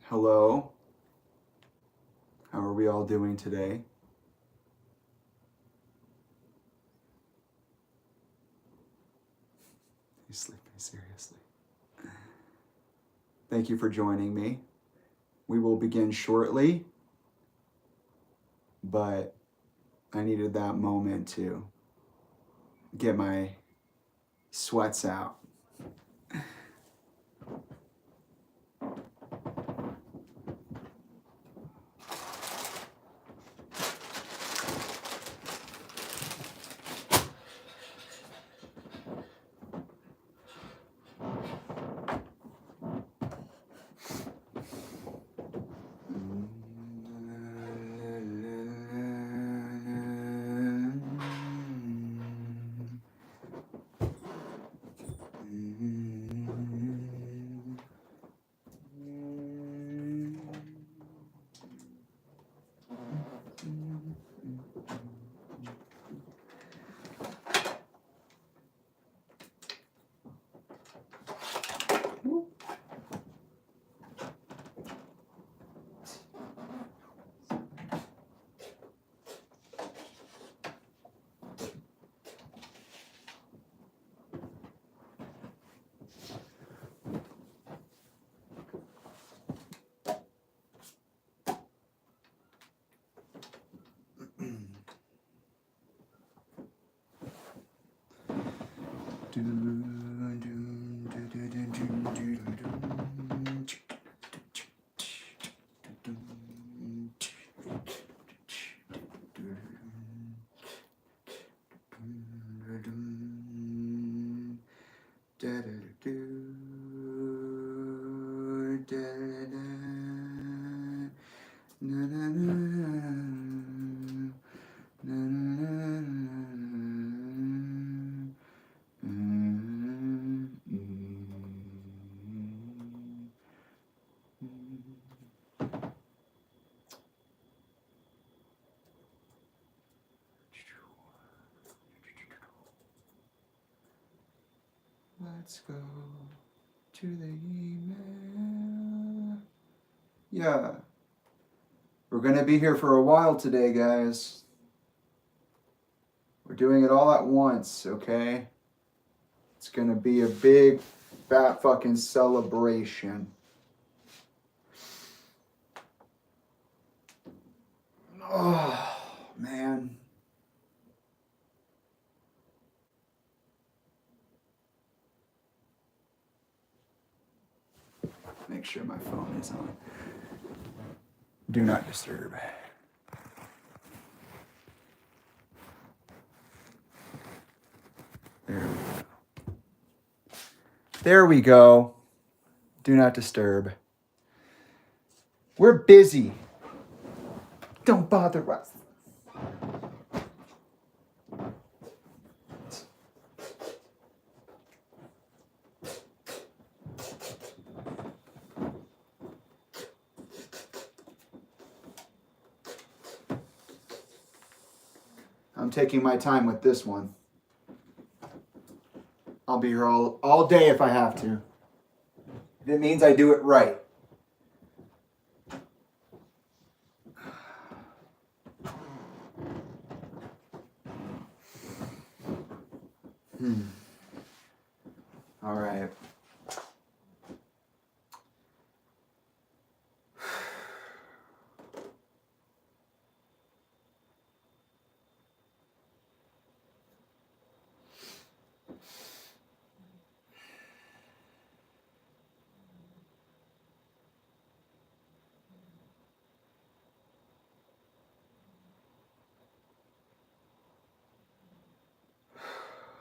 Hello. How are we all doing today? He's sleeping, seriously. Thank you for joining me. We will begin shortly, but I needed that moment to get my sweats out. Let's go to the email. Yeah. We're going to be here for a while today, guys. We're doing it all at once, okay? It's going to be a big, fat fucking celebration. Oh, man. Make sure my phone is on. Do not disturb. There we go. There we go. Do not disturb. We're busy. Don't bother us. I'm taking my time with this one. I'll be here all day if I have to. If it means I do it right. All right.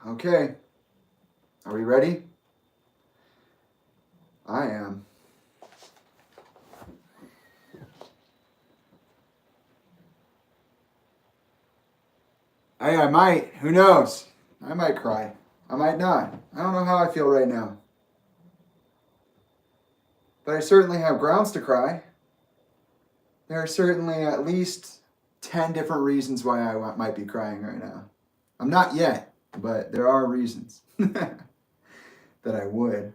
Okay. Are we ready? I am. I might. Who knows? I might cry. I might not. I don't know how I feel right now. But I certainly have grounds to cry. There are certainly at least 10 different reasons why I might be crying right now. I'm not yet, but there are reasons that I would.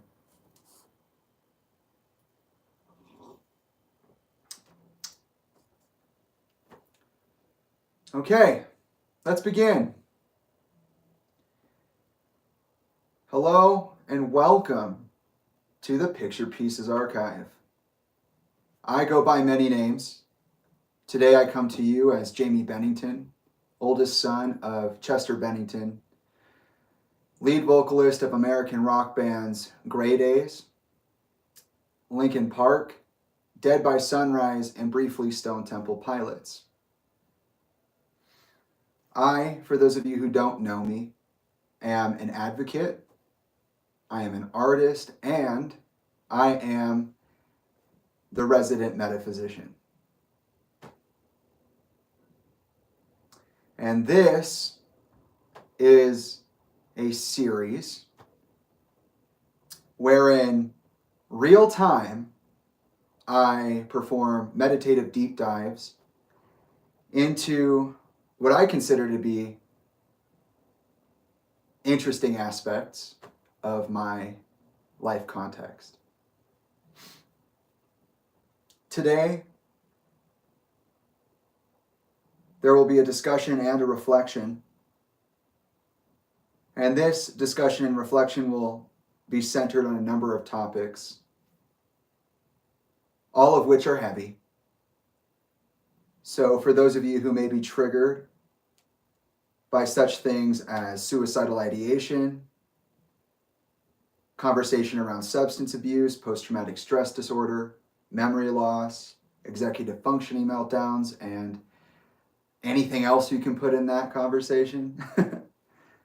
Okay, let's begin. Hello and welcome to the Picture Pieces Archive. I go by many names. Today I come to you as Jamie Bennington, oldest son of Chester Bennington, lead vocalist of American rock bands Grey Days, Linkin Park, Dead by Sunrise, and briefly Stone Temple Pilots. I, for those of you who don't know me, am an advocate, I am an artist, and I am the resident metaphysician. And this is a series wherein real time I perform meditative deep dives into what I consider to be interesting aspects of my life context. Today, there will be a discussion and a reflection. And this discussion and reflection will be centered on a number of topics, all of which are heavy. So for those of you who may be triggered by such things as suicidal ideation, conversation around substance abuse, post-traumatic stress disorder, memory loss, executive functioning meltdowns, and anything else you can put in that conversation,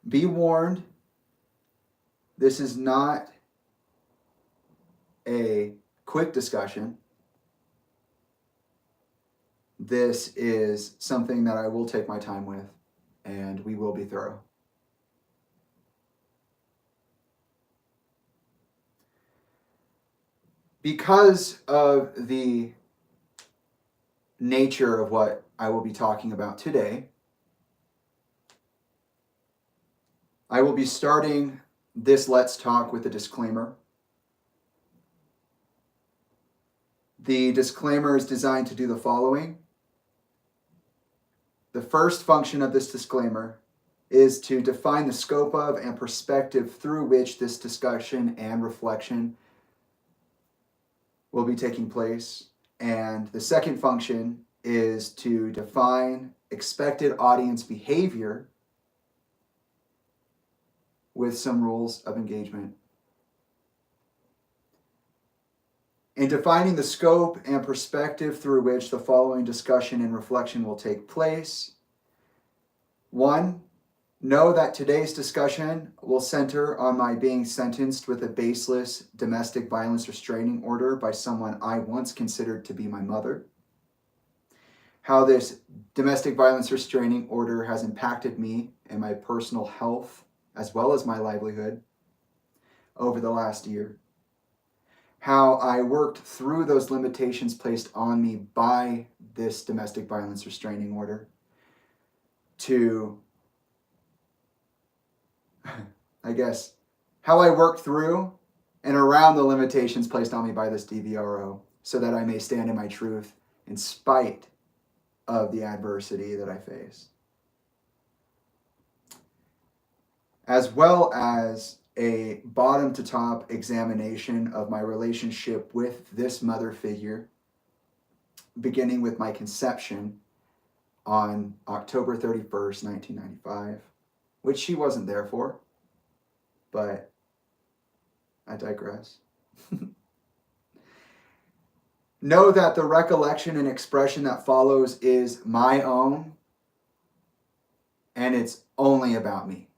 be warned, this is not a quick discussion. This is something that I will take my time with, and we will be thorough. Because of the nature of what I will be talking about today, I will be starting this Let's Talk with a disclaimer. The disclaimer is designed to do the following. The first function of this disclaimer is to define the scope of and perspective through which this discussion and reflection will be taking place. And the second function is to define expected audience behavior with some rules of engagement. In defining the scope and perspective through which the following discussion and reflection will take place, 1, know that today's discussion will center on my being sentenced with a baseless domestic violence restraining order by someone I once considered to be my mother. How this domestic violence restraining order has impacted me and my personal health as well as my livelihood over the last year. How I worked through those limitations placed on me by this domestic violence restraining order to, how I worked through and around the limitations placed on me by this dvro so that I may stand in my truth in spite of the adversity that I face. As well as a bottom to top examination of my relationship with this mother figure, beginning with my conception on October 31st, 1995, which she wasn't there for, but I digress. Know that the recollection and expression that follows is my own, and it's only about me.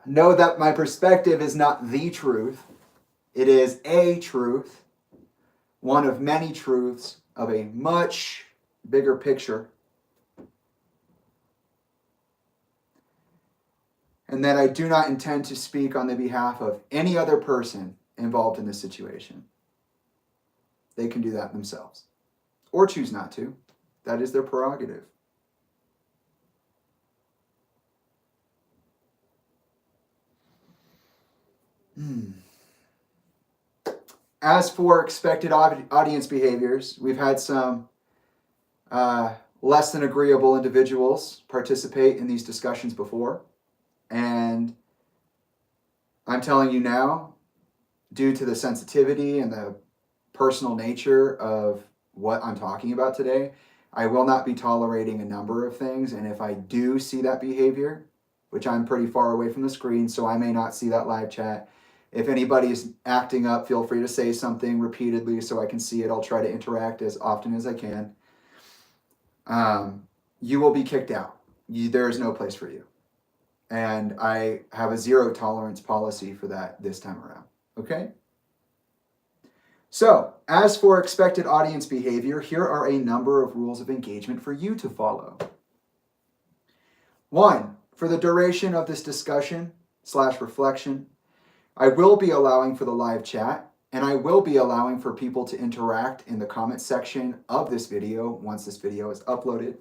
Know that my perspective is not the truth. It is a truth, one of many truths of a much bigger picture. And that I do not intend to speak on the behalf of any other person involved in this situation. They can do that themselves, or choose not to. That is their prerogative. As for expected audience behaviors, we've had some less than agreeable individuals participate in these discussions before. And I'm telling you now, due to the sensitivity and the personal nature of what I'm talking about today, I will not be tolerating a number of things. And if I do see that behavior, which I'm pretty far away from the screen, so I may not see that live chat, if anybody's acting up, feel free to say something repeatedly so I can see it. I'll try to interact as often as I can. You will be kicked out. There is no place for you. And I have a zero tolerance policy for that this time around. Okay? So, as for expected audience behavior, here are a number of rules of engagement for you to follow. 1, for the duration of this discussion/reflection, I will be allowing for the live chat, and I will be allowing for people to interact in the comment section of this video once this video is uploaded.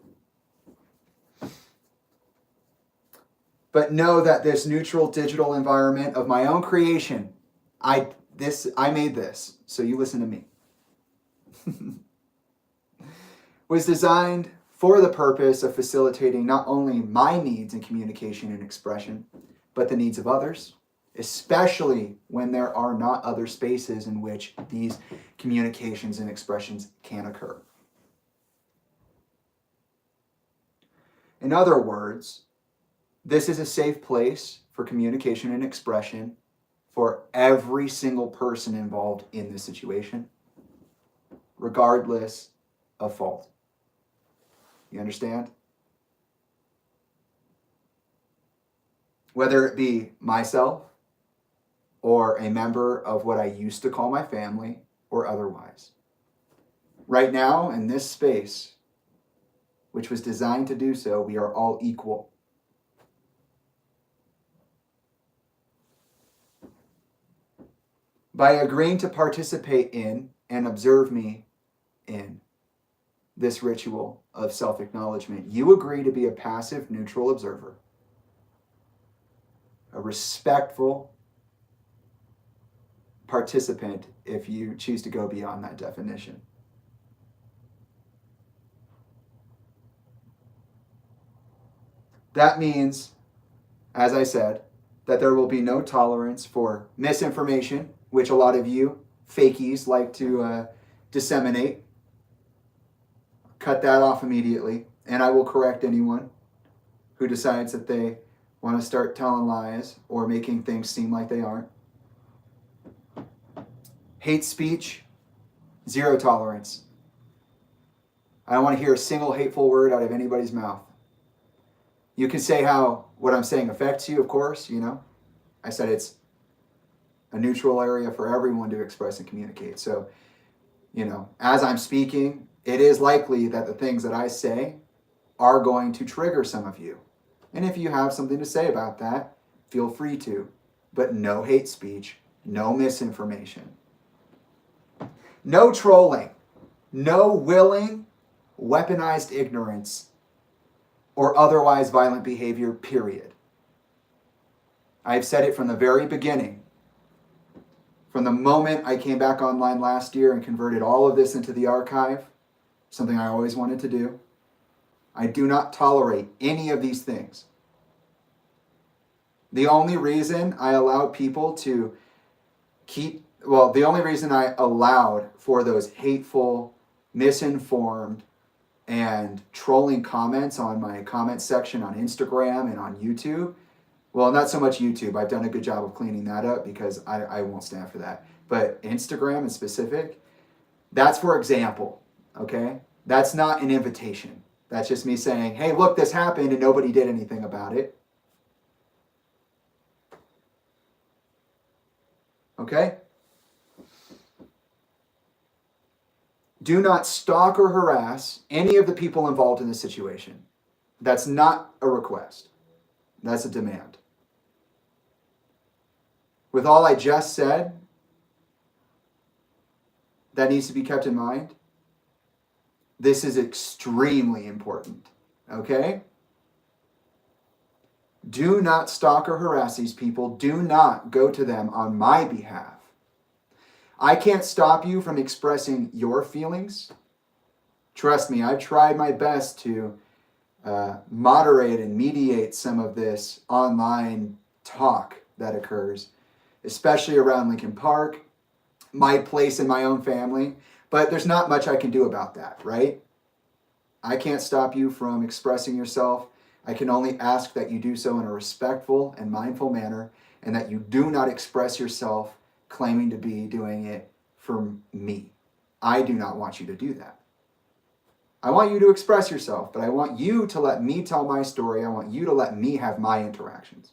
But know that this neutral digital environment of my own creation, I made this, so you listen to me, was designed for the purpose of facilitating not only my needs in communication and expression, but the needs of others, especially when there are not other spaces in which these communications and expressions can occur. In other words, this is a safe place for communication and expression for every single person involved in this situation, regardless of fault. You understand? Whether it be myself or a member of what I used to call my family or otherwise. Right now, in this space, which was designed to do so, we are all equal. By agreeing to participate in and observe me in this ritual of self-acknowledgement, you agree to be a passive, neutral observer, a respectful participant if you choose to go beyond that definition. That means, as I said, that there will be no tolerance for misinformation, which a lot of you fakies like to disseminate. Cut that off immediately, and I will correct anyone who decides that they want to start telling lies or making things seem like they aren't. Hate speech, zero tolerance. I don't want to hear a single hateful word out of anybody's mouth. You can say how what I'm saying affects you, of course, you know. I said it's a neutral area for everyone to express and communicate. So, you know, as I'm speaking, it is likely that the things that I say are going to trigger some of you. And if you have something to say about that, feel free to. But no hate speech, no misinformation. No trolling, no willing, weaponized ignorance, or otherwise violent behavior, period. I've said it from the very beginning. From the moment I came back online last year and converted all of this into the archive, something I always wanted to do, I do not tolerate any of these things. The only reason I allowed people to the only reason I allowed for those hateful, misinformed, and trolling comments on my comment section on Instagram and on YouTube, well, not so much YouTube. I've done a good job of cleaning that up because I won't stand for that. But Instagram in specific, that's for example, okay? That's not an invitation. That's just me saying, hey, look, this happened and nobody did anything about it. Okay? Do not stalk or harass any of the people involved in this situation. That's not a request. That's a demand. With all I just said, that needs to be kept in mind. This is extremely important, okay? Do not stalk or harass these people. Do not go to them on my behalf. I can't stop you from expressing your feelings. Trust me, I've tried my best to moderate and mediate some of this online talk that occurs, especially around Lincoln Park, my place in my own family. But there's not much I can do about that, right? I can't stop you from expressing yourself. I can only ask that you do so in a respectful and mindful manner, and that you do not express yourself claiming to be doing it for me. I do not want you to do that. I want you to express yourself, but I want you to let me tell my story. I want you to let me have my interactions.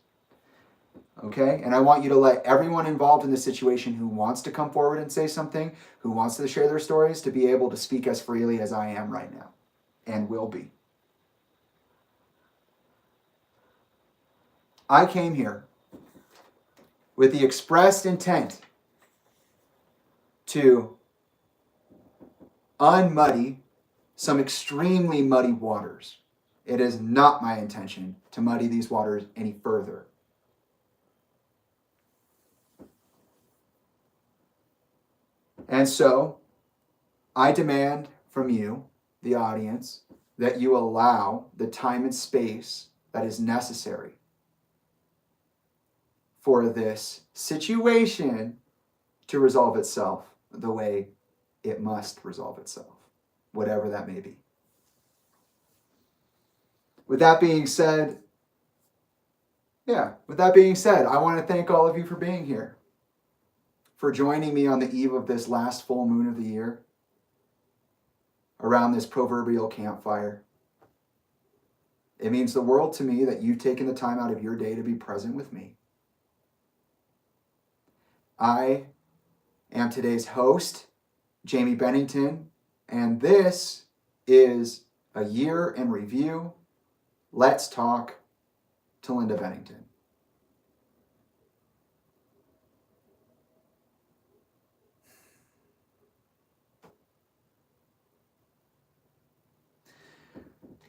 Okay? And I want you to let everyone involved in the situation who wants to come forward and say something, who wants to share their stories, to be able to speak as freely as I am right now and will be. I came here with the expressed intent to unmuddy some extremely muddy waters. It is not my intention to muddy these waters any further. And so, I demand from you, the audience, that you allow the time and space that is necessary for this situation to resolve itself the way it must resolve itself, whatever that may be. With that being said, I want to thank all of you for being here, for joining me on the eve of this last full moon of the year, around this proverbial campfire. It means the world to me that you've taken the time out of your day to be present with me. I am today's host, Jamie Bennington, and this is a year in review. Let's talk Tolinda Bennington.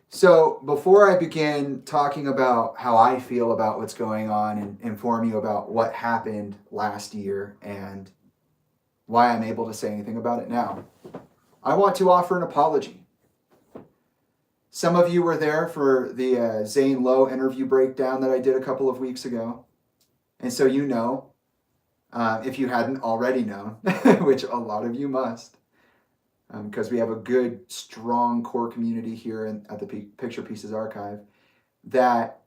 So before I begin talking about how I feel about what's going on and inform you about what happened last year and why I'm able to say anything about it now, I want to offer an apology. Some of you were there for the Zane Lowe interview breakdown that I did a couple of weeks ago. And so you know, if you hadn't already known, which a lot of you must, because we have a good, strong core community here at the Picture Pieces Archive, that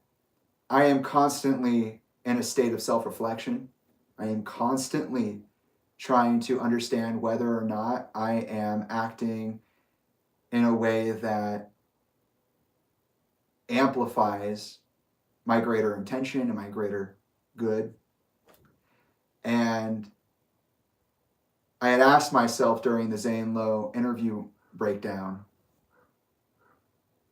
I am constantly in a state of self-reflection. I am constantly trying to understand whether or not I am acting in a way that amplifies my greater intention and my greater good. And I had asked myself during the Zane Lowe interview breakdown,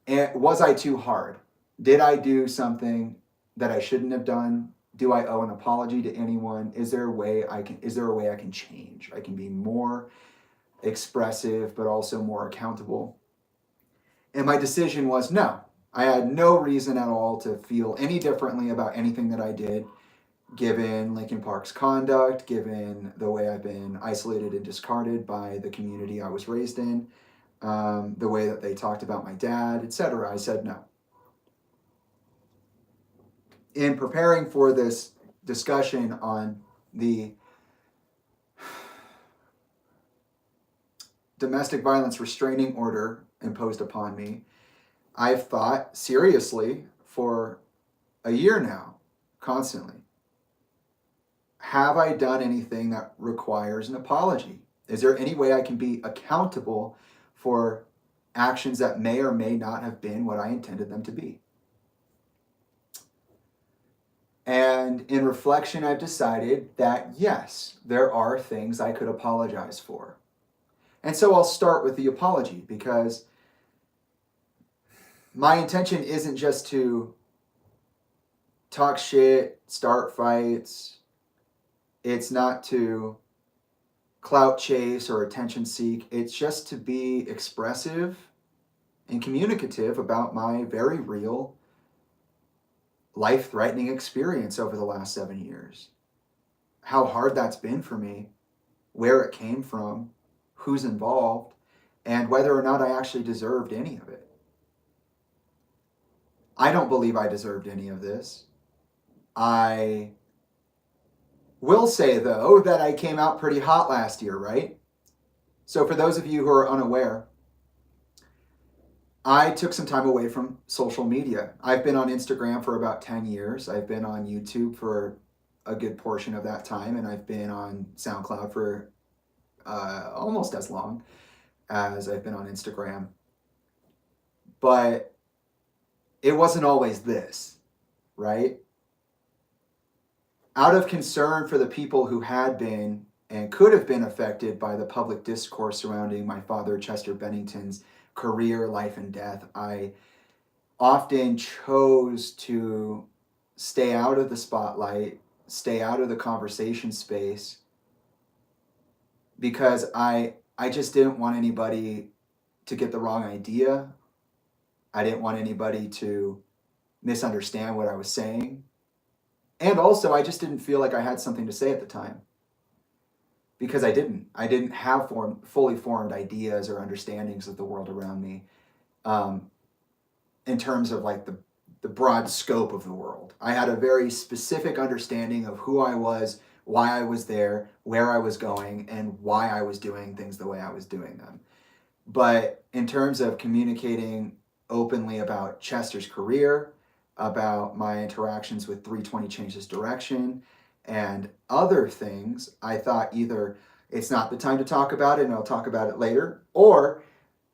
was I too hard? Did I do something that I shouldn't have done? Do I owe an apology to anyone? Is there a way I can change? I can be more expressive, but also more accountable. And my decision was no. I had no reason at all to feel any differently about anything that I did, given Lincoln Park's conduct, given the way I've been isolated and discarded by the community I was raised in, the way that they talked about my dad, etc. I said no. In preparing for this discussion on the domestic violence restraining order imposed upon me, I've thought seriously for a year now, constantly. Have I done anything that requires an apology? Is there any way I can be accountable for actions that may or may not have been what I intended them to be? And in reflection, I've decided that yes, there are things I could apologize for. And so I'll start with the apology, because my intention isn't just to talk shit, start fights. It's not to clout chase or attention seek. It's just to be expressive and communicative about my very real, life-threatening experience over the last 7 years. How hard that's been for me. where it came from, who's involved, and whether or not I actually deserved any of it. I don't believe I deserved any of this. I will say, though, that I came out pretty hot last year, right? So for those of you who are unaware, I took some time away from social media. I've been on Instagram for about 10 years. I've been on YouTube for a good portion of that time, and I've been on SoundCloud for almost as long as I've been on Instagram. But it wasn't always this, right? Out of concern for the people who had been and could have been affected by the public discourse surrounding my father, Chester Bennington's career, life, and death, I often chose to stay out of the spotlight, stay out of the conversation space, because I just didn't want anybody to get the wrong idea. I didn't want anybody to misunderstand what I was saying. And also, I just didn't feel like I had something to say at the time. Because I didn't have fully formed ideas or understandings of the world around me, in terms of like the broad scope of the world. I had a very specific understanding of who I was, why I was there, where I was going, and why I was doing things the way I was doing them. But in terms of communicating openly about Chester's career, about my interactions with 320 Changes Direction, and other things, I thought either it's not the time to talk about it and I'll talk about it later, or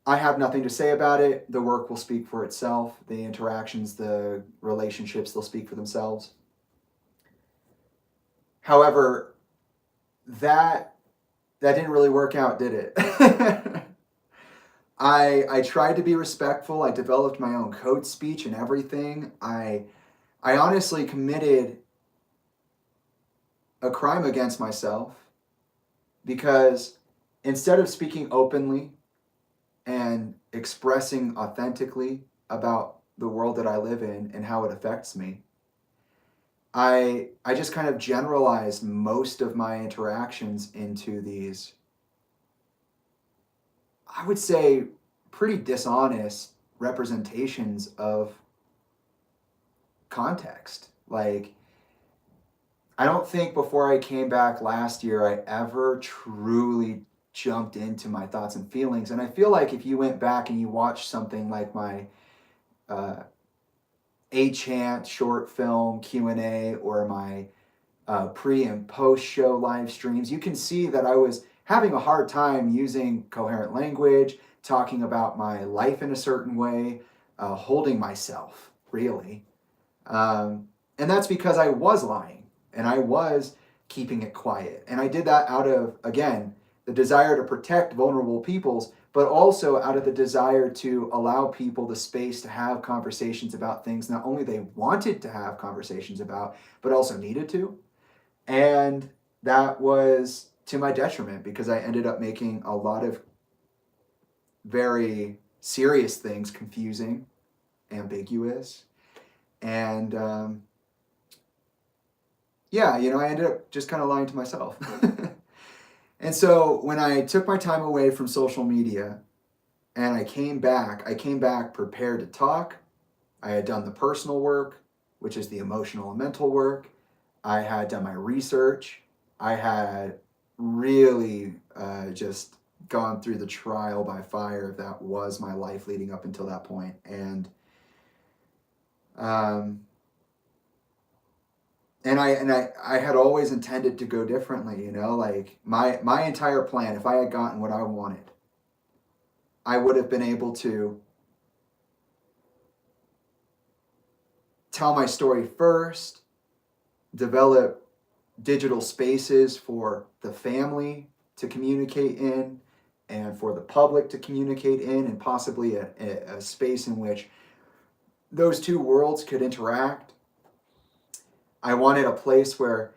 I have nothing to say about it. The work will speak for itself. The interactions, the relationships, they'll speak for themselves. However, that didn't really work out, did it? I tried to be respectful. I developed my own code speech and everything. I honestly committed a crime against myself, because instead of speaking openly and expressing authentically about the world that I live in and how it affects me, I just kind of generalized most of my interactions into these, I would say, pretty dishonest representations of context. Like, I don't think before I came back last year I ever truly jumped into my thoughts and feelings. And I feel like if you went back and you watched something like my A Chant short film Q&A or my pre and post show live streams, you can see that I was having a hard time using coherent language, talking about my life in a certain way, holding myself, really. And that's because I was lying. And I was keeping it quiet. And I did that out of, again, the desire to protect vulnerable peoples, but also out of the desire to allow people the space to have conversations about things not only they wanted to have conversations about, but also needed to. And that was to my detriment, because I ended up making a lot of very serious things confusing, ambiguous, and I ended up just kind of lying to myself. And so when I took my time away from social media and I came back prepared to talk. I had done the personal work, which is the emotional and mental work. I had done my research. I had really just gone through the trial by fire that was my life leading up until that point. And I had always intended to go differently, like my entire plan, if I had gotten what I wanted, I would have been able to tell my story first, develop digital spaces for the family to communicate in and for the public to communicate in, and possibly a space in which those two worlds could interact. I wanted a place where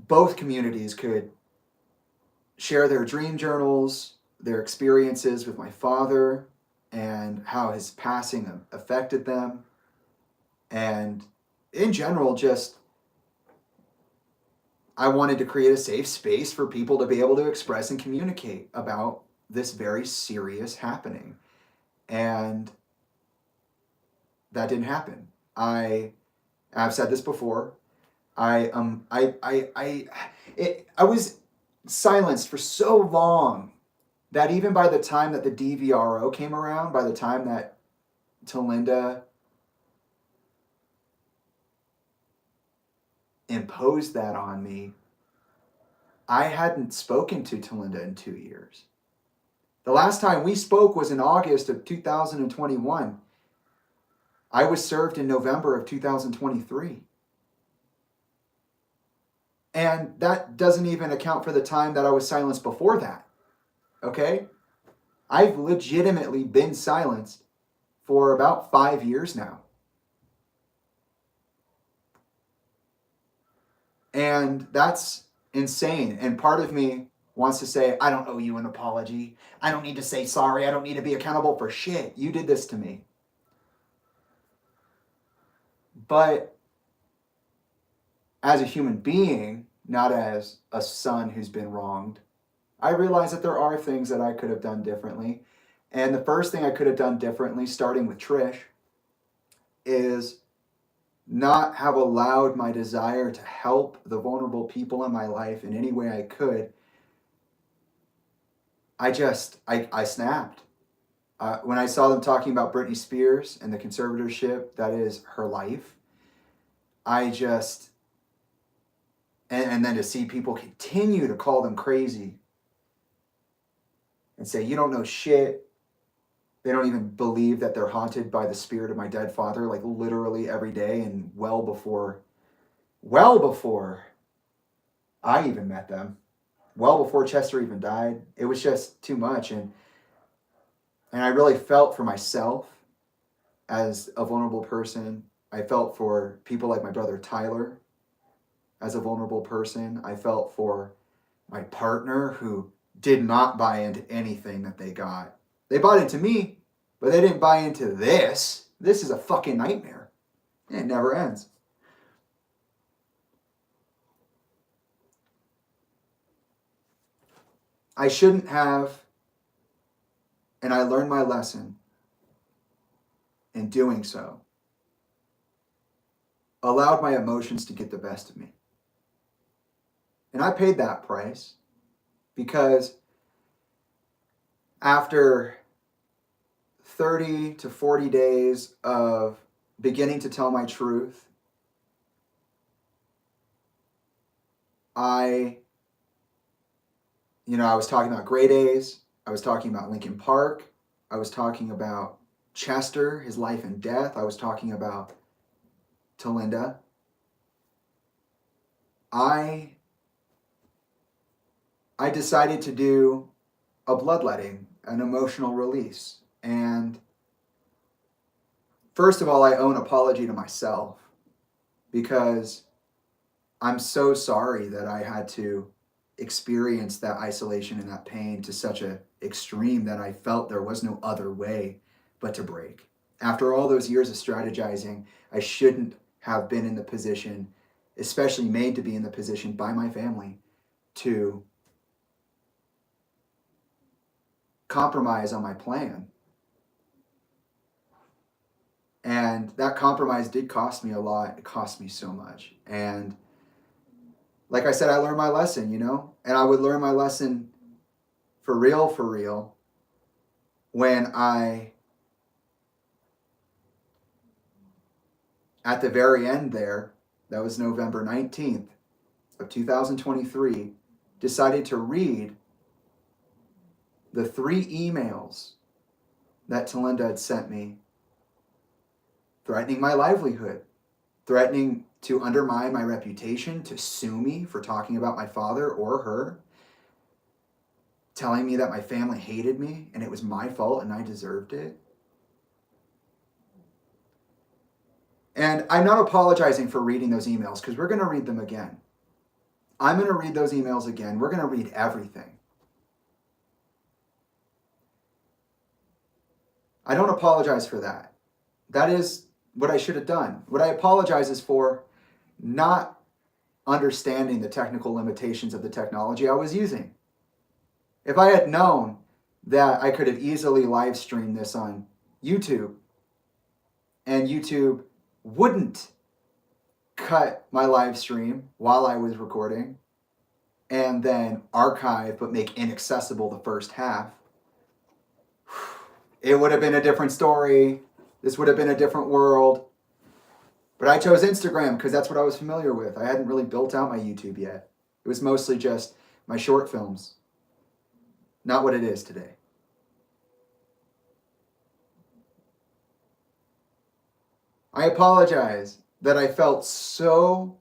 both communities could share their dream journals, their experiences with my father, and how his passing affected them. And in general, just I wanted to create a safe space for people to be able to express and communicate about this very serious happening. And that didn't happen. I've said this before. I was silenced for so long that even by the time that the DVRO came around, by the time that Tolinda imposed that on me, I hadn't spoken to Tolinda in 2 years. The last time we spoke was in August of 2021. I was served in November of 2023. And that doesn't even account for the time that I was silenced before that. Okay? I've legitimately been silenced for about 5 years now. And that's insane. And part of me wants to say, I don't owe you an apology. I don't need to say sorry. I don't need to be accountable for shit. You did this to me. But as a human being, not as a son who's been wronged, I realize that there are things that I could have done differently. And the first thing I could have done differently, starting with Trish, is not have allowed my desire to help the vulnerable people in my life in any way I could. I snapped. When I saw them talking about Britney Spears and the conservatorship that is her life, and then to see people continue to call them crazy and say, you don't know shit. They don't even believe that they're haunted by the spirit of my dead father, like literally every day, and well before I even met them, well before Chester even died. It was just too much. And I really felt for myself as a vulnerable person. I felt for people like my brother Tyler as a vulnerable person. I felt for my partner who did not buy into anything that they got. They bought into me, but they didn't buy into this. This is a fucking nightmare. It never ends. I shouldn't have, and I learned my lesson in doing so, allowed my emotions to get the best of me. And I paid that price because after 30 to 40 days of beginning to tell my truth, I was talking about grade A's. I was talking about Lincoln Park. I was talking about Chester, his life and death. I was talking about Tolinda. I decided to do a bloodletting, an emotional release. And first of all, I owe an apology to myself because I'm so sorry that I had to experience that isolation and that pain to such an extreme that I felt there was no other way but to break. After all those years of strategizing, I shouldn't have been in the position, especially made to be in the position by my family, to compromise on my plan. And that compromise did cost me a lot. It cost me so much. And like I said, I learned my lesson, and I would learn my lesson for real, when at the very end there, that was November 19th of 2023, decided to read the 3 emails that Talinda had sent me, threatening my livelihood, threatening to undermine my reputation, to sue me for talking about my father or her, telling me that my family hated me and it was my fault and I deserved it. And I'm not apologizing for reading those emails because we're going to read them again. I'm going to read those emails again. We're going to read everything. I don't apologize for that. That is what I should have done. What I apologize is for not understanding the technical limitations of the technology I was using. If I had known that I could have easily live streamed this on YouTube, and YouTube wouldn't cut my live stream while I was recording and then archive but make inaccessible the first half, it would have been a different story. This would have been a different world. But I chose Instagram because that's what I was familiar with. I hadn't really built out my YouTube yet. It was mostly just my short films. Not what it is today. I apologize that I was so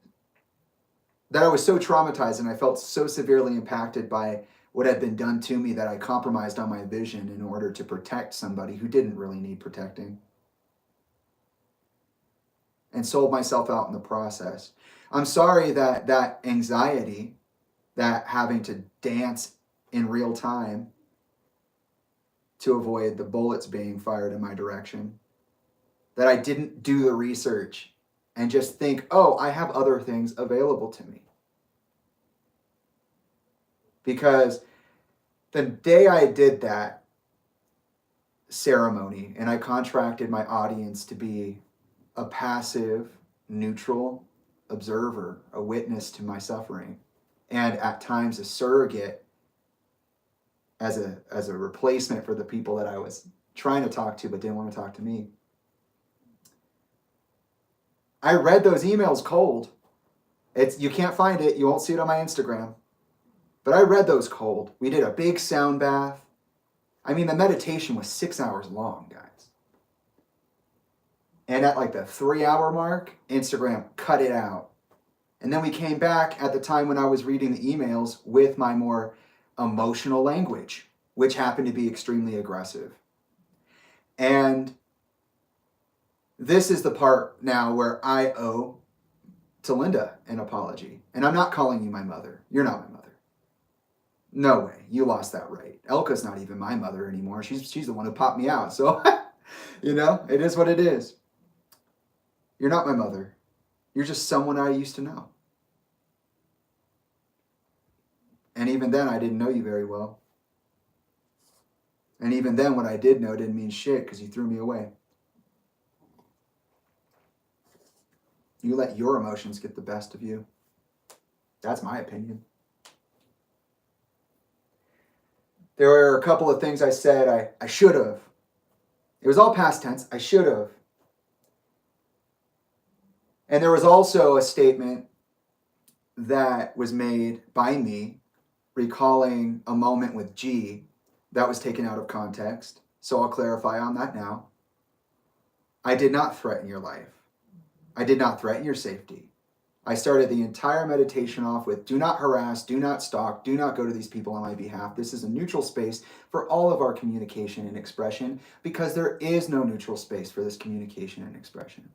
traumatized and I felt so severely impacted by what had been done to me that I compromised on my vision in order to protect somebody who didn't really need protecting, and sold myself out in the process. I'm sorry that that anxiety, that having to dance in real time to avoid the bullets being fired in my direction, that I didn't do the research and just think, oh, I have other things available to me. Because the day I did that ceremony and I contracted my audience to be a passive, neutral observer, a witness to my suffering, and at times a surrogate as a replacement for the people that I was trying to talk to but didn't want to talk to me. I read those emails cold. You can't find it. You won't see it on my Instagram. But I read those cold. We did a big sound bath. I mean, the meditation was 6 hours long, guys. And at like the 3-hour mark, Instagram cut it out. And then we came back at the time when I was reading the emails with my more emotional language, which happened to be extremely aggressive. And this is the part now where I owe Tolinda an apology. And I'm not calling you my mother. You're not my mother. No way. You lost that right. Elka's not even my mother anymore. She's the one who popped me out. So, it is what it is. You're not my mother. You're just someone I used to know. And even then, I didn't know you very well. And even then, what I did know didn't mean shit because you threw me away. You let your emotions get the best of you. That's my opinion. There were a couple of things I said I should have. It was all past tense. I should have. And there was also a statement that was made by me recalling a moment with G that was taken out of context. So I'll clarify on that now. I did not threaten your life. I did not threaten your safety. I started the entire meditation off with do not harass, do not stalk, do not go to these people on my behalf. This is a neutral space for all of our communication and expression because there is no neutral space for this communication and expression.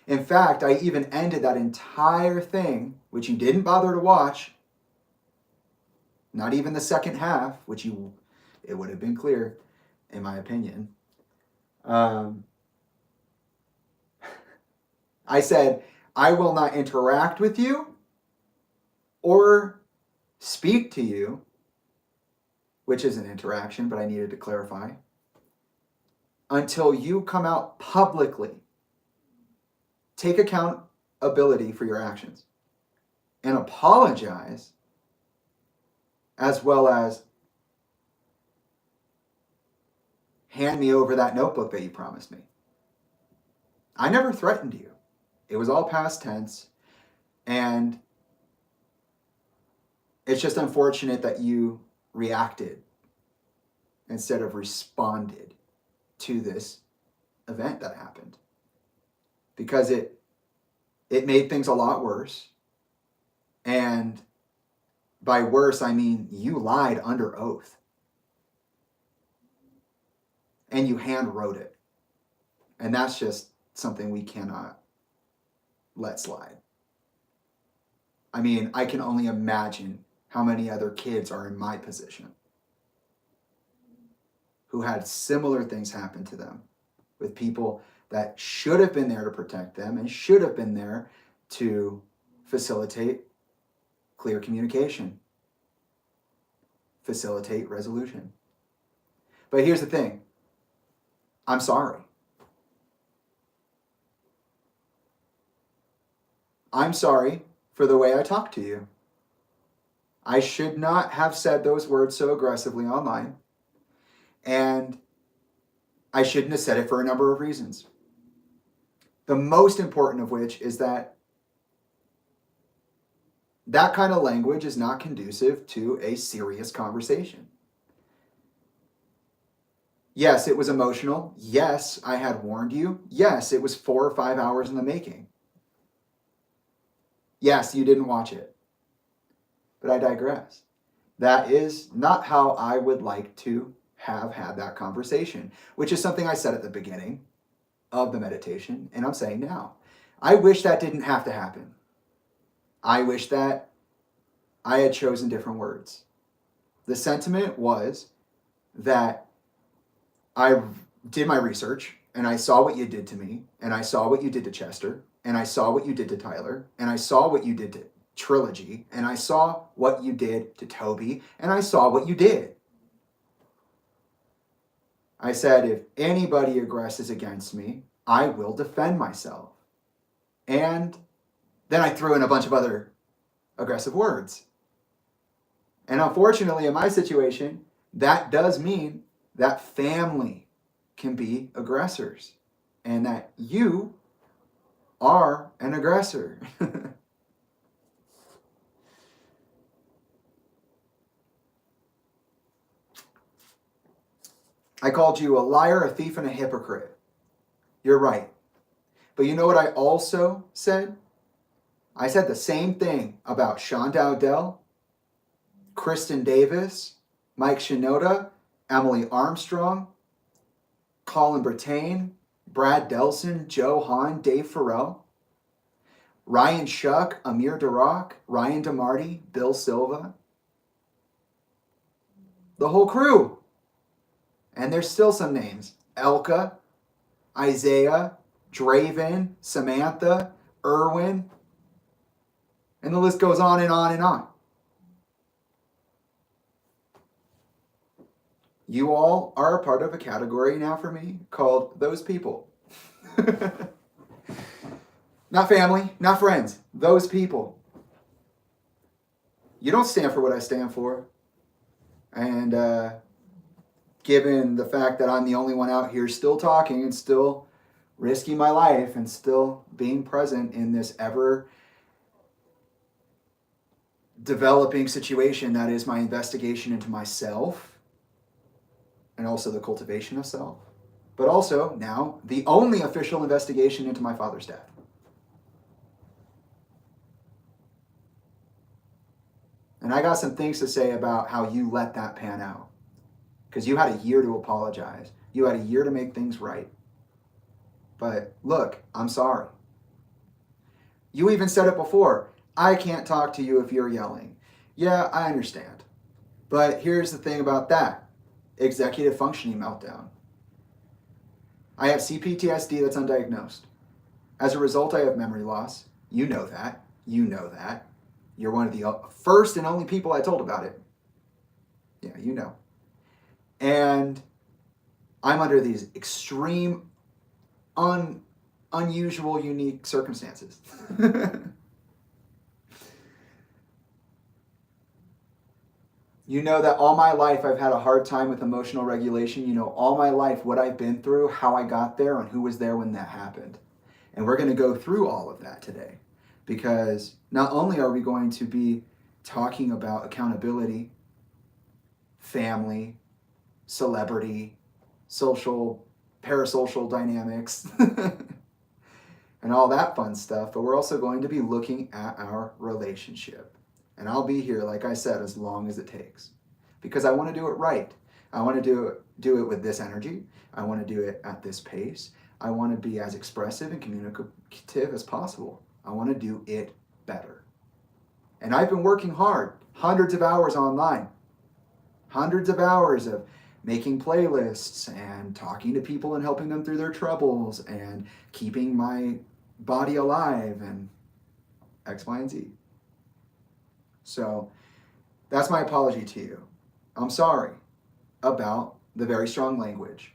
In fact, I even ended that entire thing, which you didn't bother to watch, not even the second half, it would have been clear, in my opinion. I said, I will not interact with you or speak to you, which is an interaction, but I needed to clarify, until you come out publicly, take accountability for your actions, and apologize, as well as hand me over that notebook that you promised me. I never threatened you. It was all past tense, and it's just unfortunate that you reacted instead of responded to this event that happened, because it made things a lot worse. And by worse, I mean you lied under oath, and you hand wrote it, and that's just something we cannot let slide. I mean, I can only imagine how many other kids are in my position who had similar things happen to them with people that should have been there to protect them and should have been there to facilitate clear communication, facilitate resolution. But here's the thing. I'm sorry. I'm sorry for the way I talk to you. I should not have said those words so aggressively online. And I shouldn't have said it for a number of reasons. The most important of which is that that kind of language is not conducive to a serious conversation. Yes, it was emotional. Yes, I had warned you. Yes, it was 4 or 5 hours in the making. Yes, you didn't watch it. But I digress. That is not how I would like to have had that conversation, which is something I said at the beginning of the meditation, and I'm saying now. I wish that didn't have to happen. I wish that I had chosen different words. The sentiment was that I did my research, and I saw what you did to me, and I saw what you did to Chester, and I saw what you did to Tyler, and I saw what you did to Trilogy, and I saw what you did to Toby, and I saw what you did. I said, if anybody aggresses against me, I will defend myself. And then I threw in a bunch of other aggressive words. And unfortunately, in my situation, that does mean that family can be aggressors and that you are an aggressor. I called you a liar, a thief, and a hypocrite. You're right. But you know what I also said? I said the same thing about Sean Dowdell, Kristen Davis, Mike Shinoda, Emily Armstrong, Colin Brattain, Brad Delson, Joe Hahn, Dave Farrell, Ryan Shuck, Amir Darak, Ryan DeMarty, Bill Silva. The whole crew. And there's still some names. Elka, Isaiah, Draven, Samantha, Irwin. And the list goes on and on and on. You all are a part of a category now for me called those people. Not family, not friends. Those people. You don't stand for what I stand for. And given the fact that I'm the only one out here still talking and still risking my life and still being present in this ever developing situation that is my investigation into myself and also the cultivation of self, but also now the only official investigation into my father's death. And I got some things to say about how you let that pan out. Because you had a year to apologize. You had a year to make things right. But look, I'm sorry. You even said it before. I can't talk to you if you're yelling. Yeah, I understand. But here's the thing about that. Executive functioning meltdown. I have CPTSD that's undiagnosed. As a result, I have memory loss. You know that. You know that. You're one of the first and only people I told about it. Yeah, you know. And I'm under these extreme, unusual, unique circumstances. You know that all my life I've had a hard time with emotional regulation. You know all my life what I've been through, how I got there, and who was there when that happened. And we're going to go through all of that today. Because not only are we going to be talking about accountability, family, celebrity, social, parasocial dynamics, and all that fun stuff, but we're also going to be looking at our relationship. And I'll be here, like I said, as long as it takes. Because I want to do it right. I want to do it with this energy. I want to do it at this pace. I want to be as expressive and communicative as possible. I want to do it better. And I've been working hard, hundreds of hours online. Hundreds of hours of making playlists and talking to people and helping them through their troubles and keeping my body alive and X, Y, and Z. So that's my apology to you. I'm sorry about the very strong language.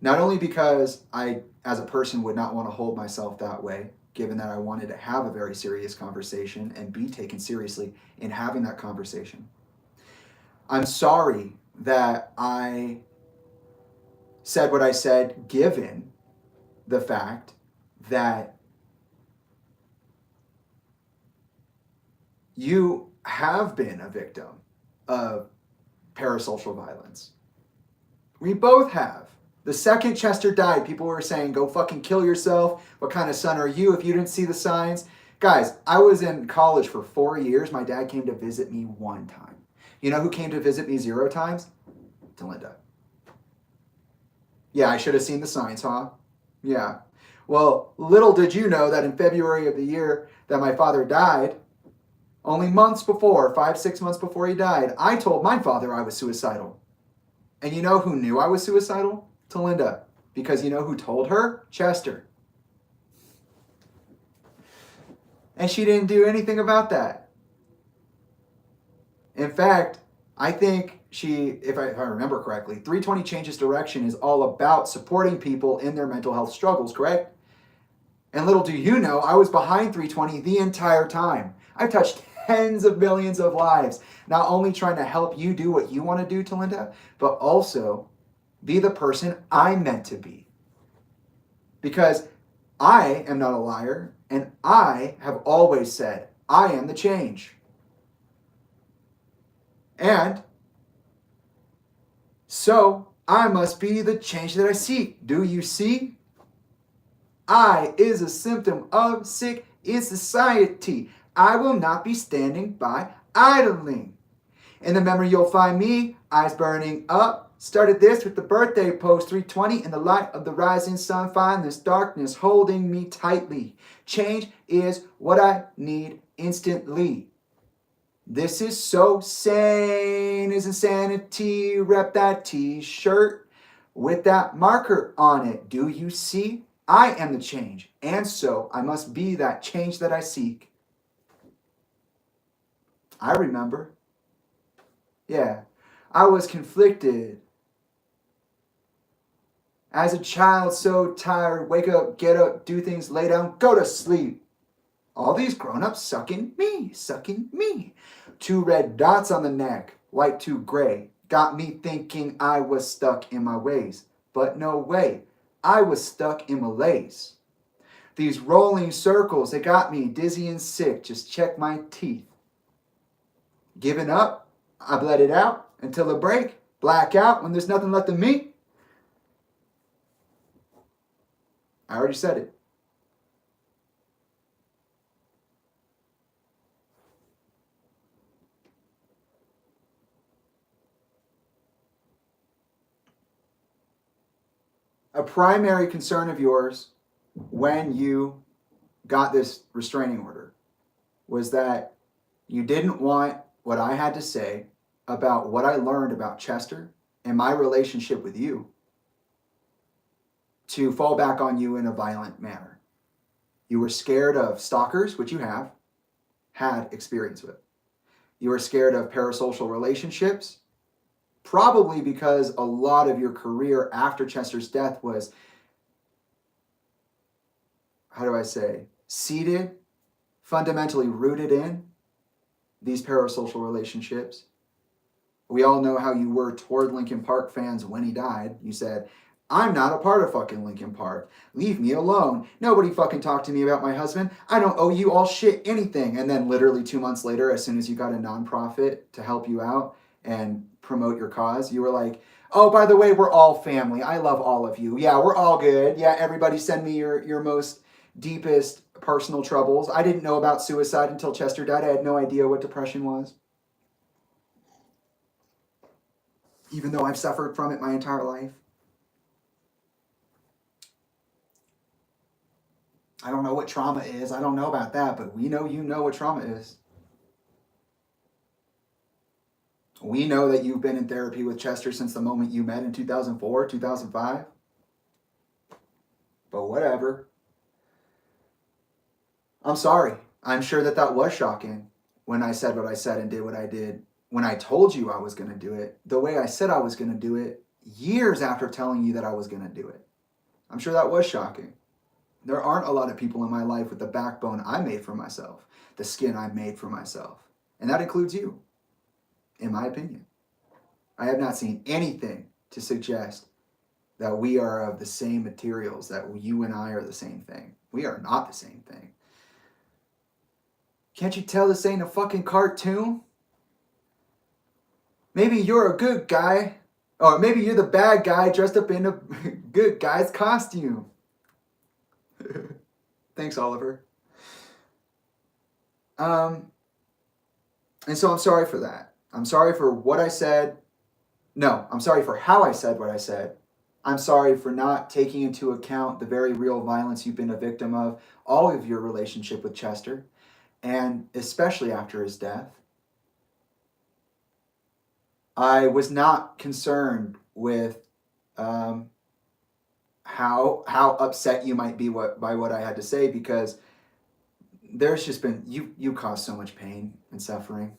Not only because I, as a person, would not want to hold myself that way, given that I wanted to have a very serious conversation and be taken seriously in having that conversation. I'm sorry that I said what I said, given the fact that you have been a victim of parasocial violence. We both have. The second Chester died, people were saying, go fucking kill yourself. What kind of son are you if you didn't see the signs? Guys, I was in college for 4 years. My dad came to visit me 1 time. You know who came to visit me 0 times? Talinda. Yeah, I should have seen the signs, huh? Yeah. Well, little did you know that in February of the year that my father died, only months before, 5-6 months before he died, I told my father I was suicidal. And you know who knew I was suicidal? Tolinda. Because you know who told her? Chester. And she didn't do anything about that. In fact, I think she, if I remember correctly, 320 Changes Direction is all about supporting people in their mental health struggles, correct? And little do you know, I was behind 320 the entire time. I've touched tens of millions of lives, not only trying to help you do what you want to do, Tolinda, but also be the person I'm meant to be. Because I am not a liar, and I have always said, I am the change. And so I must be the change that I seek. Do you see? I is a symptom of sick in society. I will not be standing by idling. In the memory you'll find me, eyes burning up. Started this with the birthday post 320 in the light of the rising sun. Find this darkness holding me tightly. Change is what I need instantly. This is so sane is insanity. Rep that t-shirt with that marker on it. Do you see? I am the change, and so I must be that change that I seek. I remember. Yeah, I was conflicted. As a child, so tired, wake up, get up, do things, lay down, go to sleep. All these grown-ups sucking me. 2 red dots on the neck, white 2 gray, got me thinking I was stuck in my ways. But no way, I was stuck in malaise. These rolling circles, they got me dizzy and sick, just check my teeth. Giving up, I bled it out until the break, black out when there's nothing left of me. I already said it. A primary concern of yours when you got this restraining order was that you didn't want what I had to say about what I learned about Chester and my relationship with you to fall back on you in a violent manner. You were scared of stalkers, which you have had experience with. You were scared of parasocial relationships, probably because a lot of your career after Chester's death was, seated, fundamentally rooted in these parasocial relationships. We all know how you were toward Linkin Park fans when he died. You said, I'm not a part of fucking Linkin Park. Leave me alone. Nobody fucking talked to me about my husband. I don't owe you all shit anything. And then literally 2 months later, as soon as you got a nonprofit to help you out and promote your cause, you were like, oh, by the way, we're all family. I love all of you. Yeah, we're all good. Yeah, everybody send me your most deepest personal troubles. I didn't know about suicide until Chester died. I had no idea what depression was. Even though I've suffered from it my entire life. I don't know what trauma is. I don't know about that, but we know you know what trauma is. We know that you've been in therapy with Chester since the moment you met in 2004, 2005. But whatever. I'm sorry. I'm sure that that was shocking when I said what I said and did what I did. When I told you I was going to do it, the way I said I was going to do it, years after telling you that I was going to do it. I'm sure that was shocking. There aren't a lot of people in my life with the backbone I made for myself, the skin I made for myself. And that includes you, in my opinion. I have not seen anything to suggest that we are of the same materials, that you and I are the same thing. We are not the same thing. Can't you tell this ain't a fucking cartoon? Maybe you're a good guy, or maybe you're the bad guy dressed up in a good guy's costume. Thanks, Oliver. And so I'm sorry for that. I'm sorry for what I said. No, I'm sorry for how I said what I said. I'm sorry for not taking into account the very real violence you've been a victim of, all of your relationship with Chester, and especially after his death. I was not concerned with how upset you might be by what I had to say, because there's just been, you caused so much pain and suffering.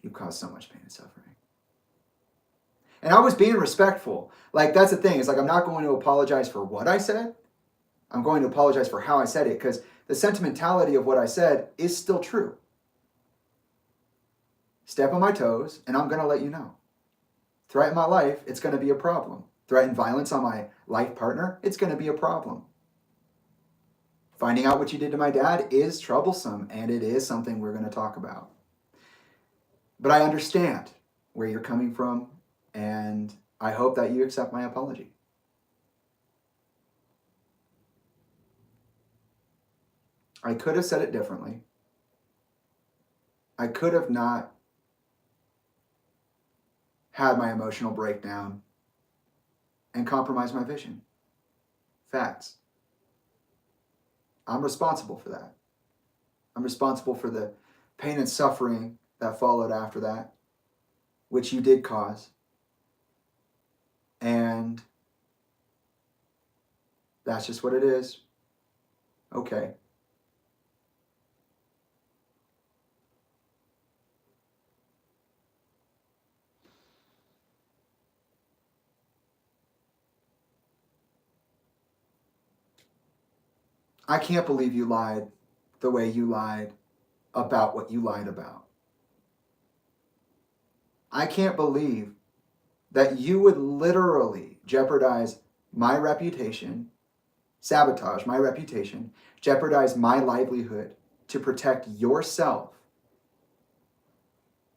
You caused so much pain and suffering. And I was being respectful. Like, that's the thing. It's like, I'm not going to apologize for what I said. I'm going to apologize for how I said it, because the sentimentality of what I said is still true. Step on my toes, and I'm going to let you know. Threaten my life, it's going to be a problem. Threaten violence on my life partner, it's going to be a problem. Finding out what you did to my dad is troublesome, and it is something we're going to talk about. But I understand where you're coming from, and I hope that you accept my apology. I could have said it differently. I could have not had my emotional breakdown and compromised my vision. Facts. I'm responsible for that. I'm responsible for the pain and suffering that followed after that, which you did cause. And that's just what it is. Okay. I can't believe you lied the way you lied about what you lied about. I can't believe that you would literally jeopardize my reputation, sabotage my reputation, jeopardize my livelihood to protect yourself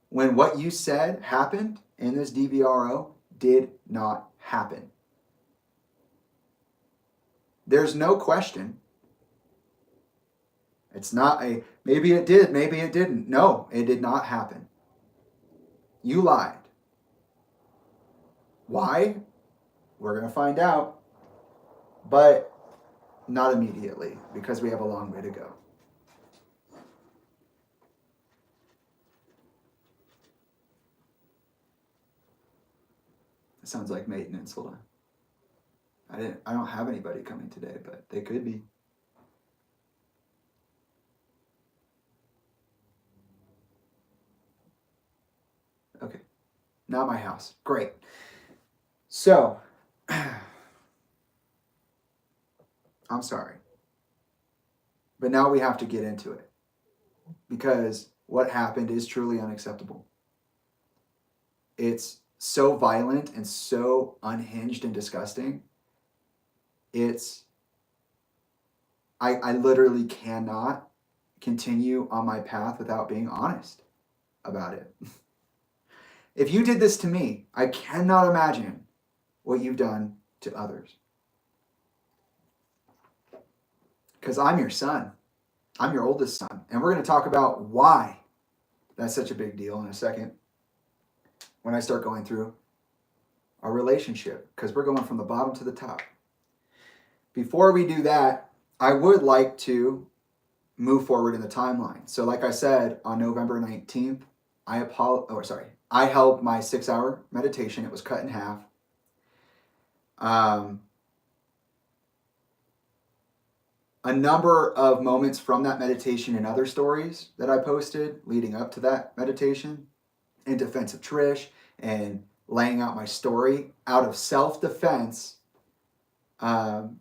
when what you said happened in this DVRO did not happen. There's no question. It's not a, maybe it did, maybe it didn't. No, it did not happen. You lied. Why? We're going to find out. But not immediately, because we have a long way to go. It sounds like maintenance. Hold on. I don't have anybody coming today, but they could be. Okay. Not my house. Great. So, I'm sorry. But now we have to get into it, because what happened is truly unacceptable. It's so violent and so unhinged and disgusting. I literally cannot continue on my path without being honest about it. If you did this to me, I cannot imagine what you've done to others. Because I'm your son. I'm your oldest son. And we're going to talk about why that's such a big deal in a second, when I start going through our relationship, because we're going from the bottom to the top. Before we do that, I would like to move forward in the timeline. So like I said, on November 19th, I held my 6-hour meditation. It was cut in half. a number of moments from that meditation and other stories that I posted leading up to that meditation in defense of Trish and laying out my story out of self-defense. And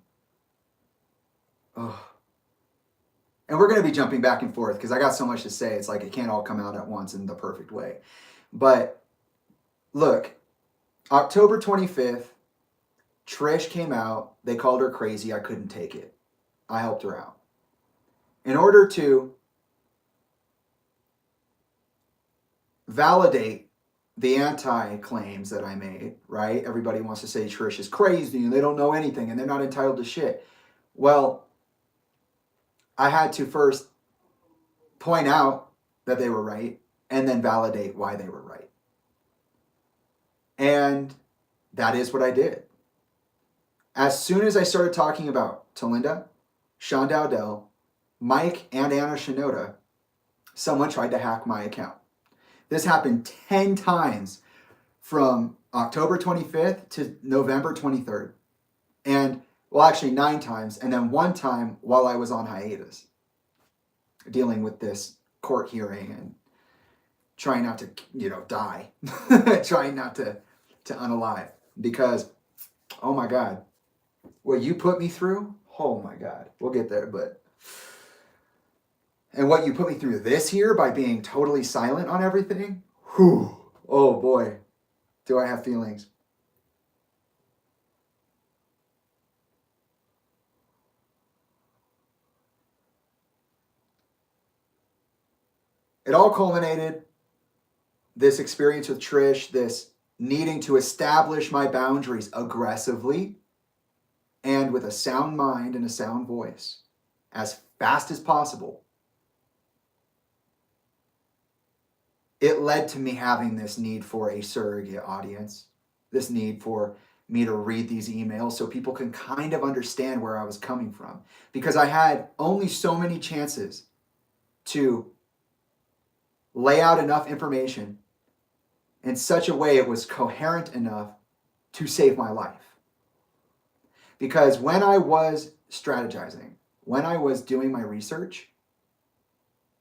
we're going to be jumping back and forth because I got so much to say. It's like it can't all come out at once in the perfect way. But look, October 25th, Trish came out. They called her crazy. I couldn't take it. I helped her out. In order to validate the anti-claims that I made, right? Everybody wants to say Trish is crazy and they don't know anything and they're not entitled to shit. Well, I had to first point out that they were right and then validate why they were right. And that is what I did. As soon as I started talking about Tolinda, Sean Dowdell, Mike, and Anna Shinoda, someone tried to hack my account. This happened 10 times from October 25th to November 23rd. And, well, actually 9 times. And then 1 time while I was on hiatus, dealing with this court hearing and trying not to, die. Trying not to unalive. Because, oh my God, what you put me through, oh my God, we'll get there, but... And what you put me through this year by being totally silent on everything, whew, oh boy, do I have feelings. It all culminated, this experience with Trish, this needing to establish my boundaries aggressively and with a sound mind and a sound voice as fast as possible. It led to me having this need for a surrogate audience, this need for me to read these emails so people can kind of understand where I was coming from. Because I had only so many chances to lay out enough information in such a way it was coherent enough to save my life. Because when I was strategizing, when I was doing my research,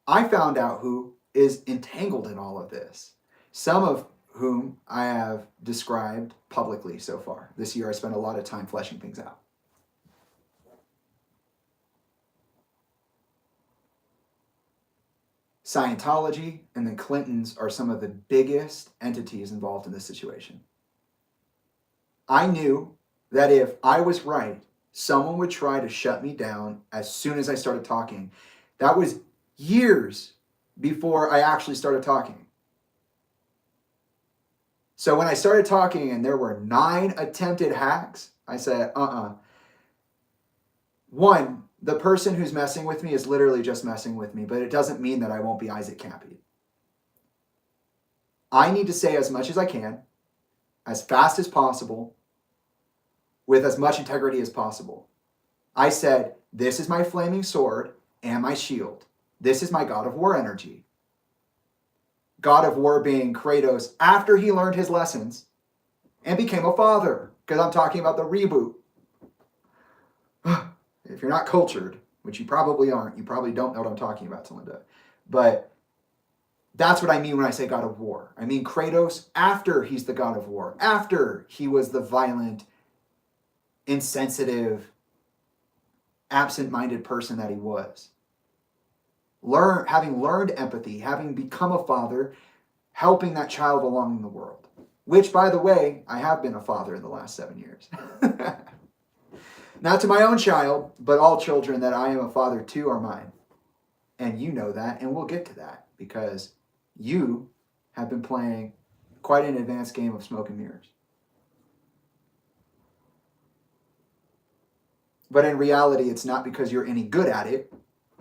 I found out who is entangled in all of this. Some of whom I have described publicly so far. This year I spent a lot of time fleshing things out. Scientology and the Clintons are some of the biggest entities involved in this situation. I knew that if I was right, someone would try to shut me down as soon as I started talking. That was years before I actually started talking. So when I started talking and there were 9 attempted hacks, I said, One, the person who's messing with me is literally just messing with me, but it doesn't mean that I won't be Isaac Cappy. I need to say as much as I can, as fast as possible, with as much integrity as possible. I said, this is my flaming sword and my shield. This is my God of War energy. God of War being Kratos after he learned his lessons and became a father, because I'm talking about the reboot. If you're not cultured, which you probably aren't, you probably don't know what I'm talking about, Talinda. But that's what I mean when I say God of War. I mean Kratos after he's the God of War, after he was the violent, insensitive, absent-minded person that he was. Having learned empathy, having become a father, helping that child along in the world. Which, by the way, I have been a father in the last 7 years. Not to my own child, but all children that I am a father to are mine. And you know that, and we'll get to that, because you have been playing quite an advanced game of smoke and mirrors. But in reality, it's not because you're any good at it.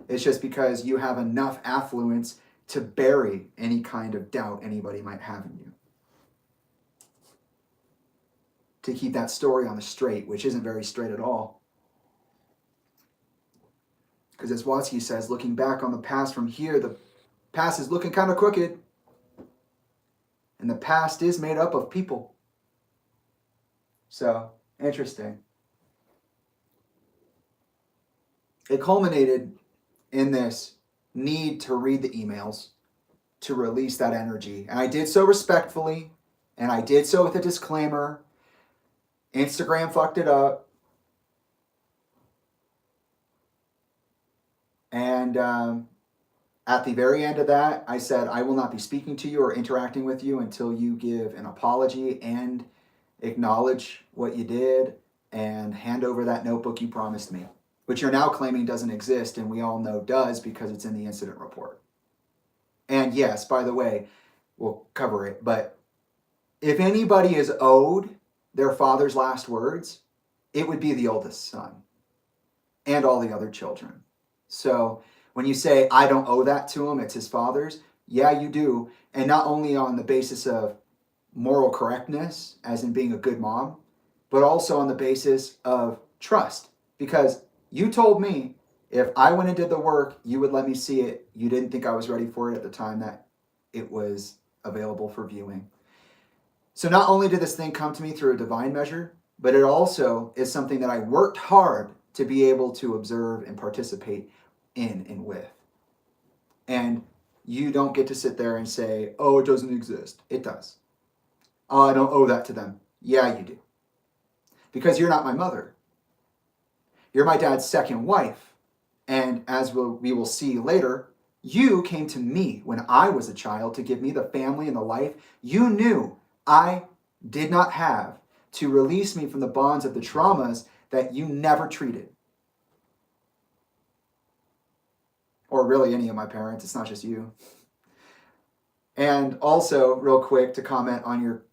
It's just because you have enough affluence to bury any kind of doubt anybody might have in you. To keep that story on the straight, which isn't very straight at all. Because as Watsky says, looking back on the past from here, the past is looking kind of crooked. And the past is made up of people. So, interesting. it culminated in this need to read the emails, to release that energy. And I did so respectfully, and I did so with a disclaimer. Instagram fucked it up. And at the very end of that, I said, I will not be speaking to you or interacting with you until you give an apology and acknowledge what you did and hand over that notebook you promised me, which you're now claiming doesn't exist, and we all know does because it's in the incident report. And yes, by the way, we'll cover it, but if anybody is owed their father's last words, it would be the oldest son and all the other children. So when you say, I don't owe that to him, it's his father's, yeah, you do. And not only on the basis of moral correctness, as in being a good mom, but also on the basis of trust. Because you told me if I went and did the work, you would let me see it. You didn't think I was ready for it at the time that it was available for viewing. So not only did this thing come to me through a divine measure, but it also is something that I worked hard to be able to observe and participate in and with. And you don't get to sit there and say, oh, it doesn't exist. It does. Oh, I don't owe that to them. Yeah, you do. Because you're not my mother. You're my dad's second wife. And as we will see later, you came to me when I was a child to give me the family and the life you knew I did not have, to release me from the bonds of the traumas that you never treated. Or really any of my parents, it's not just you. And also, real quick, to comment on your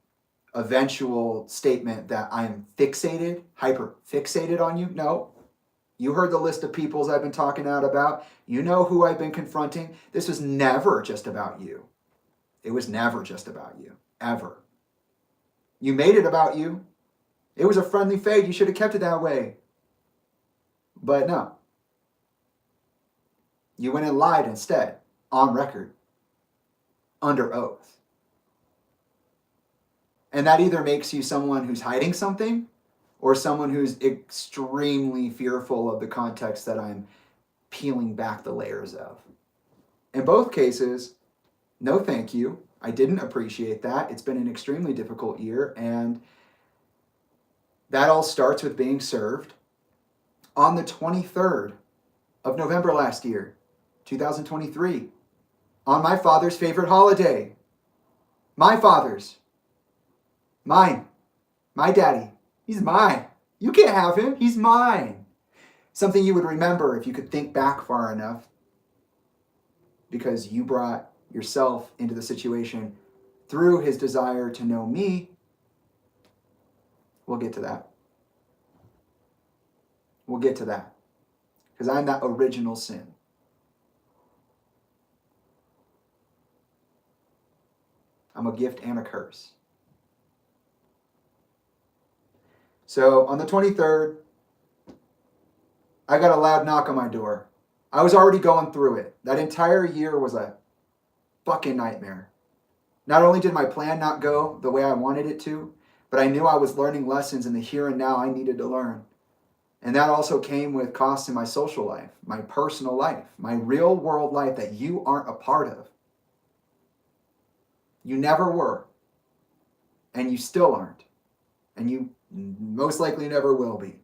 eventual statement that I'm fixated, hyper fixated on you. No, you heard the list of peoples I've been talking out about. You know who I've been confronting. This was never just about you. It was never just about you, ever. You made it about you. It was a friendly fade. You should have kept it that way. But no. You went and lied instead, on record, under oath. And that either makes you someone who's hiding something or someone who's extremely fearful of the context that I'm peeling back the layers of. In both cases, no thank you. I didn't appreciate that. It's been an extremely difficult year, and that all starts with being served on the 23rd of November last year, 2023, on my father's favorite holiday. My father's. Mine. My daddy. He's mine. You can't have him. He's mine. Something you would remember if you could think back far enough, because you brought yourself into the situation through his desire to know me. We'll get to that. We'll get to that. Because I'm that original sin. I'm a gift and a curse. So on the 23rd, I got a loud knock on my door. I was already going through it. That entire year was a fucking nightmare. Not only did my plan not go the way I wanted it to, but I knew I was learning lessons in the here and now I needed to learn. And that also came with costs in my social life, my personal life, my real world life that you aren't a part of. You never were. And you still aren't. And you most likely never will be.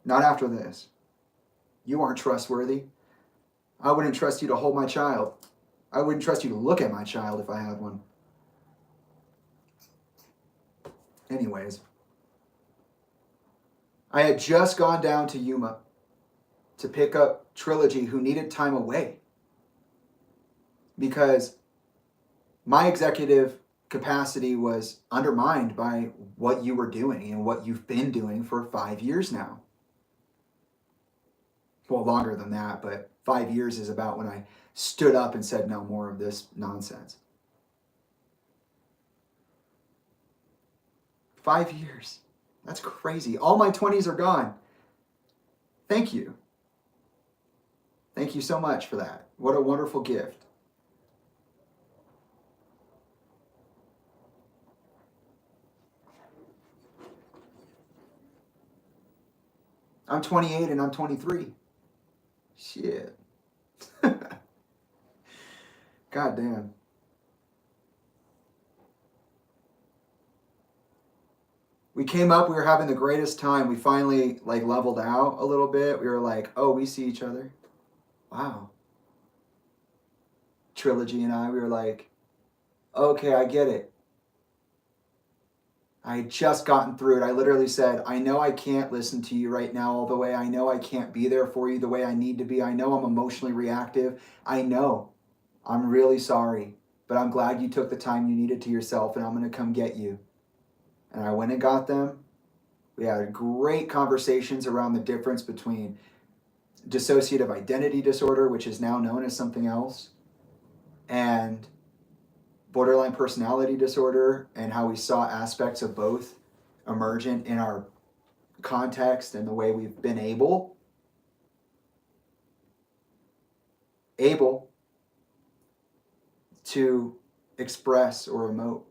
Not after this. You aren't trustworthy. I wouldn't trust you to hold my child. I wouldn't trust you to look at my child if I had one. Anyways, I had just gone down to Yuma to pick up Trilogy, who needed time away, because my executive capacity was undermined by what you were doing and what you've been doing for 5 years now. Well, longer than that, but 5 years is about when I stood up and said no more of this nonsense. 5 years. That's crazy. All my 20s are gone. Thank you. Thank you so much for that. What a wonderful gift. I'm 28 and I'm 23. Shit. God damn. We came up, we were having the greatest time. We finally like leveled out a little bit. We were like, oh, we see each other. Wow. Trilogy and I, we were like, okay, I get it. I had just gotten through it. I literally said, I know I can't listen to you right now all the way. I know I can't be there for you the way I need to be. I know I'm emotionally reactive. I know. I'm really sorry. But I'm glad you took the time you needed to yourself, and I'm going to come get you. And I went and got them. We had great conversations around the difference between dissociative identity disorder, which is now known as something else, and borderline personality disorder, and how we saw aspects of both emergent in our context and the way we've been able to express or emote.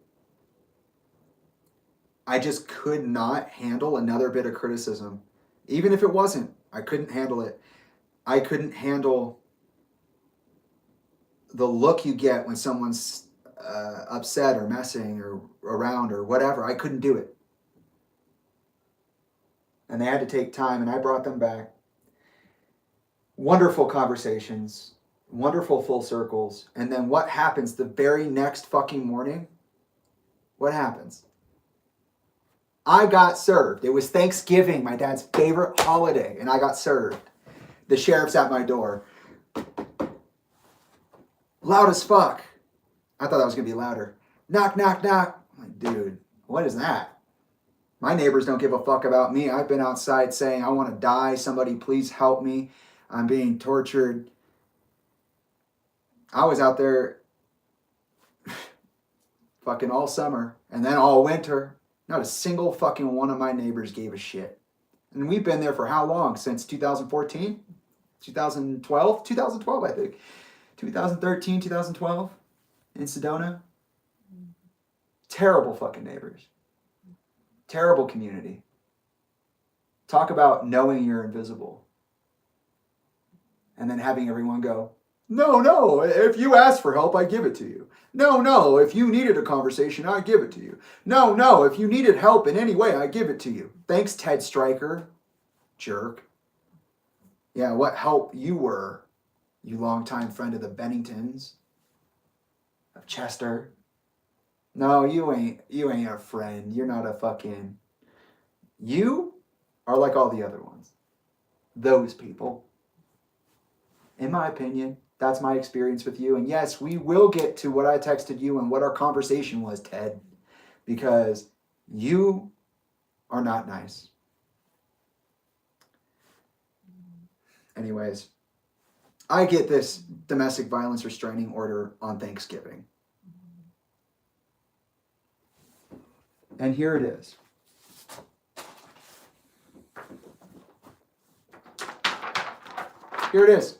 I just could not handle another bit of criticism. Even if it wasn't, I couldn't handle it. I couldn't handle the look you get when someone's upset or messing or around or whatever. I couldn't do it. And they had to take time, and I brought them back. Wonderful conversations, wonderful full circles. And then what happens the very next fucking morning? What happens? I got served. It was Thanksgiving, my dad's favorite holiday, and I got served. The sheriff's at my door. Loud as fuck. I thought that was going to be louder. Knock, knock, knock. I'm like, dude, what is that? My neighbors don't give a fuck about me. I've been outside saying, I want to die. Somebody please help me. I'm being tortured. I was out there fucking all summer and then all winter. Not a single fucking one of my neighbors gave a shit. And we've been there for how long? Since 2014? 2012? 2012, I think. 2013, 2012 in Sedona. Terrible fucking neighbors. Terrible community. Talk about knowing you're invisible. And then having everyone go, no, if you ask for help, I give it to you. No, if you needed a conversation, I give it to you. No, if you needed help in any way, I give it to you. Thanks, Ted Stryker. Jerk. Yeah, what help you were, you longtime friend of the Benningtons, of Chester. No, you ain't a friend. You're not a fucking... You are like all the other ones. Those people. In my opinion, that's my experience with you. And yes, we will get to what I texted you and what our conversation was, Ted, because you are not nice. Anyways, I get this domestic violence restraining order on Thanksgiving. And here it is. Here it is.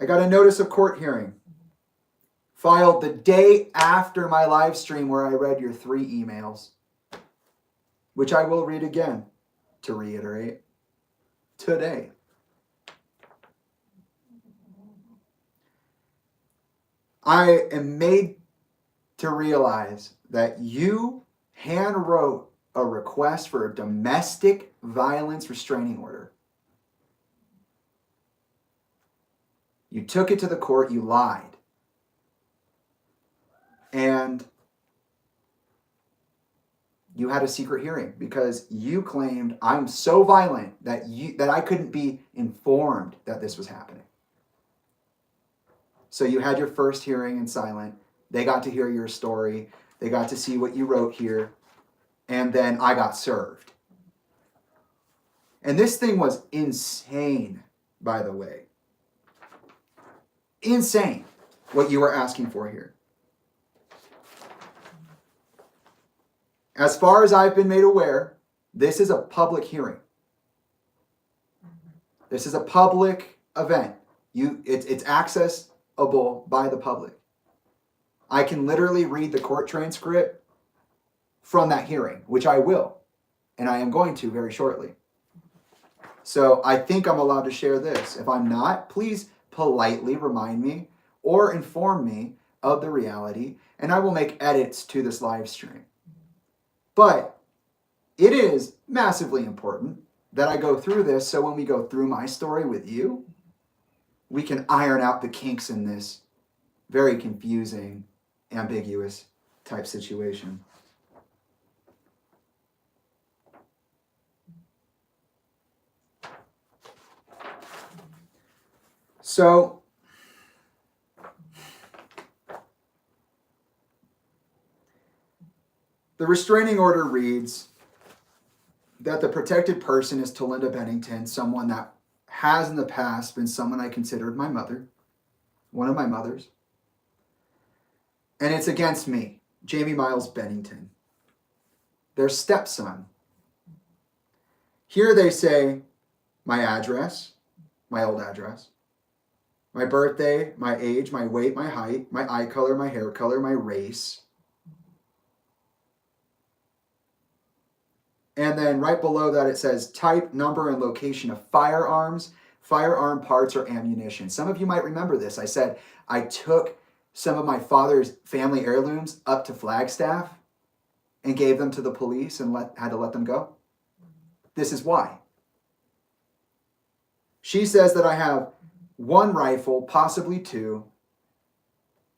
I got a notice of court hearing filed the day after my live stream where I read your 3 emails, which I will read again to reiterate today. I am made to realize that you hand wrote a request for a domestic violence restraining order. You took it to the court, you lied. And you had a secret hearing because you claimed I'm so violent that I couldn't be informed that this was happening. So you had your first hearing in silent. They got to hear your story. They got to see what you wrote here. And then I got served. And this thing was insane, by the way. Insane what you were asking for here. As far as I've been made aware, this is a public hearing. This is a public event. It's accessible by the public. I can literally read the court transcript from that hearing, which I will, and I am going to very shortly. So I think I'm allowed to share this. If I'm not, please politely remind me or inform me of the reality, and I will make edits to this live stream. But it is massively important that I go through this, so when we go through my story with you, we can iron out the kinks in this very confusing, ambiguous type situation. So, the restraining order reads that the protected person is Tolinda Bennington, someone that has in the past been someone I considered my mother, one of my mothers. And it's against me, Jamie Miles Bennington, their stepson. Here they say my address, my old address, my birthday, my age, my weight, my height, my eye color, my hair color, my race. And then right below that it says type, number, and location of firearms, firearm parts, or ammunition. Some of you might remember this. I said I took some of my father's family heirlooms up to Flagstaff and gave them to the police and had to let them go. This is why. She says that I have one rifle, possibly two,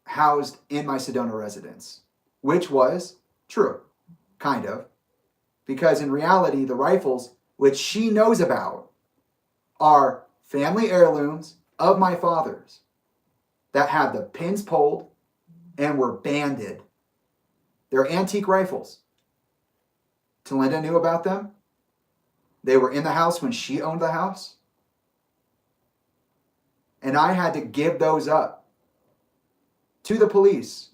housed in my Sedona residence, which was true, kind of, because in reality, the rifles, which she knows about, are family heirlooms of my father's that have the pins pulled and were banded. They're antique rifles. Tolinda knew about them. They were in the house when she owned the house. And I had to give those up to the police.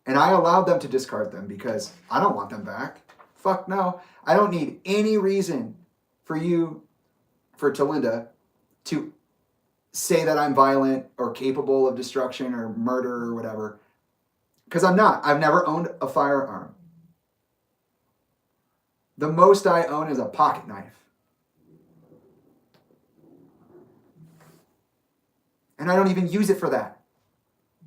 And I allowed them to discard them because I don't want them back. Fuck no. I don't need any reason for Tolinda, to say that I'm violent or capable of destruction or murder or whatever. Because I'm not. I've never owned a firearm. The most I own is a pocket knife. And I don't even use it for that.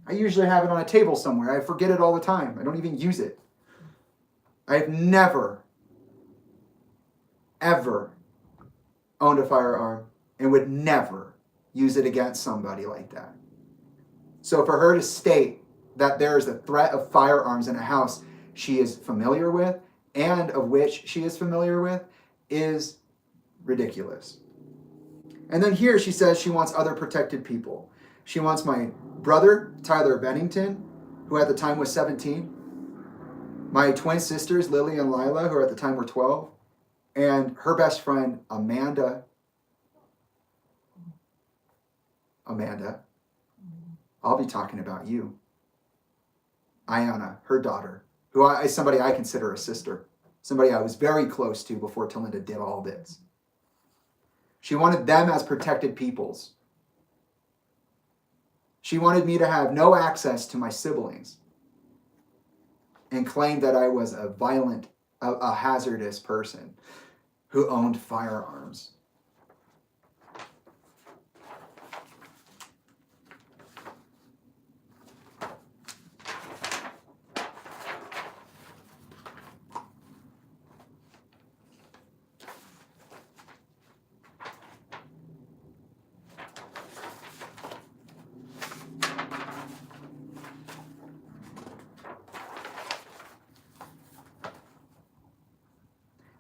I usually have it on a table somewhere. I forget it all the time. I don't even use it. I have never, ever owned a firearm and would never use it against somebody like that. So for her to state that there is a threat of firearms in a house she is familiar with and of which she is familiar with is ridiculous. And then here she says she wants other protected people. She wants my brother, Tyler Bennington, who at the time was 17, my twin sisters, Lily and Lila, who at the time were 12, and her best friend, Amanda, I'll be talking about you. Ayana, her daughter, who is somebody I consider a sister, somebody I was very close to before Tolinda did all this. She wanted them as protected peoples. She wanted me to have no access to my siblings and claimed that I was a violent, a hazardous person who owned firearms.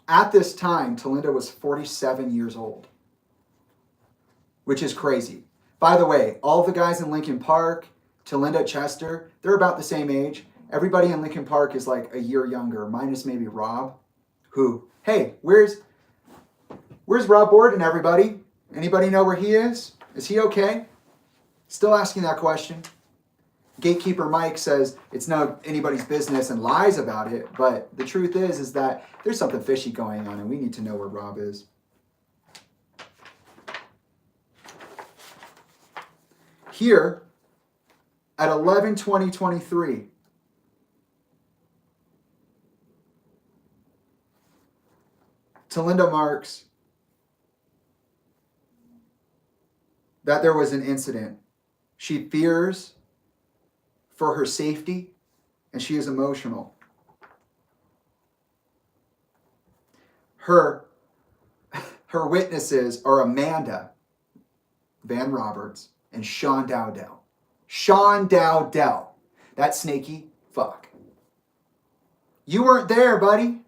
At this time, Tolinda was 47 years old, which is crazy. By the way, all the guys in Lincoln Park, Tolinda, Chester, they're about the same age. Everybody in Lincoln Park is like a year younger, minus maybe Rob, who, hey, where's Rob Borden, everybody? Anybody know where he is? Is he okay? Still asking that question. Gatekeeper Mike says it's not anybody's business and lies about it, but the truth is that there's something fishy going on and we need to know where Rob is. Here, at 11/20/23, Tolinda marks that there was an incident. She fears for her safety, and she is emotional. Her witnesses are Amanda Van Roberts and Sean Dowdell. Sean Dowdell. That snaky fuck. You weren't there, buddy.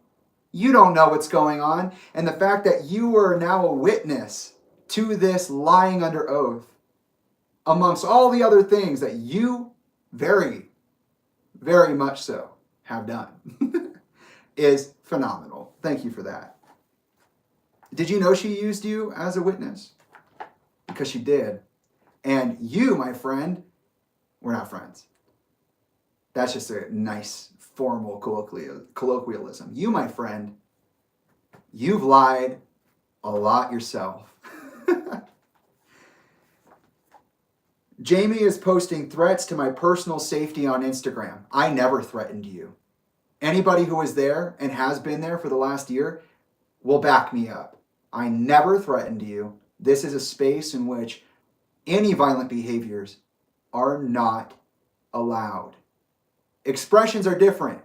You don't know what's going on. And the fact that you are now a witness to this lying under oath, amongst all the other things that you very, very much so have done, is phenomenal. Thank you for that. Did you know she used you as a witness? Because she did. And you, my friend, we're not friends. That's just a nice formal colloquialism. You, my friend, you've lied a lot yourself. Jamie is posting threats to my personal safety on Instagram. I never threatened you. Anybody who was there and has been there for the last year will back me up. I never threatened you. This is a space in which any violent behaviors are not allowed. Expressions are different,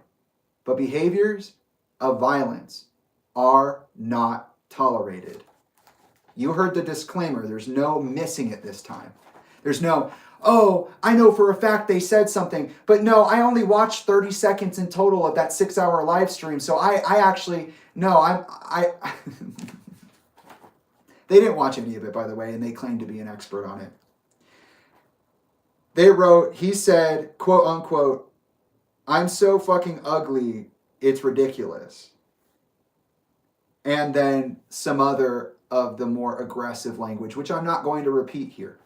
but behaviors of violence are not tolerated. You heard the disclaimer. There's no missing it this time. There's no, oh, I know for a fact they said something, but no, I only watched 30 seconds in total of that 6-hour live stream. So I actually, no, I they didn't watch any of it, by the way, and they claimed to be an expert on it. They wrote, he said, quote unquote, I'm so fucking ugly, it's ridiculous. And then some other of the more aggressive language, which I'm not going to repeat here.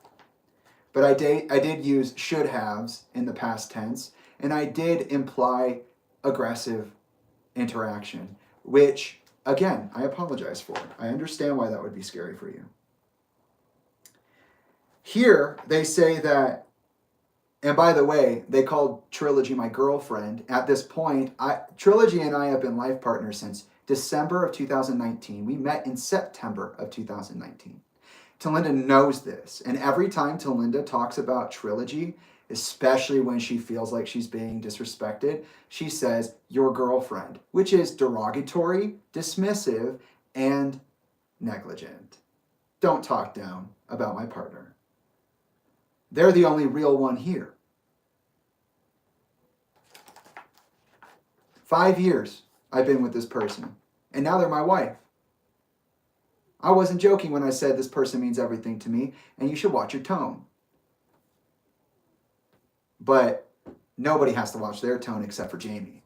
But I did use should haves in the past tense, and I did imply aggressive interaction, which, again, I apologize for. I understand why that would be scary for you. Here, they say that, and by the way, they called Trilogy my girlfriend. At this point, Trilogy and I have been life partners since December of 2019. We met in September of 2019. Tolinda knows this, and every time Tolinda talks about Trilogy, especially when she feels like she's being disrespected, she says, your girlfriend, which is derogatory, dismissive, and negligent. Don't talk down about my partner. They're the only real one here. 5 years I've been with this person, and now they're my wife. I wasn't joking when I said this person means everything to me, and you should watch your tone. But nobody has to watch their tone except for Jamie.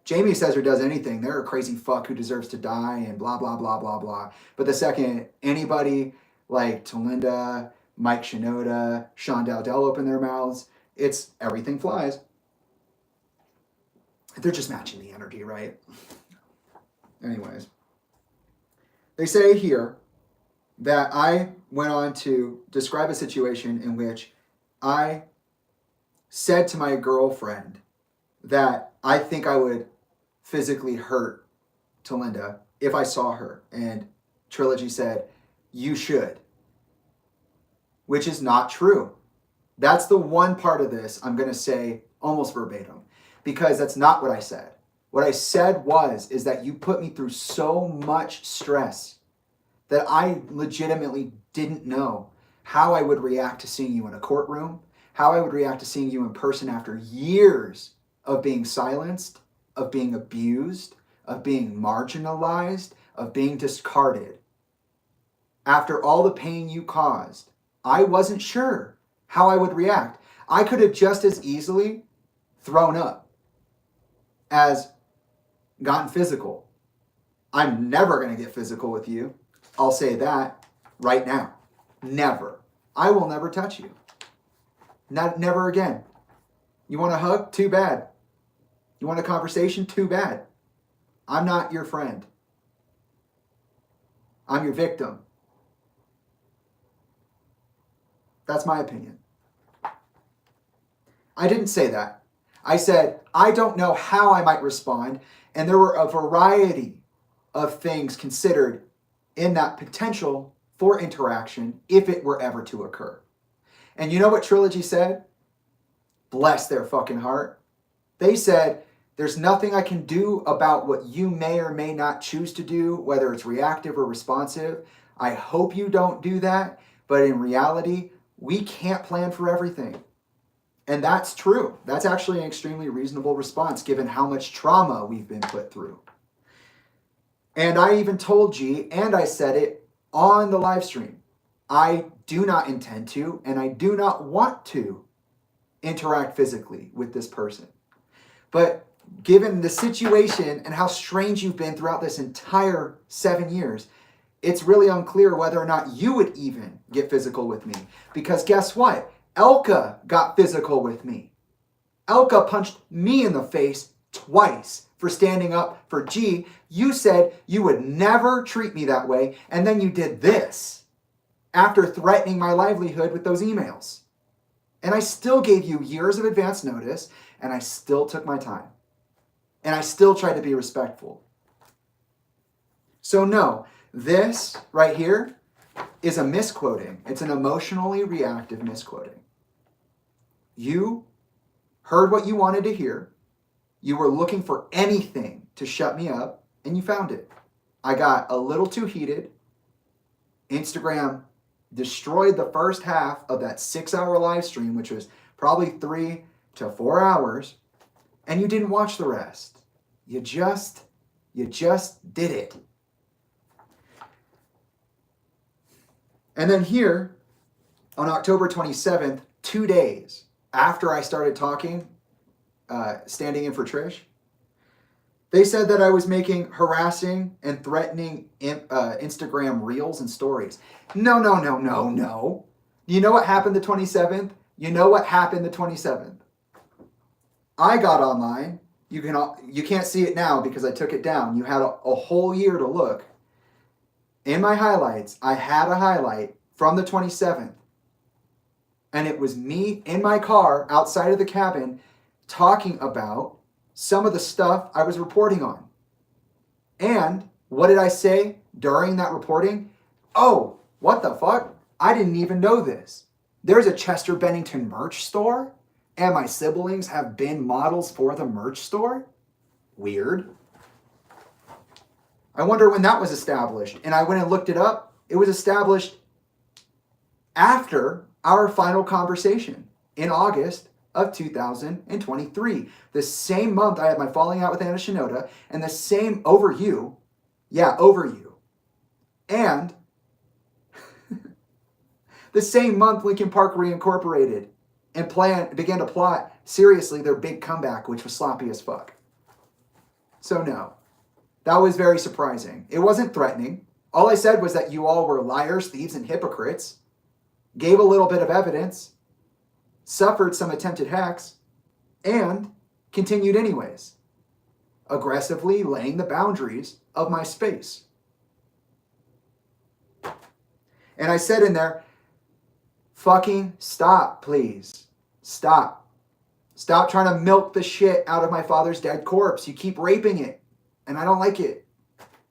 Jamie says or does anything, they're a crazy fuck who deserves to die and blah, blah, blah, blah, blah. But the second anybody like Tolinda, Mike Shinoda, Sean Dowdell open their mouths, it's everything flies. They're just matching the energy, right? Anyways. They say here that I went on to describe a situation in which I said to my girlfriend that I think I would physically hurt Tolinda if I saw her. And Trilogy said, you should. Which is not true. That's the one part of this I'm going to say almost verbatim, because that's not what I said. What I said is that you put me through so much stress that I legitimately didn't know how I would react to seeing you in a courtroom, how I would react to seeing you in person after years of being silenced, of being abused, of being marginalized, of being discarded. After all the pain you caused, I wasn't sure how I would react. I could have just as easily thrown up as gotten physical. I'm never going to get physical with you. I'll say that right now. Never. I will never touch you. Never again. You want a hug? Too bad. You want a conversation? Too bad. I'm not your friend. I'm your victim. That's my opinion. I didn't say that. I said, I don't know how I might respond, and there were a variety of things considered in that potential for interaction if it were ever to occur. And you know what Trilogy said? Bless their fucking heart. They said, there's nothing I can do about what you may or may not choose to do, whether it's reactive or responsive. I hope you don't do that, but in reality, we can't plan for everything. And that's true. That's actually an extremely reasonable response given how much trauma we've been put through. And I even told G, and I said it on the live stream, I do not intend to, and I do not want to interact physically with this person. But given the situation and how strange you've been throughout this entire 7 years, it's really unclear whether or not you would even get physical with me. Because guess what? Elka got physical with me. Elka punched me in the face twice for standing up for G. You said you would never treat me that way, and then you did this after threatening my livelihood with those emails. And I still gave you years of advance notice, and I still took my time. And I still tried to be respectful. So no, this right here is a misquoting. It's an emotionally reactive misquoting. You heard what you wanted to hear. You were looking for anything to shut me up, and you found it. I got a little too heated. Instagram destroyed the first half of that 6-hour live stream, which was probably 3 to 4 hours, and you didn't watch the rest. You just did it. And then here, on October 27th, 2 days after I started talking, standing in for Trish, they said that I was making harassing and threatening Instagram reels and stories. No. You know what happened the 27th? You know what happened the 27th? I got online. You can't see it now because I took it down. You had a whole year to look. In my highlights, I had a highlight from the 27th. And it was me in my car outside of the cabin talking about some of the stuff I was reporting on. And what did I say during that reporting? Oh, what the fuck? I didn't even know this. There's a Chester Bennington merch store, and my siblings have been models for the merch store? Weird. I wonder when that was established. And I went and looked it up. It was established after our final conversation in August of 2023. The same month I had my falling out with Anna Shinoda, and the same over you. And the same month Linkin Park reincorporated and began to plot seriously their big comeback, which was sloppy as fuck. So no, that was very surprising. It wasn't threatening. All I said was that you all were liars, thieves, and hypocrites, gave a little bit of evidence, suffered some attempted hacks, and continued anyways, aggressively laying the boundaries of my space. And I said in there, fucking stop, please. Stop. Stop trying to milk the shit out of my father's dead corpse. You keep raping it, and I don't like it.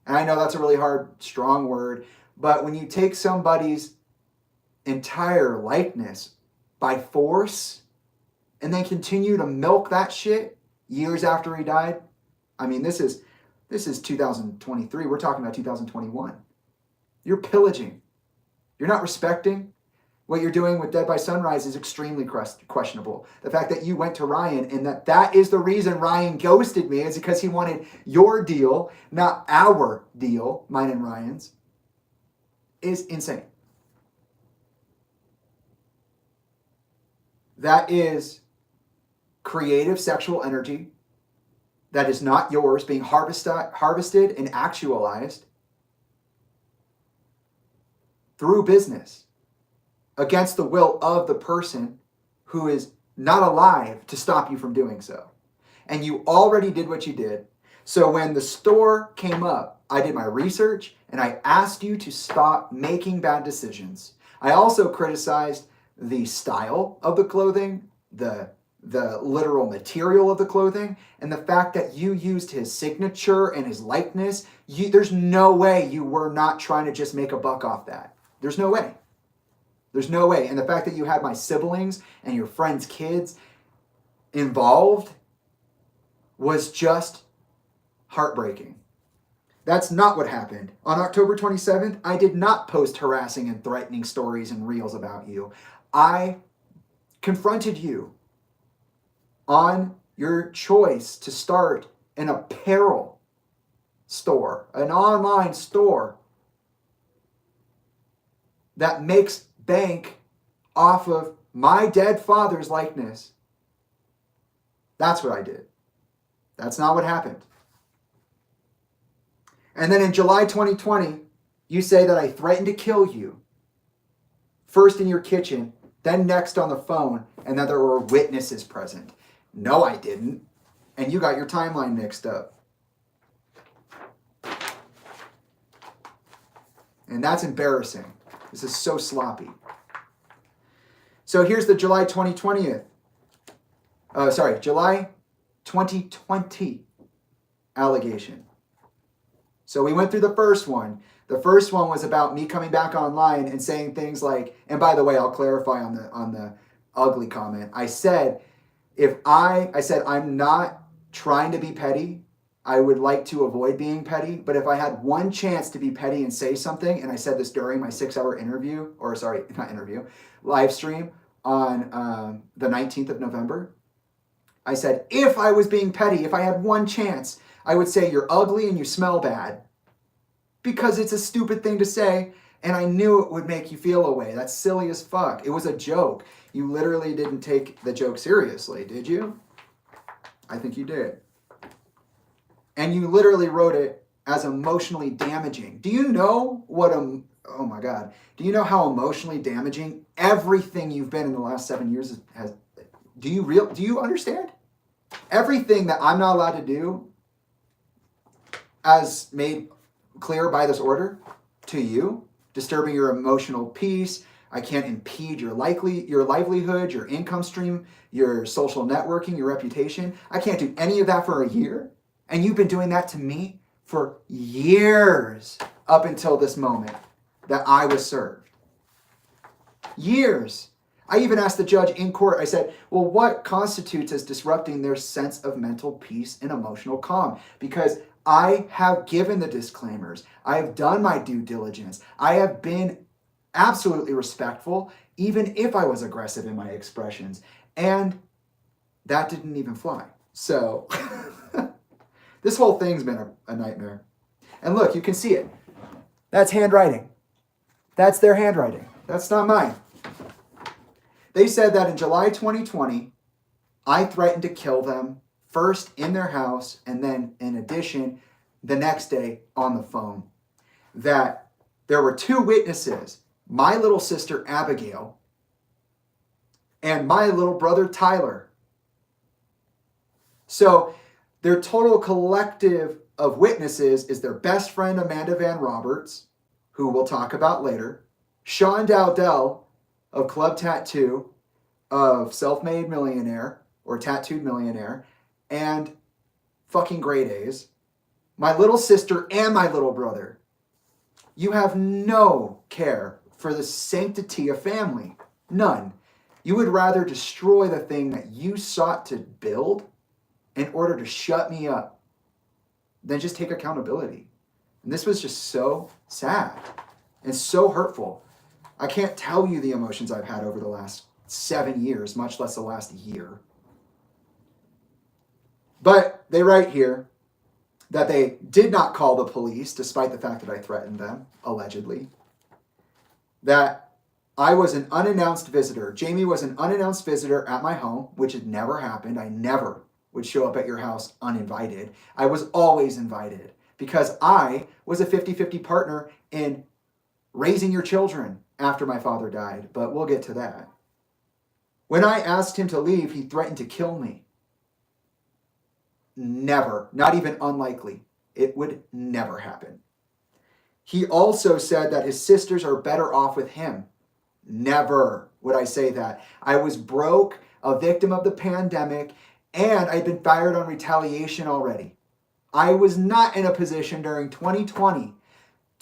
And I know that's a really hard, strong word, but when you take somebody's entire likeness by force and then continue to milk that shit years after he died, I mean, this is 2023. We're talking about 2021. You're pillaging. You're not respecting. What you're doing with Dead by Sunrise is extremely questionable. The fact that you went to Ryan and that is the reason Ryan ghosted me is because he wanted your deal, not our deal, mine and Ryan's, is insane. That is creative sexual energy that is not yours being harvested and actualized through business against the will of the person who is not alive to stop you from doing so. And you already did what you did. So when the store came up, I did my research and I asked you to stop making bad decisions. I also criticized the style of the clothing, the literal material of the clothing, and the fact that you used his signature and his likeness. There's no way you were not trying to just make a buck off that. There's no way. There's no way. And the fact that you had my siblings and your friends' kids involved was just heartbreaking. That's not what happened. On October 27th, I did not post harassing and threatening stories and reels about you. I confronted you on your choice to start an apparel store, an online store that makes bank off of my dead father's likeness. That's what I did. That's not what happened. And then in July 2020, you say that I threatened to kill you. First in your kitchen, then next on the phone, and that there were witnesses present. No, I didn't. And you got your timeline mixed up. And that's embarrassing. This is so sloppy. So here's the July 2020 allegation. So we went through the first one. The first one was about me coming back online and saying things like, and by the way, I'll clarify on the ugly comment. I said I'm not trying to be petty. I would like to avoid being petty, but if I had one chance to be petty and say something, and I said this during my 6-hour live stream on the 19th of November, I said, if I was being petty, if I had one chance, I would say you're ugly and you smell bad. Because it's a stupid thing to say, and I knew it would make you feel a way. That's silly as fuck. It was a joke. You literally didn't take the joke seriously, did you? I think you did. And you literally wrote it as emotionally damaging. Do you know oh my God. Do you know how emotionally damaging everything you've been in the last 7 years has? Do you understand? Everything that I'm not allowed to do, as made clear by this order to you, disturbing your emotional peace. I can't impede your livelihood, your income stream, your social networking, your reputation. I can't do any of that for a year. And you've been doing that to me for years up until this moment that I was served. Years. I even asked the judge in court, I said, well, what constitutes as disrupting their sense of mental peace and emotional calm? Because I have given the disclaimers. I have done my due diligence. I have been absolutely respectful, even if I was aggressive in my expressions. And that didn't even fly. So this whole thing's been a nightmare. And look, you can see it. That's handwriting. That's their handwriting. That's not mine. They said that in July 2020, I threatened to kill them first in their house, and then in addition, the next day on the phone. That there were 2 witnesses, my little sister Abigail and my little brother Tyler. So their total collective of witnesses is their best friend Amanda Van Roberts, who we'll talk about later, Sean Dowdell of Club Tattoo, of Self-Made Millionaire, or Tattooed Millionaire, and fucking Grade A's, my little sister and my little brother. You have no care for the sanctity of family. None. You would rather destroy the thing that you sought to build in order to shut me up than just take accountability. And this was just so sad and so hurtful. I can't tell you the emotions I've had over the last 7 years, much less the last year. But they write here that they did not call the police, despite the fact that I threatened them, allegedly. That I was an unannounced visitor. Jamie was an unannounced visitor at my home, which had never happened. I never would show up at your house uninvited. I was always invited because I was a 50-50 partner in raising your children after my father died, but we'll get to that. When I asked him to leave, he threatened to kill me. Never, not even unlikely. It would never happen. He also said that his sisters are better off with him. Never would I say that. I was broke, a victim of the pandemic, and I'd been fired on retaliation already. I was not in a position during 2020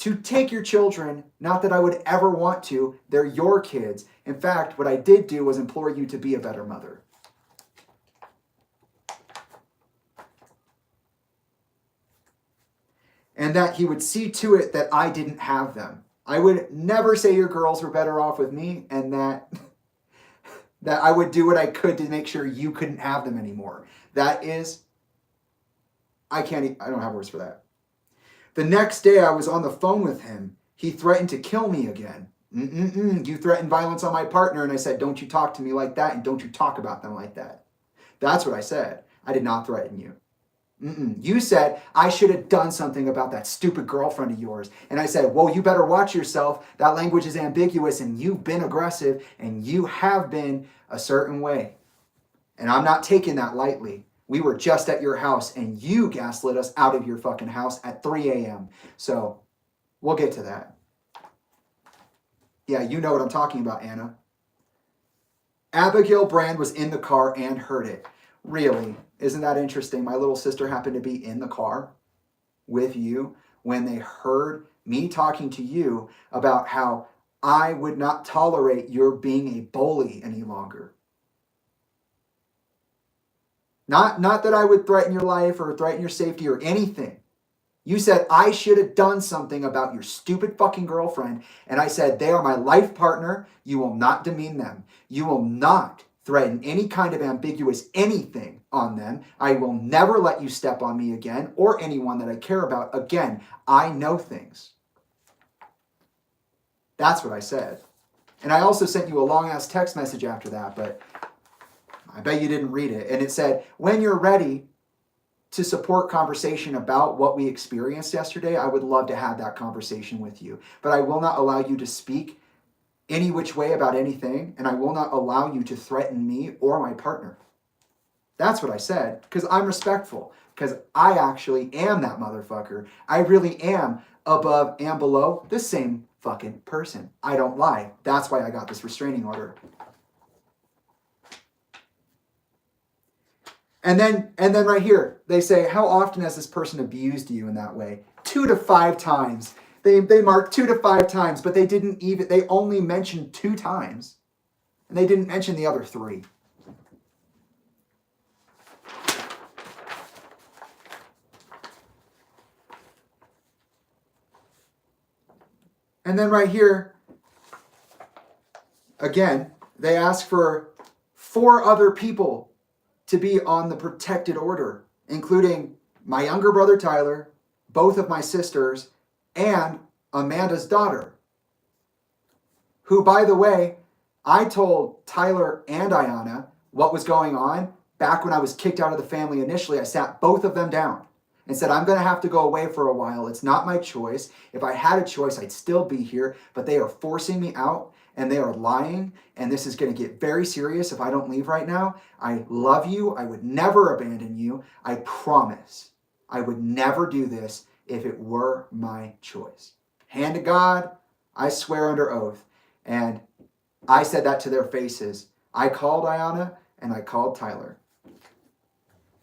to take your children. Not that I would ever want to. They're your kids. In fact, what I did do was implore you to be a better mother. And that he would see to it that I didn't have them. I would never say your girls were better off with me, and that I would do what I could to make sure you couldn't have them anymore. That is, I don't have words for that. The next day I was on the phone with him. He threatened to kill me again. You threatened violence on my partner, and I said, don't you talk to me like that, and don't you talk about them like that. That's what I said. I did not threaten you. You said I should have done something about that stupid girlfriend of yours. And I said, well, you better watch yourself. That language is ambiguous, and you've been aggressive, and you have been a certain way. And I'm not taking that lightly. We were just at your house, and you gaslit us out of your fucking house at 3 a.m. So we'll get to that. Yeah, you know what I'm talking about, Anna. Abigail Brand was in the car and heard it. Really? Isn't that interesting? My little sister happened to be in the car with you when they heard me talking to you about how I would not tolerate your being a bully any longer. Not that I would threaten your life or threaten your safety or anything. You said I should have done something about your stupid fucking girlfriend. And I said, they are my life partner. You will not demean them. You will not threaten any kind of ambiguous anything on them. I will never let you step on me again or anyone that I care about again. I know things. That's what I said. And I also sent you a long-ass text message after that, but I bet you didn't read it. And it said, when you're ready to support conversation about what we experienced yesterday, I would love to have that conversation with you. But I will not allow you to speak any which way about anything, and I will not allow you to threaten me or my partner. That's what I said, because I'm respectful, because I actually am that motherfucker. I really am above and below the same fucking person. I don't lie. That's why I got this restraining order. And then right here, they say, how often has this person abused you in that way? 2 to 5 times. They marked 2 to 5 times, but they only mentioned 2 times. And they didn't mention the other 3. And then right here, again, they ask for 4 other people to be on the protected order, including my younger brother Tyler, both of my sisters, and Amanda's daughter, who, by the way, I told Tyler and Ayanna what was going on back when I was kicked out of the family initially. I sat both of them down and said, I'm going to have to go away for a while. It's not my choice. If I had a choice, I'd still be here, but they are forcing me out and they are lying, and this is going to get very serious if I don't leave right now. I love you. I would never abandon you. I promise. I would never do this if it were my choice. Hand to God, I swear under oath. And I said that to their faces. I called Ayanna and I called Tyler.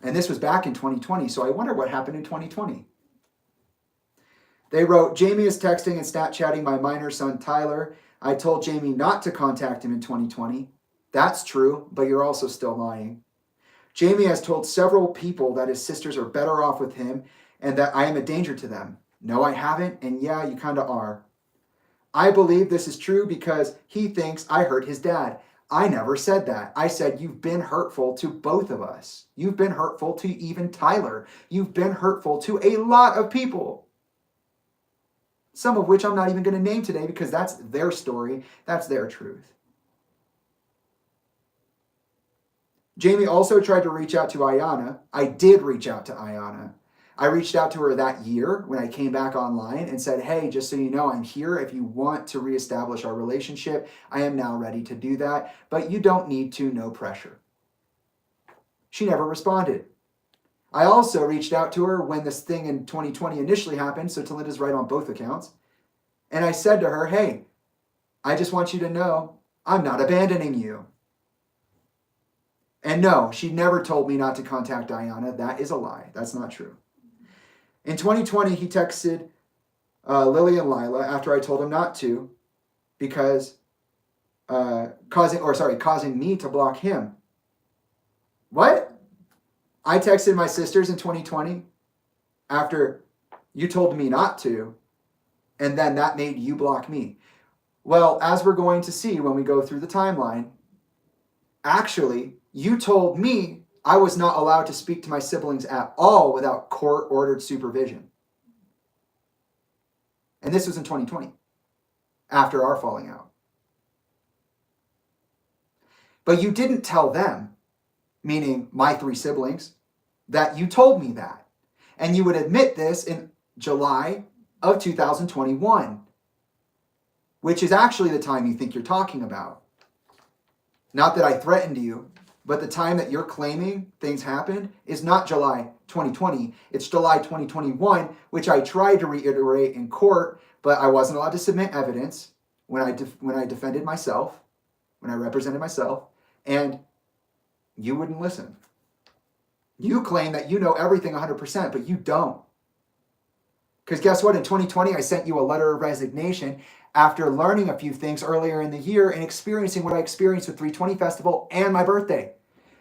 And this was back in 2020, so I wonder what happened in 2020. They wrote, Jamie is texting and Snapchatting my minor son Tyler. I told Jamie not to contact him in 2020. That's true, but you're also still lying. Jamie has told several people that his sisters are better off with him and that I am a danger to them. No, I haven't, and yeah, you kind of are. I believe this is true because he thinks I hurt his dad. I never said that. I said you've been hurtful to both of us. You've been hurtful to even Tyler. You've been hurtful to a lot of people. Some of which I'm not even going to name today because that's their story. That's their truth. Jamie also tried to reach out to Ayanna. I did reach out to Ayanna. I reached out to her that year when I came back online and said, hey, just so you know, I'm here. If you want to reestablish our relationship, I am now ready to do that. But you don't need to, no pressure. She never responded. I also reached out to her when this thing in 2020 initially happened, so Tolinda's right on both accounts. And I said to her, hey, I just want you to know I'm not abandoning you. And no, she never told me not to contact Ayanna. That is a lie. That's not true. In 2020, he texted Lily and Lila after I told him not to, because causing me to block him. What? I texted my sisters in 2020 after you told me not to, and then that made you block me. Well, as we're going to see when we go through the timeline, actually, you told me I was not allowed to speak to my siblings at all without court-ordered supervision. And this was in 2020, after our falling out. But you didn't tell them, meaning my 3 siblings, that you told me that. And you would admit this in July of 2021, which is actually the time you think you're talking about. Not that I threatened you, but the time that you're claiming things happened is not July 2020. It's July 2021, which I tried to reiterate in court, but I wasn't allowed to submit evidence when I defended myself, when I represented myself, and you wouldn't listen. You claim that you know everything 100%, but you don't. Because guess what? In 2020, I sent you a letter of resignation after learning a few things earlier in the year and experiencing what I experienced with 320 Festival and my birthday.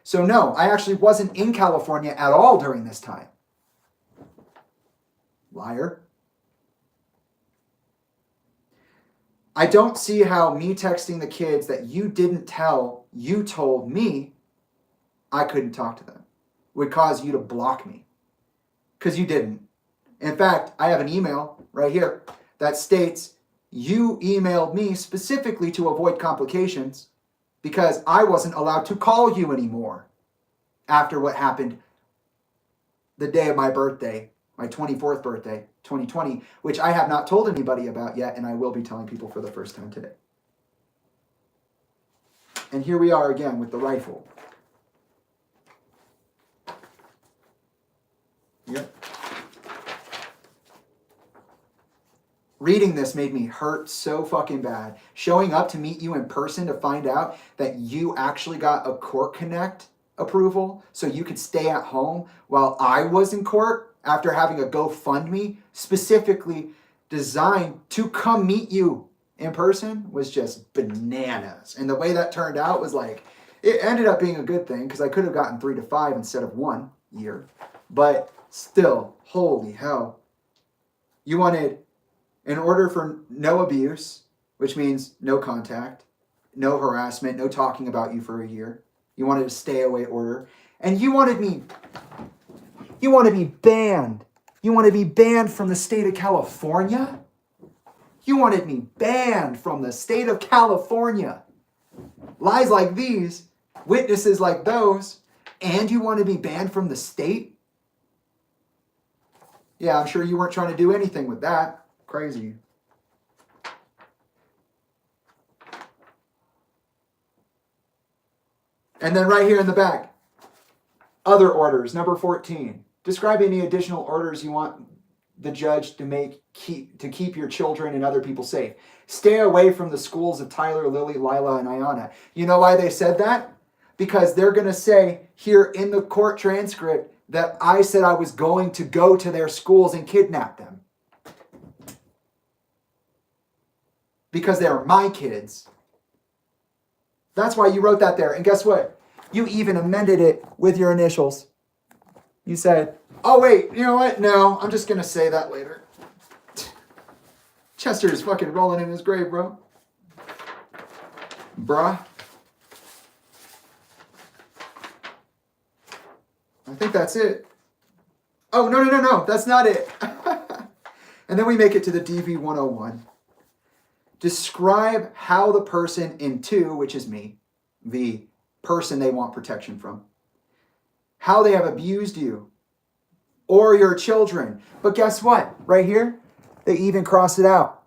So no, I actually wasn't in California at all during this time. Liar. I don't see how me texting the kids that you didn't tell you told me I couldn't talk to them would cause you to block me. Because you didn't. In fact, I have an email right here that states you emailed me specifically to avoid complications because I wasn't allowed to call you anymore after what happened the day of my birthday, my 24th birthday, 2020, which I have not told anybody about yet, and I will be telling people for the first time today. And here we are again with the rifle. Yep. Reading this made me hurt so fucking bad. Showing up to meet you in person to find out that you actually got a court connect approval so you could stay at home while I was in court after having a GoFundMe specifically designed to come meet you in person was just bananas. And the way that turned out was like, it ended up being a good thing because I could have gotten 3 to 5 instead of 1 year. But still, holy hell. You wanted, in order for no abuse, which means no contact, no harassment, no talking about you for a year. You wanted a stay away order. And you want to be banned. You want to be banned from the state of California? You wanted me banned from the state of California. Lies like these, witnesses like those, and you want to be banned from the state? Yeah, I'm sure you weren't trying to do anything with that. Crazy. And then right here in the back, other orders, number 14. Describe any additional orders you want the judge to keep your children and other people safe. Stay away from the schools of Tyler, Lily, Lila, and Ayana. You know why they said that? Because they're going to say here in the court transcript that I said I was going to go to their schools and kidnap them. Because they're my kids. That's why you wrote that there. And guess what? You even amended it with your initials. You said, oh wait, you know what? No, I'm just going to say that later. Chester is fucking rolling in his grave, bro. Bruh. I think that's it. Oh, no. That's not it. And then we make it to the DV 101. Describe how the person in 2, which is me, the person they want protection from, how they have abused you or your children. But guess what? Right here, they even cross it out.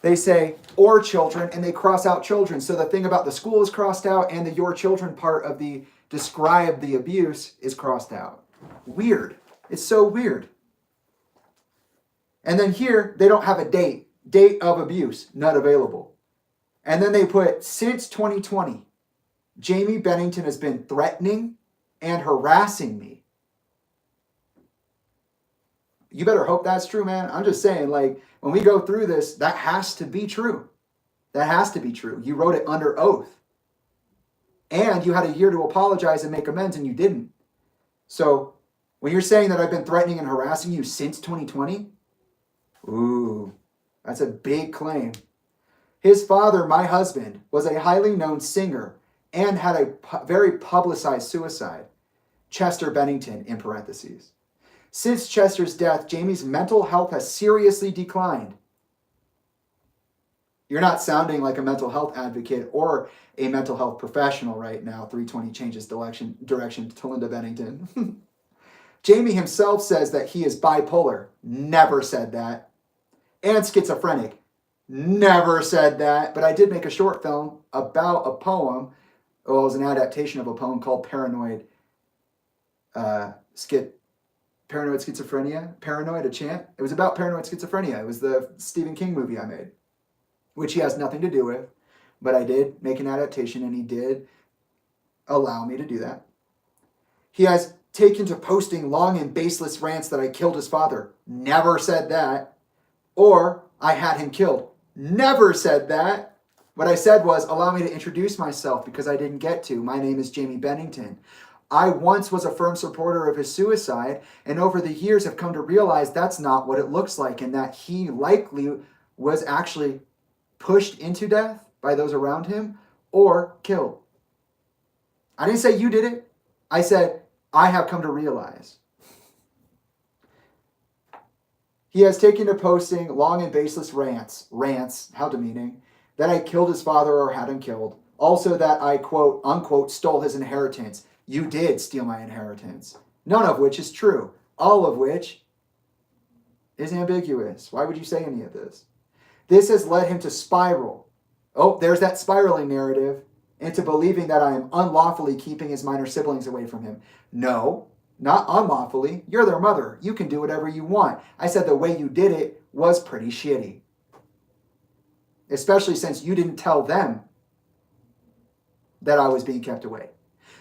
They say, or children, and they cross out children. So the thing about the school is crossed out and the your children part of the describe the abuse is crossed out. Weird. It's so weird. And then here, they don't have a date. Date of abuse, not available. And then they put, since 2020, Jamie Bennington has been threatening and harassing me. You better hope that's true, man. I'm just saying, like, when we go through this, that has to be true. That has to be true. You wrote it under oath. And you had a year to apologize and make amends, and you didn't. So when you're saying that I've been threatening and harassing you since 2020, ooh, that's a big claim. His father, my husband, was a highly known singer and had a very publicized suicide. Chester Bennington, in parentheses. Since Chester's death, Jamie's mental health has seriously declined. You're not sounding like a mental health advocate or a mental health professional right now. 320 changes direction to Tolinda Bennington. Jamie himself says that he is bipolar. Never said that. And schizophrenic. Never said that. But I did make a short film about a poem. Well, it was an adaptation of a poem called Paranoid Schizophrenia. Paranoid, a chant. It was about paranoid schizophrenia. It was the Stephen King movie I made, which he has nothing to do with. But I did make an adaptation, and he did allow me to do that. He has taken to posting long and baseless rants that I killed his father. Never said that. Or I had him killed. Never said that. What I said was, allow me to introduce myself because I didn't get to. My name is Jamie Bennington. I once was a firm supporter of his suicide, and over the years have come to realize that's not what it looks like, and that he likely was actually pushed into death by those around him or killed. I didn't say you did it. I said, I have come to realize. He has taken to posting long and baseless rants, how demeaning, that I killed his father or had him killed. Also that I, quote, unquote, stole his inheritance. You did steal my inheritance. None of which is true. All of which is ambiguous. Why would you say any of this? This has led him to spiral. Oh, there's that spiraling narrative into believing that I am unlawfully keeping his minor siblings away from him. No, not unlawfully. You're their mother. You can do whatever you want. I said the way you did it was pretty shitty. Especially since you didn't tell them that I was being kept away.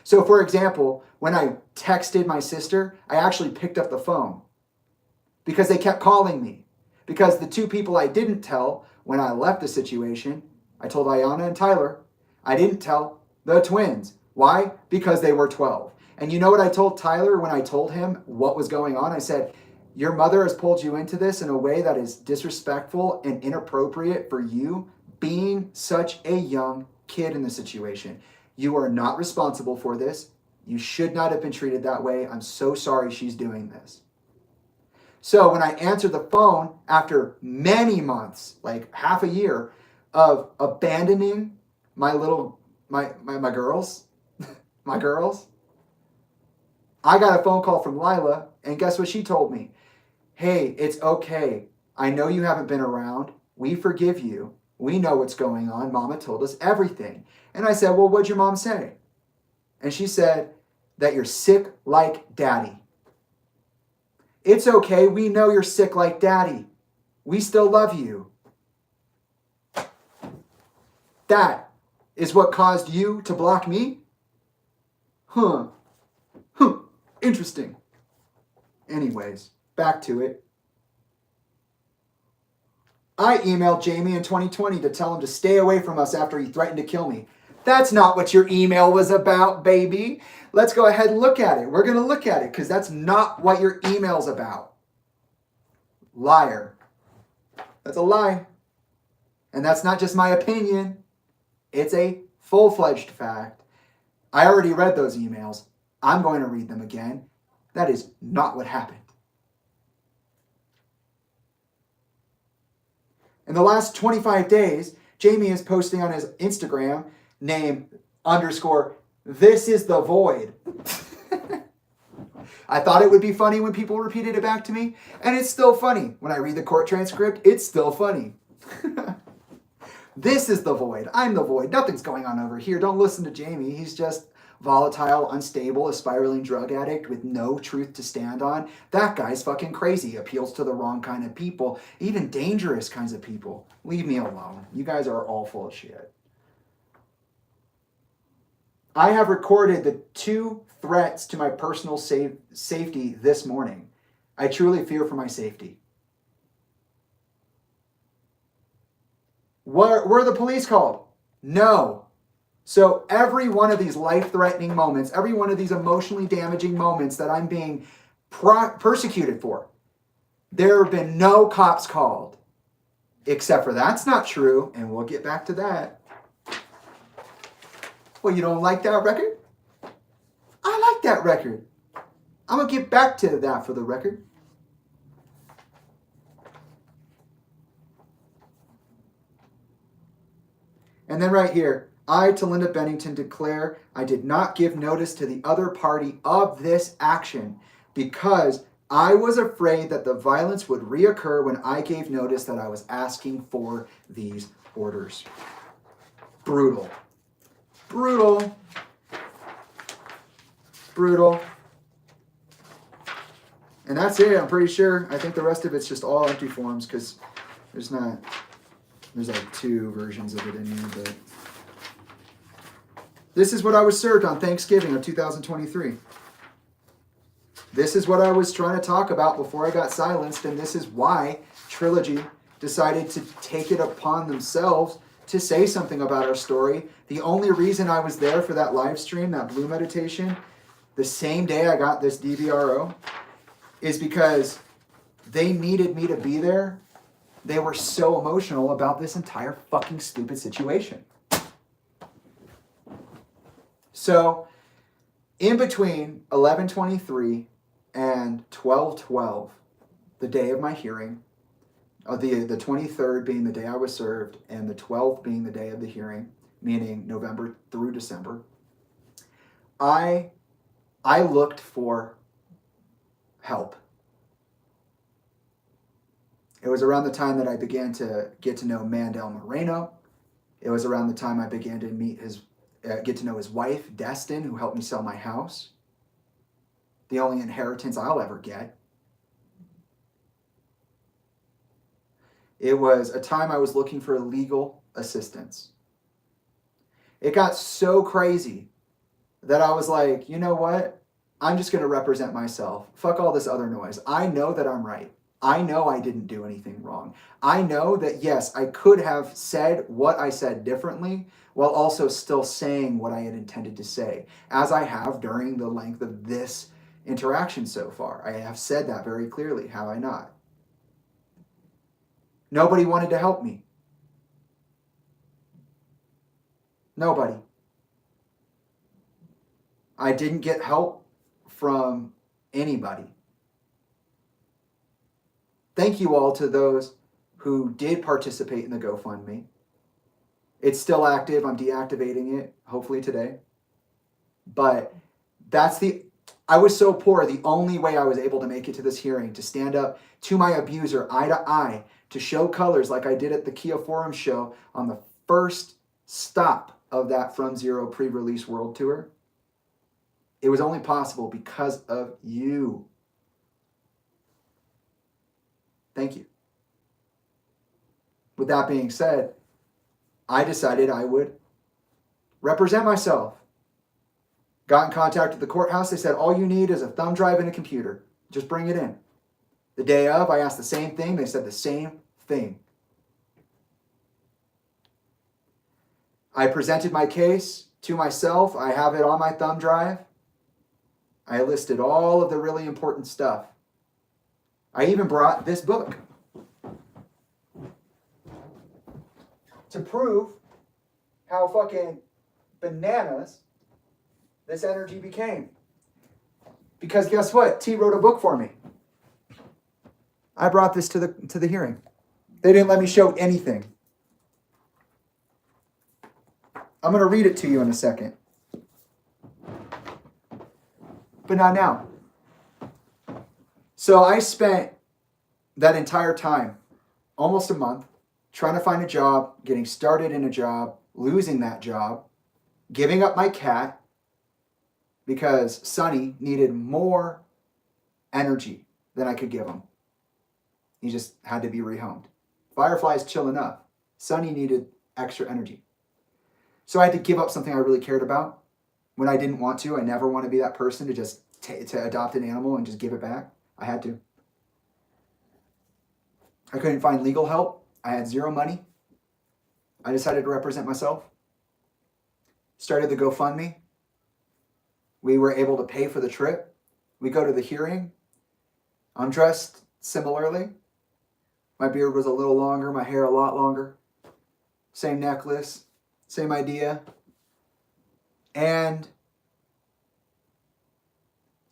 So, for example, when I texted my sister, I actually picked up the phone because they kept calling me. Because the two people I didn't tell when I left the situation, I told Ayana and Tyler. I didn't tell the twins. Why? Because they were 12. And you know what I told Tyler when I told him what was going on? I said, your mother has pulled you into this in a way that is disrespectful and inappropriate for you being such a young kid in the situation. You are not responsible for this. You should not have been treated that way. I'm so sorry she's doing this. So when I answered the phone after many months, like half a year of abandoning my girls, my girls, I got a phone call from Lila, and guess what she told me? Hey, it's okay. I know you haven't been around. We forgive you. We know what's going on. Mama told us everything. And I said, well, what'd your mom say? And she said that you're sick like daddy. It's okay. We know you're sick like daddy. We still love you. That is what caused you to block me? Huh. Interesting. Anyways, back to it. I emailed Jamie in 2020 to tell him to stay away from us after he threatened to kill me. That's not what your email was about, baby. Let's go ahead and look at it. We're going to look at it because that's not what your email's about. Liar. That's a lie. And that's not just my opinion. It's a full-fledged fact. I already read those emails. I'm going to read them again. That is not what happened. In the last 25 days, Jamie is posting on his Instagram, name _ this is the void. I thought it would be funny when people repeated it back to me, and it's still funny. When I read the court transcript, it's still funny. This is the void. I'm the void. Nothing's going on over here. Don't listen to Jamie. He's just volatile, unstable, a spiraling drug addict with no truth to stand on. That guy's fucking crazy. Appeals to the wrong kind of people, even dangerous kinds of people. Leave me alone. You guys are all full of shit. I have recorded the 2 threats to my personal safety this morning. I truly fear for my safety. Were the police called? No. So every one of these life-threatening moments, every one of these emotionally damaging moments that I'm being persecuted for, there have been no cops called. Except for that's not true, and we'll get back to that. Well, you don't like that record? I like that record. I'm going to get back to that for the record. And then right here, I, Talinda Bennington, declare I did not give notice to the other party of this action because I was afraid that the violence would reoccur when I gave notice that I was asking for these orders. Brutal. Brutal. Brutal. And that's it, I'm pretty sure. I think the rest of it's just all empty forms because there's like 2 versions of it in here, but this is what I was served on Thanksgiving of 2023. This is what I was trying to talk about before I got silenced, and this is why Trilogy decided to take it upon themselves to say something about our story. The only reason I was there for that live stream, that blue meditation, the same day I got this DVRO, is because they needed me to be there. They were so emotional about this entire fucking stupid situation. So, in between 11:23 and 12:12, the day of my hearing, the 23rd being the day I was served, and the 12th being the day of the hearing, meaning November through December, I looked for help. It was around the time that I began to get to know Mandel Moreno. It was around the time I began to get to know his wife, Destin, who helped me sell my house. The only inheritance I'll ever get. It was a time I was looking for legal assistance. It got so crazy that I was like, you know what? I'm just going to represent myself. Fuck all this other noise. I know that I'm right. I know I didn't do anything wrong. I know that, yes, I could have said what I said differently while also still saying what I had intended to say, as I have during the length of this interaction so far. I have said that very clearly, have I not? Nobody wanted to help me. Nobody. I didn't get help from anybody. Thank you all to those who did participate in the GoFundMe. It's still active. I'm deactivating it, hopefully today. But I was so poor, the only way I was able to make it to this hearing, to stand up to my abuser eye to eye, to show colors like I did at the Kia Forum show on the first stop of that From Zero pre-release world tour. It was only possible because of you. Thank you. With that being said, I decided I would represent myself. Got in contact with the courthouse. They said, all you need is a thumb drive and a computer. Just bring it in. The day of, I asked the same thing. They said the same thing. I presented my case to myself. I have it on my thumb drive. I listed all of the really important stuff. I even brought this book to prove how fucking bananas this energy became. Because guess what? T wrote a book for me. I brought this to the hearing. They didn't let me show anything. I'm going to read it to you in a second. But not now. So I spent that entire time, almost a month, trying to find a job, getting started in a job, losing that job, giving up my cat because Sonny needed more energy than I could give him. He just had to be rehomed. Firefly's chill enough. Sonny needed extra energy. So I had to give up something I really cared about when I didn't want to. I never want to be that person to just to adopt an animal and just give it back. I had to. I couldn't find legal help. I had zero money. I decided to represent myself. Started the GoFundMe. We were able to pay for the trip. We go to the hearing. I'm dressed similarly. My beard was a little longer, my hair a lot longer. Same necklace, same idea. And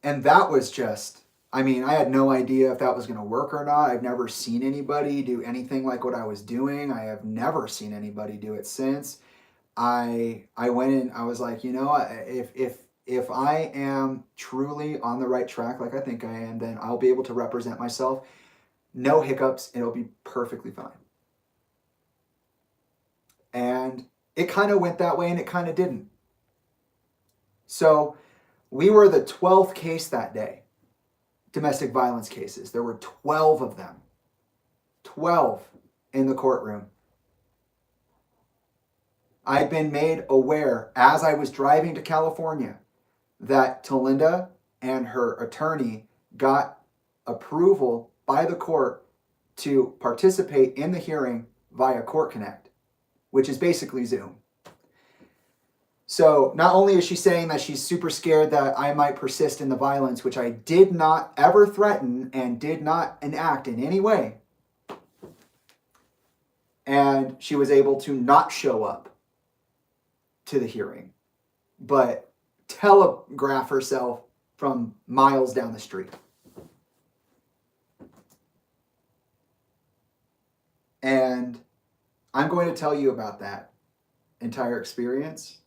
that was just, I mean, I had no idea if that was going to work or not. I've never seen anybody do anything like what I was doing. I have never seen anybody do it since. I went in, I was like, you know, if I am truly on the right track, like I think I am, then I'll be able to represent myself. No hiccups, it'll be perfectly fine. And it kind of went that way and it kind of didn't. So we were the 12th case that day, domestic violence cases. There were 12 of them, 12 in the courtroom. I'd been made aware as I was driving to California that Tolinda and her attorney got approval by the court to participate in the hearing via Court Connect, which is basically Zoom. So not only is she saying that she's super scared that I might persist in the violence, which I did not ever threaten and did not enact in any way, and she was able to not show up to the hearing, but telegraph herself from miles down the street. And I'm going to tell you about that entire experience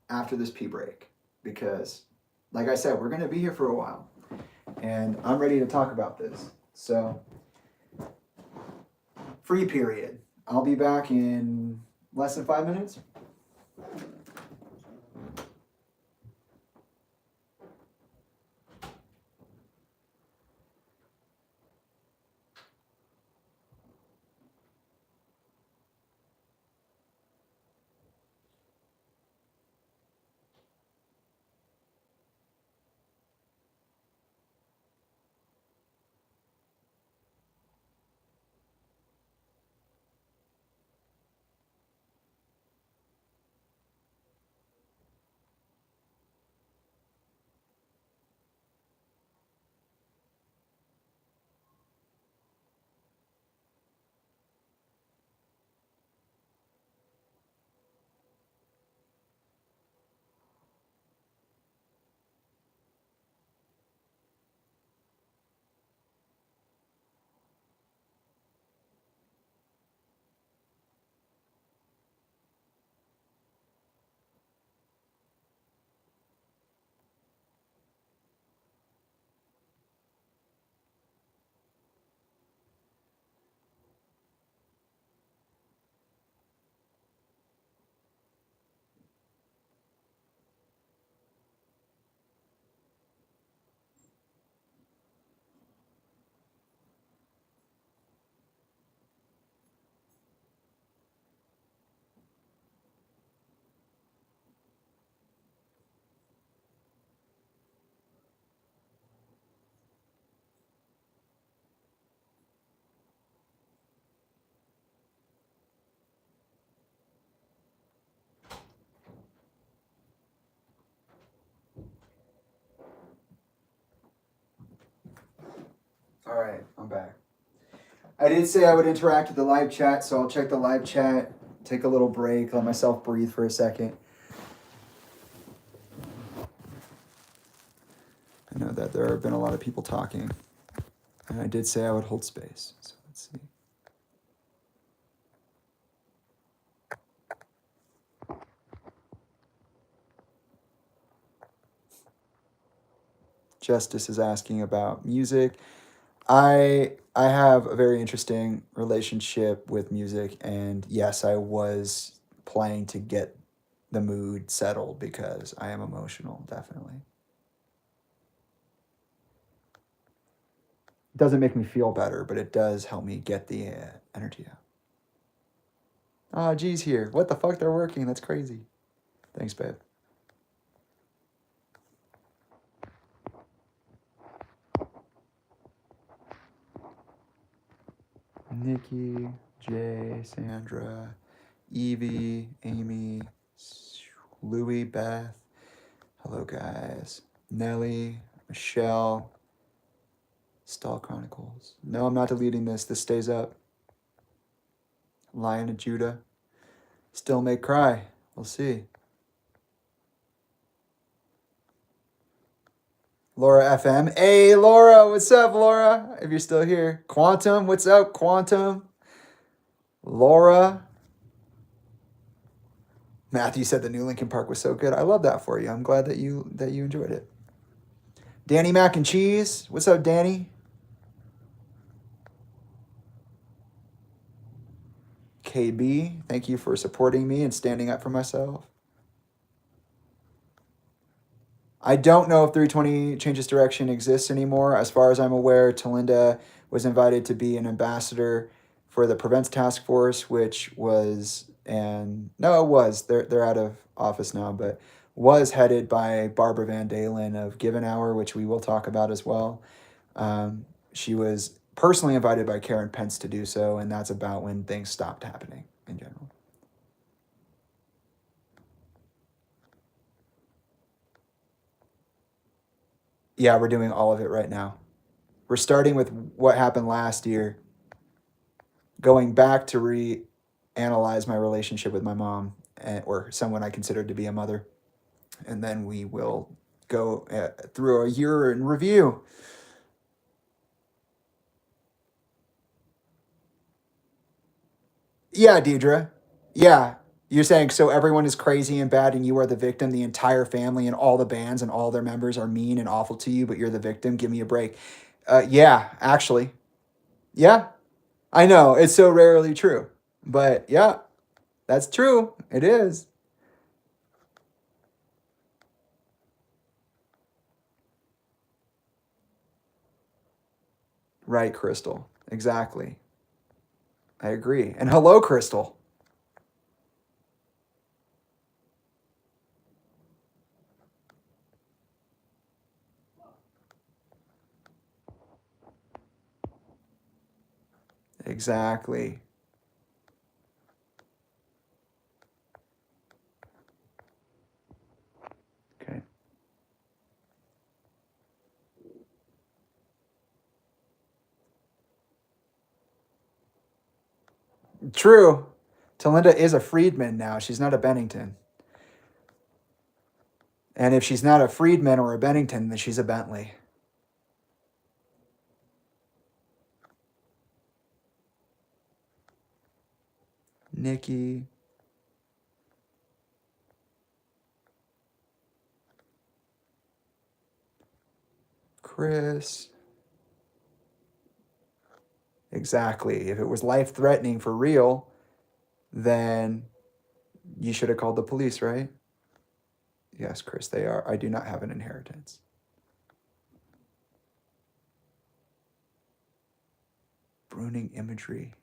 after this pee break, because like I said, we're going to be here for a while and I'm ready to talk about this. So free period. I'll be back in less than 5 minutes. All right, I'm back. I did say I would interact with the live chat, so I'll check the live chat, take a little break, let myself breathe for a second. I know that there have been a lot of people talking, and I did say I would hold space, so let's see. Justice is asking about music. I have a very interesting relationship with music, and yes, I was playing to get the mood settled because I am emotional, definitely. It doesn't make me feel better, but it does help me get the energy out. Oh, G's here. What the fuck? They're working. That's crazy. Thanks, babe. Nikki, Jay, Sandra, Evie, Amy, Louie, Beth. Hello, guys. Nellie, Michelle, Stall Chronicles. No, I'm not deleting this. This stays up. Lion of Judah. Still may cry. We'll see. Laura FM. Hey, Laura. What's up, Laura? If you're still here. Quantum. What's up, Quantum? Laura. Matthew said the new Lincoln Park was so good. I love that for you. I'm glad that you enjoyed it. Danny Mac and Cheese. What's up, Danny? KB, thank you for supporting me and standing up for myself. I don't know if 320 Changes Direction exists anymore. As far as I'm aware, Tolinda was invited to be an ambassador for the Prevents Task Force, which was, they're out of office now, but was headed by Barbara Van Dalen of Given Hour, which we will talk about as well. She was personally invited by Karen Pence to do so, and that's about when things stopped happening in general. Yeah, we're doing all of it right now. We're starting with what happened last year, going back to reanalyze my relationship with my mom, or someone I considered to be a mother. And then we will go through a year in review. Yeah, Deidre. Yeah. You're saying so everyone is crazy and bad and you are the victim, the entire family and all the bands and all their members are mean and awful to you, but you're the victim. Give me a break. Yeah, actually. Yeah. I know. It's so rarely true. But yeah, that's true. It is. Right, Crystal. Exactly. I agree. And hello, Crystal. Exactly. Okay. True. Talinda is a freedman now. She's not a Bennington. And if she's not a freedman or a Bennington, then she's a Bentley. Nikki. Chris. Exactly. If it was life-threatening for real, then you should have called the police, right? Yes, Chris, they are. I do not have an inheritance. Bruning imagery.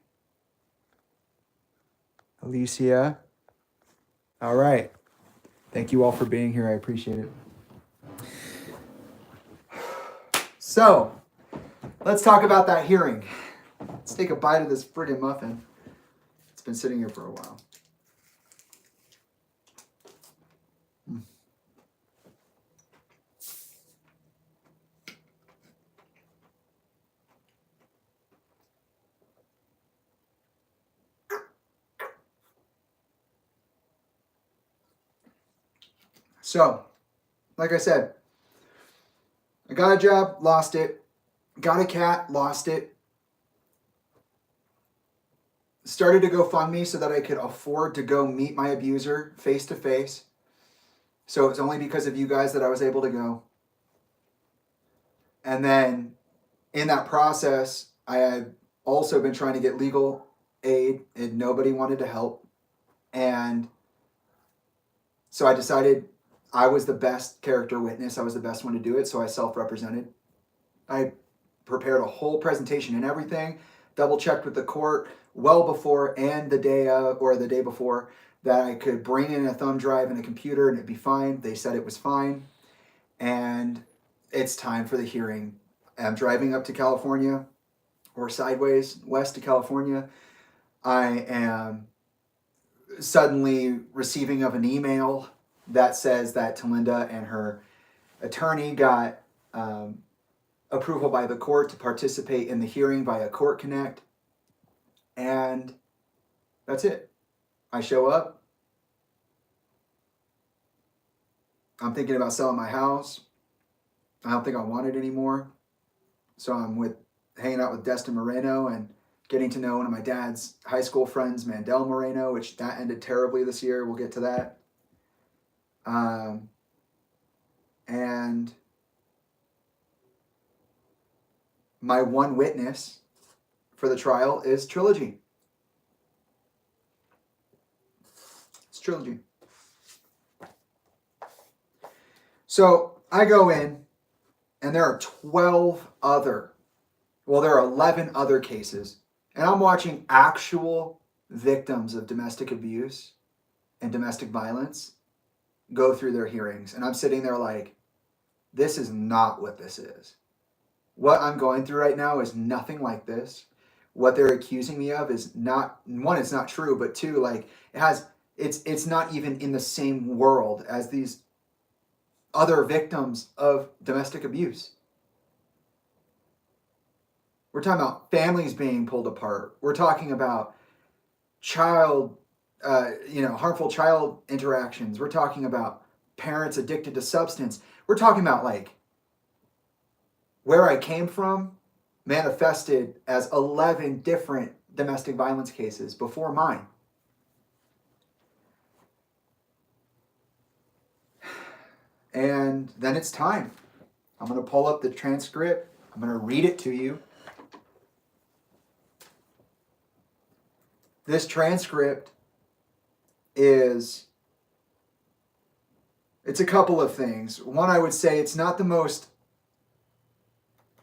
Alicia. All right. Thank you all for being here. I appreciate it. So, let's talk about that hearing. Let's take a bite of this friggin' muffin. It's been sitting here for a while. So, like I said, I got a job, lost it. Got a cat, lost it. Started to GoFundMe so that I could afford to go meet my abuser face to face. So it was only because of you guys that I was able to go. And then in that process, I had also been trying to get legal aid and nobody wanted to help. And so I decided I was the best character witness. I was the best one to do it. So I self-represented. I prepared a whole presentation and everything, double checked with the court well before and the day of, or the day before, that I could bring in a thumb drive and a computer and it'd be fine. They said it was fine. And it's time for the hearing. I'm driving up to California or sideways west to California, I am suddenly receiving of an email that says that Talinda and her attorney got approval by the court to participate in the hearing via Court Connect. And that's it. I show up. I'm thinking about selling my house. I don't think I want it anymore. So I'm hanging out with Destin Moreno and getting to know one of my dad's high school friends, Mandel Moreno, which that ended terribly this year. We'll get to that. And my one witness for the trial is Trilogy. It's Trilogy. So I go in, and there are 11 other cases, and I'm watching actual victims of domestic abuse and domestic violence go through their hearings. And I'm sitting there like, this is not what this is. What I'm going through right now is nothing like this. What they're accusing me of is not, one, it's not true, but two, like it's not even in the same world as these other victims of domestic abuse. We're talking about families being pulled apart. We're talking about harmful child interactions. We're talking about parents addicted to substance. We're talking about like where I came from manifested as 11 different domestic violence cases before mine. And then it's time. I'm going to pull up the transcript. I'm going to read it to you. This transcript it's a couple of things. One, I would say it's not the most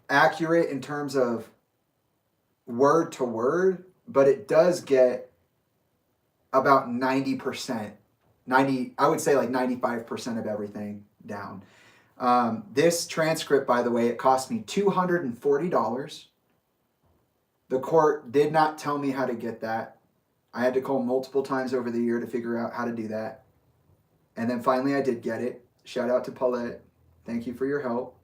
accurate in terms of word to word, but it does get about 90%. I would say like 95% of everything down. This transcript, by the way, it cost me $240. The court did not tell me how to get that. I had to call multiple times over the year to figure out how to do that. And then finally I did get it. Shout out to Paulette. Thank you for your help.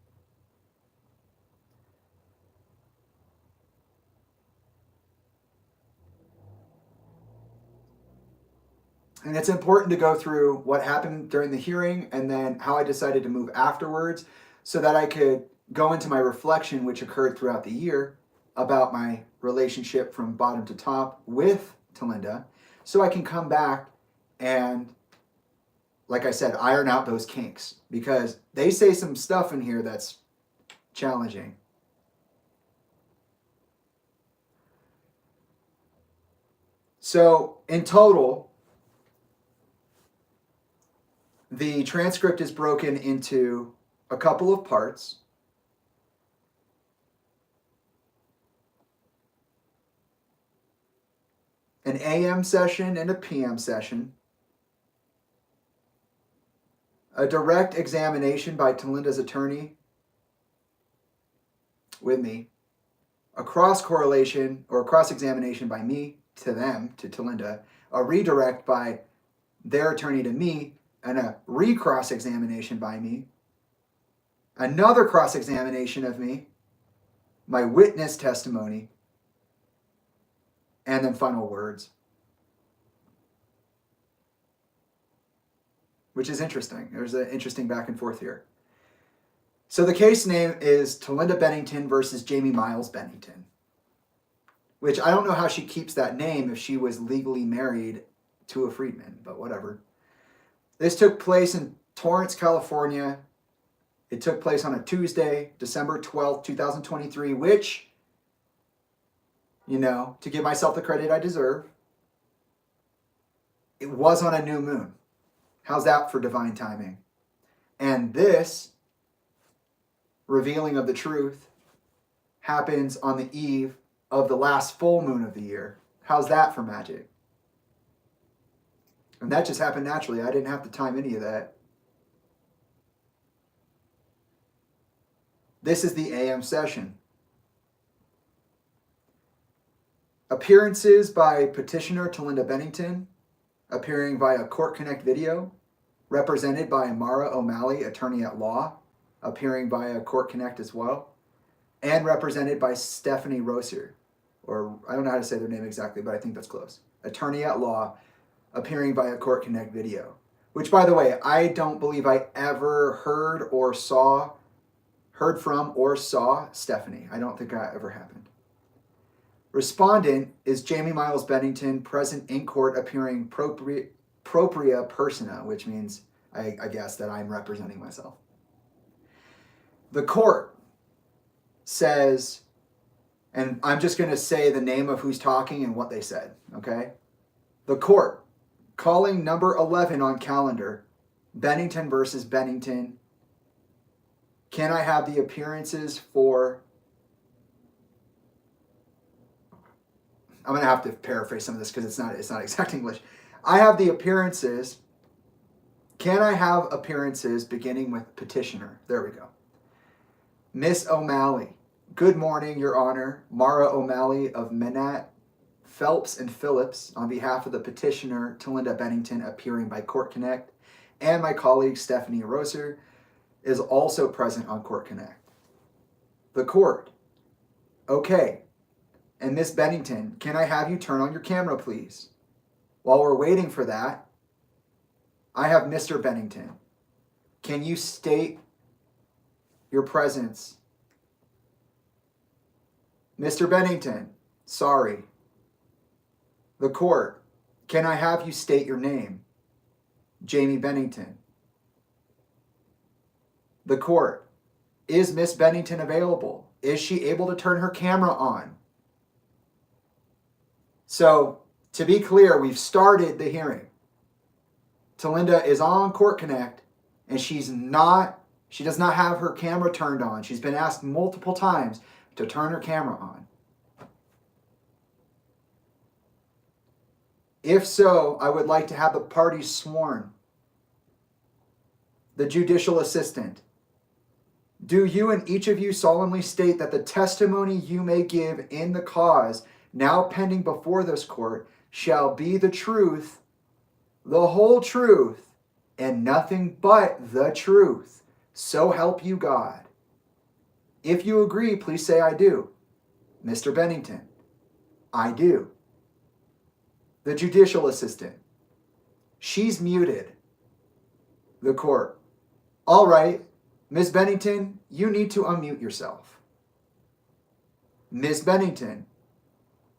And it's important to go through what happened during the hearing and then how I decided to move afterwards so that I could go into my reflection, which occurred throughout the year, about my relationship from bottom to top with Tolinda, so I can come back and, like I said, iron out those kinks, because they say some stuff in here that's challenging. So in total, the transcript is broken into a couple of parts. An AM session and a PM session. A direct examination by Tolinda's attorney with me. A cross-correlation or cross-examination by me to them, to Tolinda. A redirect by their attorney to me, and a recross-examination by me. Another cross-examination of me. My witness testimony. And then final words. Which is interesting. There's an interesting back and forth here. So the case name is Tolinda Bennington versus Jamie Miles Bennington. Which I don't know how she keeps that name if she was legally married to a freedman, but whatever. This took place in Torrance, California. It took place on a Tuesday, December 12th, 2023, which, to give myself the credit I deserve, it was on a new moon. How's that for divine timing? And this revealing of the truth happens on the eve of the last full moon of the year. How's that for magic? And that just happened naturally. I didn't have to time any of that. This is the AM session. Appearances by petitioner Tolinda Bennington, appearing via Court Connect video, represented by Mara O'Malley, attorney at law, appearing via Court Connect as well, and represented by Stephanie Roser, or I don't know how to say their name exactly, but I think that's close. Attorney at law, appearing via Court Connect video, which, by the way, I don't believe I ever heard from or saw Stephanie. I don't think that ever happened. Respondent is Jamie Miles Bennington, present in court, appearing propria persona, which means, I guess, that I'm representing myself. The court says, and I'm just going to say the name of who's talking and what they said, okay? The court, calling number 11 on calendar, Bennington versus Bennington. Can I have the appearances for... I'm going to have to paraphrase some of this because it's not exact English. I have the appearances. Can I have appearances beginning with petitioner? There we go. Miss O'Malley. Good morning, Your Honor. Mara O'Malley of Manat, Phelps and Phillips, on behalf of the petitioner, Tolinda Bennington, appearing by Court Connect, and my colleague, Stephanie Roser, is also present on Court Connect. The court. Okay. And Miss Bennington, can I have you turn on your camera, please? While we're waiting for that, I have Mr. Bennington. Can you state your presence? Mr. Bennington, sorry. The court, can I have you state your name? Jamie Bennington. The court, is Miss Bennington available? Is she able to turn her camera on? So, to be clear, we've started the hearing. Tolinda is on Court Connect, and she does not have her camera turned on. She's been asked multiple times to turn her camera on. If so, I would like to have the parties sworn. The judicial assistant. Do you and each of you solemnly state that the testimony you may give in the cause now pending before this court shall be the truth, the whole truth, and nothing but the truth? So help you God. If you agree, please say I do. Mr. Bennington, I do. The judicial assistant. She's muted. The court. All right, Ms. Bennington, you need to unmute yourself. Ms. Bennington.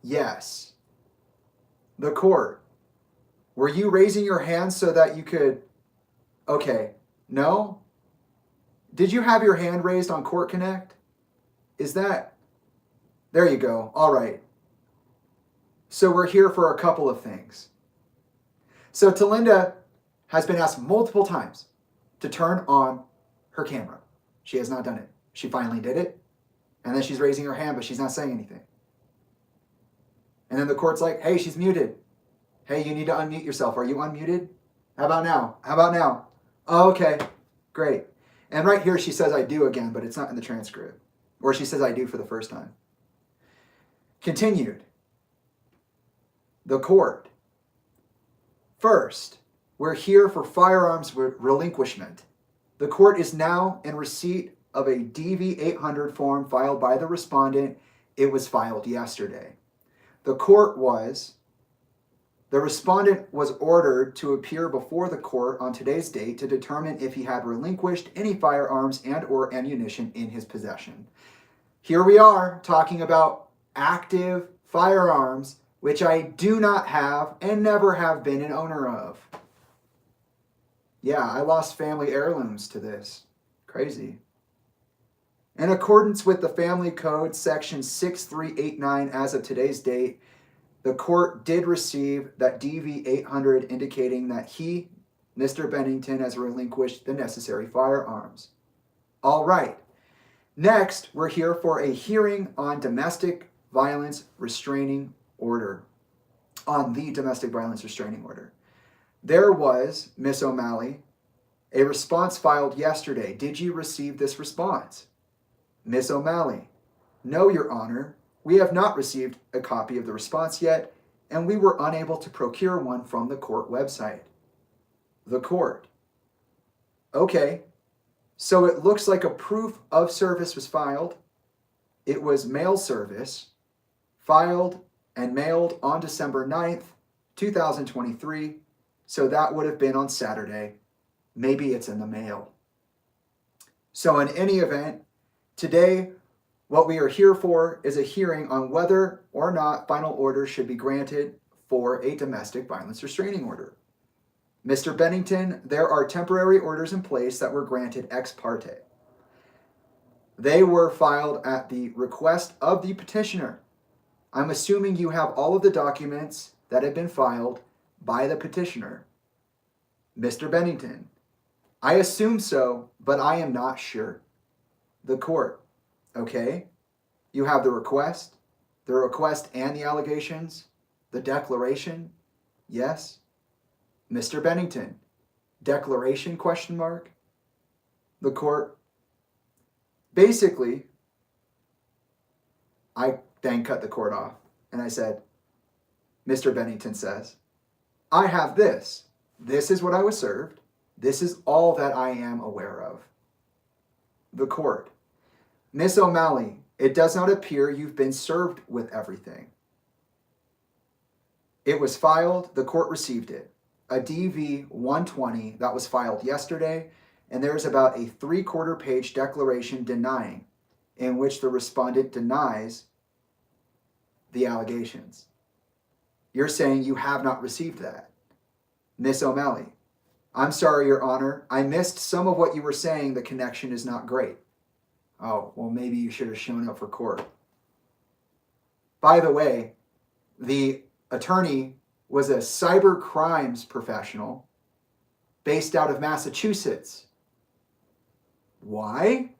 Yes. The court. Were you raising your hand so that you could... Okay. No? Did you have your hand raised on Court Connect? Is that... There you go. All right. So we're here for a couple of things. So Tolinda has been asked multiple times to turn on her camera. She has not done it. She finally did it. And then she's raising her hand, but she's not saying anything. And then the court's like, hey, she's muted. Hey, you need to unmute yourself. Are you unmuted? How about now? How about now? Oh, okay, great. And right here she says I do again, but it's not in the transcript. Or she says I do for the first time. Continued. The court. First, we're here for firearms relinquishment. The court is now in receipt of a DV-800 form filed by the respondent. It was filed yesterday. The respondent was ordered to appear before the court on today's date to determine if he had relinquished any firearms and or ammunition in his possession. Here we are talking about active firearms, which I do not have and never have been an owner of. Yeah, I lost family heirlooms to this. Crazy. In accordance with the Family Code, Section 6389, as of today's date, the court did receive that DV-800 indicating that he, Mr. Bennington, has relinquished the necessary firearms. All right. Next, we're here for a hearing on domestic violence restraining order. On the domestic violence restraining order. There was, Miss O'Malley, a response filed yesterday. Did you receive this response? Miss O'Malley, no, Your Honor. We have not received a copy of the response yet, and we were unable to procure one from the court website. The court. Okay, so it looks like a proof of service was filed. It was mail service, filed and mailed on December 9th, 2023. So that would have been on Saturday. Maybe it's in the mail. So in any event, today, what we are here for is a hearing on whether or not final orders should be granted for a domestic violence restraining order. Mr. Bennington, there are temporary orders in place that were granted ex parte. They were filed at the request of the petitioner. I'm assuming you have all of the documents that have been filed by the petitioner. Mr. Bennington, I assume so, but I am not sure. The court, okay? You have the request and the allegations, the declaration, yes? Mr. Bennington, declaration, question mark? The court. Basically, I then cut the court off and I said, Mr. Bennington says, I have this. This is what I was served. This is all that I am aware of. The court. Miss O'Malley, it does not appear you've been served with everything. It was filed, the court received it. A DV 120 that was filed yesterday, and there's about a 3/4 page declaration denying, in which the respondent denies the allegations. You're saying you have not received that. Miss O'Malley, I'm sorry, Your Honor. I missed some of what you were saying. The connection is not great. Oh, well, maybe you should have shown up for court. By the way, the attorney was a cyber crimes professional based out of Massachusetts. Why?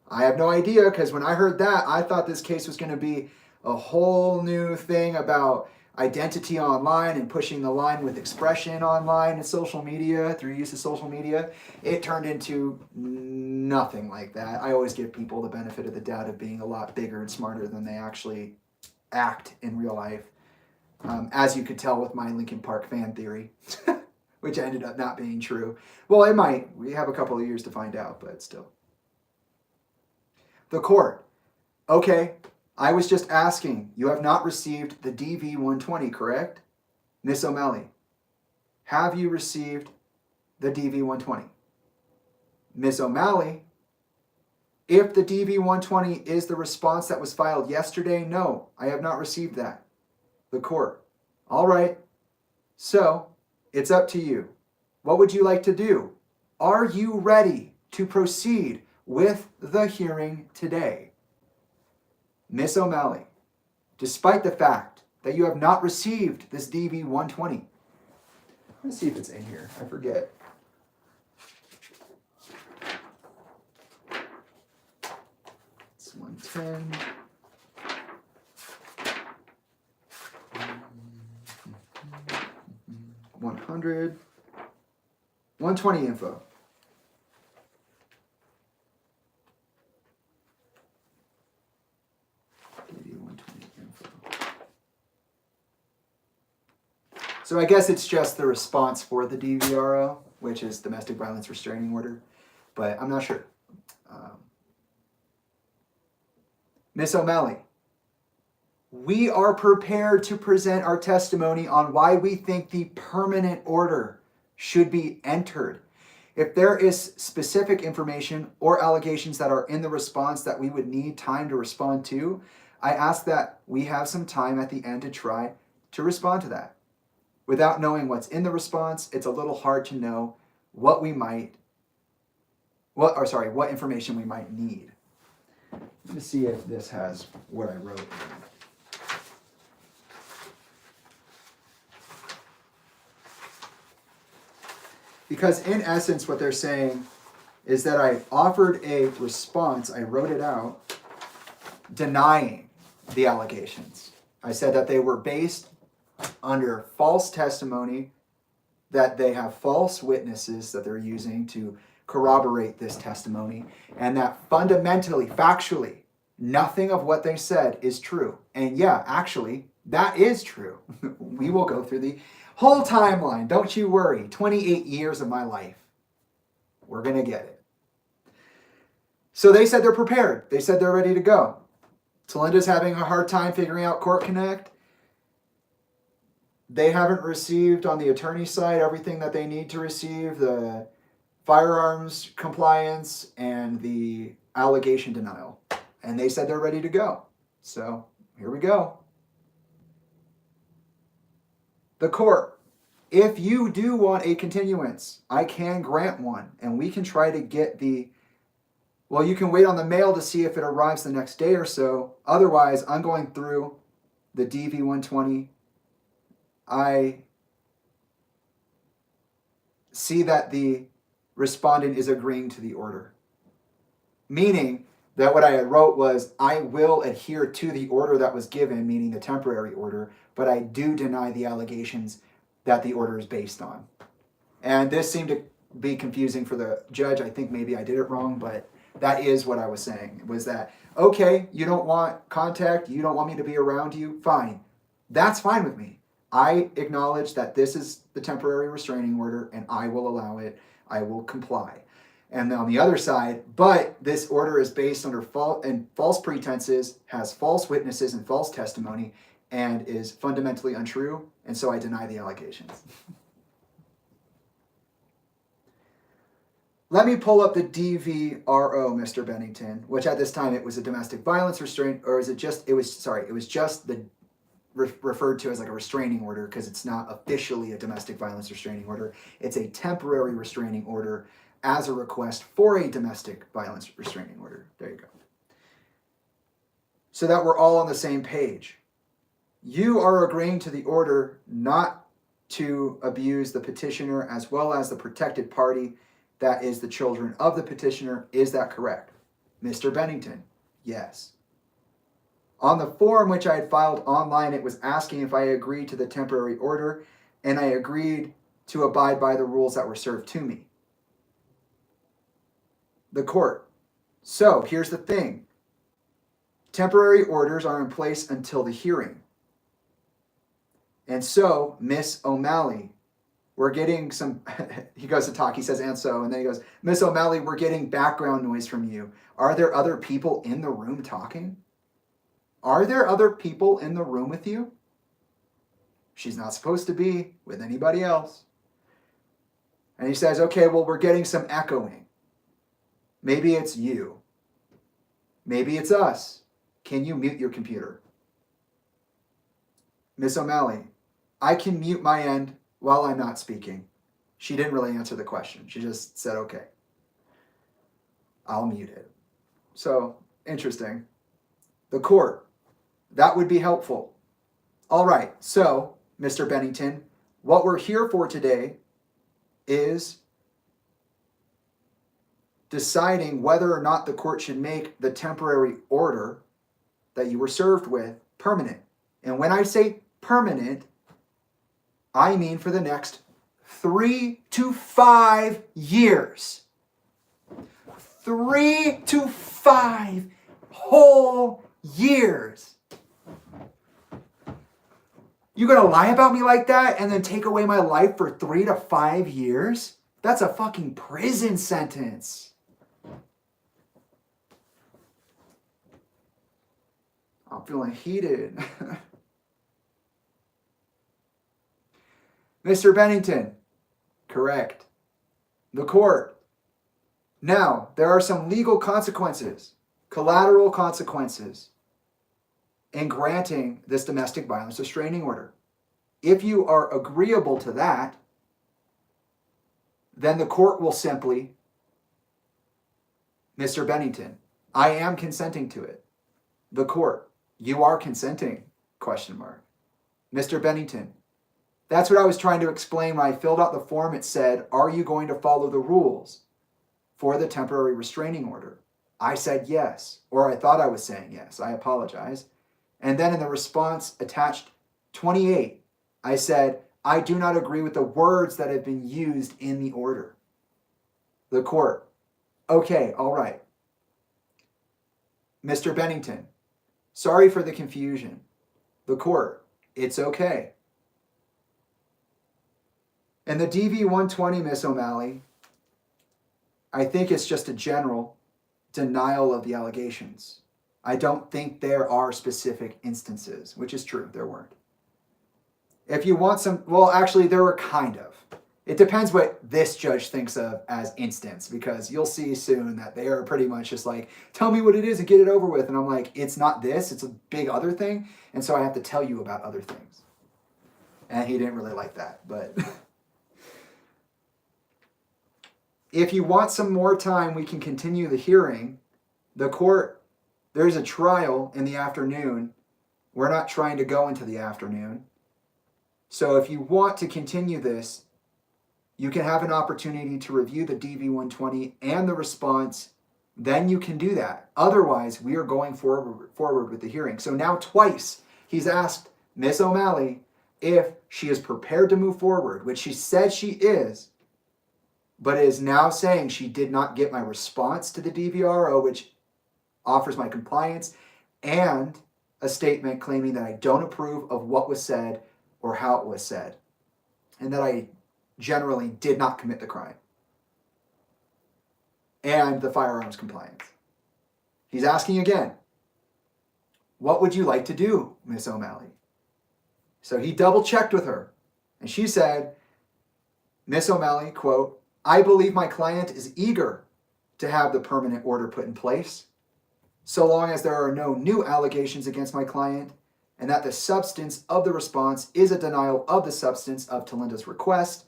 I have no idea, because when I heard that, I thought this case was going to be a whole new thing about identity online and pushing the line with expression online and social media, through use of social media. It turned into nothing like that. I always give people the benefit of the doubt of being a lot bigger and smarter than they actually act in real life. As you could tell with my Linkin Park fan theory, which ended up not being true. Well, it might. We have a couple of years to find out, but still. The court. Okay, I was just asking. You have not received the DV 120, correct? Miss O'Malley, have you received the DV 120? Miss O'Malley, if the DV 120 is the response that was filed yesterday, no, I have not received that. The court. All right. So, it's up to you. What would you like to do? Are you ready to proceed with the hearing today? Miss O'Malley, despite the fact that you have not received this DV 120. Let's see if it's in here. I forget. It's 110. 100, 120 info. DV 120 info. So I guess it's just the response for the DVRO, which is domestic violence restraining order, but I'm not sure. Miss O'Malley, we are prepared to present our testimony on why we think the permanent order should be entered. If there is specific information or allegations that are in the response that we would need time to respond to, I ask that we have some time at the end to try to respond to that. Without knowing what's in the response, it's a little hard to know what information we might need. Let me see if this has what I wrote. Because in essence, what they're saying is that I offered a response, I wrote it out, denying the allegations. I said that they were based under false testimony, that they have false witnesses that they're using to corroborate this testimony, and that fundamentally, factually, Nothing of what they said is true. And yeah, actually, that is true. We will go through the whole timeline. Don't you worry. 28 years of my life. We're going to get it. So they said they're prepared. They said they're ready to go. Talinda's having a hard time figuring out Court Connect. They haven't received on the attorney side everything that they need to receive, the firearms compliance and the allegation denial. And they said they're ready to go. So here we go. The court. If you do want a continuance, I can grant one. And we can try to get the... Well, you can wait on the mail to see if it arrives the next day or so. Otherwise, I'm going through the DV-120. I see that the respondent is agreeing to the order. Meaning that what I had wrote was, I will adhere to the order that was given, meaning the temporary order, but I do deny the allegations that the order is based on. And this seemed to be confusing for the judge. I think maybe I did it wrong, but that is what I was saying, was that, okay, you don't want contact, you don't want me to be around you, fine. That's fine with me. I acknowledge that this is the temporary restraining order and I will allow it. I will comply. And on the other side, but this order is based under false pretenses, has false witnesses and false testimony, and is fundamentally untrue, and so I deny the allegations. Let me pull up the DVRO, Mr. Bennington, which at this time it was a domestic violence restraint, or is it just, it was just the referred to as like a restraining order because it's not officially a domestic violence restraining order. It's a temporary restraining order as a request for a domestic violence restraining order. There you go. So that we're all on the same page. You are agreeing to the order not to abuse the petitioner as well as the protected party, that is the children of the petitioner. Is that correct? Mr. Bennington, yes. On the form which I had filed online, it was asking if I agreed to the temporary order, and I agreed to abide by the rules that were served to me. The court. So here's the thing. Temporary orders are in place until the hearing. And so, Miss O'Malley, we're getting some, he goes to talk, he says, and so, and then he goes, Miss O'Malley, we're getting background noise from you. Are there other people in the room talking? Are there other people in the room with you? She's not supposed to be with anybody else. And he says, okay, well, we're getting some echoing. Maybe it's you. Maybe it's us. Can you mute your computer? Miss O'Malley, I can mute my end while I'm not speaking. She didn't really answer the question. She just said, okay, I'll mute it. So, interesting. The court, that would be helpful. All right, so, Mr. Bennington, what we're here for today is deciding whether or not the court should make the temporary order that you were served with permanent. And when I say permanent, I mean for the next 3 to 5 years. 3 to 5 whole years. You gonna lie about me like that and then take away my life for 3 to 5 years? That's a fucking prison sentence. I'm feeling heated. Mr. Bennington, correct. The court. Now, there are some legal consequences, collateral consequences, in granting this domestic violence restraining order. If you are agreeable to that, then the court will simply, Mr. Bennington, I am consenting to it. The court, you are consenting, question mark. Mr. Bennington, that's what I was trying to explain when I filled out the form. It said, are you going to follow the rules for the temporary restraining order? I said yes, or I thought I was saying yes. I apologize. And then in the response attached 28, I said, I do not agree with the words that have been used in the order. The court, okay, all right. Mr. Bennington, sorry for the confusion. The court, it's okay. And the DV-120, Miss O'Malley, I think it's just a general denial of the allegations. I don't think there are specific instances, which is true, there weren't. If you want some, well, actually, there were kind of. It depends what this judge thinks of as instance, because you'll see soon that they are pretty much just like, tell me what it is and get it over with. And I'm like, it's not this, it's a big other thing. And so I have to tell you about other things. And he didn't really like that, but if you want some more time, we can continue the hearing. The court, there's a trial in the afternoon. We're not trying to go into the afternoon. So if you want to continue this, you can have an opportunity to review the DV-120 and the response. Then you can do that. Otherwise, we are going forward with the hearing. So now twice he's asked Miss O'Malley if she is prepared to move forward, which she said she is, but is now saying she did not get my response to the DVRO, which offers my compliance, and a statement claiming that I don't approve of what was said or how it was said, and that I generally did not commit the crime, and the firearms compliance. He's asking again, what would you like to do, Miss O'Malley? So he double checked with her, and she said, Miss O'Malley, quote, I believe my client is eager to have the permanent order put in place, so long as there are no new allegations against my client, and that the substance of the response is a denial of the substance of Talinda's request,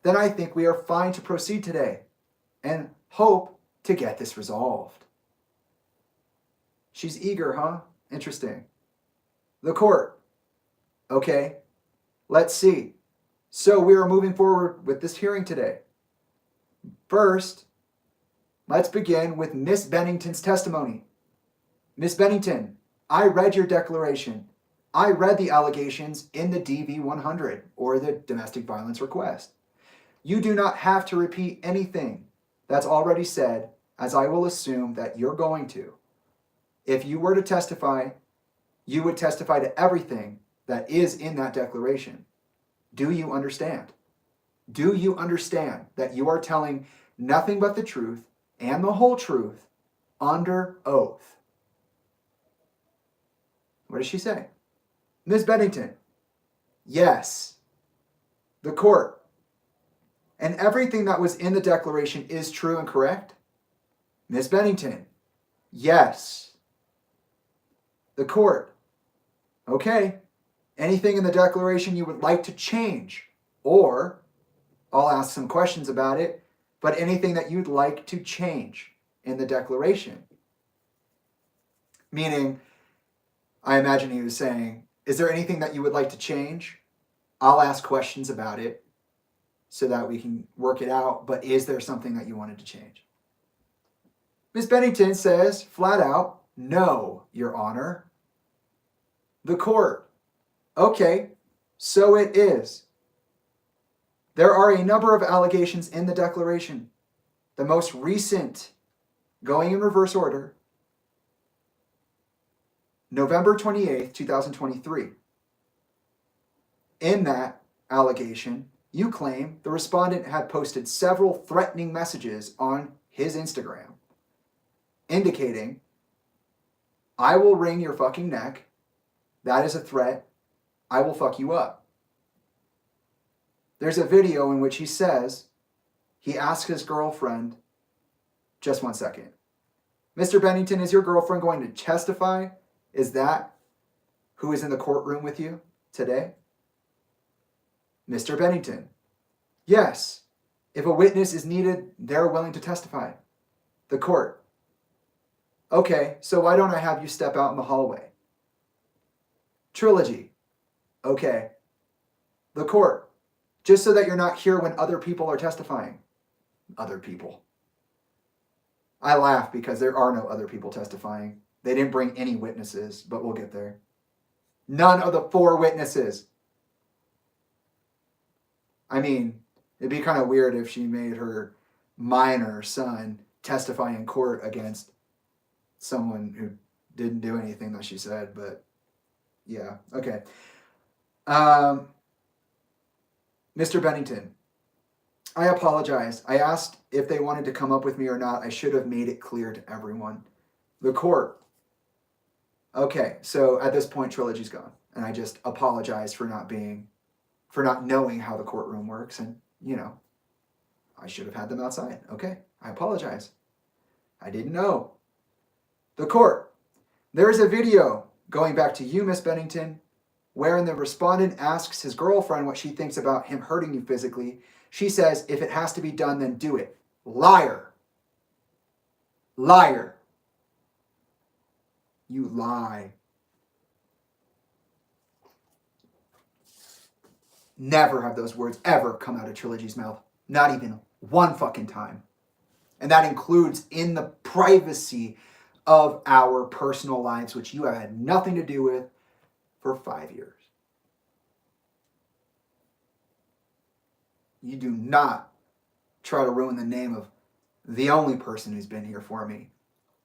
then I think we are fine to proceed today and hope to get this resolved. She's eager, huh? Interesting. The court. Okay, let's see. So we are moving forward with this hearing today. First, let's begin with Miss Bennington's testimony. Miss Bennington, I read your declaration. I read the allegations in the DV-100, or the domestic violence request. You do not have to repeat anything that's already said, as I will assume that you're going to. If you were to testify, you would testify to everything that is in that declaration. Do you understand? Do you understand that you are telling nothing but the truth and the whole truth under oath? What does she say? Ms. Bennington, yes. The court. And everything that was in the declaration is true and correct? Ms. Bennington, yes. The court. Okay. Anything in the declaration you would like to change? Or, I'll ask some questions about it, but anything that you'd like to change in the declaration? Meaning, I imagine he was saying, is there anything that you would like to change? I'll ask questions about it so that we can work it out, but is there something that you wanted to change? Ms. Bennington says, flat out, no, Your Honor. The court. Okay, so it is. There are a number of allegations in the declaration. The most recent, going in reverse order, November 28th, 2023. In that allegation, you claim the respondent had posted several threatening messages on his Instagram, indicating, I will wring your fucking neck. That is a threat. I will fuck you up. There's a video in which he says, he asks his girlfriend, just one second. Mr. Bennington, is your girlfriend going to testify? Is that who is in the courtroom with you today? Mr. Bennington, yes. If a witness is needed, they're willing to testify. The court, okay, so why don't I have you step out in the hallway? Trilogy, okay. The court, just so that you're not here when other people are testifying. Other people. I laugh because there are no other people testifying. They didn't bring any witnesses, but we'll get there. None of the 4 witnesses. I mean, it'd be kind of weird if she made her minor son testify in court against someone who didn't do anything that she said, but yeah, okay. Mr. Bennington, I apologize. I asked if they wanted to come up with me or not. I should have made it clear to everyone. The court. Okay, so at this point, Trilogy's gone. And I just apologize for not knowing how the courtroom works. And, you know, I should have had them outside. Okay, I apologize. I didn't know. The court. There is a video going back to you, Miss Bennington, wherein the respondent asks his girlfriend what she thinks about him hurting you physically. She says, if it has to be done, then do it. Liar. Liar. You lie. Never have those words ever come out of Trilogy's mouth. Not even one fucking time. And that includes in the privacy of our personal lives, which you have had nothing to do with for 5 years. You do not try to ruin the name of the only person who's been here for me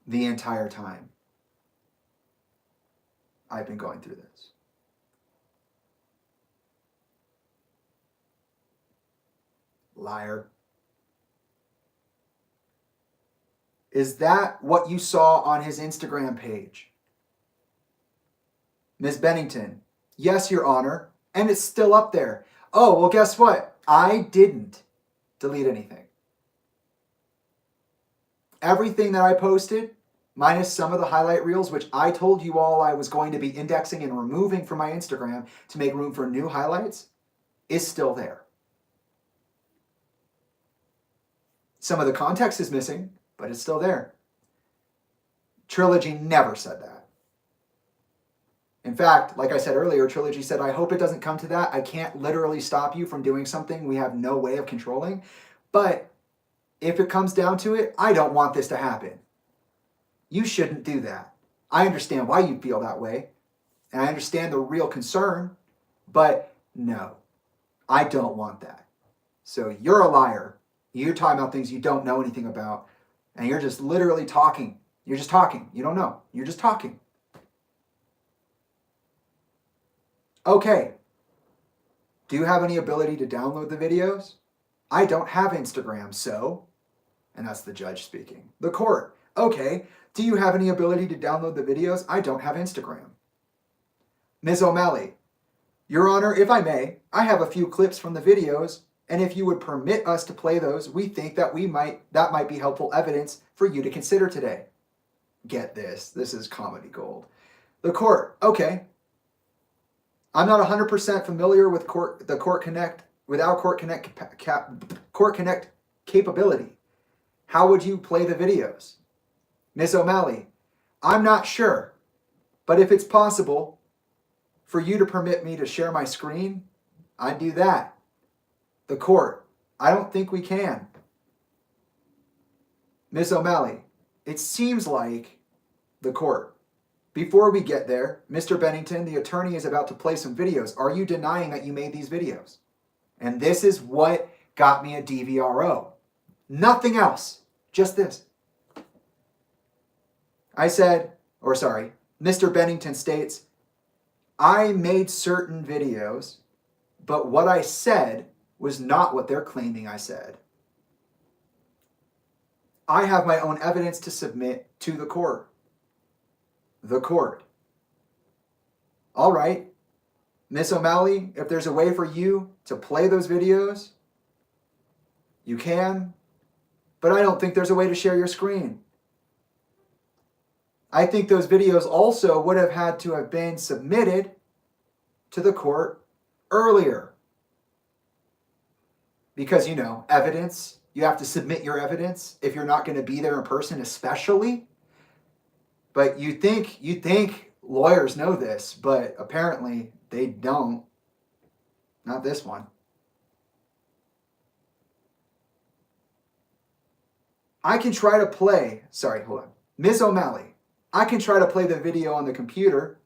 the entire time I've been going through this. Liar. Is that what you saw on his Instagram page? Ms. Bennington, yes, Your Honor, and it's still up there. Oh, well, guess what? I didn't delete anything. Everything that I posted, minus some of the highlight reels, which I told you all I was going to be indexing and removing from my Instagram to make room for new highlights, is still there. Some of the context is missing, but it's still there. Trilogy never said that. In fact, like I said earlier, Trilogy said, I hope it doesn't come to that. I can't literally stop you from doing something we have no way of controlling. But if it comes down to it, I don't want this to happen. You shouldn't do that. I understand why you feel that way. And I understand the real concern. But no, I don't want that. So you're a liar. You're talking about things you don't know anything about. And you're just literally talking. You're just talking. You don't know. You're just talking. Okay. Do you have any ability to download the videos? I don't have Instagram, so... And that's the judge speaking. The court. Okay. Do you have any ability to download the videos? I don't have Instagram. Ms. O'Malley. Your Honor, if I may, I have a few clips from the videos, and if you would permit us to play those, we think that that might be helpful evidence for you to consider today. Get this. This is comedy gold. The court. Okay. I'm not 100% familiar with the Court Connect, without Court Connect capability. How would you play the videos? Ms. O'Malley, I'm not sure, but if it's possible for you to permit me to share my screen, I'd do that. The court, I don't think we can. Ms. O'Malley, it seems like the court. Before we get there, Mr. Bennington, the attorney is about to play some videos. Are you denying that you made these videos? And this is what got me a DVRO. Nothing else. Just this. Mr. Bennington states, I made certain videos, but what I said was not what they're claiming I said. I have my own evidence to submit to the court. The court. All right. Miss O'Malley, if there's a way for you to play those videos, you can, but I don't think there's a way to share your screen. I think those videos also would have had to have been submitted to the court earlier. Because, evidence, you have to submit your evidence if you're not going to be there in person, especially. But you think lawyers know this, but apparently they don't. Not this one. I can try to play, Ms. O'Malley, I can try to play the video on the computer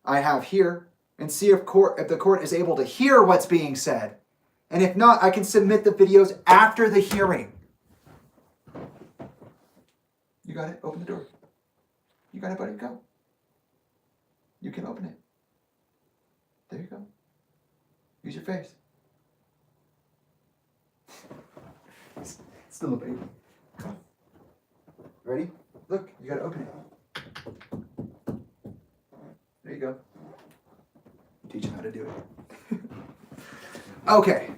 I have here and see if the court is able to hear what's being said. And if not, I can submit the videos after the hearing. You got it? Open the door. You got it, buddy? Go. You can open it. There you go. Use your face. Still a baby. Come. Ready? Look, you gotta open it. There you go. Teach him how to do it. Okay.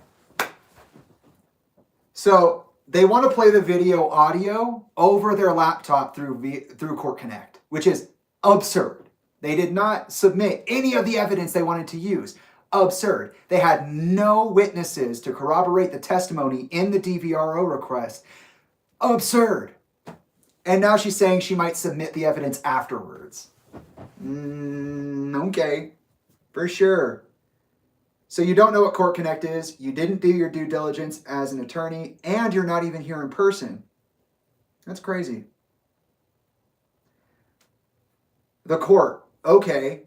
So they want to play the video audio over their laptop through Court Connect, which is absurd. They did not submit any of the evidence they wanted to use. Absurd. They had no witnesses to corroborate the testimony in the DVRO request. Absurd. And now she's saying she might submit the evidence afterwards. Okay, for sure. So you don't know what Court Connect is, you didn't do your due diligence as an attorney, and you're not even here in person. That's crazy. The court, okay.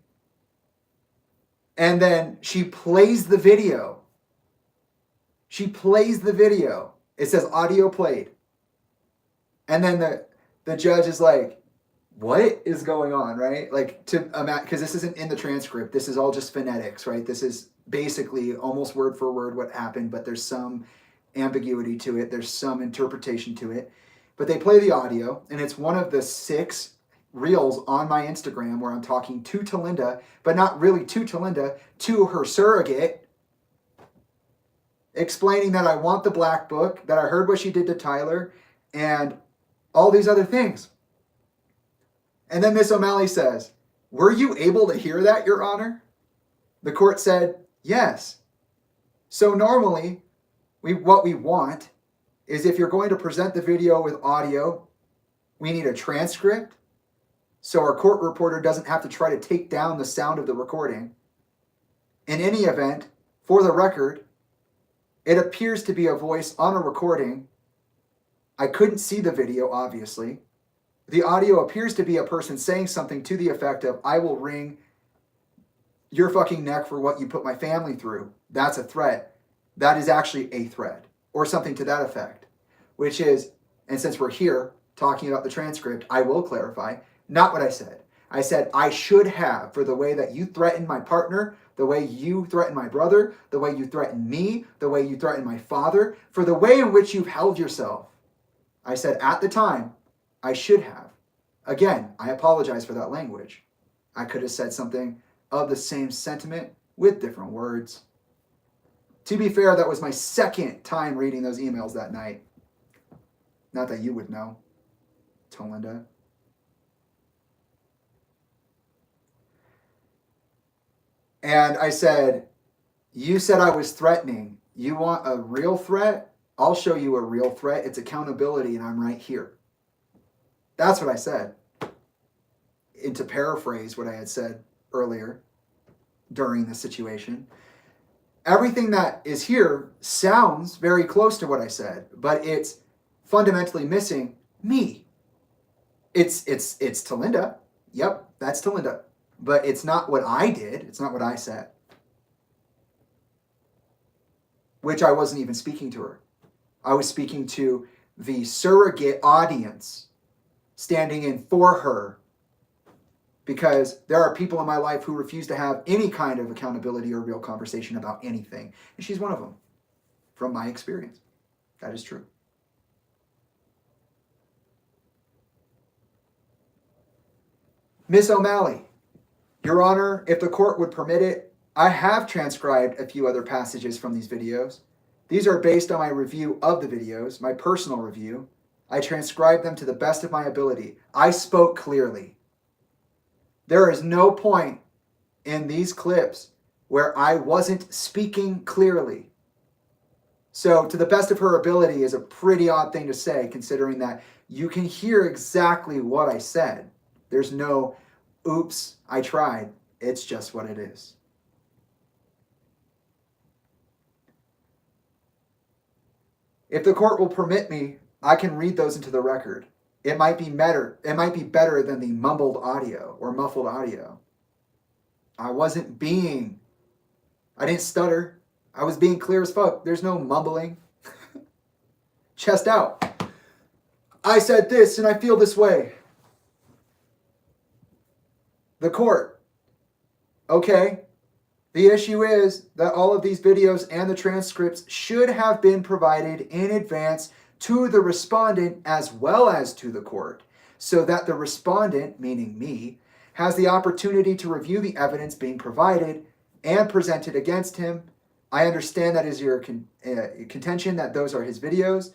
And then she plays the video. She plays the video. It says audio played. And then the judge is like, what is going on, right? Like, because this isn't in the transcript. This is all just phonetics, right? This is basically almost word for word what happened, but there's some ambiguity to it. There's some interpretation to it. But they play the audio, and it's one of the 6 reels on my Instagram where I'm talking to Tolinda, but not really to Tolinda, to her surrogate, explaining that I want the black book, that I heard what she did to Tyler, and all these other things. And then Miss O'Malley says, "Were you able to hear that, Your Honor?" The court said, yes. So normally, what we want is, if you're going to present the video with audio, we need a transcript, so our court reporter doesn't have to try to take down the sound of the recording. In any event, for the record, it appears to be a voice on a recording. I couldn't see the video, obviously. The audio appears to be a person saying something to the effect of, "I will wring your fucking neck for what you put my family through." That's a threat. That is actually a threat, or something to that effect, which is, and since we're here talking about the transcript, I will clarify, not what I said. I said, I should have, for the way that you threatened my partner, the way you threatened my brother, the way you threatened me, the way you threatened my father, for the way in which you've held yourself. I said at the time, I should have. Again, I apologize for that language. I could have said something of the same sentiment with different words. To be fair, that was my second time reading those emails that night. Not that you would know, Tolinda. And I said, you said I was threatening. You want a real threat? I'll show you a real threat. It's accountability, and I'm right here. That's what I said. And to paraphrase what I had said earlier during the situation, everything that is here sounds very close to what I said, but it's fundamentally missing me. It's Tolinda. Yep, that's Tolinda. But it's not what I did. It's not what I said. Which I wasn't even speaking to her. I was speaking to the surrogate audience standing in for her, because there are people in my life who refuse to have any kind of accountability or real conversation about anything. And she's one of them, from my experience. That is true. Miss O'Malley, Your Honor, if the court would permit it, I have transcribed a few other passages from these videos. These are based on my review of the videos, my personal review. I transcribed them to the best of my ability. I spoke clearly. There is no point in these clips where I wasn't speaking clearly. So, to the best of her ability is a pretty odd thing to say, considering that you can hear exactly what I said. There's no, oops, I tried. It's just what it is. If the court will permit me, I can read those into the record. It might be better than the mumbled audio or muffled audio. I didn't stutter. I was being clear as fuck. There's no mumbling. Chest out. I said this and I feel this way. The court. Okay. The issue is that all of these videos and the transcripts should have been provided in advance to the respondent as well as to the court, so that the respondent, meaning me, has the opportunity to review the evidence being provided and presented against him. I understand that is your contention that those are his videos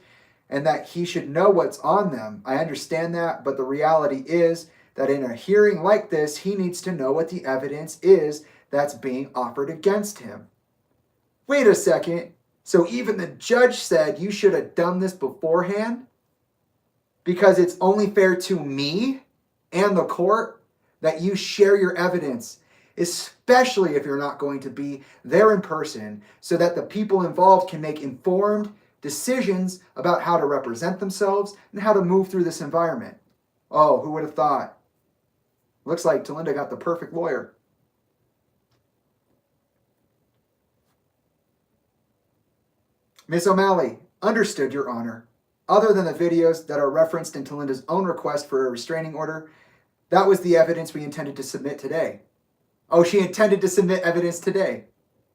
and that he should know what's on them. I understand that, but the reality is that in a hearing like this, he needs to know what the evidence is that's being offered against him. Wait a second. So even the judge said you should have done this beforehand? Because it's only fair to me and the court that you share your evidence, especially if you're not going to be there in person, so that the people involved can make informed decisions about how to represent themselves and how to move through this environment. Oh, who would have thought? Looks like Tolinda got the perfect lawyer. Ms. O'Malley, understood, Your Honor. Other than the videos that are referenced in Tolinda's own request for a restraining order, that was the evidence we intended to submit today. Oh, she intended to submit evidence today.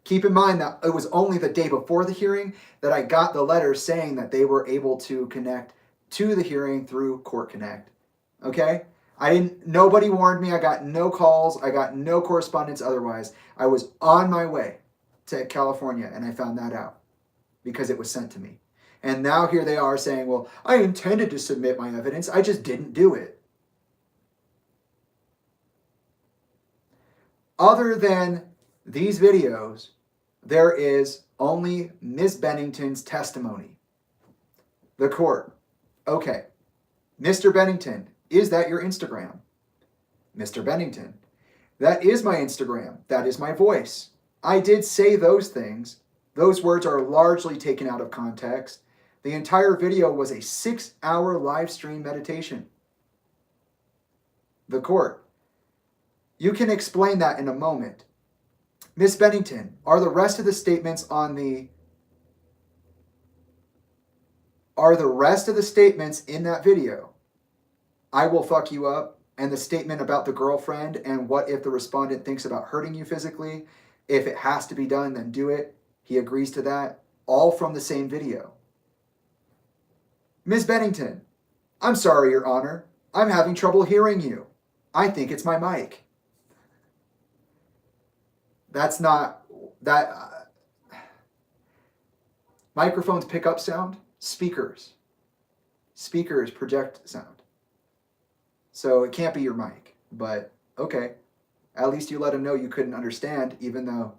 Keep in mind that it was only the day before the hearing that I got the letter saying that they were able to connect to the hearing through Court Connect. Okay? Nobody warned me. I got no calls. I got no correspondence otherwise. I was on my way to California and I found that out because it was sent to me. And now here they are saying, well, I intended to submit my evidence. I just didn't do it. Other than these videos, there is only Ms. Bennington's testimony. The court. Okay. Mr. Bennington, is that your Instagram? Mr. Bennington, that is my Instagram. That is my voice. I did say those things. Those words are largely taken out of context. The entire video was a 6-hour live stream meditation. The court. You can explain that in a moment. Ms. Bennington, are the rest of the statements in that video? I will fuck you up, and the statement about the girlfriend and what if the respondent thinks about hurting you physically, if it has to be done, then do it. He agrees to that, all from the same video. Ms. Bennington, I'm sorry, Your Honor. I'm having trouble hearing you. I think it's my mic. That's not, microphones pick up sound, speakers project sound. So it can't be your mic, but okay. At least you let him know you couldn't understand, even though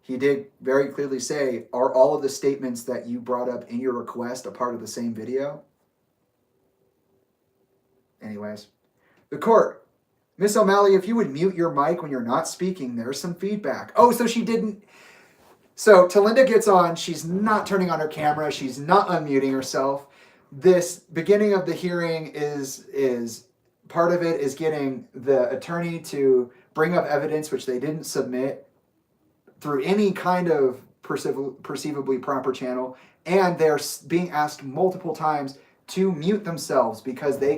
he did very clearly say, are all of the statements that you brought up in your request a part of the same video? Anyways, the court. Miss O'Malley, if you would mute your mic when you're not speaking, there's some feedback. Oh, so she didn't. So Tolinda gets on. She's not turning on her camera. She's not unmuting herself. This beginning of the hearing is part of it is getting the attorney to bring up evidence which they didn't submit through any kind of perceivably proper channel. And they're being asked multiple times to mute themselves because they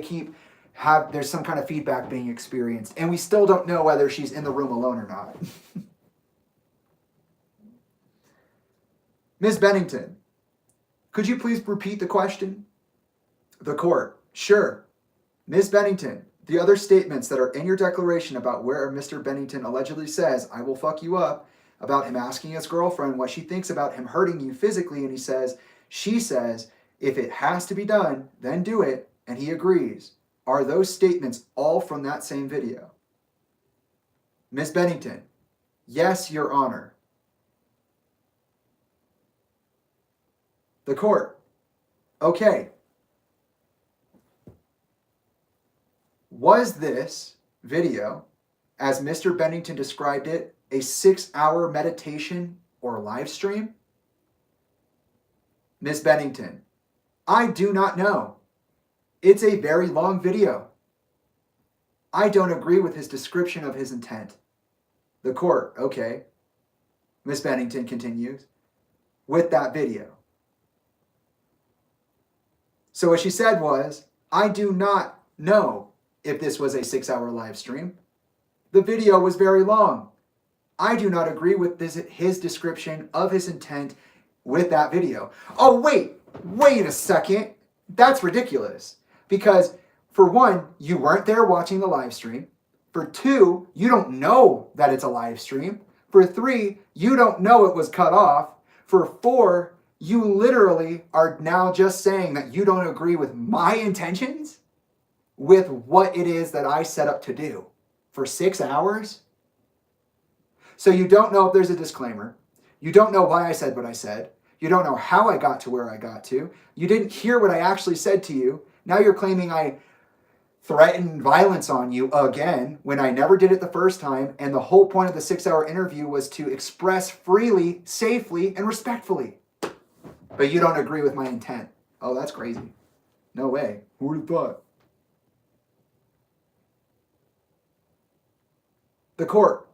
there's some kind of feedback being experienced. And we still don't know whether she's in the room alone or not. Ms. Bennington, could you please repeat the question? The court. Sure. Ms. Bennington, the other statements that are in your declaration about where Mr. Bennington allegedly says, I will fuck you up, about him asking his girlfriend what she thinks about him hurting you physically, and she says, if it has to be done, then do it, and he agrees. Are those statements all from that same video? Ms. Bennington, yes, Your Honor. The court. Okay. Was this video, as Mr. Bennington described it, a 6-hour meditation or live stream? Ms. Bennington, I do not know. It's a very long video. I don't agree with his description of his intent. The court, okay. Ms. Bennington continues, with that video. So what she said was, I do not know if this was a 6-hour live stream. The video was very long. I do not agree with his description of his intent with that video. Oh, wait a second. That's ridiculous. Because for one, you weren't there watching the live stream. For two, you don't know that it's a live stream. For three, you don't know it was cut off. For four, you literally are now just saying that you don't agree with my intentions with what it is that I set up to do for 6 hours. So you don't know if there's a disclaimer. You don't know why I said what I said. You don't know how I got to where I got to. You didn't hear what I actually said to you. Now you're claiming I threatened violence on you again when I never did it the first time. And the whole point of the 6-hour interview was to express freely, safely, and respectfully. But you don't agree with my intent. Oh, that's crazy. No way. Who would have thought? The court.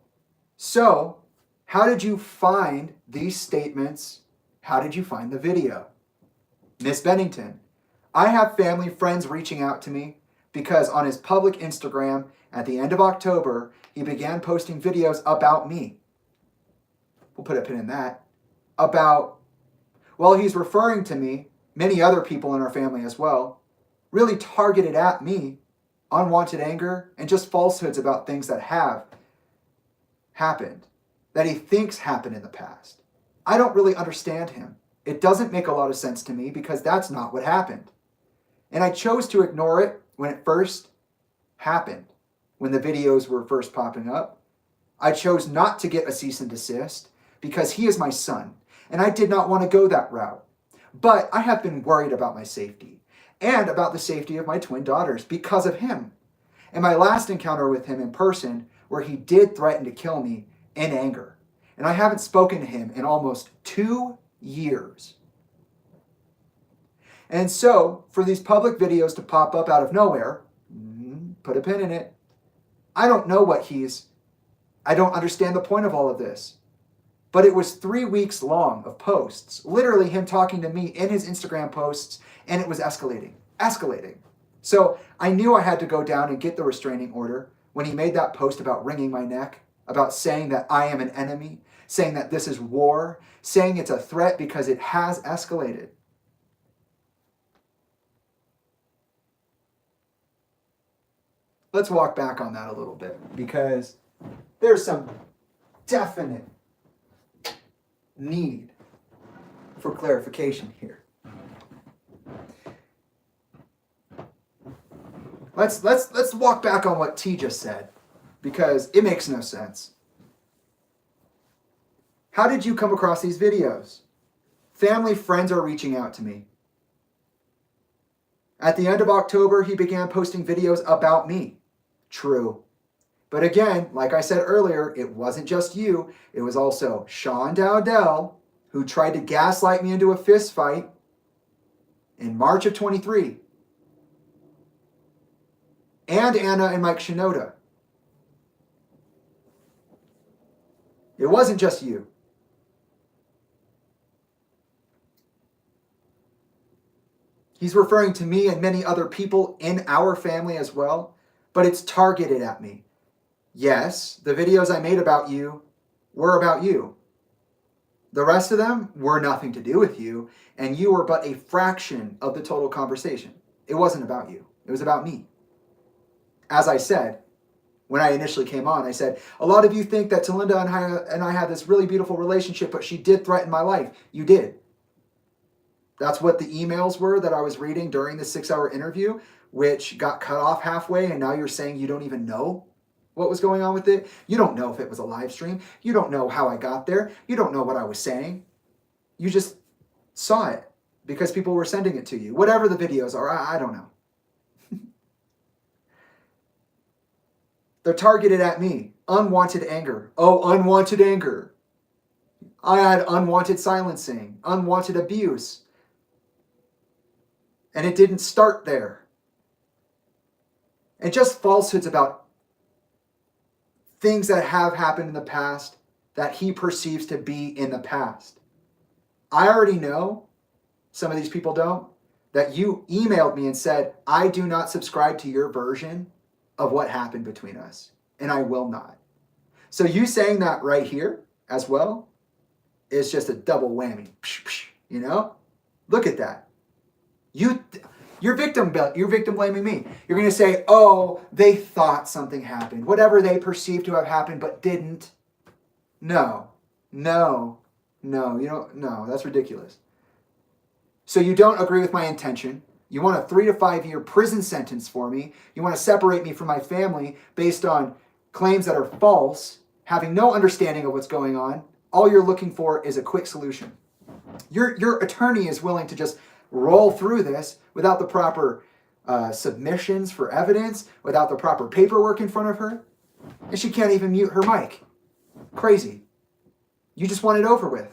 So, how did you find these statements? How did you find the video? Miss Bennington, I have family friends reaching out to me because on his public Instagram at the end of October, he began posting videos about me. We'll put a pin in that. He's referring to me, many other people in our family as well, really targeted at me, unwanted anger, and just falsehoods about things that have happened, that he thinks happened in the past. I don't really understand him. It doesn't make a lot of sense to me because that's not what happened. And I chose to ignore it when it first happened, when the videos were first popping up. I chose not to get a cease and desist because he is my son, and I did not want to go that route. But I have been worried about my safety and about the safety of my twin daughters because of him. And my last encounter with him in person, where he did threaten to kill me in anger. And I haven't spoken to him in almost 2 years. And so, for these public videos to pop up out of nowhere, put a pin in it, I don't know I don't understand the point of all of this. But it was 3 weeks long of posts, literally him talking to me in his Instagram posts, and it was escalating. So I knew I had to go down and get the restraining order when he made that post about wringing my neck, about saying that I am an enemy, saying that this is war, saying it's a threat because it has escalated. Let's walk back on that a little bit because there's some definite need for clarification here. Let's walk back on what T just said because it makes no sense. How did you come across these videos? Family friends are reaching out to me. At the end of October, he began posting videos about me. True. But again, like I said earlier, it wasn't just you. It was also Sean Dowdell, who tried to gaslight me into a fist fight in March of 23. And Anna and Mike Shinoda. It wasn't just you. He's referring to me and many other people in our family as well, but it's targeted at me. Yes, the videos I made about you were about you. The rest of them were nothing to do with you, and you were but a fraction of the total conversation. It wasn't about you. It was about me. As I said, when I initially came on, I said, a lot of you think that Talinda and I have this really beautiful relationship, but she did threaten my life. You did. That's what the emails were that I was reading during the 6-hour interview, which got cut off halfway, and now you're saying you don't even know what was going on with it. You don't know if it was a live stream. You don't know how I got there. You don't know what I was saying. You just saw it because people were sending it to you. Whatever the videos are, I don't know. They're targeted at me. Unwanted anger. Oh, unwanted anger. I had unwanted silencing, unwanted abuse. And it didn't start there. And just falsehoods about things that have happened in the past that he perceives to be in the past. I already know, some of these people don't, that you emailed me and said, I do not subscribe to your version of what happened between us. and I will not. So you saying that right here as well is just a double whammy. You know? Look at that. You're victim blaming me. You're going to say, oh, they thought something happened. Whatever they perceived to have happened but didn't. No, you don't. No, that's ridiculous. So you don't agree with my intention. You want a 3 to 5 year prison sentence for me. You want to separate me from my family based on claims that are false, having no understanding of what's going on. All you're looking for is a quick solution. Your attorney is willing to just roll through this without the proper submissions for evidence, without the proper paperwork in front of her, and she can't even mute her mic. Crazy. You just want it over with.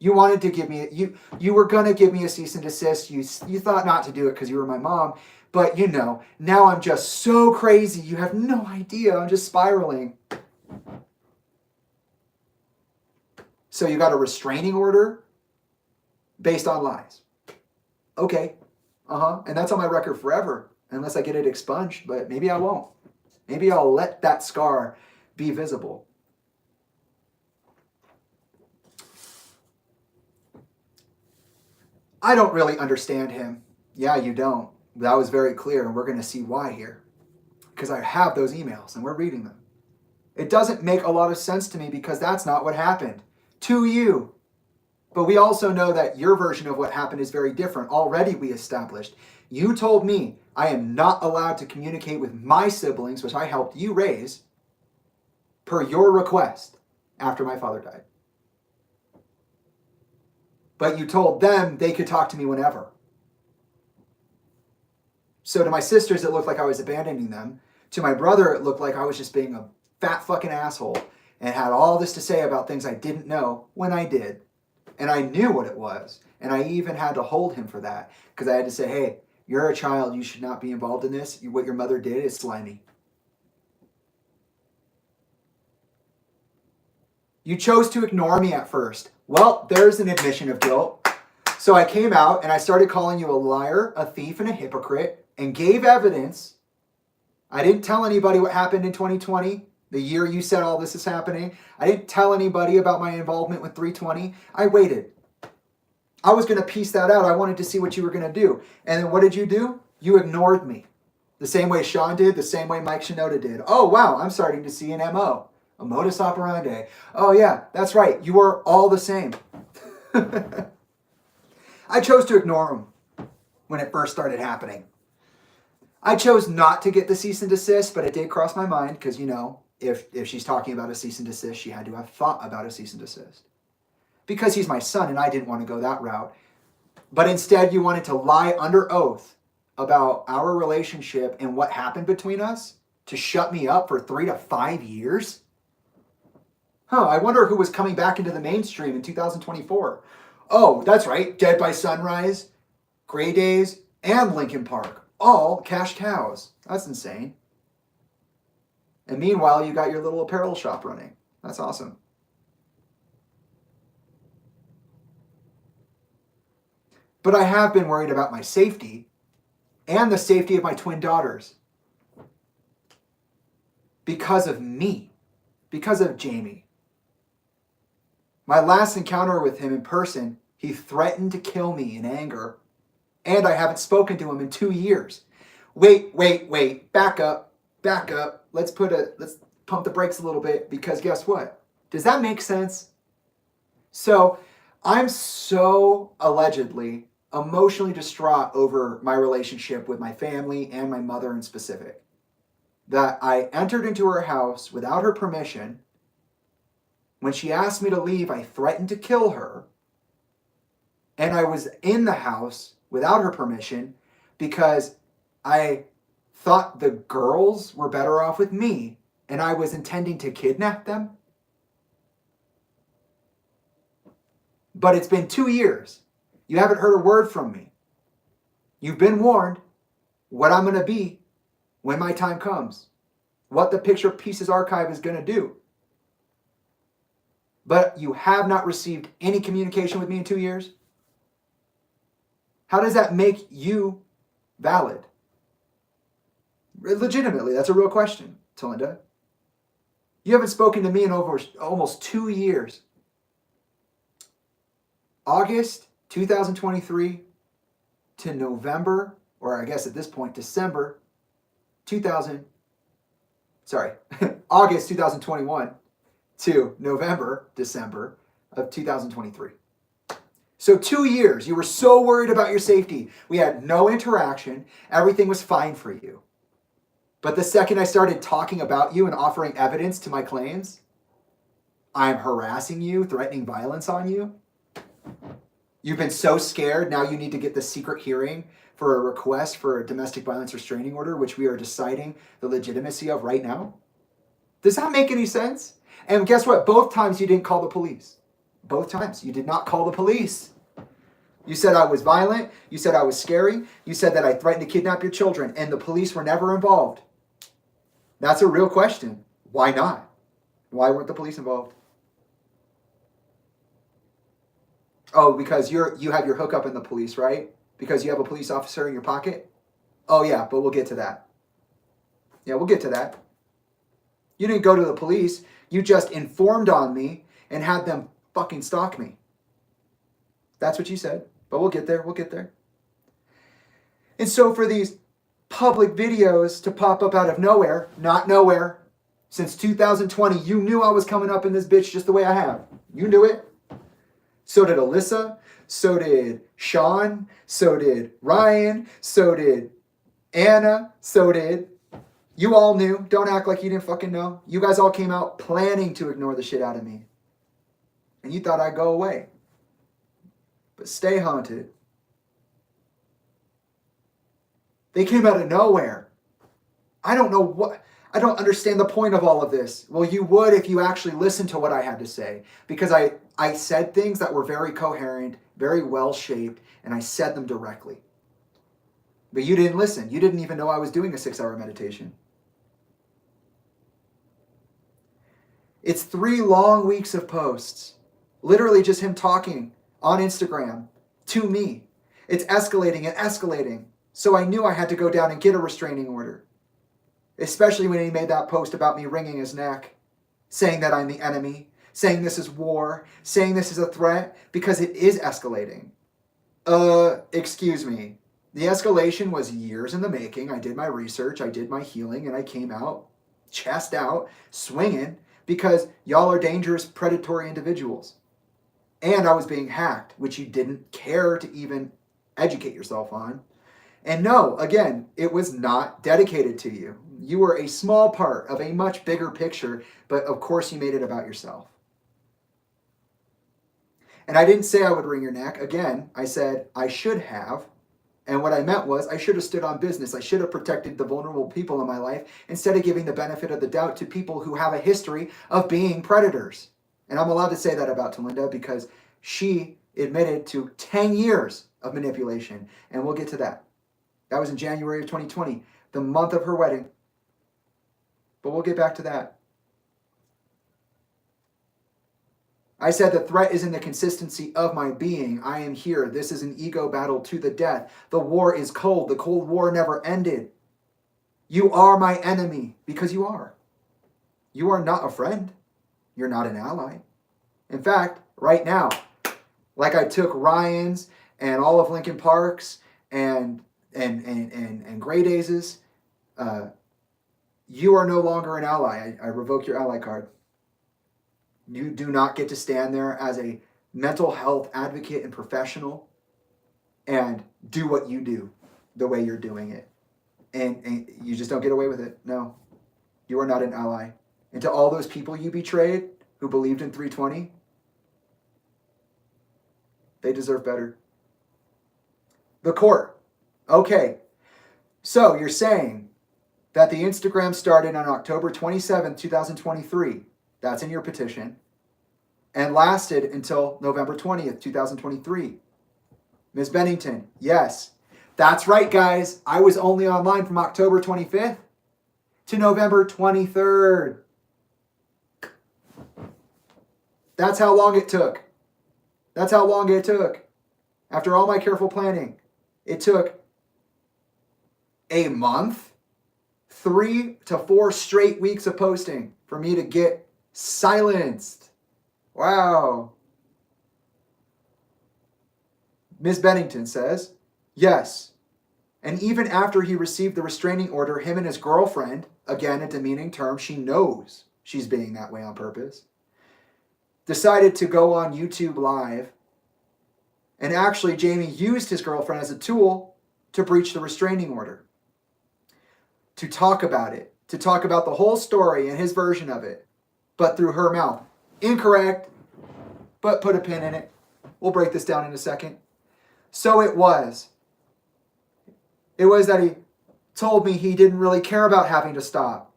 You wanted to give me, you were going to give me a cease and desist. You thought not to do it because you were my mom. But now I'm just so crazy. You have no idea. I'm just spiraling. So you got a restraining order based on lies. Okay. And that's on my record forever, unless I get it expunged. But maybe I won't. Maybe I'll let that scar be visible. I don't really understand him. Yeah, you don't. That was very clear, and we're going to see why here. Because I have those emails, and we're reading them. It doesn't make a lot of sense to me because that's not what happened to you. But we also know that your version of what happened is very different. Already we established. You told me I am not allowed to communicate with my siblings, which I helped you raise, per your request after my father died. But you told them they could talk to me whenever. So to my sisters, it looked like I was abandoning them. To my brother, it looked like I was just being a fat fucking asshole and had all this to say about things I didn't know when I did. And I knew what it was. And I even had to hold him for that. Because I had to say, hey, you're a child. You should not be involved in this. What your mother did is slimy. You chose to ignore me at first. Well, there's an admission of guilt. So I came out and I started calling you a liar, a thief, and a hypocrite, and gave evidence. I didn't tell anybody what happened in 2020, the year you said all this is happening. I didn't tell anybody about my involvement with 320. I waited. I was going to piece that out. I wanted to see what you were going to do. And then what did you do? You ignored me. The same way Sean did, the same way Mike Shinoda did. Oh, wow, I'm starting to see an MO. A modus operandi. Oh yeah, that's right. You are all the same. I chose to ignore him when it first started happening. I chose not to get the cease and desist, but it did cross my mind because, if she's talking about a cease and desist, she had to have thought about a cease and desist. Because he's my son and I didn't want to go that route. But instead you wanted to lie under oath about our relationship and what happened between us to shut me up for 3 to 5 years? I wonder who was coming back into the mainstream in 2024. Oh, that's right. Dead by Sunrise, Gray Days, and Linkin Park. All cash cows. That's insane. And meanwhile, you got your little apparel shop running. That's awesome. But I have been worried about my safety and the safety of my twin daughters. Because of me. Because of Jamie. My last encounter with him in person, he threatened to kill me in anger. And I haven't spoken to him in 2 years. Wait. Back up. Let's pump the brakes a little bit because guess what? Does that make sense? So I'm so allegedly emotionally distraught over my relationship with my family and my mother in specific that I entered into her house without her permission. When she asked me to leave, I threatened to kill her. And I was in the house without her permission because I thought the girls were better off with me and I was intending to kidnap them. But it's been 2 years. You haven't heard a word from me. You've been warned what I'm going to be when my time comes. What the Picture Pieces Archive is going to do. But you have not received any communication with me in 2 years? How does that make you valid? Legitimately, that's a real question, Tolinda. You haven't spoken to me in over almost 2 years. August 2023 to November, or I guess at this point, December 2000, sorry, August 2021 to December of 2023. So 2 years, you were so worried about your safety. We had no interaction. Everything was fine for you. But the second I started talking about you and offering evidence to my claims, I'm harassing you, threatening violence on you. You've been so scared, now you need to get the secret hearing for a request for a domestic violence restraining order, which we are deciding the legitimacy of right now. Does that make any sense? And guess what? Both times you didn't call the police. Both times you did not call the police. You said I was violent. You said I was scary. You said that I threatened to kidnap your children, and the police were never involved. That's a real question. Why not? Why weren't the police involved? Oh, because you have your hookup in the police, right? Because you have a police officer in your pocket? Oh yeah, but we'll get to that. Yeah, we'll get to that. You didn't go to the police. You just informed on me and had them fucking stalk me. That's what you said. But we'll get there. We'll get there. And so for these public videos to pop up out of nowhere, not nowhere, since 2020, you knew I was coming up in this bitch just the way I have. You knew it. So did Alyssa. So did Sean. So did Ryan. So did Anna. So did... You all knew. Don't act like you didn't fucking know. You guys all came out planning to ignore the shit out of me. And you thought I'd go away. But stay haunted. They came out of nowhere. I don't know what... I don't understand the point of all of this. Well, you would if you actually listened to what I had to say. Because I said things that were very coherent, very well-shaped, and I said them directly. But you didn't listen. You didn't even know I was doing a 6-hour meditation. It's 3 long weeks of posts. Literally just him talking on Instagram to me. It's escalating and escalating. So I knew I had to go down and get a restraining order. Especially when he made that post about me wringing his neck, saying that I'm the enemy, saying this is war, saying this is a threat, because it is escalating. Excuse me. The escalation was years in the making. I did my research, I did my healing, and I came out, chest out, swinging, because y'all are dangerous, predatory individuals. And I was being hacked, which you didn't care to even educate yourself on. And no, again, it was not dedicated to you. You were a small part of a much bigger picture, but of course you made it about yourself. And I didn't say I would wring your neck. Again, I said I should have. And what I meant was I should have stood on business. I should have protected the vulnerable people in my life instead of giving the benefit of the doubt to people who have a history of being predators. And I'm allowed to say that about Tolinda because she admitted to 10 years of manipulation. And we'll get to that. That was in January of 2020, the month of her wedding. But we'll get back to that. I said the threat is in the consistency of my being. I am here. This is an ego battle to the death. The war is cold. The Cold War never ended. You are my enemy because you are. You are not a friend. You're not an ally. In fact, right now, like I took Ryan's and all of Lincoln Park's and Gray Days's, you are no longer an ally. I revoke your ally card. You do not get to stand there as a mental health advocate and professional and do what you do the way you're doing it. And you just don't get away with it. No, you are not an ally. And to all those people you betrayed who believed in 320, they deserve better. The court. Okay. So you're saying that the Instagram started on October 27th, 2023. That's in your petition. And lasted until November 20th, 2023. Ms. Bennington, yes. That's right, guys. I was only online from October 25th to November 23rd. That's how long it took. That's how long it took. After all my careful planning, it took a month, 3 to 4 straight weeks of posting for me to get silenced. Wow. Ms. Bennington says, yes. And even after he received the restraining order, him and his girlfriend, again a demeaning term, she knows she's being that way on purpose, decided to go on YouTube Live. And actually, Jamie used his girlfriend as a tool to breach the restraining order, to talk about it, to talk about the whole story and his version of it, but through her mouth. Incorrect, but put a pin in it. We'll break this down in a second. So it was that he told me he didn't really care about having to stop.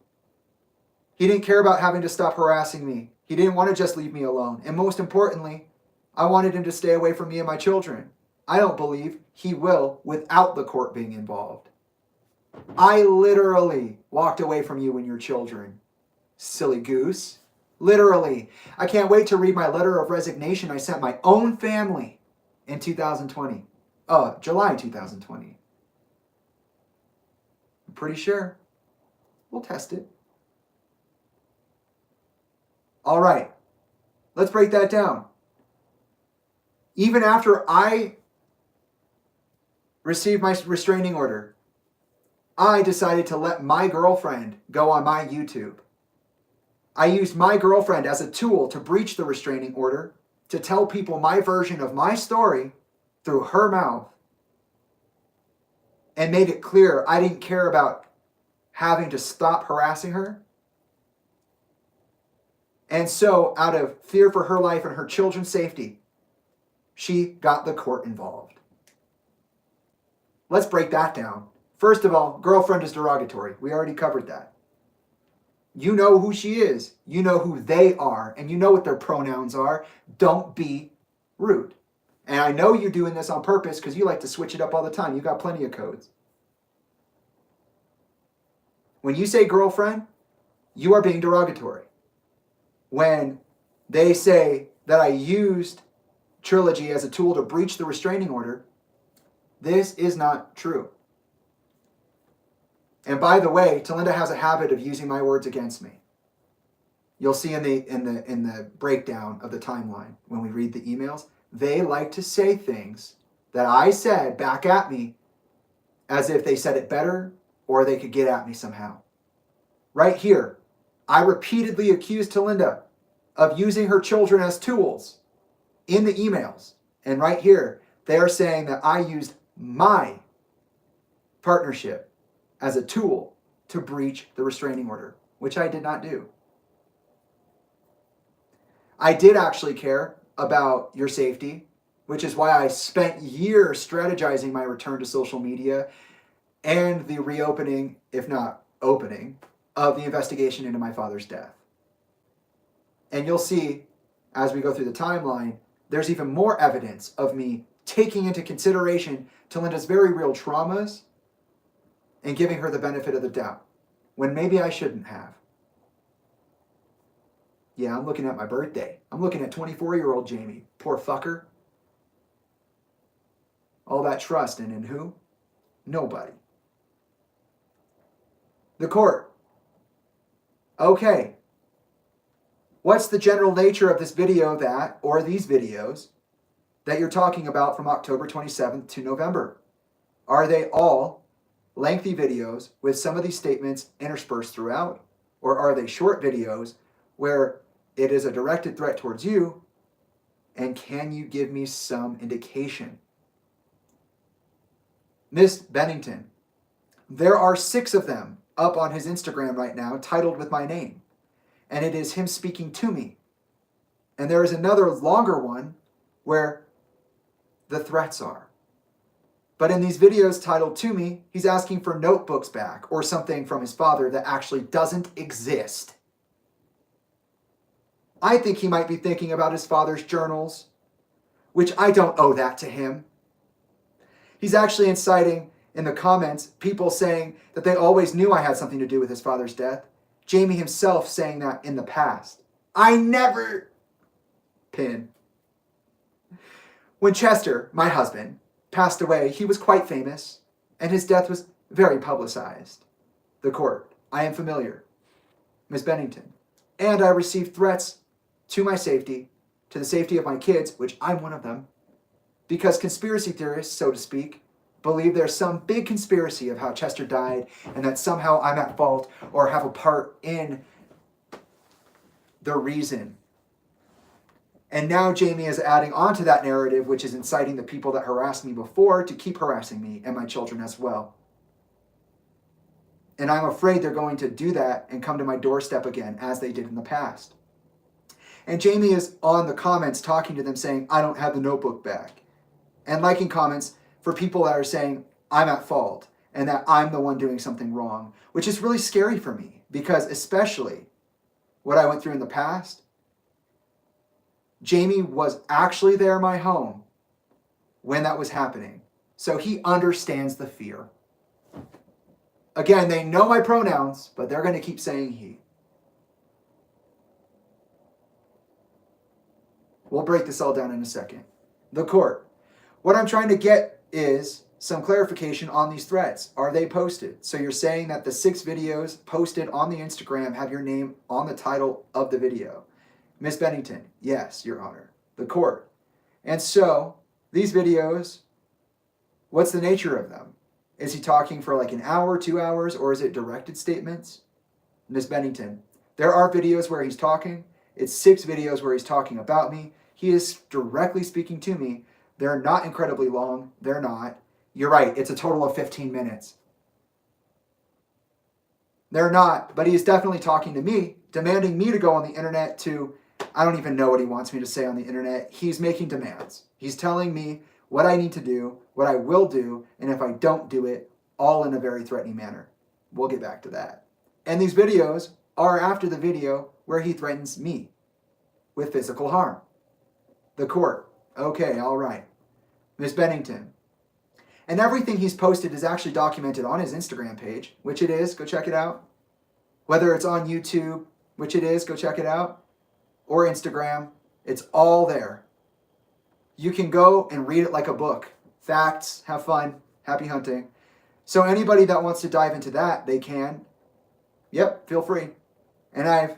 He didn't care about having to stop harassing me. He didn't want to just leave me alone. And most importantly, I wanted him to stay away from me and my children. I don't believe he will without the court being involved. I literally walked away from you and your children. Silly goose. Literally. I can't wait to read my letter of resignation I sent my own family in 2020. July 2020. I'm pretty sure. We'll test it. All right. Let's break that down. Even after I received my restraining order, I decided to let my girlfriend go on my YouTube. I used my girlfriend as a tool to breach the restraining order, to tell people my version of my story through her mouth, and made it clear I didn't care about having to stop harassing her. And so, out of fear for her life and her children's safety, she got the court involved. Let's break that down. First of all, girlfriend is derogatory. We already covered that. You know who she is. You know who they are. And you know what their pronouns are. Don't be rude. And I know you're doing this on purpose because you like to switch it up all the time. You got plenty of codes. When you say girlfriend, you are being derogatory. When they say that I used Trilogy as a tool to breach the restraining order, this is not true. And by the way, Tolinda has a habit of using my words against me. You'll see in the breakdown of the timeline when we read the emails, they like to say things that I said back at me as if they said it better or they could get at me somehow. Right here, I repeatedly accused Tolinda of using her children as tools in the emails. And right here, they are saying that I used my partnership as a tool to breach the restraining order, which I did not do. I did actually care about your safety, which is why I spent years strategizing my return to social media and the reopening, if not opening, of the investigation into my father's death. And you'll see, as we go through the timeline, there's even more evidence of me taking into consideration Tolinda's very real traumas and giving her the benefit of the doubt, when maybe I shouldn't have. Yeah, I'm looking at my birthday. I'm looking at 24-year-old Jamie. Poor fucker. All that trust, and in who? Nobody. The court. Okay. What's the general nature of this video or these videos that you're talking about from October 27th to November? Are they all lengthy videos with some of these statements interspersed throughout? Or are they short videos where it is a directed threat towards you? And can you give me some indication? Miss Bennington, there are 6 of them up on his Instagram right now titled with my name. And it is him speaking to me. And there is another longer one where the threats are. But in these videos titled to me, he's asking for notebooks back or something from his father that actually doesn't exist. I think he might be thinking about his father's journals, which I don't owe that to him. He's actually inciting in the comments people saying that they always knew I had something to do with his father's death. Jamie himself saying that in the past. I never... Pin. When Chester, my husband, passed away, he was quite famous, and his death was very publicized. The court. I am familiar, Miss Bennington. And I received threats to my safety, to the safety of my kids, which I'm one of them, because conspiracy theorists, so to speak, believe there's some big conspiracy of how Chester died and that somehow I'm at fault or have a part in the reason. And now Jamie is adding on to that narrative, which is inciting the people that harassed me before to keep harassing me and my children as well. And I'm afraid they're going to do that and come to my doorstep again, as they did in the past. And Jamie is on the comments talking to them saying, I don't have the notebook back. And liking comments for people that are saying, I'm at fault and that I'm the one doing something wrong, which is really scary for me because especially what I went through in the past, Jamie was actually there in my home when that was happening. So he understands the fear. Again, they know my pronouns, but they're going to keep saying he. We'll break this all down in a second. The court. What I'm trying to get is some clarification on these threats. Are they posted? So you're saying that the 6 videos posted on the Instagram have your name on the title of the video. Miss Bennington, yes, Your Honor. The court. And so these videos, what's the nature of them? Is he talking for like an hour, 2 hours, or is it directed statements? Miss Bennington, there are videos where he's talking. It's 6 videos where he's talking about me. He is directly speaking to me. They're not incredibly long. They're not. You're right. It's a total of 15 minutes. They're not, but he is definitely talking to me, demanding me to go on the internet to, I don't even know what he wants me to say on the internet. He's making demands. He's telling me what I need to do, what I will do, and if I don't do it, all in a very threatening manner. We'll get back to that. And these videos are after the video where he threatens me with physical harm. The court. Okay, all right. Miss Bennington. And everything he's posted is actually documented on his Instagram page, which it is. Go check it out. Whether it's on YouTube, which it is. Go check it out. Or Instagram. It's all there. You can go and read it like a book. Facts, have fun, happy hunting. So anybody that wants to dive into that, they can. Yep, feel free. And I've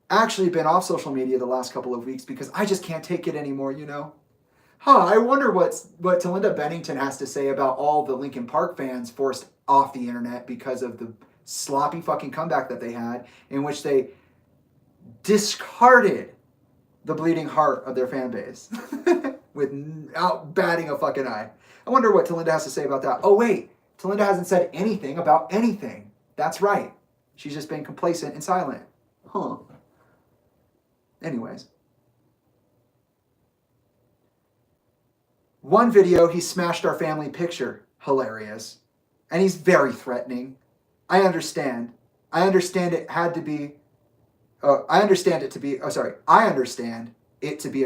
actually been off social media the last couple of weeks because I just can't take it anymore, you know. I wonder what Tolinda Bennington has to say about all the Linkin Park fans forced off the internet because of the sloppy fucking comeback that they had, in which they discarded the bleeding heart of their fan base without batting a fucking eye. I wonder what Tolinda has to say about that. Oh wait, Tolinda hasn't said anything about anything. That's right. She's just been complacent and silent. Huh. Anyways. One video, he smashed our family picture. Hilarious. And he's very threatening. I understand. I understand it to be a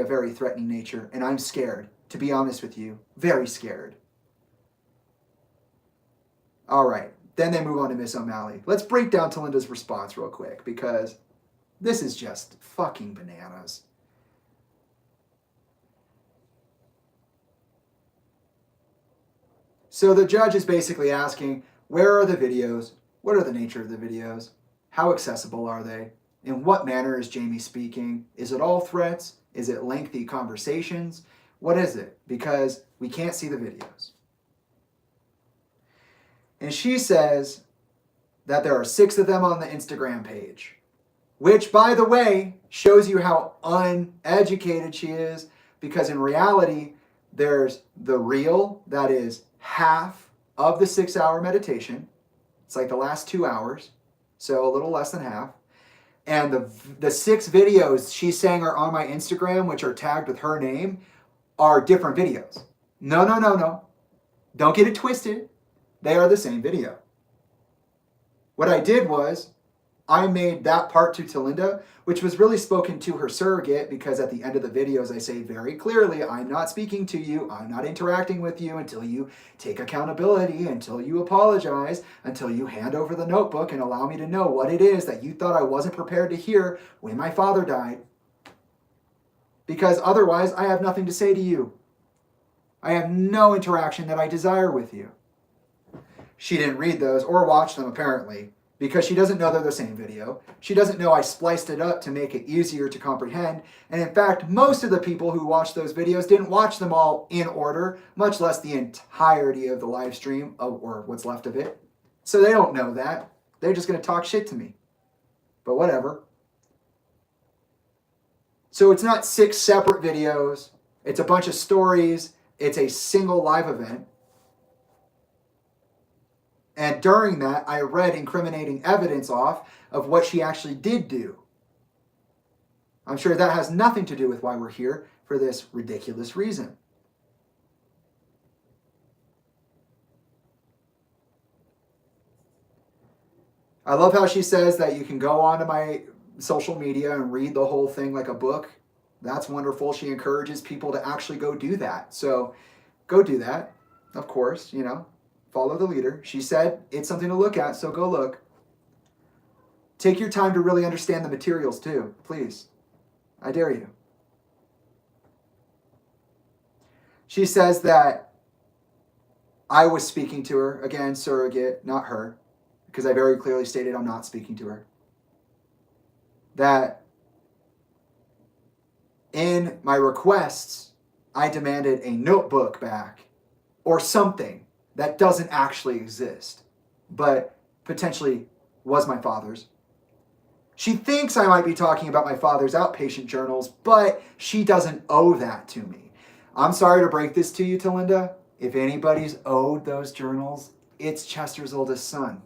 very threatening nature, and I'm scared, to be honest with you. Very scared. All right. Then they move on to Miss O'Malley. Let's break down Tolinda's response real quick, because this is just fucking bananas. So the judge is basically asking, where are the videos? What are the nature of the videos? How accessible are they? In what manner is Jamie speaking? Is it all threats? Is it lengthy conversations? What is it? Because we can't see the videos. And she says that there are 6 of them on the Instagram page, which, by the way, shows you how uneducated she is, because in reality, there's the reel that is half of the 6-hour meditation. It's like the last 2 hours, so a little less than half. And the 6 videos she's saying are on my Instagram, which are tagged with her name, are different videos. No. Don't get it twisted. They are the same video. What I did was, I made that part to Tolinda, which was really spoken to her surrogate, because at the end of the videos I say very clearly, I'm not speaking to you, I'm not interacting with you until you take accountability, until you apologize, until you hand over the notebook and allow me to know what it is that you thought I wasn't prepared to hear when my father died. Because otherwise I have nothing to say to you. I have no interaction that I desire with you. She didn't read those or watch them, apparently. because she doesn't know they're the same video. She doesn't know I spliced it up to make it easier to comprehend. And in fact, most of the people who watched those videos didn't watch them all in order, much less the entirety of the live stream or what's left of it. So they don't know that. They're just going to talk shit to me. But whatever. So it's not 6 separate videos. It's a bunch of stories. It's a single live event. And during that, I read incriminating evidence off of what she actually did do. I'm sure that has nothing to do with why we're here for this ridiculous reason. I love how she says that you can go onto my social media and read the whole thing like a book. That's wonderful. She encourages people to actually go do that. So go do that, of course, you know. Follow the leader. She said it's something to look at, so go look. Take your time to really understand the materials too, please. I dare you. She says that I was speaking to her, again, surrogate, not her, because I very clearly stated I'm not speaking to her. That in my requests, I demanded a notebook back or something that doesn't actually exist, but potentially was my father's. She thinks I might be talking about my father's outpatient journals, but she doesn't owe that to me. I'm sorry to break this to you, Tolinda. If anybody's owed those journals, it's Chester's oldest son.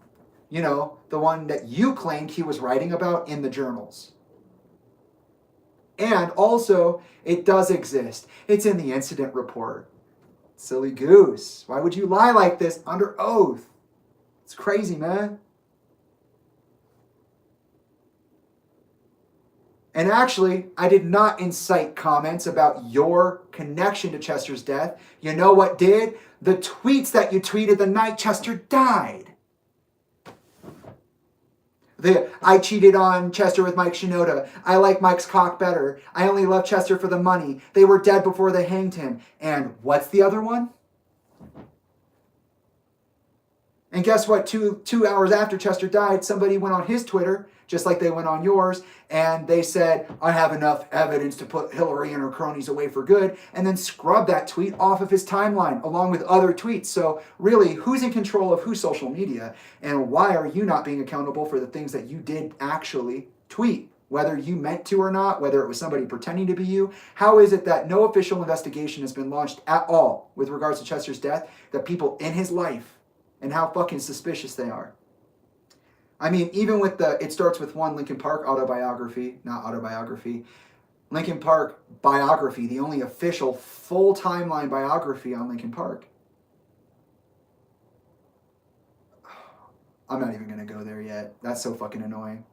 You know, the one that you claimed he was writing about in the journals. And also, it does exist. It's in the incident report. Silly goose. Why would you lie like this under oath? It's crazy, man. And actually, I did not incite comments about your connection to Chester's death. You know what did? The tweets that you tweeted the night Chester died. I cheated on Chester with Mike Shinoda. I like Mike's cock better. I only love Chester for the money. They were dead before they hanged him. And what's the other one? And guess what? Two hours after Chester died, somebody went on his Twitter, just like they went on yours, and they said, I have enough evidence to put Hillary and her cronies away for good, and then scrubbed that tweet off of his timeline, along with other tweets. So really, who's in control of whose social media, and why are you not being accountable for the things that you did actually tweet? Whether you meant to or not, whether it was somebody pretending to be you, how is it that no official investigation has been launched at all with regards to Chester's death, that people in his life, and how fucking suspicious they are? I mean, even with it starts with one Linkin Park Linkin Park biography, the only official full timeline biography on Linkin Park. I'm not even going to go there yet. That's so fucking annoying.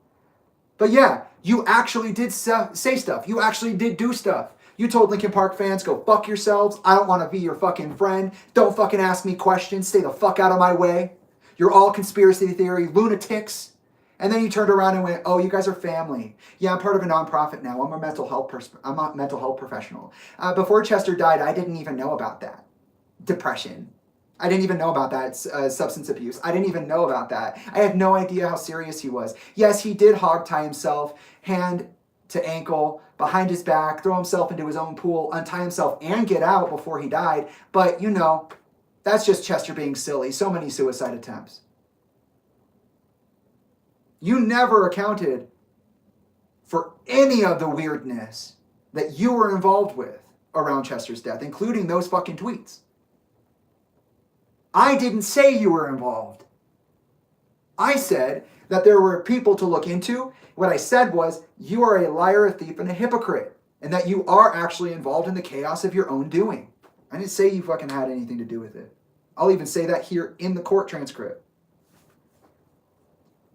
But yeah, you actually did say stuff. You actually did do stuff. You told Linkin Park fans, go fuck yourselves. I don't want to be your fucking friend. Don't fucking ask me questions. Stay the fuck out of my way. You're all conspiracy theory lunatics. And then you turned around and went, oh, you guys are family. Yeah, I'm part of a nonprofit now. I'm a mental health professional. Before Chester died, I didn't even know about that. Depression. I didn't even know about that. Substance abuse. I didn't even know about that. I had no idea how serious he was. Yes, he did hog tie himself, hand to ankle, behind his back, throw himself into his own pool, untie himself, and get out before he died. But, you know, that's just Chester being silly. So many suicide attempts. You never accounted for any of the weirdness that you were involved with around Chester's death, including those fucking tweets. I didn't say you were involved. I said that there were people to look into. What I said was, you are a liar, a thief, and a hypocrite, and that you are actually involved in the chaos of your own doing. I didn't say you fucking had anything to do with it. I'll even say that here in the court transcript.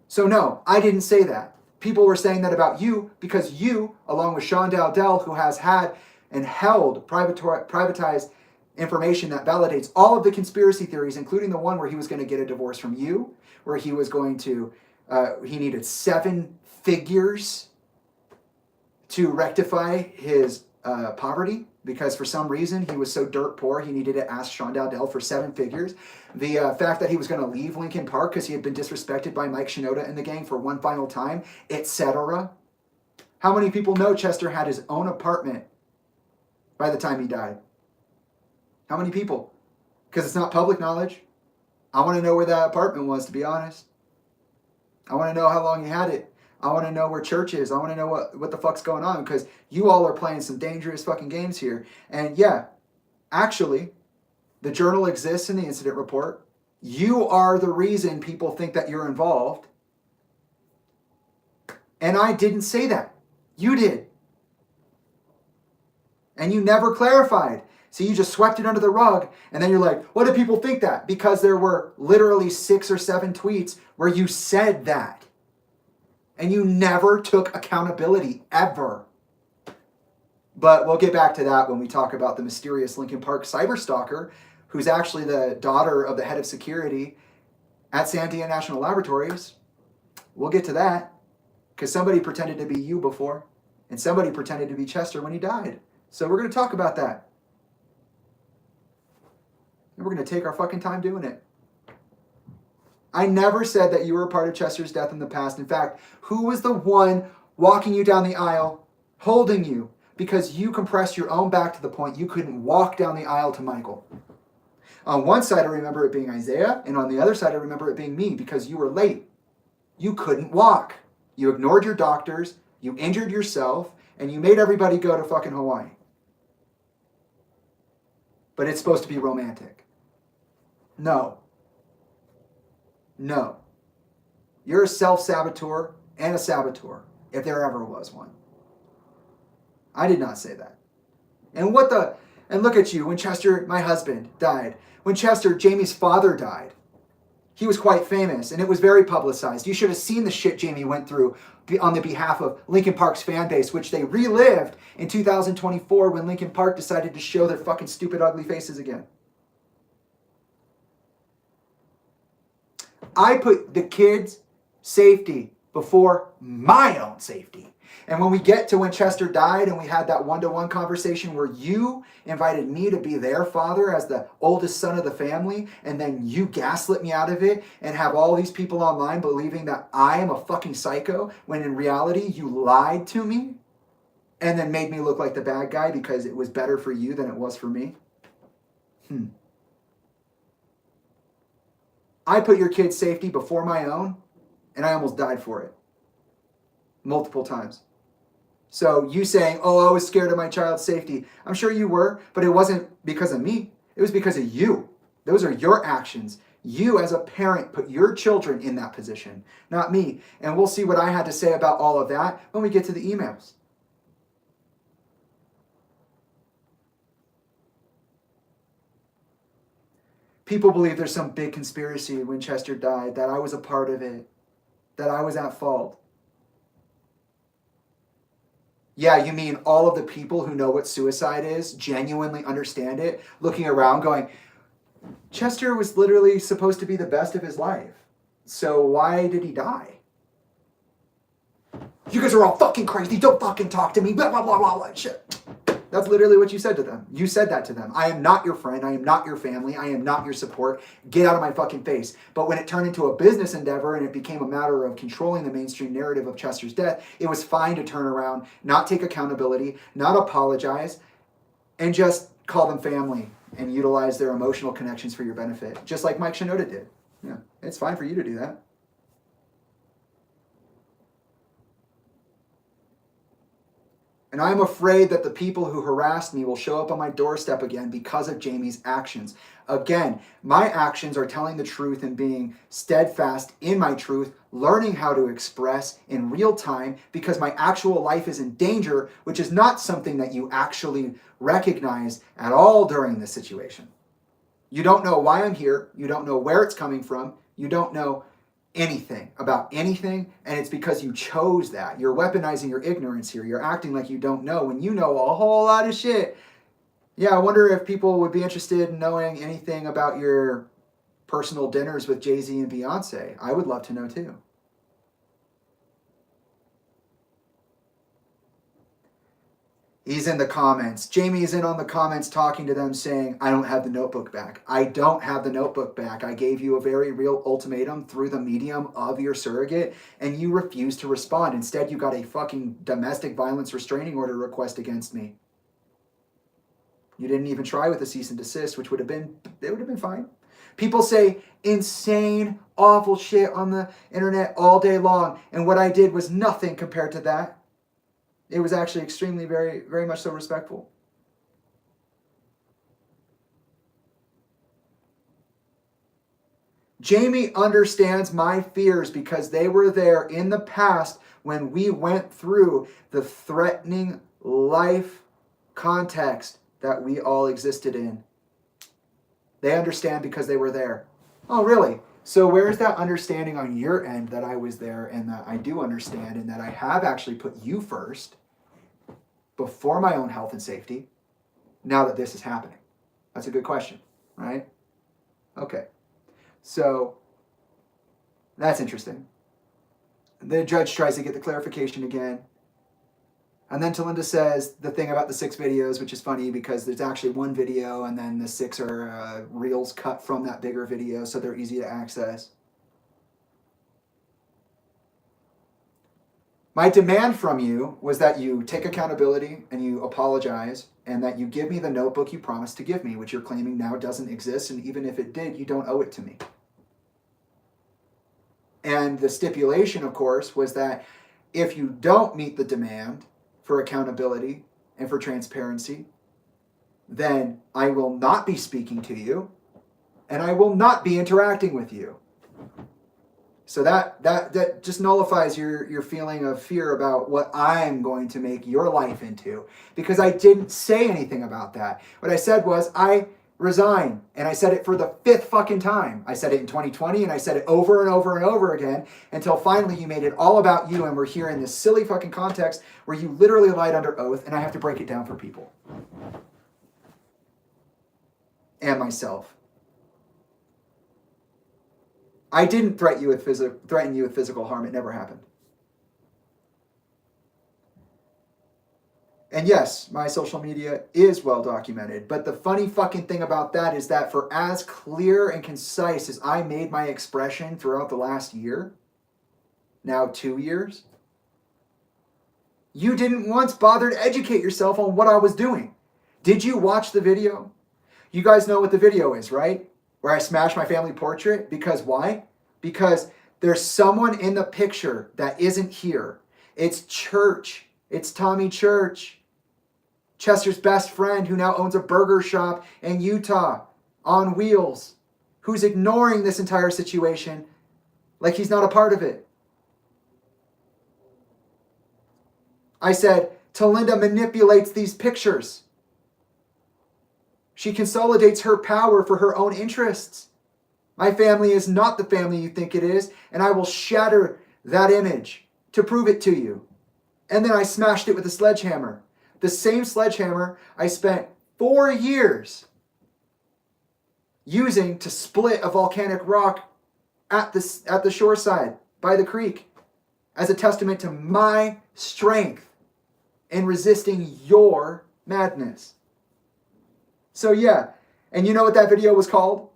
So no, I didn't say that. People were saying that about you because you, along with Sean Dowdell, who has had and held privatized information that validates all of the conspiracy theories, including the one where he was going to get a divorce from you, where he was going to, he needed 7 figures to rectify his poverty because for some reason he was so dirt poor he needed to ask Sean Dowdell for 7 figures. The fact that he was going to leave Lincoln Park because he had been disrespected by Mike Shinoda and the gang for one final time, etc. How many people know Chester had his own apartment by the time he died? How many people? Because it's not public knowledge. I want to know where that apartment was, to be honest. I want to know how long he had it. I want to know where church is. I want to know what the fuck's going on, because you all are playing some dangerous fucking games here. And yeah, actually, the journal exists in the incident report. You are the reason people think that you're involved. And I didn't say that. You did. And you never clarified. So you just swept it under the rug, and then you're like, what do people think that? Because there were literally 6 or 7 tweets where you said that. And you never took accountability, ever. But we'll get back to that when we talk about the mysterious Lincoln Park cyberstalker, who's actually the daughter of the head of security at Sandia National Laboratories. We'll get to that, because somebody pretended to be you before, and somebody pretended to be Chester when he died. So we're going to talk about that. And we're going to take our fucking time doing it. I never said that you were a part of Chester's death in the past. In fact, who was the one walking you down the aisle, holding you, because you compressed your own back to the point you couldn't walk down the aisle to Michael? On one side, I remember it being Isaiah, and on the other side, I remember it being me, because you were late. You couldn't walk. You ignored your doctors, you injured yourself, and you made everybody go to fucking Hawaii. But it's supposed to be romantic. No. No. You're a self-saboteur and a saboteur, if there ever was one. I did not say that. And look at you, when Chester, my husband, died. When Chester, Jamie's father, died, he was quite famous, and it was very publicized. You should have seen the shit Jamie went through on the behalf of Lincoln Park's fan base, which they relived in 2024 when Lincoln Park decided to show their fucking stupid, ugly faces again. I put the kids' safety before my own safety. And when we get to when Chester died and we had that one-to-one conversation where you invited me to be their father as the oldest son of the family, and then you gaslit me out of it and have all these people online believing that I am a fucking psycho, when in reality you lied to me and then made me look like the bad guy because it was better for you than it was for me. I put your kids' safety before my own, and I almost died for it. Multiple times. So you saying, oh, I was scared of my child's safety. I'm sure you were, but it wasn't because of me. It was because of you. Those are your actions. You as a parent put your children in that position, not me. And we'll see what I had to say about all of that when we get to the emails. People believe there's some big conspiracy when Chester died, that I was a part of it, that I was at fault. Yeah, you mean all of the people who know what suicide is, genuinely understand it, looking around going, Chester was literally supposed to be the best of his life. So why did he die? You guys are all fucking crazy. Don't fucking talk to me. Blah, blah, blah, blah, blah. Shit. That's literally what you said to them. You said that to them. I am not your friend. I am not your family. I am not your support. Get out of my fucking face. But when it turned into a business endeavor and it became a matter of controlling the mainstream narrative of Chester's death, it was fine to turn around, not take accountability, not apologize, and just call them family and utilize their emotional connections for your benefit, just like Mike Shinoda did. Yeah, it's fine for you to do that. And I'm afraid that the people who harassed me will show up on my doorstep again because of Jamie's actions. Again, my actions are telling the truth and being steadfast in my truth, learning how to express in real time because my actual life is in danger, which is not something that you actually recognize at all during this situation. You don't know why I'm here. You don't know where it's coming from. You don't know anything about anything, and it's because you chose that. You're weaponizing your ignorance here. You're acting like you don't know when you know a whole lot of shit. Yeah, I wonder if people would be interested in knowing anything about your personal dinners with Jay-Z and Beyonce. I would love to know too. He's in the comments. Jamie is in on the comments talking to them saying, I don't have the notebook back. I don't have the notebook back. I gave you a very real ultimatum through the medium of your surrogate, and you refused to respond. Instead, you got a fucking domestic violence restraining order request against me. You didn't even try with a cease and desist, which would have been fine. People say insane, awful shit on the internet all day long, and what I did was nothing compared to that. It was actually extremely, very, very much so respectful. Jamie understands my fears because they were there in the past when we went through the threatening life context that we all existed in. They understand because they were there. Oh, really? So where's that understanding on your end that I was there and that I do understand and that I have actually put you first before my own health and safety now that this is happening? That's a good question, right? Okay. So that's interesting. The judge tries to get the clarification again. And then Tolinda says the thing about the 6 videos, which is funny because there's actually one video and then the 6 are reels cut from that bigger video, so they're easy to access. My demand from you was that you take accountability and you apologize and that you give me the notebook you promised to give me, which you're claiming now doesn't exist, and even if it did, you don't owe it to me. And the stipulation, of course, was that if you don't meet the demand for accountability and for transparency, then I will not be speaking to you and I will not be interacting with you. So that just nullifies your feeling of fear about what I'm going to make your life into, because I didn't say anything about that. What I said was, I resign, and I said it for the 5th fucking time. I said it in 2020, and I said it over and over and over again until finally you made it all about you, and we're here in this silly fucking context where you literally lied under oath, and I have to break it down for people. And myself. I didn't threaten you with physical harm. It never happened. And yes, my social media is well documented. But the funny fucking thing about that is that for as clear and concise as I made my expression throughout the last year, now 2 years, you didn't once bother to educate yourself on what I was doing. Did you watch the video? You guys know what the video is, right? Where I smashed my family portrait. Because why? Because there's someone in the picture that isn't here. It's Church. It's Tommy Church. Chester's best friend who now owns a burger shop in Utah on wheels, who's ignoring this entire situation like he's not a part of it. I said, Talinda manipulates these pictures. She consolidates her power for her own interests. My family is not the family you think it is, and I will shatter that image to prove it to you. And then I smashed it with a sledgehammer. The same sledgehammer I spent 4 years using to split a volcanic rock at the shoreside by the creek as a testament to my strength in resisting your madness. So yeah, and you know what that video was called?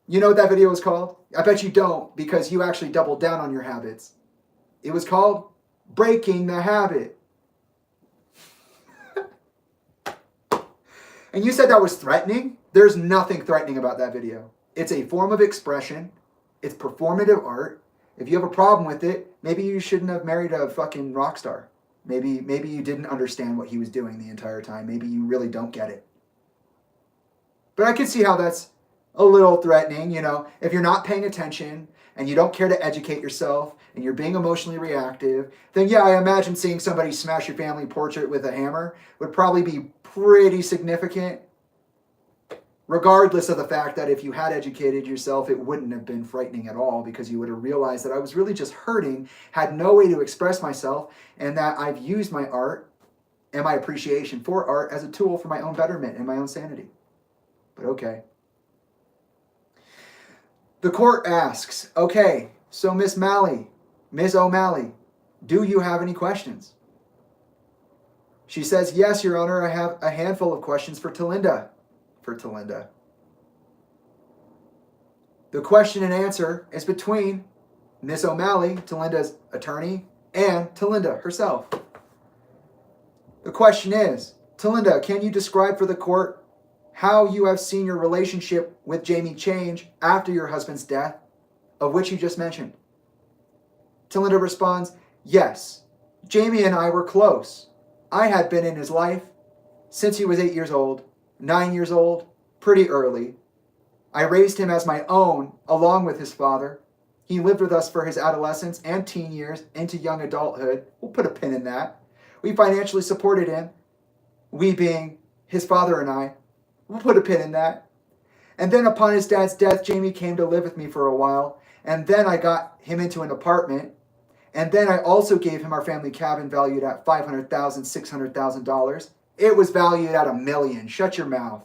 You know what that video was called? I bet you don't, because you actually doubled down on your habits. It was called Breaking the Habit. And you said that was threatening? There's nothing threatening about that video. It's a form of expression. It's performative art. If you have a problem with it, maybe you shouldn't have married a fucking rock star. Maybe you didn't understand what he was doing the entire time. Maybe you really don't get it. But I can see how that's a little threatening, you know. If you're not paying attention and you don't care to educate yourself and you're being emotionally reactive, then yeah, I imagine seeing somebody smash your family portrait with a hammer would probably be pretty significant, regardless of the fact that if you had educated yourself, it wouldn't have been frightening at all, because you would have realized that I was really just hurting, had no way to express myself, and that I've used my art and my appreciation for art as a tool for my own betterment and my own sanity. But okay. The court asks, okay, so Ms. O'Malley, do you have any questions? She says, yes, Your Honor, I have a handful of questions for Tolinda. The question and answer is between Miss O'Malley, Tolinda's attorney, and Tolinda herself. The question is, Tolinda, can you describe for the court how you have seen your relationship with Jamie change after your husband's death, of which you just mentioned? Tolinda responds, yes, Jamie and I were close. I had been in his life since he was 8 years old, 9 years old, pretty early. I raised him as my own, along with his father. He lived with us for his adolescence and teen years into young adulthood. We'll put a pin in that. We financially supported him, we being his father and I. We'll put a pin in that. And then upon his dad's death, Jamie came to live with me for a while. And then I got him into an apartment. And then I also gave him our family cabin valued at $500,000, $600,000. It was valued at $1 million. Shut your mouth.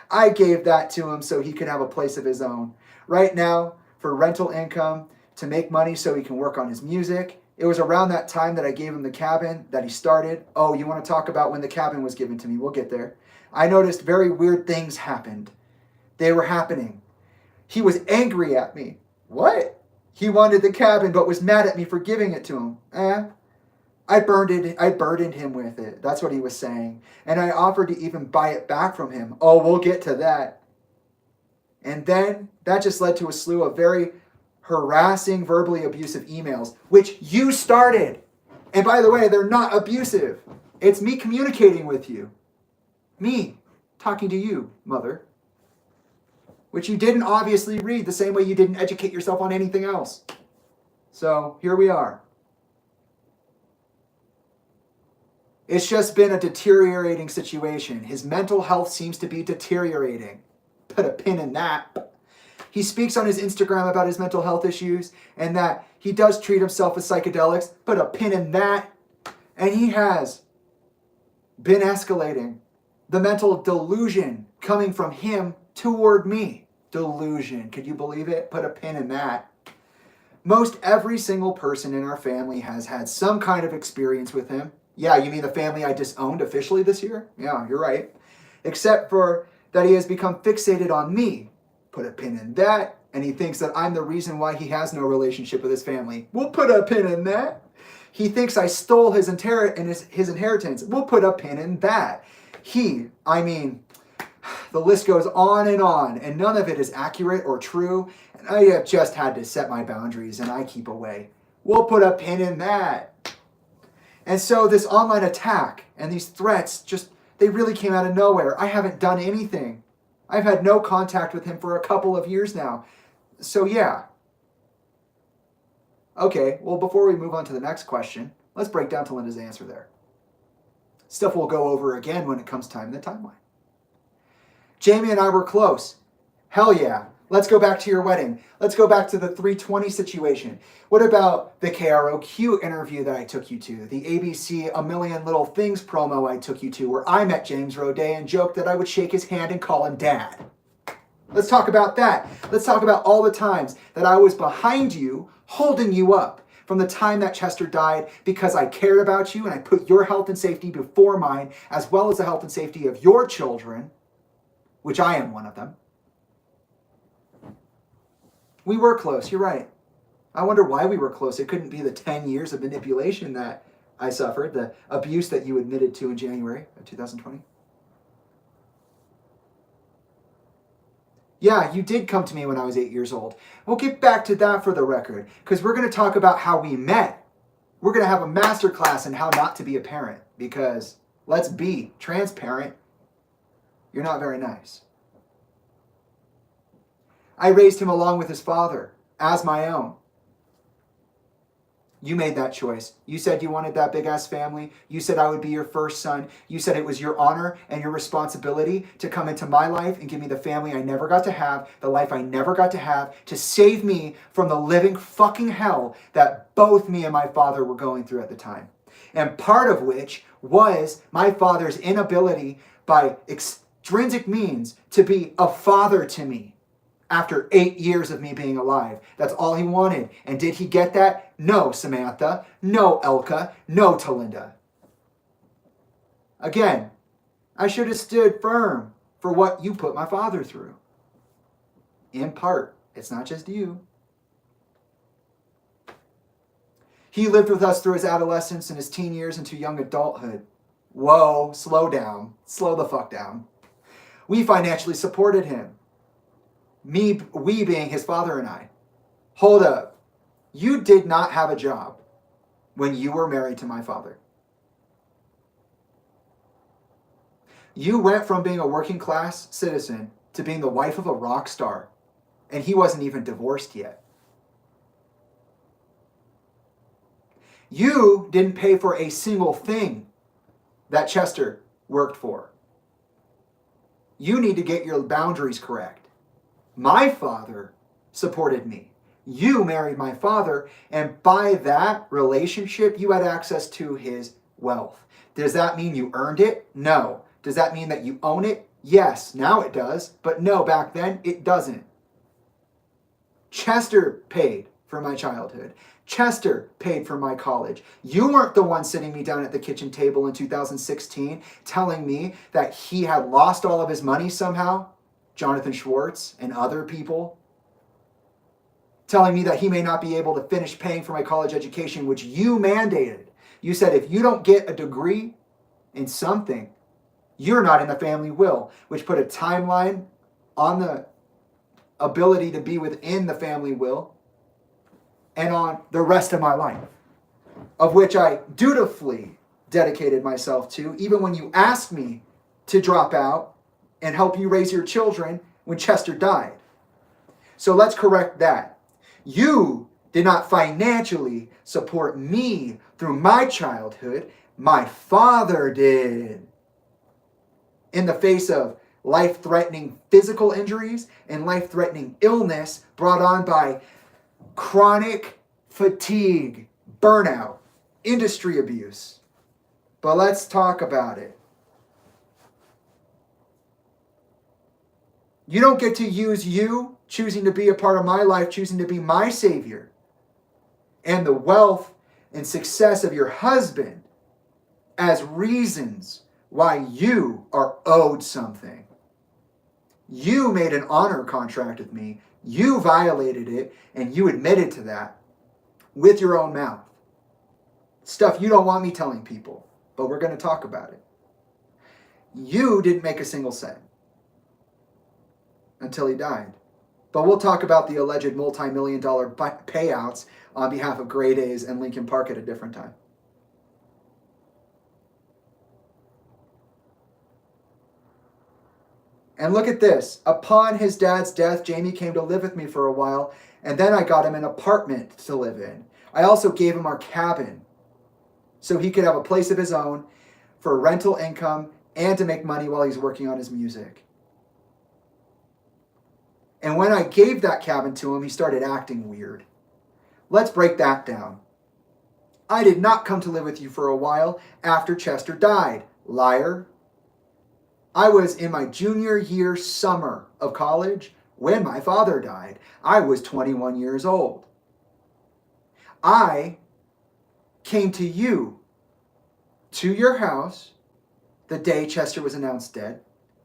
I gave that to him so he could have a place of his own. Right now, for rental income, to make money so he can work on his music. It was around that time that I gave him the cabin that he started. Oh, you want to talk about when the cabin was given to me? We'll get there. I noticed very weird things happened. They were happening. He was angry at me. What? He wanted the cabin but was mad at me for giving it to him. I burdened him with it. That's what he was saying. And I offered to even buy it back from him. Oh, we'll get to that. And then that just led to a slew of very harassing, verbally abusive emails, which you started. And by the way, they're not abusive. It's me communicating with you. Me talking to you, mother. Which you didn't obviously read the same way you didn't educate yourself on anything else. So here we are. It's just been a deteriorating situation. His mental health seems to be deteriorating. Put a pin in that. He speaks on his Instagram about his mental health issues and that he does treat himself with psychedelics. Put a pin in that. And he has been escalating. The mental delusion coming from him toward me. Delusion. Could you believe it? Put a pin in that. Most every single person in our family has had some kind of experience with him. Yeah, you mean the family I disowned officially this year? Yeah, you're right. Except for that he has become fixated on me. Put a pin in that. And he thinks that I'm the reason why he has no relationship with his family. We'll put a pin in that. He thinks I stole his inheritance. We'll put a pin in that. The list goes on, and none of it is accurate or true. And I have just had to set my boundaries, and I keep away. We'll put a pin in that. And so this online attack and these threats, they really came out of nowhere. I haven't done anything. I've had no contact with him for a couple of years now. So yeah. Okay, well, before we move on to the next question, let's break down Tolinda's answer there. Stuff we'll go over again when it comes time in the timeline. Jamie and I were close. Hell yeah. Let's go back to your wedding. Let's go back to the 320 situation. What about the KROQ interview that I took you to? The ABC A Million Little Things promo I took you to, where I met James Roday and joked that I would shake his hand and call him dad. Let's talk about that. Let's talk about all the times that I was behind you, holding you up from the time that Chester died because I cared about you and I put your health and safety before mine, as well as the health and safety of your children, which I am one of them. We were close, you're right. I wonder why we were close. It couldn't be the 10 years of manipulation that I suffered, the abuse that you admitted to in January of 2020. Yeah, you did come to me when I was 8 years old. We'll get back to that for the record, because we're going to talk about how we met. We're going to have a masterclass in how not to be a parent, because let's be transparent. You're not very nice. I raised him along with his father as my own. You made that choice. You said you wanted that big-ass family. You said I would be your first son. You said it was your honor and your responsibility to come into my life and give me the family I never got to have, the life I never got to have, to save me from the living fucking hell that both me and my father were going through at the time. And part of which was my father's inability by extrinsic means to be a father to me. After 8 years of me being alive. That's all he wanted. And did he get that? No, Samantha. No, Elka. No, Tolinda. Again, I should have stood firm for what you put my father through. In part, it's not just you. He lived with us through his adolescence and his teen years into young adulthood. Whoa, slow down. Slow the fuck down. We financially supported him. We being his father and I. Hold up. You did not have a job when you were married to my father. You went from being a working class citizen to being the wife of a rock star, and he wasn't even divorced yet. You didn't pay for a single thing that Chester worked for. You need to get your boundaries correct. My father supported me. You married my father, and by that relationship, you had access to his wealth. Does that mean you earned it? No. Does that mean that you own it? Yes, now it does, but no, back then it doesn't. Chester paid for my childhood. Chester paid for my college. You weren't the one sitting me down at the kitchen table in 2016 telling me that he had lost all of his money somehow, Jonathan Schwartz and other people, telling me that he may not be able to finish paying for my college education, which you mandated. You said if you don't get a degree in something, you're not in the family will, which put a timeline on the ability to be within the family will and on the rest of my life, of which I dutifully dedicated myself to, even when you asked me to drop out and help you raise your children when Chester died. So let's correct that. You did not financially support me through my childhood. My father did. In the face of life-threatening physical injuries and life-threatening illness brought on by chronic fatigue, burnout, industry abuse. But let's talk about it. You don't get to use you choosing to be a part of my life, choosing to be my savior, and the wealth and success of your husband as reasons why you are owed something. You made an honor contract with me. You violated it, and you admitted to that with your own mouth. Stuff you don't want me telling people, but we're going to talk about it. You didn't make a single cent until he died. But we'll talk about the alleged multi-million-dollar payouts on behalf of Grade A's and Lincoln Park at a different time. And look at this. Upon his dad's death, Jamie came to live with me for a while, and then I got him an apartment to live in. I also gave him our cabin so he could have a place of his own for rental income and to make money while he's working on his music. And when I gave that cabin to him, he started acting weird. Let's break that down. I did not come to live with you for a while after Chester died. Liar. I was in my junior year summer of college when my father died. I was 21 years old. I came to you, to your house, the day Chester was announced dead,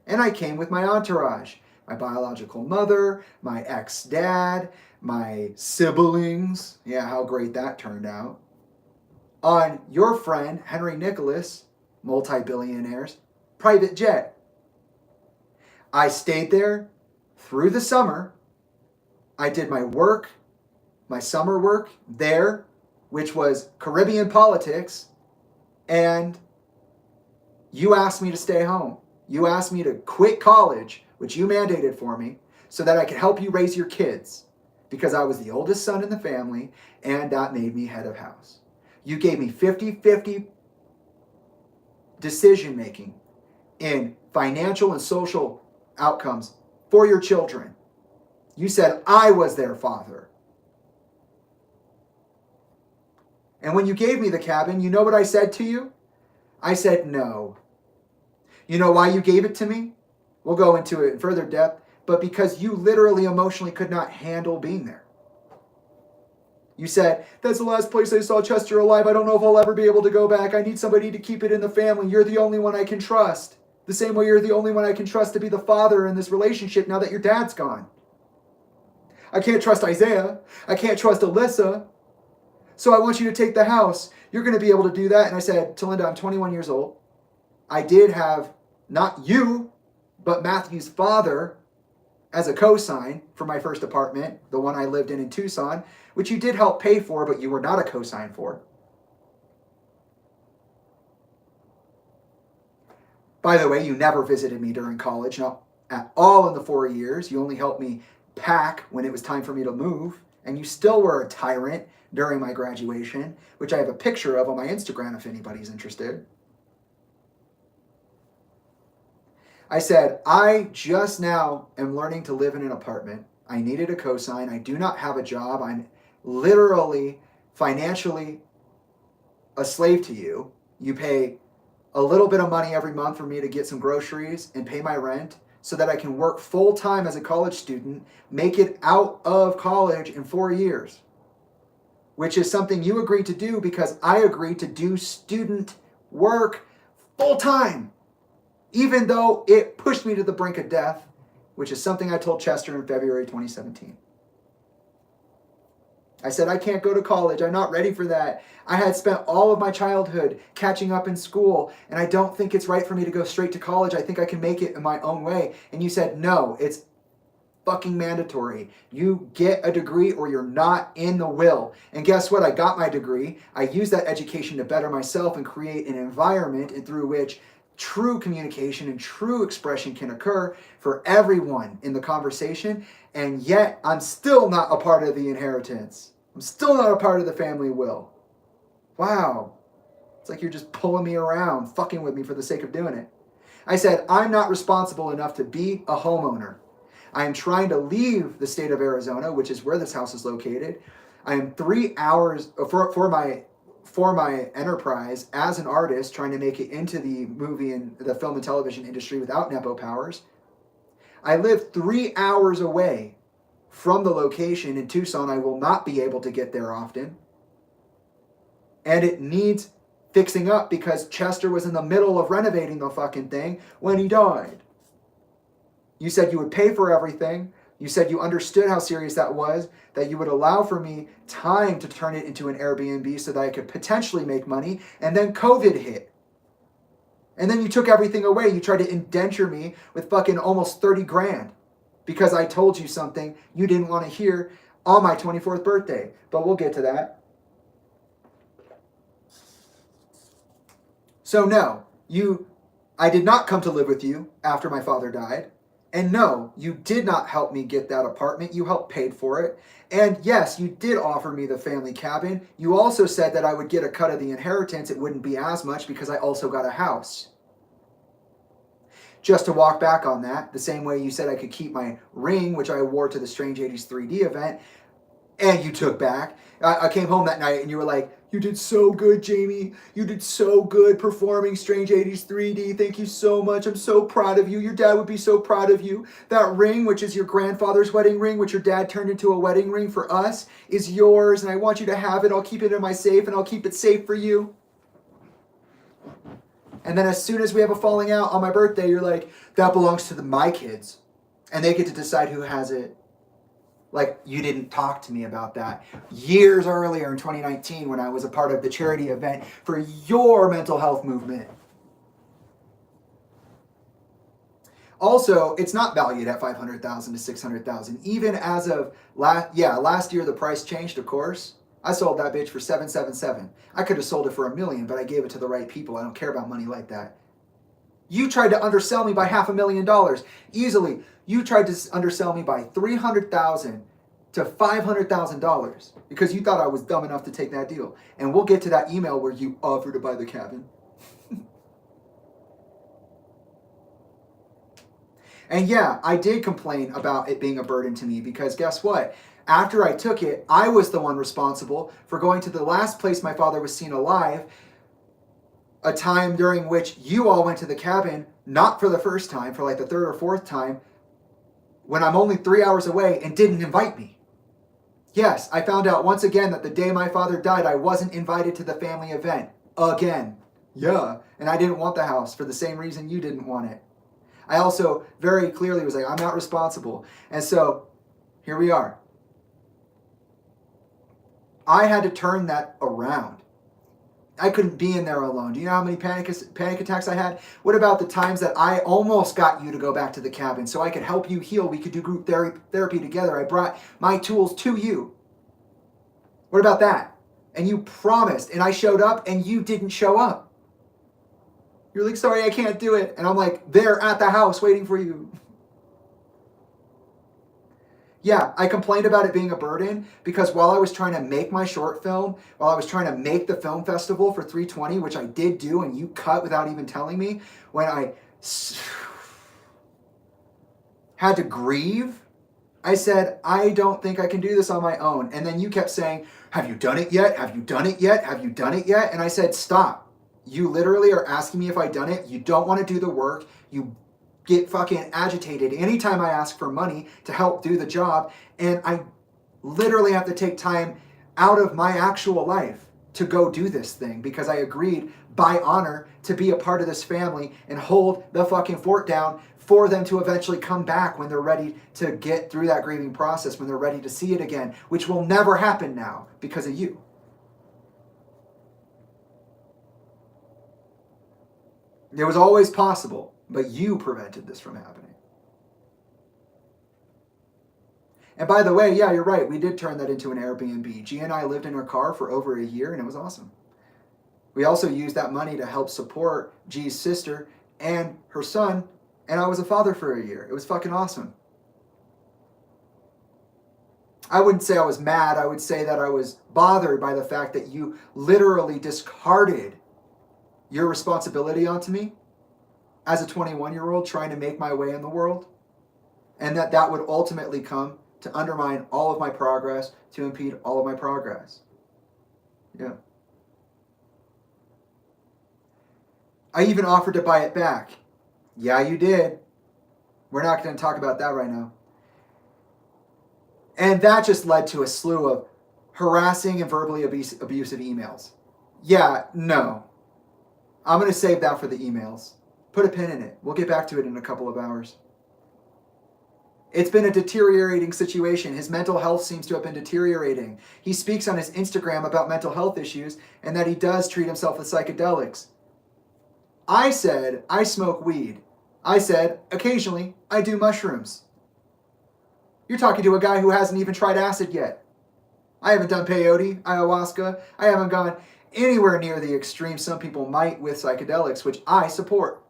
and I came with my entourage. My biological mother, my ex-dad, my siblings. Yeah, how great that turned out. On your friend, Henry Nicholas, multi-billionaires, private jet. I stayed there through the summer. I did my work, my summer work there, which was Caribbean politics, and you asked me to stay home. You asked me to quit college, which you mandated for me, so that I could help you raise your kids, because I was the oldest son in the family, and that made me head of house. You gave me 50-50 decision-making in financial and social outcomes for your children. You said I was their father. And when you gave me the cabin, you know what I said to you? I said no. You know why you gave it to me? We'll go into it in further depth, but because you literally emotionally could not handle being there. You said, that's the last place I saw Chester alive. I don't know if I'll ever be able to go back. I need somebody to keep it in the family. You're the only one I can trust. The same way you're the only one I can trust to be the father in this relationship now that your dad's gone. I can't trust Isaiah. I can't trust Alyssa. So I want you to take the house. You're going to be able to do that. And I said, Tolinda, I'm 21 years old. I did have not you, but Matthew's father as a cosign for my first apartment, the one I lived in Tucson, which you did help pay for, but you were not a cosign for. By the way, you never visited me during college, not at all in the 4 years. You only helped me pack when it was time for me to move, and you still were a tyrant during my graduation, which I have a picture of on my Instagram if anybody's interested. I said, I just now am learning to live in an apartment. I needed a cosign. I do not have a job. I'm literally financially a slave to you. You pay a little bit of money every month for me to get some groceries and pay my rent so that I can work full time as a college student, make it out of college in 4 years, which is something you agreed to do because I agreed to do student work full time, even though it pushed me to the brink of death, which is something I told Chester in February 2017. I said, I can't go to college. I'm not ready for that. I had spent all of my childhood catching up in school, and I don't think it's right for me to go straight to college. I think I can make it in my own way. And you said, no, it's fucking mandatory. You get a degree or you're not in the will. And guess what? I got my degree. I used that education to better myself and create an environment through which true communication and true expression can occur for everyone in the conversation. And yet I'm still not a part of the inheritance. I'm still not a part of the family will. Wow. It's like you're just pulling me around, fucking with me for the sake of doing it. I said, I'm not responsible enough to be a homeowner. I am trying to leave the state of Arizona, which is where this house is located. I am 3 hours for my enterprise as an artist, trying to make it into the movie and the film and television industry without Nepo powers. I live 3 hours away from the location in Tucson. I will not be able to get there often. And it needs fixing up because Chester was in the middle of renovating the fucking thing when he died. You said you would pay for everything. You said you understood how serious that was, that you would allow for me time to turn it into an Airbnb so that I could potentially make money. And then COVID hit. And then you took everything away. You tried to indenture me with fucking almost 30 grand because I told you something you didn't want to hear on my 24th birthday. But we'll get to that. So no, I did not come to live with you after my father died. And no, you did not help me get that apartment. You helped pay for it. And yes, you did offer me the family cabin. You also said that I would get a cut of the inheritance. It wouldn't be as much because I also got a house. Just to walk back on that, the same way you said I could keep my ring, which I wore to the Strange 80s 3D event, and you took back. I came home that night and you were like, you did so good, Jamie. You did so good performing Strange 80s 3D. Thank you so much. I'm so proud of you. Your dad would be so proud of you. That ring, which is your grandfather's wedding ring, which your dad turned into a wedding ring for us, is yours. And I want you to have it. I'll keep it in my safe and I'll keep it safe for you. And then as soon as we have a falling out on my birthday, you're like, that belongs to my kids. And they get to decide who has it. Like, you didn't talk to me about that years earlier in 2019 when I was a part of the charity event for your mental health movement. Also, it's not valued at $500,000 to $600,000. Even as of last year, the price changed, of course. I sold that bitch for $777. I could have sold it for $1 million, but I gave it to the right people. I don't care about money like that. You tried to undersell me by $500,000 easily. You tried to undersell me by $300,000 to $500,000 because you thought I was dumb enough to take that deal. And we'll get to that email where you offered to buy the cabin. And yeah, I did complain about it being a burden to me because guess what? After I took it, I was the one responsible for going to the last place my father was seen alive, a time during which you all went to the cabin, not for the first time, for like the third or fourth time, when I'm only 3 hours away and didn't invite me. Yes, I found out once again that the day my father died, I wasn't invited to the family event. Again. Yeah. And I didn't want the house for the same reason you didn't want it. I also very clearly was like, I'm not responsible. And so here we are. I had to turn that around. I couldn't be in there alone. Do you know how many panic attacks I had? What about the times that I almost got you to go back to the cabin so I could help you heal? We could do group therapy together. I brought my tools to you. What about that? And you promised, and I showed up, and you didn't show up. You're like, sorry, I can't do it. And I'm like, they're at the house waiting for you. Yeah, I complained about it being a burden because while I was trying to make my short film, while I was trying to make the film festival for 320, which I did do and you cut without even telling me, when I had to grieve, I said, I don't think I can do this on my own. And then you kept saying, have you done it yet? Have you done it yet? Have you done it yet? And I said, stop. You literally are asking me if I've done it. You don't want to do the work. You get fucking agitated anytime I ask for money to help do the job. And I literally have to take time out of my actual life to go do this thing because I agreed by honor to be a part of this family and hold the fucking fort down for them to eventually come back when they're ready to get through that grieving process, when they're ready to see it again, which will never happen now because of you. It was always possible. But you prevented this from happening. And by the way, yeah, you're right. We did turn that into an Airbnb. G and I lived in her car for over a year, and it was awesome. We also used that money to help support G's sister and her son, and I was a father for a year. It was fucking awesome. I wouldn't say I was mad. I would say that I was bothered by the fact that you literally discarded your responsibility onto me as a 21-year-old trying to make my way in the world, and that would ultimately come to undermine all of my progress, to impede all of my progress. Yeah. I even offered to buy it back. Yeah, you did. We're not going to talk about that right now. And that just led to a slew of harassing and verbally abusive emails. Yeah, no. I'm going to save that for the emails. Put a pin in it. We'll get back to it in a couple of hours. It's been a deteriorating situation. His mental health seems to have been deteriorating. He speaks on his Instagram about mental health issues and that he does treat himself with psychedelics. I said, I smoke weed. I said, occasionally, I do mushrooms. You're talking to a guy who hasn't even tried acid yet. I haven't done peyote, ayahuasca. I haven't gone anywhere near the extreme some people might with psychedelics, which I support.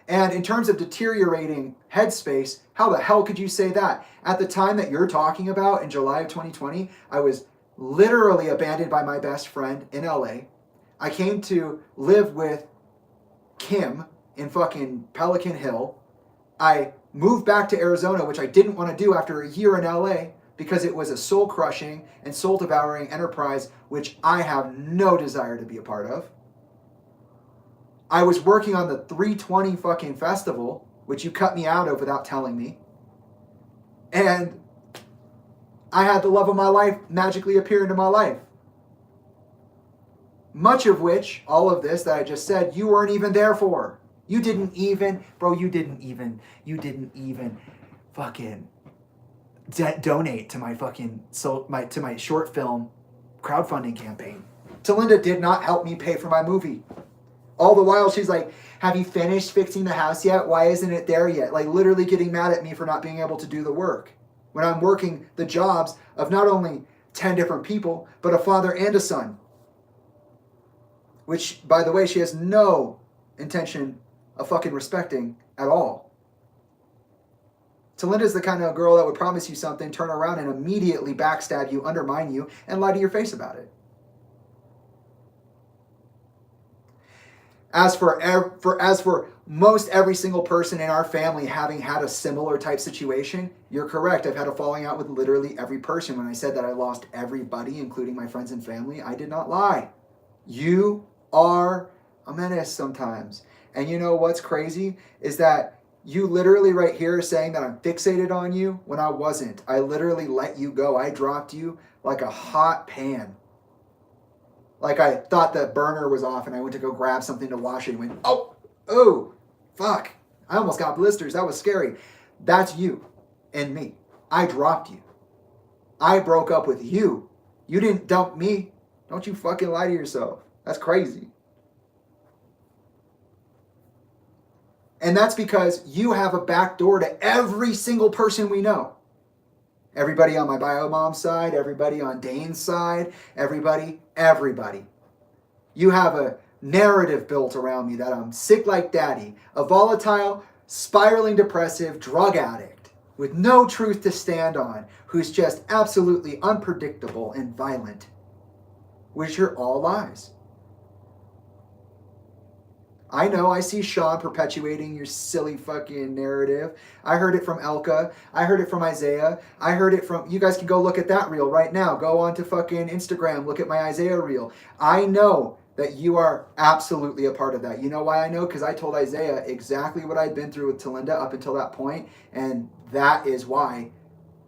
And in terms of deteriorating headspace, how the hell could you say that? At the time that you're talking about in July of 2020, I was literally abandoned by my best friend in LA. I came to live with Kim in fucking Pelican Hill. I moved back to Arizona, which I didn't want to do after a year in LA because it was a soul-crushing and soul-devouring enterprise, which I have no desire to be a part of. I was working on the 320 fucking festival, which you cut me out of without telling me. And I had the love of my life magically appear into my life. Much of which, all of this that I just said, you weren't even there for. You didn't even fucking donate to my fucking, to my short film crowdfunding campaign. Tolinda did not help me pay for my movie. All the while she's like, have you finished fixing the house yet? Why isn't it there yet? Like literally getting mad at me for not being able to do the work. When I'm working the jobs of not only 10 different people, but a father and a son. Which, by the way, she has no intention of fucking respecting at all. Talinda's the kind of girl that would promise you something, turn around and immediately backstab you, undermine you, and lie to your face about it. As for most every single person in our family having had a similar type situation, you're correct. I've had a falling out with literally every person. When I said that I lost everybody, including my friends and family, I did not lie. You are a menace sometimes. And you know what's crazy is that You literally right here are saying that I'm fixated on you when I wasn't. I literally let you go. I dropped you like a hot pan. Like I thought the burner was off and I went to go grab something to wash it and went, oh, fuck. I almost got blisters. That was scary. That's you and me. I dropped you. I broke up with you. You didn't dump me. Don't you fucking lie to yourself. That's crazy. And that's because you have a back door to every single person we know. Everybody on my bio mom's side, everybody on Dane's side, everybody. You have a narrative built around me that I'm sick like daddy, a volatile, spiraling depressive drug addict with no truth to stand on, who's just absolutely unpredictable and violent, which are all lies. I know, I see Sean perpetuating your silly fucking narrative. I heard it from Elka. I heard it from Isaiah. I heard it from, you guys can go look at that reel right now. Go on to fucking Instagram, look at my Isaiah reel. I know that you are absolutely a part of that. You know why I know? Because I told Isaiah exactly what I'd been through with Tolinda up until that point, and that is why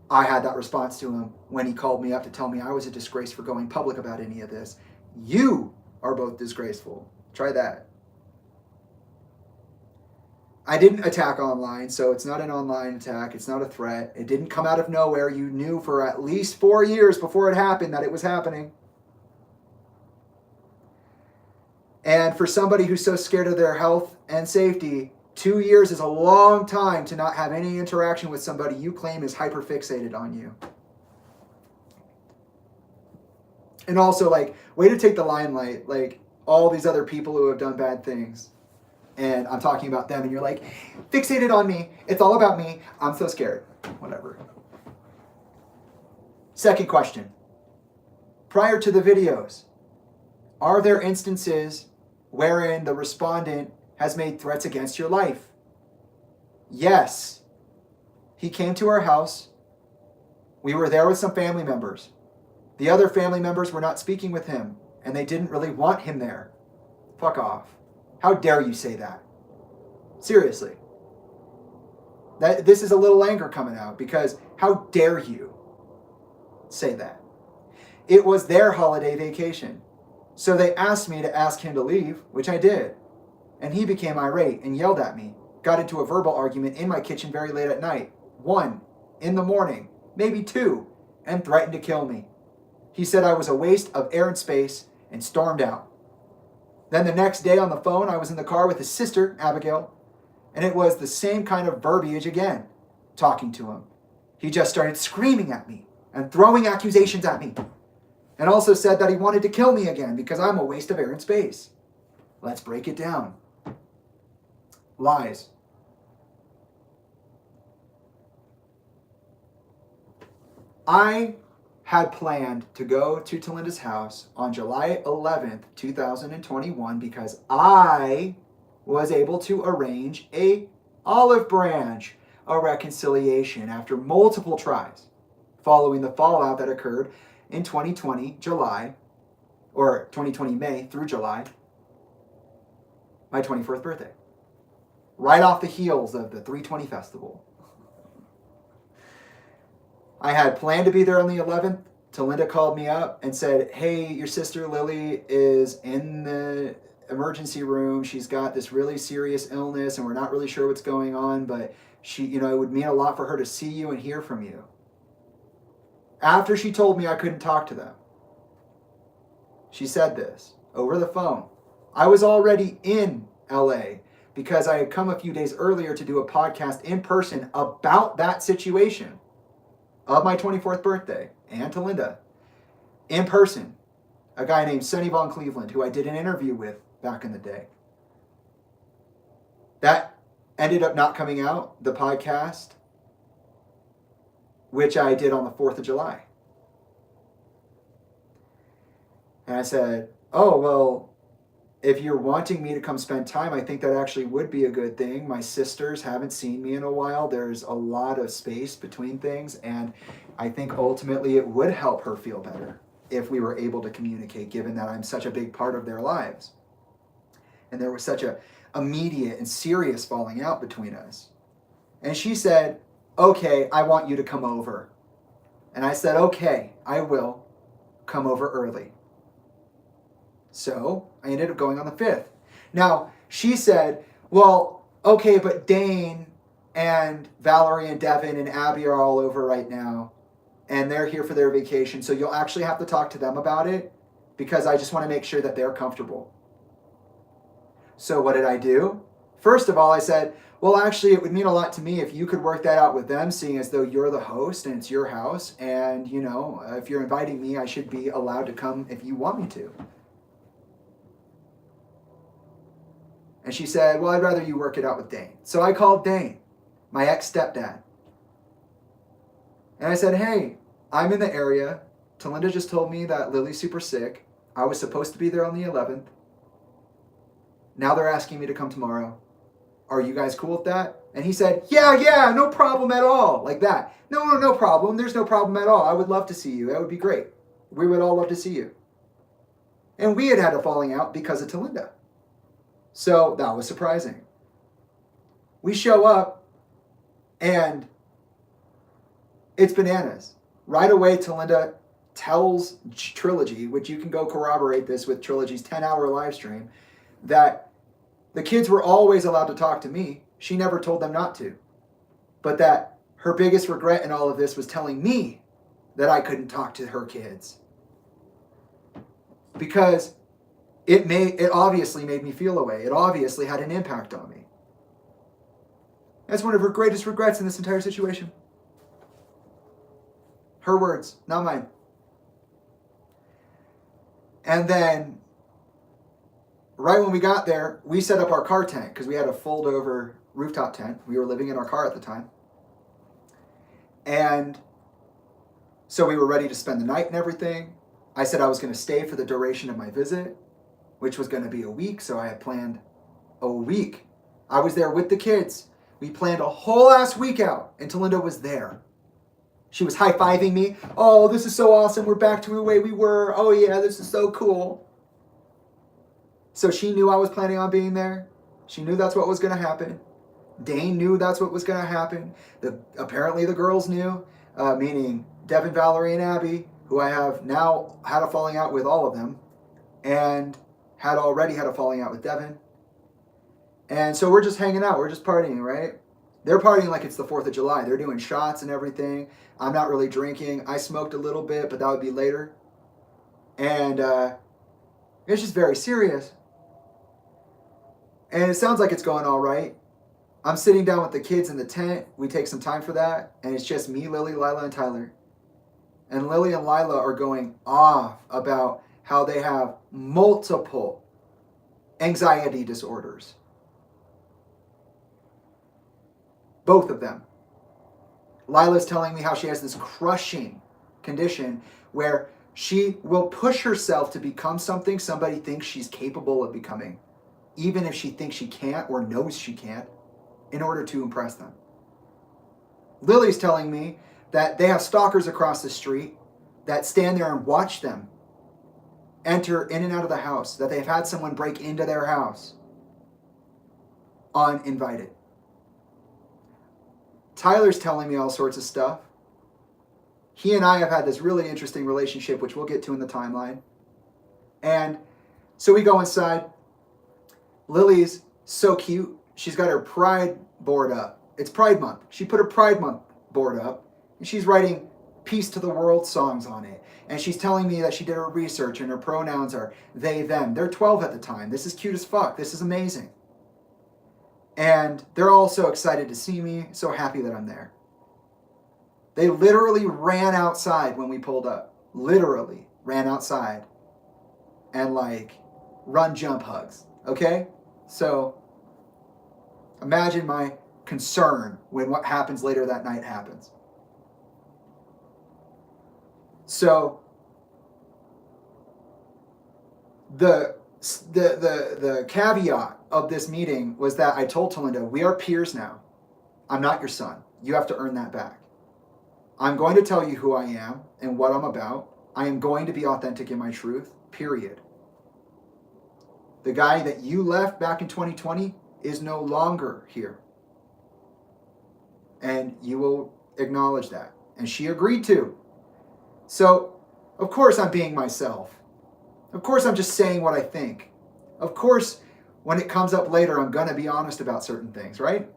I had that response to him when he called me up to tell me I was a disgrace for going public about any of this. You are both disgraceful. Try that. I didn't attack online, so it's not an online attack. It's not a threat. It didn't come out of nowhere. You knew for at least 4 years before it happened that it was happening. And for somebody who's so scared of their health and safety, 2 years is a long time to not have any interaction with somebody you claim is hyperfixated on you. And also, like, way to take the limelight, like, all these other people who have done bad things. And I'm talking about them, and you're like, fixated on me. It's all about me. I'm so scared. Whatever. Second question. Prior to the videos, are there instances wherein the respondent has made threats against your life? Yes. He came to our house. We were there with some family members. The other family members were not speaking with him, and they didn't really want him there. Fuck off. How dare you say that? Seriously. This is a little anger coming out, because how dare you say that? It was their holiday vacation. So they asked me to ask him to leave, which I did. And he became irate and yelled at me, got into a verbal argument in my kitchen very late at night, 1 in the morning, maybe 2, and threatened to kill me. He said I was a waste of air and space and stormed out. Then the next day on the phone, I was in the car with his sister, Abigail, and it was the same kind of verbiage again, talking to him. He just started screaming at me and throwing accusations at me, and also said that he wanted to kill me again because I'm a waste of air and space. Let's break it down. Lies. I had planned to go to Talinda's house on July 11th, 2021, because I was able to arrange a olive branch, a reconciliation after multiple tries, following the fallout that occurred in 2020 July, or 2020 May through July, my 24th birthday. Right off the heels of the 320 festival. I had planned to be there on the 11th. Tolinda called me up and said, hey, your sister Lily is in the emergency room. She's got this really serious illness and we're not really sure what's going on, but she, it would mean a lot for her to see you and hear from you. After she told me I couldn't talk to them, she said this over the phone. I was already in LA because I had come a few days earlier to do a podcast in person about that situation of my 24th birthday and Tolinda in person. A guy named Sonny Von Cleveland, who I did an interview with back in the day. That ended up not coming out, the podcast, which I did on the 4th of July. And I said, oh, well, if you're wanting me to come spend time, I think that actually would be a good thing. My sisters haven't seen me in a while. There's a lot of space between things, and I think ultimately it would help her feel better if we were able to communicate, given that I'm such a big part of their lives. And there was such a immediate and serious falling out between us. And she said, okay, I want you to come over. And I said, okay, I will come over early. So I ended up going on the 5th. Now, she said, well, okay, but Dane and Valerie and Devin and Abby are all over right now, and they're here for their vacation, so you'll actually have to talk to them about it, because I just want to make sure that they're comfortable. So what did I do? First of all, I said, well, actually, it would mean a lot to me if you could work that out with them, seeing as though you're the host and it's your house, and, you know, if you're inviting me, I should be allowed to come if you want me to. And she said, well, I'd rather you work it out with Dane. So I called Dane, my ex-stepdad. And I said, hey, I'm in the area. Tolinda just told me that Lily's super sick. I was supposed to be there on the 11th. Now they're asking me to come tomorrow. Are you guys cool with that? And he said, yeah, no problem at all. Like that. No problem. There's no problem at all. I would love to see you. That would be great. We would all love to see you. And we had a falling out because of Talinda. So that was surprising. We show up and it's bananas. Right away, Talinda tells Trilogy, which you can go corroborate this with Trilogy's 10-hour live stream, that the kids were always allowed to talk to me. She never told them not to. But that her biggest regret in all of this was telling me that I couldn't talk to her kids. Because it obviously made me feel away. It obviously had an impact on me. That's one of her greatest regrets in this entire situation. Her words, not mine. And then, right when we got there, we set up our car tent because we had a fold-over rooftop tent. We were living in our car at the time. And so we were ready to spend the night and everything. I said I was going to stay for the duration of my visit, which was going to be a week, so I had planned a week. I was there with the kids. We planned a whole ass week out, and Tolinda was there. She was high-fiving me. Oh, this is so awesome. We're back to the way we were. Oh, yeah, this is so cool. So she knew I was planning on being there. She knew that's what was going to happen. Dane knew that's what was going to happen. Apparently the girls knew, meaning Devin, Valerie, and Abby, who I have now had a falling out with all of them, and had already had a falling out with Devin. And so we're just hanging out. We're just partying, right? They're partying like it's the 4th of July. They're doing shots and everything. I'm not really drinking. I smoked a little bit, but that would be later. And it's just very serious. And it sounds like it's going all right. I'm sitting down with the kids in the tent. We take some time for that. And it's just me, Lily, Lila, and Tyler. And Lily and Lila are going off about how they have multiple anxiety disorders. Both of them. Lila's telling me how she has this crushing condition where she will push herself to become something somebody thinks she's capable of becoming, even if she thinks she can't or knows she can't, in order to impress them. Lily's telling me that they have stalkers across the street that stand there and watch them enter in and out of the house, that they've had someone break into their house uninvited. Tyler's telling me all sorts of stuff. He and I have had this really interesting relationship, which we'll get to in the timeline. And so we go inside. Lily's so cute. She's got her Pride board up. It's Pride Month. She put her Pride Month board up, and she's writing Peace to the World songs on it. And she's telling me that she did her research, and her pronouns are they, them. They're 12 at the time. This is cute as fuck. This is amazing. And they're all so excited to see me, so happy that I'm there. They literally ran outside when we pulled up. Literally ran outside and run, jump, hugs. Okay? So imagine my concern when what happens later that night happens. So the caveat of this meeting was that I told Tolinda, we are peers now. I'm not your son. You have to earn that back. I'm going to tell you who I am and what I'm about. I am going to be authentic in my truth, period. The guy that you left back in 2020 is no longer here. and you will acknowledge that. And she agreed to. So, of course I'm being myself. Of course I'm just saying what I think. Of course, when it comes up later, I'm going to be honest about certain things, right?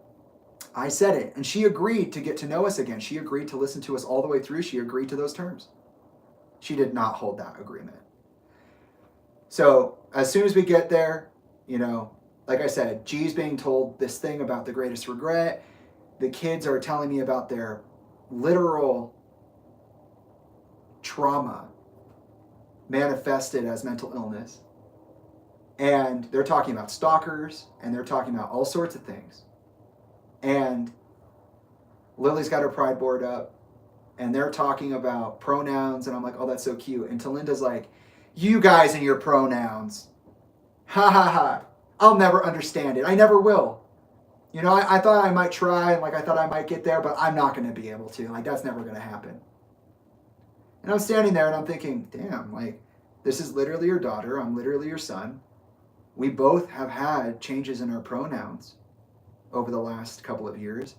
I said it, and she agreed to get to know us again. She agreed to listen to us all the way through. She agreed to those terms. She did not hold that agreement. So as soon as we get there, like I said, G's being told this thing about the greatest regret. The kids are telling me about their literal trauma manifested as mental illness. And they're talking about stalkers, and they're talking about all sorts of things. And Lily's got her pride board up, and they're talking about pronouns, and I'm like, oh, that's so cute. And Talinda's like, you guys and your pronouns. Ha ha ha. I'll never understand it. I never will. I thought I might try, and I thought I might get there, but I'm not going to be able to. That's never going to happen. And I'm standing there, and I'm thinking, damn, this is literally your daughter. I'm literally your son. We both have had changes in our pronouns over the last couple of years,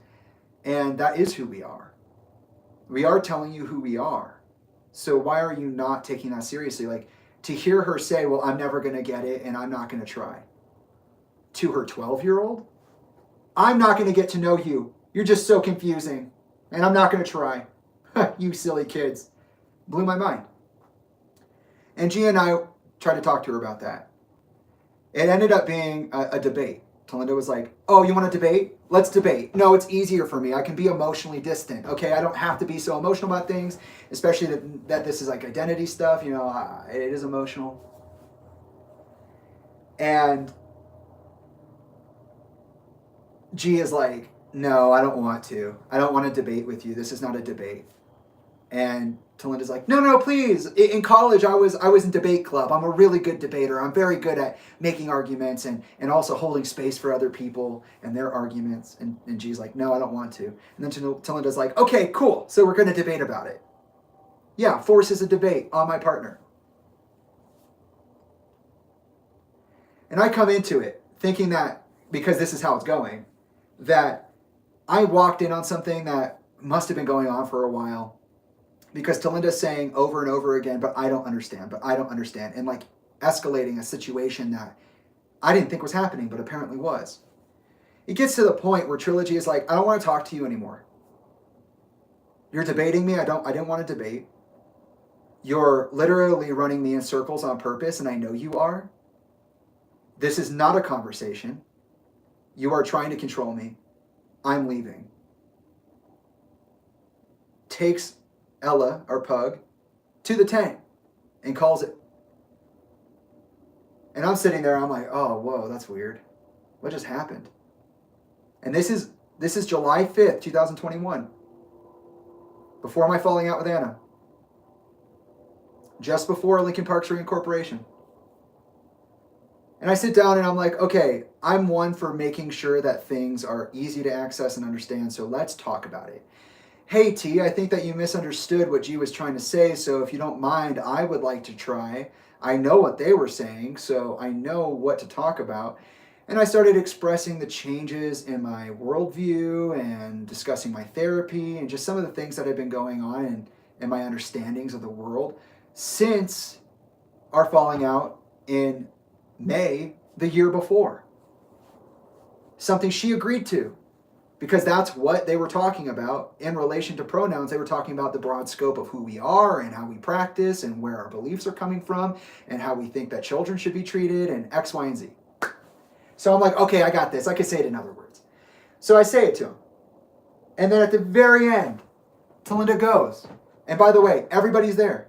and that is who we are. We are telling you who we are. So why are you not taking that seriously? To hear her say, well, I'm never going to get it, and I'm not going to try. To her 12-year-old, I'm not going to get to know you. You're just so confusing, and I'm not going to try. You silly kids. Blew my mind. And Gia and I tried to talk to her about that. It ended up being a debate. Tolinda was like, oh, you want to debate? Let's debate. No, it's easier for me. I can be emotionally distant. Okay, I don't have to be so emotional about things, especially that this is identity stuff. It is emotional. And G is like, no, I don't want to. I don't want to debate with you. This is not a debate. And Talinda's like, no, please. In college, I was in debate club. I'm a really good debater. I'm very good at making arguments and also holding space for other people and their arguments. And G's like, no, I don't want to. And then Talinda's like, okay, cool. So we're going to debate about it. Yeah, forces a debate on my partner. And I come into it thinking that, because this is how it's going, that I walked in on something that must have been going on for a while. Because Talinda's saying over and over again, but I don't understand. And escalating a situation that I didn't think was happening, but apparently was. It gets to the point where Trilogy is like, I don't want to talk to you anymore. You're debating me. I didn't want to debate. You're literally running me in circles on purpose, and I know you are. This is not a conversation. You are trying to control me. I'm leaving. Takes Ella, our pug, to the tent and calls it. And I'm sitting there, I'm like, oh, whoa, that's weird. What just happened? And this is July 5th, 2021. Before my falling out with Anna. Just before Lincoln Park's reincorporation. And I sit down and I'm like, okay, I'm one for making sure that things are easy to access and understand, so let's talk about it. Hey, T, I think that you misunderstood what G was trying to say, so if you don't mind, I would like to try. I know what they were saying, so I know what to talk about. And I started expressing the changes in my worldview and discussing my therapy and just some of the things that have been going on and my understandings of the world since our falling out in May the year before. Something she agreed to. Because that's what they were talking about in relation to pronouns. They were talking about the broad scope of who we are and how we practice and where our beliefs are coming from and how we think that children should be treated and X, Y, and Z. So I'm like, okay, I got this. I can say it in other words. So I say it to him. And then at the very end, Tolinda goes. And by the way, everybody's there.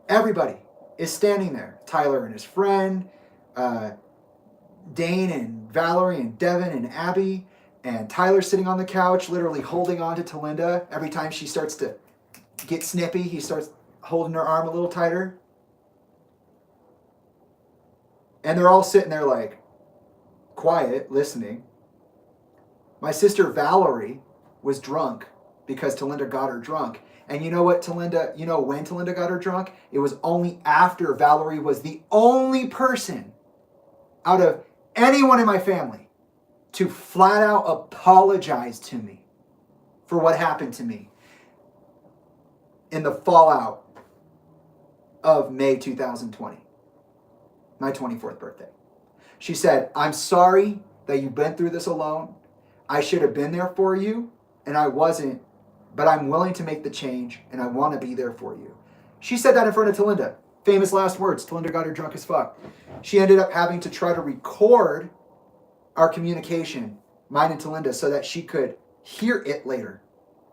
Everybody is standing there. Tyler and his friend, Dane and Valerie and Devin and Abby. And Tyler's sitting on the couch, literally holding on to Tolinda. Every time she starts to get snippy, he starts holding her arm a little tighter. And they're all sitting there quiet, listening. My sister Valerie was drunk because Tolinda got her drunk. And you know when Tolinda got her drunk? It was only after Valerie was the only person out of anyone in my family to flat out apologize to me for what happened to me in the fallout of May 2020, my 24th birthday. She said, I'm sorry that you've been through this alone. I should have been there for you, and I wasn't, but I'm willing to make the change, and I want to be there for you. She said that in front of Tolinda. Famous last words. Tolinda got her drunk as fuck. She ended up having to try to record our communication, mine and Tolinda, so that she could hear it later.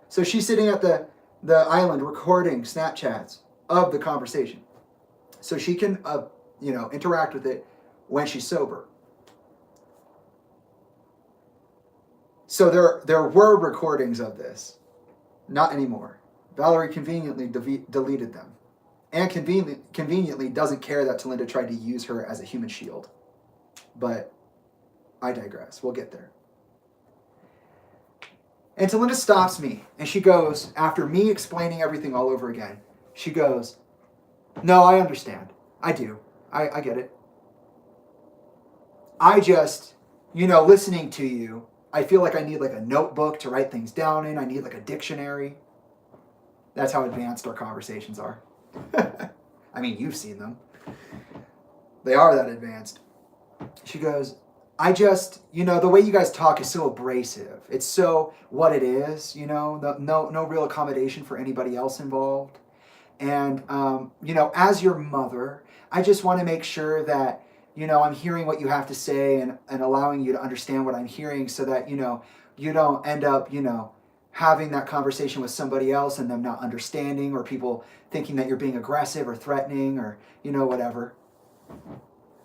So she's sitting at the island recording Snapchats of the conversation, so she can interact with it when she's sober. So there were recordings of this, not anymore. Valerie conveniently deleted them, and conveniently doesn't care that Talinda tried to use her as a human shield. But I digress. We'll get there. And Talinda stops me, and she goes, after me explaining everything all over again, she goes, no, I understand. I do. I get it. I just, listening to you, I feel like I need like a notebook to write things down in. I need like a dictionary. That's how advanced our conversations are. I mean, you've seen them. They are that advanced. She goes, I just, the way you guys talk is so abrasive. It's so what it is, no real accommodation for anybody else involved. And, as your mother, I just want to make sure that, I'm hearing what you have to say and allowing you to understand what I'm hearing so that, you don't end up, having that conversation with somebody else and them not understanding, or people thinking that you're being aggressive or threatening or, whatever.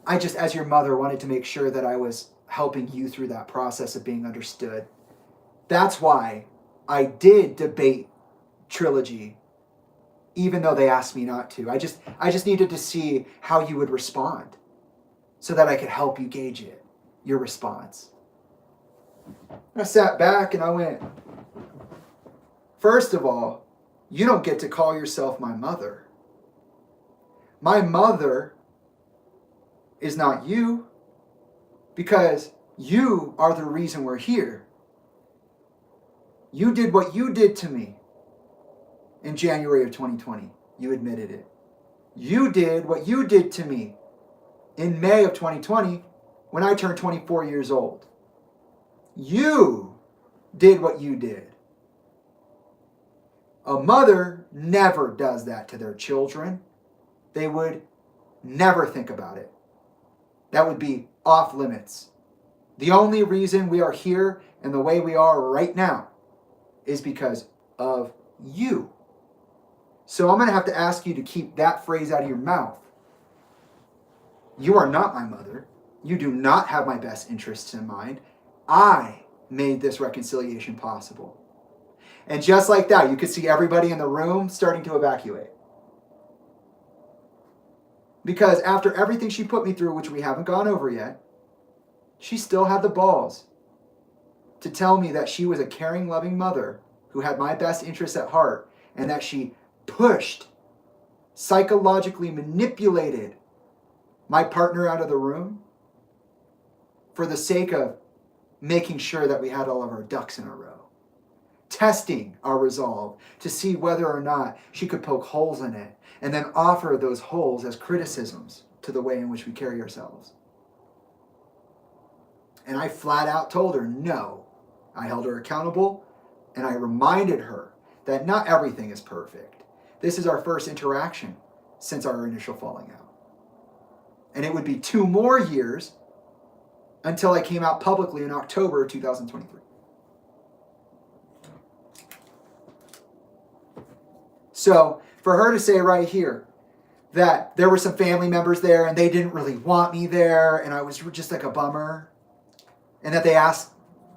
I just, as your mother, wanted to make sure that I was helping you through that process of being understood. That's why I did debate trilogy, even though they asked me not to. I just needed to see how you would respond so that I could help you gauge it, your response. I sat back and I went, first of all, you don't get to call yourself my mother. My mother is not you, because you are the reason we're here. You did what you did to me in January of 2020. You admitted it. You did what you did to me in May of 2020 when I turned 24 years old. You did what you did. A mother never does that to their children. They would never think about it. That would be off limits. The only reason we are here and the way we are right now is because of you. So I'm going to have to ask you to keep that phrase out of your mouth. You are not my mother. You do not have my best interests in mind. I made this reconciliation possible. And just like that, you could see everybody in the room starting to evacuate. Because after everything she put me through, which we haven't gone over yet, she still had the balls to tell me that she was a caring, loving mother who had my best interests at heart, and that she pushed, psychologically manipulated my partner out of the room for the sake of making sure that we had all of our ducks in a row. Testing our resolve to see whether or not she could poke holes in it, and then offer those holes as criticisms to the way in which we carry ourselves. And I flat out told her no. I held her accountable, and I reminded her that not everything is perfect. This is our first interaction since our initial falling out. And it would be 2 more years until I came out publicly in October 2023. So for her to say right here that there were some family members there and they didn't really want me there and I was just like a bummer, and that they asked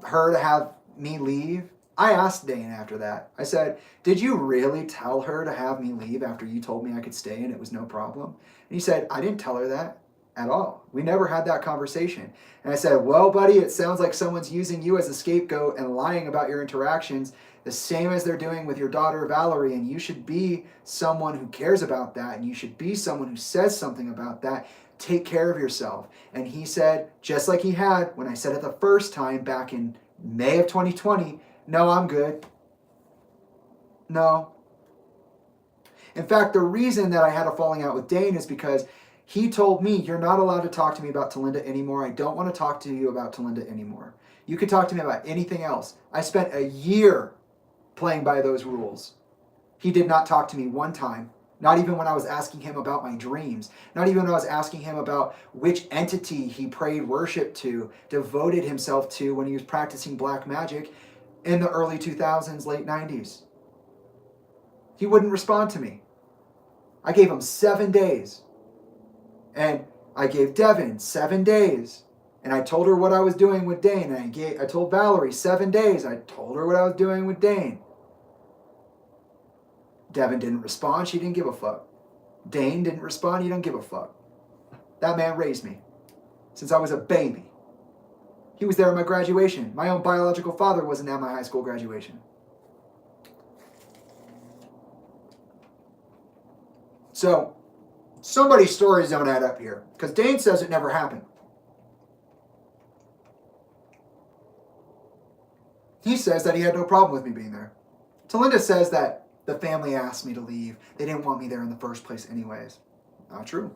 her to have me leave, I asked Dane after that. I said, did you really tell her to have me leave after you told me I could stay and it was no problem? And he said, I didn't tell her that at all. We never had that conversation. And I said, well, buddy, it sounds like someone's using you as a scapegoat and lying about your interactions, the same as they're doing with your daughter, Valerie, and you should be someone who cares about that, and you should be someone who says something about that. Take care of yourself. And he said, just like he had when I said it the first time back in May of 2020, no, I'm good. No. In fact, the reason that I had a falling out with Dane is because he told me, you're not allowed to talk to me about Tolinda anymore. I don't want to talk to you about Tolinda anymore. You can talk to me about anything else. I spent a year playing by those rules. He did not talk to me one time. Not even when I was asking him about my dreams. Not even when I was asking him about which entity he prayed worship to, devoted himself to when he was practicing black magic in the early 2000s, late 90s. He wouldn't respond to me. I gave him 7 days. And I gave Devin 7 days. And I told her what I was doing with Dane. And I told Valerie 7 days. I told her what I was doing with Dane. Devin didn't respond. She didn't give a fuck. Dane didn't respond. He didn't give a fuck. That man raised me since I was a baby. He was there at my graduation. My own biological father wasn't at my high school graduation. So, somebody's stories don't add up here. Because Dane says it never happened. He says that he had no problem with me being there. Tolinda says that the family asked me to leave. They didn't want me there in the first place anyways. Not true.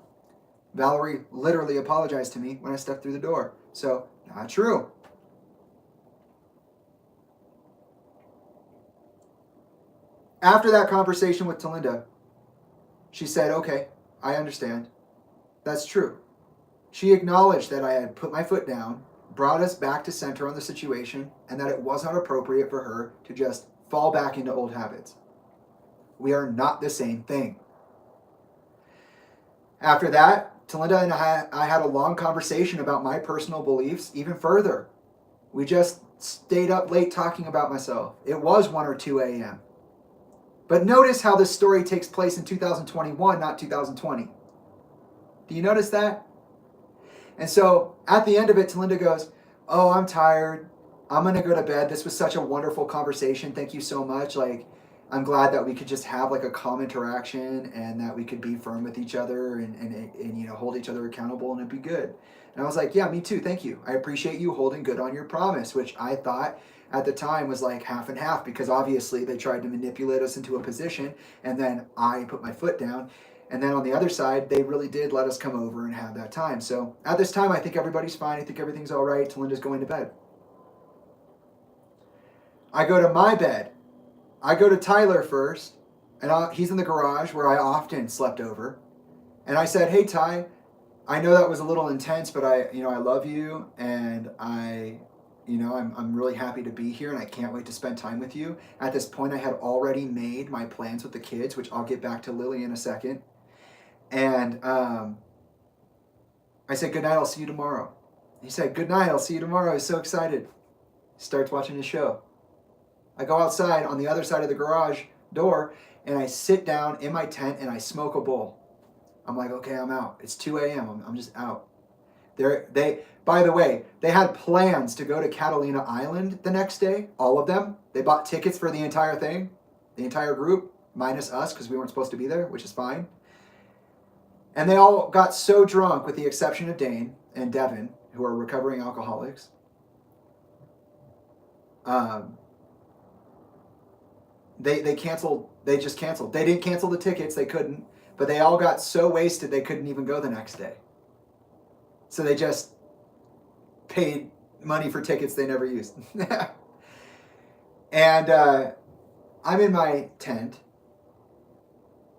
Valerie literally apologized to me when I stepped through the door. So, not true. After that conversation with Tolinda, she said, okay, I understand. That's true. She acknowledged that I had put my foot down, brought us back to center on the situation, and that it was not appropriate for her to just fall back into old habits. We are not the same thing. After that, Tolinda and I had a long conversation about my personal beliefs even further. We just stayed up late talking about myself. It was 1 or 2 a.m. But notice how this story takes place in 2021, not 2020. Do you notice that? And so at the end of it, Tolinda goes, oh, I'm tired. I'm going to go to bed. This was such a wonderful conversation. Thank you so much. I'm glad that we could just have a calm interaction and that we could be firm with each other and hold each other accountable and it'd be good. And I was like, yeah, me too. Thank you. I appreciate you holding good on your promise, which I thought at the time was half and half because obviously they tried to manipulate us into a position and then I put my foot down. And then on the other side, they really did let us come over and have that time. So at this time, I think everybody's fine. I think everything's all right. Tolinda's going to bed. I go to my bed. I go to Tyler first, and he's in the garage where I often slept over. And I said, hey, Ty, I know that was a little intense, but I love you, and I'm really happy to be here, and I can't wait to spend time with you. At this point, I had already made my plans with the kids, which I'll get back to Lily in a second. And I said, good night, I'll see you tomorrow. He said, good night, I'll see you tomorrow. He's so excited. He starts watching his show. I go outside on the other side of the garage door and I sit down in my tent and I smoke a bowl. I'm like, okay, I'm out. It's 2 a.m. I'm just out. By the way, they had plans to go to Catalina Island the next day, all of them. They bought tickets for the entire thing, the entire group, minus us because we weren't supposed to be there, which is fine. And they all got so drunk, with the exception of Dane and Devin, who are recovering alcoholics. They canceled. They just canceled. They didn't cancel the tickets. They couldn't. But they all got so wasted they couldn't even go the next day. So they just paid money for tickets they never used. And I'm in my tent.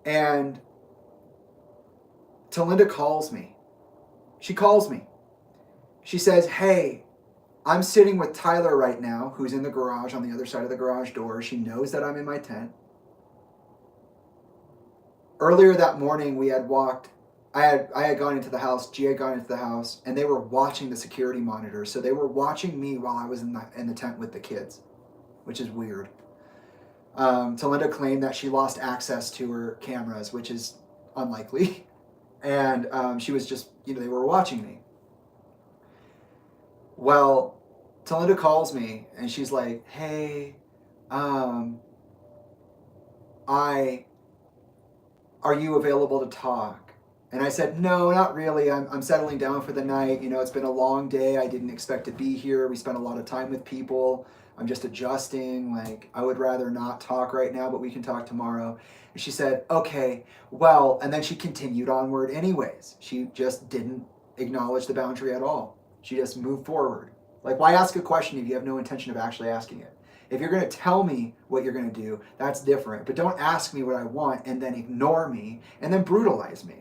And Tolinda calls me. She calls me. She says, hey, I'm sitting with Tyler right now, who's in the garage on the other side of the garage door. She knows that I'm in my tent. Earlier that morning, we had walked. I had gone into the house. G had gone into the house, and they were watching the security monitor. So they were watching me while I was in the tent with the kids, which is weird. Tolinda claimed that she lost access to her cameras, which is unlikely. And she was just, they were watching me. Well, Tolinda calls me and she's like, hey, are you available to talk? And I said, no, not really. I'm settling down for the night. It's been a long day. I didn't expect to be here. We spent a lot of time with people. I'm just adjusting. Like, I would rather not talk right now, but we can talk tomorrow. And she said, okay, well, and then she continued onward anyways. She just didn't acknowledge the boundary at all. She just moved forward. Like, why ask a question if you have no intention of actually asking it? If you're going to tell me what you're going to do, that's different. But don't ask me what I want and then ignore me and then brutalize me.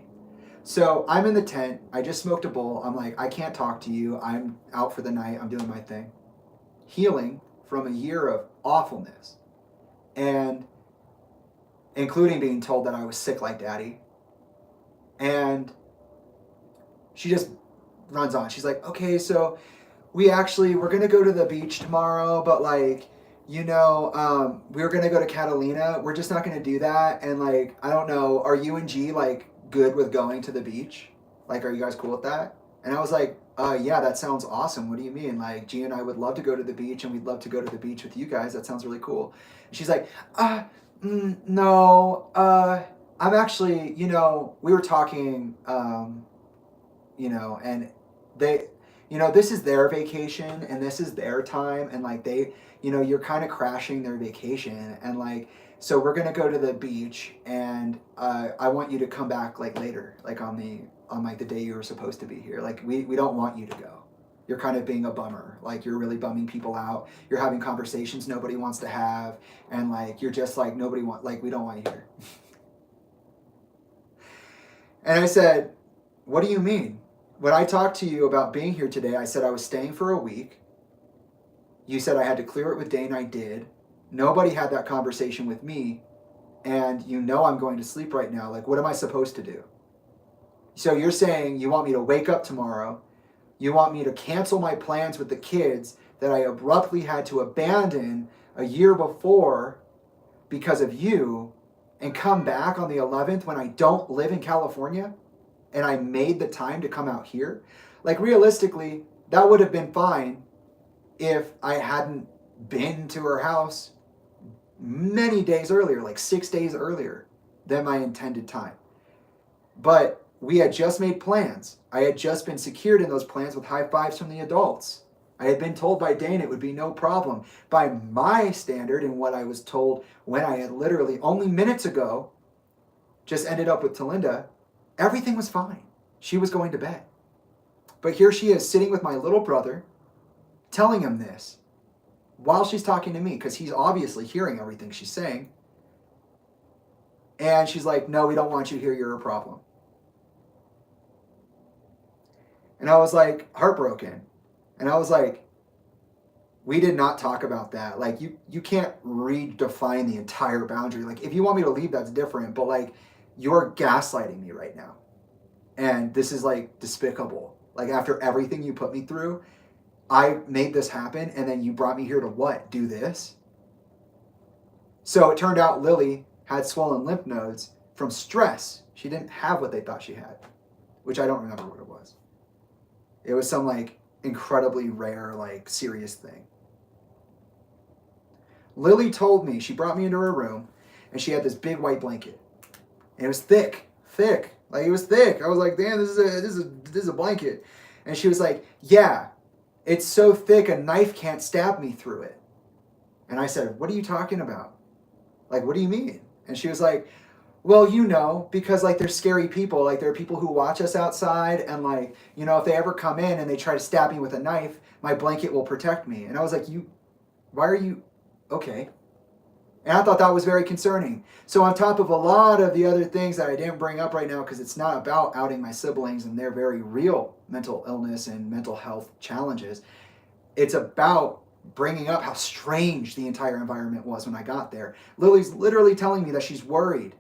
So I'm in the tent. I just smoked a bowl. I'm like, I can't talk to you. I'm out for the night. I'm doing my thing. Healing from a year of awfulness. And including being told that I was sick like daddy. And she just runs on. She's like, okay, so we're going to go to the beach tomorrow, but like, you know, we were going to go to Catalina. We're just not going to do that. And like, I don't know, are you and G like good with going to the beach? Like, are you guys cool with that? And I was like, yeah, that sounds awesome. What do you mean? Like, G and I would love to go to the beach, and we'd love to go to the beach with you guys. That sounds really cool. And she's like, no, I'm actually, you know, we were talking, you know, and they, you know, this is their vacation and this is their time, and like they, you know, you're kind of crashing their vacation, and like, so we're gonna go to the beach, and I want you to come back like later, like on like the day you were supposed to be here. Like we don't want you to go. You're kind of being a bummer. Like you're really bumming people out. You're having conversations nobody wants to have, and like you're just like we don't want you here. And I said, what do you mean? When I talked to you about being here today, I said I was staying for a week. You said I had to clear it with Dane. I did. Nobody had that conversation with me. And you know I'm going to sleep right now. Like, what am I supposed to do? So you're saying you want me to wake up tomorrow. You want me to cancel my plans with the kids that I abruptly had to abandon a year before because of you, and come back on the 11th when I don't live in California and I made the time to come out here? Like, realistically, that would have been fine if I hadn't been to her house many days earlier, like 6 days earlier than my intended time. But we had just made plans. I had just been secured in those plans with high fives from the adults. I had been told by Dane it would be no problem. By my standard and what I was told when I had literally only minutes ago just ended up with Tolinda, everything was fine. She was going to bed. But here she is sitting with my little brother, telling him this while she's talking to me, because he's obviously hearing everything she's saying. And she's like, no, we don't want you here. You're a problem. And I was like, heartbroken. And I was like, we did not talk about that. Like, you can't redefine the entire boundary. Like, if you want me to leave, that's different. But like, you're gaslighting me right now. And this is like despicable. Like, after everything you put me through, I made this happen, and then you brought me here to what? Do this? So it turned out Lily had swollen lymph nodes from stress. She didn't have what they thought she had, which I don't remember what it was. It was some like incredibly rare, like serious thing. Lily told me, she brought me into her room, and she had this big white blanket, and it was thick, like it was thick. I was like, damn, this is a blanket. And she was like, yeah, it's so thick a knife can't stab me through it. And I said, what are you talking about? Like, what do you mean? And she was like, well, you know, because like there's scary people, like there are people who watch us outside, and like, you know, if they ever come in and they try to stab me with a knife, my blanket will protect me. And I was like, why are you, okay. And I thought that was very concerning. So on top of a lot of the other things that I didn't bring up right now, because it's not about outing my siblings and their very real mental illness and mental health challenges, it's about bringing up how strange the entire environment was when I got there. Lily's literally telling me that she's worried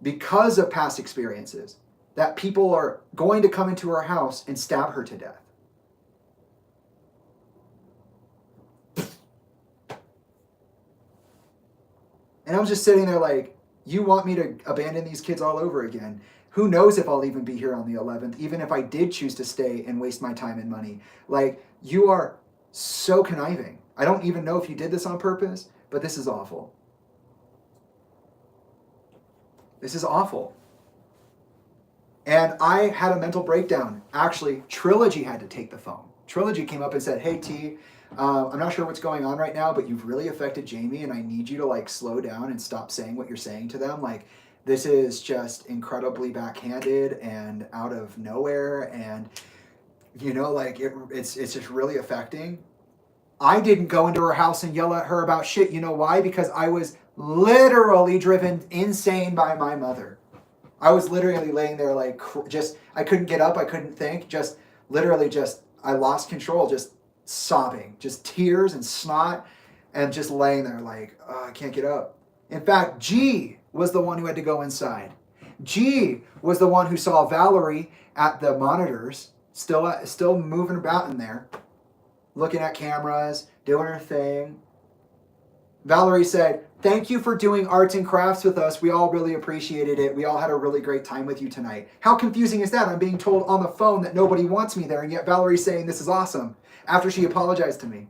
because of past experiences that people are going to come into her house and stab her to death. And I was just sitting there like, you want me to abandon these kids all over again? Who knows if I'll even be here on the 11th, even if I did choose to stay and waste my time and money. Like, you are so conniving. I don't even know if you did this on purpose, but this is awful. This is awful. And I had a mental breakdown. Actually, Trilogy had to take the phone. Trilogy came up and said, hey, T, I'm not sure what's going on right now, but you've really affected Jamie, and I need you to like slow down and stop saying what you're saying to them. Like, this is just incredibly backhanded and out of nowhere, and like it's just really affecting. I didn't go into her house and yell at her about shit. You know why? Because I was literally driven insane by my mother. I was literally laying there like I couldn't get up, I couldn't think, just literally I lost control, just sobbing, just tears and snot, and just laying there like, oh, I can't get up. In fact, G was the one who had to go inside. G was the one who saw Valerie at the monitors, still moving about in there, looking at cameras, doing her thing. Valerie said, "Thank you for doing arts and crafts with us. We all really appreciated it. We all had a really great time with you tonight." How confusing is that? I'm being told on the phone that nobody wants me there, and yet Valerie's saying this is awesome after she apologized to me.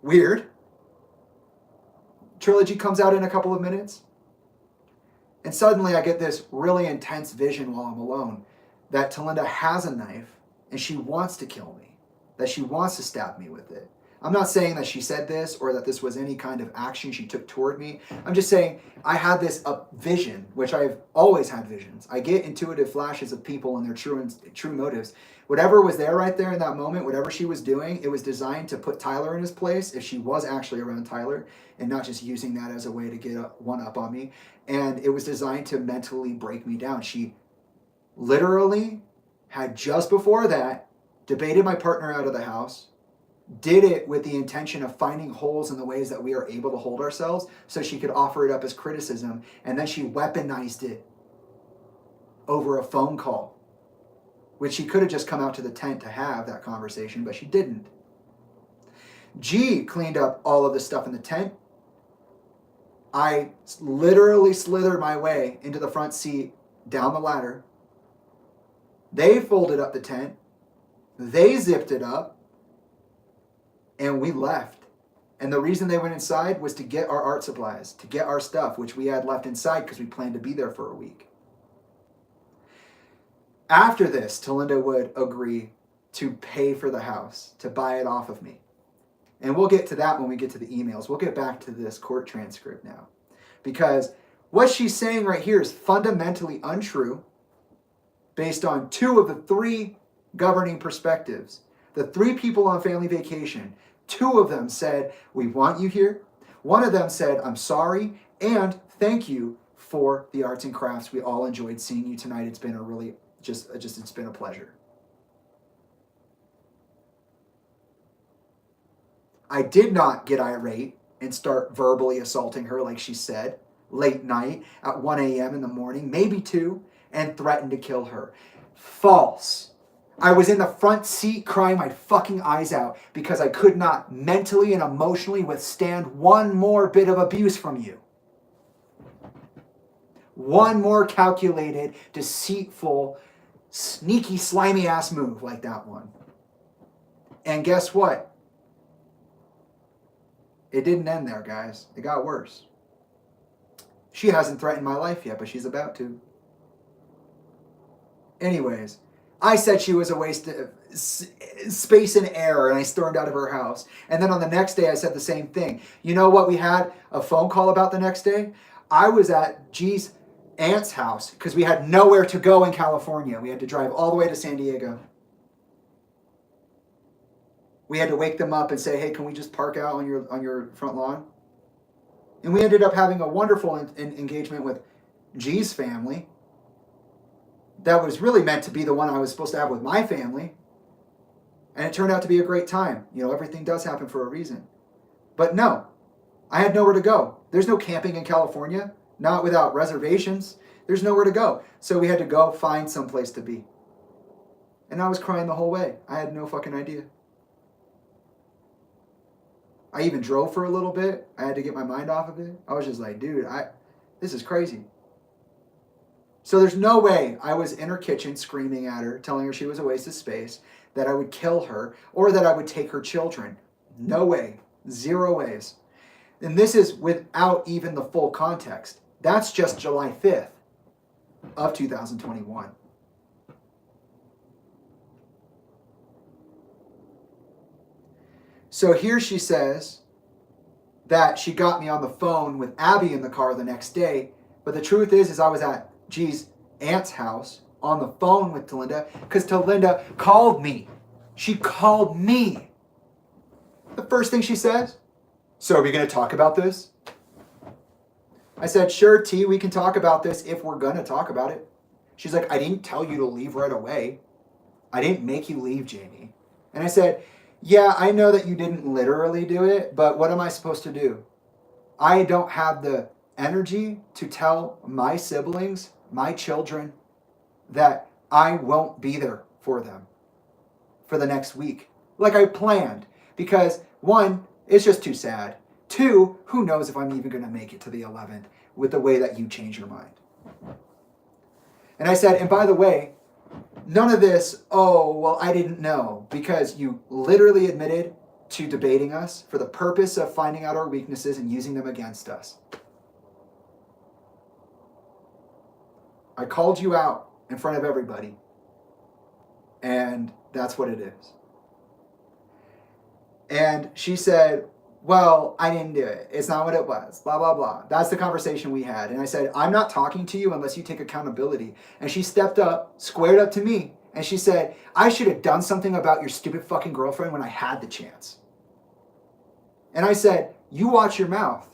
Weird. Trilogy comes out in a couple of minutes, and suddenly I get this really intense vision while I'm alone that Tolinda has a knife and she wants to kill me, that she wants to stab me with it. I'm not saying that she said this or that this was any kind of action she took toward me. I'm just saying I had this vision, which I've always had visions. I get intuitive flashes of people and their true motives. Whatever was there right there in that moment, whatever she was doing, it was designed to put Tyler in his place if she was actually around Tyler and not just using that as a way to get one up on me. And it was designed to mentally break me down. She literally had just before that debated my partner out of the house, did it with the intention of finding holes in the ways that we are able to hold ourselves so she could offer it up as criticism, and then she weaponized it over a phone call, which she could have just come out to the tent to have that conversation, but she didn't. G cleaned up all of the stuff in the tent. I literally slithered my way into the front seat, down the ladder. They folded up the tent. They zipped it up. And we left. And the reason they went inside was to get our art supplies, to get our stuff, which we had left inside because we planned to be there for a week. After this, Tolinda would agree to pay for the house, to buy it off of me. And we'll get to that when we get to the emails. We'll get back to this court transcript now. Because what she's saying right here is fundamentally untrue based on two of the three governing perspectives. The three people on family vacation, two of them said, "We want you here." One of them said, "I'm sorry, and thank you for the arts and crafts. We all enjoyed seeing you tonight. It's been a really, it's been a pleasure." I did not get irate and start verbally assaulting her like she said, late night at 1 a.m. in the morning, maybe 2, and threatened to kill her. False. I was in the front seat crying my fucking eyes out because I could not mentally and emotionally withstand one more bit of abuse from you. One more calculated, deceitful, sneaky, slimy ass move like that one. And guess what? It didn't end there, guys. It got worse. She hasn't threatened my life yet, but she's about to. Anyways, I said she was a waste of space and air, and I stormed out of her house. And then on the next day, I said the same thing. You know what we had a phone call about the next day? I was at G's aunt's house because we had nowhere to go in California. We had to drive all the way to San Diego. We had to wake them up and say, "Hey, can we just park out on your front lawn?" And we ended up having a wonderful engagement with G's family. That was really meant to be the one I was supposed to have with my family. And it turned out to be a great time. Everything does happen for a reason. But no, I had nowhere to go. There's no camping in California, not without reservations. There's nowhere to go. So we had to go find someplace to be. And I was crying the whole way. I had no fucking idea. I even drove for a little bit. I had to get my mind off of it. I was just like, dude, this is crazy. So there's no way I was in her kitchen screaming at her, telling her she was a waste of space, that I would kill her, or that I would take her children. No way. 0 ways. And this is without even the full context. That's just July 5th of 2021. So here she says that she got me on the phone with Abby in the car the next day. But the truth is I was at G's aunt's house on the phone with Talinda because Talinda called me. She called me. The first thing she says, so are we going to talk about this? I said, sure, T, we can talk about this if we're going to talk about it. She's like, I didn't tell you to leave right away. I didn't make you leave, Jamie. And I said, yeah, I know that you didn't literally do it, but what am I supposed to do? I don't have the energy to tell my siblings, my children, that I won't be there for them for the next week like I planned. Because one, it's just too sad. Two, who knows if I'm even going to make it to the 11th with the way that you change your mind. And I said, and by the way, none of this, oh, well, I didn't know, because you literally admitted to debating us for the purpose of finding out our weaknesses and using them against us. I called you out in front of everybody, and that's what it is. And she said, well, I didn't do it. It's not what it was. Blah, blah, blah. That's the conversation we had. And I said, I'm not talking to you unless you take accountability. And she stepped up, squared up to me, and she said, I should have done something about your stupid fucking girlfriend when I had the chance. And I said, you watch your mouth,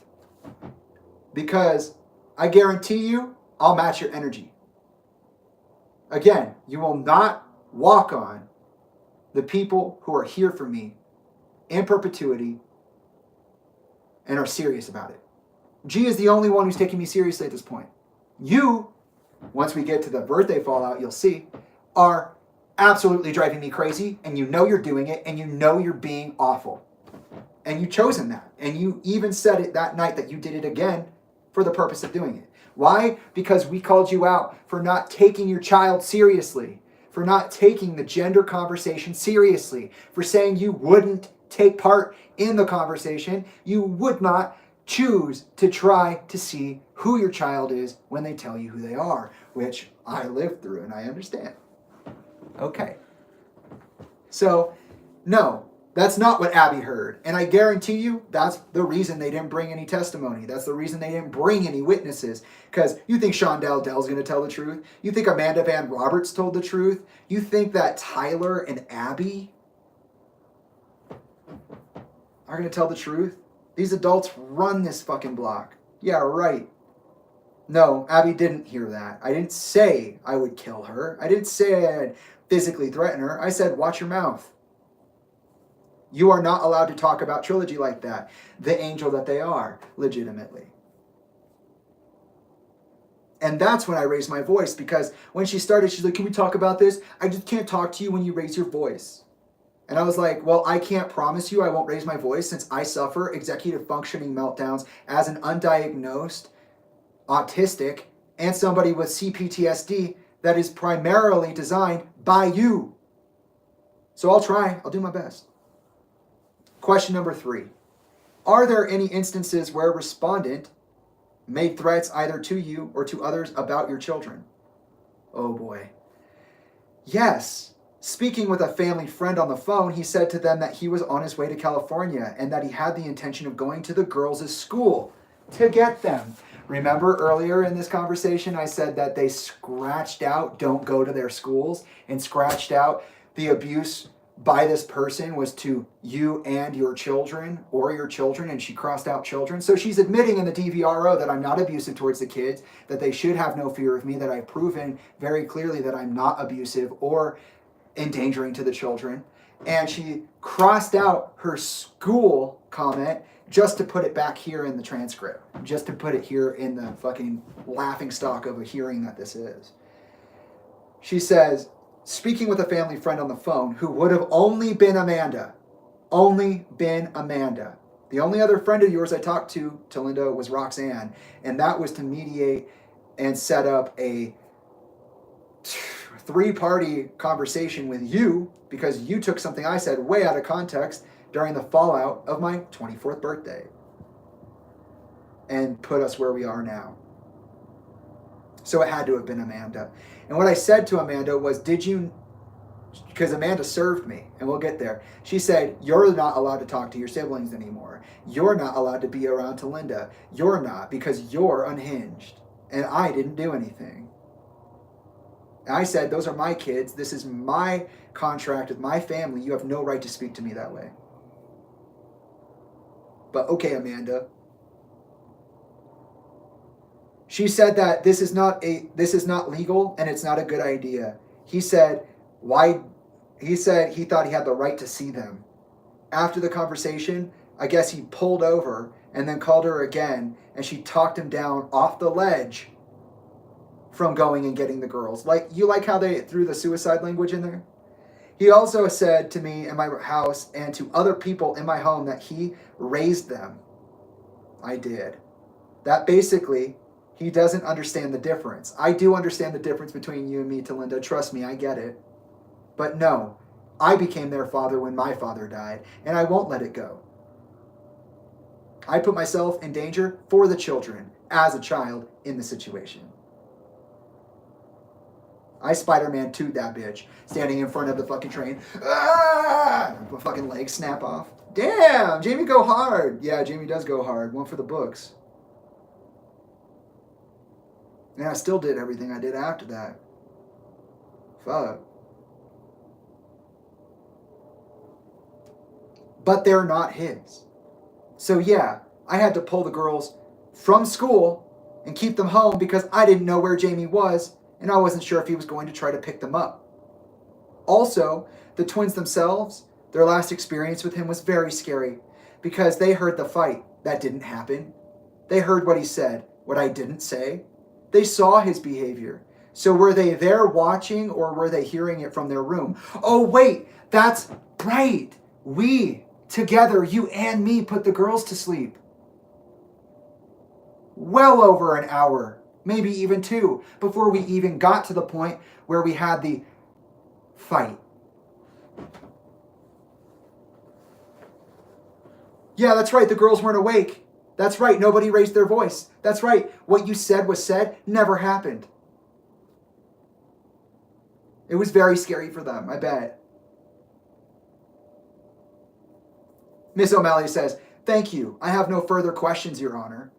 because I guarantee you, I'll match your energy. Again, you will not walk on the people who are here for me in perpetuity and are serious about it. G is the only one who's taking me seriously at this point. You, once we get to the birthday fallout, you'll see, are absolutely driving me crazy, and you know you're doing it, and you know you're being awful. And you've chosen that. And you even said it that night that you did it again for the purpose of doing it. Why? Because we called you out for not taking your child seriously, for not taking the gender conversation seriously, for saying you wouldn't take part in the conversation. You would not choose to try to see who your child is when they tell you who they are, which I lived through and I understand. Okay. So, no, that's not what Abby heard. And I guarantee you that's the reason they didn't bring any testimony. That's the reason they didn't bring any witnesses. Because you think Shondell Dell's going to tell the truth? You think Amanda Van Roberts told the truth? You think that Tyler and Abby are going to tell the truth? These adults run this fucking block. Yeah, right. No, Abby didn't hear that. I didn't say I would kill her. I didn't say I'd physically threaten her. I said, watch your mouth. You are not allowed to talk about Trilogy like that. The angel that they are, legitimately. And that's when I raised my voice, because when she started, she's like, can we talk about this? I just can't talk to you when you raise your voice. And I was like, well, I can't promise you I won't raise my voice, since I suffer executive functioning meltdowns as an undiagnosed autistic and somebody with CPTSD that is primarily designed by you. So I'll try. I'll do my best. Question number 3. Are there any instances where a respondent made threats either to you or to others about your children? Oh boy. Yes. Speaking with a family friend on the phone, he said to them that he was on his way to California and that he had the intention of going to the girls' school to get them. Remember earlier in this conversation, I said that they scratched out "don't go to their schools" and scratched out the abuse by this person was to you and your children, or your children, and she crossed out children. So she's admitting in the DVRO that I'm not abusive towards the kids, that they should have no fear of me, that I've proven very clearly that I'm not abusive or endangering to the children. And she crossed out her school comment just to put it back here in the transcript, just to put it here in the fucking laughing stock of a hearing that this is. She says, speaking with a family friend on the phone who would have only been Amanda. Only been Amanda. The only other friend of yours I talked to, Tolinda, was Roxanne. And that was to mediate and set up a 3-party conversation with you, because you took something I said way out of context during the fallout of my 24th birthday and put us where we are now. So it had to have been Amanda. And what I said to Amanda was, because Amanda served me, and we'll get there. She said, you're not allowed to talk to your siblings anymore. You're not allowed to be around Tolinda. You're not, because you're unhinged. And I didn't do anything. And I said, those are my kids. This is my contract with my family. You have no right to speak to me that way. But okay, Amanda. She said that this is not legal and it's not a good idea. He said, why? He said he thought he had the right to see them. After the conversation, I guess he pulled over and then called her again, and she talked him down off the ledge from going and getting the girls. Like, you like how they threw the suicide language in there? He also said to me in my house and to other people in my home that he raised them. I did. That basically, he doesn't understand the difference. I do understand the difference between you and me, Talinda. Trust me, I get it. But no, I became their father when my father died, and I won't let it go. I put myself in danger for the children as a child in the situation. I Spider-Man 2'd that bitch, standing in front of the fucking train. Ah! My fucking legs snap off. Damn, Jamie go hard. Yeah, Jamie does go hard. One for the books. And I still did everything I did after that. Fuck. But they're not his. So yeah, I had to pull the girls from school and keep them home because I didn't know where Jamie was, and I wasn't sure if he was going to try to pick them up. Also, the twins themselves, their last experience with him was very scary because they heard the fight. That didn't happen. They heard what he said, what I didn't say. They saw his behavior. So were they there watching, or were they hearing it from their room? Oh wait, that's right. We, together, you and me, put the girls to sleep. Well over an hour, maybe even 2, before we even got to the point where we had the fight. Yeah, that's right, the girls weren't awake. That's right, nobody raised their voice. That's right, what you said was said, never happened. It was very scary for them, I bet. Miss O'Malley says, thank you. I have no further questions, Your Honor.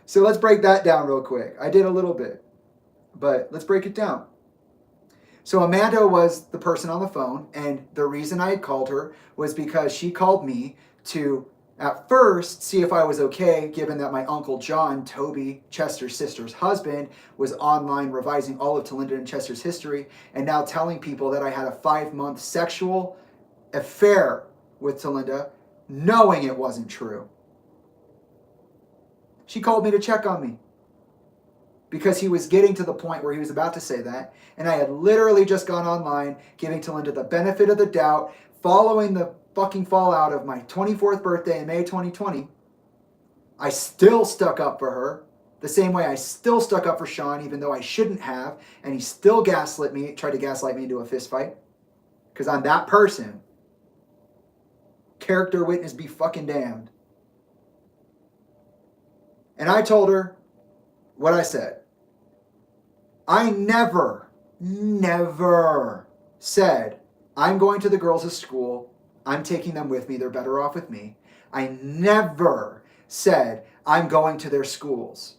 So let's break that down real quick. I did a little bit, but let's break it down. So Amanda was the person on the phone, and the reason I had called her was because she called me to, at first, see if I was okay, given that my Uncle John, Toby, Chester's sister's husband, was online revising all of Tolinda and Chester's history, and now telling people that I had a 5-month sexual affair with Tolinda, knowing it wasn't true. She called me to check on me because he was getting to the point where he was about to say that, and I had literally just gone online, giving Tolinda the benefit of the doubt, following the fucking fallout of my 24th birthday in May 2020. I still stuck up for her, the same way I still stuck up for Sean, even though I shouldn't have, and he still tried to gaslight me into a fist fight, because I'm that person. Character witness be fucking damned. And I told her what I said. I never said, I'm going to the girls' school, I'm taking them with me, they're better off with me. I never said, I'm going to their schools.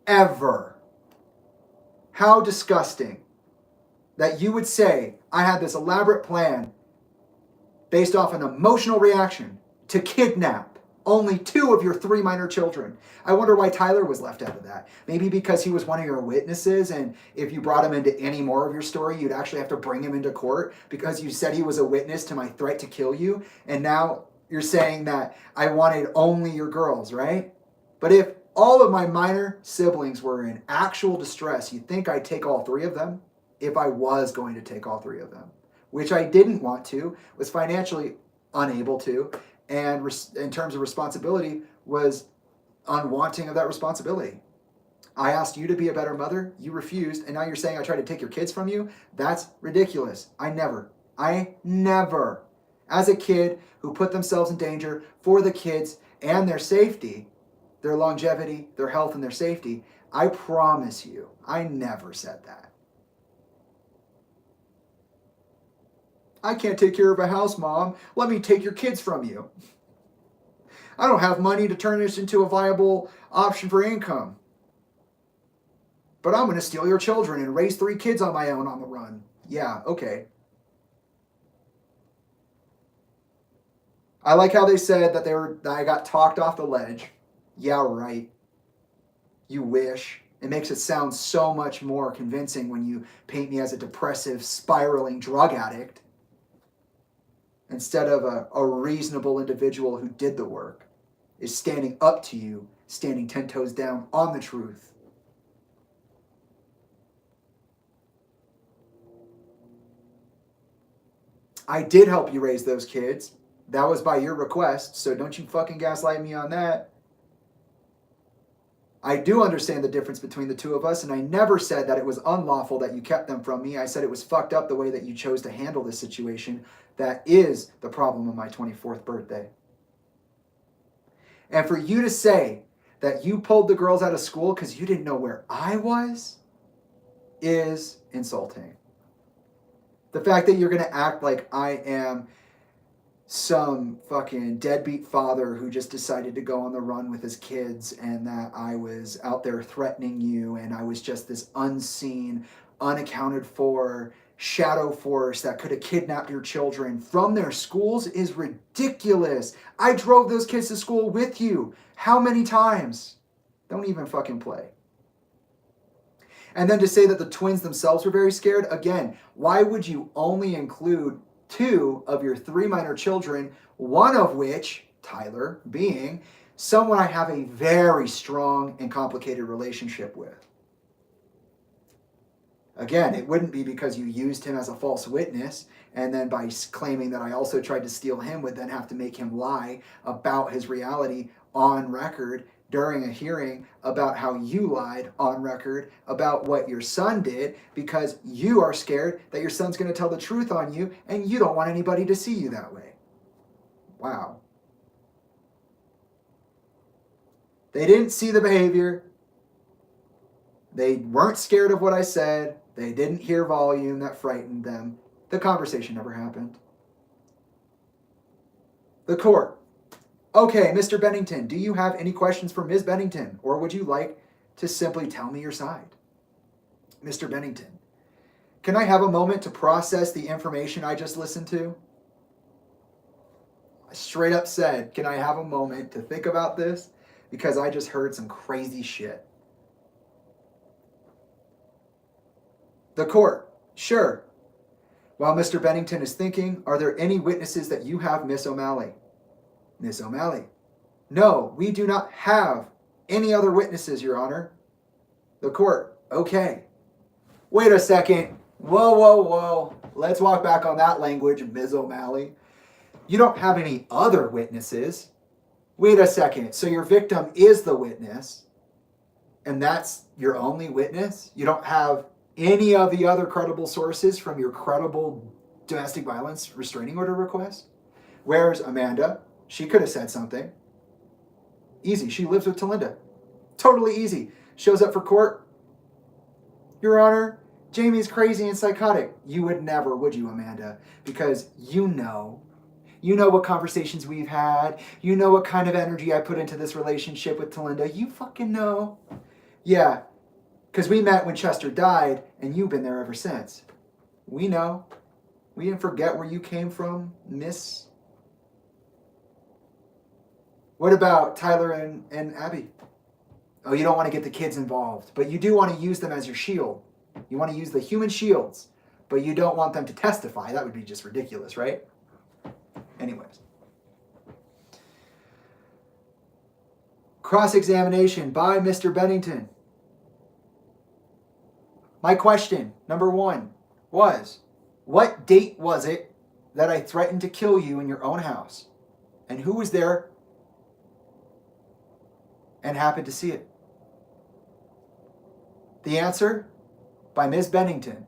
Ever. How disgusting that you would say I had this elaborate plan based off an emotional reaction to kidnap only 2 of your 3 minor children. I wonder why Tyler was left out of that. Maybe because he was one of your witnesses, and if you brought him into any more of your story, you'd actually have to bring him into court because you said he was a witness to my threat to kill you, and now you're saying that I wanted only your girls, right? But if all of my minor siblings were in actual distress, you'd think I'd take all 3 of them if I was going to take all 3 of them, which I didn't want to, was financially unable to, and in terms of responsibility, was unwanting of that responsibility. I asked you to be a better mother, you refused, and now you're saying I tried to take your kids from you? That's ridiculous. I never, as a kid who put themselves in danger for the kids and their safety, their longevity, their health, and their safety, I promise you, I never said that. I can't take care of a house, Mom. Let me take your kids from you. I don't have money to turn this into a viable option for income. But I'm going to steal your children and raise 3 kids on my own on the run. Yeah, okay. I like how they said that I got talked off the ledge. Yeah, right. You wish. It makes it sound so much more convincing when you paint me as a depressive, spiraling drug addict instead of a reasonable individual who did the work, is standing up to you, standing 10 toes down on the truth. I did help you raise those kids. That was by your request, so don't you fucking gaslight me on that. I do understand the difference between the two of us, and I never said that it was unlawful that you kept them from me. I said it was fucked up the way that you chose to handle this situation. That is the problem of my 24th birthday. And for you to say that you pulled the girls out of school because you didn't know where I was is insulting. The fact that you're going to act like I am some fucking deadbeat father who just decided to go on the run with his kids and that I was out there threatening you and I was just this unseen, unaccounted for shadow force that could have kidnapped your children from their schools is ridiculous. I drove those kids to school with you. How many times? Don't even fucking play. And then to say that the twins themselves were very scared, again, why would you only include 2 of your 3 minor children, one of which, Tyler, being someone I have a very strong and complicated relationship with? Again, it wouldn't be because you used him as a false witness, and then by claiming that I also tried to steal him would then have to make him lie about his reality on record during a hearing about how you lied on record about what your son did because you are scared that your son's going to tell the truth on you and you don't want anybody to see you that way. Wow. They didn't see the behavior. They weren't scared of what I said. They didn't hear volume that frightened them. The conversation never happened. The court. Okay, Mr. Bennington, do you have any questions for Ms. Bennington, or would you like to simply tell me your side? Mr. Bennington, can I have a moment to process the information I just listened to? I straight up said, can I have a moment to think about this? Because I just heard some crazy shit. The court, sure. While Mr. Bennington is thinking, are there any witnesses that you have, Miss O'Malley? Miss O'Malley, no, we do not have any other witnesses, Your Honor. The court, okay. Wait a second. Whoa, whoa, whoa. Let's walk back on that language, Ms. O'Malley. You don't have any other witnesses. Wait a second. So your victim is the witness, and that's your only witness? You don't have any of the other credible sources from your credible domestic violence restraining order request? Where's Amanda? She could have said something. Easy. She lives with Tolinda. Totally easy. Shows up for court. Your Honor, Jamie's crazy and psychotic. You would never, would you, Amanda? Because you know what conversations we've had. You know what kind of energy I put into this relationship with Tolinda. You fucking know. Yeah, because we met when Chester died, and you've been there ever since. We know. We didn't forget where you came from, miss. What about Tyler and Abby? Oh, you don't want to get the kids involved, but you do want to use them as your shield. You want to use the human shields, but you don't want them to testify. That would be just ridiculous, right? Anyways. Cross-examination by Mr. Bennington. My question, number 1, was, what date was it that I threatened to kill you in your own house? And who was there and happened to see it? The answer, by Ms. Bennington.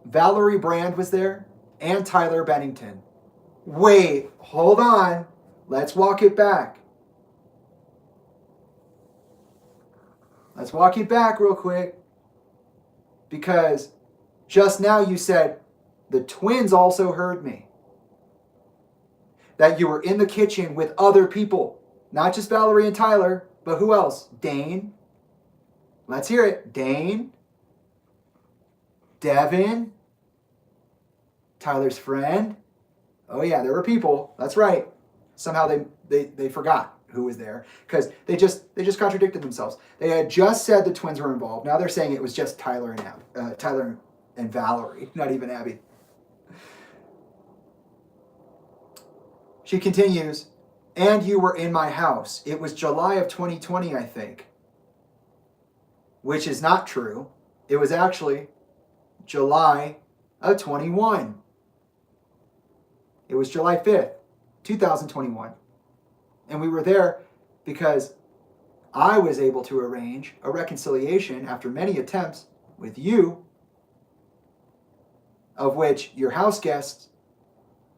Valerie Brand was there and Tyler Bennington. Wait, hold on. Let's walk it back. Let's walk it back real quick. Because just now you said, The twins also heard me. That you were in the kitchen with other people. Not just Valerie and Tyler, but who else? Dane. Let's hear it. Dane. Devin. Tyler's friend. Oh yeah, there were people. That's right. Somehow they forgot who was there because they just contradicted themselves. They had just said the twins were involved. Now they're saying it was just Tyler and Valerie, not even Abby. She continues, and you were in my house. It was July of 2020, I think, which is not true. It was actually July of 21. It was July 5th, 2021. And we were there because I was able to arrange a reconciliation after many attempts with you, of which your house guests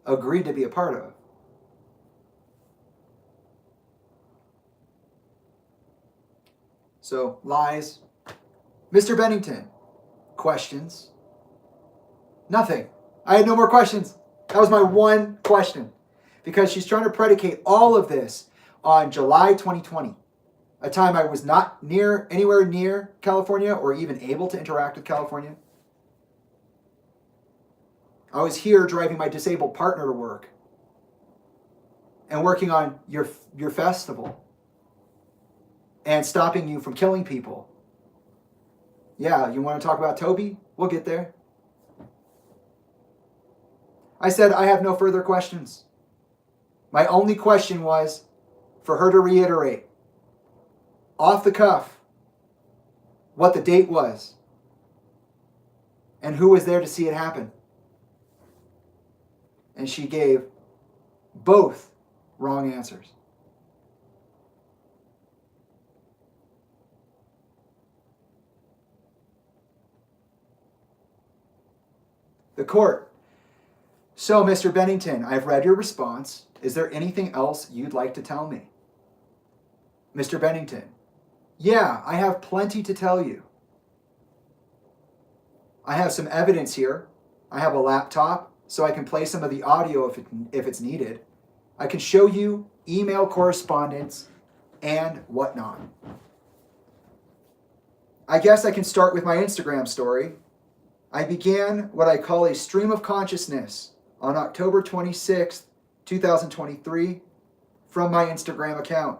agreed to be a part of. So, lies. Mr. Bennington, questions? Nothing. I had no more questions. That was my one question. Because she's trying to predicate all of this on July 2020, a time I was not anywhere near California or even able to interact with California. I was here driving my disabled partner to work and working on your festival and stopping you from killing people. Yeah, you want to talk about Toby? We'll get there. I said I have no further questions. My only question was for her to reiterate, off the cuff, what the date was and who was there to see it happen. And she gave both wrong answers. The court. So, Mr. Bennington, I've read your response. Is there anything else you'd like to tell me? Mr. Bennington. Yeah, I have plenty to tell you. I have some evidence here. I have a laptop, so I can play some of the audio if it's needed. I can show you email correspondence and whatnot. I guess I can start with my Instagram story. I began what I call a stream of consciousness on October 26th, 2023, from my Instagram account.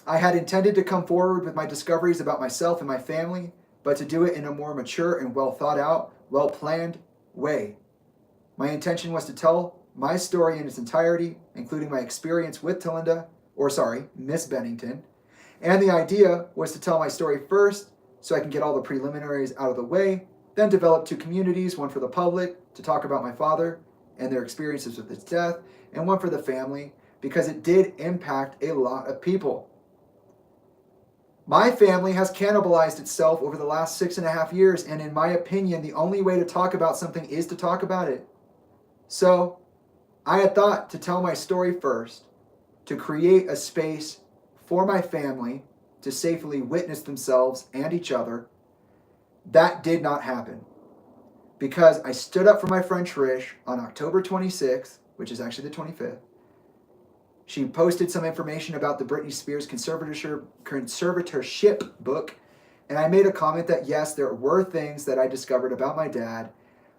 I had intended to come forward with my discoveries about myself and my family, but to do it in a more mature and well thought out, well planned way. My intention was to tell my story in its entirety, including my experience with Miss Bennington, and the idea was to tell my story first so I can get all the preliminaries out of the way, then develop two communities, one for the public to talk about my father and their experiences with his death, and one for the family because it did impact a lot of people. My family has cannibalized itself over the last 6.5 years, and in my opinion, the only way to talk about something is to talk about it. So, I had thought to tell my story first, to create a space for my family to safely witness themselves and each other. That did not happen because I stood up for my friend Trish on October 26th, which is actually the 25th. She posted some information about the Britney Spears conservatorship book, and I made a comment that yes, there were things that I discovered about my dad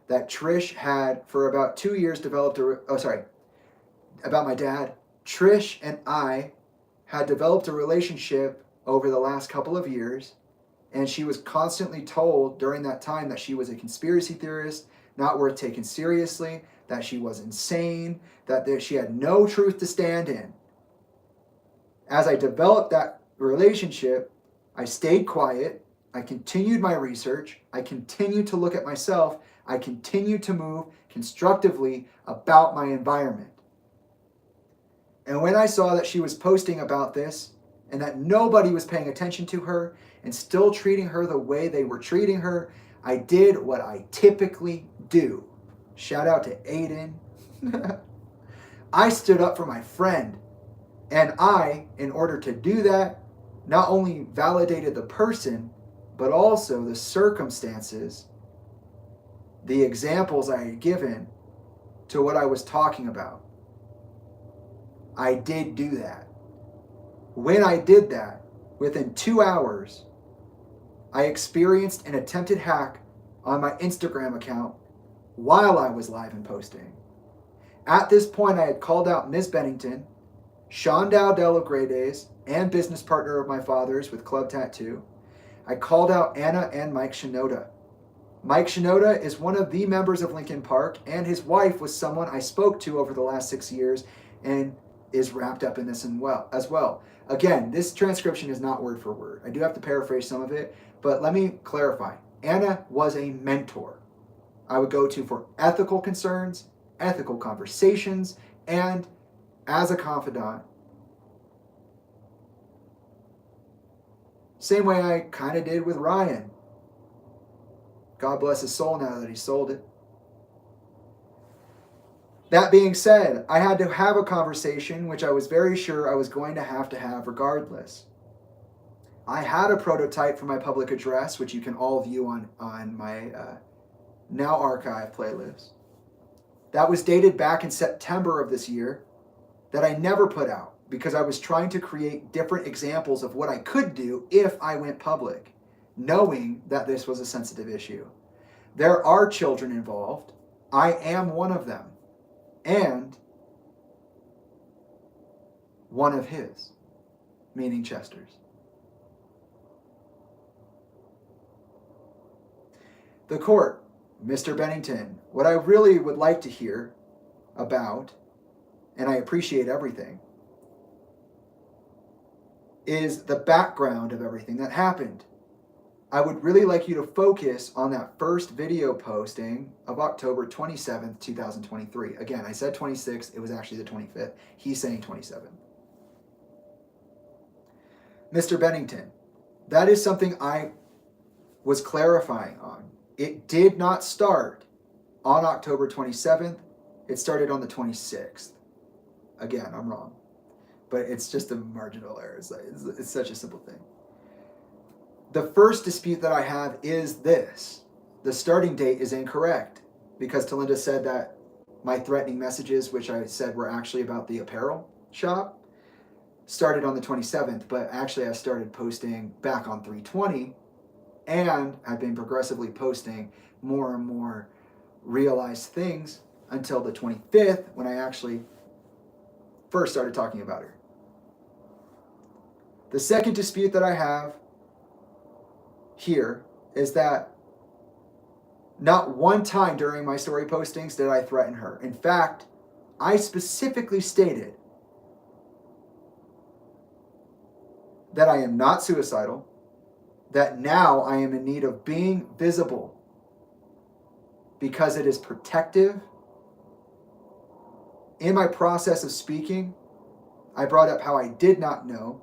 that Trish had for about 2 years about my dad. Trish and I had developed a relationship over the last couple of years, and she was constantly told during that time that she was a conspiracy theorist, not worth taking seriously, that she was insane, that she had no truth to stand in. As I developed that relationship, I stayed quiet, I continued my research, I continued to look at myself, I continued to move constructively about my environment. And when I saw that she was posting about this, and that nobody was paying attention to her and still treating her the way they were treating her, I did what I typically do. Shout out to Aiden. I stood up for my friend. And I, in order to do that, not only validated the person, but also the circumstances the examples I had given to what I was talking about. I did do that. When I did that, within 2 hours, I experienced an attempted hack on my Instagram account while I was live and posting. At this point, I had called out Ms. Bennington, Sean Dowdell of Grey Days, and business partner of my father's with Club Tattoo. I called out Anna and Mike Shinoda. Mike Shinoda is one of the members of Linkin Park, and his wife was someone I spoke to over the last 6 years and is wrapped up in this as well. Again, this transcription is not word for word. I do have to paraphrase some of it, but let me clarify. Anna was a mentor I would go to for ethical concerns, ethical conversations, and as a confidant. Same way I kind of did with Ryan. God bless his soul now that he sold it. That being said, I had to have a conversation which I was very sure I was going to have regardless. I had a prototype for my public address, which you can all view on my now archived playlist. That was dated back in September of this year that I never put out because I was trying to create different examples of what I could do if I went public, knowing that this was a sensitive issue. There are children involved. I am one of them. And one of his, meaning Chester's. The court, Mr. Bennington, what I really would like to hear about, and I appreciate everything, is the background of everything that happened. I would really like you to focus on that first video posting of October 27th, 2023. Again, I said 26th, it was actually the 25th. He's saying 27th. Mr. Bennington, that is something I was clarifying on. It did not start on October 27th. It started on the 26th. Again, I'm wrong. But it's just a marginal error. It's such a simple thing. The first dispute that I have is this. The starting date is incorrect because Tolinda said that my threatening messages, which I said were actually about the apparel shop, started on the 27th, but actually I started posting back on 3/20, and I've been progressively posting more and more realized things until the 25th when I actually first started talking about her. The second dispute that I have here is that not one time during my story postings did I threaten her. In fact, I specifically stated that I am not suicidal, that now I am in need of being visible because it is protective. In my process of speaking, I brought up how I did not know,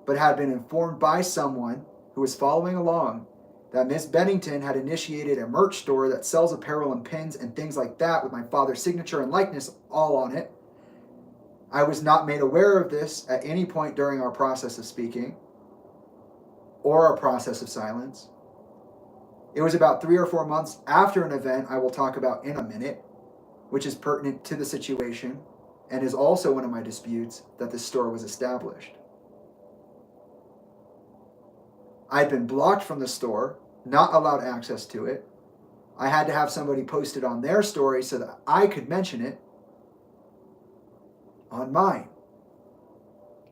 but had been informed by someone who was following along that Miss Bennington had initiated a merch store that sells apparel and pins and things like that with my father's signature and likeness all on it. I was not made aware of this at any point during our process of speaking or our process of silence. It was about 3 or 4 months after an event I will talk about in a minute, which is pertinent to the situation and is also one of my disputes that this store was established. I'd been blocked from the store, not allowed access to it. I had to have somebody post it on their story so that I could mention it on mine.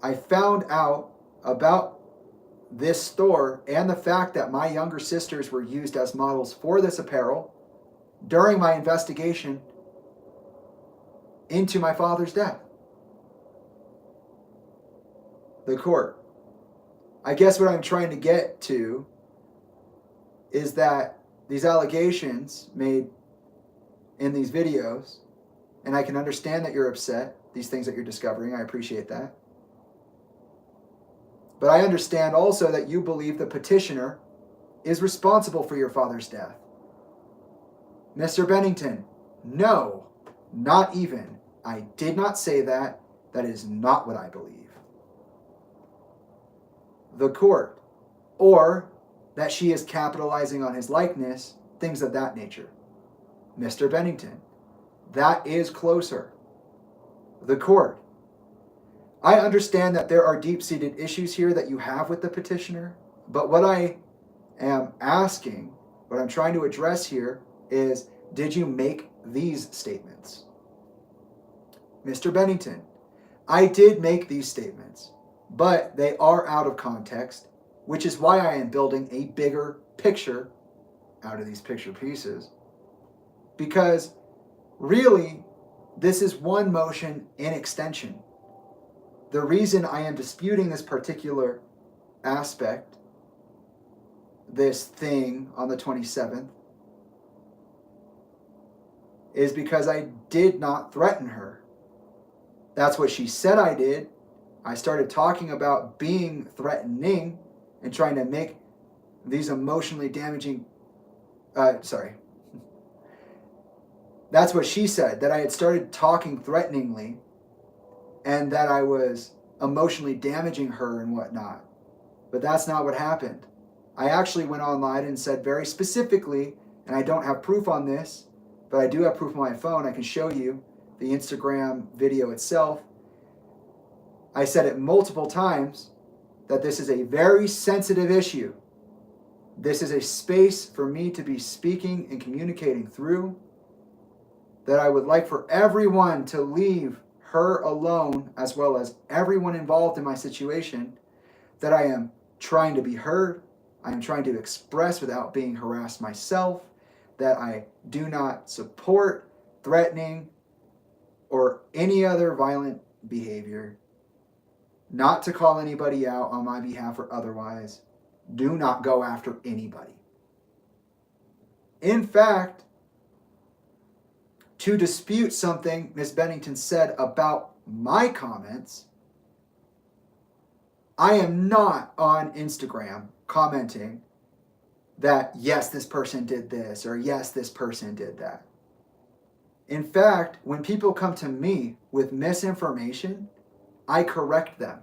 I found out about this store and the fact that my younger sisters were used as models for this apparel during my investigation into my father's death. The court. I guess what I'm trying to get to is that these allegations made in these videos, and I can understand that you're upset, these things that you're discovering, I appreciate that. But I understand also that you believe the petitioner is responsible for your father's death. Mr. Bennington, no, not even. I did not say that. That is not what I believe. The court, or that she is capitalizing on his likeness, things of that nature. Mr. Bennington. That is closer. The court. I understand that there are deep-seated issues here that you have with the petitioner, but what I am asking, what I'm trying to address here is, did you make these statements? Mr. Bennington, I did make these statements, but they are out of context, which is why I am building a bigger picture out of these picture pieces. Because really, this is one motion in extension. The reason I am disputing this particular aspect, this thing on the 27th, is because I did not threaten her. That's what she said I did. I started talking about being threatening and trying to make these emotionally damaging, That's what she said, that I had started talking threateningly and that I was emotionally damaging her and whatnot. But that's not what happened. I actually went online and said very specifically, and I don't have proof on this, but I do have proof on my phone. I can show you the Instagram video itself. I said it multiple times that this is a very sensitive issue. This is a space for me to be speaking and communicating through, that I would like for everyone to leave her alone, as well as everyone involved in my situation, that I am trying to be heard, I am trying to express without being harassed myself, that I do not support threatening or any other violent behavior, not to call anybody out on my behalf or otherwise. Do not go after anybody. In fact, to dispute something Ms. Bennington said about my comments, I am not on Instagram commenting that, yes, this person did this, or yes, this person did that. In fact, when people come to me with misinformation, I correct them.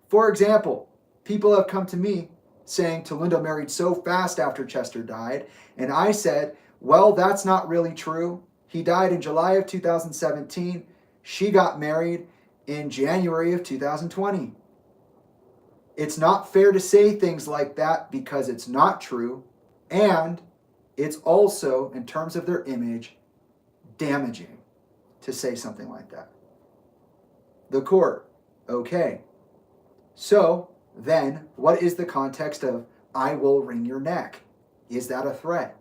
For example, people have come to me saying Tolinda married so fast after Chester died, and I said, well, that's not really true. He died in July of 2017. She got married in January of 2020. It's not fair to say things like that because it's not true, and it's also, in terms of their image, damaging to say something like that. The court, okay. So then, what is the context of I will wring your neck? Is that a threat?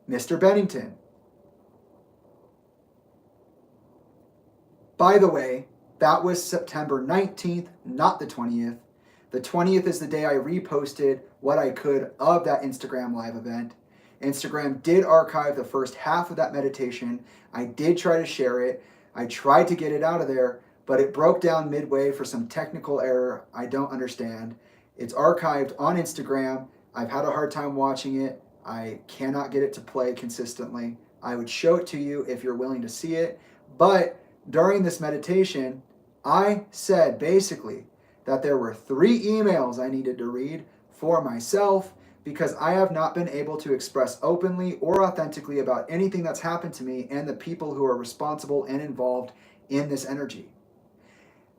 Mr. Bennington. By the way, that was September 19th, not the 20th. The 20th is the day I reposted what I could of that Instagram live event. Instagram did archive the first half of that meditation. I did try to share it. I tried to get it out of there, but it broke down midway for some technical error I don't understand. It's archived on Instagram. I've had a hard time watching it. I cannot get it to play consistently. I would show it to you if you're willing to see it. But during this meditation, I said basically that there were 3 emails I needed to read for myself because I have not been able to express openly or authentically about anything that's happened to me and the people who are responsible and involved in this energy.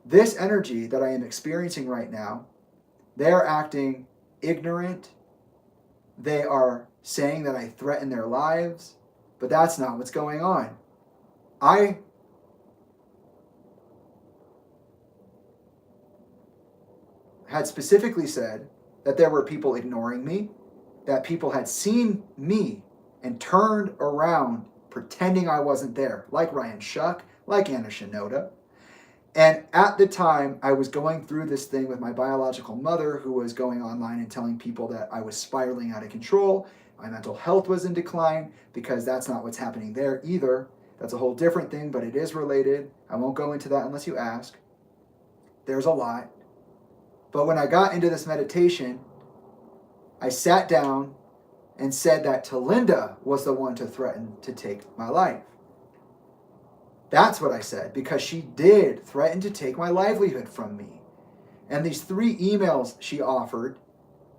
This energy that I am experiencing right now, they are acting ignorant. They are saying that I threaten their lives, but that's not what's going on. I had specifically said that there were people ignoring me, that people had seen me and turned around pretending I wasn't there, like Ryan Shuck, like Anna Shinoda. And at the time, I was going through this thing with my biological mother, who was going online and telling people that I was spiraling out of control. My mental health was in decline, because that's not what's happening there either. That's a whole different thing, but it is related. I won't go into that unless you ask. There's a lot. But when I got into this meditation, I sat down and said that Talinda was the one to threaten to take my life. That's what I said, because she did threaten to take my livelihood from me. And these 3 emails she offered,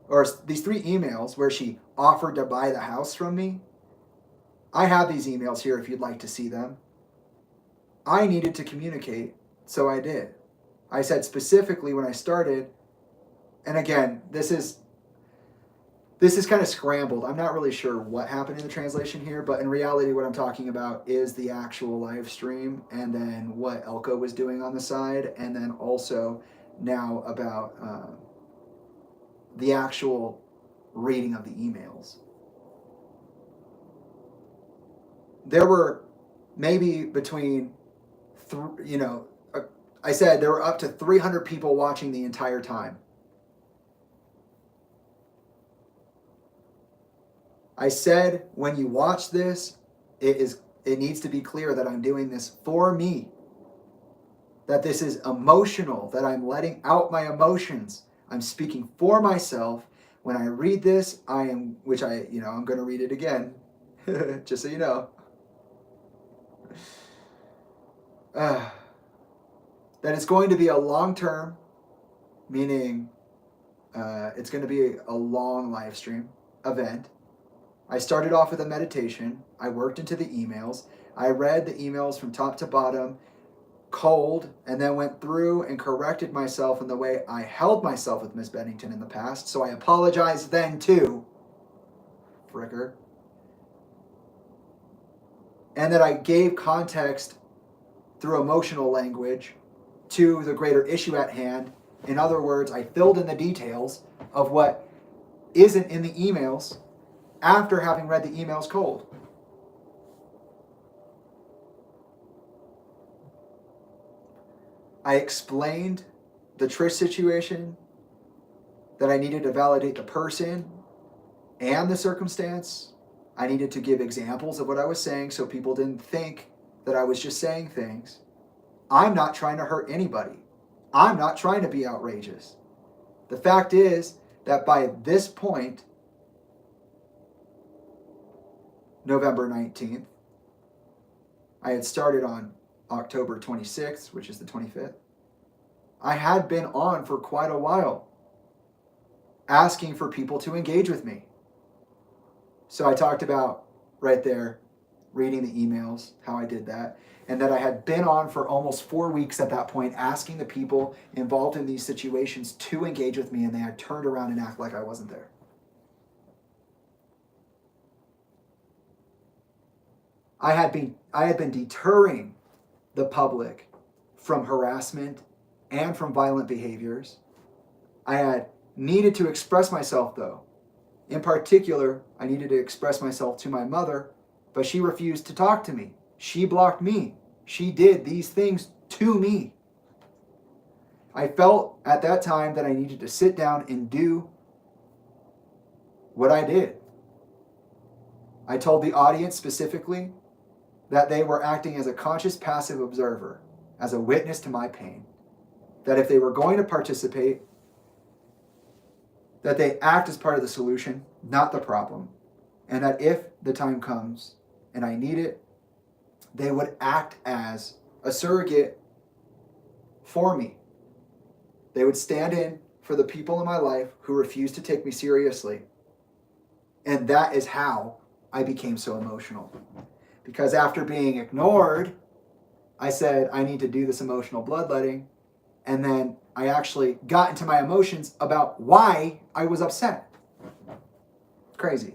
or these 3 emails where she offered to buy the house from me, I have these emails here if you'd like to see them. I needed to communicate, so I did. I said specifically when I started, and again, this is kind of scrambled. I'm not really sure what happened in the translation here, but in reality, what I'm talking about is the actual live stream, and then what Elko was doing on the side, and then also now about the actual reading of the emails. There were maybe between, I said there were up to 300 people watching the entire time. I said, when you watch this, it needs to be clear that I'm doing this for me. That this is emotional, that I'm letting out my emotions. I'm speaking for myself. When I read this, I'm going to read it again, just so you know. That it's going to be a long-term, meaning it's going to be a long live stream event. I started off with a meditation. I worked into the emails. I read the emails from top to bottom, cold, and then went through and corrected myself in the way I held myself with Miss Bennington in the past. So I apologized then too. Fricker. And that I gave context through emotional language to the greater issue at hand. In other words, I filled in the details of what isn't in the emails after having read the emails cold. I explained the Trish situation, that I needed to validate the person and the circumstance. I needed to give examples of what I was saying so people didn't think that I was just saying things. I'm not trying to hurt anybody. I'm not trying to be outrageous. The fact is that by this point, November 19th, I had started on October 26th, which is the 25th. I had been on for quite a while, asking for people to engage with me. So I talked about right there, reading the emails, how I did that, and that I had been on for almost 4 weeks at that point, asking the people involved in these situations to engage with me, and they had turned around and act like I wasn't there. I had been deterring the public from harassment and from violent behaviors. I had needed to express myself, though. In particular, I needed to express myself to my mother, but she refused to talk to me. She blocked me. She did these things to me. I felt at that time that I needed to sit down and do what I did. I told the audience specifically that they were acting as a conscious passive observer, as a witness to my pain. That if they were going to participate, that they act as part of the solution, not the problem. And that if the time comes and I need it, they would act as a surrogate for me. They would stand in for the people in my life who refused to take me seriously. And that is how I became so emotional. Because after being ignored, I said, I need to do this emotional bloodletting. And then I actually got into my emotions about why I was upset. Crazy.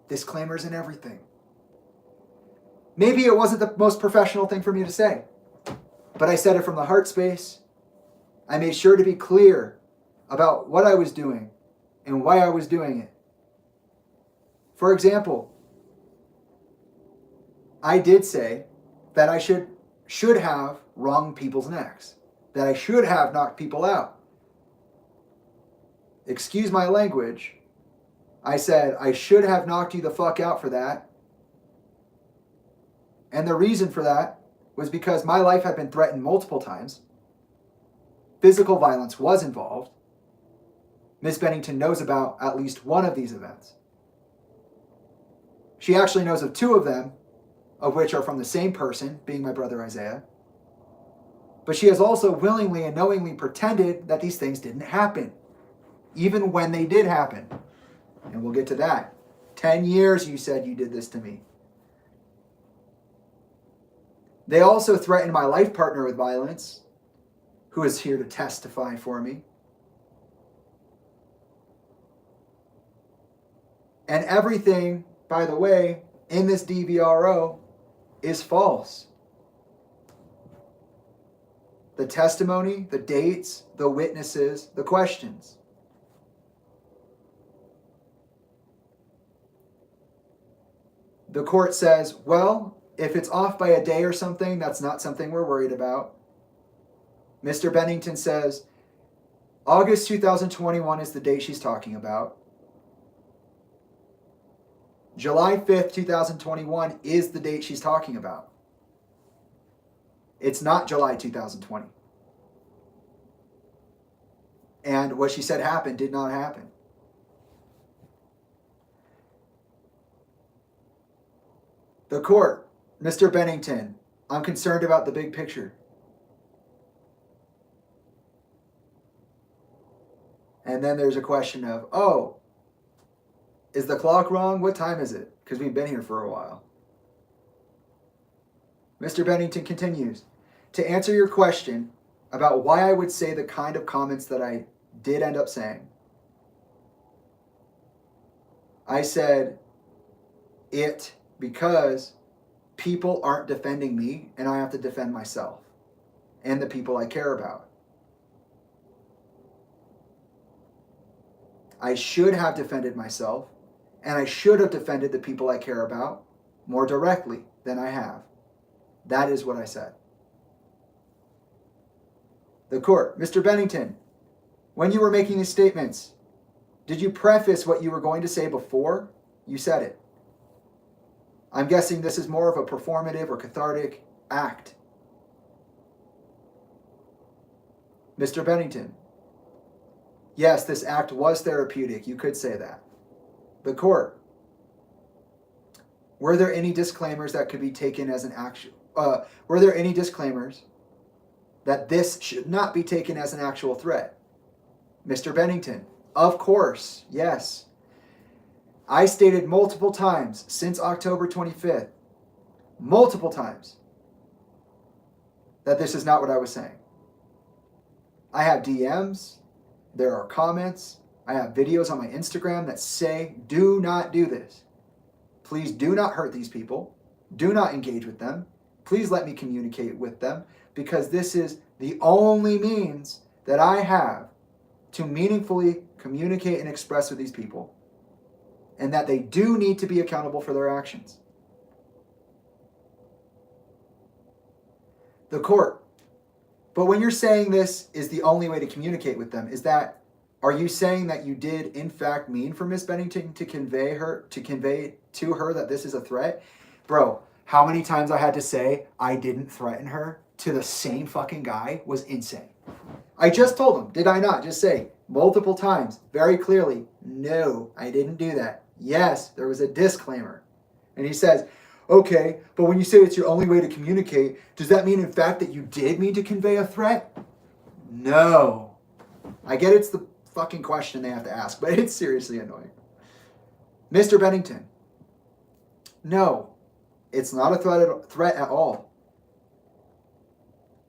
Disclaimers and everything. Maybe it wasn't the most professional thing for me to say, but I said it from the heart space. I made sure to be clear about what I was doing and why I was doing it. For example, I did say that I should have wrung people's necks, that I should have knocked people out. Excuse my language. I said I should have knocked you the fuck out for that. And the reason for that was because my life had been threatened multiple times. Physical violence was involved. Miss Bennington knows about at least one of these events. She actually knows of two of them, of which are from the same person, being my brother Isaiah. But she has also willingly and knowingly pretended that these things didn't happen, even when they did happen. And we'll get to that. 10 years you said you did this to me. They also threatened my life partner with violence, who is here to testify for me. And everything, by the way, in this DVRO is false. The testimony, the dates, the witnesses, the questions. The court says, well, if it's off by a day or something, that's not something we're worried about. Mr. Bennington says, August 2021 is the date she's talking about. July 5th, 2021 is the date she's talking about. It's not July 2020. And what she said happened did not happen. The court, Mr. Bennington, I'm concerned about the big picture. And then there's a question of, oh, is the clock wrong? What time is it? Because we've been here for a while. Mr. Bennington continues, to answer your question about why I would say the kind of comments that I did end up saying. I said it because people aren't defending me and I have to defend myself and the people I care about. I should have defended myself and I should have defended the people I care about more directly than I have. That is what I said. The court, Mr. Bennington, when you were making these statements, did you preface what you were going to say before you said it? I'm guessing this is more of a performative or cathartic act. Mr. Bennington, yes, this act was therapeutic. You could say that. The court, were there any disclaimers that could be taken as an action? Were there any disclaimers that this should not be taken as an actual threat? Mr. Bennington, of course, yes. I stated multiple times since October 25th, multiple times, that this is not what I was saying. I have DMs, there are comments, I have videos on my Instagram that say, do not do this. Please do not hurt these people. Do not engage with them. Please let me communicate with them, because this is the only means that I have to meaningfully communicate and express with these people, and that they do need to be accountable for their actions. The court, but when you're saying this is the only way to communicate with them, are you saying that you did in fact mean for Miss Bennington to convey to her that this is a threat? Bro, how many times I had to say I didn't threaten her to the same fucking guy was insane. I just told him, did I not? Just say multiple times, very clearly, no, I didn't do that. Yes, there was a disclaimer. And he says, okay, but when you say it's your only way to communicate, does that mean in fact that you did mean to convey a threat? No. I get it's the fucking question they have to ask, but it's seriously annoying. Mr. Bennington, no, it's not a threat at all.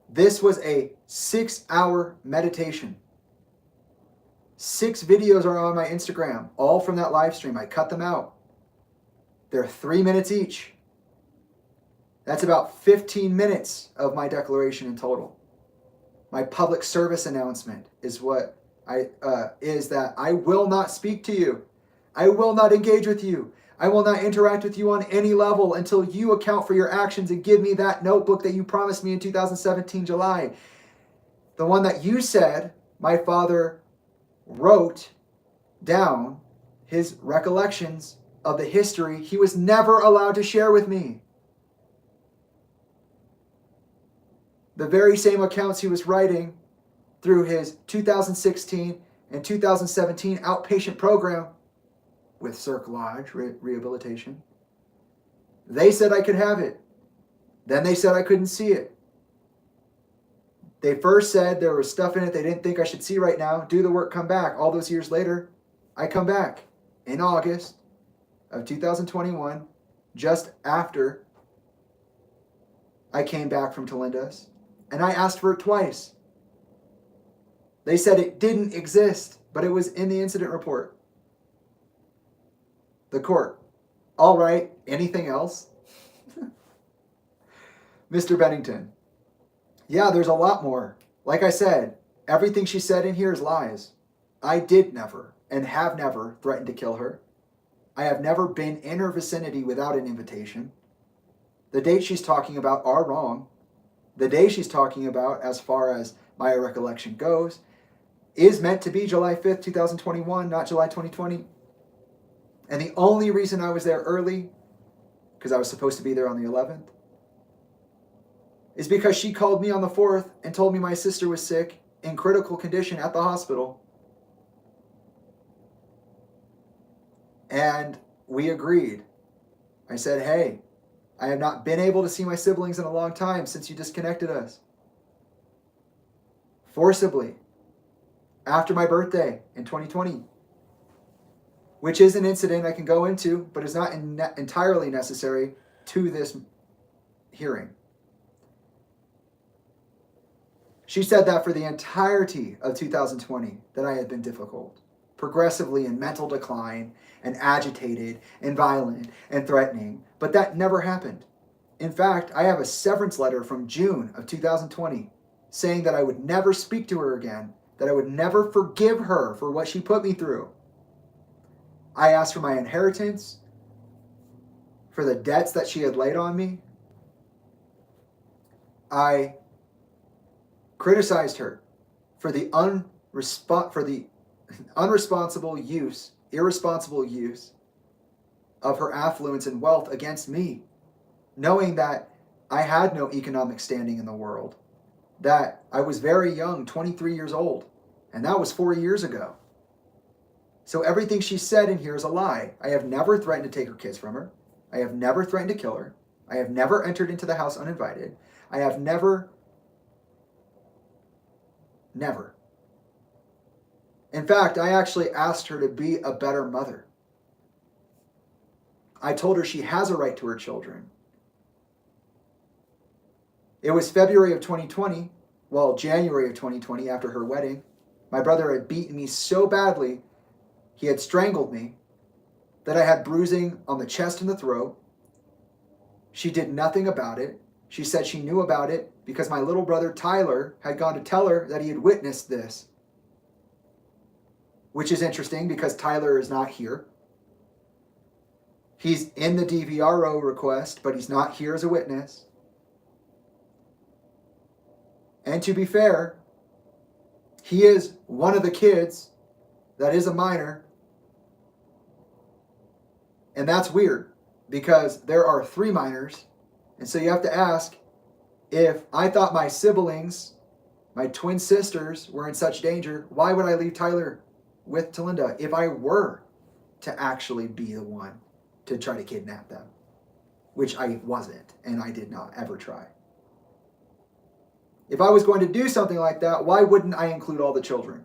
This was a 6-hour meditation. 6 videos are on my Instagram, all from that live stream. I cut them out. They're 3 minutes each. That's about 15 minutes of my declaration in total. My public service announcement is that I will not speak to you. I will not engage with you. I will not interact with you on any level until you account for your actions and give me that notebook that you promised me in 2017 July. The one that you said my father wrote down his recollections of the history he was never allowed to share with me. The very same accounts he was writing through his 2016 and 2017 outpatient program with Cirque Lodge Rehabilitation. They said I could have it. Then they said I couldn't see it. They first said there was stuff in it they didn't think I should see right now. Do the work, come back. All those years later, I come back in August. of 2021, just after I came back from Talinda's, and I asked for it twice. They said it didn't exist, but it was in the incident report. The court, all right, anything else? Mr. Bennington, yeah, there's a lot more. Like I said, everything she said in here is lies. I did never and have never threatened to kill her. I have never been in her vicinity without an invitation. The dates she's talking about are wrong. The day she's talking about, as far as my recollection goes, is meant to be July 5th, 2021, not July 2020. And the only reason I was there early, because I was supposed to be there on the 11th, is because she called me on the 4th and told me my sister was sick, in critical condition at the hospital. And we agreed. I said, hey, I have not been able to see my siblings in a long time since you disconnected us. Forcibly. After my birthday in 2020. Which is an incident I can go into, but is not entirely necessary to this hearing. She said that for the entirety of 2020 that I had been difficult, progressively in mental decline, and agitated, and violent, and threatening, but that never happened. In fact, I have a severance letter from June of 2020 saying that I would never speak to her again, that I would never forgive her for what she put me through. I asked for my inheritance, for the debts that she had laid on me. I criticized her for the irresponsible use of her affluence and wealth against me, knowing that I had no economic standing in the world, that I was very young, 23 years old, and that was 4 years ago. So everything she said in here is a lie. I have never threatened to take her kids from her. I have never threatened to kill her. I have never entered into the house uninvited. I have never. In fact, I actually asked her to be a better mother. I told her she has a right to her children. It was February of 2020, January of 2020, after her wedding. My brother had beaten me so badly, he had strangled me, that I had bruising on the chest and the throat. She did nothing about it. She said she knew about it because my little brother Tyler had gone to tell her that he had witnessed this. Which is interesting because Tyler is not here. He's in the dvro request, but he's not here as a witness. And to be fair, he is one of the kids that is a minor. And that's weird because there are 3 minors. And so you have to ask, if I thought my siblings, my twin sisters, were in such danger, why would I leave Tyler with Tolinda if I were to actually be the one to try to kidnap them? Which I wasn't, and I did not ever try. If I was going to do something like that, why wouldn't I include all the children?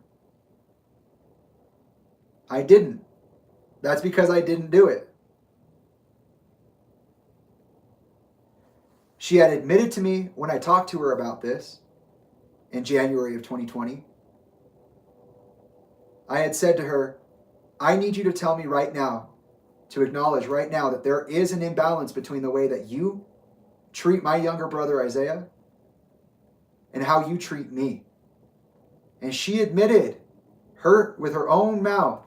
I didn't. That's because I didn't do it. She had admitted to me when I talked to her about this in January of 2020. I had said to her, I need you to tell me right now, to acknowledge right now that there is an imbalance between the way that you treat my younger brother Isaiah and how you treat me. And she admitted with her own mouth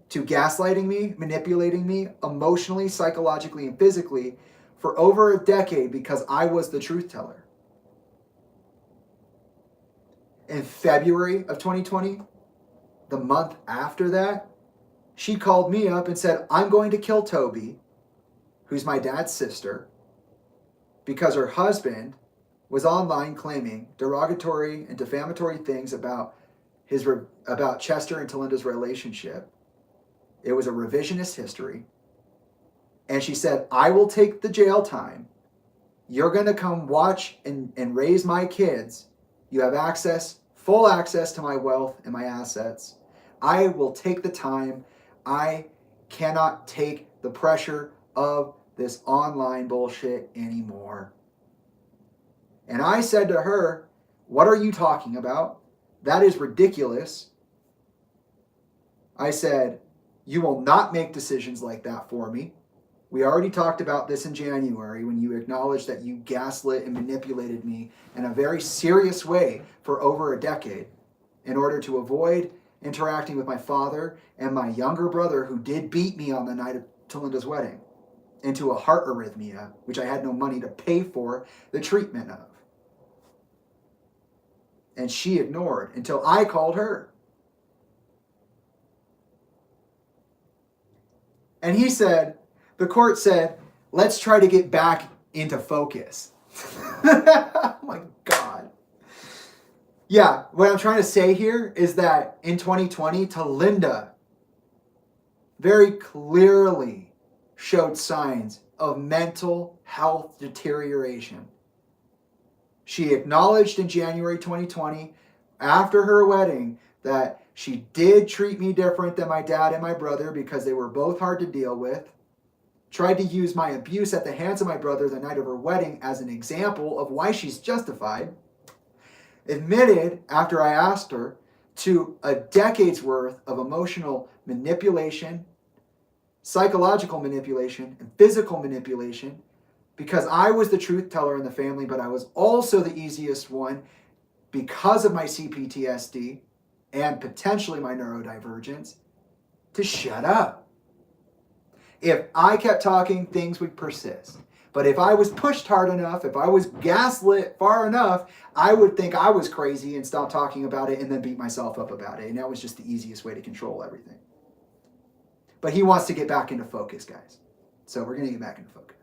to gaslighting me, manipulating me emotionally, psychologically, and physically for over a decade because I was the truth teller. In February of 2020, the month after that, she called me up and said, I'm going to kill Toby, who's my dad's sister, because her husband was online claiming derogatory and defamatory things about Chester and Talinda's relationship. It was a revisionist history. And she said, I will take the jail time. You're going to come watch and raise my kids. You have full access to my wealth and my assets. I will take the time. I cannot take the pressure of this online bullshit anymore. And I said to her, what are you talking about? That is ridiculous. I said, you will not make decisions like that for me. We already talked about this in January when you acknowledged that you gaslit and manipulated me in a very serious way for over a decade in order to avoid interacting with my father and my younger brother, who did beat me on the night of Tolinda's wedding, into a heart arrhythmia, which I had no money to pay for the treatment of. And she ignored until I called her. And he said, the court said, let's try to get back into focus. Oh my God. Yeah, what I'm trying to say here is that in 2020, Talinda very clearly showed signs of mental health deterioration. She acknowledged in January 2020, after her wedding, that she did treat me different than my dad and my brother because they were both hard to deal with. Tried to use my abuse at the hands of my brother the night of her wedding as an example of why she's justified. Admitted, after I asked her, to a decade's worth of emotional manipulation, psychological manipulation, and physical manipulation, because I was the truth teller in the family, but I was also the easiest one because of my CPTSD and potentially my neurodivergence to shut up. If I kept talking, things would persist. But if I was pushed hard enough, if I was gaslit far enough, I would think I was crazy and stop talking about it and then beat myself up about it. And that was just the easiest way to control everything. But he wants to get back into focus, guys. So we're going to get back into focus.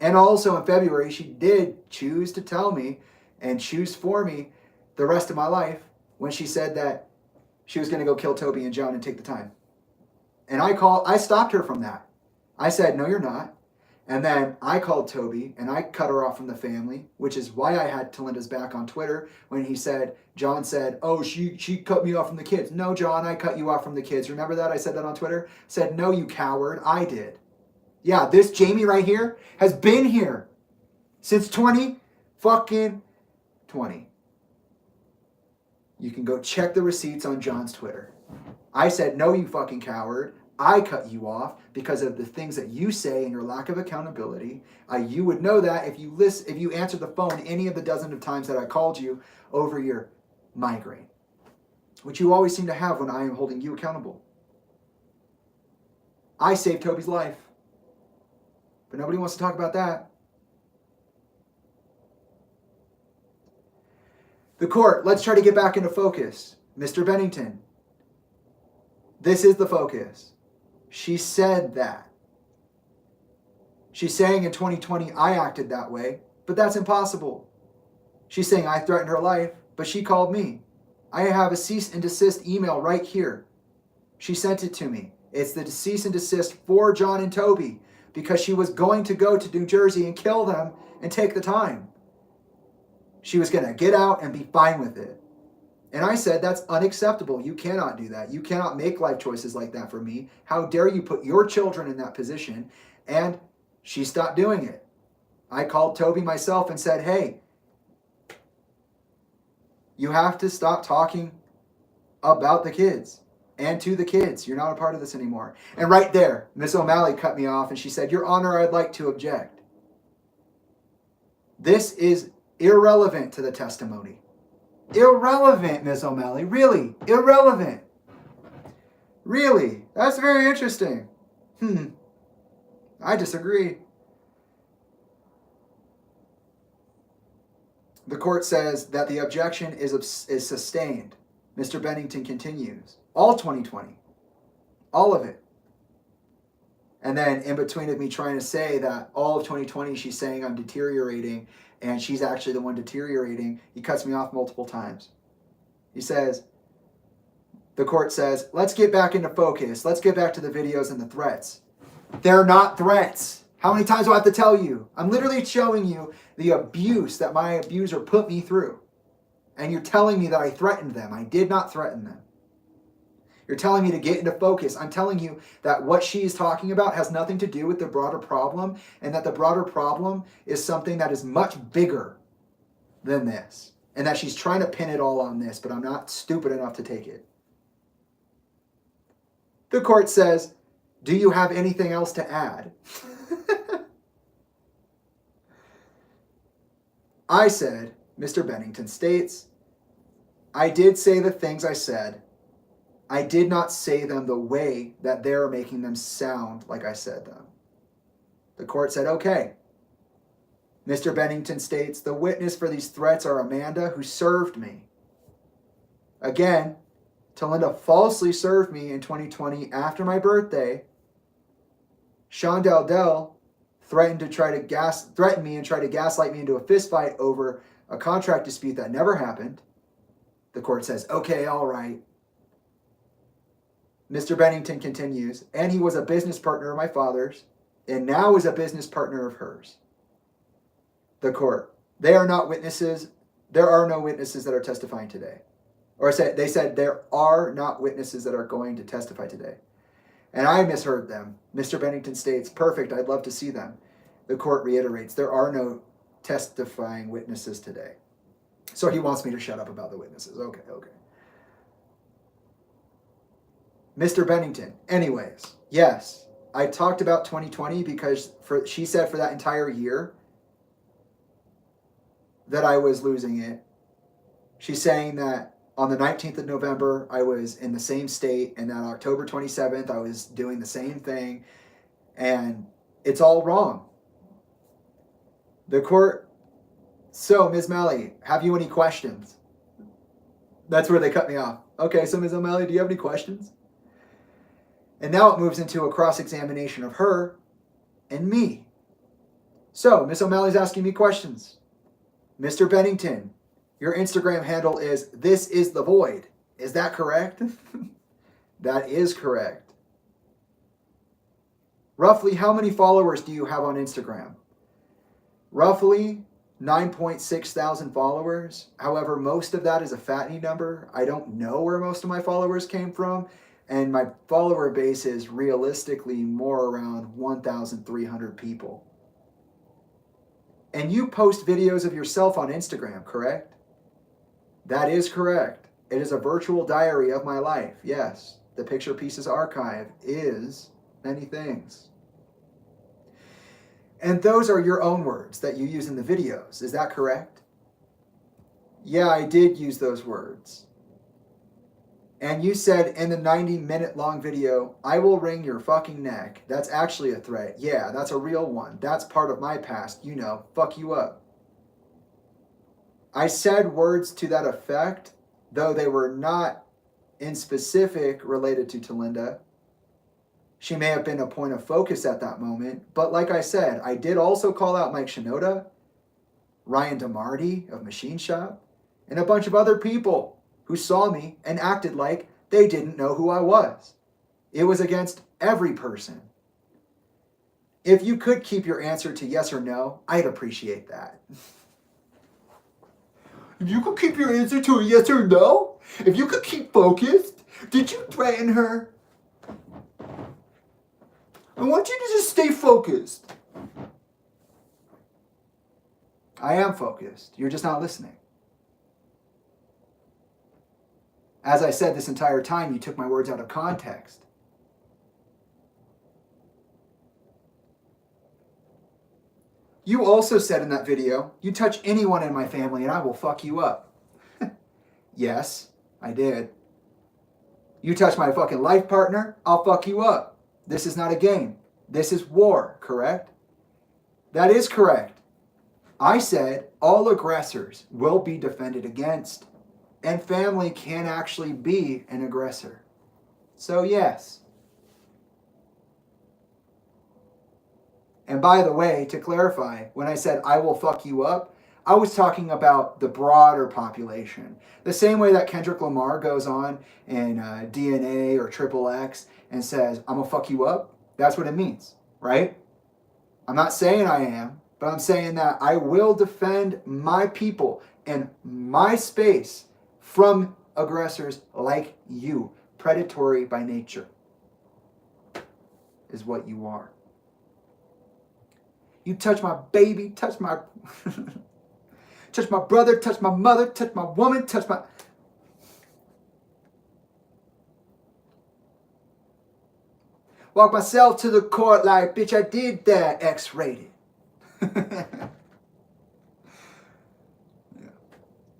And also in February, she did choose to tell me and choose for me the rest of my life when she said that she was going to go kill Toby and John and take the time. And I stopped her from that. I said, no, you're not. And then I called Toby and I cut her off from the family, which is why I had Talinda's back on Twitter when John said, oh, she cut me off from the kids. No, John, I cut you off from the kids. Remember that? I said that on Twitter. Said, no, you coward. I did. Yeah, this Jamie right here has been here since 2020. You can go check the receipts on John's Twitter. I said, no, you fucking coward. I cut you off because of the things that you say and your lack of accountability. You would know that if you answered the phone any of the dozen of times that I called you over your migraine, which you always seem to have when I am holding you accountable. I saved Toby's life, but nobody wants to talk about that. The court, let's try to get back into focus. Mr. Bennington, this is the focus. She said that. She's saying in 2020, I acted that way, but that's impossible. She's saying I threatened her life, but she called me. I have a cease and desist email right here. She sent it to me. It's the cease and desist for John and Toby because she was going to go to New Jersey and kill them and take the time. She was going to get out and be fine with it. And I said, that's unacceptable. You cannot do that. You cannot make life choices like that for me. How dare you put your children in that position? And she stopped doing it. I called Toby myself and said, hey, you have to stop talking about the kids and to the kids. You're not a part of this anymore. And right there, Miss O'Malley cut me off and she said, Your Honor, I'd like to object. This is irrelevant to the testimony. Irrelevant, Miss O'Malley. Really, irrelevant. Really, that's very interesting. I disagree. The court says that the objection is sustained. Mr. Bennington continues. All 2020. All of it. And then in between of me trying to say that all of 2020 she's saying I'm deteriorating and she's actually the one deteriorating, he cuts me off multiple times. He says, the court says, let's get back into focus. Let's get back to the videos and the threats. They're not threats. How many times do I have to tell you? I'm literally showing you the abuse that my abuser put me through. And you're telling me that I threatened them. I did not threaten them. You're telling me to get into focus. I'm telling you that what she is talking about has nothing to do with the broader problem, and that the broader problem is something that is much bigger than this. And that she's trying to pin it all on this, but I'm not stupid enough to take it. The court says, do you have anything else to add? I said, Mr. Bennington states, I did say the things I said. I did not say them the way that they're making them sound like I said them. The court said, okay. Mr. Bennington states, the witness for these threats are Amanda, who served me. Again, Tolinda falsely served me in 2020 after my birthday. Sean Dell threatened me and try to gaslight me into a fist fight over a contract dispute that never happened. The court says, okay, all right. Mr. Bennington continues, and he was a business partner of my father's, and now is a business partner of hers. The court, they are not witnesses. There are no witnesses that are testifying today. Or they said there are not witnesses that are going to testify today. And I misheard them. Mr. Bennington states, perfect, I'd love to see them. The court reiterates, there are no testifying witnesses today. So he wants me to shut up about the witnesses. Okay. Mr. Bennington, anyways, yes, I talked about 2020 because she said for that entire year that I was losing it. She's saying that on the 19th of November, I was in the same state, and on October 27th, I was doing the same thing, and it's all wrong. The court, so Ms. Malley, have you any questions? That's where they cut me off. Okay, so Ms. O'Malley, do you have any questions? And now it moves into a cross-examination of her and me. So, Ms. O'Malley's asking me questions. Mr. Bennington, your Instagram handle is This Is the Void. Is that correct? That is correct. Roughly how many followers do you have on Instagram? Roughly 9.6 thousand followers. However, most of that is a fattening number. I don't know where most of my followers came from. And my follower base is realistically more around 1,300 people. And you post videos of yourself on Instagram, correct? That is correct. It is a virtual diary of my life. Yes, the Picture Pieces archive is many things. And those are your own words that you use in the videos. Is that correct? Yeah, I did use those words. And you said in the 90-minute long video, I will wring your fucking neck. That's actually a threat. Yeah, that's a real one. That's part of my past. You know, fuck you up. I said words to that effect, though they were not in specific related to Tolinda. She may have been a point of focus at that moment. But like I said, I did also call out Mike Shinoda, Ryan DeMarty of Machine Shop, and a bunch of other people who saw me and acted like they didn't know who I was. It was against every person. If you could keep your answer to yes or no, I'd appreciate that. If you could keep your answer to a yes or no? If you could keep focused? Did you threaten her? I want you to just stay focused. I am focused. You're just not listening. As I said this entire time, you took my words out of context. You also said in that video, you touch anyone in my family and I will fuck you up. Yes, I did. You touch my fucking life partner, I'll fuck you up. This is not a game. This is war, correct? That is correct. I said all aggressors will be defended against. And family can actually be an aggressor. So yes. And by the way, to clarify, when I said I will fuck you up, I was talking about the broader population. The same way that Kendrick Lamar goes on in DNA or XXX and says, I'm gonna fuck you up. That's what it means, right? I'm not saying I am, but I'm saying that I will defend my people and my space from aggressors like you. Predatory by nature is what you are. You touch my baby, touch my touch my brother, touch my mother, touch my woman, touch my... Walk myself to the court like, bitch, I did that, X-rated.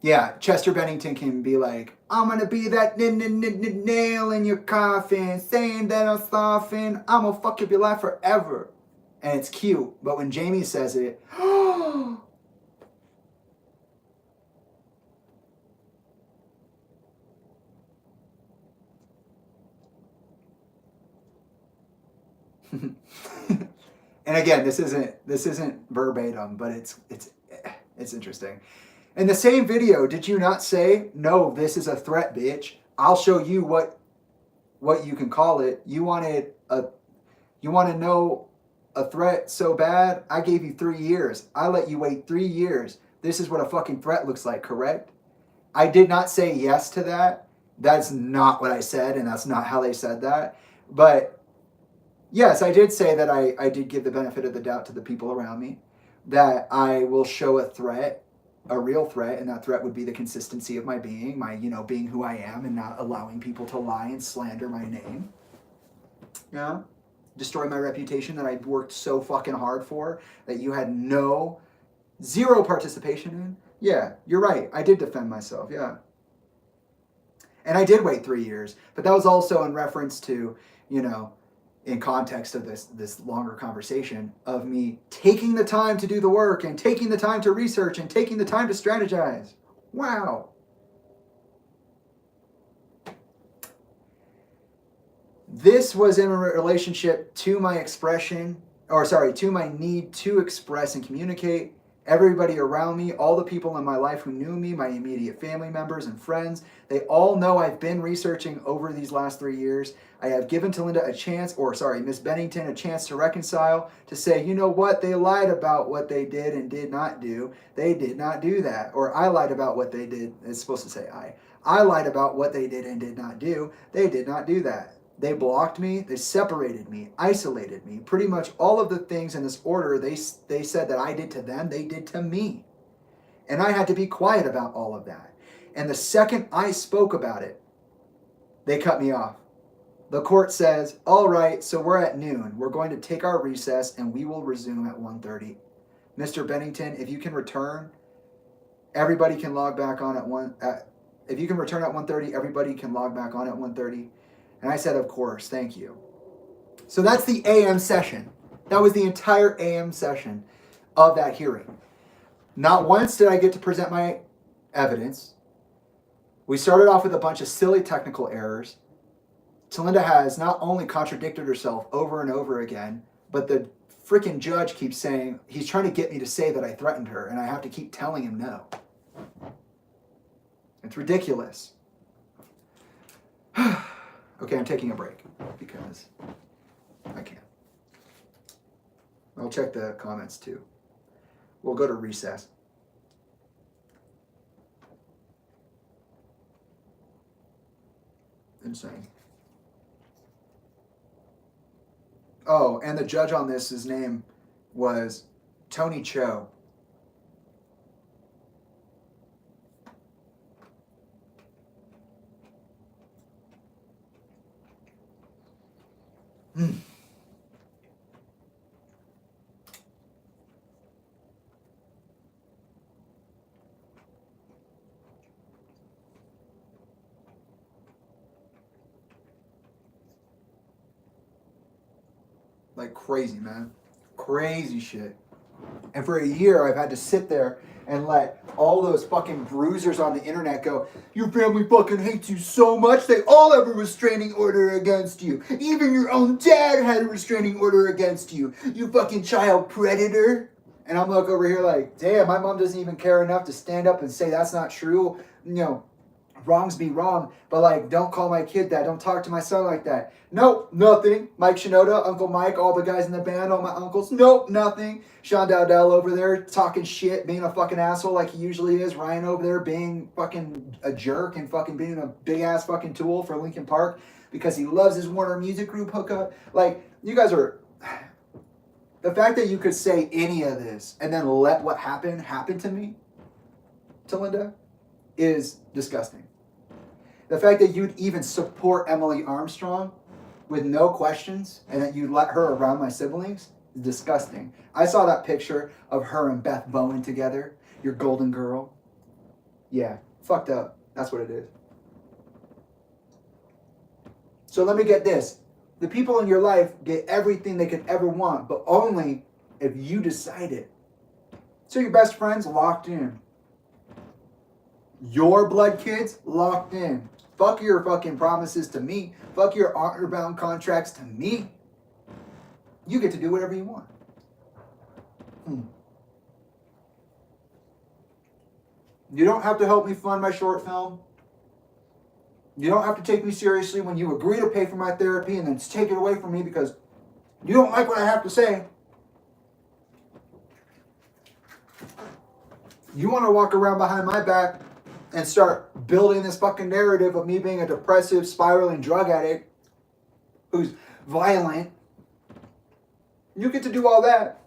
Yeah, Chester Bennington can be like, I'm gonna be that nail in your coffin, saying that I'm softened, I'm gonna fuck up your life forever. And it's cute, but when Jamie says it, and again, this isn't verbatim, but it's interesting. In the same video, did you not say, no, this is a threat, bitch? I'll show you what you can call it. You want to know a threat so bad? I gave you 3 years. I let you wait 3 years. This is what a fucking threat looks like, correct? I did not say yes to that. That's not what I said, and that's not how they said that. But yes, I did say that I did give the benefit of the doubt to the people around me, that I will show a threat, a real threat, and that threat would be the consistency of my being, being who I am and not allowing people to lie and slander my name. Yeah. Destroy my reputation that I worked so fucking hard for, that you had zero participation in. Yeah, you're right. I did defend myself, yeah. And I did wait 3 years, but that was also in reference to, in context of this longer conversation of me taking the time to do the work and taking the time to research and taking the time to strategize. Wow. This was in a relationship to my to my need to express and communicate. Everybody around me, all the people in my life who knew me, my immediate family members and friends, they all know I've been researching over these last 3 years. I have given Tolinda Miss Bennington a chance to reconcile, to say, you know what, they lied about what they did and did not do. They did not do that. Or I lied about what they did. It's supposed to say I. I lied about what they did and did not do. They did not do that. They blocked me, they separated me, isolated me. Pretty much all of the things in this order they said that I did to them, they did to me. And I had to be quiet about all of that. And the second I spoke about it, they cut me off. The court says, all right, so we're at noon. We're going to take our recess and we will resume at 1:30. Mr. Bennington, if you can return, everybody can log back on at 1. If you can return at 1:30, everybody can log back on at 1:30. And I said, of course, thank you. So that's the AM session. That was the entire AM session of that hearing. Not once did I get to present my evidence. We started off with a bunch of silly technical errors. Tolinda has not only contradicted herself over and over again, but the freaking judge keeps saying, he's trying to get me to say that I threatened her, and I have to keep telling him no. It's ridiculous. Okay, I'm taking a break because I can't. I'll check the comments too. We'll go to recess. Insane. Oh, and the judge on this, his name was Tony Cho. Like crazy, man. Crazy shit. And for a year, I've had to sit there and let all those fucking bruisers on the internet go, your family fucking hates you so much, they all have a restraining order against you. Even your own dad had a restraining order against you. You fucking child predator. And I'm like over here like, damn, my mom doesn't even care enough to stand up and say that's not true. wrongs be wrong, but like, don't call my kid that. Don't talk to my son like that. Nope, nothing. Mike Shinoda, Uncle Mike, all the guys in the band, all my uncles. Nope, nothing. Sean Dowdell over there talking shit, being a fucking asshole like he usually is. Ryan over there being fucking a jerk and fucking being a big ass fucking tool for Linkin Park because he loves his Warner Music Group hookup. Like, you guys are... The fact that you could say any of this and then let what happened happen to me, Tolinda, is disgusting. The fact that you'd even support Emily Armstrong with no questions and that you let her around my siblings is disgusting. I saw that picture of her and Beth Bowen together, your golden girl. Yeah, fucked up. That's what it is. So let me get this. The people in your life get everything they could ever want, but only if you decide it. So your best friends locked in. Your blood kids locked in. Fuck your fucking promises to me. Fuck your honor-bound contracts to me. You get to do whatever you want. You don't have to help me fund my short film. You don't have to take me seriously when you agree to pay for my therapy and then take it away from me because you don't like what I have to say. You want to walk around behind my back and start building this fucking narrative of me being a depressive, spiraling drug addict who's violent. You get to do all that.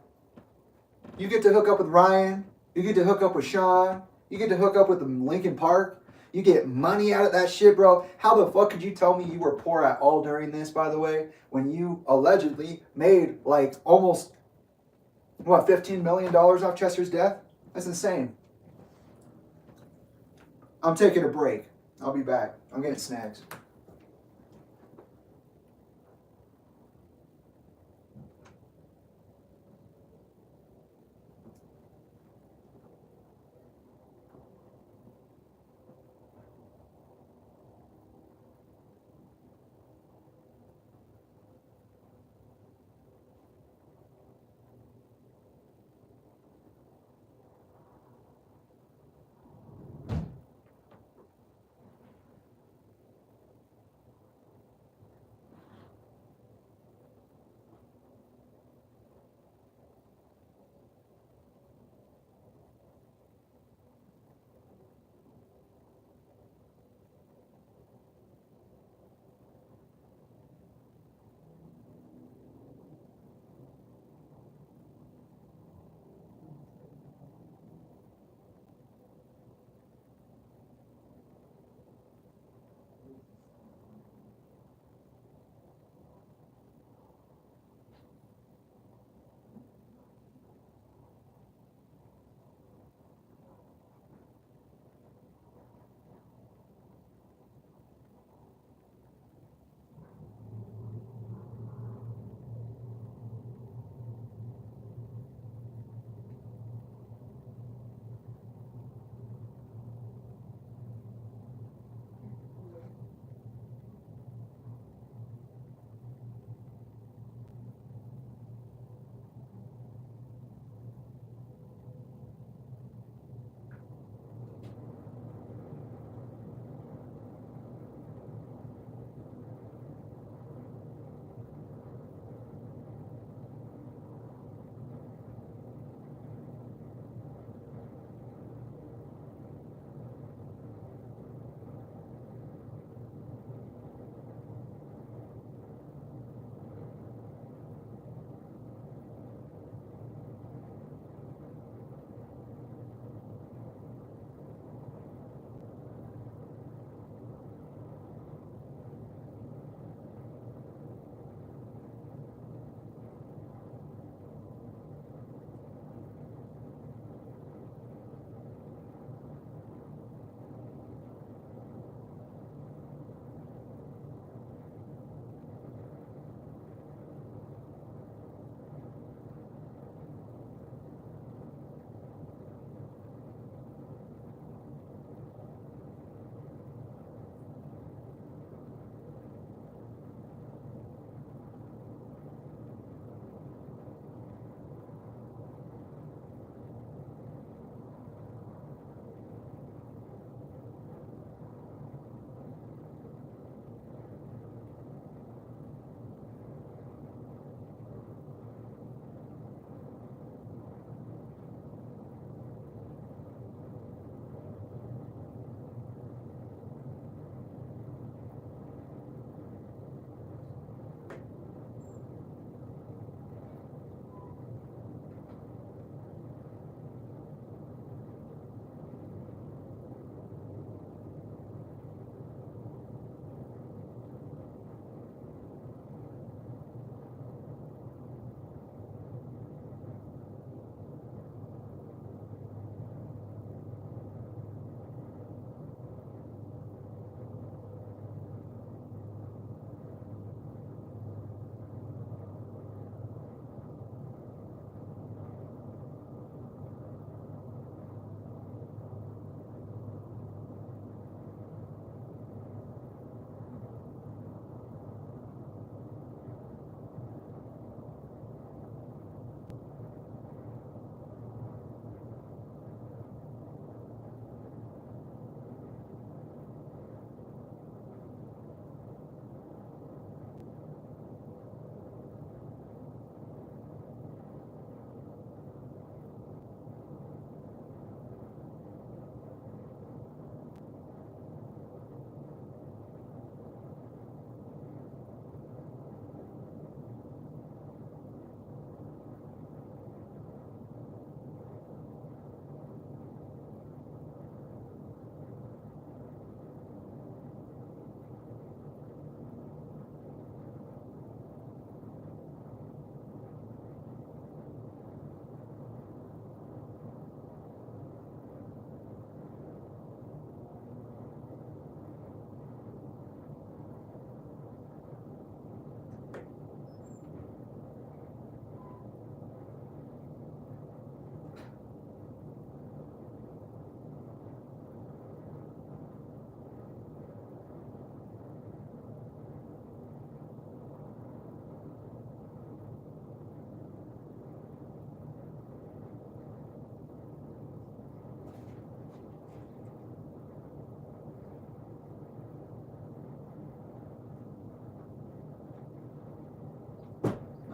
You get to hook up with Ryan. You get to hook up with Sean. You get to hook up with Linkin Park. You get money out of that shit, bro. How the fuck could you tell me you were poor at all during this, by the way, when you allegedly made like almost, what, $15 million off Chester's death? That's insane. I'm taking a break. I'll be back. I'm getting snacks.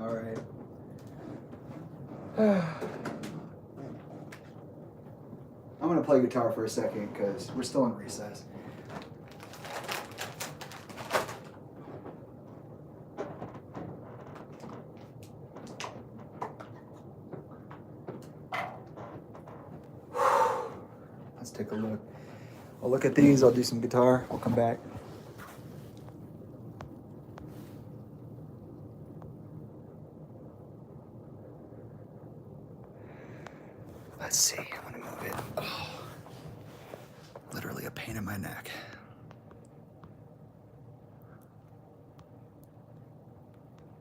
All right. I'm going to play guitar for a second because we're still in recess. Let's take a look. I'll look at these, I'll do some guitar, we'll come back. Let's see, I'm gonna move it. Oh, literally a pain in my neck.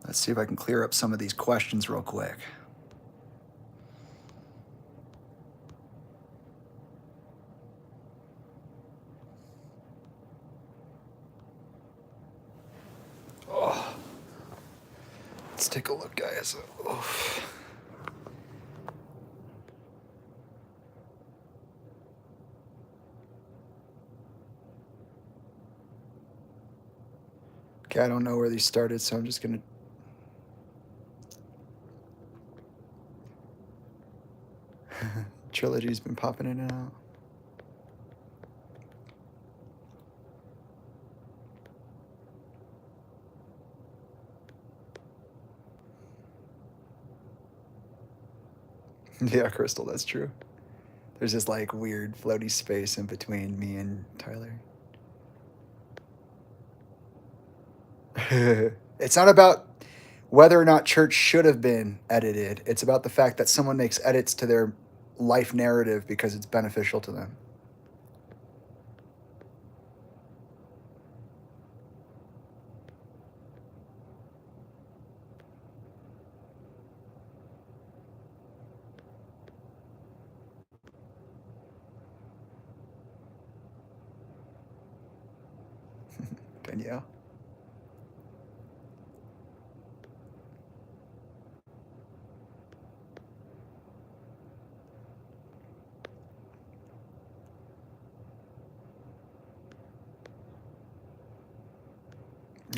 Let's see if I can clear up some of these questions real quick. Oh. Let's take a look, guys. Oh. Okay, I don't know where these started, so I'm just gonna... Trilogy's been popping in and out. Yeah, Crystal, that's true. There's this like weird floaty space in between me and Tyler. It's not about whether or not church should have been edited. It's about the fact that someone makes edits to their life narrative because it's beneficial to them. Danielle.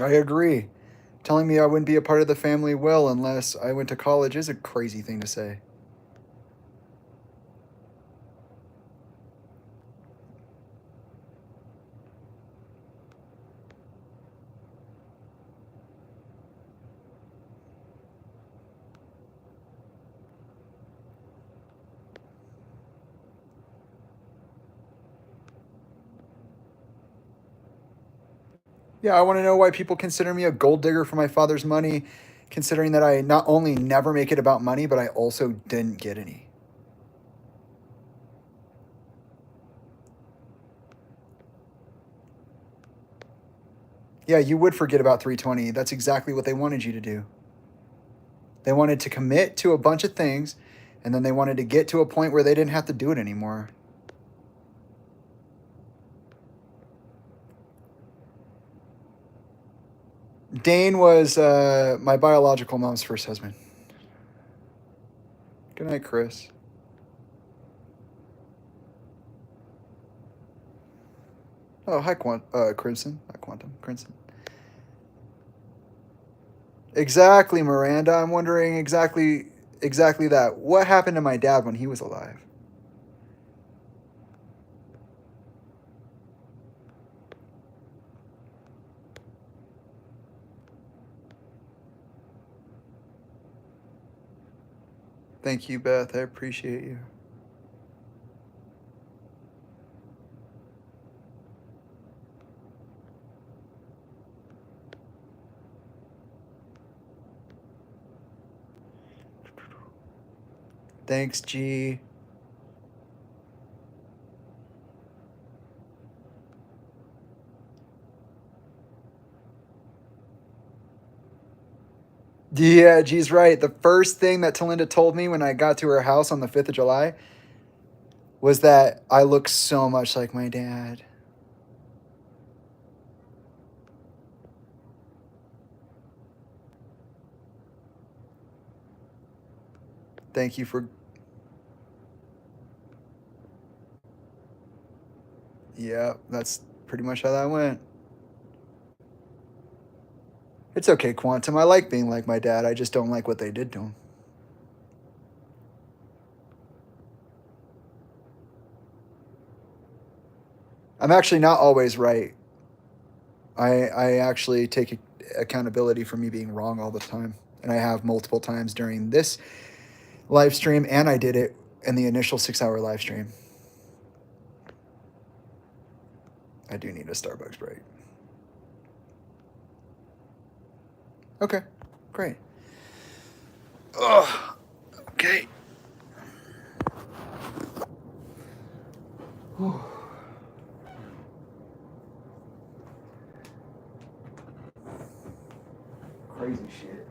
I agree. Telling me I wouldn't be a part of the family will unless I went to college is a crazy thing to say. Yeah, I want to know why people consider me a gold digger for my father's money, considering that I not only never make it about money, but I also didn't get any. Yeah, you would forget about 320. That's exactly what they wanted you to do. They wanted to commit to a bunch of things, and then they wanted to get to a point where they didn't have to do it anymore. Dane was my biological mom's first husband. Good night, Chris. Oh, hi, Crimson. Not Quantum, Crimson. Exactly, Miranda. I'm wondering exactly that. What happened to my dad when he was alive? Thank you, Beth. I appreciate you. Thanks, G. Yeah, G's right. The first thing that Talinda told me when I got to her house on the 5th of July was that I look so much like my dad. Thank you for... Yeah, that's pretty much how that went. It's okay, Quantum. I like being like my dad. I just don't like what they did to him. I'm actually not always right. I actually take accountability for me being wrong all the time. And I have multiple times during this live stream, and I did it in the initial 6-hour live stream. I do need a Starbucks break. Okay, great. Ugh. Okay. Whew. Crazy shit.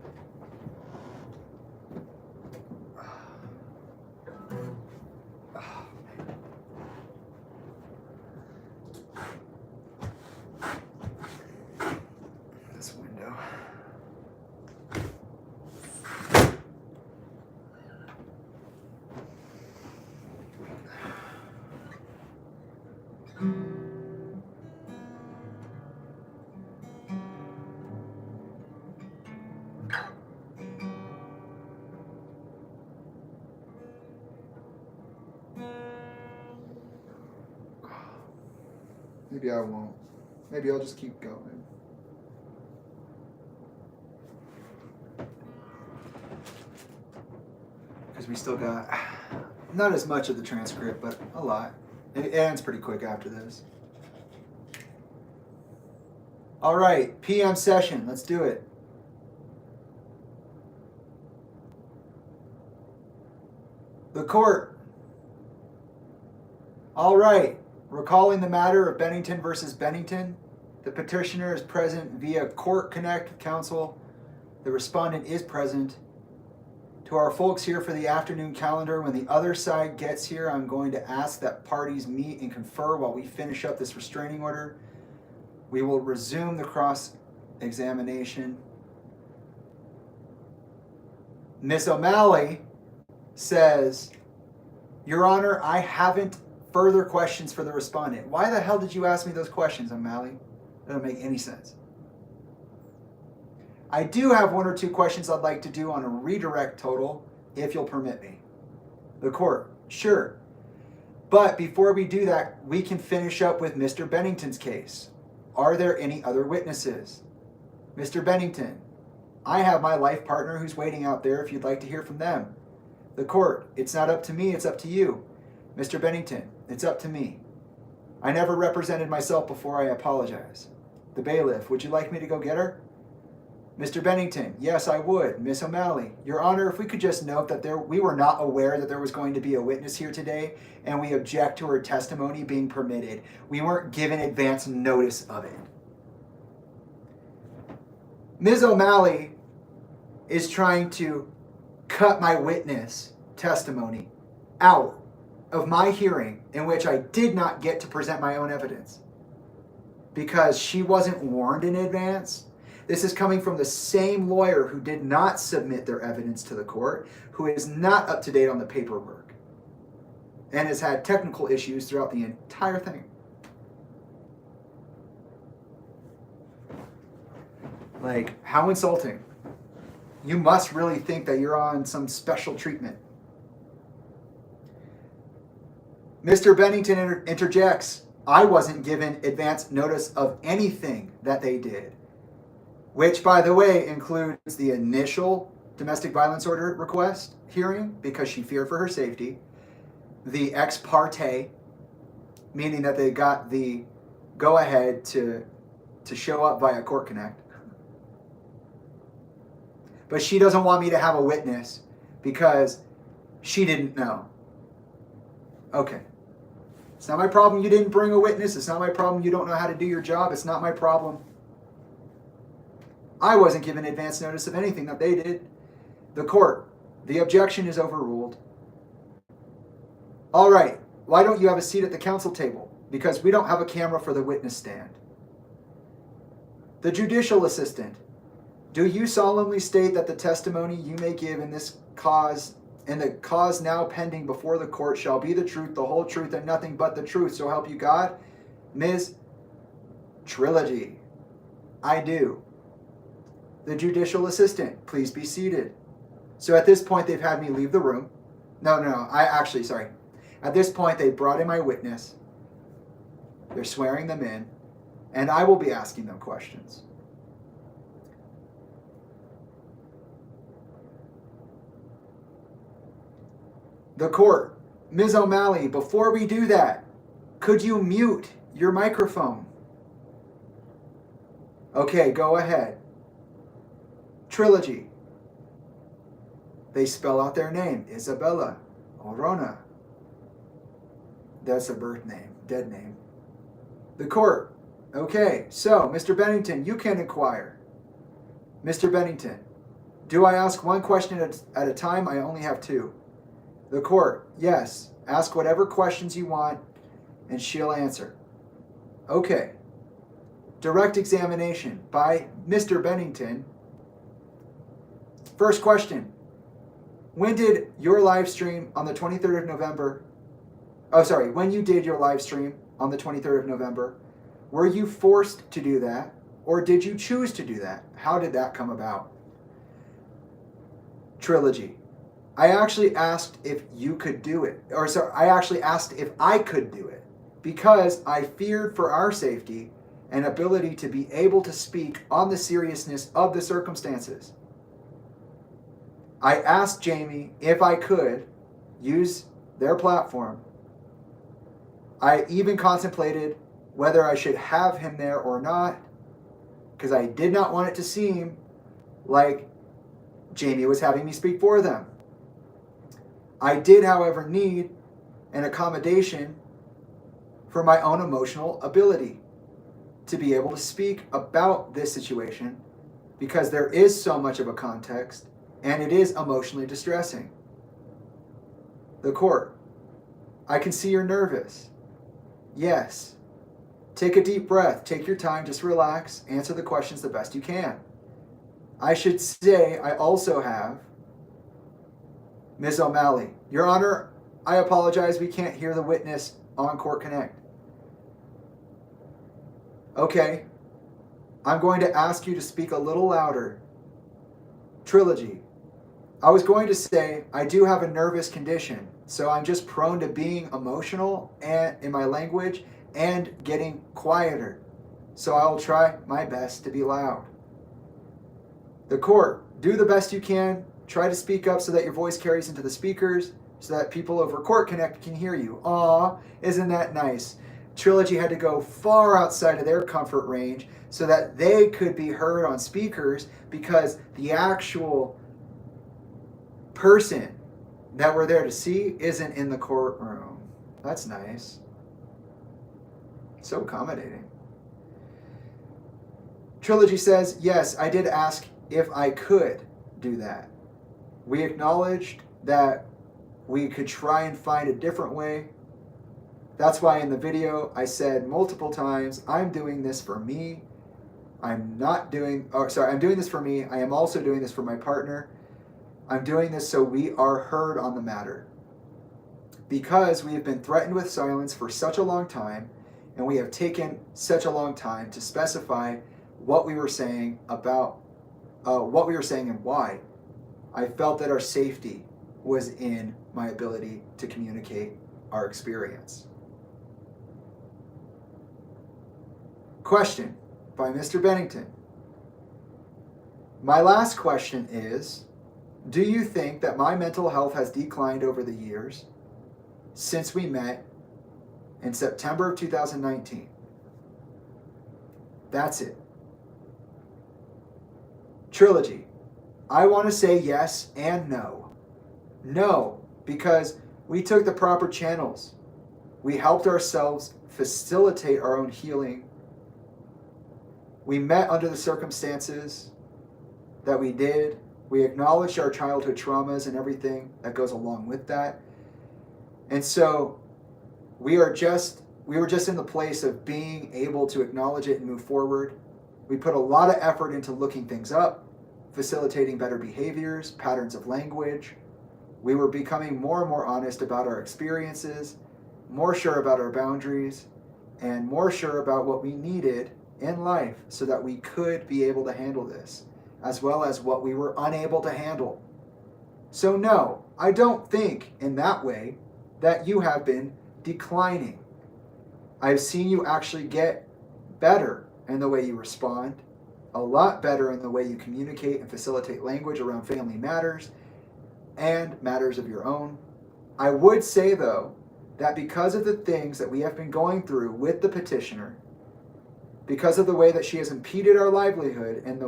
This window. Maybe I won't. Maybe I'll just keep going. Because we still got not as much of the transcript, but a lot. It ends pretty quick after this. All right, PM session. Let's do it. The court. All right. Recalling the matter of Bennington versus Bennington, the petitioner is present via Court Connect counsel. The respondent is present. To our folks here for the afternoon calendar, when the other side gets here, I'm going to ask that parties meet and confer while we finish up this restraining order. We will resume the cross-examination. Ms. O'Malley says, Your Honor, I haven't further questions for the respondent. Why the hell did you ask me those questions, O'Malley? That doesn't make any sense. I do have 1 or 2 questions I'd like to do on a redirect total, if you'll permit me. The court, sure. But before we do that, we can finish up with Mr. Bennington's case. Are there any other witnesses? Mr. Bennington, I have my life partner who's waiting out there if you'd like to hear from them. The court, it's not up to me, it's up to you. Mr. Bennington, it's up to me. I never represented myself before, I apologize. The bailiff, would you like me to go get her? Mr. Bennington, yes, I would. Miss O'Malley, Your Honor, if we could just note that we were not aware that there was going to be a witness here today, and we object to her testimony being permitted. We weren't given advance notice of it. Ms. O'Malley is trying to cut my witness testimony out of my hearing in which I did not get to present my own evidence because she wasn't warned in advance. This is coming from the same lawyer who did not submit their evidence to the court, who is not up to date on the paperwork, and has had technical issues throughout the entire thing. Like, how insulting. You must really think that you're on some special treatment. Mr. Bennington interjects, I wasn't given advance notice of anything that they did. Which, by the way, includes the initial domestic violence order request hearing because she feared for her safety, the ex parte, meaning that they got the go-ahead to show up via Court Connect. But she doesn't want me to have a witness because she didn't know. Okay. It's not my problem you didn't bring a witness. It's not my problem you don't know how to do your job. It's not my problem. I wasn't given advance notice of anything that they did. The court, the objection is overruled. All right, why don't you have a seat at the counsel table? Because we don't have a camera for the witness stand. The judicial assistant, do you solemnly state that the testimony you may give in this cause and the cause now pending before the court shall be the truth, the whole truth, and nothing but the truth, so help you God? Ms. Trilogy, I do. The judicial assistant, please be seated. So at this point, they've had me leave the room. No, sorry. At this point, they brought in my witness. They're swearing them in, and I will be asking them questions. The court, Ms. O'Malley, before we do that, could you mute your microphone? Okay, go ahead. Trilogy. They spell out their name, Isabella Orona. That's a birth name, dead name. The court. Okay, so Mr. Bennington, you can inquire. Mr. Bennington, do I ask one question at a time? I only have two. The court. Yes, ask whatever questions you want and she'll answer. Okay. Direct examination by Mr. Bennington. First question. When did your live stream on the 23rd of November, when you did your live stream on the 23rd of November, were you forced to do that or did you choose to do that? How did that come about? Trilogy. I actually asked if you could do it. I actually asked if I could do it because I feared for our safety and ability to be able to speak on the seriousness of the circumstances. I asked Jamie if I could use their platform. I even contemplated whether I should have him there or not because I did not want it to seem like Jamie was having me speak for them. I did, however, need an accommodation for my own emotional ability to be able to speak about this situation because there is so much of a context and it is emotionally distressing. The court. I can see you're nervous. Yes. Take a deep breath. Take your time. Just relax. Answer the questions the best you can. I should say I also have Ms. O'Malley. Your Honor, I apologize. We can't hear the witness on Court Connect. Okay. I'm going to ask you to speak a little louder. Trilogy. I was going to say I do have a nervous condition, so I'm just prone to being emotional and in my language and getting quieter. So I'll try my best to be loud. The court. Do the best you can. Try to speak up so that your voice carries into the speakers so that people over Court Connect can hear you. Aw, isn't that nice? Trilogy had to go far outside of their comfort range so that they could be heard on speakers because the actual person that we're there to see isn't in the courtroom. That's nice. So accommodating. Trilogy says, yes, I did ask if I could do that. We acknowledged that we could try and find a different way. That's why in the video I said multiple times, I'm doing this for me. I'm doing this for me. I am also doing this for my partner. I'm doing this so we are heard on the matter. Because we have been threatened with silence for such a long time, and we have taken such a long time to specify what we were saying about and why. I felt that our safety was in my ability to communicate our experience. Question by Mr. Bennington. My last question is, do you think that my mental health has declined over the years since we met in September of 2019? That's it. Trilogy. I want to say yes and no. No, because we took the proper channels. We helped ourselves facilitate our own healing. We met under the circumstances that we did. We acknowledged our childhood traumas and everything that goes along with that. And so we were just in the place of being able to acknowledge it and move forward. We put a lot of effort into looking things up, facilitating better behaviors, patterns of language. We were becoming more and more honest about our experiences, more sure about our boundaries, and more sure about what we needed in life so that we could be able to handle this. as well as what we were unable to handle. So no, I don't think in that way that you have been declining. I've seen you actually get better in the way you respond, a lot better in the way you communicate and facilitate language around family matters and matters of your own. I would say, though, that because of the things that we have been going through with the petitioner, because of the way that she has impeded our livelihood and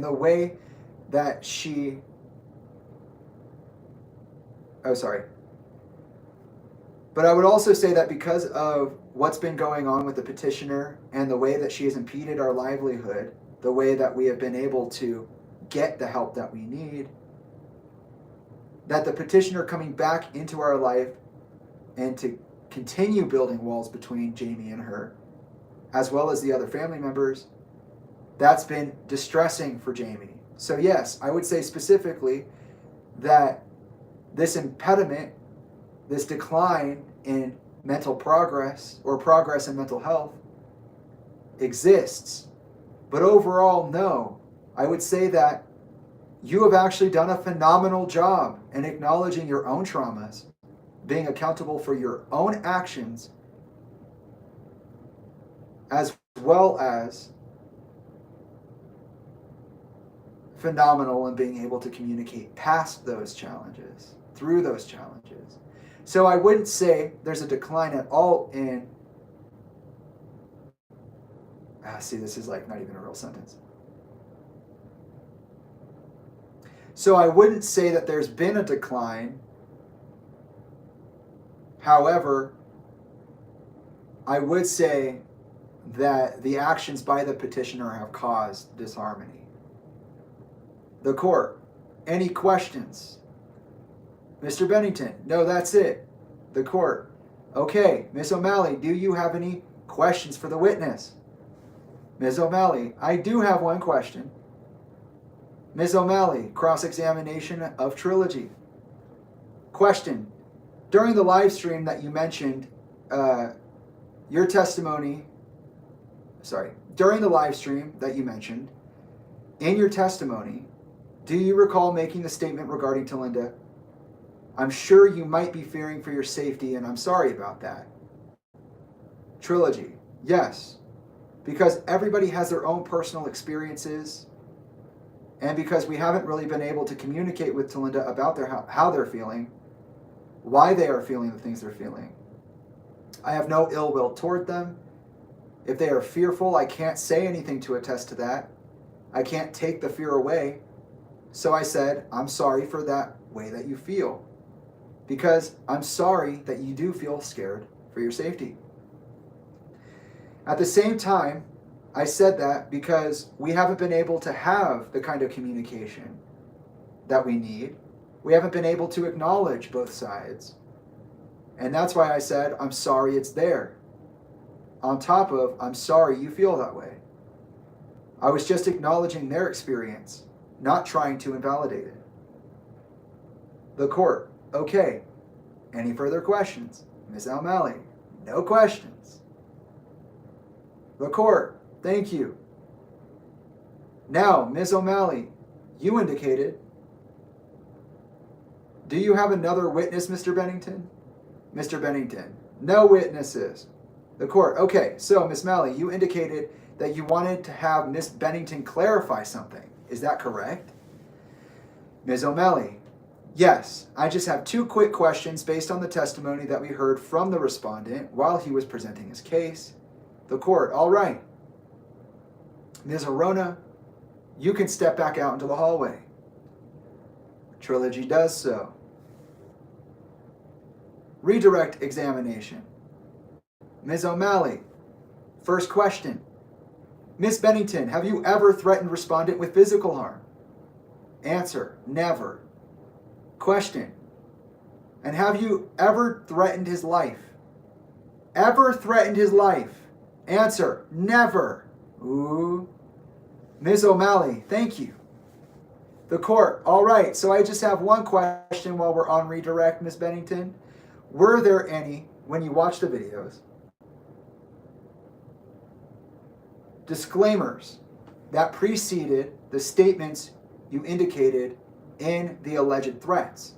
the way that she... Oh, sorry. But I would also say that because of what's been going on with the petitioner and the way that she has impeded our livelihood, the way that we have been able to get the help that we need, that the petitioner coming back into our life and to continue building walls between Jamie and her, as well as the other family members, that's been distressing for Jamie. So yes, I would say specifically that this impediment, this decline in mental progress or progress in mental health exists. But overall, no. I would say that you have actually done a phenomenal job in acknowledging your own traumas, being accountable for your own actions, as well as phenomenal in being able to communicate past those challenges, through those challenges. So I wouldn't say there's a decline at all in... see, this is like not even a real sentence. So I wouldn't say that there's been a decline. However, I would say that the actions by the petitioner have caused disharmony. The court, any questions? Mr. Bennington, no, that's it. The court, okay. Ms. O'Malley, do you have any questions for the witness? Ms. O'Malley, I do have one question. Ms. O'Malley, cross-examination of Trilogy. Question, during the live stream that you mentioned, your testimony, during the live stream that you mentioned, in your testimony, do you recall making the statement regarding Tolinda? I'm sure you might be fearing for your safety, and I'm sorry about that. Trilogy, yes. Because everybody has their own personal experiences, and because we haven't really been able to communicate with Tolinda about how they're feeling, why they are feeling the things they're feeling. I have no ill will toward them. If they are fearful, I can't say anything to attest to that. I can't take the fear away. So I said, I'm sorry for that way that you feel. Because I'm sorry that you do feel scared for your safety. At the same time, I said that because we haven't been able to have the kind of communication that we need. We haven't been able to acknowledge both sides. And that's why I said, I'm sorry it's there. On top of, I'm sorry you feel that way. I was just acknowledging their experience, not trying to invalidate it. The court, okay. Any further questions? Ms. O'Malley, no questions. The court, thank you. Now, Ms. O'Malley, you indicated. Do you have another witness, Mr. Bennington? Mr. Bennington, no witnesses. The court, okay, so Ms. O'Malley, you indicated that you wanted to have Ms. Bennington clarify something. Is that correct? Ms. O'Malley, yes. I just have two quick questions based on the testimony that we heard from the respondent while he was presenting his case. The court, all right. Ms. Arona, you can step back out into the hallway. Trilogy does so. Redirect examination. Ms. O'Malley, first question. Ms. Bennington, have you ever threatened respondent with physical harm? Answer, never. Question, and have you ever threatened his life? Ever threatened his life? Answer, never. Ooh. Ms. O'Malley, thank you. The court, all right, so I just have one question while we're on redirect, Ms. Bennington. Were there any, when you watched the videos, disclaimers that preceded the statements you indicated in the alleged threats?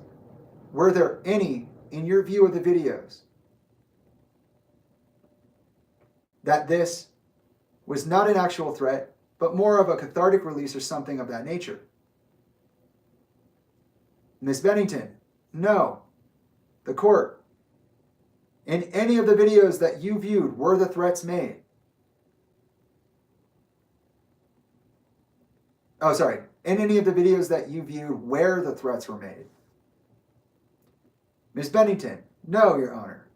Were there any, in your view of the videos, that this was not an actual threat, but more of a cathartic release or something of that nature? Ms. Bennington, no. The court, in any of the videos that you viewed, were the threats made? Oh, sorry. In any of the videos that you viewed where the threats were made? Ms. Bennington, no, Your Honor.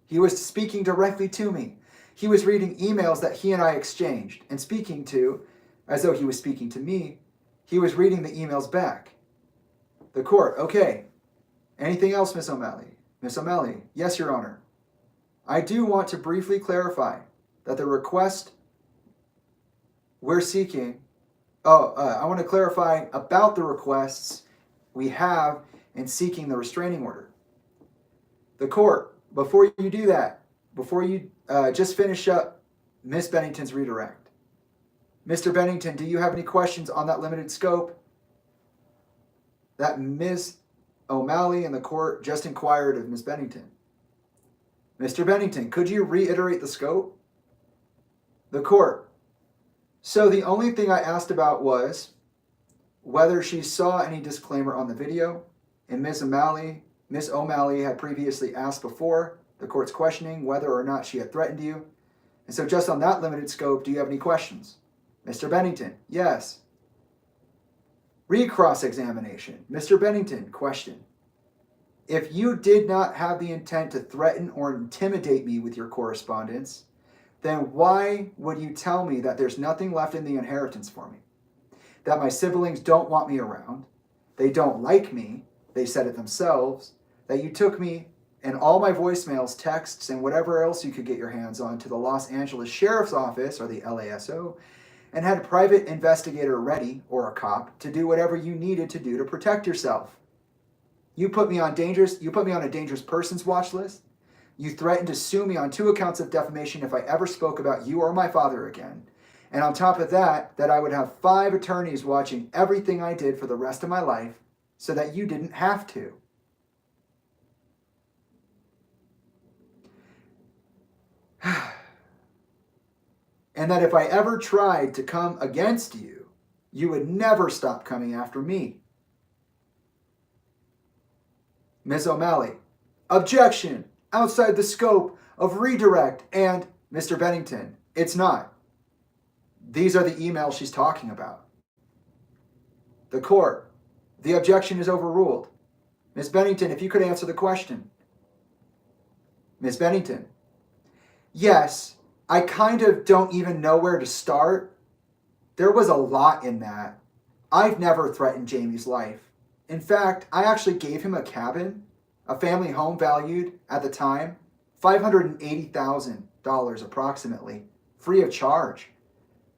He was speaking directly to me. He was reading emails that he and I exchanged and speaking to, as though he was speaking to me, he was reading the emails back. The court, okay. Anything else, Ms. O'Malley? Ms. O'Malley, yes, Your Honor. I do want to briefly clarify that the request we're seeking, I want to clarify about the requests we have in seeking the restraining order. The court, before you do that, before you just finish up Ms. Bennington's redirect. Mr. Bennington, do you have any questions on that limited scope that Ms. O'Malley and the court just inquired of Ms. Bennington? Mr. Bennington, could you reiterate the scope? The court. So the only thing I asked about was whether she saw any disclaimer on the video, and Ms. O'Malley had previously asked before the court's questioning whether or not she had threatened you. And so just on that limited scope, do you have any questions? Mr. Bennington, yes. Re-cross-examination. Mr. Bennington, question. If you did not have the intent to threaten or intimidate me with your correspondence, then why would you tell me that there's nothing left in the inheritance for me? That my siblings don't want me around, they don't like me, they said it themselves, that you took me and all my voicemails, texts, and whatever else you could get your hands on to the Los Angeles Sheriff's Office, or the LASO, and had a private investigator ready, or a cop, to do whatever you needed to do to protect yourself. You put me on a dangerous persons watch list. You threatened to sue me on 2 accounts of defamation if I ever spoke about you or my father again. And on top of that, that I would have 5 attorneys watching everything I did for the rest of my life so that you didn't have to. And that if I ever tried to come against you, you would never stop coming after me. Ms. O'Malley, objection, outside the scope of redirect. And Mr. Bennington, it's not. These are the emails she's talking about. The court, the objection is overruled. Ms. Bennington, if you could answer the question. Ms. Bennington, yes, I kind of don't even know where to start. There was a lot in that. I've never threatened Jamie's life. In fact, I actually gave him a cabin, a family home valued at the time $580,000 approximately, free of charge.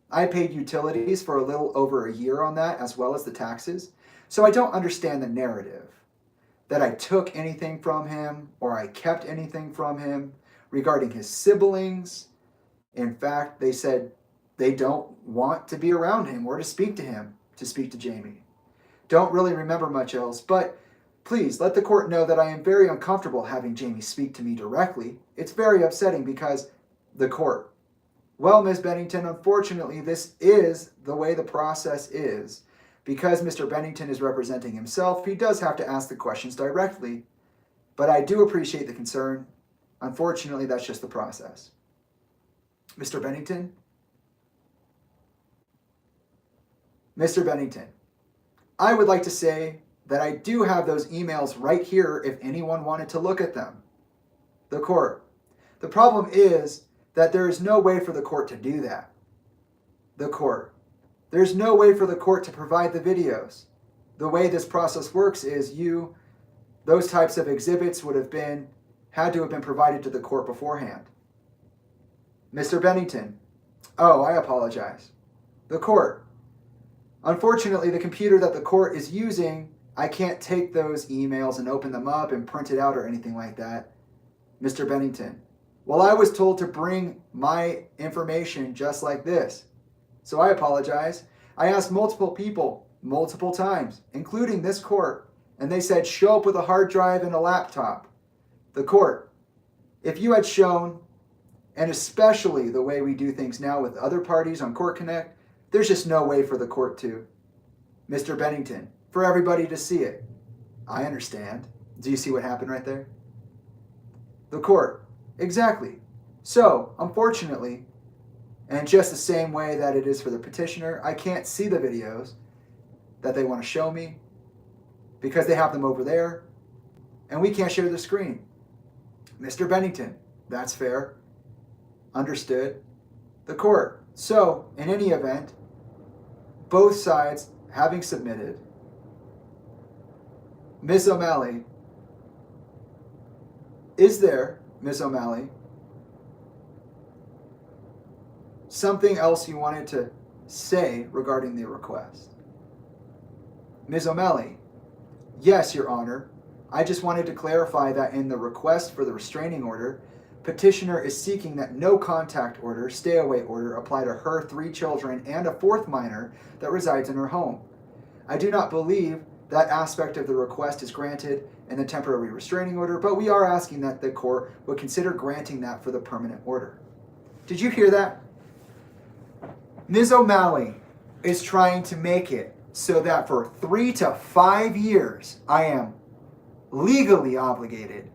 I paid utilities for a little over a year on that, as well as the taxes. So I don't understand the narrative that I took anything from him or I kept anything from him regarding his siblings. In fact, they said they don't want to be around him or to speak to him, to speak to Jamie. Don't really remember much else, but please let the court know that I am very uncomfortable having Jamie speak to me directly. It's very upsetting because the court. Well, Ms. Bennington, unfortunately, this is the way the process is. Because Mr. Bennington is representing himself, he does have to ask the questions directly. But I do appreciate the concern. Unfortunately, that's just the process. Mr. Bennington? Mr. Bennington, I would like to say that I do have those emails right here if anyone wanted to look at them. The court. The problem is that there is no way for the court to do that. The court. There's no way for the court to provide the videos. The way this process works is those types of exhibits had to have been provided to the court beforehand. Mr. Bennington. Oh, I apologize. The court. Unfortunately, the computer that the court is using, I can't take those emails and open them up and print it out or anything like that. Mr. Bennington. Well, I was told to bring my information just like this. So I apologize. I asked multiple people, multiple times, including this court, and they said, show up with a hard drive and a laptop. The court, if you had shown, and especially the way we do things now with other parties on Court Connect, there's just no way for the court to. Mr. Bennington, for everybody to see it. I understand. Do you see what happened right there? The court, exactly. So, unfortunately, and just the same way that it is for the petitioner, I can't see the videos that they want to show me because they have them over there, and we can't share the screen. Mr. Bennington, that's fair. Understood. The court. So, in any event, both sides having submitted, Ms. O'Malley, is there, Ms. O'Malley, something else you wanted to say regarding the request? Ms. O'Malley, yes, Your Honor. I just wanted to clarify that in the request for the restraining order, petitioner is seeking that no contact order, stay away order apply to her 3 children and a 4th minor that resides in her home. I do not believe that aspect of the request is granted in the temporary restraining order, but we are asking that the court would consider granting that for the permanent order. Did you hear that? Ms. O'Malley is trying to make it so that for 3 to 5 years, I am legally obligated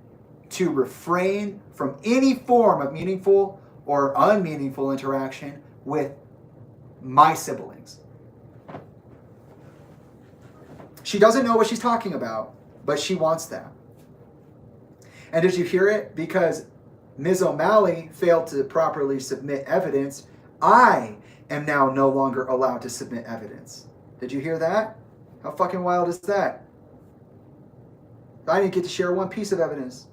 to refrain from any form of meaningful or unmeaningful interaction with my siblings. She doesn't know what she's talking about, but she wants that. And did you hear it? Because Ms. O'Malley failed to properly submit evidence, I am now no longer allowed to submit evidence. Did you hear that? How fucking wild is that? I didn't get to share one piece of evidence.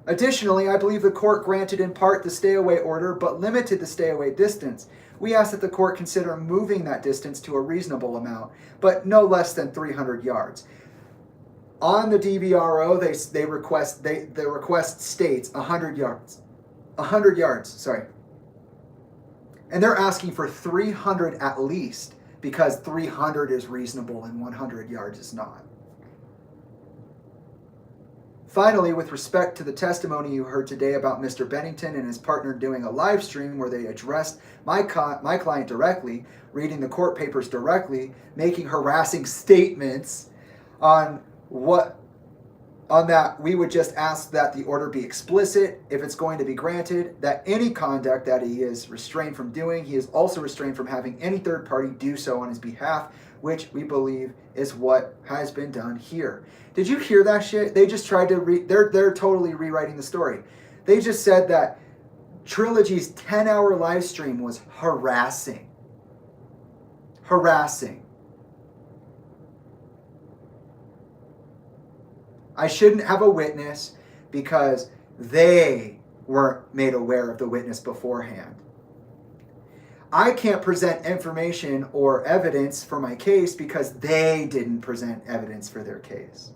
Additionally, I believe the court granted in part the stay-away order, but limited the stay-away distance. We ask that the court consider moving that distance to a reasonable amount, but no less than 300 yards. On the DVRO, the request states 100 yards. 100 yards, sorry. And they're asking for 300 at least, because 300 is reasonable and 100 yards is not. Finally, with respect to the testimony you heard today about Mr. Bennington and his partner doing a live stream where they addressed my client directly, reading the court papers directly, making harassing statements on that, we would just ask that the order be explicit if it's going to be granted, that any conduct that he is restrained from doing, he is also restrained from having any third party do so on his behalf, which we believe is what has been done here. Did you hear that shit? They just tried to they're totally rewriting the story. They just said that Trilogy's 10-hour live stream was harassing. Harassing. I shouldn't have a witness because they weren't made aware of the witness beforehand. I can't present information or evidence for my case because they didn't present evidence for their case.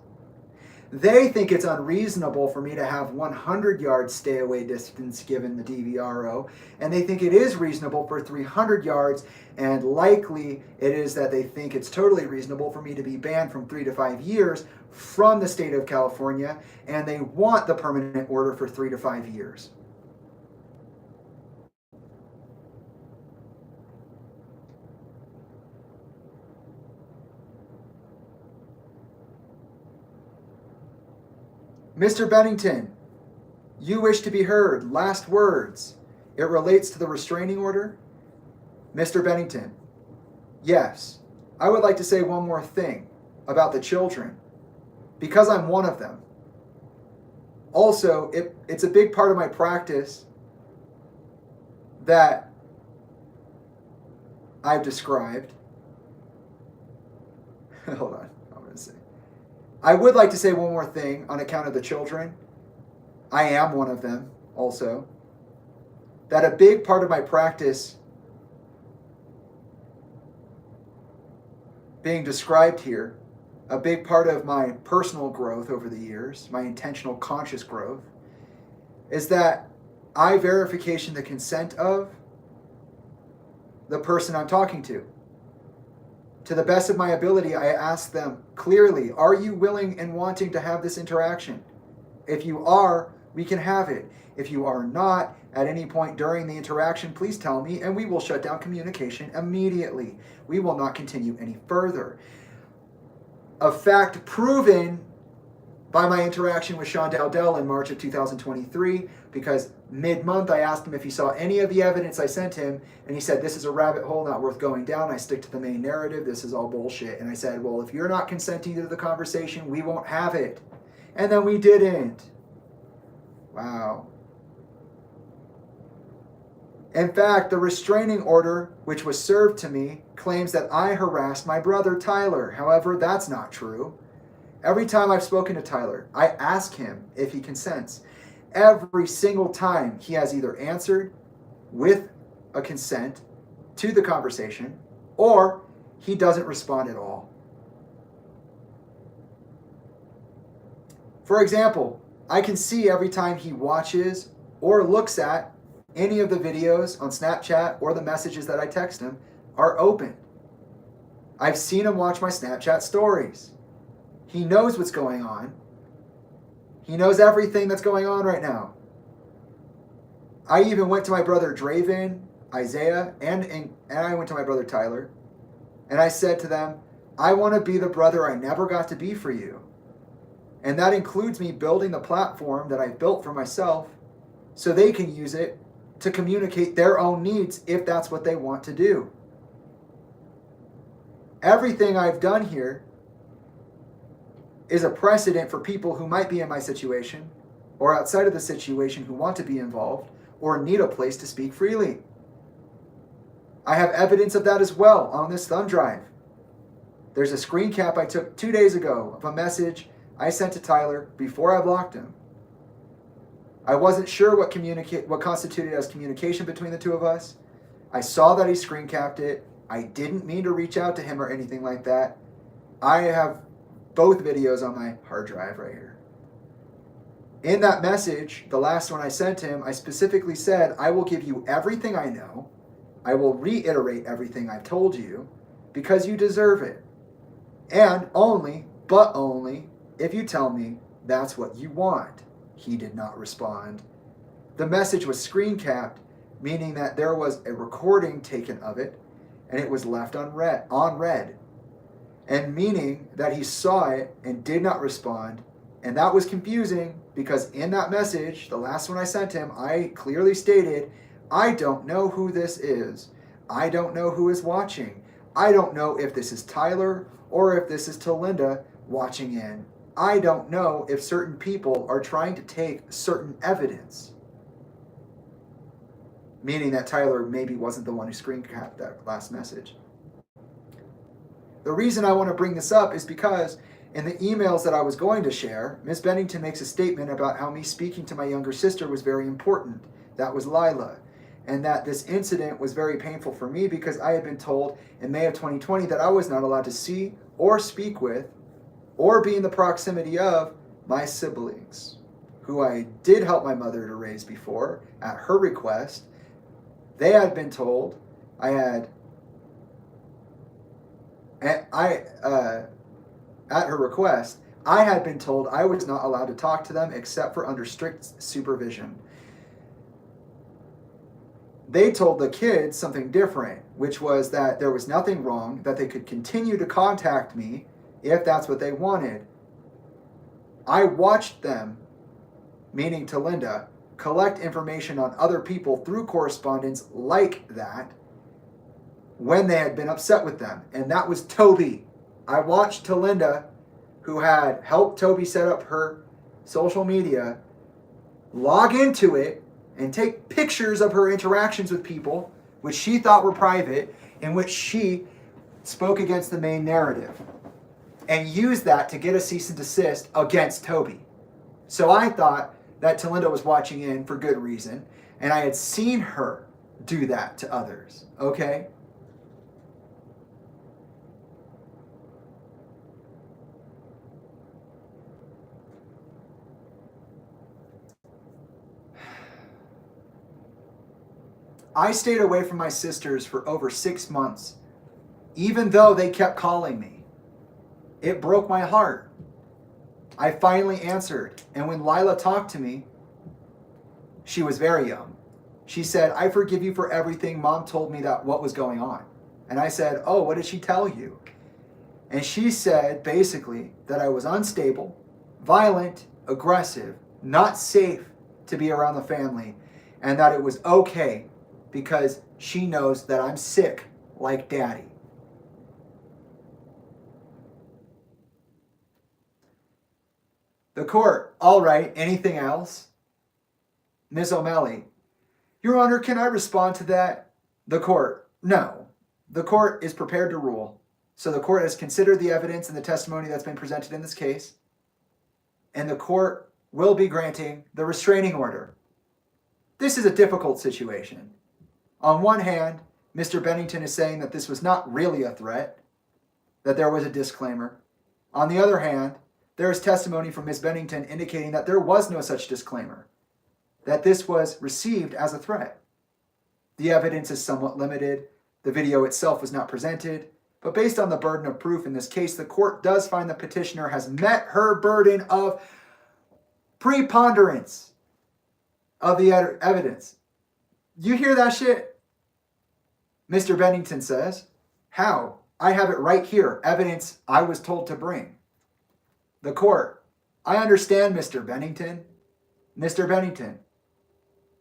They think it's unreasonable for me to have 100 yards stay away distance given the DVRO, and they think it is reasonable for 300 yards, and likely it is that they think it's totally reasonable for me to be banned from 3 to 5 years from the state of California, and they want the permanent order for 3 to 5 years. Mr. Bennington, you wish to be heard. Last words. It relates to the restraining order. Mr. Bennington, yes. I would like to say one more thing about the children, because I'm one of them. Also, it's a big part of my practice that I've described. Hold on. I would like to say one more thing on account of the children. I am one of them also. That a big part of my practice being described here, a big part of my personal growth over the years, my intentional conscious growth, is that I verification the consent of the person I'm talking to. To the best of my ability, I ask them clearly, are you willing and wanting to have this interaction? If you are, we can have it. If you are not, at any point during the interaction, please tell me and we will shut down communication immediately. We will not continue any further. A fact proven by my interaction with Sean Dowdell in March of 2023, because mid-month I asked him if he saw any of the evidence I sent him, and he said, this is a rabbit hole not worth going down. I stick to the main narrative. This is all bullshit. And I said, well, if you're not consenting to the conversation, we won't have it. And then we didn't. Wow. In fact, the restraining order, which was served to me, claims that I harassed my brother, Tyler. However, that's not true. Every time I've spoken to Tyler, I ask him if he consents. Every single time he has either answered with a consent to the conversation or he doesn't respond at all. For example, I can see every time he watches or looks at any of the videos on Snapchat or the messages that I text him are open. I've seen him watch my Snapchat stories. He knows what's going on. He knows everything that's going on right now. I even went to my brother Draven, Isaiah, and I went to my brother Tyler. And I said to them, I want to be the brother I never got to be for you. And that includes me building the platform that I built for myself so they can use it to communicate their own needs if that's what they want to do. Everything I've done here is a precedent for people who might be in my situation or outside of the situation who want to be involved or need a place to speak freely. I have evidence of that as well on this thumb drive. There's a screen cap I took 2 days ago of a message I sent to Tyler before I blocked him. I wasn't sure what constituted as communication between the two of us. I saw that he screen capped it. I didn't mean to reach out to him or anything like that. I have both videos on my hard drive right here. In that message, the last one I sent him, I specifically said, I will give you everything I know. I will reiterate everything I've told you because you deserve it. And only, but only, if you tell me that's what you want. He did not respond. The message was screen capped, meaning that there was a recording taken of it and it was left on read. And meaning that he saw it and did not respond. And that was confusing because in that message, the last one I sent him, I clearly stated, I don't know who this is. I don't know who is watching. I don't know if this is Tyler or if this is Tolinda watching in. I don't know if certain people are trying to take certain evidence. Meaning that Tyler maybe wasn't the one who screen capped that last message. The reason I want to bring this up is because in the emails that I was going to share, Ms. Bennington makes a statement about how me speaking to my younger sister was very important. That was Lila. And that this incident was very painful for me because I had been told in May of 2020 that I was not allowed to see or speak with or be in the proximity of my siblings, who I did help my mother to raise before at her request. They had been told at her request, I had been told I was not allowed to talk to them except for under strict supervision. They told the kids something different, which was that there was nothing wrong, that they could continue to contact me if that's what they wanted. I watched them, meaning Tolinda, collect information on other people through correspondence like that when they had been upset with them. And that was Toby. I watched Tolinda, who had helped Toby set up her social media, log into it and take pictures of her interactions with people, which she thought were private, in which she spoke against the main narrative, and use that to get a cease and desist against Toby. So I thought that Talinda was watching in for good reason, and I had seen her do that to others, okay? I stayed away from my sisters for over 6 months, even though they kept calling me. It broke my heart. I finally answered, and when Lila talked to me, she was very young. She said, "I forgive you for everything. Mom told me that what was going on." And I said, "Oh, what did she tell you?" And she said basically that I was unstable, violent, aggressive, not safe to be around the family, and that it was okay because she knows that I'm sick like Daddy. The court, all right, anything else? Ms. O'Malley, Your Honor, can I respond to that? The court, no. The court is prepared to rule. So the court has considered the evidence and the testimony that's been presented in this case, and the court will be granting the restraining order. This is a difficult situation. On one hand, Mr. Bennington is saying that this was not really a threat, that there was a disclaimer. On the other hand, there is testimony from Ms. Bennington indicating that there was no such disclaimer, that this was received as a threat. The evidence is somewhat limited. The video itself was not presented, but based on the burden of proof in this case, the court does find the petitioner has met her burden of preponderance of the evidence. You hear that shit? Mr. Bennington says, "How? I have it right here, evidence I was told to bring." The court, "I understand, Mr. Bennington. Mr. Bennington,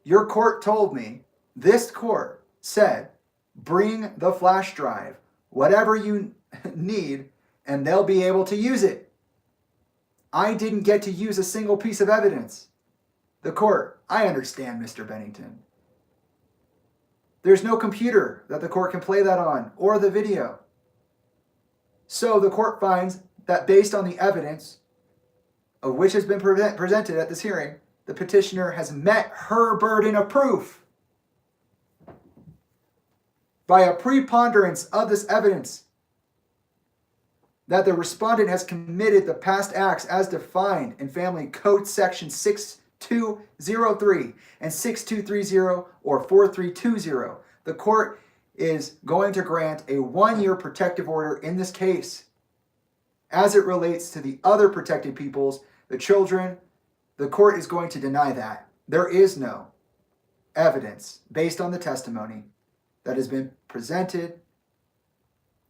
your court told me, this court said, bring the flash drive, whatever you need, and they'll be able to use it. I didn't get to use a single piece of evidence." The court, "I understand, Mr. Bennington. There's no computer that the court can play that on, or the video. So the court finds that based on the evidence of which has been presented at this hearing, the petitioner has met her burden of proof by a preponderance of this evidence that the respondent has committed the past acts as defined in Family Code Section 6203 and 6230 or 4320. The court is going to grant a 1-year protective order in this case. As it relates to the other protected peoples, the children, the court is going to deny that. There is no evidence based on the testimony that has been presented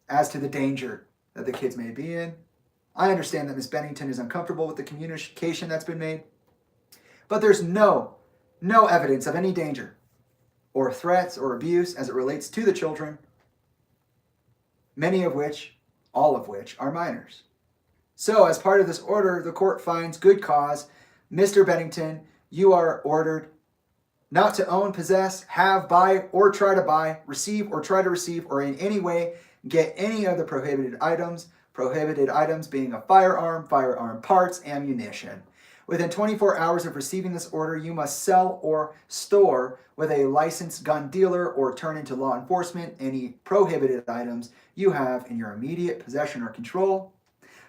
as to the danger that the kids may be in. I understand that Ms. Bennington is uncomfortable with the communication that's been made, but there's no evidence of any danger or threats or abuse as it relates to the children, many of which, all of which, are minors. So as part of this order, the court finds good cause. Mr. Bennington, you are ordered not to own, possess, have, buy, or try to buy, receive, or try to receive, or in any way get any of the prohibited items being a firearm, firearm parts, ammunition. Within 24 hours of receiving this order, you must sell or store with a licensed gun dealer or turn into law enforcement any prohibited items you have in your immediate possession or control.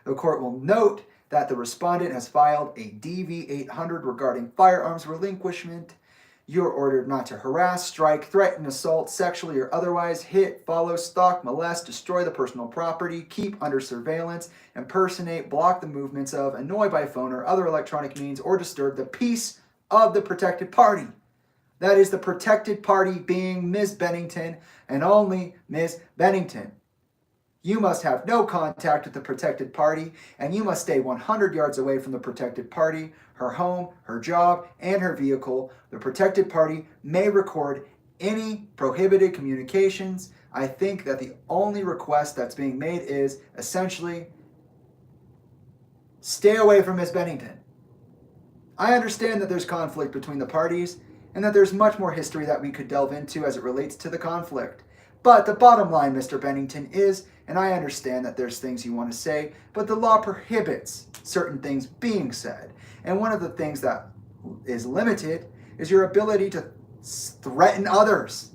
The court will note that the respondent has filed a DV-800 regarding firearms relinquishment. You are ordered not to harass, strike, threaten, assault, sexually or otherwise, hit, follow, stalk, molest, destroy the personal property, keep under surveillance, impersonate, block the movements of, annoy by phone or other electronic means, or disturb the peace of the protected party. That is the protected party being Ms. Bennington and only Ms. Bennington. You must have no contact with the protected party, and you must stay 100 yards away from the protected party, her home, her job, and her vehicle. The protected party may record any prohibited communications. I think that the only request that's being made is essentially stay away from Ms. Bennington. I understand that there's conflict between the parties and that there's much more history that we could delve into as it relates to the conflict. But the bottom line, Mr. Bennington, is, and I understand that there's things you want to say, but the law prohibits certain things being said. And one of the things that is limited is your ability to threaten others,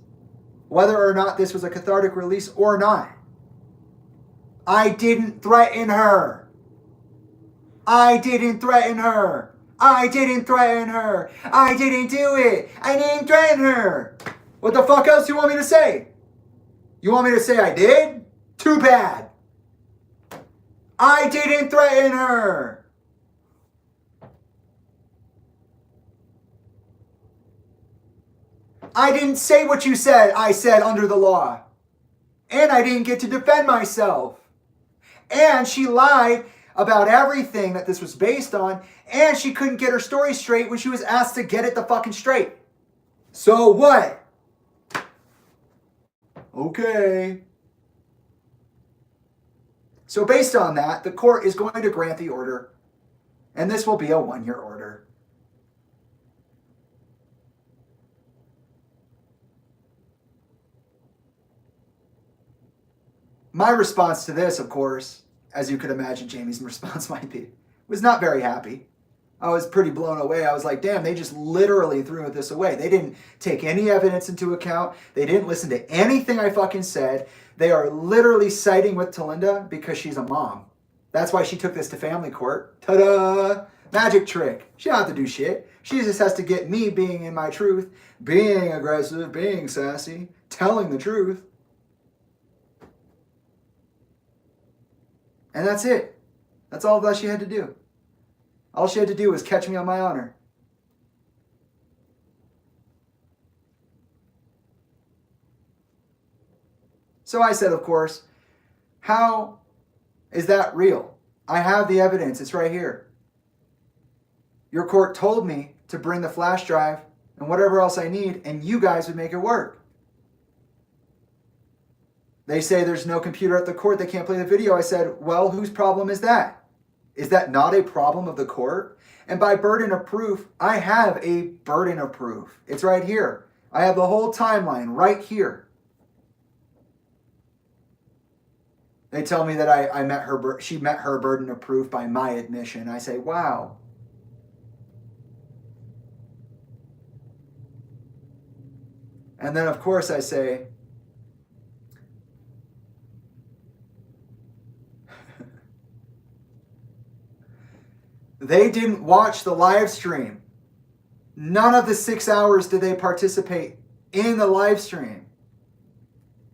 whether or not this was a cathartic release or not. I didn't threaten her. I didn't threaten her. I didn't threaten her. I didn't do it. I didn't threaten her. What the fuck else do you want me to say? You want me to say I did? Too bad. I didn't threaten her. I didn't say what you said I said under the law. And I didn't get to defend myself. And she lied about everything that this was based on, and she couldn't get her story straight when she was asked to get it the fucking straight. So what? Okay. So based on that, the court is going to grant the order, and this will be a 1-year order. My response to this, of course, as you could imagine Jamie's response might be, was not very happy. I was pretty blown away. I was like, damn, they just literally threw this away. They didn't take any evidence into account. They didn't listen to anything I fucking said. They are literally siding with Tolinda because she's a mom. That's why she took this to family court. Ta-da! Magic trick. She don't have to do shit. She just has to get me being in my truth, being aggressive, being sassy, telling the truth. And that's it. That's all that she had to do. All she had to do was catch me on my honor. So I said, of course, how is that real? I have the evidence. It's right here. Your court told me to bring the flash drive and whatever else I need, and you guys would make it work. They say there's no computer at the court. They can't play the video. I said, well, whose problem is that? Is that not a problem of the court? And by burden of proof, I have a burden of proof. It's right here. I have the whole timeline right here. They tell me that I met her. She met her burden of proof by my admission. I say, wow. And then, of course, I say, they didn't watch the live stream. None of the 6 hours did they participate in the live stream.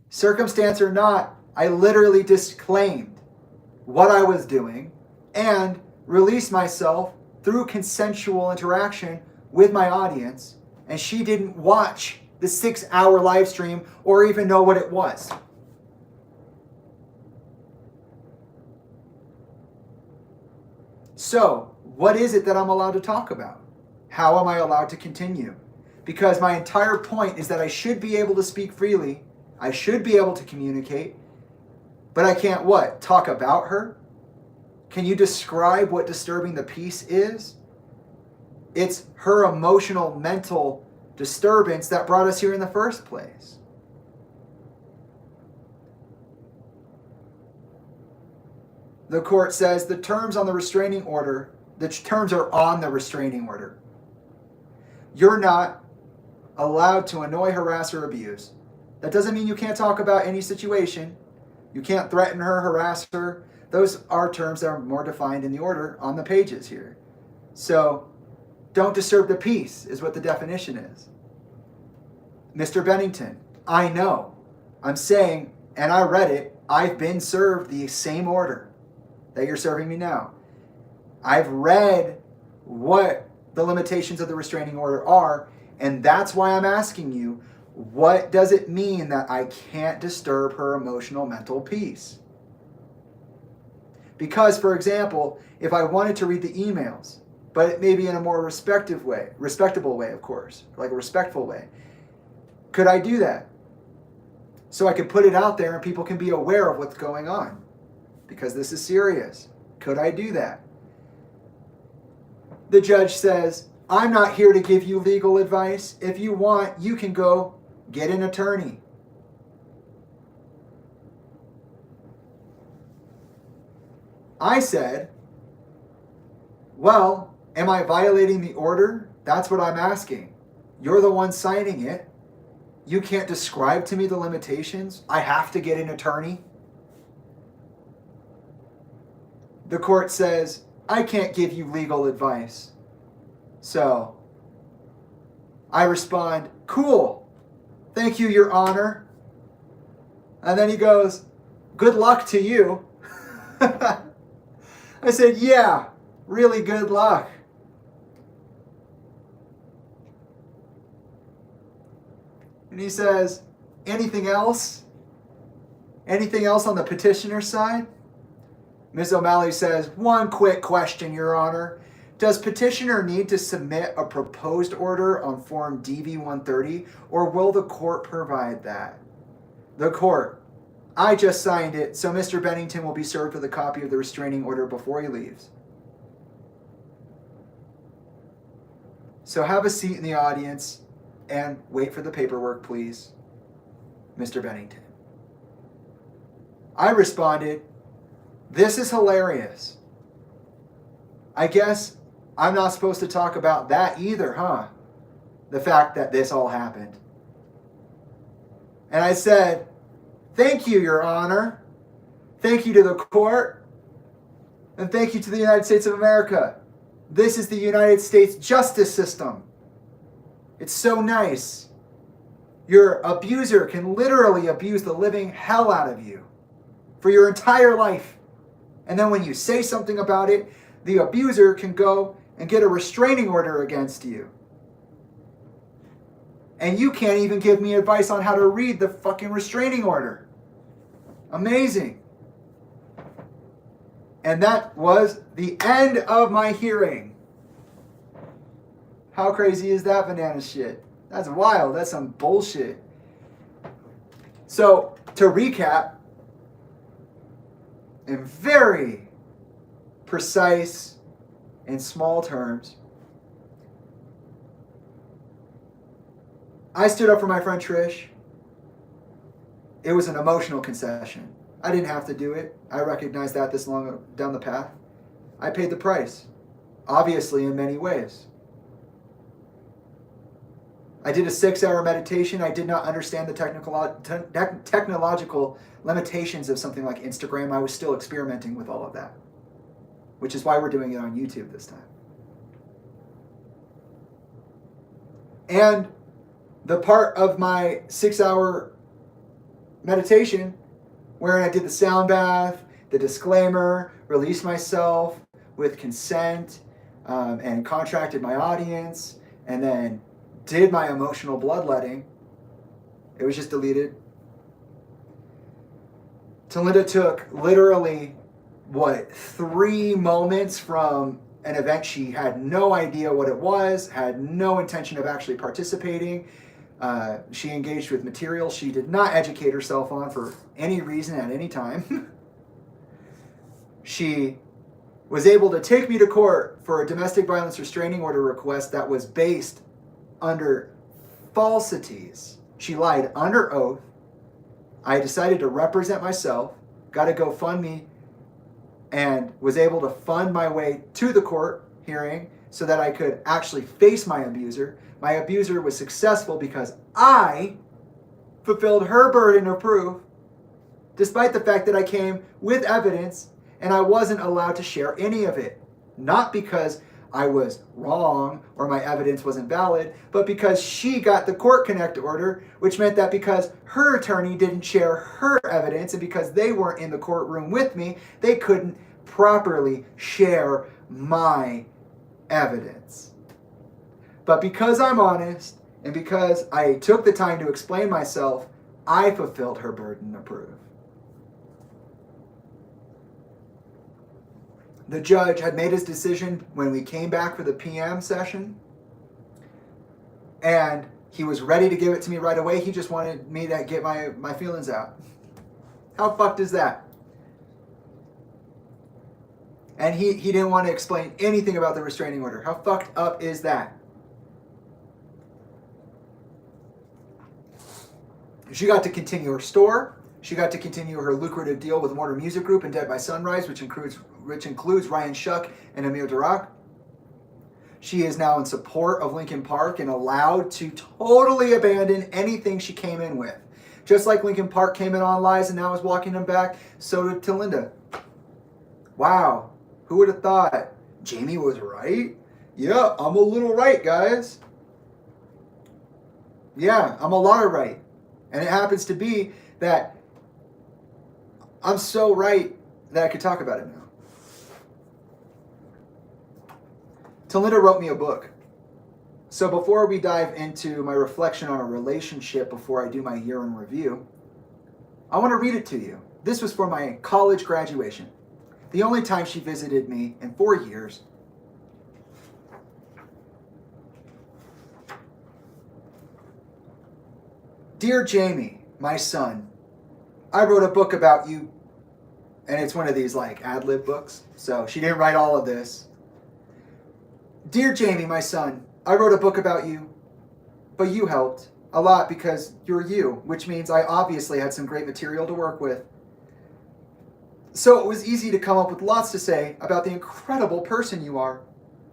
Circumstance or not, I literally disclaimed what I was doing and released myself through consensual interaction with my audience, and she didn't watch the 6-hour live stream or even know what it was. So, what is it that I'm allowed to talk about? How am I allowed to continue? Because my entire point is that I should be able to speak freely. I should be able to communicate. But I can't what? Talk about her? Can you describe what disturbing the peace is? It's her emotional, mental disturbance that brought us here in the first place. The court says the terms on the restraining order, the terms are on the restraining order. You're not allowed to annoy, harass, or abuse. That doesn't mean you can't talk about any situation. You can't threaten her, harass her. Those are terms that are more defined in the order on the pages here. So, don't disturb the peace is what the definition is. Mr. Bennington, I know. I'm saying, and I read it, I've been served the same order that you're serving me now. I've read what the limitations of the restraining order are, and that's why I'm asking you, what does it mean that I can't disturb her emotional, mental peace? Because, for example, if I wanted to read the emails, but it may be in a more respectable way, of course, like a respectful way, could I do that? So I could put it out there and people can be aware of what's going on. Because this is serious. Could I do that? The judge says, I'm not here to give you legal advice. If you want, you can go get an attorney. I said, well, am I violating the order? That's what I'm asking. You're the one signing it. You can't describe to me the limitations. I have to get an attorney. The court says, I can't give you legal advice. So I respond, cool. Thank you, Your Honor. And then he goes, good luck to you. I said, yeah, really good luck. And he says, anything else? Anything else on the petitioner's side? Ms. O'Malley says, one quick question, Your Honor. Does petitioner need to submit a proposed order on form DV-130, or will the court provide that? The court. I just signed it, so Mr. Bennington will be served with a copy of the restraining order before he leaves. So have a seat in the audience and wait for the paperwork, please, Mr. Bennington. I responded, this is hilarious. I guess I'm not supposed to talk about that either, huh? The fact that this all happened. And I said, thank you, Your Honor. Thank you to the court. And thank you to the United States of America. This is the United States justice system. It's so nice. Your abuser can literally abuse the living hell out of you for your entire life. And then when you say something about it, the abuser can go and get a restraining order against you. And you can't even give me advice on how to read the fucking restraining order. Amazing. And that was the end of my hearing. How crazy is that banana shit? That's wild. That's some bullshit. So, to recap, in very precise and small terms, I stood up for my friend Trish. It was an emotional concession. I didn't have to do it. I recognized that this long down the path. I paid the price, obviously in many ways. I did a 6-hour meditation. I did not understand the technological limitations of something like Instagram. I was still experimenting with all of that, which is why we're doing it on YouTube this time. And the part of my 6-hour meditation where I did the sound bath, the disclaimer, released myself with consent, and contracted my audience, and then did my emotional bloodletting, it was just deleted. Tolinda took literally, 3 moments from an event she had no idea what it was, had no intention of actually participating. She engaged with material she did not educate herself on for any reason at any time. She was able to take me to court for a domestic violence restraining order request that was based under falsities. She lied under oath. I decided to represent myself, got a GoFundMe, and was able to fund my way to the court hearing so that I could actually face my abuser. My abuser was successful because I fulfilled her burden of proof, despite the fact that I came with evidence and I wasn't allowed to share any of it. Not because I was wrong or my evidence wasn't valid, but because she got the court connect order, which meant that because her attorney didn't share her evidence and because they weren't in the courtroom with me, they couldn't properly share my evidence. But because I'm honest and because I took the time to explain myself, I fulfilled her burden of proof. The judge had made his decision when we came back for the PM session, and he was ready to give it to me right away. He just wanted me to get my feelings out. How fucked is that? And he didn't want to explain anything about the restraining order. How fucked up is that? She got to continue her store. She got to continue her lucrative deal with Warner Music Group and Dead by Sunrise, which includes Ryan Shuck and Amir Darak. She is now in support of Lincoln Park and allowed to totally abandon anything she came in with. Just like Lincoln Park came in on lies and now is walking them back, so did Talinda. Wow, who would have thought? Jamie was right? Yeah, I'm a little right, guys. Yeah, I'm a lot of right. And it happens to be that I'm so right that I could talk about it now. Tolinda wrote me a book. So before we dive into my reflection on a relationship before I do my year in review, I want to read it to you. This was for my college graduation. The only time she visited me in 4 years. Dear Jamie, my son, I wrote a book about you, and it's one of these like ad-lib books, so she didn't write all of this. Dear Jamie, my son, I wrote a book about you, but you helped a lot because you're you, which means I obviously had some great material to work with. So it was easy to come up with lots to say about the incredible person you are,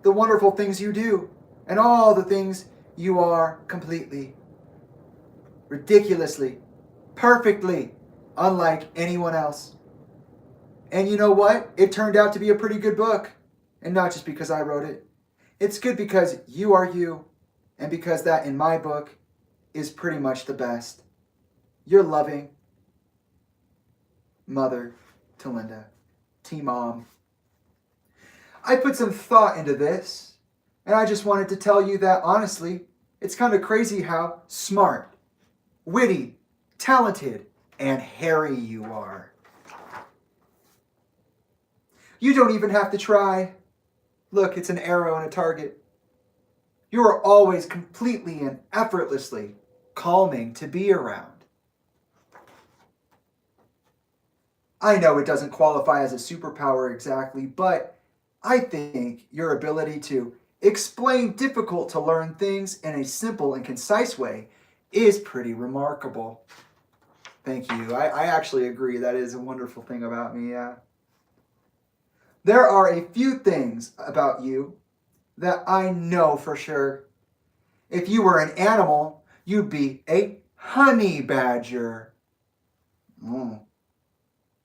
the wonderful things you do, and all the things you are completely, ridiculously, perfectly unlike anyone else. And you know what? It turned out to be a pretty good book. And not just because I wrote it. It's good because you are you, and because that in my book is pretty much the best. Your loving mother, Talinda. T-Mom. I put some thought into this, and I just wanted to tell you that honestly, it's kind of crazy how smart, witty, talented, and hairy you are. You don't even have to try. Look, it's an arrow and a target. You are always completely and effortlessly calming to be around. I know it doesn't qualify as a superpower exactly, but I think your ability to explain difficult to learn things in a simple and concise way is pretty remarkable. Thank you. I actually agree. That is a wonderful thing about me, yeah. There are a few things about you that I know for sure. If you were an animal, you'd be a honey badger.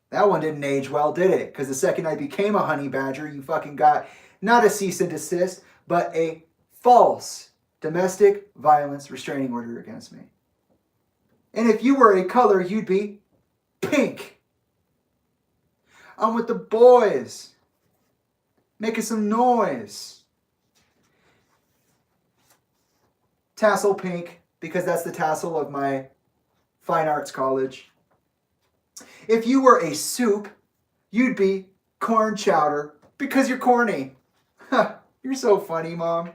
That one didn't age well, did it? Because the second I became a honey badger, you fucking got not a cease and desist, but a false domestic violence restraining order against me. And if you were a color, you'd be pink. I'm with the boys, making some noise. Tassel pink, because that's the tassel of my fine arts college. If you were a soup, you'd be corn chowder, because you're corny. You're so funny, Mom.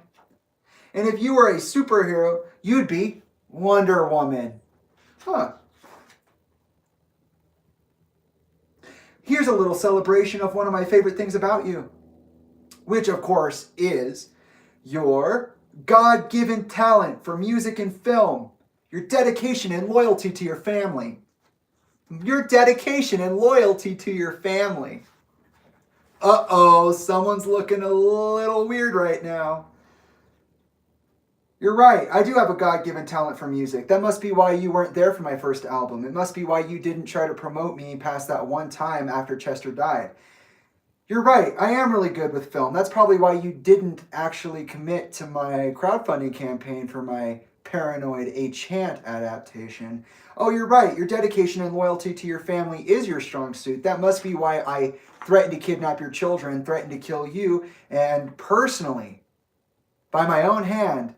And if you were a superhero, you'd be Wonder Woman. Here's a little celebration of one of my favorite things about you, which of course is your God-given talent for music and film, your dedication and loyalty to your family. Your dedication and loyalty to your family. Uh-oh, someone's looking a little weird right now. You're right, I do have a God-given talent for music. That must be why you weren't there for my first album. It must be why you didn't try to promote me past that one time after Chester died. You're right, I am really good with film. That's probably why you didn't actually commit to my crowdfunding campaign for my Paranoid A Chant adaptation. Oh, you're right, your dedication and loyalty to your family is your strong suit. That must be why I threatened to kidnap your children, threatened to kill you, and personally, by my own hand,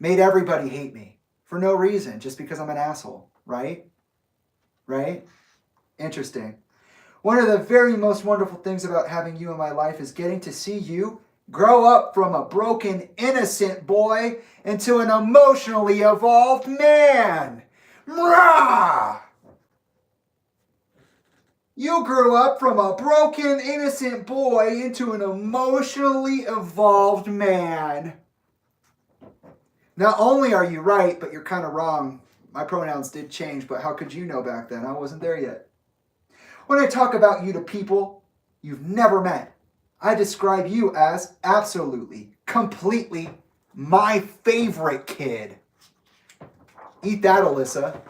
made everybody hate me for no reason, just because I'm an asshole, right? Right? Interesting. One of the very most wonderful things about having you in my life is getting to see you grow up from a broken, innocent boy into an emotionally evolved man. Rah! You grew up from a broken, innocent boy into an emotionally evolved man. Not only are you right, but you're kind of wrong. My pronouns did change, but how could you know back then? I wasn't there yet. When I talk about you to people you've never met, I describe you as absolutely, completely my favorite kid. Eat that, Alyssa.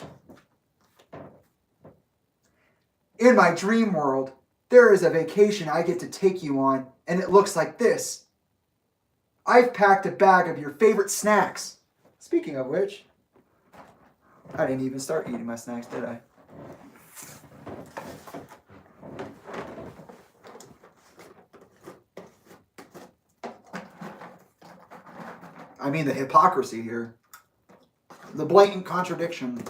In my dream world, there is a vacation I get to take you on, and it looks like this. I've packed a bag of your favorite snacks. Speaking of which, I didn't even start eating my snacks, did I? I mean, the hypocrisy here. The blatant contradiction.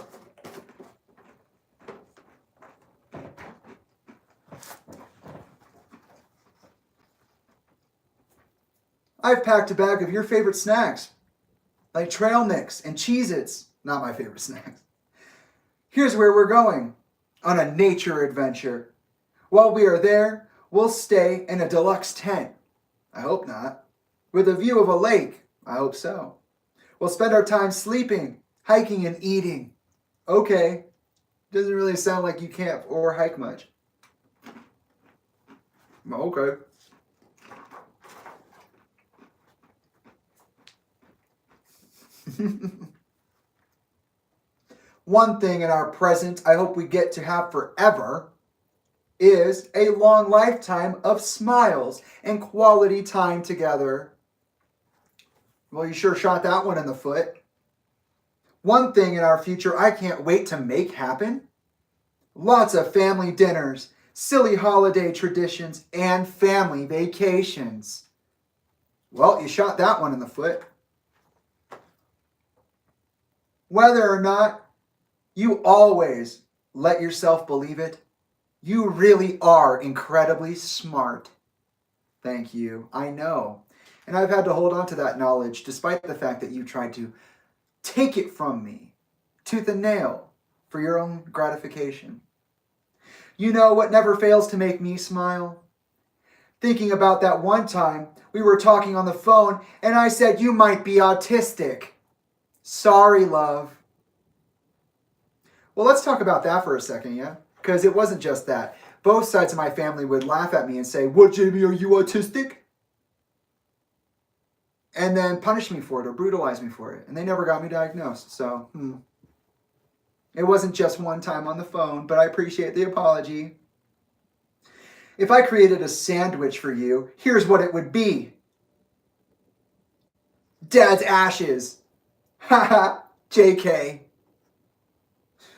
I've packed a bag of your favorite snacks, like trail mix and Cheez-Its. Not my favorite snacks. Here's where we're going, on a nature adventure. While we are there, we'll stay in a deluxe tent. I hope not. With a view of a lake. I hope so. We'll spend our time sleeping, hiking, and eating. Okay. Doesn't really sound like you camp or hike much. Okay. One thing in our present I hope we get to have forever is a long lifetime of smiles and quality time together. Well, you sure shot that one in the foot. One thing in our future I can't wait to make happen. Lots of family dinners, silly holiday traditions, and family vacations. Well, you shot that one in the foot. Whether or not you always let yourself believe it, you really are incredibly smart. Thank you. I know. And I've had to hold on to that knowledge despite the fact that you tried to take it from me, tooth and nail, for your own gratification. You know what never fails to make me smile? Thinking about that one time we were talking on the phone and I said you might be autistic. Sorry, love. Well, let's talk about that for a second, yeah? Because it wasn't just that. Both sides of my family would laugh at me and say, "What, Jamie, are you autistic?" And then punish me for it or brutalize me for it. And they never got me diagnosed. So, It wasn't just one time on the phone, but I appreciate the apology. If I created a sandwich for you, here's what it would be. Dad's ashes. Haha, JK.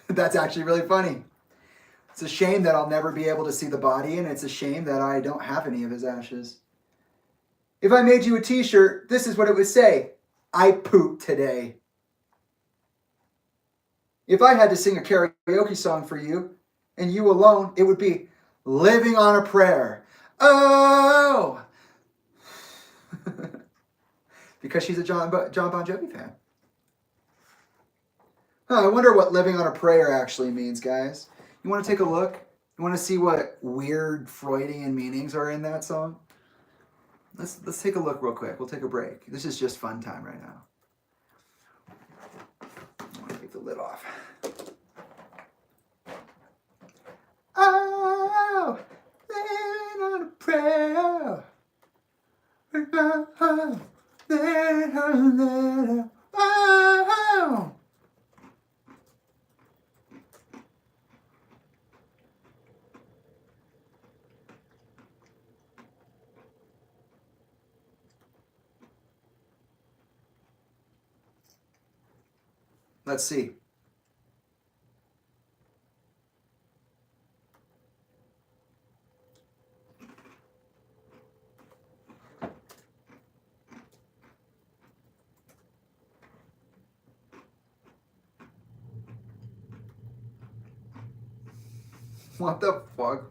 That's actually really funny. It's a shame that I'll never be able to see the body, and it's a shame that I don't have any of his ashes. If I made you a t-shirt, this is what it would say. I pooped today. If I had to sing a karaoke song for you, and you alone, it would be Living on a Prayer. Oh! Because she's a John Bon Jovi fan. I wonder what living on a prayer actually means, guys. You want to take a look? You want to see what weird Freudian meanings are in that song? Let's take a look real quick. We'll take a break. This is just fun time right now. I want to take the lid off. Oh, living on a prayer. Oh. Let's see. What the fuck?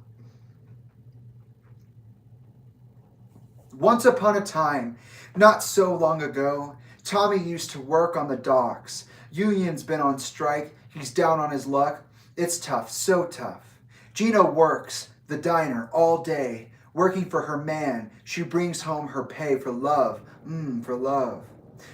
Once upon a time, not so long ago, Tommy used to work on the docks. Union's been on strike. He's down on his luck. It's tough, so tough. Gina works the diner all day, working for her man. She brings home her pay for love. For love.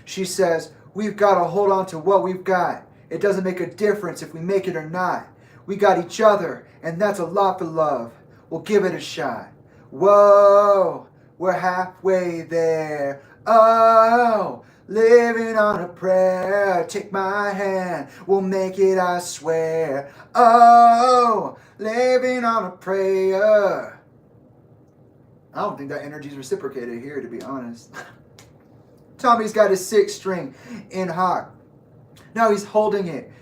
She says, we've got to hold on to what we've got. It doesn't make a difference if we make it or not. We got each other, and that's a lot for love. We'll give it a shot. Whoa, we're halfway there. Oh, living on a prayer. Take my hand, we'll make it, I swear. Oh, living on a prayer. I don't think that energy's reciprocated here, to be honest. Tommy's got his 6th string in hock. Now he's holding it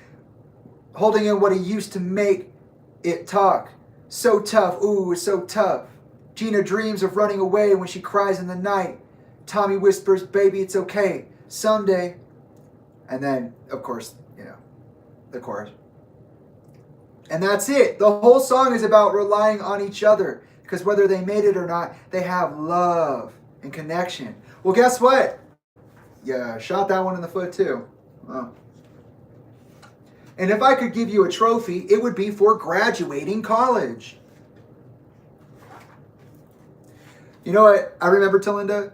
holding in what he used to make it talk. So tough, ooh, it's so tough. Gina dreams of running away when she cries in the night. Tommy whispers, baby, it's okay, someday. And then, of course, the chorus. And that's it. The whole song is about relying on each other. Because whether they made it or not, they have love and connection. Well, guess what? Yeah, shot that one in the foot too. Oh. And if I could give you a trophy, it would be for graduating college. You know what? I remember, Talinda,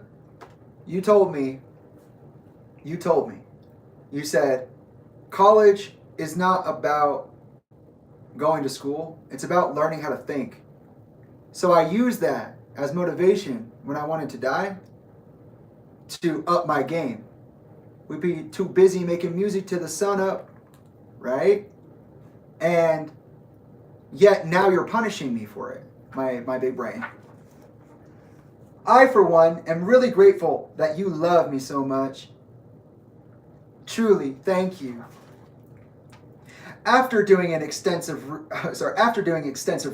you told me, you said, college is not about going to school. It's about learning how to think. So I used that as motivation when I wanted to die to up my game. We'd be too busy making music to the sun up, right? And yet now you're punishing me for it, my big brain. I, for one, am really grateful that you love me so much. Truly, thank you. After doing extensive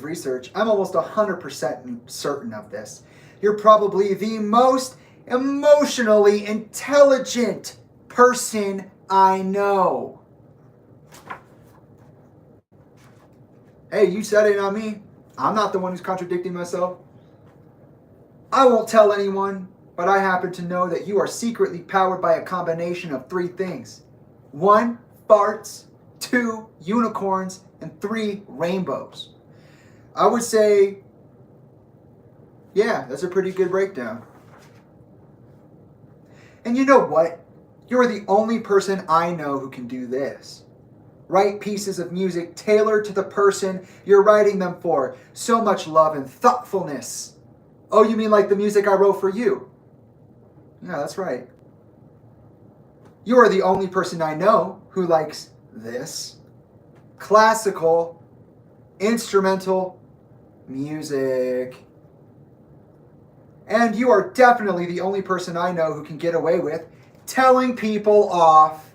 research, I'm almost 100% certain of this. You're probably the most emotionally intelligent person I know. Hey, you said it, not me. I'm not the one who's contradicting myself. I won't tell anyone, but I happen to know that you are secretly powered by a combination of 3 things. 1, farts. 2, unicorns, and 3, rainbows. I would say, yeah, that's a pretty good breakdown. And you know what? You're the only person I know who can do this. Write pieces of music tailored to the person you're writing them for. So much love and thoughtfulness. Oh, you mean like the music I wrote for you? Yeah, that's right. You are the only person I know who likes this classical instrumental music. And you are definitely the only person I know who can get away with telling people off.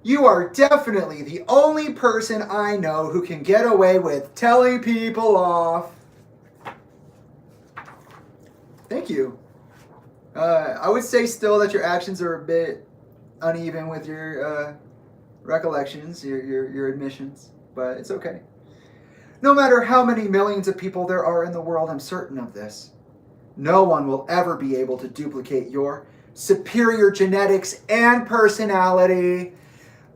You are definitely the only person I know who can get away with telling people off. Thank you. I would say still that your actions are a bit uneven with your recollections, your admissions, but it's okay. No matter how many millions of people there are in the world, I'm certain of this. No one will ever be able to duplicate your superior genetics and personality.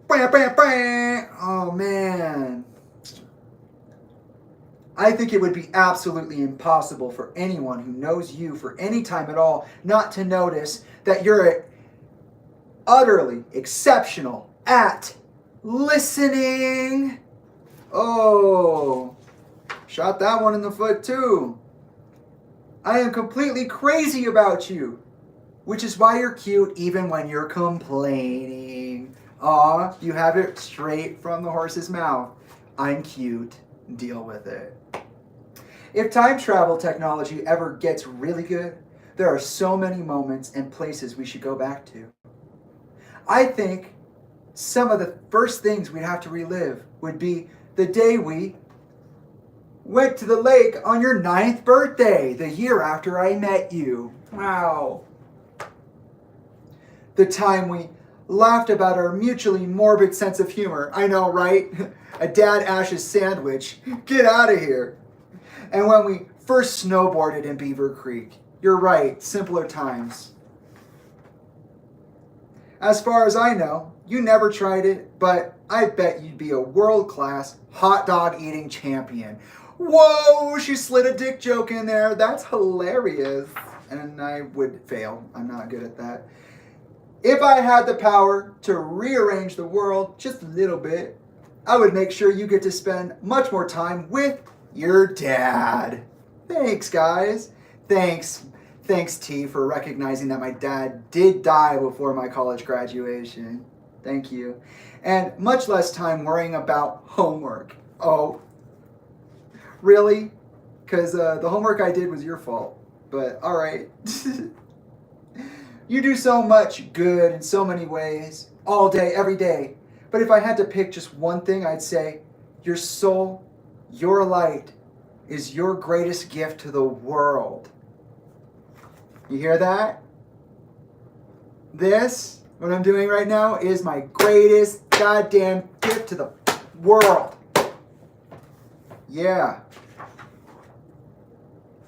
Oh man. I think it would be absolutely impossible for anyone who knows you for any time at all not to notice that you're utterly exceptional at listening. Oh, shot that one in the foot too. I am completely crazy about you, which is why you're cute even when you're complaining. Aw, you have it straight from the horse's mouth. I'm cute. Deal with it. If time travel technology ever gets really good, there are so many moments and places we should go back to. I think some of the first things we'd have to relive would be the day we went to the lake on your 9th birthday, the year after I met you. Wow. The time we laughed about our mutually morbid sense of humor. I know, right? A Dad Ash's sandwich. Get out of here. And when we first snowboarded in Beaver Creek. You're right, simpler times. As far as I know, you never tried it, but I bet you'd be a world-class hot dog eating champion. Whoa, she slid a dick joke in there. That's hilarious. And I would fail. I'm not good at that. If I had the power to rearrange the world just a little bit, I would make sure you get to spend much more time with your dad. Thanks, guys. Thanks, T, for recognizing that my dad did die before my college graduation. Thank you. And much less time worrying about homework. Oh, really? Because the homework I did was your fault. But all right. You do so much good in so many ways, all day, every day. But if I had to pick just one thing, I'd say your soul, your light, is your greatest gift to the world. You hear that? This, what I'm doing right now, is my greatest goddamn gift to the world. Yeah.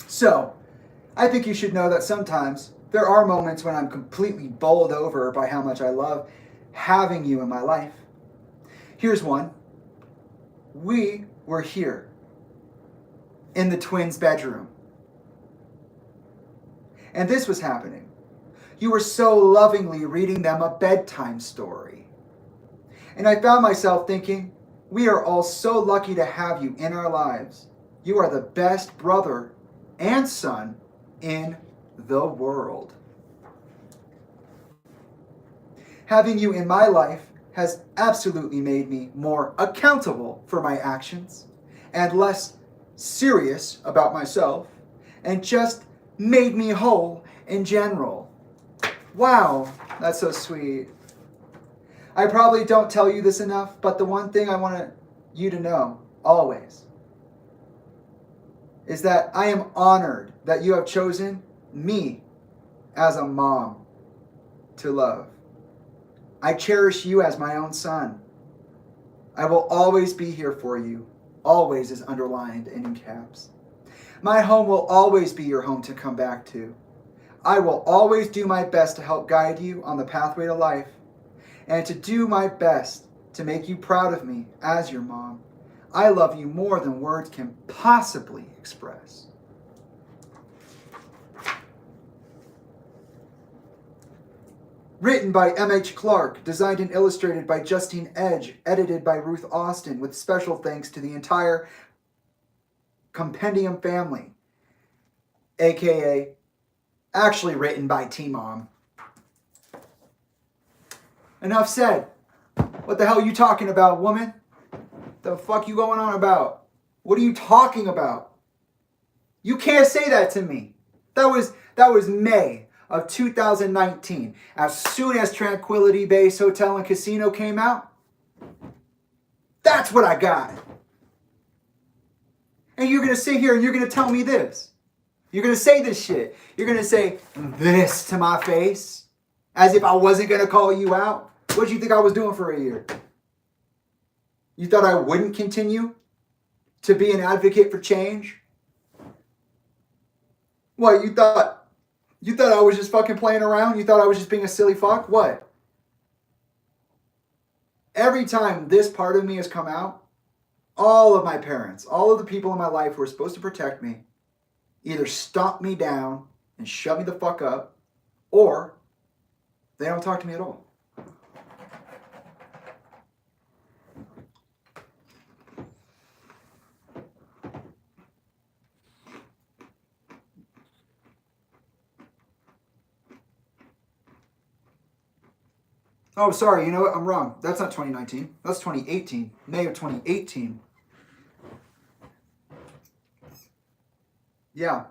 So, I think you should know that sometimes there are moments when I'm completely bowled over by how much I love having you in my life. Here's one. We were here in the twins' bedroom. And this was happening. You were so lovingly reading them a bedtime story. And I found myself thinking, we are all so lucky to have you in our lives. You are the best brother and son in the world. Having you in my life has absolutely made me more accountable for my actions and less serious about myself, and just made me whole in general. Wow, that's so sweet. I probably don't tell you this enough, but the one thing I want you to know, always, is that I am honored that you have chosen me as a mom to love. I cherish you as my own son. I will always be here for you. Always is underlined and in caps. My home will always be your home to come back to. I will always do my best to help guide you on the pathway to life, and to do my best to make you proud of me as your mom. I love you more than words can possibly express. Written by M.H. Clark, designed and illustrated by Justine Edge, edited by Ruth Austin, with special thanks to the entire Compendium family, aka actually written by T-Mom. Enough said. What the hell are you talking about, woman? The fuck you going on about? What are you talking about? You can't say that to me. That was May of 2019. As soon as Tranquility Base Hotel and Casino came out, that's what I got. And you're going to sit here and you're going to tell me this. You're going to say this shit. You're going to say this to my face as if I wasn't going to call you out. What did you think I was doing for a year? You thought I wouldn't continue to be an advocate for change? What, you thought I was just fucking playing around? You thought I was just being a silly fuck? What? Every time this part of me has come out, all of my parents, all of the people in my life who are supposed to protect me, either stomp me down and shut me the fuck up, or they don't talk to me at all. Oh, sorry, you know what? I'm wrong. That's not 2019. That's 2018. May of 2018. Yeah.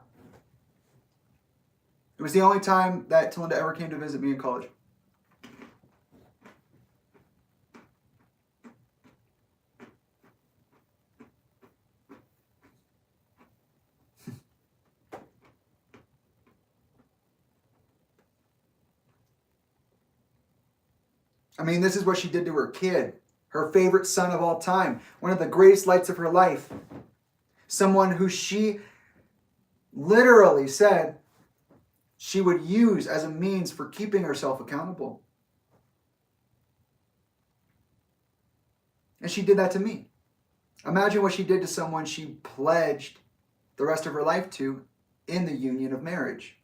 It was the only time that Tolinda ever came to visit me in college. I mean, this is what she did to her kid, her favorite son of all time, one of the greatest lights of her life, someone who she literally said she would use as a means for keeping herself accountable. And she did that to me. Imagine what she did to someone she pledged the rest of her life to in the union of marriage.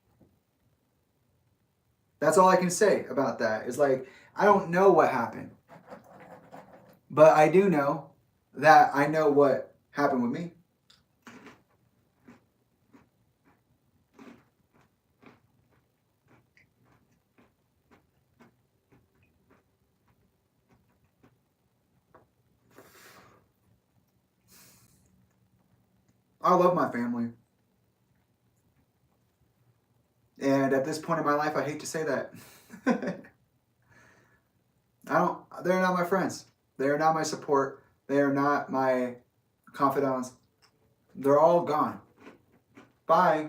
That's all I can say about that. Is like, I don't know what happened. But I do know that I know what happened with me. I love my family. And at this point in my life, I hate to say that. They're not my friends. They are not my support. They are not my confidants. They're all gone. Bye.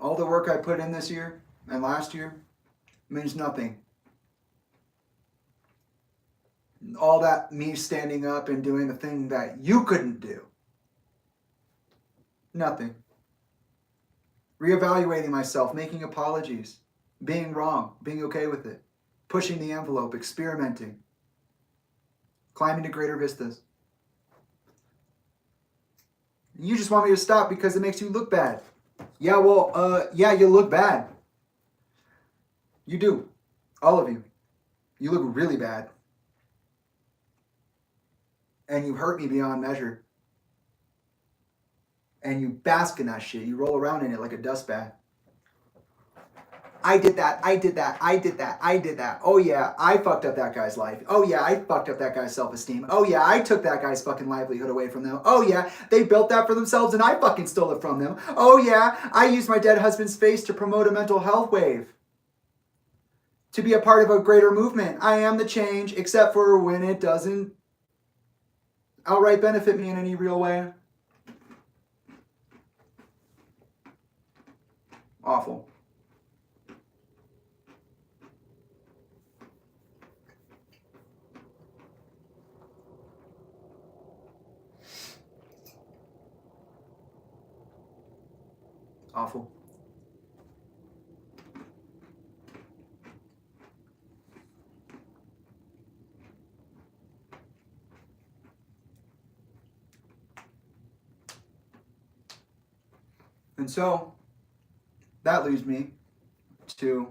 All the work I put in this year and last year means nothing. All that me standing up and doing the thing that you couldn't do. Nothing. Reevaluating myself, making apologies, being wrong, being okay with it, pushing the envelope, experimenting, climbing to greater vistas. You just want me to stop because it makes you look bad. Yeah, well, yeah, you look bad. You do. All of you. You look really bad. And you hurt me beyond measure. And you bask in that shit. You roll around in it like a dust bath. I did that. I did that. I did that. I did that. Oh yeah, I fucked up that guy's life. Oh yeah, I fucked up that guy's self-esteem. Oh yeah, I took that guy's fucking livelihood away from them. Oh yeah, they built that for themselves and I fucking stole it from them. Oh yeah, I used my dead husband's face to promote a mental health wave. To be a part of a greater movement. I am the change, except for when it doesn't outright benefit me in any real way. Awful. Awful. And so, that leads me to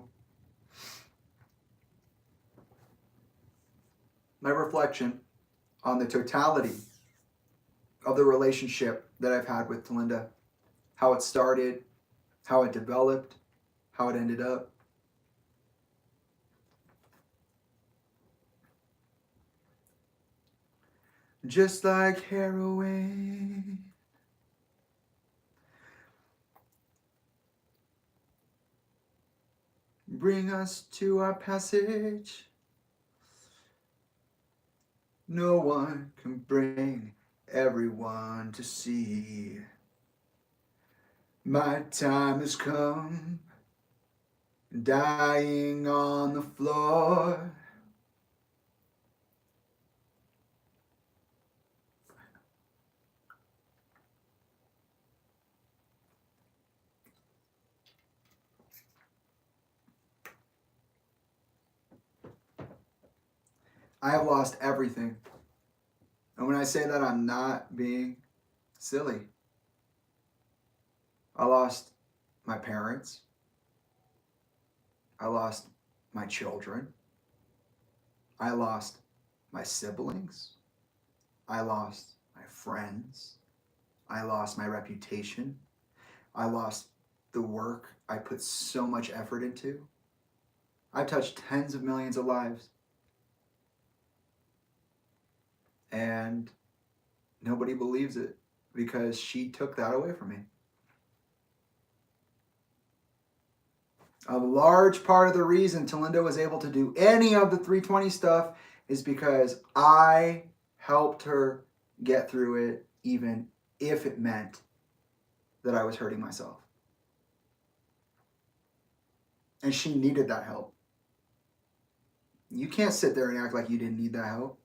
my reflection on the totality of the relationship that I've had with Tolinda. How it started, how it developed, how it ended up. Just like heroin. Bring us to our passage. No one can bring everyone to see. My time has come, dying on the floor. I have lost everything. And when I say that, I'm not being silly. I lost my parents. I lost my children. I lost my siblings. I lost my friends. I lost my reputation. I lost the work I put so much effort into. I've touched tens of millions of lives. And nobody believes it because she took that away from me. A large part of the reason Tolinda was able to do any of the 320 stuff is because I helped her get through it, even if it meant that I was hurting myself. And she needed that help. You can't sit there and act like you didn't need that help.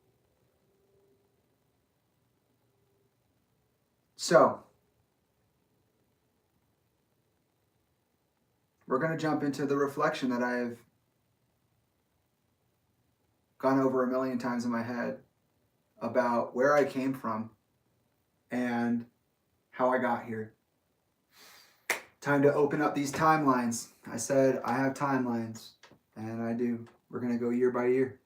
So, we're going to jump into the reflection that I've gone over a million times in my head about where I came from and how I got here. Time to open up these timelines. I said I have timelines, and I do. We're going to go year by year.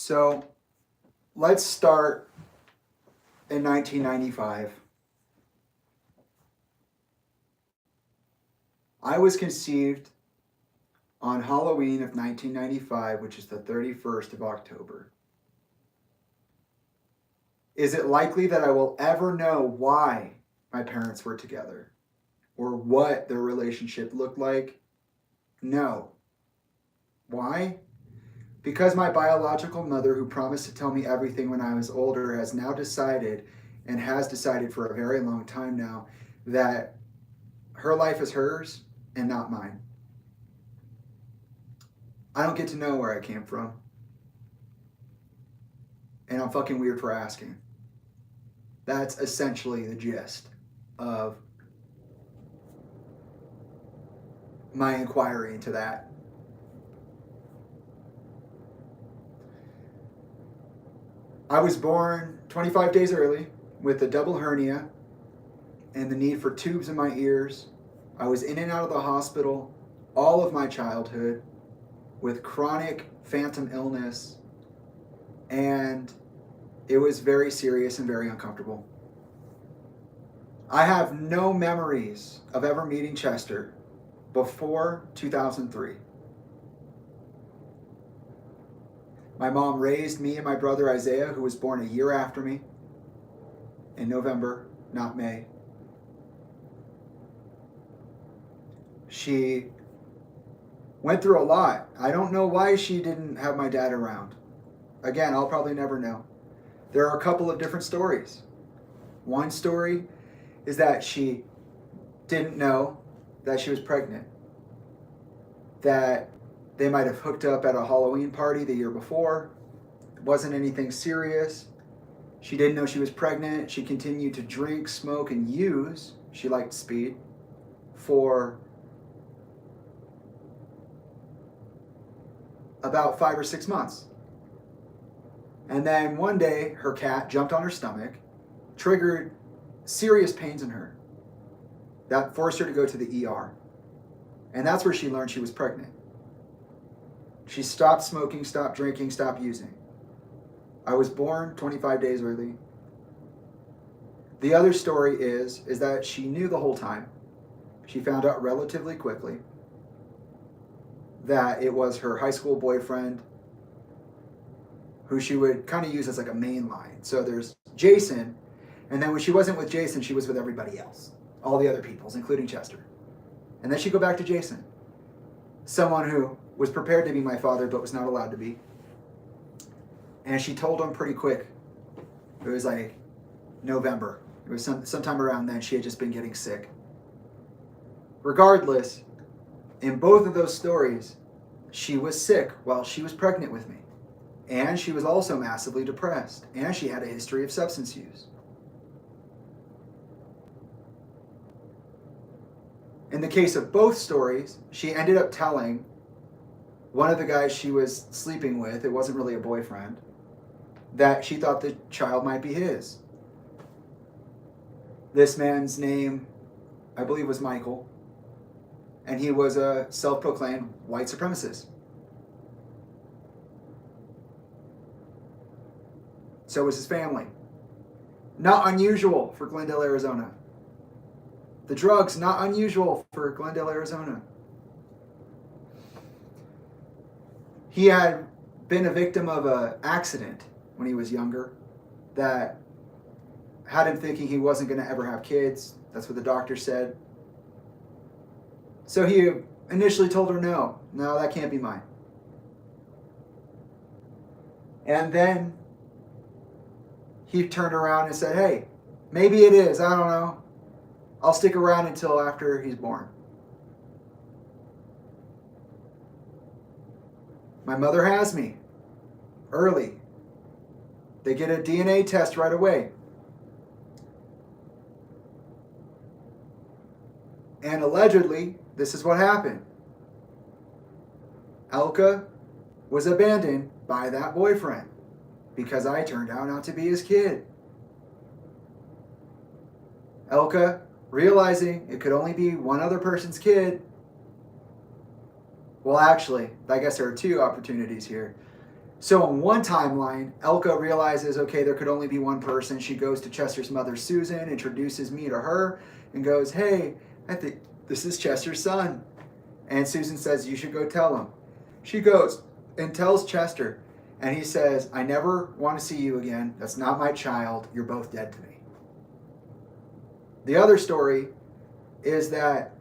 So let's start in 1995. I was conceived on Halloween of 1995, which is the 31st of October. Is it likely that I will ever know why my parents were together or what their relationship looked like? No. Why? Because my biological mother, who promised to tell me everything when I was older, has now decided, and has decided for a very long time now, that her life is hers and not mine. I don't get to know where I came from. And I'm fucking weird for asking. That's essentially the gist of my inquiry into that. I was born 25 days early with a double hernia and the need for tubes in my ears. I was in and out of the hospital all of my childhood with chronic phantom illness, and it was very serious and very uncomfortable. I have no memories of ever meeting Chester before 2003. My mom raised me and my brother Isaiah, who was born a year after me, in November, not May. She went through a lot. I don't know why she didn't have my dad around. Again, I'll probably never know. There are a couple of different stories. One story is that she didn't know that she was pregnant, that they might have hooked up at a Halloween party the year before. It wasn't anything serious. She didn't know she was pregnant. She continued to drink, smoke, and use. She liked speed for about 5 or 6 months. And then one day, her cat jumped on her stomach, triggered serious pains in her. That forced her to go to the ER. And that's where she learned she was pregnant. She stopped smoking, stopped drinking, stopped using. I was born 25 days early. The other story is that she knew the whole time. She found out relatively quickly that it was her high school boyfriend, who she would kind of use as like a main line. So there's Jason, and then when she wasn't with Jason, she was with everybody else, all the other peoples, including Chester. And then she'd go back to Jason, someone who was prepared to be my father but was not allowed to be. And she told him pretty quick. It was like November. It was sometime around then. She had just been getting sick. Regardless, in both of those stories, she was sick while she was pregnant with me. And she was also massively depressed. And she had a history of substance use. In the case of both stories, she ended up telling one of the guys she was sleeping with, it wasn't really a boyfriend, that she thought the child might be his. This man's name, I believe, was Michael, and he was a self-proclaimed white supremacist. So was his family. Not unusual for Glendale, Arizona. The drugs, not unusual for Glendale, Arizona. He had been a victim of an accident when he was younger that had him thinking he wasn't going to ever have kids. That's what the doctor said. So he initially told her, no, that can't be mine. And then he turned around and said, hey, maybe it is, I don't know. I'll stick around until after he's born. My mother has me early. They get a DNA test right away. And allegedly, this is what happened. Elka was abandoned by that boyfriend because I turned out not to be his kid. Elka, realizing it could only be one other person's kid, well, actually, I guess there are two opportunities here. So in one timeline, Elka realizes, okay, there could only be one person. She goes to Chester's mother, Susan, introduces me to her, and goes, hey, I think this is Chester's son. And Susan says, you should go tell him. She goes and tells Chester, and he says, I never want to see you again. That's not my child. You're both dead to me. The other story is that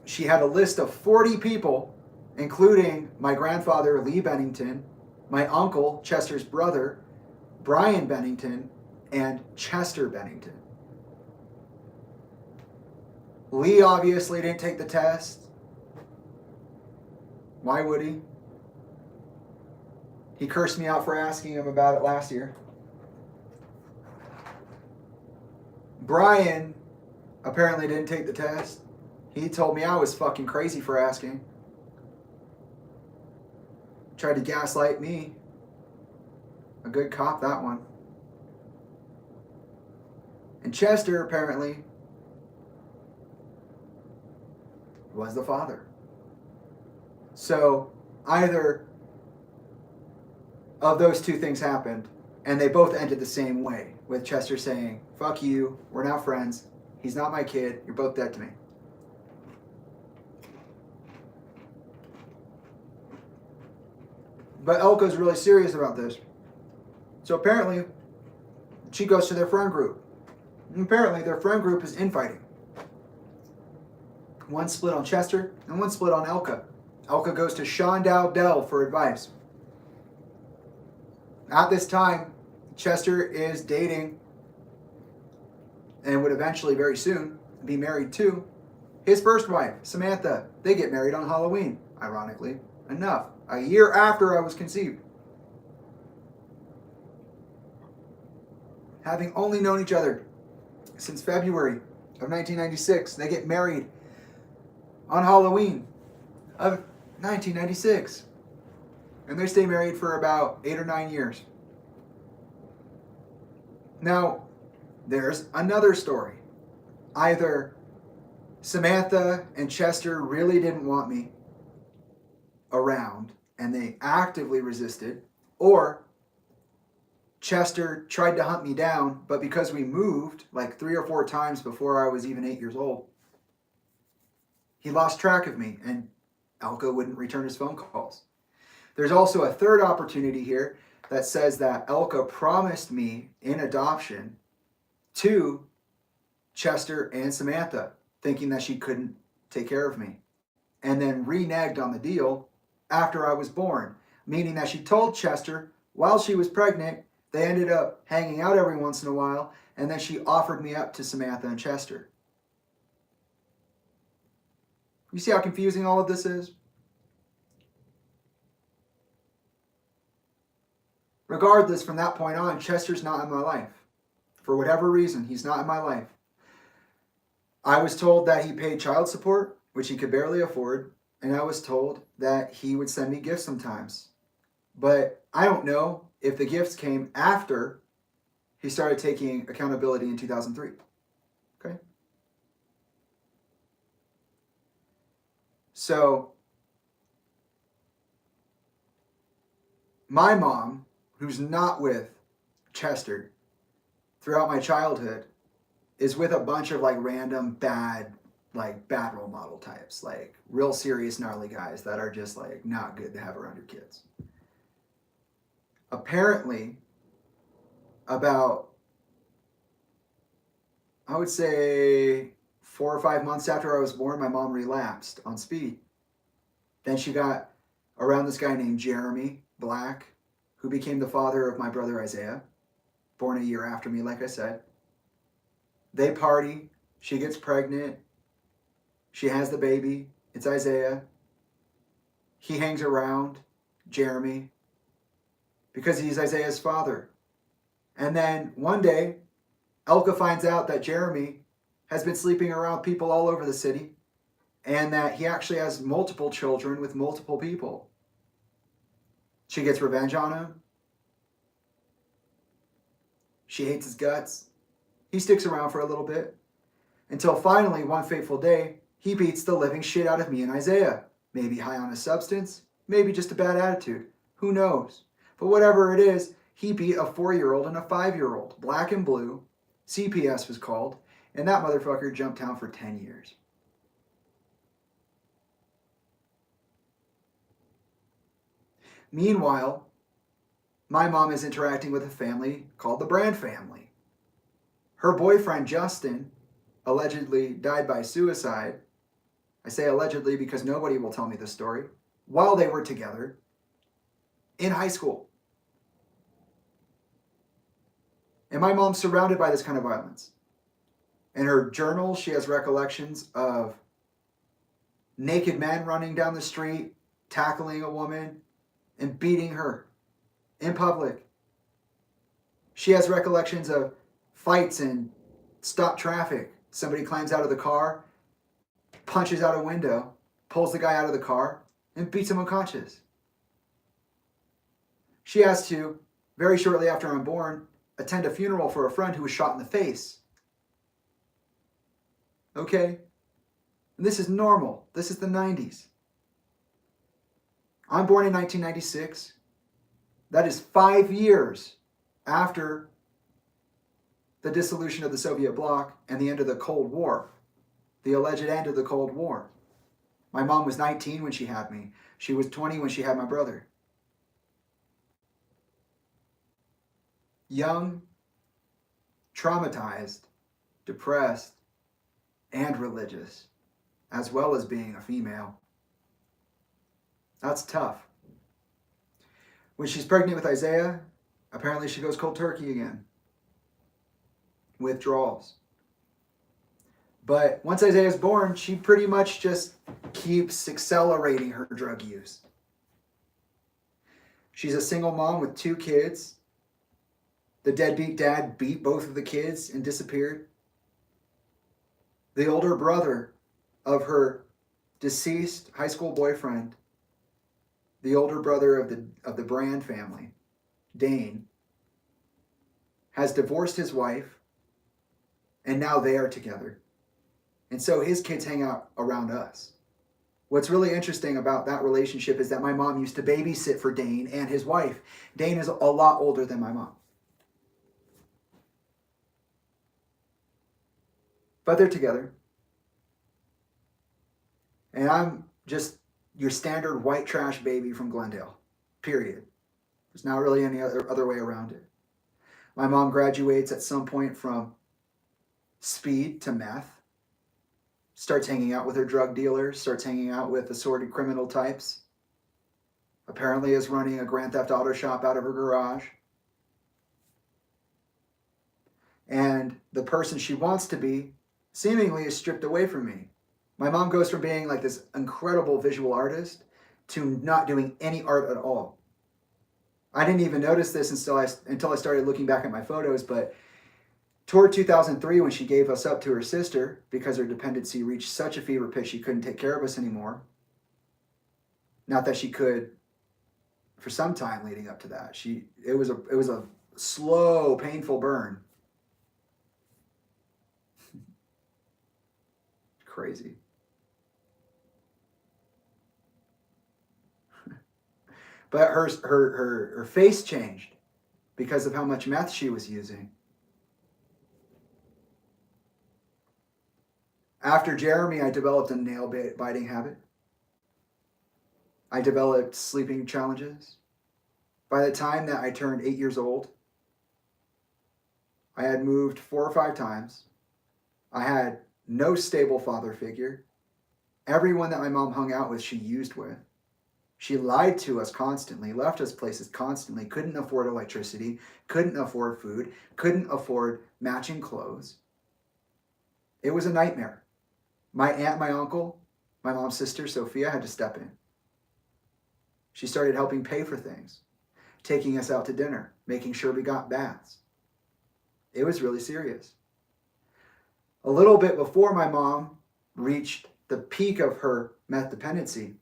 she had a list of 40 people, including my grandfather, Lee Bennington, my uncle, Chester's brother, Brian Bennington, and Chester Bennington. Lee obviously didn't take the test. Why would he? He cursed me out for asking him about it last year. Brian apparently didn't take the test. He told me I was fucking crazy for asking. Tried to gaslight me. A good cop, that one. And Chester apparently was the father. So either of those two things happened, and they both ended the same way, with Chester saying, fuck you, we're now friends, he's not my kid, you're both dead to me. But Elka's really serious about this. So apparently, she goes to their friend group. And apparently, their friend group is infighting. One split on Chester, and one split on Elka. Elka goes to Sean Dowdell for advice. At this time, Chester is dating, and would eventually, very soon, be married to his first wife, Samantha. They get married on Halloween, ironically enough, a year after I was conceived. Having only known each other since February of 1996, they get married on Halloween of 1996. And they stay married for about 8 or 9 years. Now, there's another story. Either Samantha and Chester really didn't want me around and they actively resisted, or Chester tried to hunt me down, but because we moved like 3 or 4 times before I was even 8 years old, he lost track of me and Elka wouldn't return his phone calls. There's also a third opportunity here that says that Elka promised me in adoption to Chester and Samantha, thinking that she couldn't take care of me, and then reneged on the deal after I was born, meaning that she told Chester while she was pregnant. They ended up hanging out every once in a while, and then she offered me up to Samantha and Chester. You see how confusing all of this is? Regardless, from that point on, Chester's not in my life. For whatever reason, he's not in my life. I was told that he paid child support, which he could barely afford, and I was told that he would send me gifts sometimes. But I don't know if the gifts came after he started taking accountability in 2003. Okay? So, my mom, who's not with Chester throughout my childhood, is with a bunch of like random bad role model types, like real serious gnarly guys that are just like not good to have around your kids. Apparently, about, I would say 4 or 5 months after I was born, my mom relapsed on speed. Then she got around this guy named Jeremy Black, who became the father of my brother Isaiah, born a year after me, like I said. They party, she gets pregnant, she has the baby, it's Isaiah. He hangs around Jeremy because he's Isaiah's father. And then one day, Elka finds out that Jeremy has been sleeping around people all over the city and that he actually has multiple children with multiple people. She gets revenge on him. She hates his guts. He sticks around for a little bit until finally, one fateful day, he beats the living shit out of me and Isaiah. Maybe high on a substance, maybe just a bad attitude. Who knows? But whatever it is, he beat a 4-year-old and a 5-year-old. Black and blue. CPS was called. And that motherfucker jumped town for 10 years. Meanwhile, my mom is interacting with a family called the Brand family. Her boyfriend, Justin, allegedly died by suicide. I say allegedly because nobody will tell me the story. While they were together in high school. And my mom's surrounded by this kind of violence. In her journal, she has recollections of naked men running down the street, tackling a woman, and beating her in public. She has recollections of fights and stopped traffic. Somebody climbs out of the car, punches out a window, pulls the guy out of the car, and beats him unconscious. She has to, very shortly after I'm born, attend a funeral for a friend who was shot in the face. Okay? And this is normal. This is the 90s. I'm born in 1996. That is 5 years after the dissolution of the Soviet bloc and the end of the Cold War. The alleged end of the Cold War. My mom was 19 when she had me. She was 20 when she had my brother. Young, traumatized, depressed, and religious, as well as being a female. That's tough. When she's pregnant with Isaiah, apparently she goes cold turkey again. Withdrawals. But once Isaiah's born, she pretty much just keeps accelerating her drug use. She's a single mom with 2 kids. The deadbeat dad beat both of the kids and disappeared. The older brother of her deceased high school boyfriend, the older brother of the Brand family, Dane, has divorced his wife, and now they are together. And so his kids hang out around us. What's really interesting about that relationship is that my mom used to babysit for Dane and his wife. Dane is a lot older than my mom. But they're together. And I'm just your standard white trash baby from Glendale. Period. There's not really any other way around it. My mom graduates at some point from speed to meth. Starts hanging out with her drug dealers. Starts hanging out with assorted criminal types. Apparently is running a Grand Theft Auto shop out of her garage. And the person she wants to be seemingly is stripped away from me. My mom goes from being like this incredible visual artist to not doing any art at all. I didn't even notice this until I started looking back at my photos, but toward 2003, when she gave us up to her sister because her dependency reached such a fever pitch she couldn't take care of us anymore. Not that she could for some time leading up to that. It was a slow, painful burn. Crazy. But her face changed because of how much meth she was using. After Jeremy, I developed a nail biting habit. I developed sleeping challenges. By the time that I turned 8 years old, I had moved 4 or 5 times. I had no stable father figure. Everyone that my mom hung out with, she used with. She lied to us constantly, left us places constantly, couldn't afford electricity, couldn't afford food, couldn't afford matching clothes. It was a nightmare. My aunt, my uncle, my mom's sister, Sophia, had to step in. She started helping pay for things, taking us out to dinner, making sure we got baths. It was really serious. A little bit before my mom reached the peak of her meth dependency,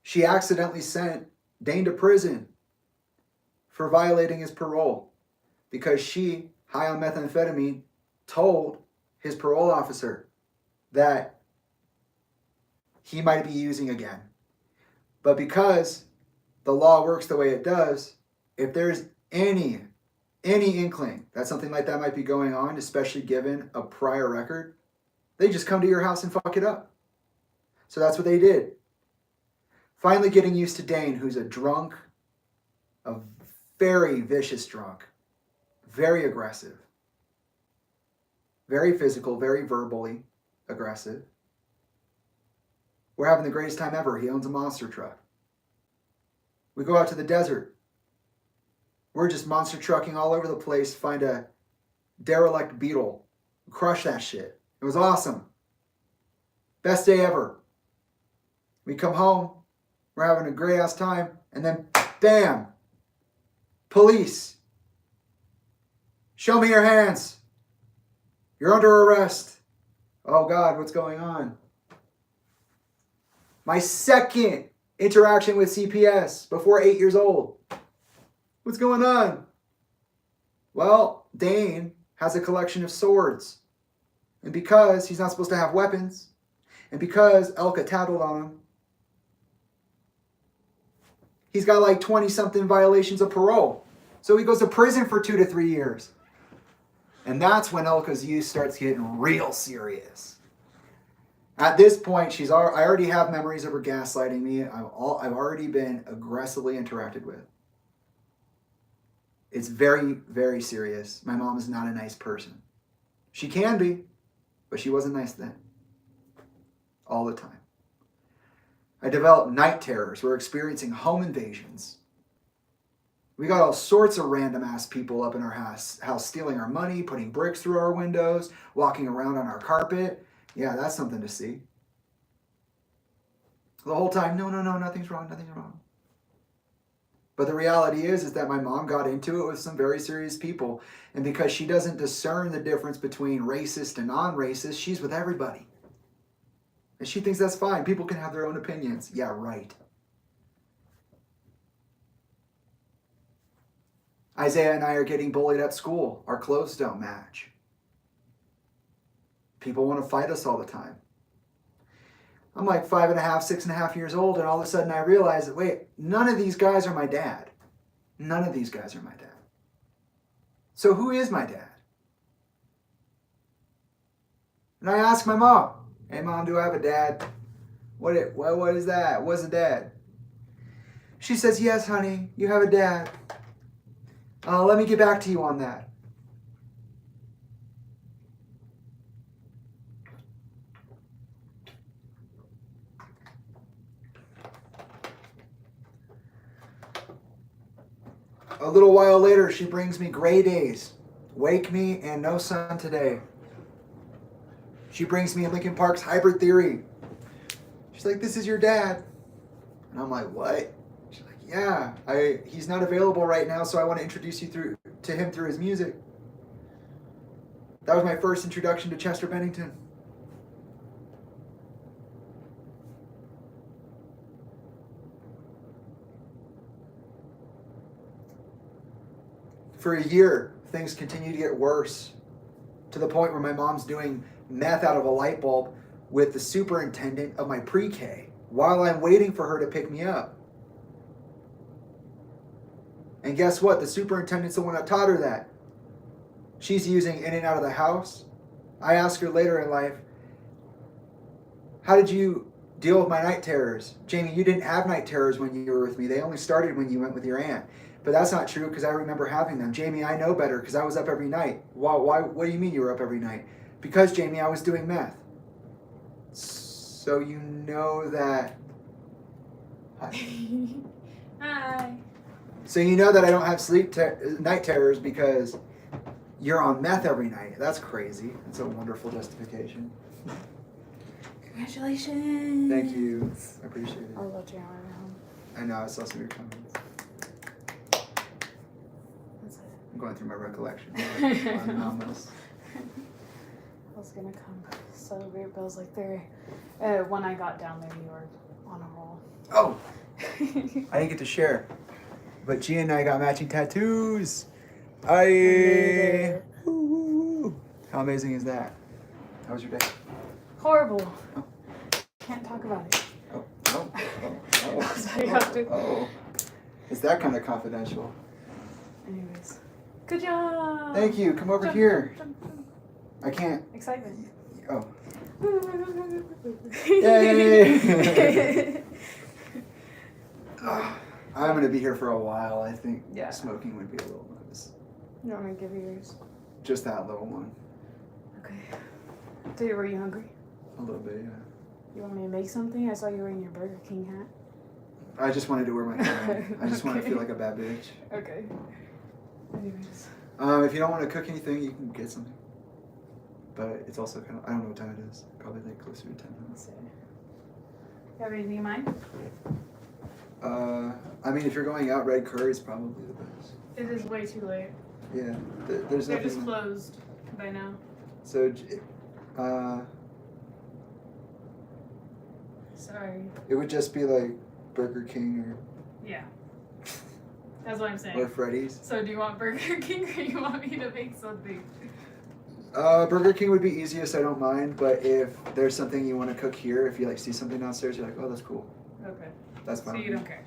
she accidentally sent Dane to prison for violating his parole because she, high on methamphetamine, told his parole officer that he might be using again. But because the law works the way it does, if there's any inkling that something like that might be going on, especially given a prior record, they just come to your house and fuck it up. So that's what they did. Finally getting used to Dane, who's a drunk, a very vicious drunk, very aggressive, very physical, very verbally aggressive. We're having the greatest time ever. He owns a monster truck. We go out to the desert. We're just monster trucking all over the place to find a derelict beetle. Crush that shit. It was awesome. Best day ever. We come home. We're having a great ass time. And then, bam. Police. Show me your hands. You're under arrest. Oh God, what's going on? My second interaction with CPS before 8 years old. What's going on? Well, Dane has a collection of swords. And because he's not supposed to have weapons, and because Elka tattled on him, he's got like 20-something violations of parole. So he goes to prison for 2 to 3 years. And that's when Elka's use starts getting real serious. At this point, I already have memories of her gaslighting me. I've already been aggressively interacted with. It's very, very serious. My mom is not a nice person. She can be, but she wasn't nice then. All the time. I developed night terrors. We're experiencing home invasions. We got all sorts of random ass people up in our house stealing our money, putting bricks through our windows, walking around on our carpet. Yeah, that's something to see. The whole time, no, nothing's wrong. But the reality is that my mom got into it with some very serious people. And because she doesn't discern the difference between racist and non-racist, she's with everybody. And she thinks that's fine. People can have their own opinions. Yeah, right. Isaiah and I are getting bullied at school. Our clothes don't match. People want to fight us all the time. I'm like 5.5, 6.5 years old, and all of a sudden I realize that, wait, none of these guys are my dad. None of these guys are my dad. So who is my dad? And I ask my mom, hey mom, do I have a dad? What is that? What's a dad? She says, yes, honey, you have a dad. Let me get back to you on that. A little while later, she brings me Gray Days, Wake Me, and No Sun Today. She brings me Linkin Park's Hybrid Theory. She's like, this is your dad. And I'm like, what? She's like, yeah, he's not available right now, so I want to introduce you to him through his music. That was my first introduction to Chester Bennington. For a year, things continue to get worse, to the point where my mom's doing meth out of a light bulb with the superintendent of my pre-K while I'm waiting for her to pick me up. And guess what? The superintendent's the one that taught her that. She's using in and out of the house. I asked her later in life, how did you deal with my night terrors? Jamie, you didn't have night terrors when you were with me. They only started when you went with your aunt. But that's not true because I remember having them. Jamie, I know better because I was up every night. Why? What do you mean you were up every night? Because, Jamie, I was doing meth. So you know that... Hi. So you know that I don't have night terrors because you're on meth every night. That's crazy. That's a wonderful justification. Congratulations. Thank you. I appreciate it. I'll let you know. I know, I saw some of your comments. I'm going through my recollection. Anomalous. I was gonna come celebrate, but I was like, when I got down there, you were on a roll. Oh! I didn't get to share. But Gia and I got matching tattoos. Woo-hoo. How amazing is that? How was your day? Horrible. Oh. Can't talk about it. Oh. I have to. Oh. Is that kind of confidential? Anyways. Good job! Thank you. Come over Jump, here. jump, jump. I can't. Excitement. Oh. Yay! I'm going to be here for a while. I think Yeah. smoking would be a little nervous. You want me to give you yours? Just that little one. Okay. Dude, were you hungry? A little bit, yeah. You want me to make something? I saw you wearing your Burger King hat. I just wanted to wear my hat. I just want to Okay. feel like a bad bitch. Okay. Anyways. If you don't want to cook anything, you can get something. But it's also kind of, I don't know what time it is. Probably like closer to 10 Let's minutes. see. You have anything in mind? I mean, if you're going out, red curry is probably the best. It is way too late. Yeah, there's They're nothing. just closed by now. So, Sorry. it would just be like Burger King Yeah. That's what I'm saying. or Freddy's. So do you want Burger King or you want me to make something? Burger King would be easiest. I don't mind. But if there's something you want to cook here, if you like see something downstairs, you're like, oh, that's cool. Okay. That's fine. So you don't care.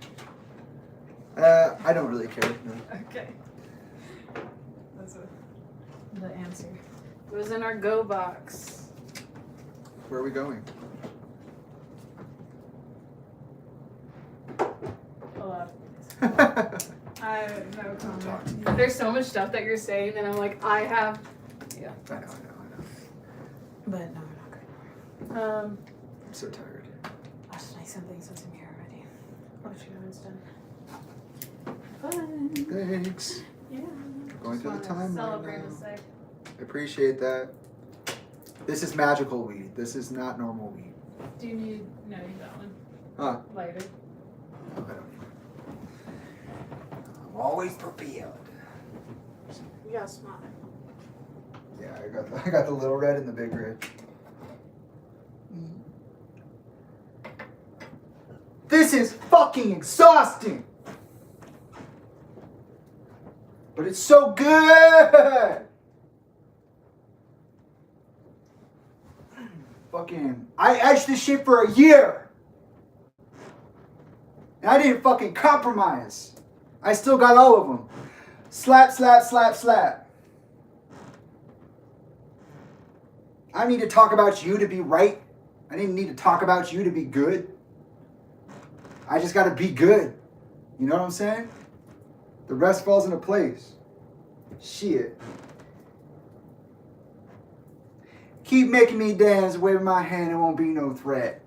I don't really care. No. Okay. That's the answer. It was in our go box. Where are we going? A lot. Talk. I have no comment. There's so much stuff that you're saying that I'm like, I have. Yeah. I know. But no, we're not good. I'm so tired. I'll just make something so it's in here already. I'll let you know when it's done. Fun. Thanks. Yeah. Going Just through the wanna time right celebrate now. a sec. I appreciate that. This is magical weed. This is not normal weed. Do you need no, you got one. Huh? Lighter. I don't know. I'm always prepared. You got smart. Yeah, I got the little red and the big red. This is fucking exhausting. But it's so good. Fucking, I etched this shit for a year. And I didn't fucking compromise. I still got all of them. Slap, slap, slap, slap. I need to talk about you to be right. I didn't need to talk about you to be good. I just got to be good. You know what I'm saying? The rest falls into place. Shit. Keep making me dance, wave my hand, it won't be no threat.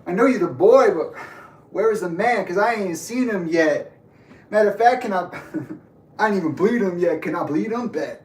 I know you're the boy, but where is the man? Because I ain't seen him yet. Matter of fact, I didn't even bleed him yet. Can I bleed him? Bet.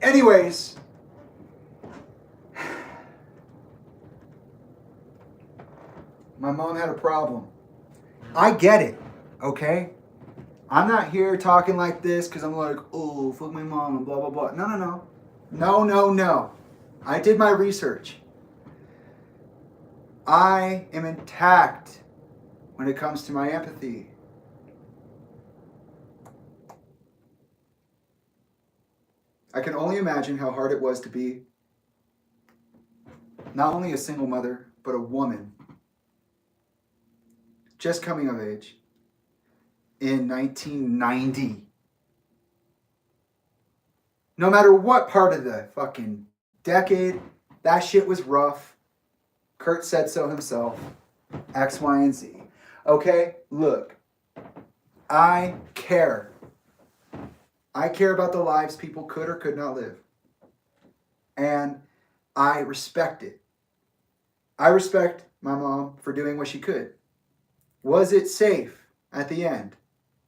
Anyways, my mom had a problem. I get it, okay? I'm not here talking like this because I'm like, oh, fuck my mom and blah, blah, blah. No, no, no. No, no, no. I did my research. I am intact when it comes to my empathy. I can only imagine how hard it was to be not only a single mother, but a woman just coming of age in 1990. No matter what part of the fucking decade, that shit was rough. Kurt said so himself. X, Y, and Z. Okay, look, I care. I care about the lives people could or could not live. And I respect it. I respect my mom for doing what she could. Was it safe at the end?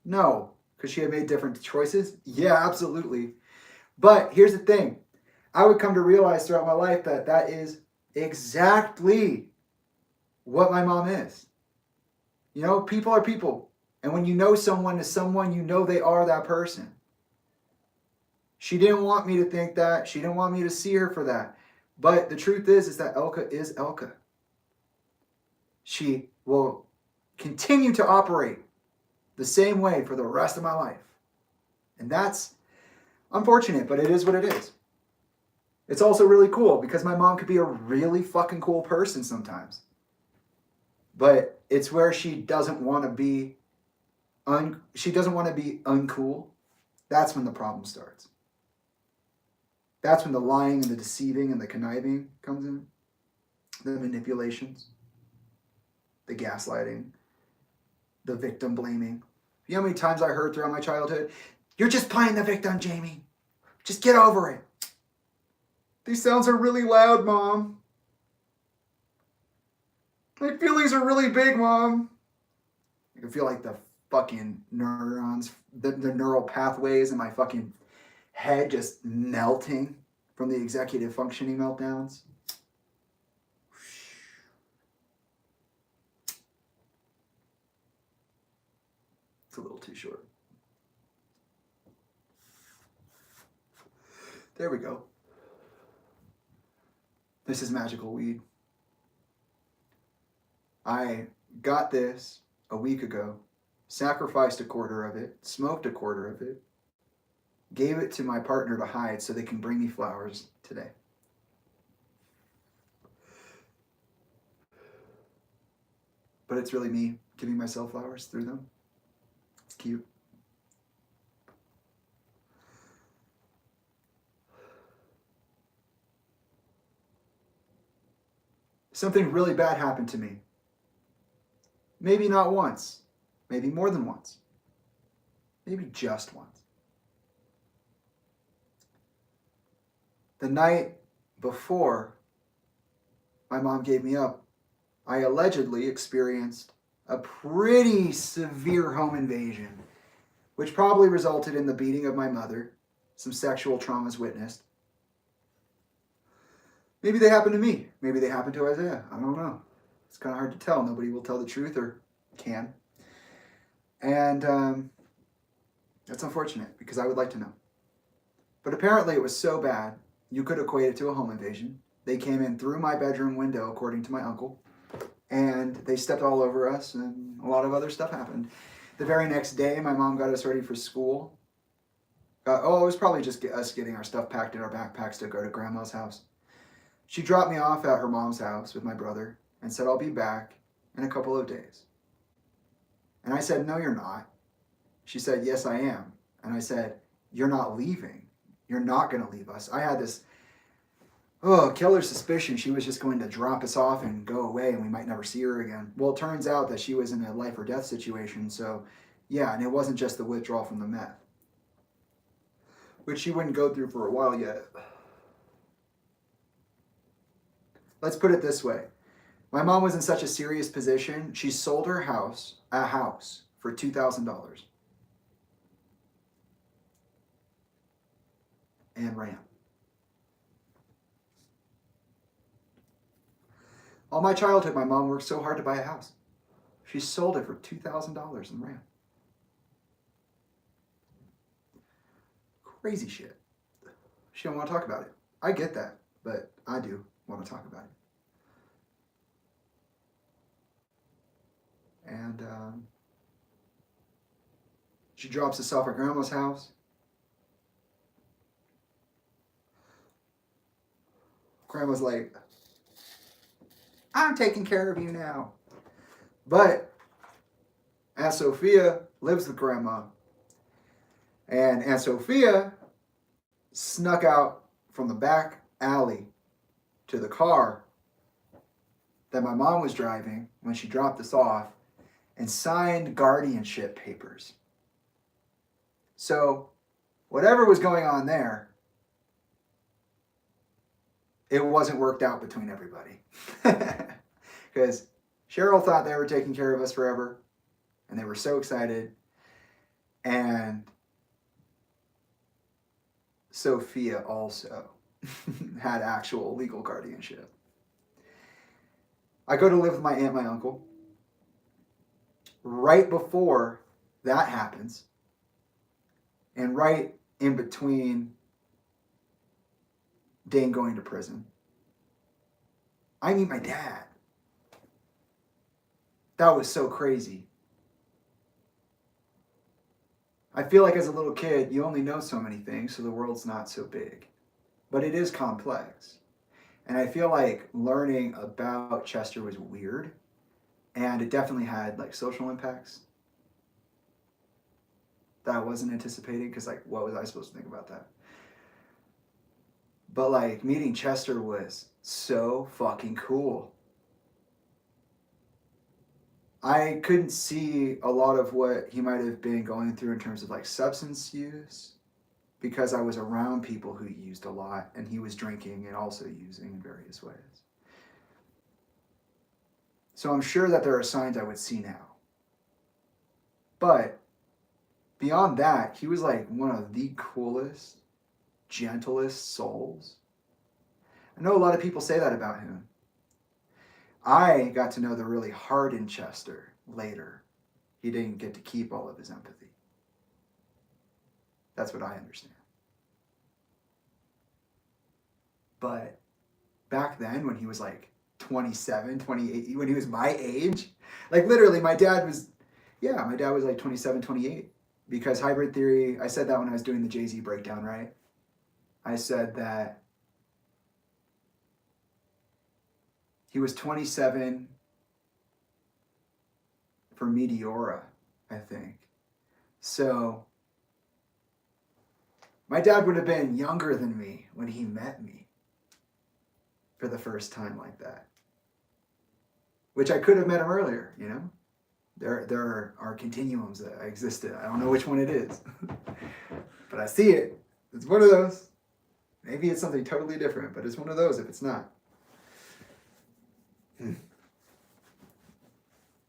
No, because she had made different choices. Yeah, absolutely. But here's the thing. I would come to realize throughout my life that that is exactly what my mom is. You know, people are people. And when you know someone is someone, you know they are that person. She didn't want me to think that. She didn't want me to see her for that. But the truth is that Elka is Elka. She will continue to operate the same way for the rest of my life. And that's unfortunate, but it is what it is. It's also really cool because my mom could be a really fucking cool person sometimes. But it's where she doesn't want to be uncool. That's when the problem starts. That's when the lying and the deceiving and the conniving comes in. The manipulations, the gaslighting, the victim blaming. You know how many times I heard throughout my childhood, "You're just playing the victim, Jamie. Just get over it." These sounds are really loud, Mom. My feelings are really big, Mom. I can feel like the fucking neurons, the neural pathways in my fucking head just melting from the executive functioning meltdowns. It's a little too short. There we go. This is magical weed. I got this a week ago, sacrificed a quarter of it, smoked a quarter of it, gave it to my partner to hide so they can bring me flowers today. But it's really me giving myself flowers through them. It's cute. Something really bad happened to me. Maybe not once, maybe more than once, maybe just once. The night before my mom gave me up, I allegedly experienced a pretty severe home invasion, which probably resulted in the beating of my mother, some sexual traumas witnessed. Maybe they happened to me. Maybe they happened to Isaiah. I don't know. It's kind of hard to tell. Nobody will tell the truth or can. And that's unfortunate because I would like to know. But apparently it was so bad, you could equate it to a home invasion. They came in through my bedroom window, according to my uncle, and they stepped all over us, and a lot of other stuff happened. The very next day, my mom got us ready for school. It was probably just us getting our stuff packed in our backpacks to go to Grandma's house. She dropped me off at her mom's house with my brother and said, "I'll be back in a couple of days." And I said, "No, you're not." She said, "Yes, I am." And I said, "You're not leaving. You're not going to leave us." I had this killer suspicion she was just going to drop us off and go away and we might never see her again. Well, it turns out that she was in a life or death situation. So yeah, and it wasn't just the withdrawal from the meth, which she wouldn't go through for a while yet. Let's put it this way. My mom was in such a serious position, she sold her house, a house, for $2,000 and ran. All my childhood, my mom worked so hard to buy a house. She sold it for $2,000 and ran. Crazy shit. She don't want to talk about it. I get that, but I do want to talk about it. And she drops us off at Grandma's house. Grandma's like, "I'm taking care of you now." But Aunt Sophia lives with Grandma. And Aunt Sophia snuck out from the back alley to the car that my mom was driving when she dropped us off and signed guardianship papers. So whatever was going on there, it wasn't worked out between everybody. Because Cheryl thought they were taking care of us forever, and they were so excited. And Sophia also had actual legal guardianship. I go to live with my aunt and my uncle. Right before that happens, and right in between Dane going to prison. I meet my dad. That was so crazy. I feel like as a little kid, you only know so many things, so the world's not so big. But it is complex. And I feel like learning about Chester was weird. And it definitely had like social impacts that I wasn't anticipating, because like, what was I supposed to think about that? But like, meeting Chester was so fucking cool. I couldn't see a lot of what he might have been going through in terms of like substance use, because I was around people who used a lot, and he was drinking and also using in various ways. So I'm sure that there are signs I would see now. But beyond that, he was like one of the coolest, gentlest souls. I know a lot of people say that about him. I got to know the really hardened Chester later. He didn't get to keep all of his empathy. That's what I understand. But back then, when he was like 27, 28, when he was my age, like literally my dad was like 27, 28. Because hybrid theory, I said that when I was doing the Jay-Z breakdown, right? I said that he was 27 for Meteora, I think. So my dad would have been younger than me when he met me for the first time like that. Which I could have met him earlier, you know? There are continuums that existed. I don't know which one it is. But I see it. It's one of those. Maybe it's something totally different, but it's one of those if it's not.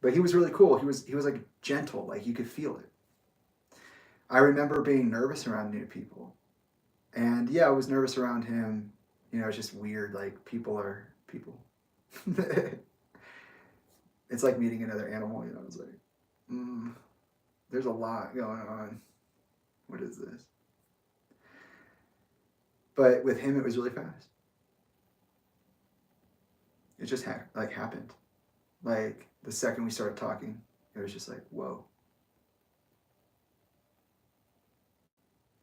But he was really cool. He was like gentle, like you could feel it. I remember being nervous around new people. And yeah, I was nervous around him. You know, it's just weird, like people are people. It's like meeting another animal, you know, it's like, there's a lot going on. What is this? But with him, it was really fast. It just happened. Like the second we started talking, it was just like, whoa.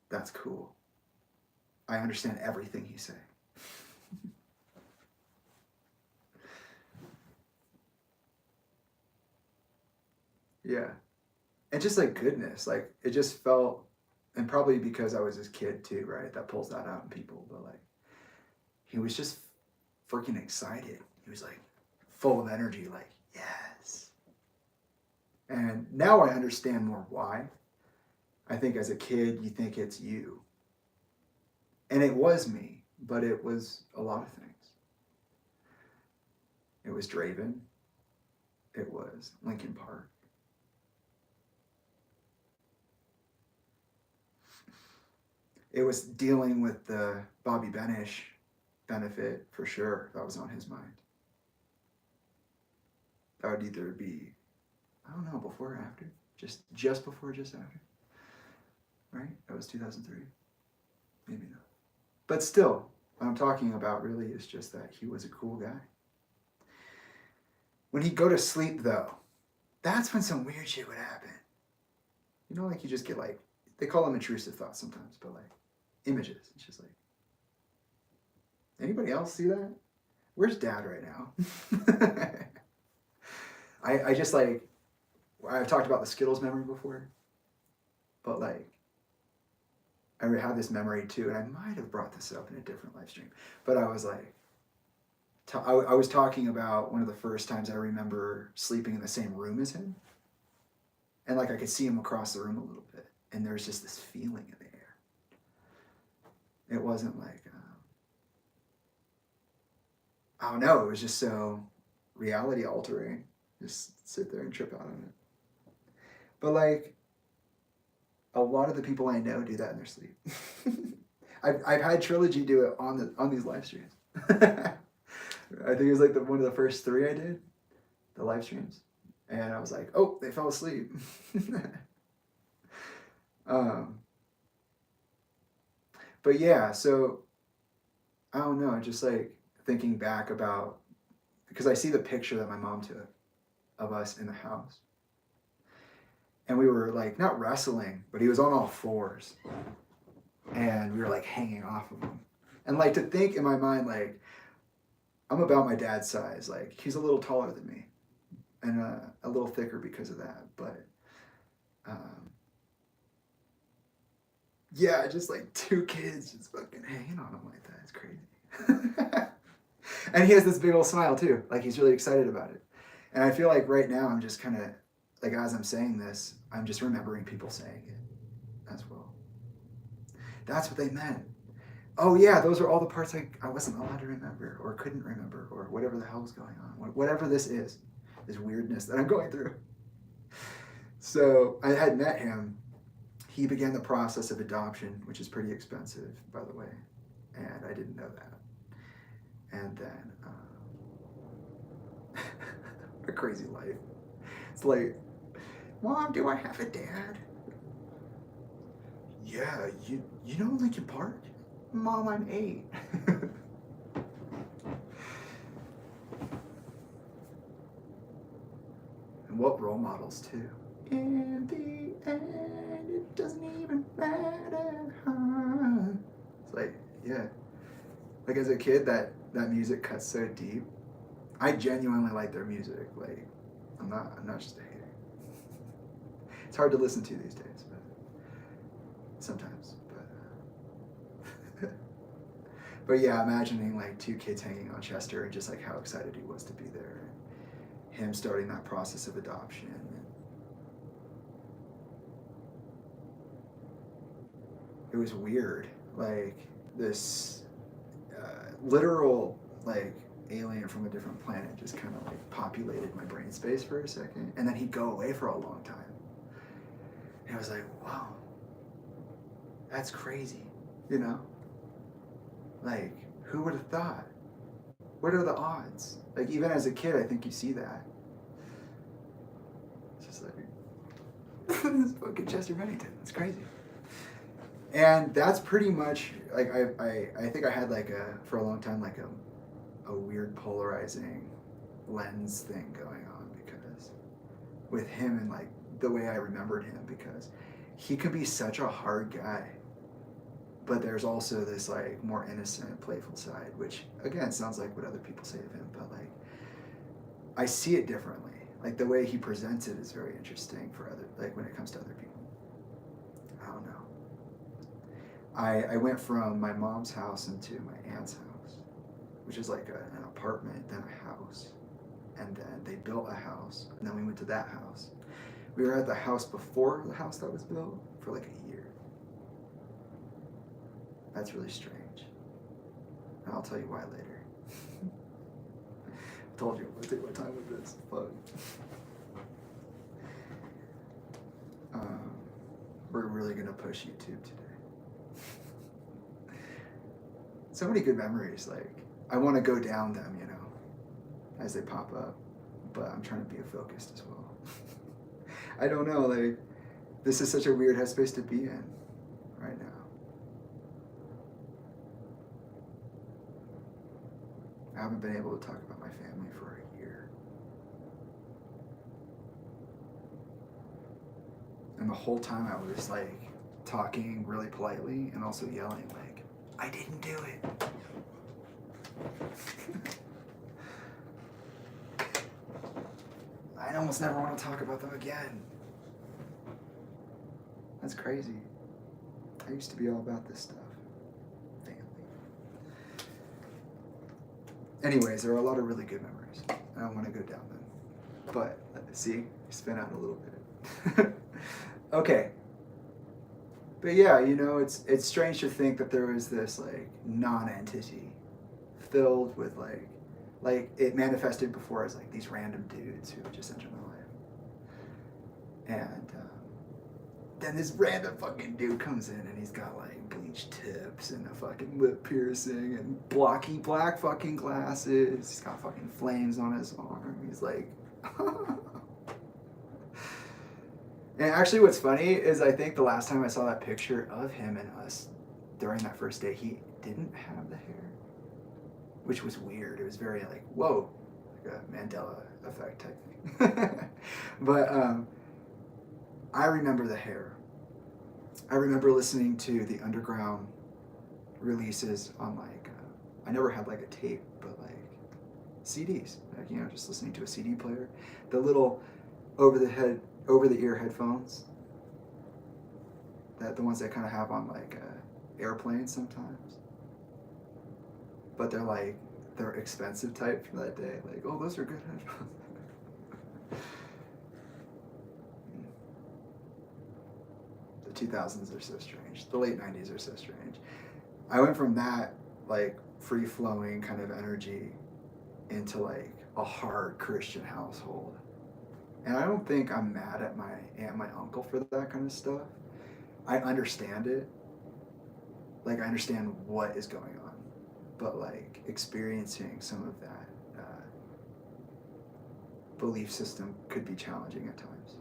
That's cool. I understand everything he's saying. Yeah. And just like goodness, like it just felt, and probably because I was his kid too, right? That pulls that out in people. But like, he was just freaking excited. He was like full of energy, like, yes. And now I understand more why. I think as a kid, you think it's you. And it was me, but it was a lot of things. It was Draven. It was Lincoln Park. It was dealing with the Bobby Benish benefit for sure. That was on his mind. That would either be, I don't know, before or after. Just before, just after. Right? That was 2003. Maybe not. But still, what I'm talking about really is just that he was a cool guy. When he'd go to sleep though, that's when some weird shit would happen. You know, like you just get like, they call them intrusive thoughts sometimes, but like images. It's just like, anybody else see that? Where's Dad right now? I just like, I've talked about the Skittles memory before, but like, I had this memory too, and I might have brought this up in a different live stream, but I was like, I was talking about one of the first times I remember sleeping in the same room as him, and like I could see him across the room a little bit, and there was just this feeling in the air. It wasn't like, I don't know, it was just so reality altering. Just sit there and trip out on it. But like, a lot of the people I know do that in their sleep. I've had Trilogy do it on these live streams. I think it was like one of the first 3 I did, the live streams. And I was like, oh, they fell asleep. But yeah, so I don't know, just like thinking back about, because I see the picture that my mom took of us in the house. And we were like, not wrestling, but he was on all fours. And we were like hanging off of him. And like to think in my mind, like, I'm about my dad's size. Like, he's a little taller than me and a little thicker because of that. But yeah, just like two kids just fucking hanging on him like that. It's crazy. And he has this big old smile too. Like, he's really excited about it. And I feel like right now I'm just kind of, like, as I'm saying this, I'm just remembering people saying it as well. That's what they meant. Oh yeah, those are all the parts I wasn't allowed to remember or couldn't remember or whatever the hell was going on. Whatever this is, this weirdness that I'm going through. So I had met him. He began the process of adoption, which is pretty expensive, by the way. And I didn't know that. And then, a crazy life. It's like, Mom, do I have a dad? Yeah, you know Lincoln Park? Mom, I'm 8. And what role models too. In the end, it doesn't even matter. It's like, yeah. Like as a kid, that music cuts so deep. I genuinely like their music. Like, I'm not just a hater. It's hard to listen to these days, but sometimes. But yeah, imagining like 2 kids hanging on Chester and just like how excited he was to be there. Him starting that process of adoption. It was weird. Like this literal like alien from a different planet just kind of like populated my brain space for a second. And then he'd go away for a long time. And I was like, wow, that's crazy, you know? Like, who would have thought? What are the odds? Like, even as a kid, I think you see that. It's just like, this fucking Chester Bennington. It's crazy. And that's pretty much, like, I think I had, like, for a long time, like, a weird polarizing lens thing going on because with him and, like, the way I remembered him, because he could be such a hard guy. But there's also this like more innocent, playful side, which again sounds like what other people say of him, but like I see it differently. Like the way he presents it is very interesting for other, like when it comes to other people. I don't know. I went from my mom's house into my aunt's house, which is like an apartment, then a house, and then they built a house, and then we went to that house. We were at the house before the house that was built for like a year. That's really strange. And I'll tell you why later. I told you I'm gonna take my time with this. Fuck. We're really gonna push YouTube today. So many good memories. Like I want to go down them, you know, as they pop up. But I'm trying to be focused as well. I don't know. Like this is such a weird headspace to be in right now. I haven't been able to talk about my family for a year. And the whole time I was like talking really politely and also yelling like, I didn't do it. I almost never want to talk about them again. That's crazy. I used to be all about this stuff. Anyways, there are a lot of really good memories. I don't want to go down them. But, see, spin out a little bit. Okay. But yeah, you know, it's strange to think that there was this, like, non-entity filled with, like it manifested before as, like, these random dudes who would just enter my life. And then this random fucking dude comes in and he's got, like, bleached tips and a fucking lip piercing and blocky black fucking glasses. He's got fucking flames on his arm. He's like, And actually what's funny is I think the last time I saw that picture of him and us during that first day, he didn't have the hair. which was weird. It was very like, whoa, like a Mandela effect type thing. But I remember the hair. I remember listening to the underground releases on like, I never had like a tape, but like CDs, like, you know, just listening to a CD player. The little over the ear headphones, that the ones that kind of have on like airplanes sometimes, but they're expensive type for that day. Like, oh, those are good headphones. The 2000s are so strange. The late 90s are so strange. I went from that like free flowing kind of energy into like a hard Christian household. And I don't think I'm mad at my aunt and my uncle for that kind of stuff. I understand it. Like, I understand what is going on. But like experiencing some of that belief system could be challenging at times.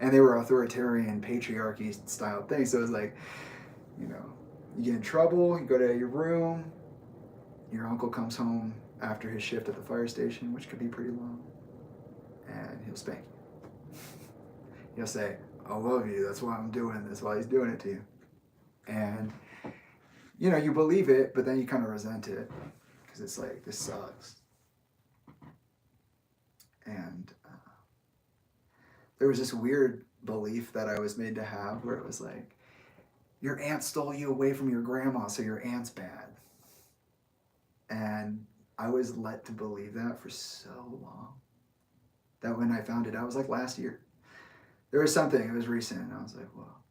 And they were authoritarian patriarchy style things. So it was like, you know, you get in trouble, you go to your room, your uncle comes home after his shift at the fire station, which could be pretty long, and he'll spank you. He'll say, I love you, that's why I'm doing this, while he's doing it to you. And, you know, you believe it, but then you kind of resent it, because it's like, this sucks. And there was this weird belief that I was made to have where it was like, your aunt stole you away from your grandma, so your aunt's bad. And I was led to believe that for so long that when I found it out, it was like last year. There was something, it was recent, and I was like, well,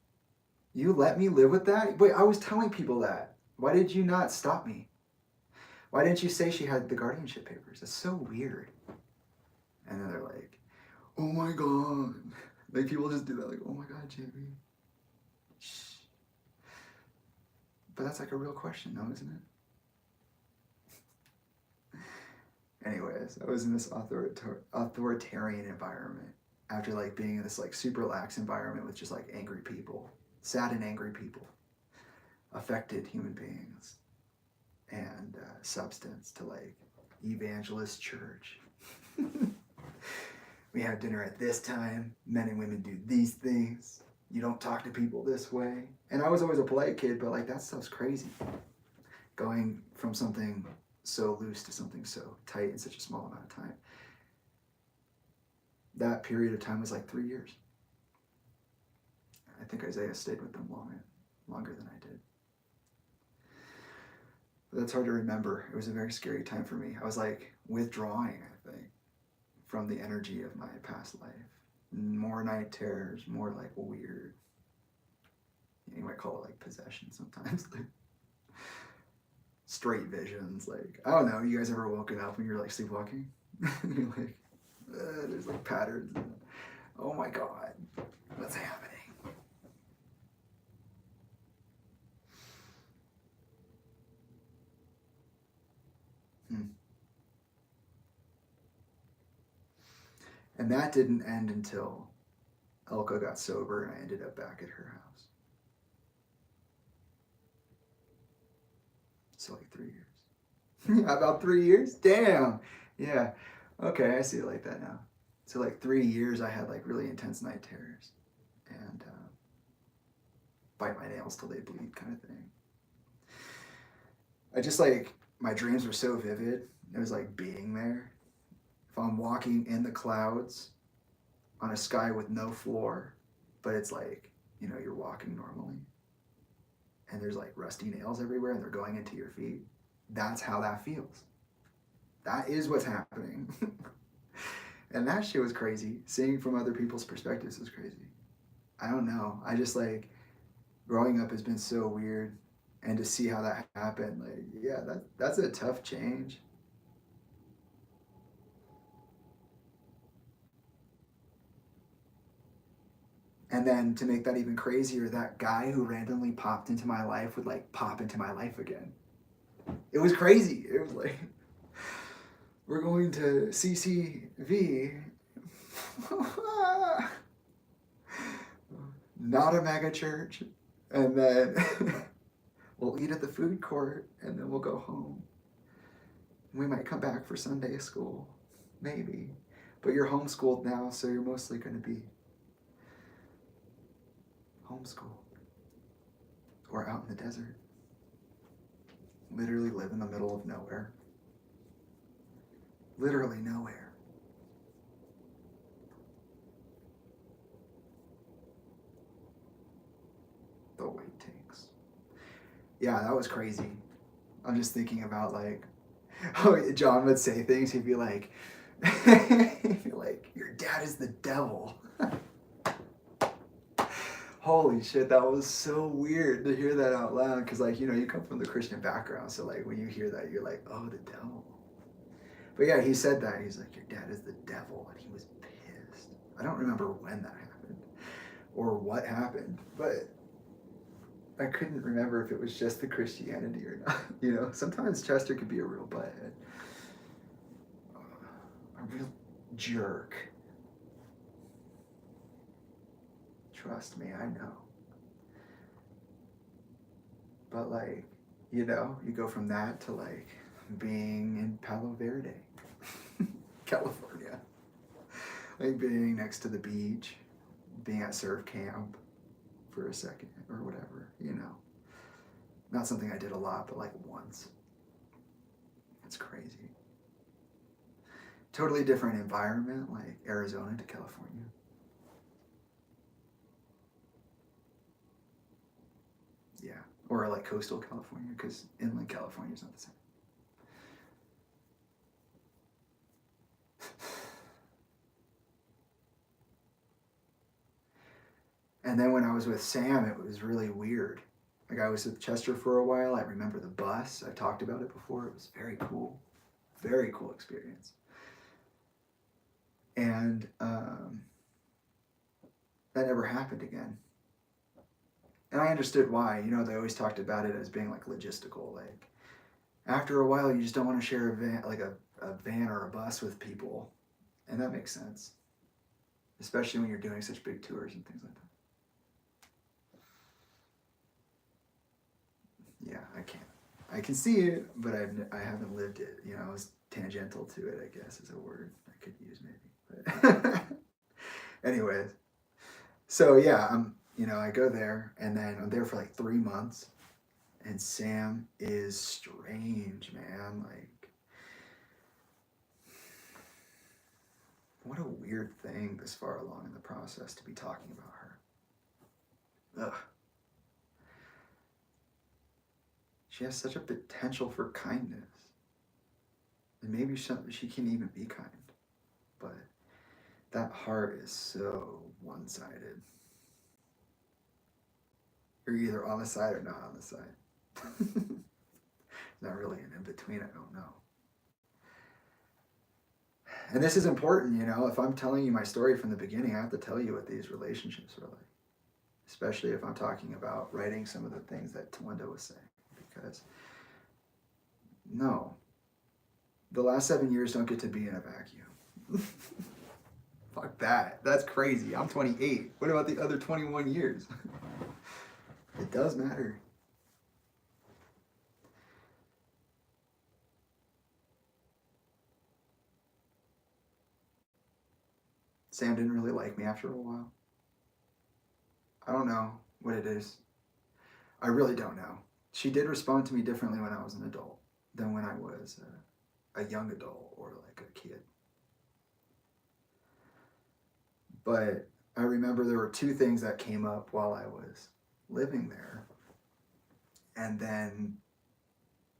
you let me live with that? Wait, I was telling people that. Why did you not stop me? Why didn't you say she had the guardianship papers? That's so weird. And then they're like, oh my God. Like, people just do that, like, oh my God, JB. Shh. But that's like a real question though, isn't it? Anyways, I was in this authoritarian environment after like being in this like super lax environment with just like angry people, sad and angry people, affected human beings, and substance to like evangelist church. We have dinner at this time, men and women do these things, you don't talk to people this way. And I was always a polite kid, but like that stuff's crazy. Going from something so loose to something so tight in such a small amount of time. That period of time was like 3 years. I think Isaiah stayed with them longer than I did. But that's hard to remember. It was a very scary time for me. I was like withdrawing, I think, from the energy of my past life. More night terrors, more like weird. You might call it like possession sometimes. Straight visions, like, I don't know, you guys ever woken up when you're like sleepwalking? You're like, there's like patterns. Oh my God, what's happening? And that didn't end until Elka got sober and I ended up back at her house. So like 3 years. About 3 years? Damn. Yeah. Okay, I see it like that now. So like 3 years I had like really intense night terrors. And bite my nails till they bleed kind of thing. I just like, my dreams were so vivid. It was like being there. If I'm walking in the clouds on a sky with no floor, but it's like, you know, you're walking normally. And there's like rusty nails everywhere and they're going into your feet. That's how that feels. That is what's happening. And that shit was crazy. Seeing from other people's perspectives was crazy. I don't know. I just like, growing up has been so weird. And to see how that happened, like, yeah, that's a tough change. And then to make that even crazier, that guy who randomly popped into my life would like pop into my life again. It was crazy. It was like, we're going to CCV. Not a mega church. And then We'll eat at the food court and then we'll go home. We might come back for Sunday school, maybe. But you're homeschooled now, so you're mostly going to be homeschooled or out in the desert. Literally live in the middle of nowhere. Literally nowhere. The white tanks. Yeah, that was crazy. I'm just thinking about like, oh, John would say things. He'd be like, your dad is the devil. Holy shit, that was so weird to hear that out loud. Because like, you come from the Christian background. So like when you hear that, you're like, oh, the devil. But yeah, he said that. He's like, your dad is the devil. And he was pissed. I don't remember when that happened or what happened. But I couldn't remember if it was just the Christianity or not. Sometimes Chester could be a real butthead. A real jerk. Trust me, I know. But like, you go from that to like being in Palo Verde, California. Like being next to the beach, being at surf camp for a second or whatever, Not something I did a lot, but like once. It's crazy. Totally different environment, like Arizona to California. Yeah, or like coastal California, because inland California is not the same. And then when I was with Sam, it was really weird. Like I was with Chester for a while. I remember the bus. I've talked about it before. It was very cool. Very cool experience. And that never happened again. And I understood why. They always talked about it as being like logistical. Like after a while, you just don't want to share a van, like a van or a bus with people. And that makes sense. Especially when you're doing such big tours and things like that. Yeah, I can't. I can see it, but I haven't lived it. I was tangential to it, I guess, is a word I could use maybe. But anyways, so yeah, I go there, and then I'm there for like 3 months, and Sam is strange, man. Like, what a weird thing this far along in the process to be talking about her. Ugh. She has such a potential for kindness. And maybe she can even be kind. But that heart is so one-sided. You're either on the side or not on the side. Not really an in-between, I don't know. And this is important, if I'm telling you my story from the beginning, I have to tell you what these relationships were like. Especially if I'm talking about writing some of the things that Tolinda was saying. Because, no, the last 7 years don't get to be in a vacuum. Fuck that. That's crazy. I'm 28. What about the other 21 years? It does matter. Sam didn't really like me after a while. I don't know what it is. I really don't know. She did respond to me differently when I was an adult than when I was a young adult or like a kid. But I remember there were 2 things that came up while I was living there. And then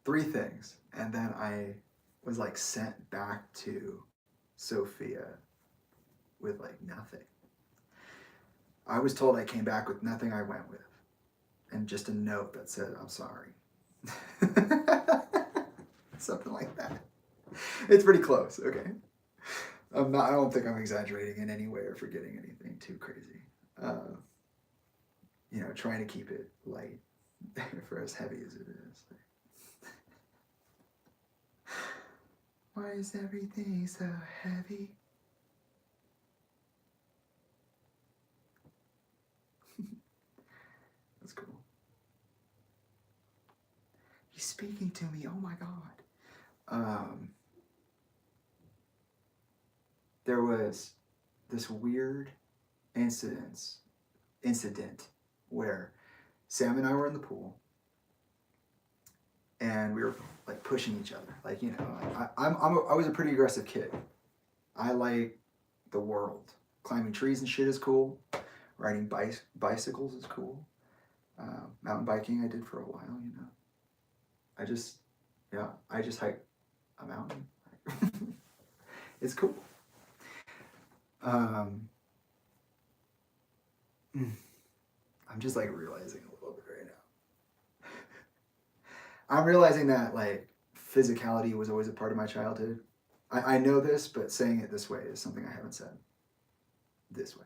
3 things. And then I was like sent back to Sophia with like nothing. I was told I came back with nothing I went with. And just a note that said, I'm sorry. Something like that. It's pretty close, okay? I don't think I'm exaggerating in any way or forgetting anything too crazy. Trying to keep it light for as heavy as it is. Why is everything so heavy? That's cool. He's speaking to me. Oh my God. There was this weird incident where Sam and I were in the pool, and we were like pushing each other. Like, you know, I was a pretty aggressive kid. I like the world. Climbing trees and shit is cool. Riding bicycles is cool. Mountain biking I did for a while, you know. I just hike a mountain. It's cool. I'm just like realizing a little bit right now. I'm realizing that like physicality was always a part of my childhood. I know this, but saying it this way is something I haven't said. This way.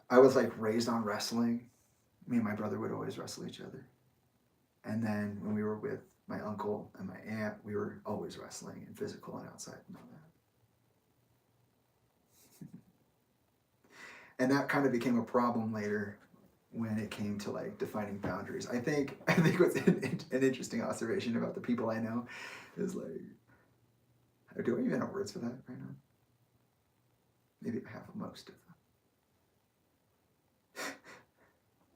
I was like raised on wrestling. Me and my brother would always wrestle each other. And then when we were with my uncle and my aunt, we were always wrestling and physical and outside and all that. And that kind of became a problem later when it came to like defining boundaries. I think what's an interesting observation about the people I know is like, do I even have words for that right now? Maybe I have most of them.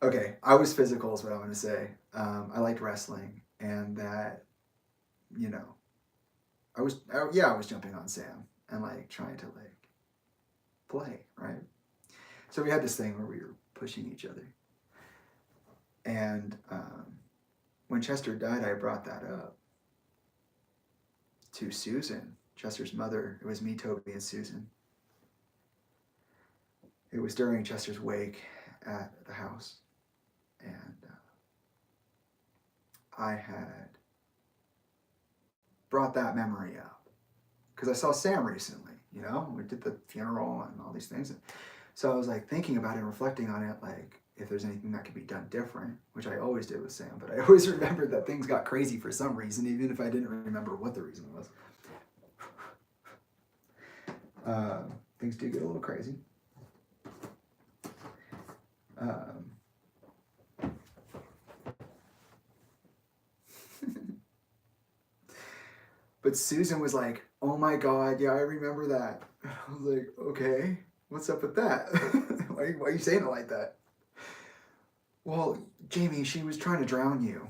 Okay, I was physical is what I'm going to say. I liked wrestling, and that, you know, I was jumping on Sam and like trying to like play, right? So we had this thing where we were pushing each other. And when Chester died, I brought that up to Susan, Chester's mother. It was me, Toby, and Susan. It was during Chester's wake at the house. And I had brought that memory up because I saw Sam recently, you know, we did the funeral and all these things. So I was like thinking about it and reflecting on it, like if there's anything that could be done different, which I always did with Sam, but I always remembered that things got crazy for some reason, even if I didn't remember what the reason was. Things do get a little crazy. But Susan was like, oh my God, yeah, I remember that. I was like, okay, what's up with that? why are you saying it like that? Well, Jamie, she was trying to drown you.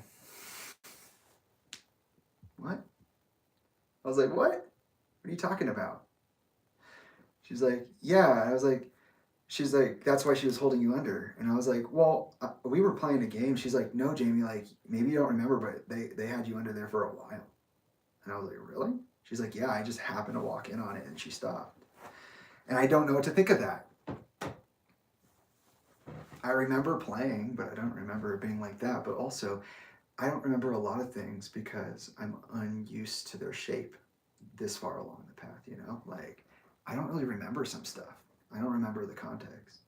What? I was like, what? What are you talking about? She's like, yeah. I was like, she's like, that's why she was holding you under. And I was like, well, we were playing a game. She's like, no, Jamie, like, maybe you don't remember, but they had you under there for a while. And I was like, really? She's like, yeah, I just happened to walk in on it and she stopped. And I don't know what to think of that. I remember playing, but I don't remember it being like that. But also, I don't remember a lot of things because I'm unused to their shape this far along the path, you know? Like, I don't really remember some stuff. I don't remember the context.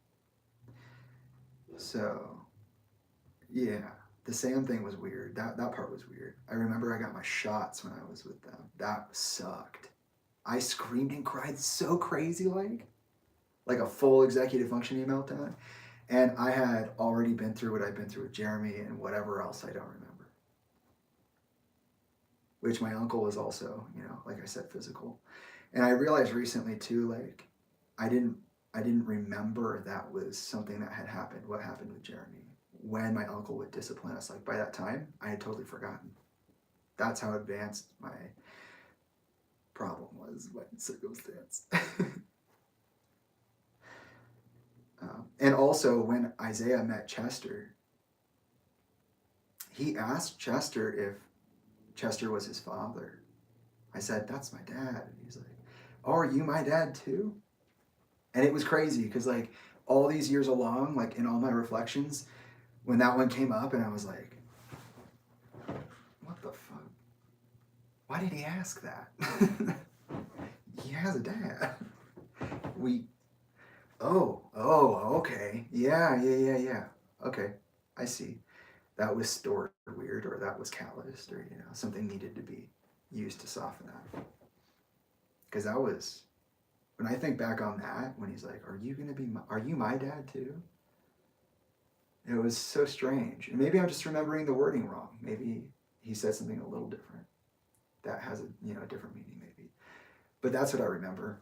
So, yeah. The Sam thing was weird. That part was weird. I remember I got my shots when I was with them. That sucked. I screamed and cried so crazy like a full executive functioning meltdown. And I had already been through what I'd been through with Jeremy and whatever else I don't remember. Which my uncle was also, you know, like I said, physical. And I realized recently too, like, I didn't remember that was something that had happened, what happened with Jeremy. When my uncle would discipline us, like by that time, I had totally forgotten. That's how advanced my problem was, my circumstance. And also when Isaiah met Chester, he asked Chester if Chester was his father. I said, that's my dad. And he's like, oh, are you my dad too? And it was crazy because like all these years along, like in all my reflections, when that one came up and I was like, what the fuck? Why did he ask that? He has a dad. Okay. Yeah. Okay, I see. That was stored weird, or that was calloused, or, you know, something needed to be used to soften that. Because that was, when I think back on that, when he's like, are you my dad too? It was so strange. And maybe I'm just remembering the wording wrong. Maybe he said something a little different that has a different meaning maybe. But that's what I remember.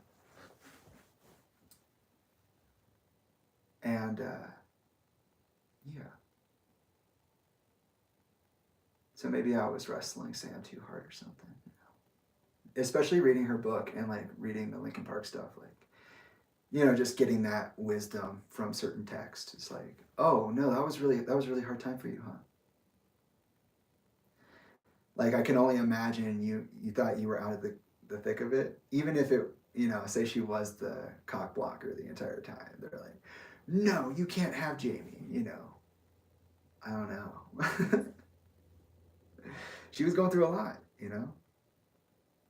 And yeah. So maybe I was wrestling Sam too hard or something. Especially reading her book and like reading the Linkin Park stuff, like, just getting that wisdom from certain texts. It's like, oh no, that was really hard time for you, huh? Like I can only imagine you thought you were out of the thick of it, even if it, say she was the cock blocker the entire time. They're like, no, you can't have Jamie. I don't know. She was going through a lot.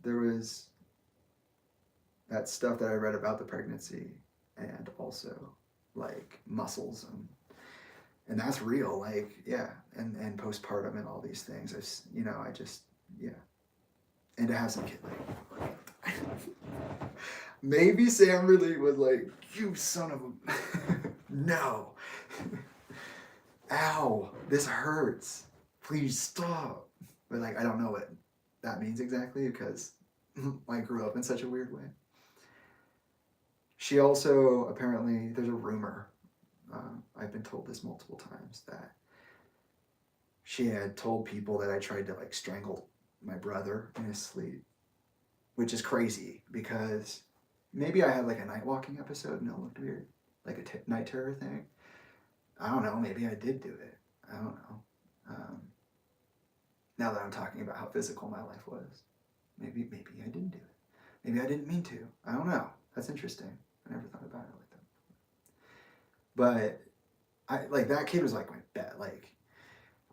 There was that stuff that I read about the pregnancy, and also like muscles and that's real, like, yeah, and postpartum and all these things. And to have some kid, like, maybe Sam really was like, you son of a, no, ow, this hurts, please stop. But like, I don't know what that means exactly because I grew up in such a weird way. She also, apparently, there's a rumor, I've been told this multiple times, that she had told people that I tried to like strangle my brother in his sleep, which is crazy because maybe I had like a night walking episode and it looked weird, like a night terror thing. I don't know, maybe I did do it. I don't know. Now that I'm talking about how physical my life was, maybe I didn't do it. Maybe I didn't mean to. I don't know. That's interesting. I never thought about it like that. But that kid was like my bet. Like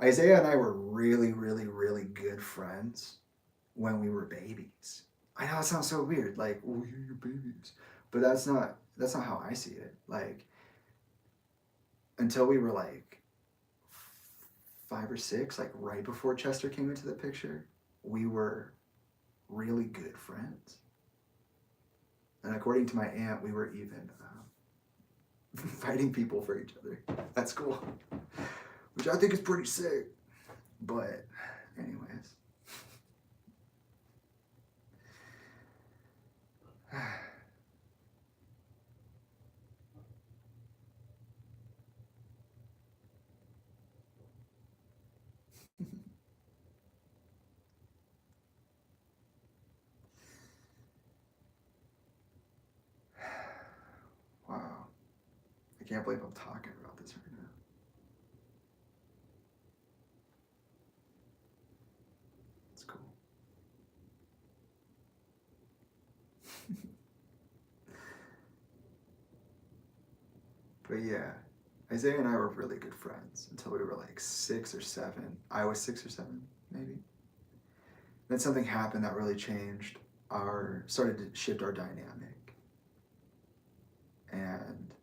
Isaiah and I were really, really, really good friends when we were babies. I know it sounds so weird, like, oh, you're babies. But that's not how I see it. Like, until we were like 5 or 6, like right before Chester came into the picture, we were really good friends. And according to my aunt, we were even fighting people for each other at school, which I think is pretty sick. But anyways. Wow. I can't believe I'm talking about this right now. It's cool. But yeah, Isaiah and I were really good friends until we were like 6 or 7. I was 6 or 7, maybe. Then something happened that really started to shift our dynamic. And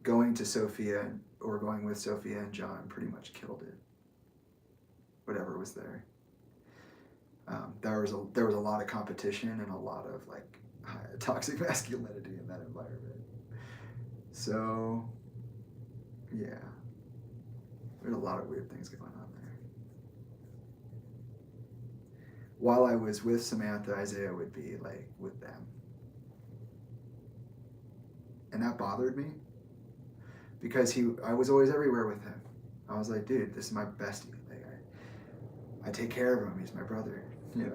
going with Sophia and John pretty much killed it. Whatever was there. There was a lot of competition and a lot of like toxic masculinity in that environment. So yeah, there's a lot of weird things going on there. While I was with Samantha, Isaiah would be like with them. And that bothered me because I was always everywhere with him. I was like, dude, this is my bestie. Like, I take care of him. He's my brother, And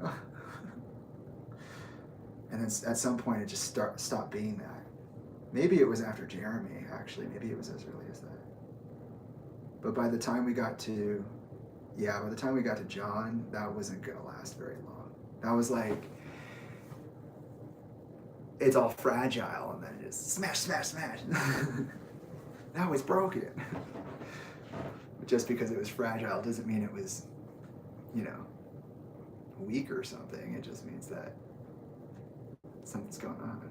then at some point, it just stopped being that. Maybe it was after Jeremy, actually. Maybe it was as early as that. But by the time we got to John, that wasn't gonna last very long. That was like, it's all fragile, and then it just smash, smash, smash. Now it's broken. Just because it was fragile doesn't mean it was, weak or something. It just means that something's going on.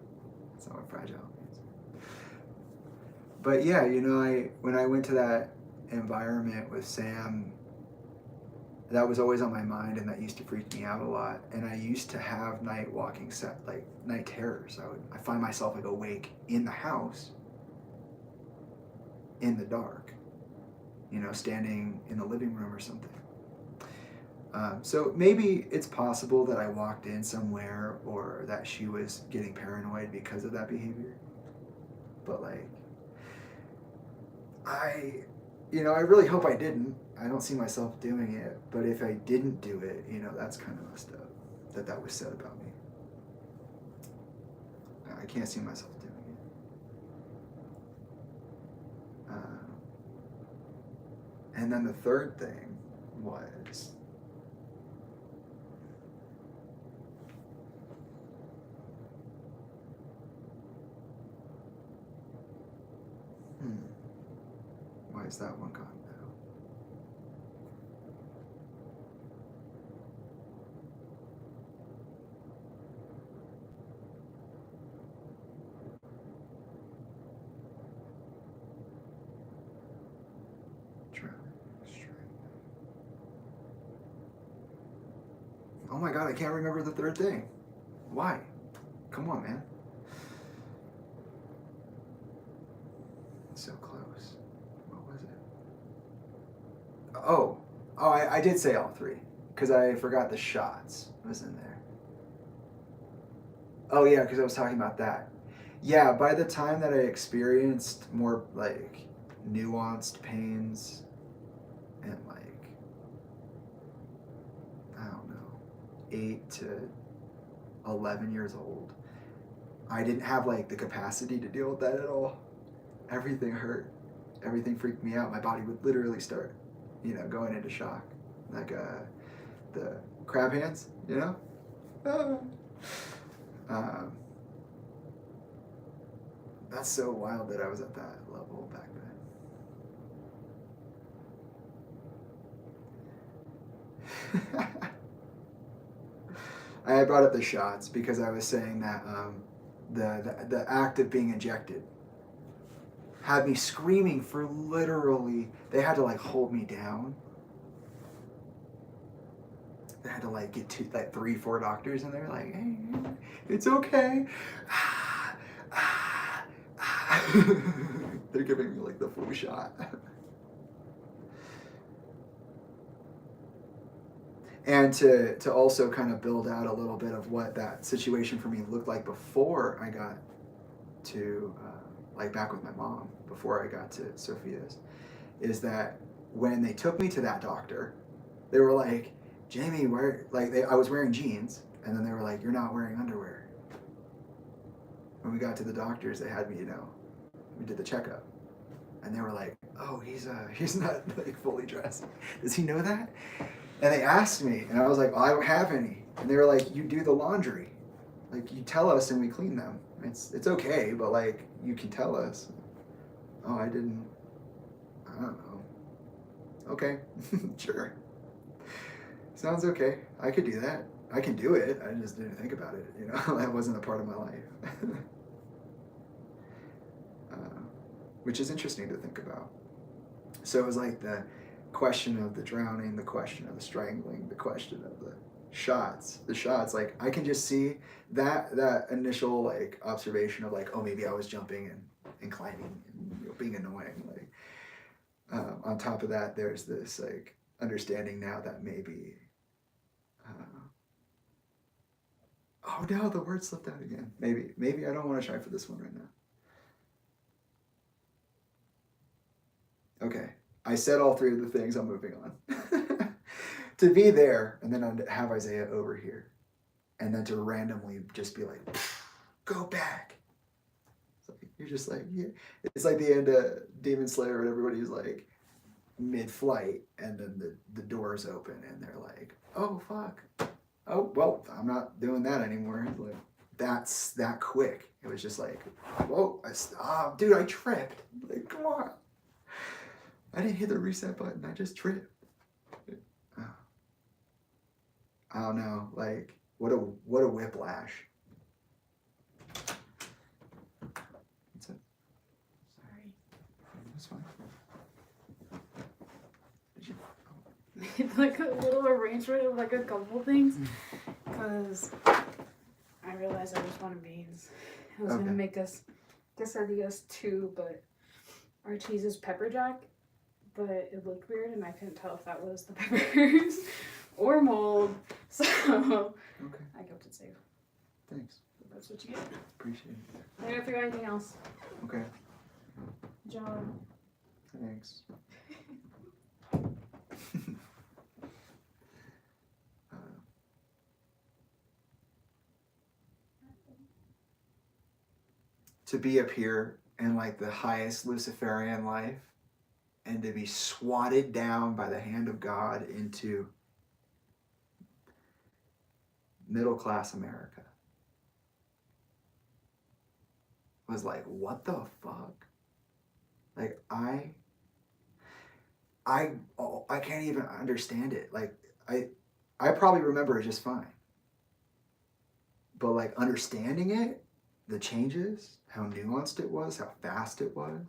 That's not what fragile means. But yeah, when I went to that environment with Sam, that was always on my mind, and that used to freak me out a lot. And I used to have night terrors. I find myself like awake in the house, in the dark, you know, standing in the living room or something. So maybe it's possible that I walked in somewhere or that she was getting paranoid because of that behavior. But like, I really hope I didn't. I don't see myself doing it. But if I didn't do it, you know, that's kind of messed up that was said about me. I can't see myself doing it. And then the third thing was, why is that one gone now? Oh my God, I can't remember the third thing. Why? Come on, man. So close. What was it? Oh, I did say all three because I forgot the shots was in there. Oh yeah, because I was talking about that. Yeah, by the time that I experienced more like nuanced pains and like, I don't know, 8 to 11 years old, I didn't have like the capacity to deal with that at all. Everything hurt. Everything freaked me out. My body would literally start, you know, going into shock. Like the crab hands, you know? That's so wild that I was at that level back then. I brought up the shots because I was saying that the act of being injected had me screaming for literally, they had to like hold me down. They had to like get 3-4 doctors in there like, hey, it's okay. They're giving me like the flu shot. And to also kind of build out a little bit of what that situation for me looked like before I got to, like back with my mom, before I got to Sophia's, is that when they took me to that doctor, they were like, Jamie, I was wearing jeans, and then they were like, you're not wearing underwear. When we got to the doctors, they had me, you know, we did the checkup, and they were like, oh, he's not like fully dressed. Does he know that? And they asked me, and I was like, well, I don't have any. And they were like, you do the laundry. Like, you tell us and we clean them. It's okay, but like, you can tell us. Oh, I don't know. Okay, sure. Sounds okay. I could do that. I can do it. I just didn't think about it, you know? That wasn't a part of my life. Which is interesting to think about. So it was like the question of the drowning, the question of the strangling, the question of the shots, like I can just see that initial like observation of like, oh, maybe I was jumping and climbing and, you know, being annoying. Like on top of that, there's this like understanding now that maybe oh no, the word slipped out again. Maybe I don't want to try for this one right now. Okay, I said all three of the things. I'm moving on. To be there, and then I'd have Isaiah over here, and then to randomly just be like, go back. So you're just like, yeah. It's like the end of Demon Slayer when everybody's like mid-flight, and then the doors open, and they're like, oh fuck. Oh well, I'm not doing that anymore. Like that's that quick. It was just like, whoa, dude, I tripped. Like, come on. I didn't hit the reset button. I just tripped. I don't know. Like, what a whiplash. What's it? Sorry. That's fine. Made like a little arrangement of like a couple things because I realized I just wanted beans. I was gonna make us quesadillas too, but our cheese is pepper jack, but it looked weird and I couldn't tell if that was the peppers or mold. So Okay. I kept it safe. Thanks. That's what you get. Appreciate it. I didn't figure anything else. Okay. Good job. Thanks. To be up here in like the highest Luciferian life and to be swatted down by the hand of God into middle class America was like, what the fuck? Like I can't even understand it. Like I probably remember it just fine. But like understanding it, the changes, how nuanced it was, how fast it was,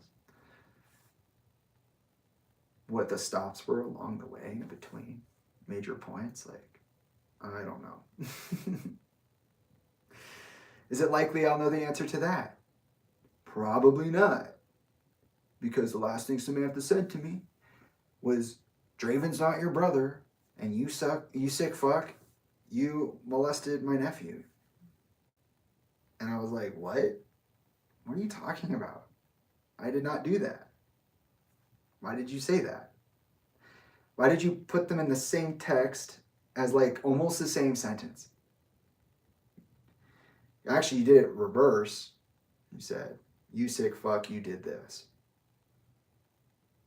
what the stops were along the way in between major points, like, I don't know. Is it likely I'll know the answer to that? Probably not. Because the last thing Samantha said to me was, Draven's not your brother, and you suck, you sick fuck, you molested my nephew. And I was like, what? What are you talking about? I did not do that. Why did you say that? Why did you put them in the same text as like almost the same sentence? Actually, you did it reverse. You said, you sick fuck, you did this.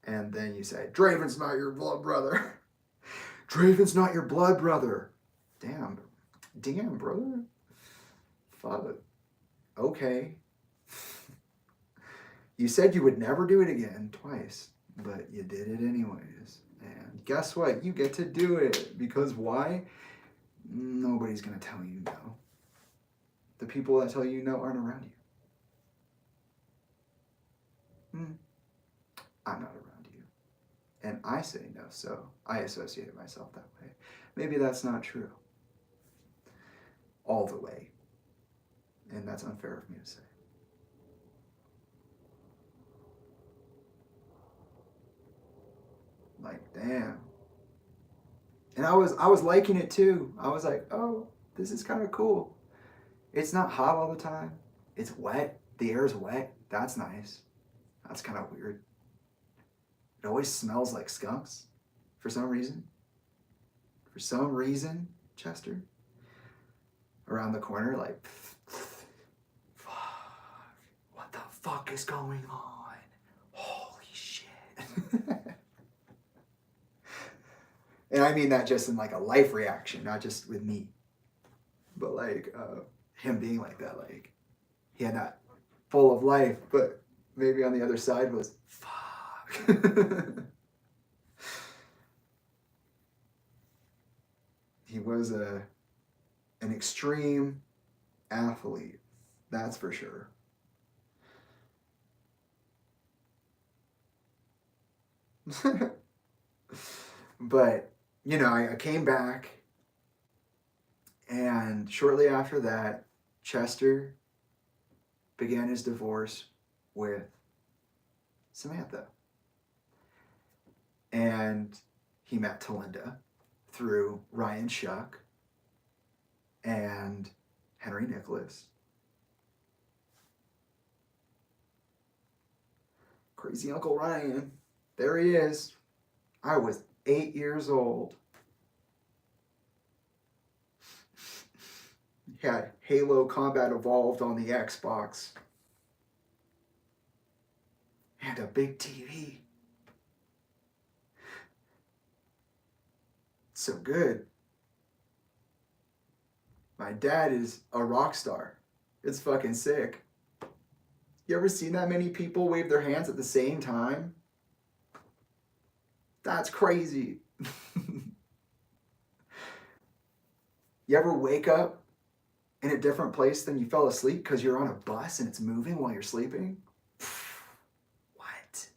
And then you said, Draven's not your blood brother. Draven's not your blood brother. Damn, brother. Fuck. Okay. You said you would never do it again twice, but you did it anyways. And guess what? You get to do it. Because why? Nobody's going to tell you no. The people that tell you no aren't around you. I'm not around you. And I say no, so I associate myself that way. Maybe that's not true. All the way. And that's unfair of me to say. Like, damn. And I was liking it too. I was like, oh, this is kind of cool. It's not hot all the time. It's wet. The air is wet. That's nice. That's kind of weird. It always smells like skunks for some reason. For some reason, Chester. Around the corner, like, fuck, what the fuck is going on? Holy shit. And I mean that just in like a life reaction, not just with me. But like him being like that, like he had that full of life, but maybe on the other side was fuck. He was an extreme athlete, that's for sure. But, you know, I came back, and shortly after that, Chester began his divorce with Samantha. And he met Tolinda through Ryan Shuck and Henry Nicholas. Crazy Uncle Ryan. There he is. I was 8 years old. He had Halo Combat Evolved on the Xbox. And a big TV. So good. My dad is a rock star. It's fucking sick. You ever seen that many people wave their hands at the same time? That's crazy. You ever wake up in a different place than you fell asleep because you're on a bus and it's moving while you're sleeping? What?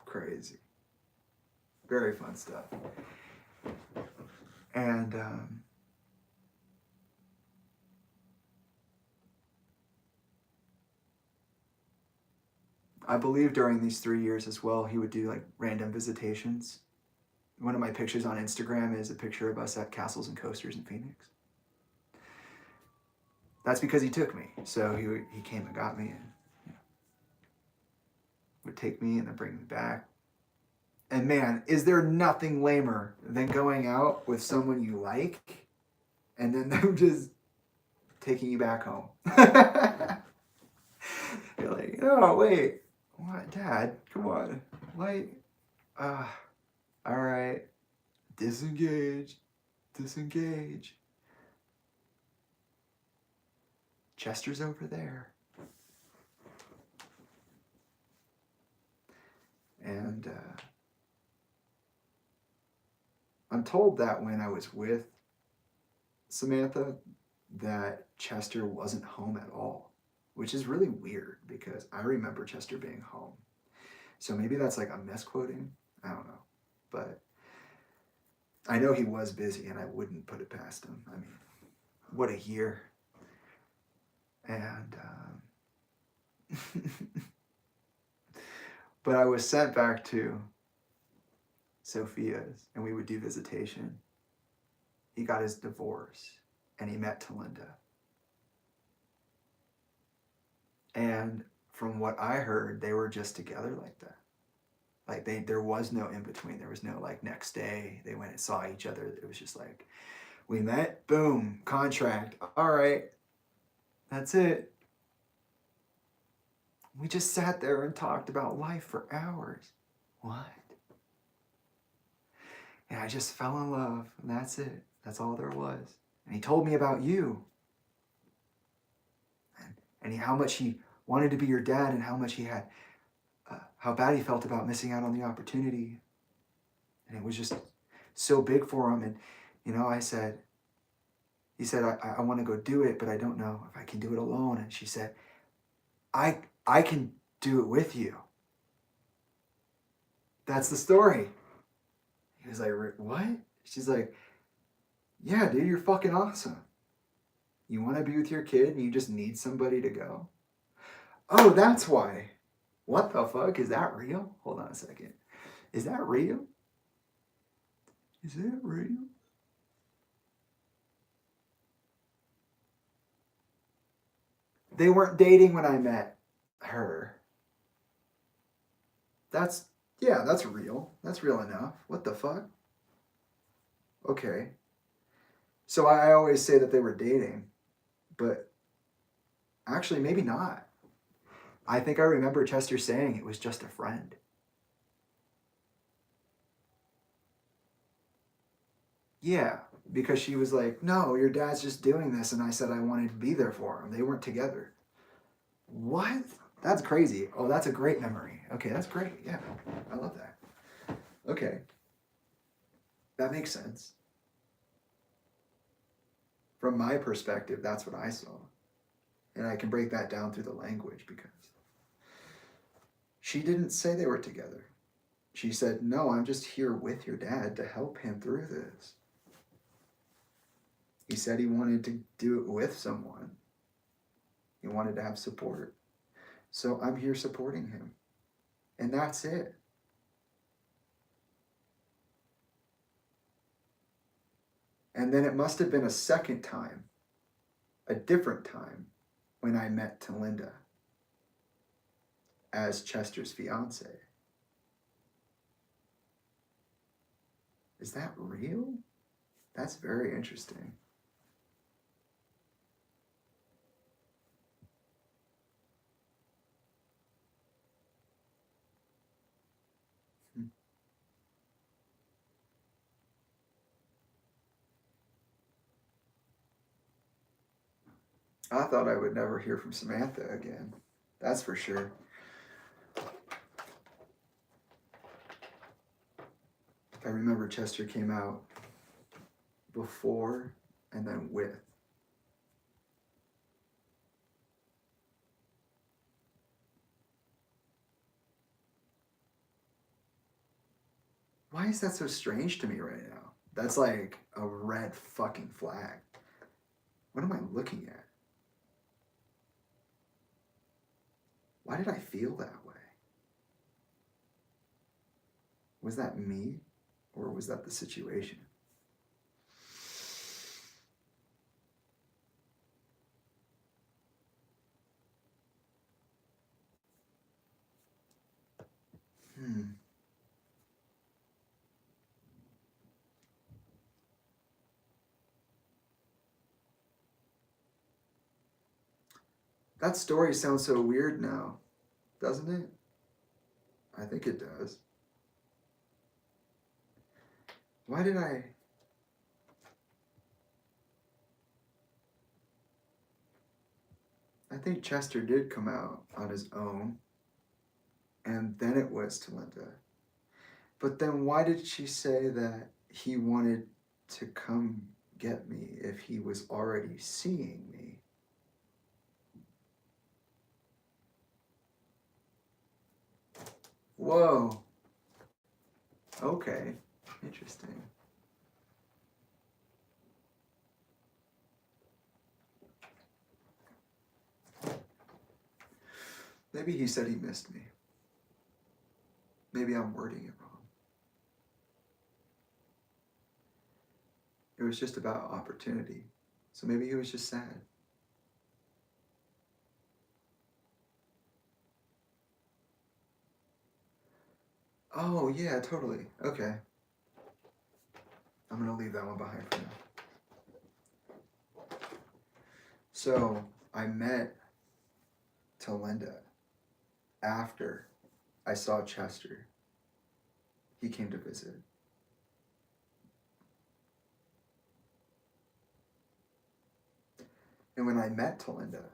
Crazy. Very fun stuff. And I believe during these 3 years as well, he would do like random visitations. One of my pictures on Instagram is a picture of us at Castles and Coasters in Phoenix. That's because he took me. So he came and got me and would take me and then bring me back. And man, is there nothing lamer than going out with someone you like and then them just taking you back home? You're like, oh, wait, what, Dad? Come on. Like, all right, disengage. Chester's over there. And I'm told that when I was with Samantha, that Chester wasn't home at all, which is really weird because I remember Chester being home. So maybe that's like a misquoting. I don't know. But I know he was busy and I wouldn't put it past him. I mean, what a year. And but I was sent back to Sophia's and we would do visitation. He got his divorce and he met Tolinda. And from what I heard, they were just together like that. Like there was no in between. There was no like next day they went and saw each other. It was just like, we met, boom, contract. All right, that's it. We just sat there and talked about life for hours. What? And I just fell in love, and that's it. That's all there was. And he told me about you. And how much he wanted to be your dad and how much he had, how bad he felt about missing out on the opportunity. And it was just so big for him. And, you know, he said, I want to go do it, but I don't know if I can do it alone. And she said, I can do it with you. That's the story. He was like, what? She's like, yeah, dude, you're fucking awesome. You want to be with your kid and you just need somebody to go. Oh, that's why. What the fuck? Is that real? Hold on a second. Is that real? Is that real? They weren't dating when I met her. That's real. That's real enough. What the fuck? Okay. So I always say that they were dating, but actually maybe not. I think I remember Chester saying it was just a friend. Yeah, because she was like, no, your dad's just doing this. And I said I wanted to be there for him. They weren't together. What? That's crazy. Oh, that's a great memory. Okay, that's great. Yeah, I love that. Okay. That makes sense. From my perspective, that's what I saw. And I can break that down through the language because she didn't say they were together. She said, no, I'm just here with your dad to help him through this. He said he wanted to do it with someone. He wanted to have support. So I'm here supporting him. And that's it. And then it must have been a second time, a different time, when I met Talinda as Chester's fiance. Is that real? That's very interesting. I thought I would never hear from Samantha again. That's for sure. I remember Chester came out before and then with. Why is that so strange to me right now? That's like a red fucking flag. What am I looking at? Why did I feel that way? Was that me or was that the situation? That story sounds so weird now, doesn't it? I think it does. Why did I think Chester did come out on his own, and then it was Talinda. But then why did she say that he wanted to come get me if he was already seeing me? Whoa. Okay. Interesting. Maybe he said he missed me. Maybe I'm wording it wrong. It was just about opportunity. So maybe he was just sad. Oh, yeah, totally. Okay. I'm going to leave that one behind for now. So I met Tolinda after I saw Chester. He came to visit. And when I met Tolinda,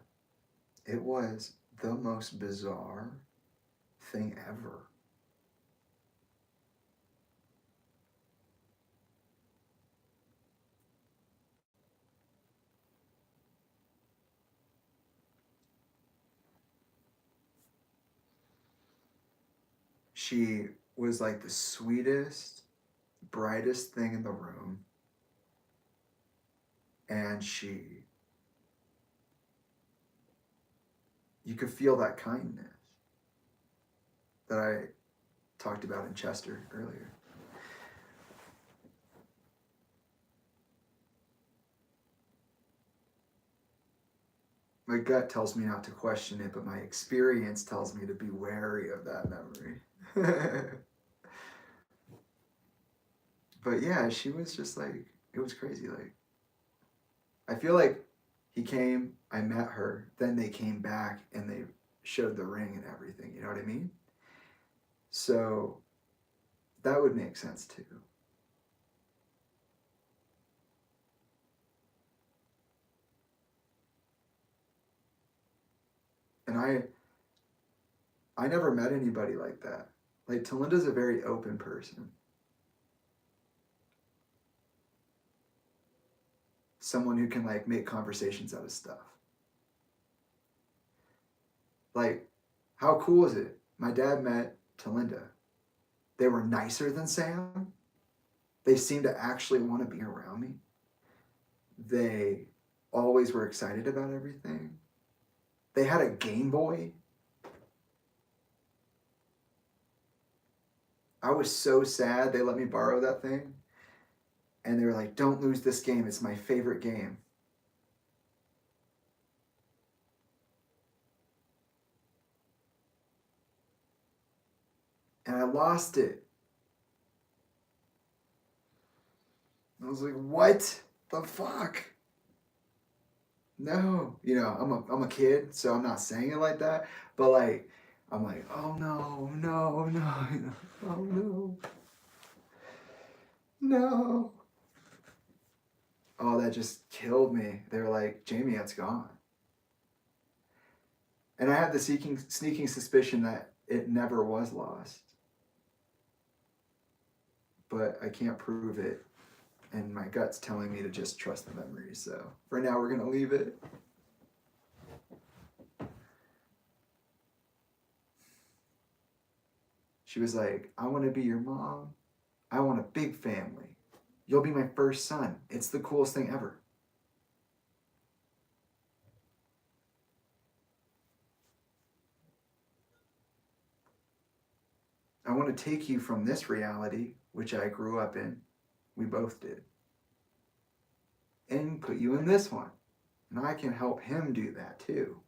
it was the most bizarre thing ever. She was like the sweetest, brightest thing in the room. And you could feel that kindness that I talked about in Chester earlier. My gut tells me not to question it, but my experience tells me to be wary of that memory. But yeah, she was just like, it was crazy. Like, I feel like he came, I met her, then they came back and they showed the ring and everything, you know what I mean? So that would make sense too. And I never met anybody like that. Like, Talinda's a very open person. Someone who can like make conversations out of stuff. Like, how cool is it? My dad met Talinda. They were nicer than Sam. They seemed to actually want to be around me. They always were excited about everything. They had a Game Boy. I was so sad they let me borrow that thing. And they were like, don't lose this game. It's my favorite game. And I lost it. I was like, what the fuck? No. You know, I'm a kid, so I'm not saying it like that. But like, I'm like, oh no, no, no, oh no. No. Oh, that just killed me. They were like, Jamie, it's gone. And I had the sneaking suspicion that it never was lost. But I can't prove it. And my gut's telling me to just trust the memory. So for now, we're going to leave it. She was like, I want to be your mom. I want a big family. You'll be my first son. It's the coolest thing ever. I want to take you from this reality, which I grew up in, we both did, and put you in this one. And I can help him do that too.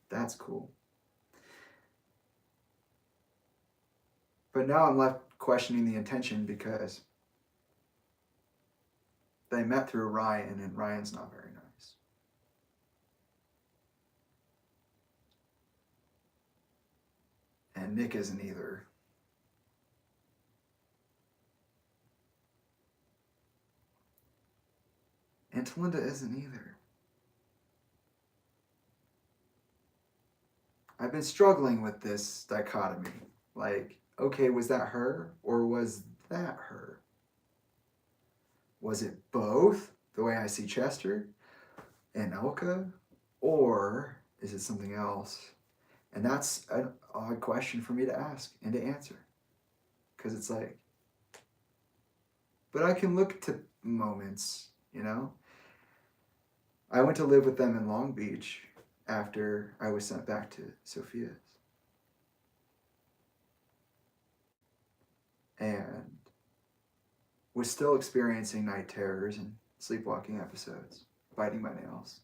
That's cool. But now I'm left questioning the intention because they met through Ryan, and Ryan's not very nice. And Nick isn't either. And Tolinda isn't either. I've been struggling with this dichotomy. Like, okay, was that her or was that her? Was it both, the way I see Chester and Elka? Or is it something else? And that's an odd question for me to ask and to answer. Because it's like, but I can look to moments, you know? I went to live with them in Long Beach after I was sent back to Sophia's. And was still experiencing night terrors and sleepwalking episodes, biting my nails.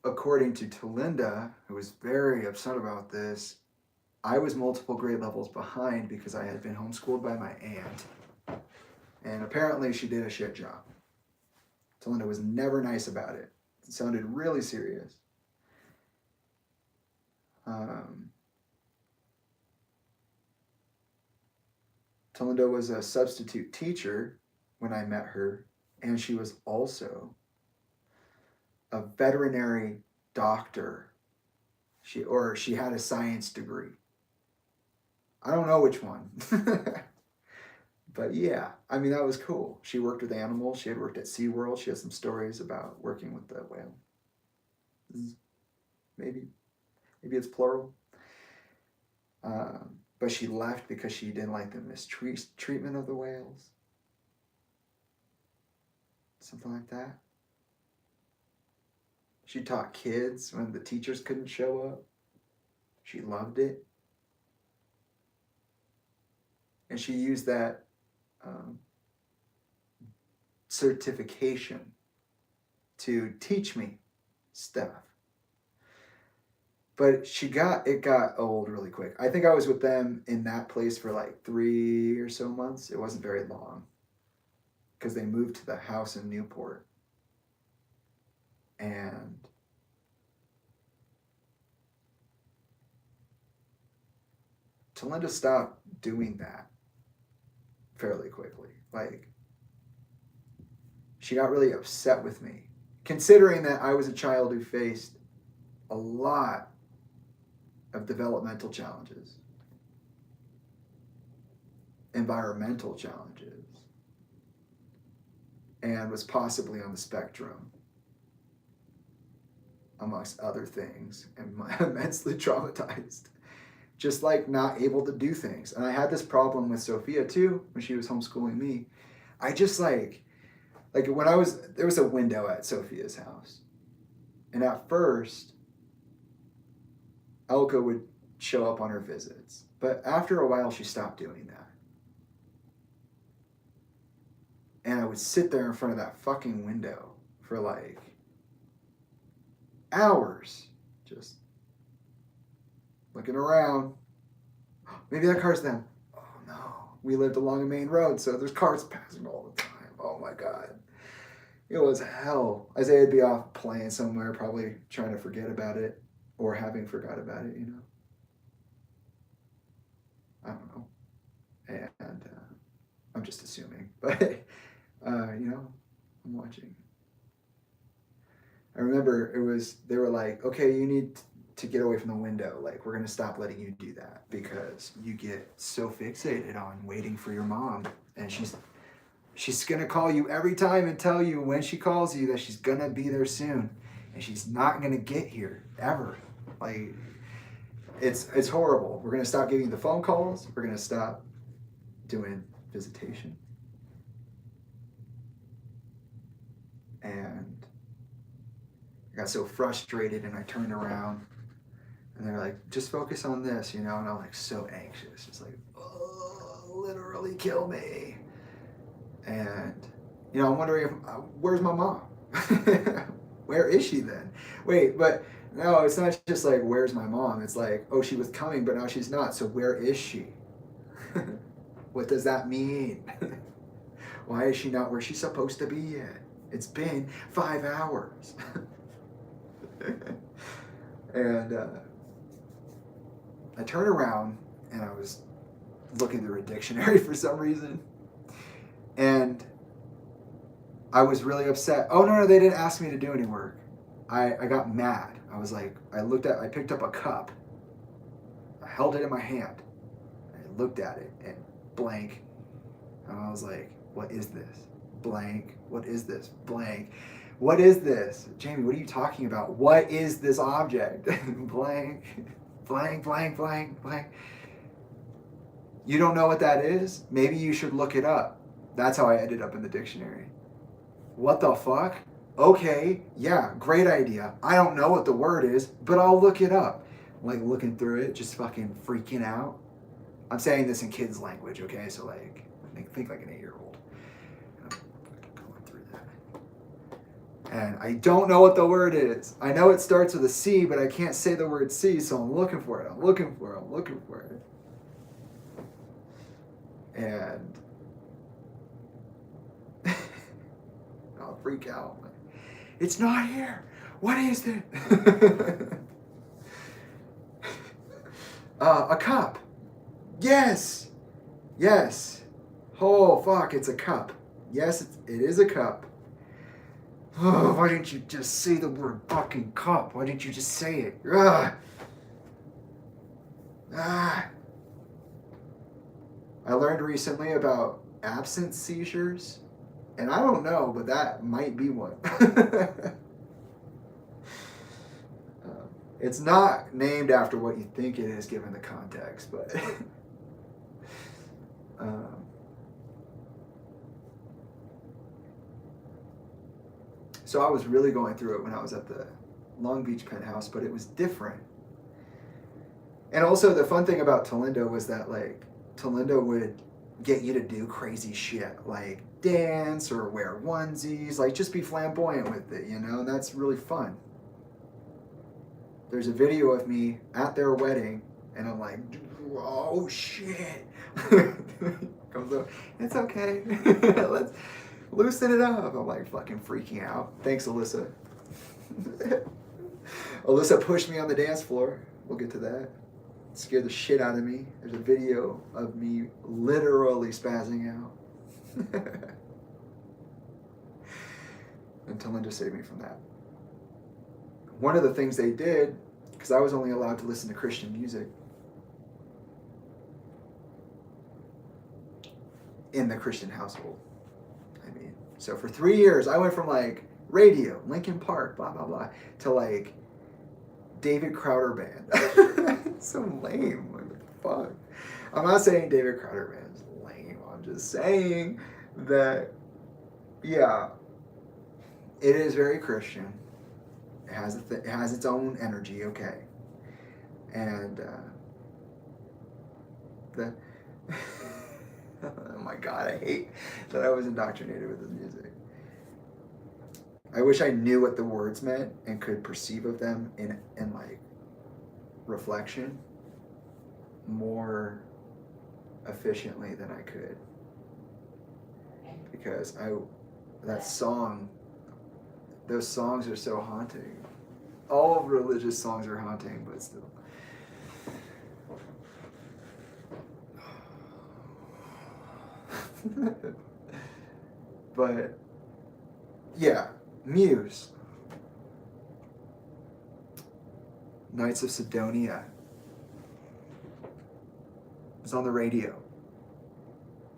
According to Talinda, who was very upset about this, I was multiple grade levels behind because I had been homeschooled by my aunt. And apparently she did a shit job. Tolinda was never nice about it. It sounded really serious. Tolinda was a substitute teacher when I met her, and she was also a veterinary doctor. She had a science degree. I don't know which one. But yeah, I mean, that was cool. She worked with animals. She had worked at SeaWorld. She has some stories about working with the whale. Maybe it's plural. But she left because she didn't like the mistreatment of the whales. Something like that. She taught kids when the teachers couldn't show up. She loved it. And she used that certification to teach me stuff. But it got old really quick. I think I was with them in that place for like 3 or so months. It wasn't very long because they moved to the house in Newport. And Tolinda stopped doing that fairly quickly. Like, she got really upset with me, considering that I was a child who faced a lot of developmental challenges, environmental challenges, and was possibly on the spectrum, amongst other things, and immensely traumatized. Just like not able to do things. And I had this problem with Sophia too, when she was homeschooling me. I just like when there was a window at Sophia's house. And at first, Elka would show up on her visits. But after a while, she stopped doing that. And I would sit there in front of that fucking window for like hours, just looking around. Maybe that car's them. Oh no. We lived along a main road, so there's cars passing all the time. Oh my God. It was hell. Isaiah'd be off playing somewhere, probably trying to forget about it, or having forgot about it, you know. I don't know. And I'm just assuming. But, you know, I'm watching. I remember they were like, okay, you need to get away from the window. Like, we're going to stop letting you do that because you get so fixated on waiting for your mom. And she's going to call you every time and tell you when she calls you that she's going to be there soon. And she's not going to get here ever. Like, It's horrible. We're going to stop giving you the phone calls. We're going to stop doing visitation. And I got so frustrated, and I turned around, and they're like, just focus on this, and I'm like so anxious. It's like, oh, literally kill me. And, I'm wondering, where's my mom? Where is she then? Wait, but no, it's not just like, where's my mom? It's like, oh, she was coming, but now she's not. So where is she? What does that mean? Why is she not where she's supposed to be yet? It's been 5 hours. And I turned around, and I was looking through a dictionary for some reason. And I was really upset. Oh, no, they didn't ask me to do any work. I got mad. I was like, I picked up a cup. I held it in my hand. I looked at it, and blank. And I was like, what is this? Blank. What is this? Blank. What is this? Jamie, what are you talking about? What is this object? Blank. Blank, blank, blank, blank. You don't know what that is? Maybe you should look it up. That's how I ended up in the dictionary. What the fuck? Okay, yeah, great idea. I don't know what the word is, but I'll look it up. Like looking through it, just fucking freaking out. I'm saying this in kids' language, okay? So like, think like an 8-year-old. Going through that. And I don't know what the word is. I know it starts with a C, but I can't say the word C, so I'm looking for it. I'm looking for it. And I'll freak out. It's not here. What is it? A cup. Yes. Oh, fuck, it's a cup. Yes, it is a cup. Oh, why didn't you just say the word fucking cup? Why didn't you just say it? Ugh. I learned recently about absence seizures. And I don't know, but that might be one. It's not named after what you think it is given the context, but so I was really going through it when I was at the Long Beach penthouse, but it was different. And also the fun thing about Tolinda was that like Tolinda would get you to do crazy shit, like dance or wear onesies, like just be flamboyant with it, and that's really fun. There's a video of me at their wedding, and I'm like, oh shit. Comes up, it's okay. Let's loosen it up. I'm like fucking freaking out. Thanks, Alyssa. Alyssa pushed me on the dance floor. We'll get to that. Scared the shit out of me. There's a video of me literally spazzing out. And Talinda saved me from that. One of the things they did, because I was only allowed to listen to Christian music in the Christian household. So for 3 years, I went from like radio, Linkin Park, blah, blah, blah, to like David Crowder Band. So lame. What the fuck? I'm not saying David Crowder Band is lame. I'm just saying that, yeah, it is very Christian. It has its own energy, okay. And oh my God, I hate that I was indoctrinated with this music. I wish I knew what the words meant and could perceive of them in like reflection more efficiently than I could. Because those songs are so haunting. All religious songs are haunting, but still. But yeah, Muse, Knights of Sidonia. It was on the radio.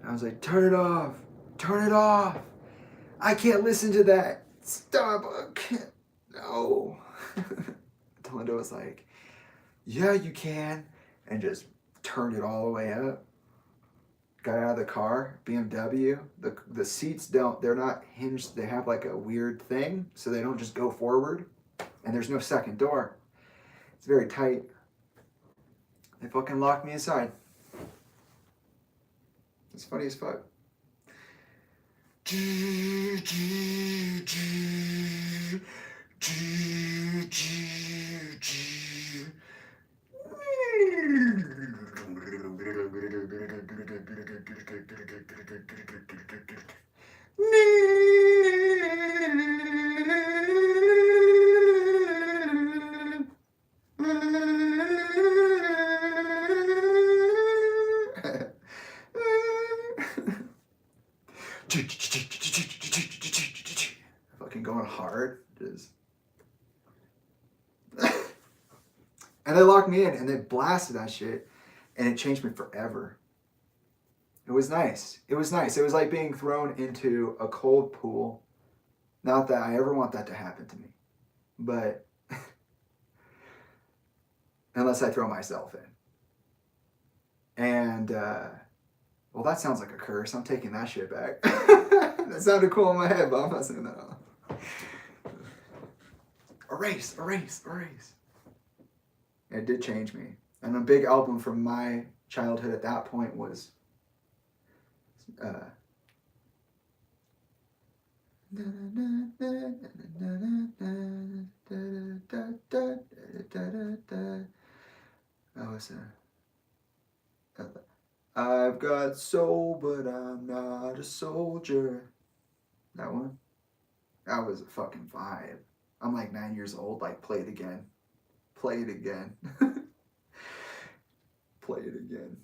I was like, turn it off. I can't listen to that. Stop. I can't. No. Tolinda was like, yeah, you can, and just turned it all the way up. Got out of the car, BMW. The seats they're not hinged. They have like a weird thing, so they don't just go forward. And there's no second door. It's very tight. They fucking locked me inside. It's funny as fuck. Fucking going hard. Just and they locked me in and they blasted that shit and it changed me forever. It was nice. It was nice. It was like being thrown into a cold pool. Not that I ever want that to happen to me. But unless I throw myself in. And well, that sounds like a curse. I'm taking that shit back. That sounded cool in my head, but I'm not saying that out. Erase, erase, erase. It did change me. And a big album from my childhood at that point was I've got soul, but I'm not a soldier. That one? That was a fucking vibe. I'm like 9 years old, like, play it again. Play it again. Play it again.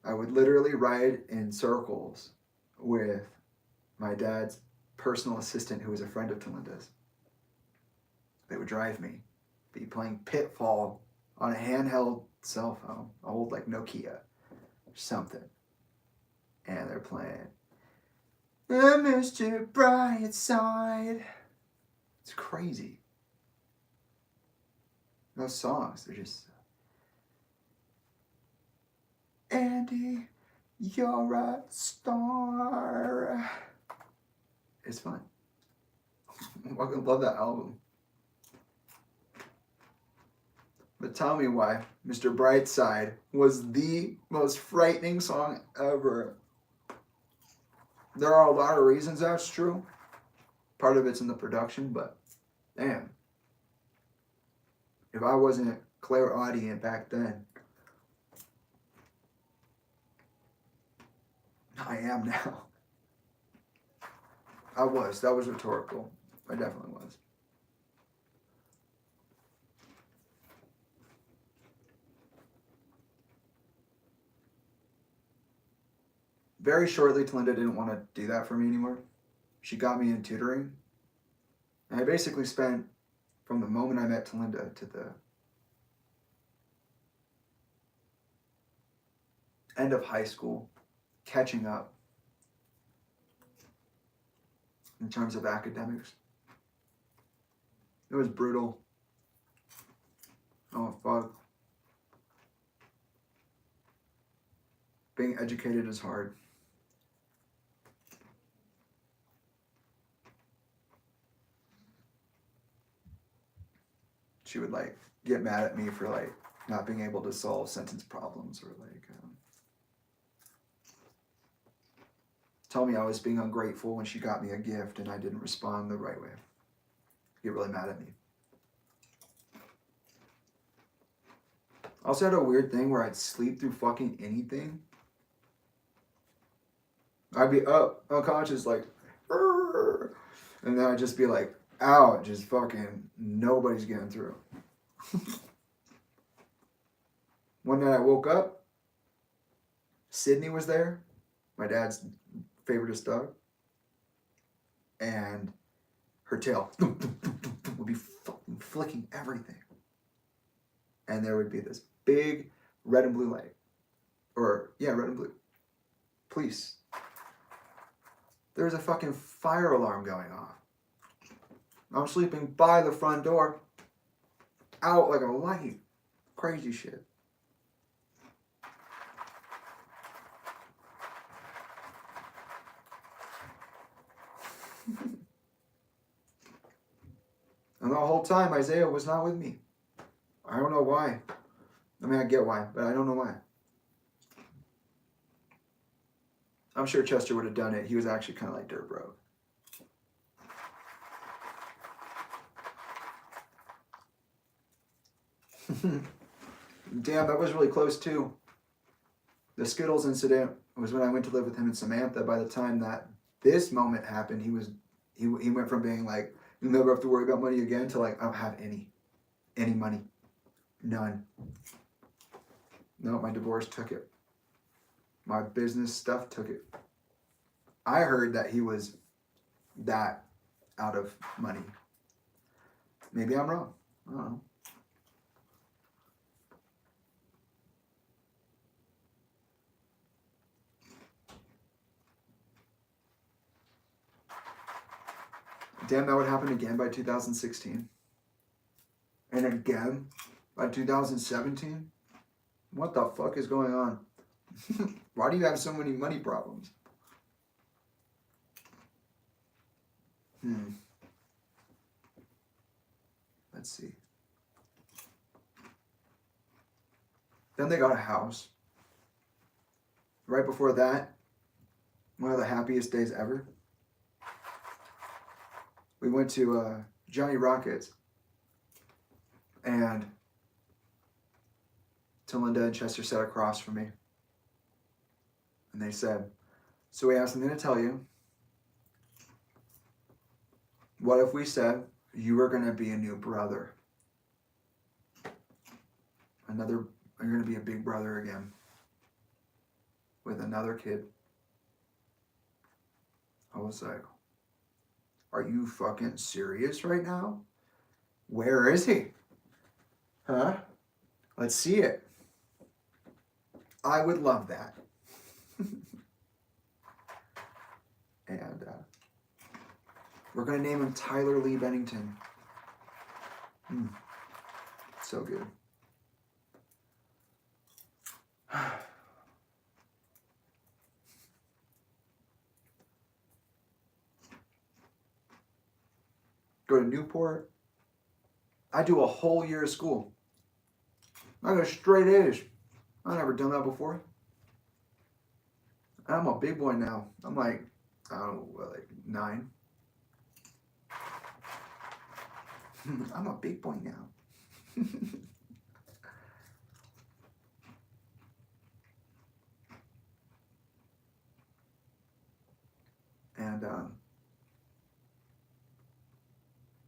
I would literally ride in circles with my dad's personal assistant who was a friend of Talinda's. They would drive me, be playing Pitfall on a handheld cell phone, old like Nokia or something. And they're playing Mr. Brightside. It's crazy. Those songs, they're just Andy, you're a star. It's fun. I fucking love that album. But tell me why Mr. Brightside was the most frightening song ever. There are a lot of reasons that's true. Part of it's in the production, but damn. If I wasn't clairaudient back then, I am now. I was. That was rhetorical. I definitely was. Very shortly, Tolinda didn't want to do that for me anymore. She got me in tutoring. And I basically spent, from the moment I met Tolinda to the end of high school, catching up in terms of academics. It was brutal. Oh, fuck. Being educated is hard. She would like get mad at me for like not being able to solve sentence problems or like tell me I was being ungrateful when she got me a gift and I didn't respond the right way. Get really mad at me. I also had a weird thing where I'd sleep through fucking anything. I'd be up, unconscious, like, "Rrr," and then I'd just be like, out, just fucking nobody's getting through. One night I woke up, Sydney was there, my dad's favoriteest dog, and her tail would be fucking flicking everything. And there would be this big red and blue light. Or, yeah, red and blue. Police. There was a fucking fire alarm going off. I'm sleeping by the front door. out like a light. Crazy shit. And the whole time, Isaiah was not with me. I don't know why. I mean, I get why, but I don't know why. I'm sure Chester would have done it. He was actually kind of like dirt broke. Damn, that was really close too. The Skittles incident was when I went to live with him and Samantha. By the time that this moment happened, he went from being like, you never have to worry about money again, to like, I don't have any money. None. No, my divorce took it. My business stuff took it. I heard that he was that out of money. Maybe I'm wrong. I don't know. Damn, that would happen again by 2016. And again by 2017. What the fuck is going on? Why do you have so many money problems? Let's see. Then they got a house. Right before that, one of the happiest days ever. We went to Johnny Rockets, and Tolinda and Chester sat across from me. And they said, so we have something to tell you. What if we said you were going to be a new brother? You're going to be a big brother again. With another kid. I was like, are you fucking serious right now? Where is he? Huh? Let's see it. I would love that. And we're going to name him Tyler Lee Bennington. So good. Go to Newport. I do a whole year of school. I got straight A's. I've never done that before. I'm a big boy now. I'm like, I don't know, like 9. I'm a big boy now. And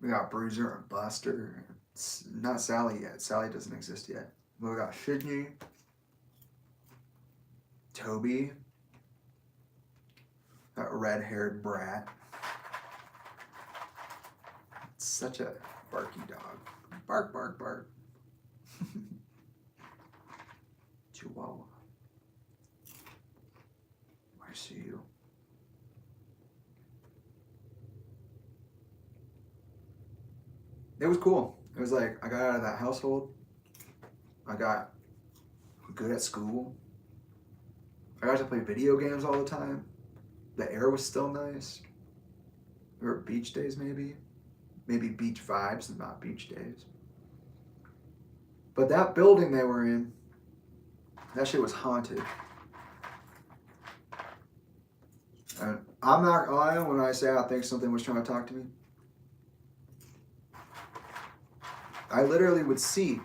we got Bruiser and Buster. It's not Sally yet. Sally doesn't exist yet. We got Sydney, Toby, that red-haired brat. Such a barky dog. Bark, bark, bark. Chihuahua. I see you. It was cool. It was like, I got out of that household. I got good at school. I got to play video games all the time. The air was still nice. There were beach days maybe. Maybe beach vibes and not beach days. But that building they were in, that shit was haunted. And I'm not lying when I say I think something was trying to talk to me. I literally would see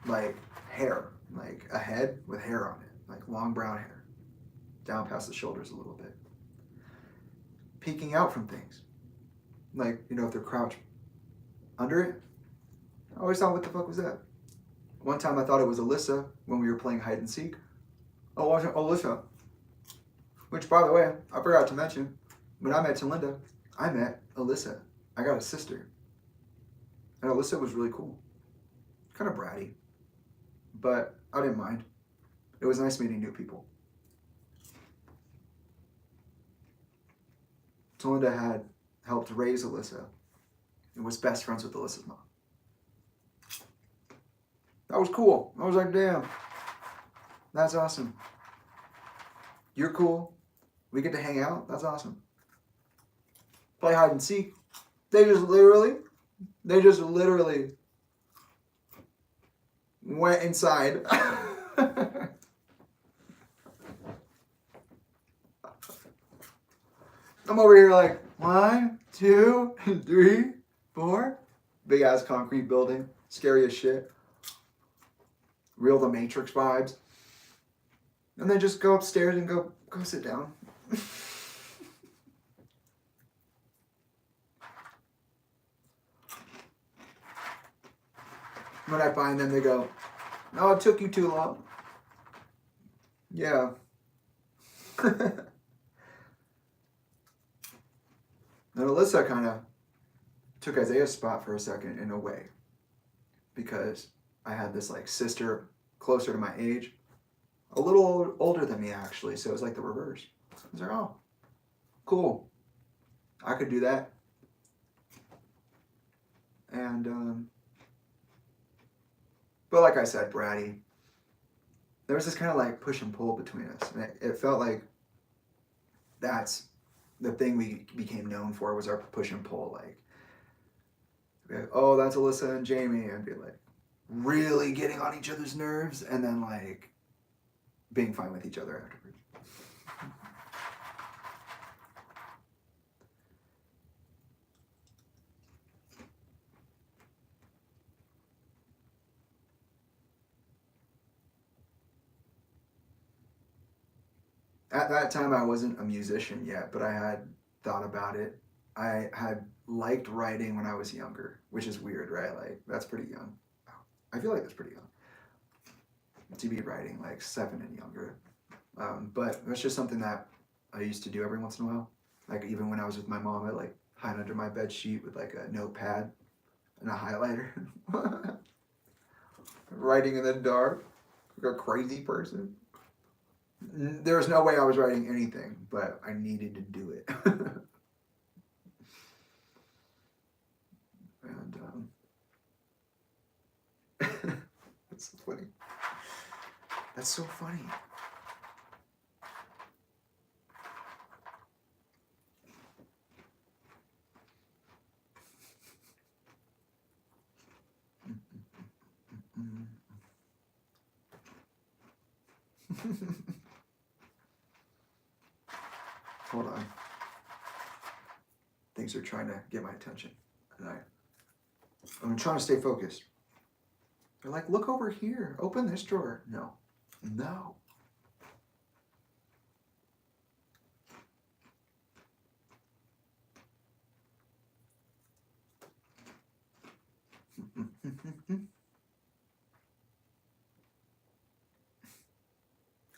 like hair, like a head with hair on it, like long brown hair, down past the shoulders a little bit, peeking out from things. Like, you know, if they're crouched under it. I always thought, what the fuck was that? One time I thought it was Alyssa when we were playing hide and seek. Oh, wasn't Alyssa. Which, by the way, I forgot to mention, when I met Talinda, I met Alyssa. I got a sister. And Alyssa was really cool. Kind of bratty. But I didn't mind. It was nice meeting new people. Tolinda had helped raise Alyssa and was best friends with Alyssa's mom. That was cool. I was like, damn, that's awesome. You're cool. We get to hang out. That's awesome. Play hide and seek. They just literally went inside. I'm over here like 1, 2, 3, 4. Big ass concrete building. Scary as shit. Real The Matrix vibes. And then just go upstairs and go sit down. When I find them, they go, "Oh, it took you too long." Yeah. And Alyssa kind of took Isaiah's spot for a second in a way, because I had this like sister closer to my age, a little older than me actually, so it was like the reverse. I was like, oh, cool, I could do that. And but like I said, bratty, there was this kind of like push and pull between us, and it felt like that's the thing we became known for, was our push and pull. Like, oh, that's Alyssa and Jamie, and be like really getting on each other's nerves, and then like being fine with each other afterwards. At that time, I wasn't a musician yet, but I had thought about it. I had liked writing when I was younger, which is weird, right? Like, that's pretty young. I feel like that's pretty young to be writing, like 7 and younger. But it's just something that I used to do every once in a while. Like, even when I was with my mom, I'd like hide under my bed sheet with like a notepad and a highlighter. Writing in the dark, like a crazy person. There was no way I was writing anything, but I needed to do it. And that's so funny. That's so funny. Hold on. Things are trying to get my attention, and I'm trying to stay focused. They're like, look over here. Open this drawer. No. No.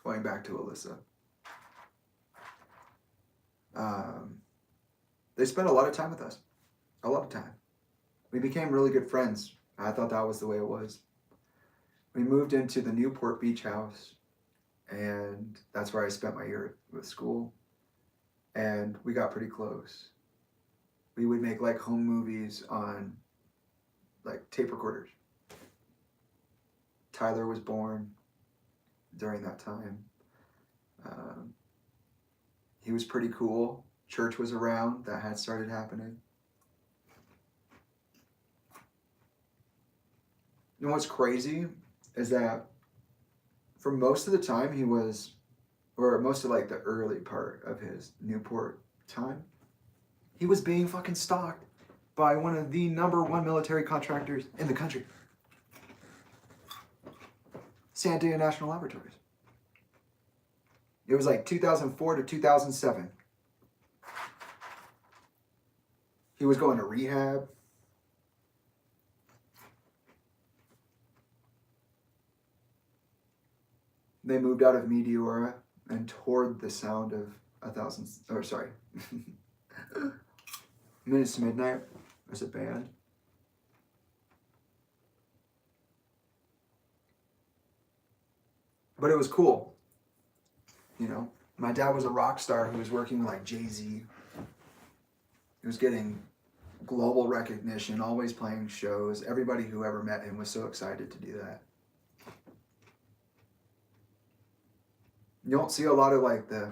Going back to Alyssa. They spent a lot of time with us. A lot of time. We became really good friends. I thought that was the way it was. We moved into the Newport beach house, and that's where I spent my year with school. And we got pretty close. We would make like home movies on like tape recorders. Tyler was born during that time. He was pretty cool. Church was around. That had started happening. You know what's crazy is that for most of the time he was, or most of like the early part of his Newport time, he was being fucking stalked by one of the #1 military contractors in the country. Sandia National Laboratories. It was like 2004 to 2007. He was going to rehab. They moved out of Meteora and toured the sound of Minutes to Midnight as a band. But it was cool. You know, my dad was a rock star who was working with like Jay-Z. He was getting global recognition, always playing shows. Everybody who ever met him was so excited to do that. You don't see a lot of like the,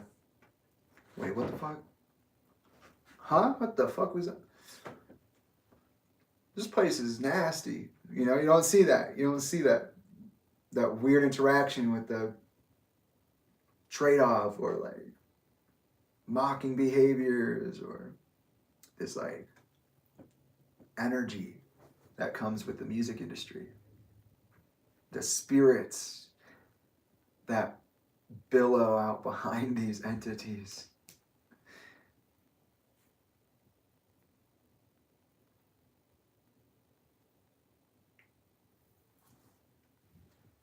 wait, what the fuck? Huh? What the fuck was that? This place is nasty. You know, you don't see that. You don't see that weird interaction with the trade-off or like mocking behaviors or this like energy that comes with the music industry. The spirits that billow out behind these entities.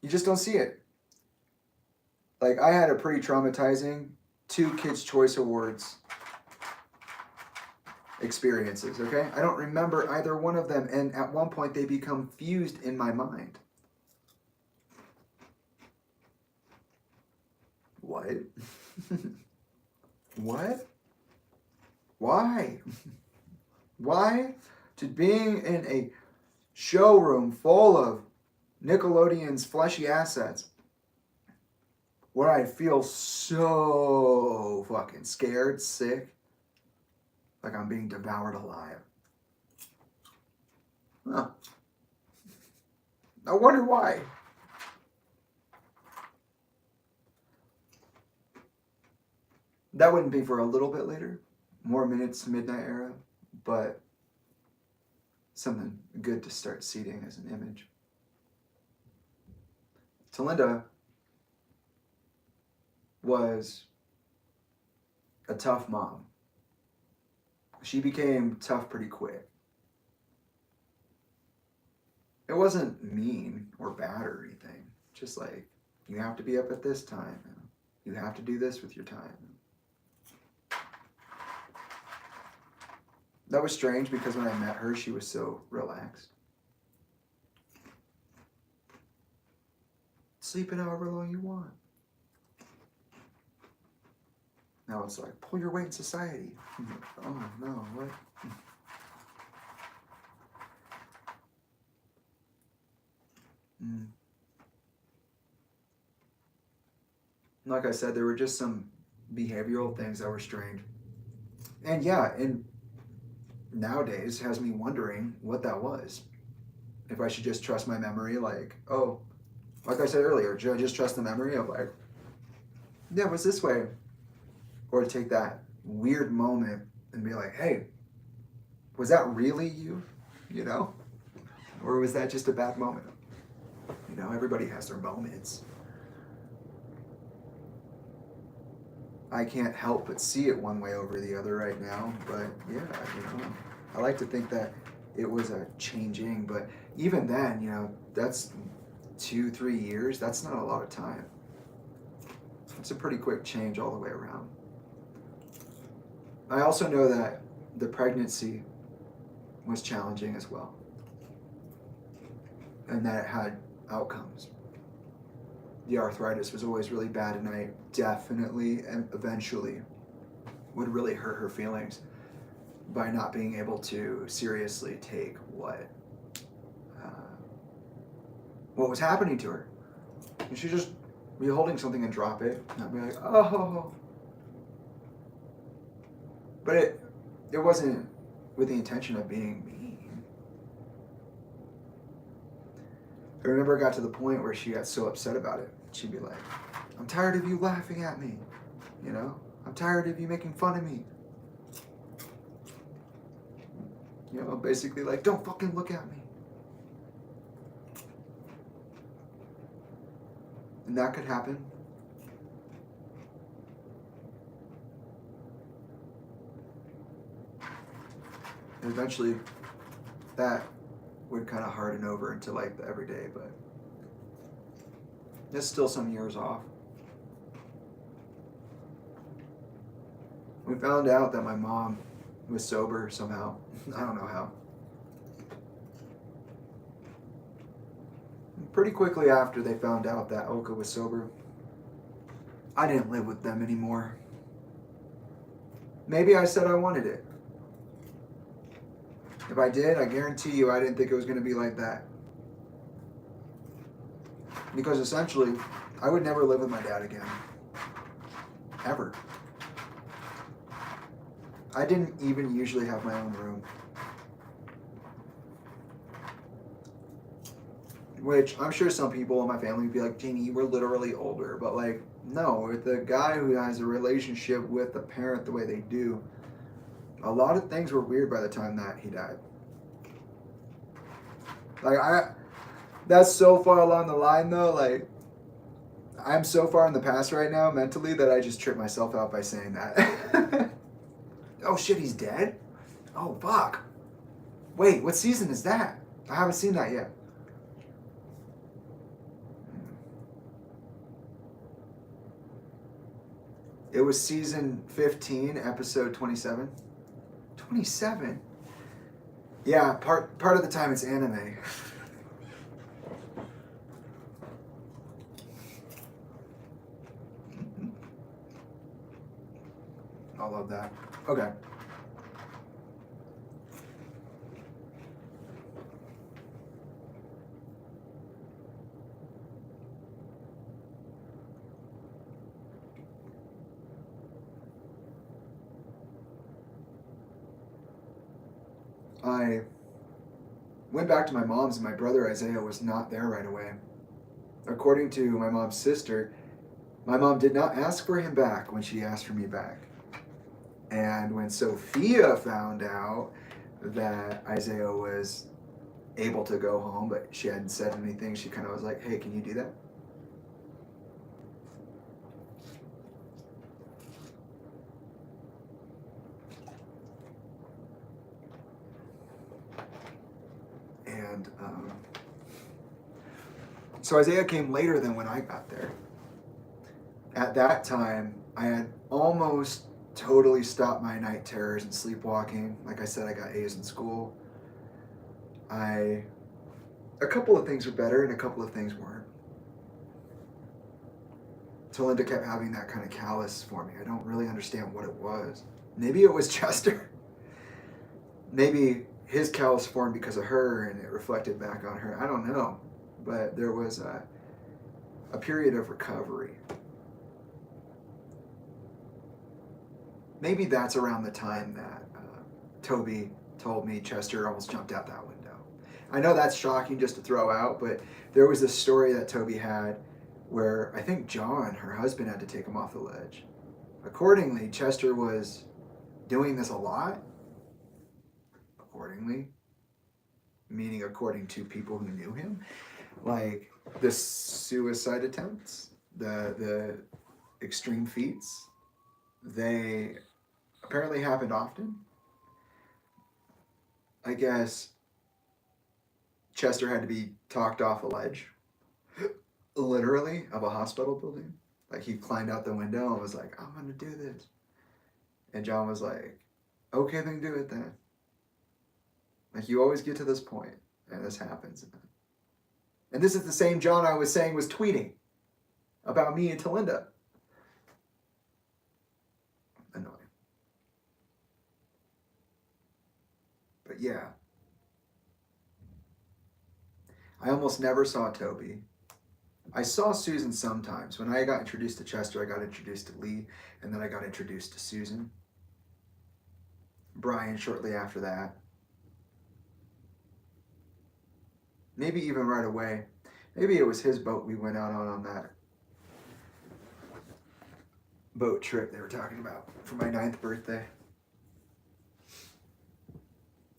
You just don't see it. Like, I had a pretty traumatizing 2 Kids' Choice Awards experiences, okay? I don't remember either one of them, and at one point they become fused in my mind. What? What? Why? Why? To being in a showroom full of Nickelodeon's fleshy assets, where I feel so fucking scared, sick, like I'm being devoured alive. Huh. I wonder why. That wouldn't be for a little bit later, more minutes to midnight era, but something good to start seeding as an image. Tolinda was a tough mom. She became tough pretty quick. It wasn't mean or bad or anything. Just like, you have to be up at this time. You have to do this with your time. That was strange because when I met her, she was so relaxed. Sleeping however long you want. Now it's like, pull your weight in society. Oh no, what? Like I said, there were just some behavioral things that were strange. And yeah, and nowadays has me wondering what that was. If I should just trust my memory, like, oh, like I said earlier, should I just trust the memory of like, yeah, it was this way? Or take that weird moment and be like, hey, was that really you? You know? Or was that just a bad moment? You know, everybody has their moments. I can't help but see it one way over the other right now, but yeah, you know, I like to think that it was a changing, but even then, you know, that's 2-3 years, that's not a lot of time. It's a pretty quick change all the way around. I also know that the pregnancy was challenging as well, and that it had outcomes. The arthritis was always really bad, and I definitely and eventually would really hurt her feelings by not being able to seriously take what was happening to her. And she'd just be holding something and drop it, and I'd be like, oh. But it wasn't with the intention of being mean. I remember it got to the point where she got so upset about it. She'd be like, I'm tired of you laughing at me, you know? I'm tired of you making fun of me. You know, basically like, don't fucking look at me. And that could happen. And eventually, that would kind of harden over into like the everyday, but it's still some years off. We found out that my mom was sober somehow. I don't know how. Pretty quickly after they found out that Oka was sober, I didn't live with them anymore. Maybe I said I wanted it. If I did, I guarantee you I didn't think it was going to be like that. Because essentially, I would never live with my dad again. ever. I didn't even usually have my own room. Which I'm sure some people in my family would be like, Jeannie, you were literally older. But like, no, with the guy who has a relationship with the parent the way they do, a lot of things were weird by the time that he died. Like, that's so far along the line though, like, I'm so far in the past right now mentally that I just trip myself out by saying that. Oh shit, he's dead? Oh fuck. Wait, what season is that? I haven't seen that yet. It was season 15, episode 27. 27? Yeah, part of the time it's anime. I love that. Okay. I went back to my mom's and my brother Isaiah was not there right away. According to my mom's sister, my mom did not ask for him back when she asked for me back. And when Sophia found out that Isaiah was able to go home, but she hadn't said anything, she kind of was like, hey, can you do that? And so Isaiah came later than when I got there. At that time, I had almost totally stopped my night terrors and sleepwalking. Like I said, I got A's in school. A couple of things were better and a couple of things weren't. Tolinda kept having that kind of callous for me. I don't really understand what it was. Maybe it was Chester. Maybe his callous formed because of her and it reflected back on her. I don't know. But there was a period of recovery. Maybe that's around the time that Toby told me Chester almost jumped out that window. I know that's shocking just to throw out, but there was this story that Toby had where I think John, her husband, had to take him off the ledge. Accordingly, Chester was doing this a lot. Accordingly, meaning according to people who knew him, like the suicide attempts, the extreme feats, they apparently happened often. I guess Chester had to be talked off a ledge, literally, of a hospital building. Like he climbed out the window and was like, I'm gonna do this. And John was like, okay, then do it then. Like you always get to this point and this happens. And this is the same John I was saying was tweeting about me and Talinda. Annoying. But yeah. I almost never saw Toby. I saw Susan sometimes. When I got introduced to Chester, I got introduced to Lee, and then I got introduced to Susan. Brian shortly after that. Maybe even right away. Maybe it was his boat we went out on that boat trip they were talking about for my 9th birthday.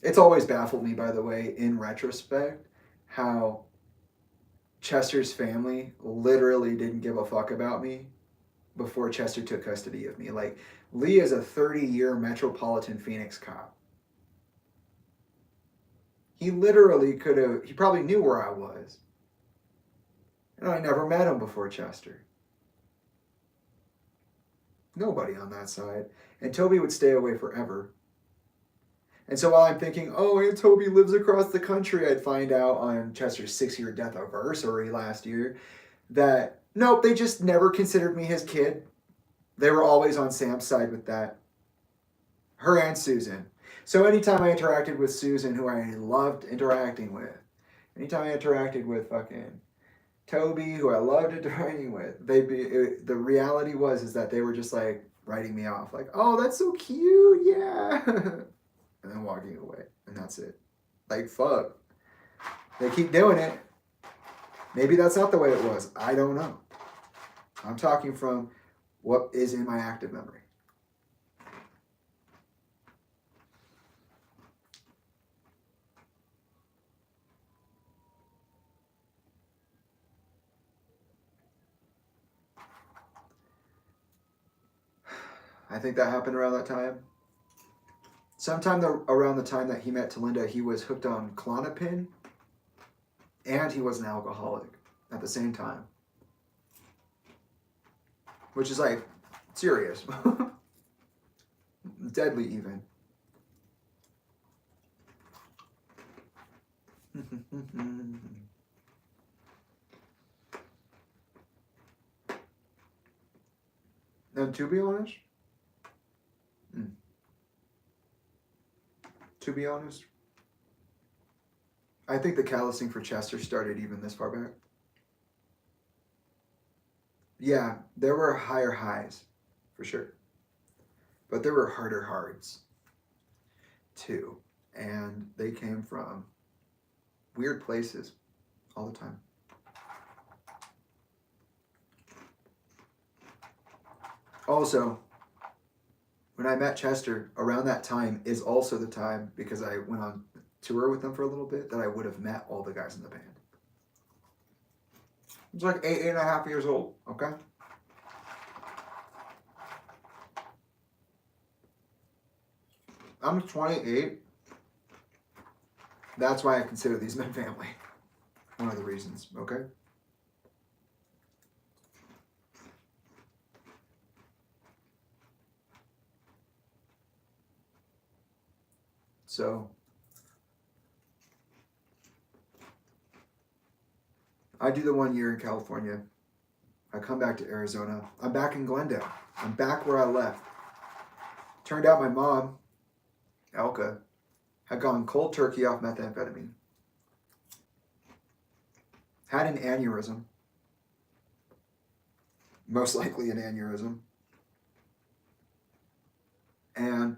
It's always baffled me, by the way, in retrospect, how Chester's family literally didn't give a fuck about me before Chester took custody of me. Like, Lee is a 30-year Metropolitan Phoenix cop. He literally could have, he probably knew where I was. And I never met him before Chester. Nobody on that side. And Toby would stay away forever. And so while I'm thinking, oh, Aunt Toby lives across the country, I'd find out on Chester's 6-year death anniversary last year that, nope, they just never considered me his kid. They were always on Sam's side with that. Her and Susan. So anytime I interacted with Susan, who I loved interacting with, anytime I interacted with fucking Toby, who I loved writing with, the reality is that they were just like writing me off, like, oh, that's so cute, yeah, and then walking away, and that's it. Like, fuck. They keep doing it. Maybe that's not the way it was. I don't know. I'm talking from what is in my active memory. I think that happened around that time. Sometime around the time that he met Talinda, he was hooked on Klonopin, and he was an alcoholic at the same time. Which is like serious. Deadly even. And to be honest, I think the callousing for Chester started even this far back. Yeah, there were higher highs, for sure. But there were harder hards, too. And they came from weird places all the time. Also, when I met Chester, around that time is also the time, because I went on tour with them for a little bit, that I would have met all the guys in the band. I was like 8.5 years old, okay? I'm 28. That's why I consider these men family. One of the reasons, okay? So, I do the 1 year in California. I come back to Arizona. I'm back in Glendale. I'm back where I left. Turned out my mom, Elka, had gone cold turkey off methamphetamine. Had an aneurysm. Most likely an aneurysm. And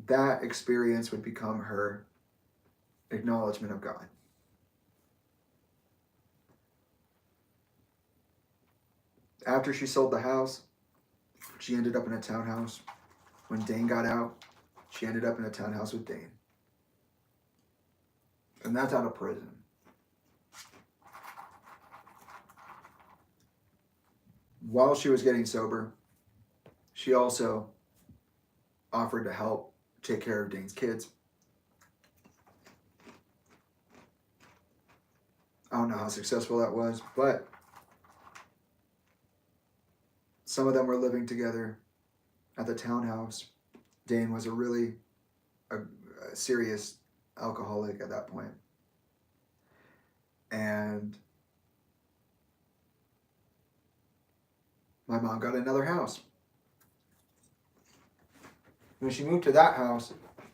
that experience would become her acknowledgement of God. After she sold the house, she ended up in a townhouse. When Dane got out, she ended up in a townhouse with Dane. And that's out of prison. While she was getting sober, she also offered to help take care of Dane's kids. I don't know how successful that was, but some of them were living together at the townhouse. Dane was a serious alcoholic at that point. And my mom got another house. When she moved to that house,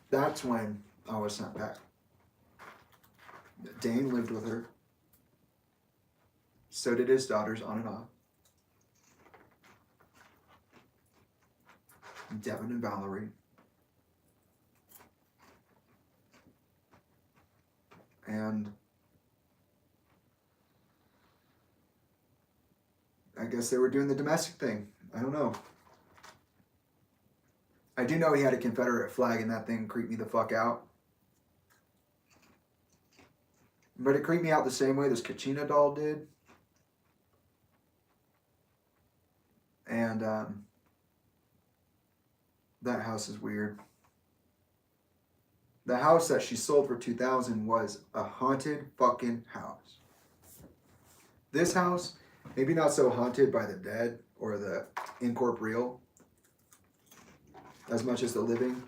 that's when I was sent back. Dane lived with her. So did his daughters, on and off. Devin and Valerie. And I guess they were doing the domestic thing. I don't know. I do know he had a Confederate flag, and that thing creeped me the fuck out. But it creeped me out the same way this Kachina doll did. And that house is weird. The house that she sold for $2,000 was a haunted fucking house. This house, maybe not so haunted by the dead or the incorporeal as much as the living.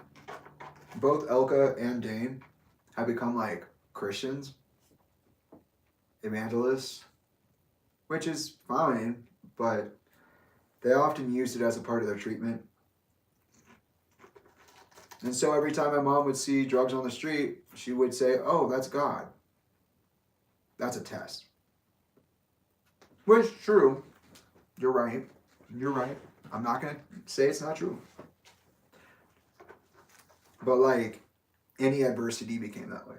Both Elka and Dane have become like Christians, evangelists, which is fine, but they often used it as a part of their treatment. And so every time my mom would see drugs on the street, she would say, oh, that's God. That's a test. Which is true. You're right. You're right. I'm not going to say it's not true. But like, any adversity became that way.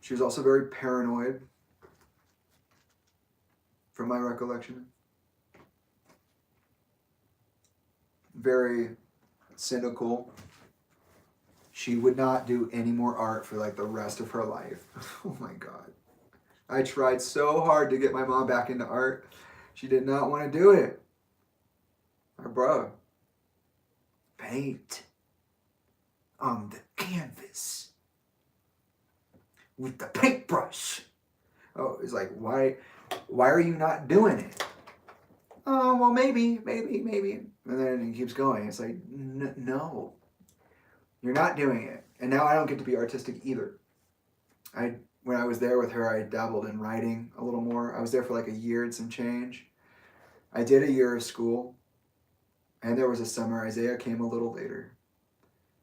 She was also very paranoid, from my recollection. Very cynical. She would not do any more art for like the rest of her life. Oh my God. I tried so hard to get my mom back into art. She did not want to do it. My bro, paint on the canvas with the paintbrush. Oh, it's like, why are you not doing it? Oh, well, maybe. And then it keeps going. It's like, no, you're not doing it. And now I don't get to be artistic either. When I was there with her, I dabbled in writing a little more. I was there for like a year and some change. I did a year of school. And there was a summer. Isaiah came a little later.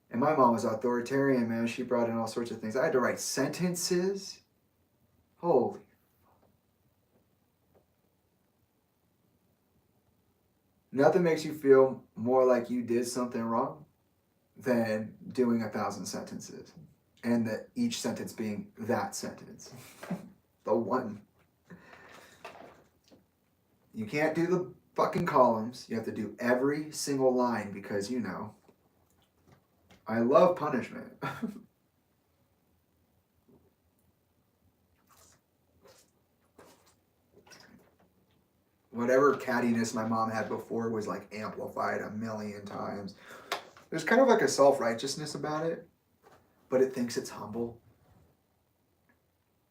And my mom was authoritarian, man. She brought in all sorts of things. I had to write sentences. Holy. Nothing makes you feel more like you did something wrong than doing 1,000 sentences. And that each sentence being that sentence. The one. You can't do the fucking columns. You have to do every single line because, you know, I love punishment. Whatever cattiness my mom had before was like amplified 1,000,000 times. There's kind of like a self-righteousness about it, but it thinks it's humble.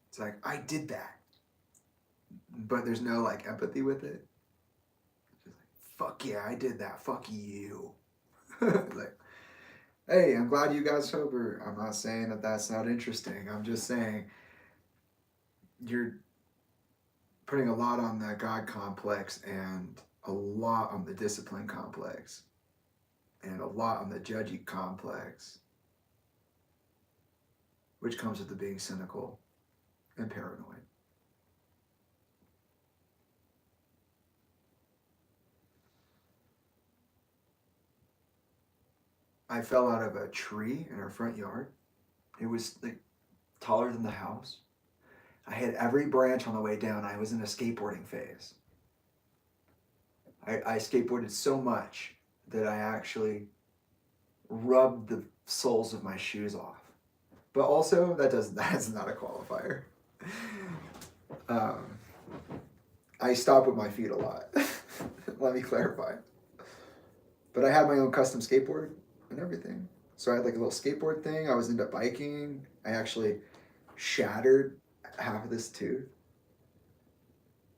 It's like, I did that. But there's no like empathy with it. It's like, fuck yeah, I did that. Fuck you. Like, hey, I'm glad you got sober. I'm not saying that that's not interesting. I'm just saying you're putting a lot on the God complex and a lot on the discipline complex and a lot on the judgy complex, which comes with the being cynical and paranoid. I fell out of a tree in our front yard. It was like taller than the house. I hit every branch on the way down. I was in a skateboarding phase. I skateboarded so much that I actually rubbed the soles of my shoes off. But also, that's not a qualifier. I stop with my feet a lot. Let me clarify. But I had my own custom skateboard and everything. So I had like a little skateboard thing. I was into biking. I actually shattered half of this tooth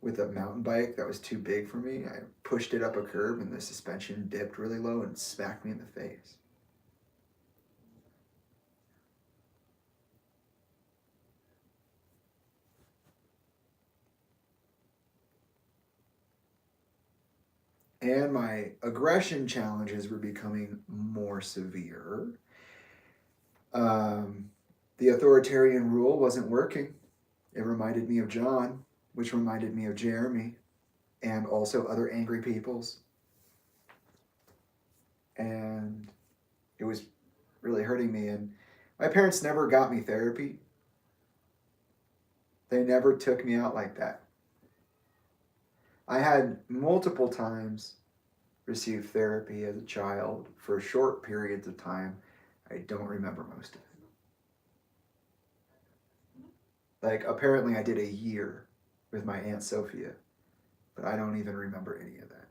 with a mountain bike that was too big for me. I pushed it up a curb and the suspension dipped really low and smacked me in the face. And my aggression challenges were becoming more severe. The authoritarian rule wasn't working. It reminded me of John, which reminded me of Jeremy, and also other angry peoples. And it was really hurting me. And my parents never got me therapy. They never took me out like that. I had multiple times received therapy as a child for short periods of time. I don't remember most of it. Like, apparently I did a year with my Aunt Sophia, but I don't even remember any of that.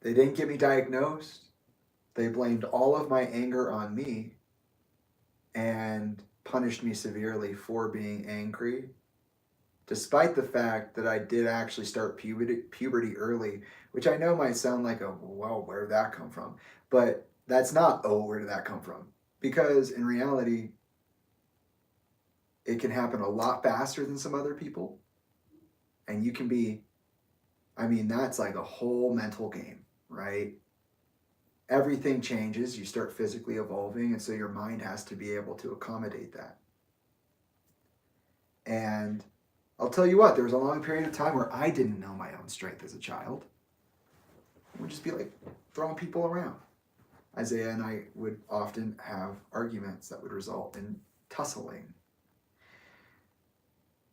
They didn't get me diagnosed. They blamed all of my anger on me and punished me severely for being angry, despite the fact that I did actually start puberty early, which I know might sound like well, where did that come from? But that's not, where did that come from? Because in reality, it can happen a lot faster than some other people. And you can be, I mean, that's like a whole mental game, right? Everything changes. You start physically evolving, and so your mind has to be able to accommodate that. And I'll tell you what, there was a long period of time where I didn't know my own strength as a child. I would just be like throwing people around. Isaiah and I would often have arguments that would result in tussling.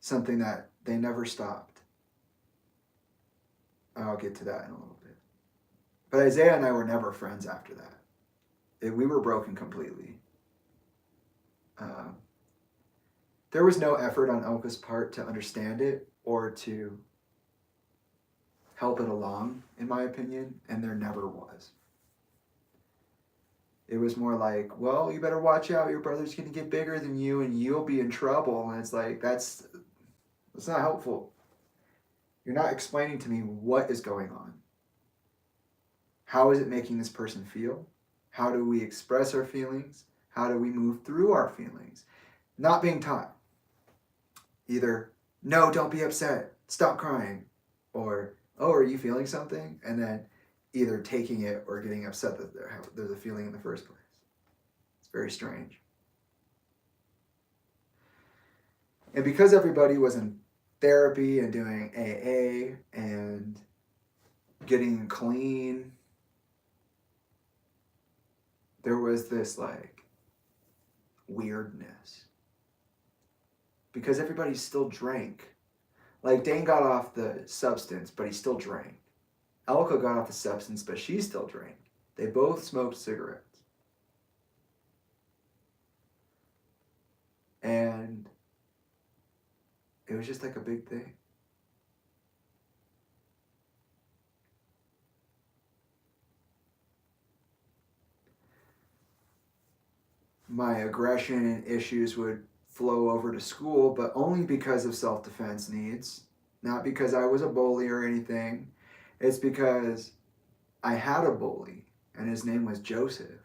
Something that they never stopped. I'll get to that in a little bit. But Isaiah and I were never friends after that. We were broken completely. There was no effort on Elka's part to understand it or to help it along, in my opinion, and there never was. It was more like, well, you better watch out, your brother's going to get bigger than you and you'll be in trouble. And it's like, that's not helpful. You're not explaining to me what is going on. How is it making this person feel? How do we express our feelings? How do we move through our feelings? Not being taught. Either, no, don't be upset, stop crying, or, oh, are you feeling something? And then either taking it or getting upset that there's a feeling in the first place. It's very strange. And because everybody was in therapy and doing AA and getting clean, there was this like weirdness. Because everybody still drank. Like Dane got off the substance, but he still drank. Elka got off the substance, but she still drank. They both smoked cigarettes. And it was just like a big thing. My aggression and issues would flow over to school, but only because of self-defense needs. Not because I was a bully or anything. It's because I had a bully, and his name was Joseph.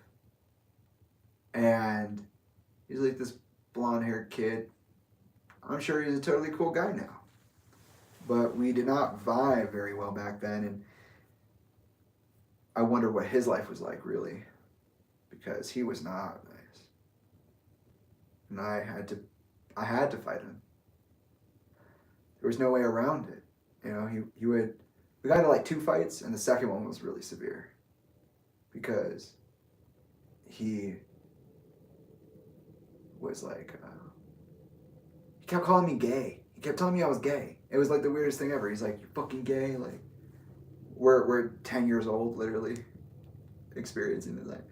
And he's like this blonde-haired kid. I'm sure he's a totally cool guy now. But we did not vibe very well back then, and I wonder what his life was like, really. Because he was not nice. And I had to fight him. There was no way around it. You know, we got into like 2 fights, and the second one was really severe. Because he was like, he kept calling me gay. He kept telling me I was gay. It was like the weirdest thing ever. He's like, you're fucking gay. Like, we're 10 years old, literally, experiencing this. Like,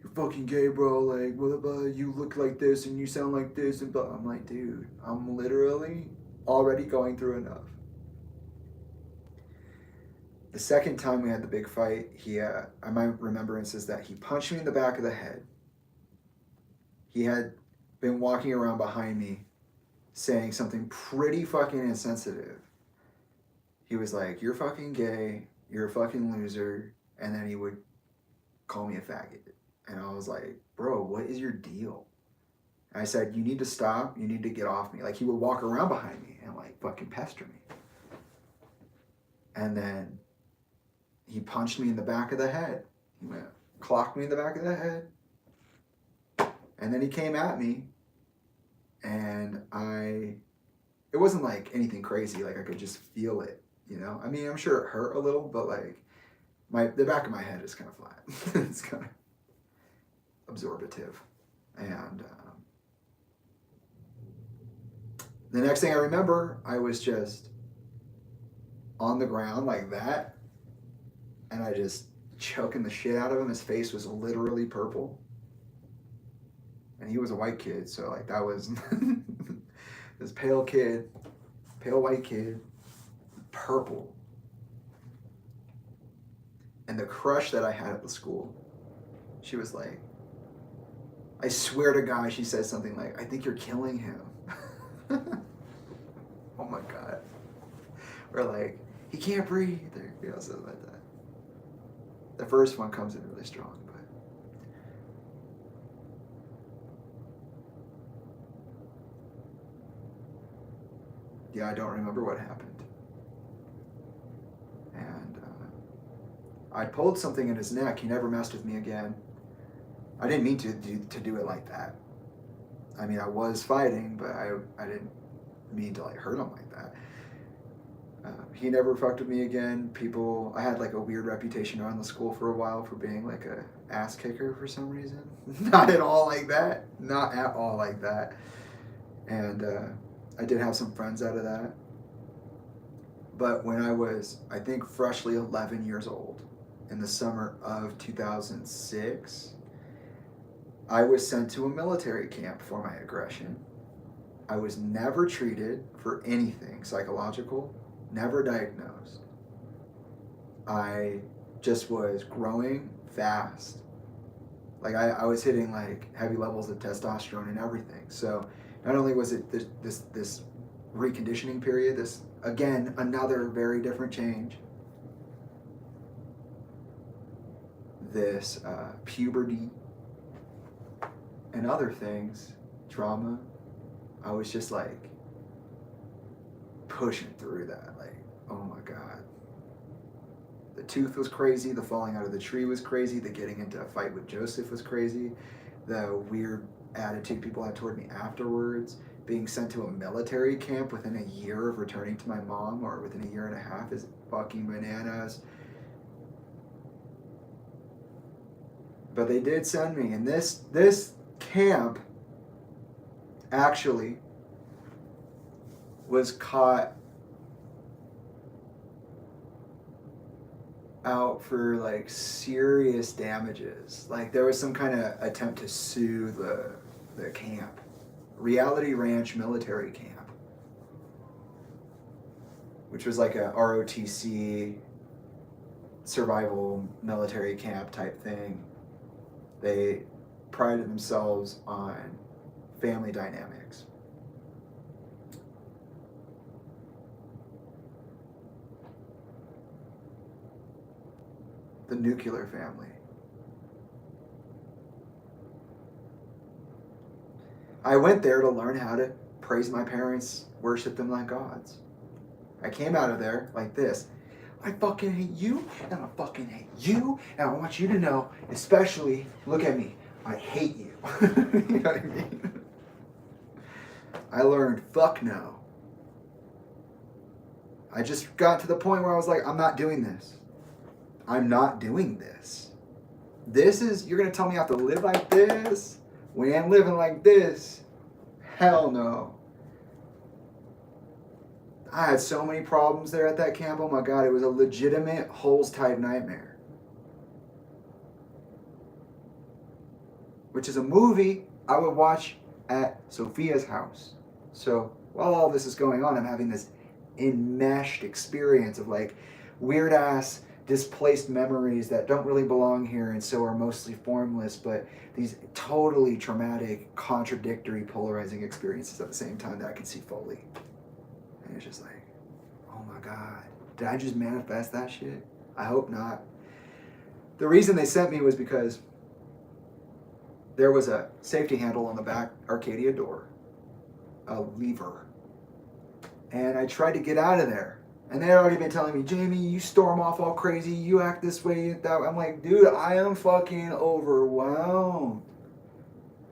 you're fucking gay, bro. Like, what about you look like this and you sound like this? And I'm like, dude, I'm literally already going through enough. The second time we had the big fight, my remembrance is that he punched me in the back of the head. He had been walking around behind me saying something pretty fucking insensitive. He was like, you're fucking gay, you're a fucking loser, and then he would call me a faggot. And I was like, bro, what is your deal? And I said, you need to stop, you need to get off me. Like, he would walk around behind me and like fucking pester me. And then he punched me in the back of the head. He went, clocked me in the back of the head. And then he came at me, and it wasn't like anything crazy, like I could just feel it, you know? I mean, I'm sure it hurt a little, but like the back of my head is kind of flat. It's kind of absorbative. And the next thing I remember, I was just on the ground like that, and I just choking the shit out of him. His face was literally purple. And he was a white kid, so like that was this pale white kid, purple. And the crush that I had at the school, she was like, I swear to God, she said something like, I think you're killing him. Oh my God. Or like, he can't breathe, or, you know, something like that. The first one comes in really strong. yeah, I don't remember what happened. And I pulled something in his neck. He never messed with me again. I didn't mean to do it like that. I mean, I was fighting, but I didn't mean to like hurt him like that. He never fucked with me again. I had like a weird reputation around the school for a while for being like a ass kicker for some reason. Not at all like that. Not at all like that. And I did have some friends out of that. But when I was, I think, freshly 11 years old, in the summer of 2006, I was sent to a military camp for my aggression. I was never treated for anything psychological, never diagnosed. I just was growing fast. Like I was hitting like heavy levels of testosterone and everything. So not only was it this reconditioning period, this, again, another very different change, this puberty and other things, trauma, I was just like pushing through that. Like, oh my God. The tooth was crazy. The falling out of the tree was crazy. The getting into a fight with Joseph was crazy. The weird attitude people had toward me afterwards. Being sent to a military camp within a year of returning to my mom, or within a year and a half, is fucking bananas. But they did send me, and this camp actually was caught out for like serious damages. Like there was some kind of attempt to sue the camp. Reality Ranch Military Camp, which was like a ROTC survival military camp type thing. They prided themselves on family dynamics. The nuclear family. I went there to learn how to praise my parents, worship them like gods. I came out of there like this. I fucking hate you, and I fucking hate you, and I want you to know, especially, look at me, I hate you. You know what I mean? I learned, fuck no. I just got to the point where I was like, I'm not doing this. I'm not doing this. You're gonna tell me I have to live like this? We ain't living like this. Hell no. I had so many problems there at that camp. Oh my God, it was a legitimate holes-tied nightmare. Which is a movie I would watch at Sophia's house. So while all this is going on, I'm having this enmeshed experience of like weird ass displaced memories that don't really belong here and so are mostly formless, but these totally traumatic, contradictory, polarizing experiences at the same time that I can see fully. And it's just like, oh my God, did I just manifest that shit? I hope not. The reason they sent me was because there was a safety handle on the back Arcadia door, a lever. And I tried to get out of there. And they had already been telling me, Jamie, you storm off all crazy, you act this way, that way. I'm like, dude, I am fucking overwhelmed.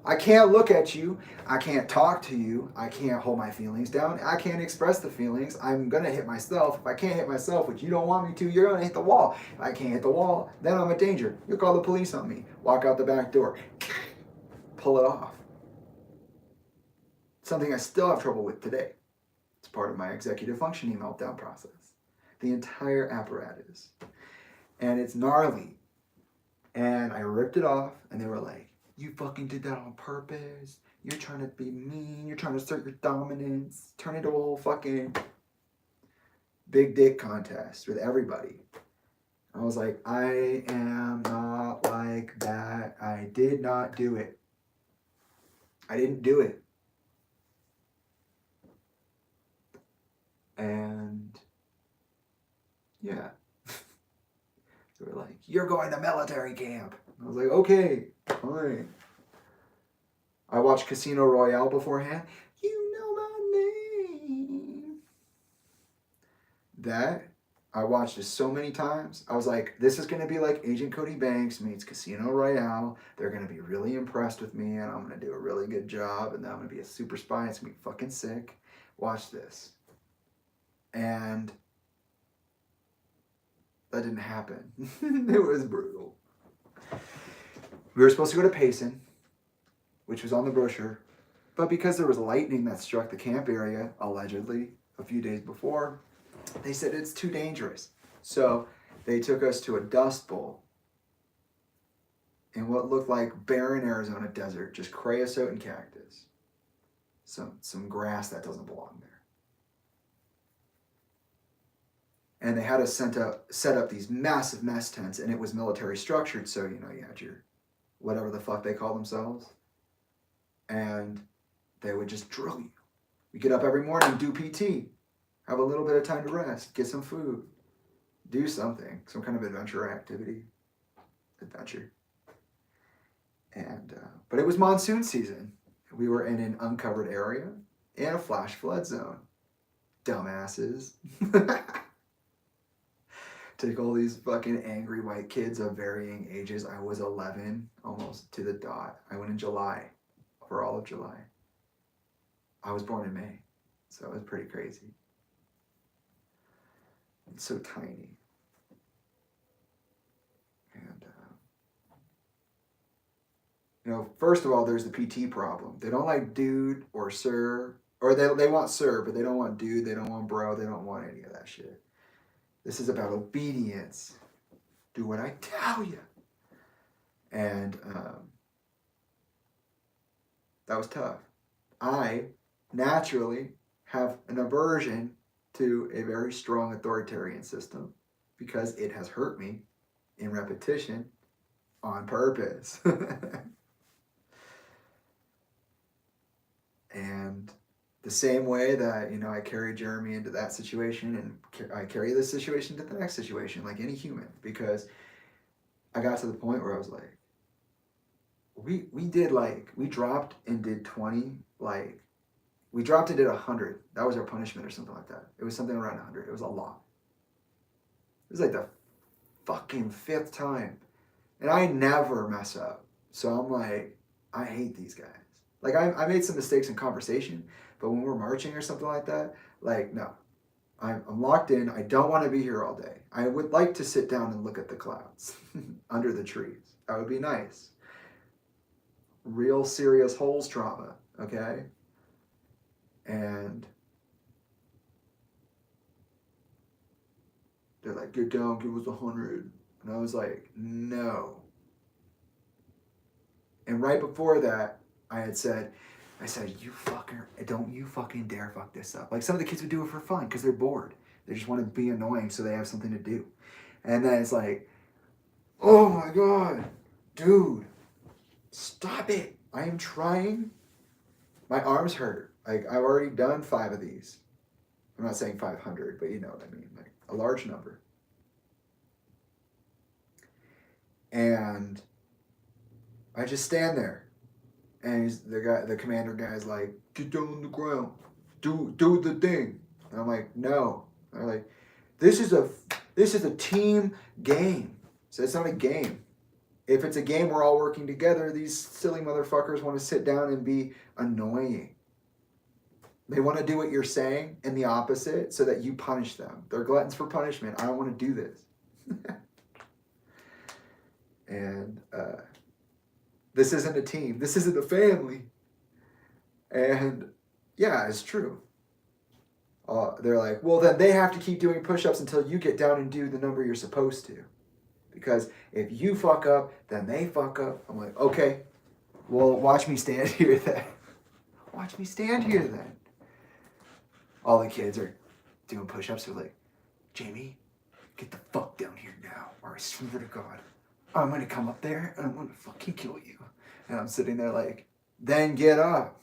I can't look at you. I can't talk to you. I can't hold my feelings down. I can't express the feelings. I'm going to hit myself. If I can't hit myself, which you don't want me to, you're going to hit the wall. If I can't hit the wall, then I'm a danger. You'll call the police on me. Walk out the back door. Pull it off. Something I still have trouble with today. It's part of my executive functioning meltdown process. The entire apparatus. And it's gnarly. And I ripped it off, and they were like, you fucking did that on purpose. You're trying to be mean. You're trying to assert your dominance. Turn into a whole fucking big dick contest with everybody. I was like, I am not like that. I did not do it. I didn't do it. And yeah. They were like, you're going to military camp. I was like, okay, fine. I watched Casino Royale beforehand. You know my name. that, I watched it so many times. I was like, this is going to be like Agent Cody Banks meets Casino Royale. They're going to be really impressed with me, and I'm going to do a really good job, and then I'm going to be a super spy, and it's going to be fucking sick. Watch this. And that didn't happen. It was brutal. We were supposed to go to Payson, which was on the brochure, but because there was lightning that struck the camp area, allegedly, a few days before, they said it's too dangerous. So they took us to a dust bowl in what looked like barren Arizona desert, just creosote and cactus. Some grass that doesn't belong there. And they had us set up these massive mess tents, and it was military structured, so you had your whatever the fuck they call themselves. And they would just drill you. We get up every morning, do PT, have a little bit of time to rest, get some food, do something, some kind of adventure. And but it was monsoon season. We were in an uncovered area in a flash flood zone. Dumbasses. Take all these fucking angry white kids of varying ages. I was 11, almost to the dot. I went in July, for all of July. I was born in May, so it was pretty crazy. It's so tiny. And, first of all, there's the PT problem. They don't like dude or sir, or they want sir, but they don't want dude, they don't want bro, they don't want any of that shit. This is about obedience. Do what I tell you. And that was tough. I naturally have an aversion to a very strong authoritarian system because it has hurt me in repetition on purpose. And the same way that, I carry Jeremy into that situation, and I carry this situation to the next situation, like any human, because I got to the point where I was like, we dropped and did 20, we dropped and did 100. That was our punishment or something like that. It was something around 100. It was a lot. It was like the fucking 5th time. And I never mess up. So I'm like, I hate these guys. Like, I made some mistakes in conversation, but when we're marching or something like that, no. I'm locked in. I don't want to be here all day. I would like to sit down and look at the clouds under the trees. That would be nice. Real serious holes trauma, okay? And they're like, get down, give us 100. And I was like, no. And right before that, I said, you fucker, don't you fucking dare fuck this up. Like, some of the kids would do it for fun because they're bored. They just want to be annoying so they have something to do. And then it's like, oh my God, dude, stop it. I am trying. My arms hurt. Like, I've already done 5 of these. I'm not saying 500, but you know what I mean. Like, a large number. And I just stand there. And the commander guy's like, get down on the ground. Do the thing. And I'm like, no. And they're like, this is a team game. So it's not a game. If it's a game, we're all working together. These silly motherfuckers want to sit down and be annoying. They want to do what you're saying and the opposite so that you punish them. They're gluttons for punishment. I don't want to do this. And this isn't a team. This isn't a family. And yeah, it's true. They're like, well, then they have to keep doing push-ups until you get down and do the number you're supposed to. Because if you fuck up, then they fuck up. I'm like, okay, well, watch me stand here then. Watch me stand here then. All the kids are doing push-ups. They're like, Jamie, get the fuck down here now, or I swear to God, I'm going to come up there and I'm going to fucking kill you. And I'm sitting there like, then get up.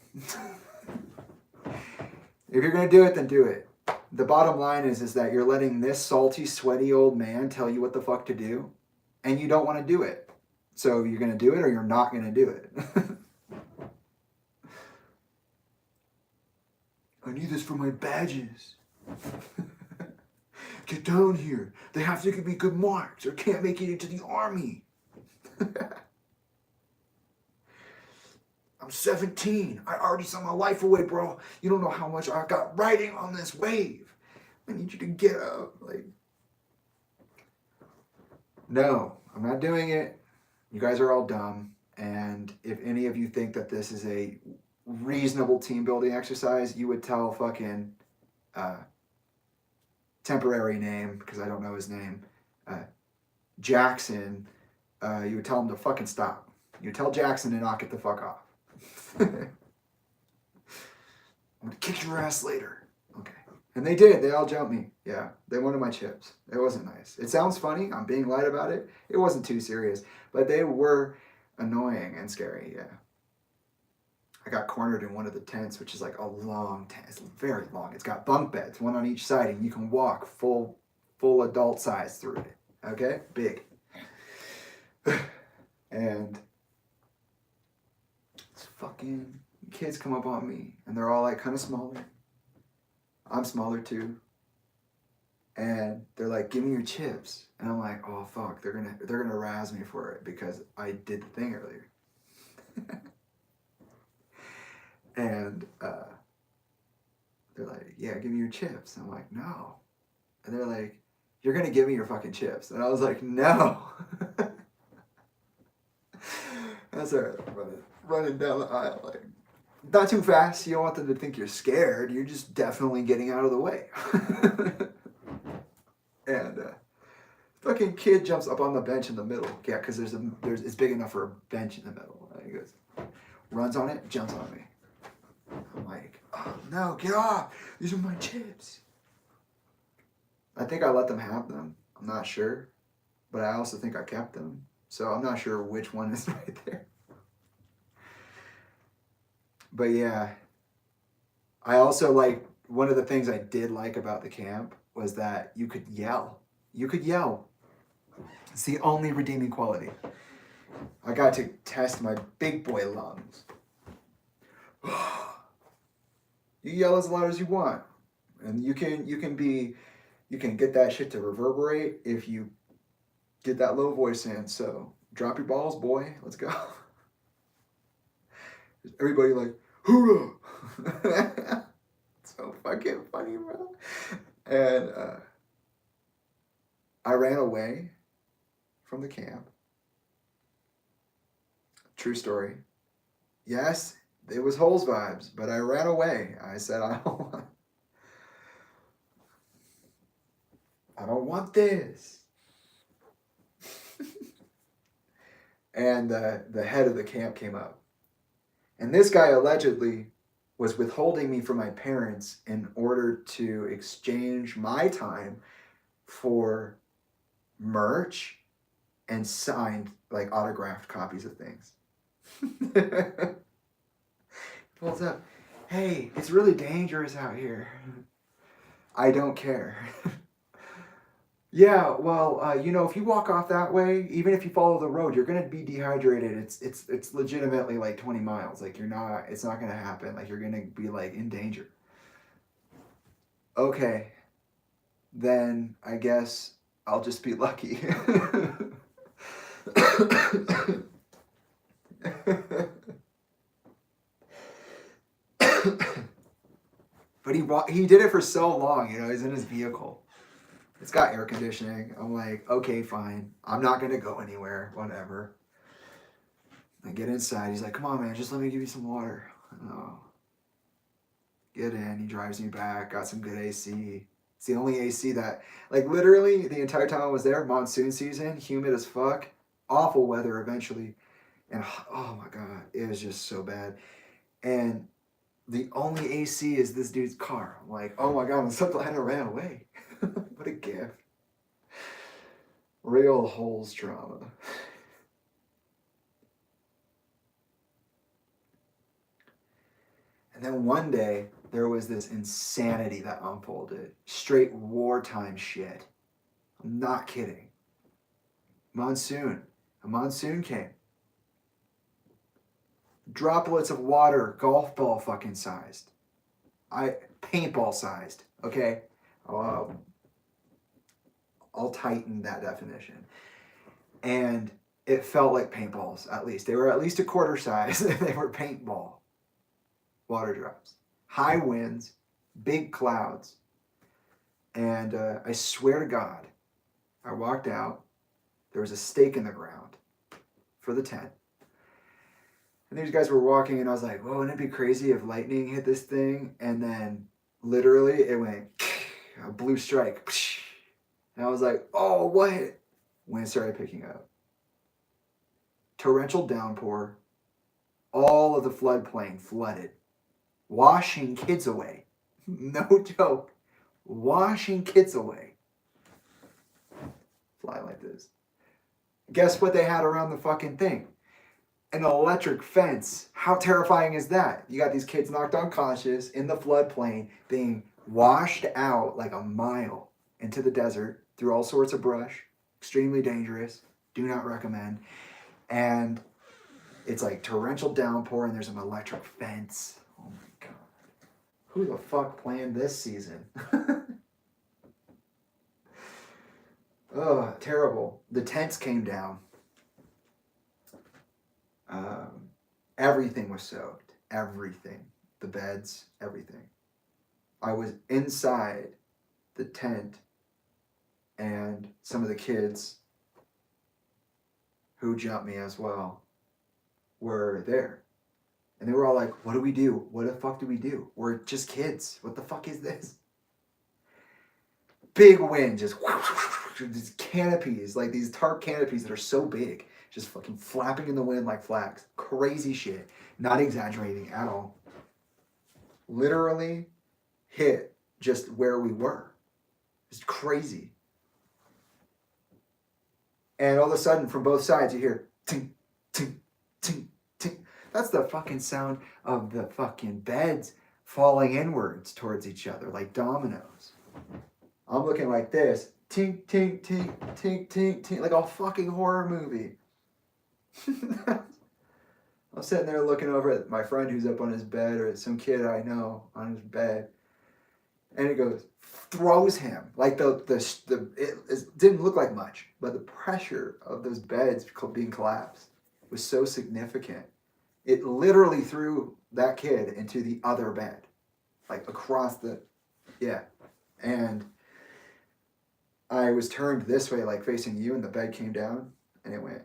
If you're going to do it, then do it. The bottom line is that you're letting this salty, sweaty old man tell you what the fuck to do, and you don't want to do it. So you're going to do it or you're not going to do it. I need this for my badges. get down here. They have to give me good marks or can't make it into the army. I'm 17. I already saw my life away, bro. You don't know how much I got riding on this wave. I need you to get up. Like, no, I'm not doing it. You guys are all dumb. And if any of you think that this is a reasonable team building exercise, you would tell fucking temporary name, because I don't know his name, Jackson, you would tell him to fucking stop. You would tell Jackson to knock it the fuck off. I'm gonna kick your ass later. Okay. And they did. They all jumped me. Yeah. They wanted my chips. It wasn't nice. It sounds funny. I'm being light about it. It wasn't too serious. But they were annoying and scary. Yeah. I got cornered in one of the tents, which is like a long tent. It's very long. It's got bunk beds, one on each side, and you can walk full adult size through it. Okay? Big. And fucking kids come up on me, and they're all like kind of smaller. I'm smaller too. And they're like, give me your chips. And I'm like, oh fuck, they're gonna razz me for it because I did the thing earlier. And they're like, yeah, give me your chips. I'm like, no. And they're like, you're gonna give me your fucking chips. And I was like, no. And I started running down the aisle, like, not too fast. You don't want them to think you're scared. You're just definitely getting out of the way. And fucking kid jumps up on the bench in the middle. Yeah, because it's big enough for a bench in the middle. And he goes, runs on it, jumps on me. I'm like, oh no, get off. These are my chips. I think I let them have them. I'm not sure. But I also think I kept them. So I'm not sure which one is right there. But yeah, I also like, one of the things I did like about the camp was that you could yell. You could yell. It's the only redeeming quality. I got to test my big boy lungs. You yell as loud as you want. And you can get that shit to reverberate if you get that low voice in. So drop your balls, boy. Let's go. Everybody like, hoorah! So fucking funny, bro. And I ran away from the camp. True story. Yes, it was Holes vibes, but I ran away. I said, I don't want this. And the head of the camp came up. And this guy allegedly was withholding me from my parents in order to exchange my time for merch and signed, like, autographed copies of things. Pulls up, hey, it's really dangerous out here. I don't care. Yeah, well, if you walk off that way, even if you follow the road, you're gonna be dehydrated. It's legitimately like 20 miles. Like it's not gonna happen. Like you're gonna be like in danger. Okay, then I guess I'll just be lucky. But he did it for so long, he's in his vehicle. It's got air conditioning. I'm like, okay, fine. I'm not going to go anywhere. Whatever. I get inside. He's like, come on, man. Just let me give you some water. Oh. Get in. He drives me back. Got some good AC. It's the only AC that, like, literally the entire time I was there, monsoon season, humid as fuck, awful weather eventually. And, oh, my God. It was just so bad. And the only AC is this dude's car. I'm like, oh, my God. I'm so glad I ran away. What a gift. Real Holes drama. And then one day, there was this insanity that unfolded. Straight wartime shit. I'm not kidding. Monsoon. A monsoon came. Droplets of water, golf ball fucking sized. Paintball sized, okay? I'll tighten that definition. And it felt like paintballs, at least. They were at least a quarter size. They were paintball water drops. High winds, big clouds. And I swear to God, I walked out. There was a stake in the ground for the tent. And these guys were walking, and I was like, "Whoa, wouldn't it be crazy if lightning hit this thing?" And then literally it went a blue strike. And I was like, "Oh, what?" Wind started picking up. Torrential downpour. All of the floodplain flooded, washing kids away. No joke. Washing kids away. Fly like this. Guess what they had around the fucking thing? An electric fence. How terrifying is that? You got these kids knocked unconscious in the floodplain, being washed out like a mile into the desert through all sorts of brush. Extremely dangerous. Do not recommend. And it's like torrential downpour, and there's an electric fence. Oh my God. Who the fuck planned this season? Oh, terrible. The tents came down. Everything was soaked. Everything. The beds, everything. I was inside the tent, and some of the kids who jumped me as well were there. And they were all like, "What do we do? What the fuck do we do? We're just kids. What the fuck is this?" Big wind, just these canopies, like these tarp canopies that are so big, just fucking flapping in the wind like flags. Crazy shit. Not exaggerating at all. Literally hit just where we were. It's crazy. And all of a sudden, from both sides, you hear tink, tink, tink, tink. That's the fucking sound of the fucking beds falling inwards towards each other like dominoes. I'm looking like this. Tink, tink, tink, tink, tink, tink. Like a fucking horror movie. I'm sitting there looking over at my friend who's up on his bed, or some kid I know on his bed. And it goes, throws him. Like it didn't look like much, but the pressure of those beds being collapsed was so significant. It literally threw that kid into the other bed. Like across the, yeah. And I was turned this way, like facing you, and the bed came down, and it went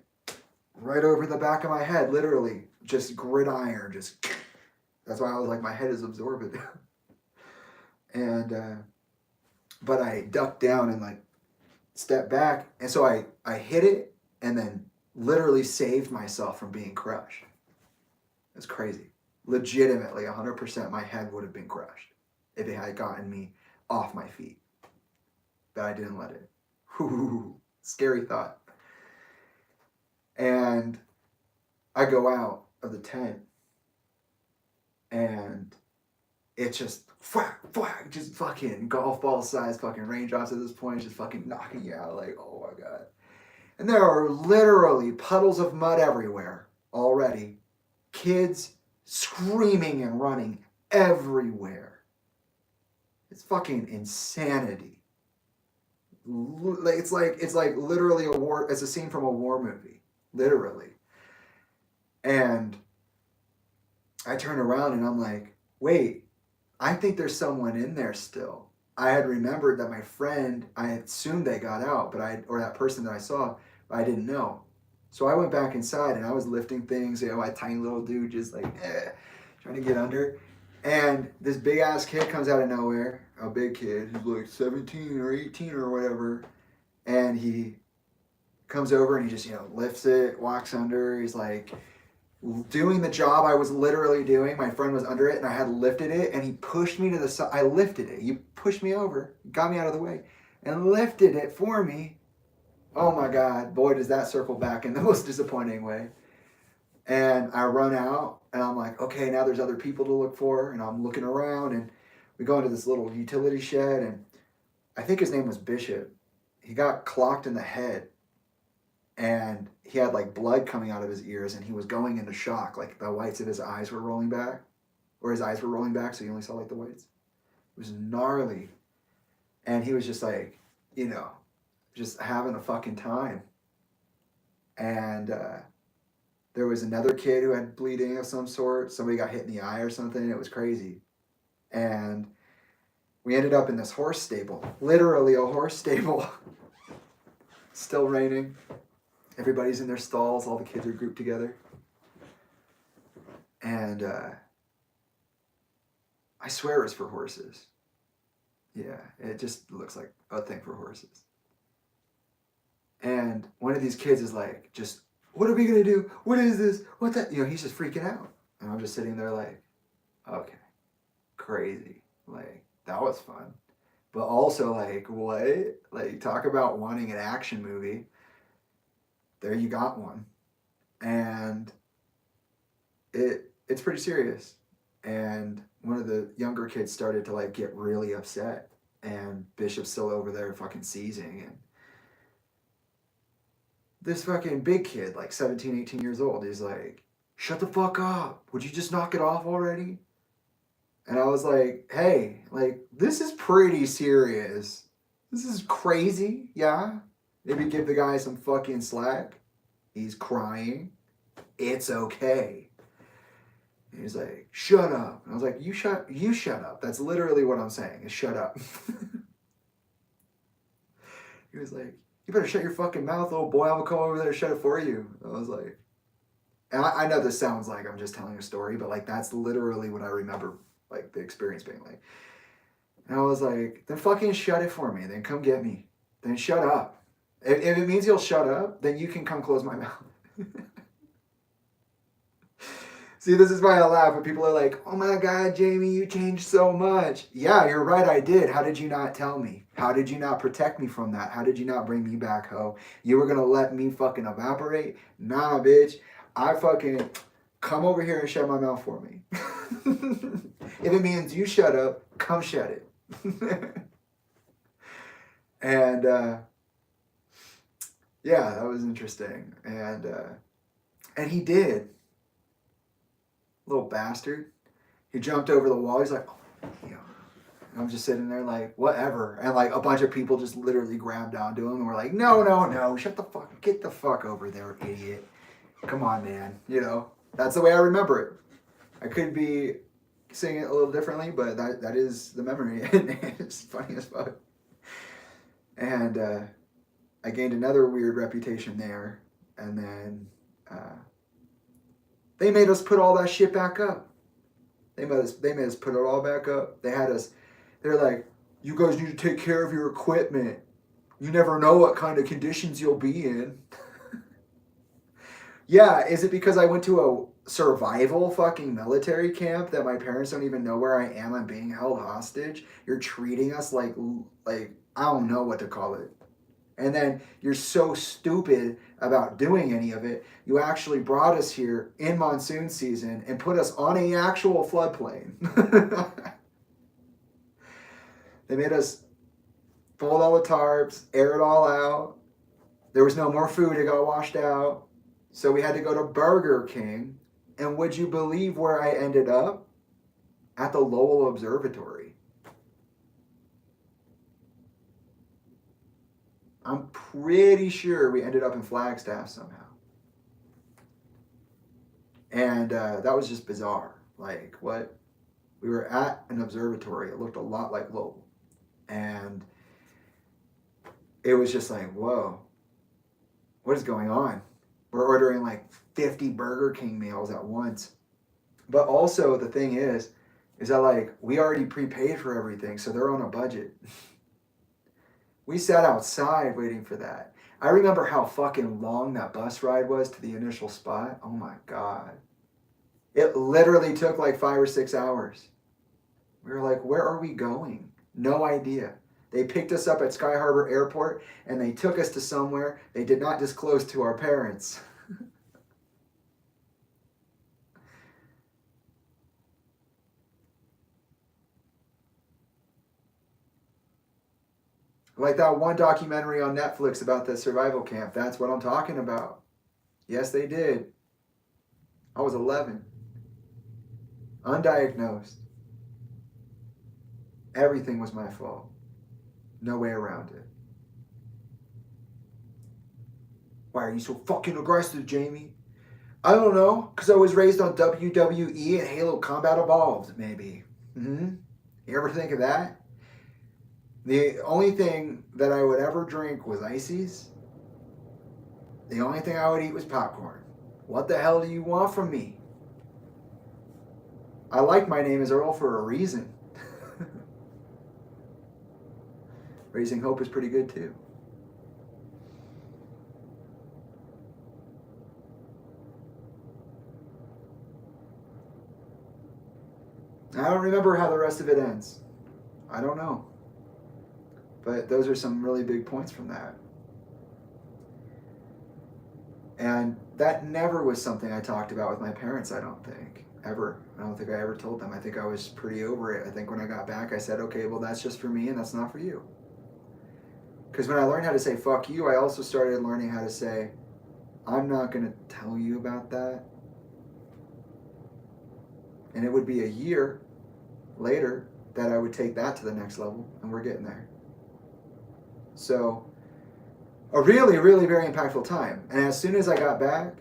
right over the back of my head, literally. Just gridiron, just, that's why I was like, my head is absorbent. And, but I ducked down and like stepped back. And so I hit it and then literally saved myself from being crushed. It's crazy. Legitimately, 100% my head would have been crushed if it had gotten me off my feet. But I didn't let it. Whew, scary thought. And I go out of the tent, and it's just whack, whack, just fucking golf ball size fucking raindrops at this point, just fucking knocking you out. Like, oh my God. And there are literally puddles of mud everywhere already. Kids screaming and running everywhere. It's fucking insanity. It's like literally a war. It's a scene from a war movie, literally. And I turn around and I'm like, wait, I think there's someone in there still. I had remembered that my friend, I assumed they got out, or that person that I saw, but I didn't know. So I went back inside and I was lifting things, my tiny little dude just like, trying to get under. And this big ass kid comes out of nowhere, a big kid, who's like 17 or 18 or whatever. And he comes over and he just, lifts it, walks under. He's like doing the job I was literally doing. My friend was under it and I had lifted it, and he pushed me to the side. I lifted it. He pushed me over, got me out of the way, and lifted it for me. Oh my God, boy, does that circle back in the most disappointing way. And I run out and I'm like, okay, now there's other people to look for. And I'm looking around, and we go into this little utility shed, and I think his name was Bishop. He got clocked in the head, and he had like blood coming out of his ears, and he was going into shock. Like the whites of his eyes were rolling back, or his eyes were rolling back, so you only saw like the whites. It was gnarly. And he was just like, just having a fucking time. And there was another kid who had bleeding of some sort. Somebody got hit in the eye or something. It was crazy. And we ended up in this horse stable. Literally a horse stable. Still raining. Everybody's in their stalls. All the kids are grouped together. And I swear it's for horses. Yeah, it just looks like a thing for horses. And one of these kids is like, just, what are we going to do? What is this? What that? You know, he's just freaking out. And I'm just sitting there like, okay, crazy. Like, that was fun. But also like, what? Like, talk about wanting an action movie. There you got one. And it's pretty serious. And one of the younger kids started to like get really upset. And Bishop's still over there fucking seizing. And this fucking big kid, like 17, 18 years old, he's like, shut the fuck up. Would you just knock it off already? And I was like, hey, like, this is pretty serious. This is crazy, yeah? Maybe give the guy some fucking slack. He's crying. It's okay. And he's like, shut up. And I was like, you shut up. That's literally what I'm saying, is shut up. He was like, you better shut your fucking mouth, little boy. I'm gonna come over there and shut it for you. I was like, and I know this sounds like I'm just telling a story, but like that's literally what I remember, like the experience being like. And I was like, then fucking shut it for me. Then come get me. Then shut up. If it means you'll shut up, then you can come close my mouth. See, this is why I laugh when people are like, oh my God, Jamie, you changed so much. Yeah, you're right, I did. How did you not tell me? How did you not protect me from that? How did you not bring me back, ho? You were going to let me fucking evaporate? Nah, bitch. I fucking come over here and shut my mouth for me. If it means you shut up, come shut it. And yeah, that was interesting. And he did. Little bastard. He jumped over the wall. He's like, oh, you know. And I'm just sitting there like, whatever. And like a bunch of people just literally grabbed onto him and were like, no, shut the fuck, get the fuck over there, idiot. Come on, man. You know, that's the way I remember it. I could be saying it a little differently, but that is the memory. It's funny as fuck. And I gained another weird reputation there. And then they made us put all that shit back up. They made us put it all back up. They're like, you guys need to take care of your equipment. You never know what kind of conditions you'll be in. Yeah, is it because I went to a survival fucking military camp that my parents don't even know where I am? I'm being held hostage. You're treating us like I don't know what to call it. And then you're so stupid about doing any of it. You actually brought us here in monsoon season and put us on an actual floodplain. They made us fold all the tarps, air it all out. There was no more food. It got washed out. So we had to go to Burger King. And would you believe where I ended up? At the Lowell Observatory. I'm pretty sure we ended up in Flagstaff somehow. And that was just bizarre. Like, what? We were at an observatory. It looked a lot like Lowell. And it was just like, whoa, what is going on? We're ordering like 50 Burger King meals at once. But also the thing is that like, we already prepaid for everything, so they're on a budget. We sat outside waiting for that. I remember how fucking long that bus ride was to the initial spot. Oh my God. It literally took like 5 or 6 hours. We were like, where are we going? No idea. They picked us up at Sky Harbor Airport and they took us to somewhere they did not disclose to our parents. Like that one documentary on Netflix about the survival camp. That's what I'm talking about. Yes, they did. I was 11. Undiagnosed. Everything was my fault. No way around it. Why are you so fucking aggressive, Jamie? I don't know, because I was raised on WWE and Halo Combat Evolved, maybe. You ever think of that? The only thing that I would ever drink was ices. The only thing I would eat was popcorn. What the hell do you want from me? I like my name as Earl for a reason. Raising Hope is pretty good too. I don't remember how the rest of it ends. I don't know. But those are some really big points from that. And that never was something I talked about with my parents, I don't think. Ever. I don't think I ever told them. I think I was pretty over it. I think when I got back, I said, okay, well, that's just for me and that's not for you. Because when I learned how to say fuck you, I also started learning how to say, I'm not going to tell you about that. And it would be a year later that I would take that to the next level, and we're getting there. So, a really, really very impactful time. And as soon as I got back,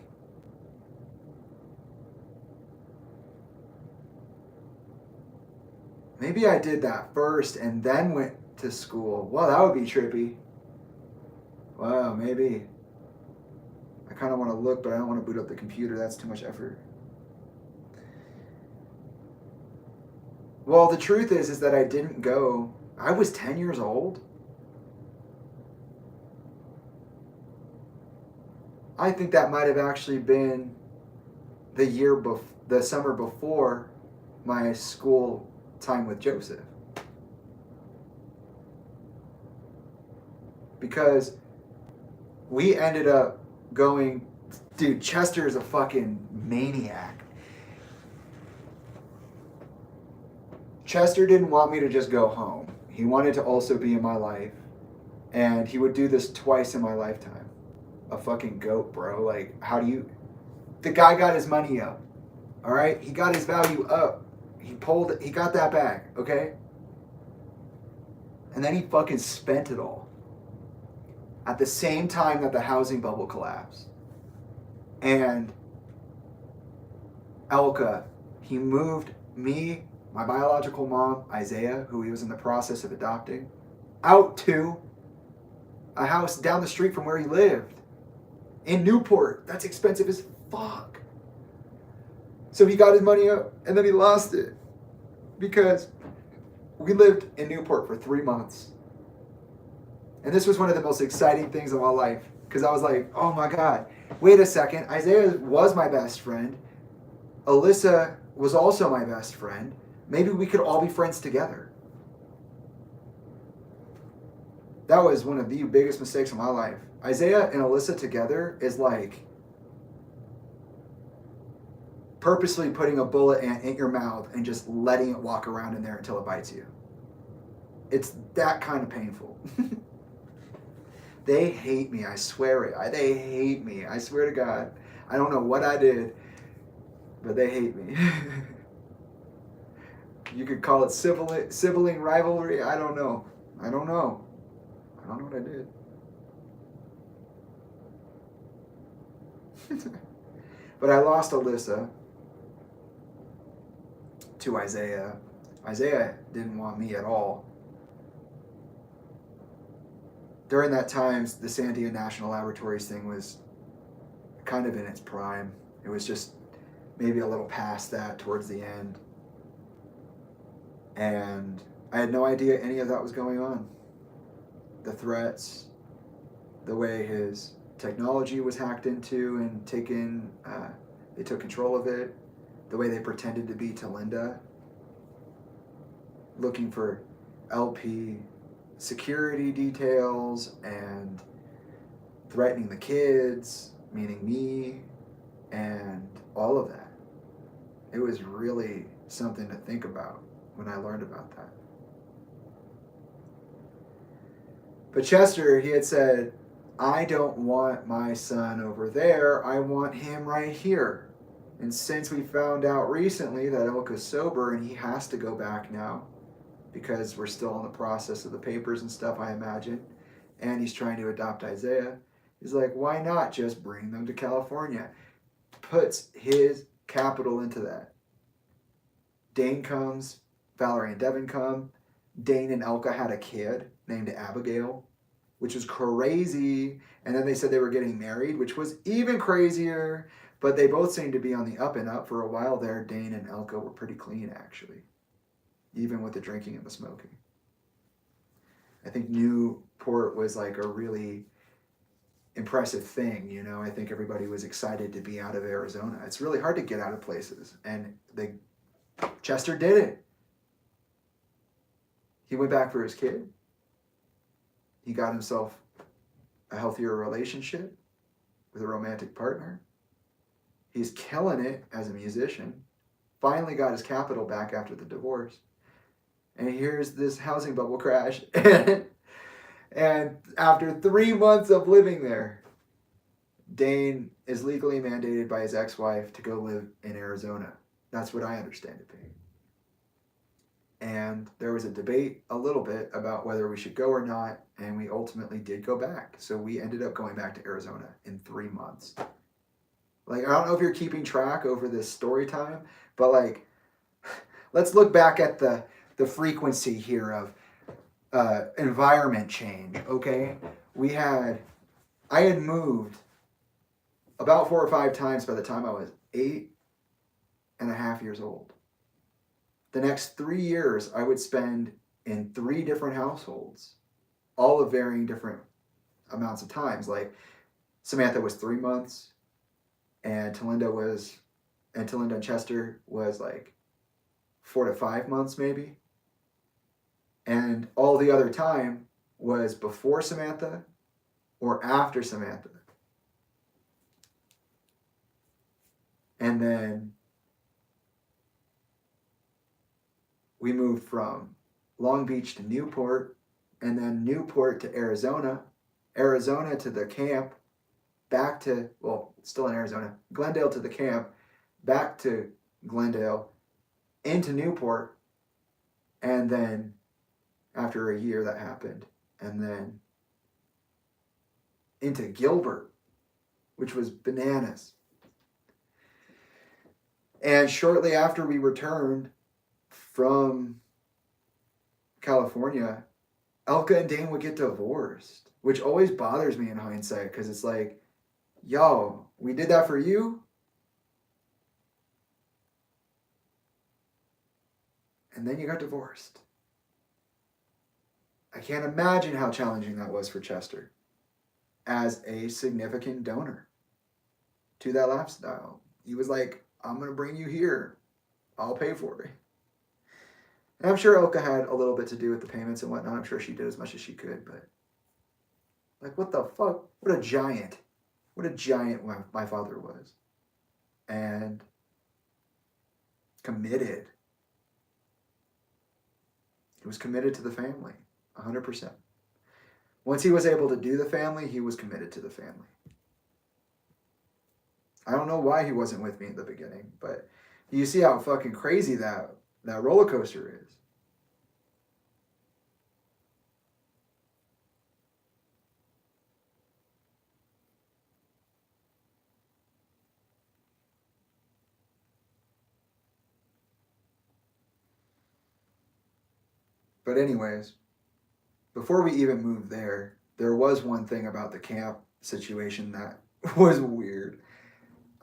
maybe I did that first and then went to school. Well, that would be trippy. Wow, maybe. I kind of want to look, but I don't want to boot up the computer. That's too much effort. Well, the truth is that I didn't go. I was 10 years old. I think that might have actually been the summer before my school time with Joseph. Because we ended up going, dude, Chester is a fucking maniac. Chester didn't want me to just go home. He wanted to also be in my life. And he would do this twice in my lifetime. A fucking goat, bro. Like, how do you... The guy got his money up. All right? He got his value up. He got that back, okay? And then he fucking spent it all. At the same time that the housing bubble collapsed. And Elka, he moved me, my biological mom, Isaiah, who he was in the process of adopting, out to a house down the street from where he lived. In Newport. That's expensive as fuck. So he got his money up and then he lost it. Because we lived in Newport for 3 months. And this was one of the most exciting things of my life. Because I was like, oh my God, wait a second. Isaiah was my best friend. Alyssa was also my best friend. Maybe we could all be friends together. That was one of the biggest mistakes of my life. Isaiah and Alyssa together is like purposely putting a bullet in your mouth and just letting it walk around in there until it bites you. It's that kind of painful. They hate me, I swear it. They hate me, I swear to God. I don't know what I did, but they hate me. You could call it sibling rivalry. I don't know. I don't know what I did. But I lost Alyssa to Isaiah. Isaiah didn't want me at all. During that time, the Sandia National Laboratories thing was kind of in its prime. It was just maybe a little past that towards the end. And I had no idea any of that was going on. The threats, the way his technology was hacked into and taken, they took control of it, the way they pretended to be Talinda, looking for LP security details and threatening the kids, meaning me, and all of that. It was really something to think about when I learned about that. But Chester, he had said, I don't want my son over there. I want him right here. And since we found out recently that Elka's sober and he has to go back now because we're still in the process of the papers and stuff, I imagine, and he's trying to adopt Isaiah, He's like, why not just bring them to California? Puts his capital into that. Dane comes, Valerie and Devin come. Dane and Elka had a kid named Abigail, which was crazy. And then they said they were getting married, which was even crazier. But they both seemed to be on the up and up for a while there. Dane and Elka were pretty clean, actually, even with the drinking and the smoking. I think Newport was like a really impressive thing, you know. I think everybody was excited to be out of Arizona. It's really hard to get out of places, and Chester did it. He went back for his kid. He got himself a healthier relationship with a romantic partner. He's killing it as a musician. Finally got his capital back after the divorce. And here's this housing bubble crash. And after 3 months of living there, Dane is legally mandated by his ex-wife to go live in Arizona. That's what I understand it being. And there was a debate a little bit about whether we should go or not, and we ultimately did go back. So we ended up going back to Arizona in 3 months. Like, I don't know if you're keeping track over this story time, but like, let's look back at the frequency here of environment change, okay? I had moved about 4 or 5 times by the time I was 8.5 years old. The next 3 years I would spend in 3 different households, all of varying different amounts of times. Like Samantha was 3 months, and Tolinda and Chester was like 4 to 5 months maybe. And all the other time was before Samantha or after Samantha. And then we moved from Long Beach to Newport, and then Newport to Arizona, Arizona to the camp, back to, well, still in Arizona, Glendale to the camp, back to Glendale, into Newport, and then after a year that happened, and then into Gilbert, which was bananas. And shortly after we returned from California, Elka and Dane would get divorced, which always bothers me in hindsight, because it's like, yo, we did that for you? And then you got divorced. I can't imagine how challenging that was for Chester as a significant donor to that lifestyle. He was like, I'm going to bring you here. I'll pay for it. And I'm sure Elka had a little bit to do with the payments and whatnot. I'm sure she did as much as she could, but like, what the fuck? What a giant my father was. And committed. He was committed to the family, 100%. Once he was able to do the family, he was committed to the family. I don't know why he wasn't with me in the beginning, but you see how fucking crazy that roller coaster is. But anyways, before we even moved there was one thing about the camp situation that was weird.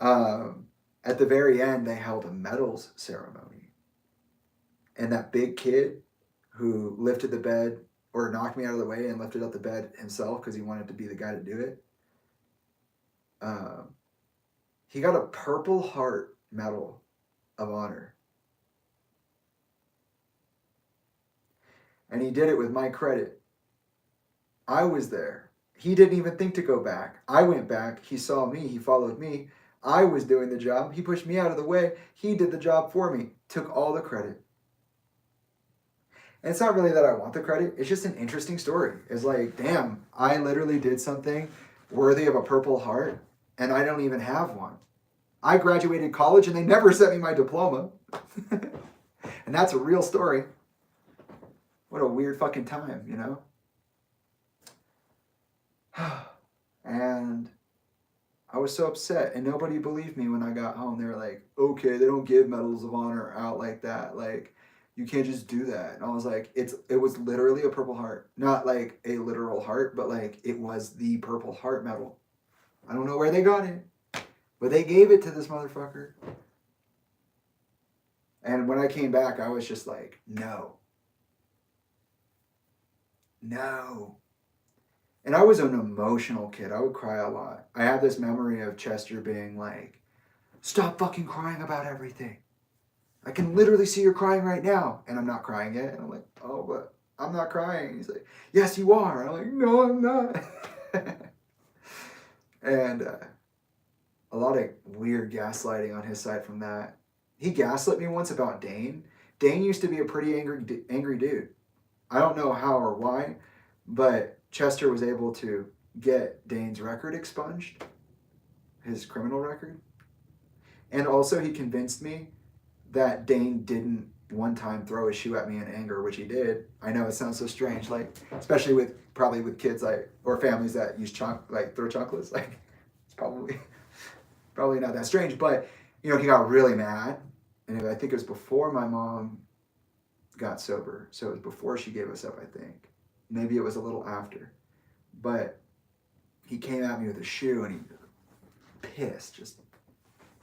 At the very end, they held a medals ceremony. And that big kid who lifted the bed, or knocked me out of the way and lifted up the bed himself because he wanted to be the guy to do it, he got a Purple Heart Medal of Honor. And he did it with my credit. I was there. He didn't even think to go back. I went back. He saw me. He followed me. I was doing the job. He pushed me out of the way. He did the job for me. Took all the credit. And it's not really that I want the credit. It's just an interesting story. It's like, damn, I literally did something worthy of a Purple Heart, and I don't even have one. I graduated college, and they never sent me my diploma. And that's a real story. What a weird fucking time, you know? And was so upset, and nobody believed me when I got home. They were like, okay, they don't give medals of honor out like that. Like, you can't just do that. And I was like, it was literally a Purple Heart. Not like a literal heart, but like it was the Purple Heart medal. I don't know where they got it, but they gave it to this motherfucker. And when I came back, I was just like, no. No. And I was an emotional kid. I would cry a lot. I have this memory of Chester being like, stop fucking crying about everything. I can literally see you're crying right now. And I'm not crying yet. And I'm like, oh, but I'm not crying. He's like, yes, you are. And I'm like, no, I'm not. And a lot of weird gaslighting on his side from that. He gaslit me once about Dane. Dane used to be a pretty angry dude. I don't know how or why, but Chester was able to get Dane's record expunged, his criminal record. And also he convinced me that Dane didn't one time throw a shoe at me in anger, which he did. I know it sounds so strange, like especially probably with kids like or families that use throw chocolates. Like it's probably not that strange, but he got really mad, and I think it was before my mom got sober, so it was before she gave us up. I think maybe it was a little after, but he came at me with a shoe, and he pissed, just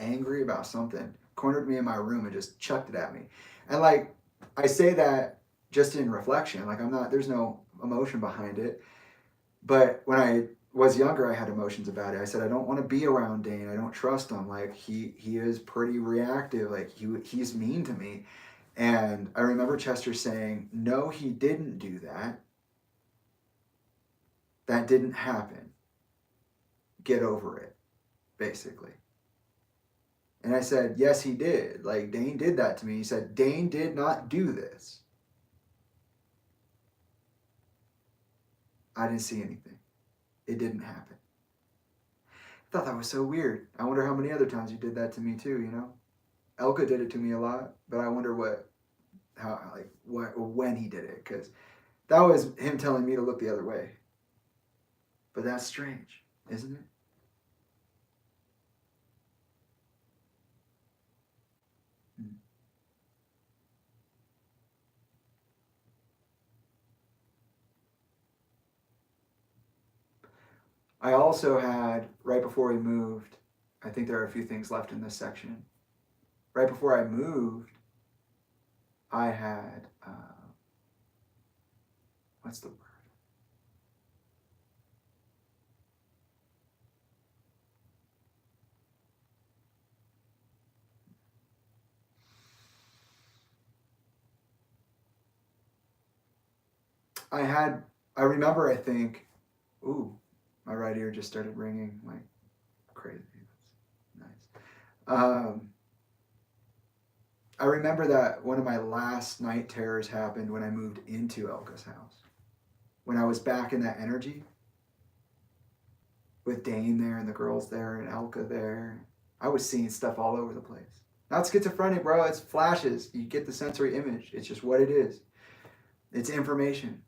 angry about something, cornered me in my room and just chucked it at me. And like I say that just in reflection, like there's no emotion behind it, but when I was younger, I had emotions about it. I said, I don't want to be around Dane. I don't trust him. Like he is pretty reactive. Like he's mean to me. And I remember Chester saying, no, he didn't do that. That didn't happen. Get over it, basically. And I said, yes, he did. Like Dane did that to me. He said, Dane did not do this. I didn't see anything. It didn't happen. I thought that was so weird. I wonder how many other times you did that to me too, Elka did it to me a lot, but I wonder when he did it, because that was him telling me to look the other way. But that's strange, isn't it? I also had, right before we moved, I think there are a few things left in this section. Right before I moved, I had, what's the word? I remember, I think, ooh, my right ear just started ringing like crazy. That's nice. I remember that one of my last night terrors happened when I moved into Elka's house. When I was back in that energy, with Dane there and the girls there and Elka there, I was seeing stuff all over the place. Not schizophrenic, bro. It's flashes. You get the sensory image. It's just what it is. It's information.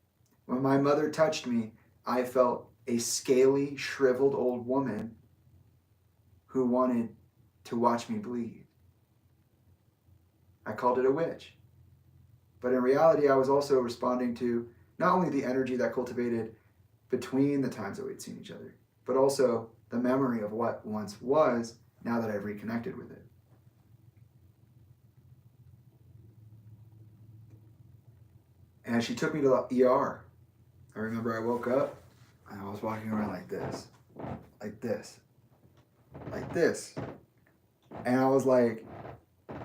When my mother touched me, I felt a scaly, shriveled old woman who wanted to watch me bleed. I called it a witch. But in reality, I was also responding to not only the energy that cultivated between the times that we'd seen each other, but also the memory of what once was, now that I've reconnected with it. And she took me to the ER. I remember I woke up and I was walking around like this, like this, like this. And I was like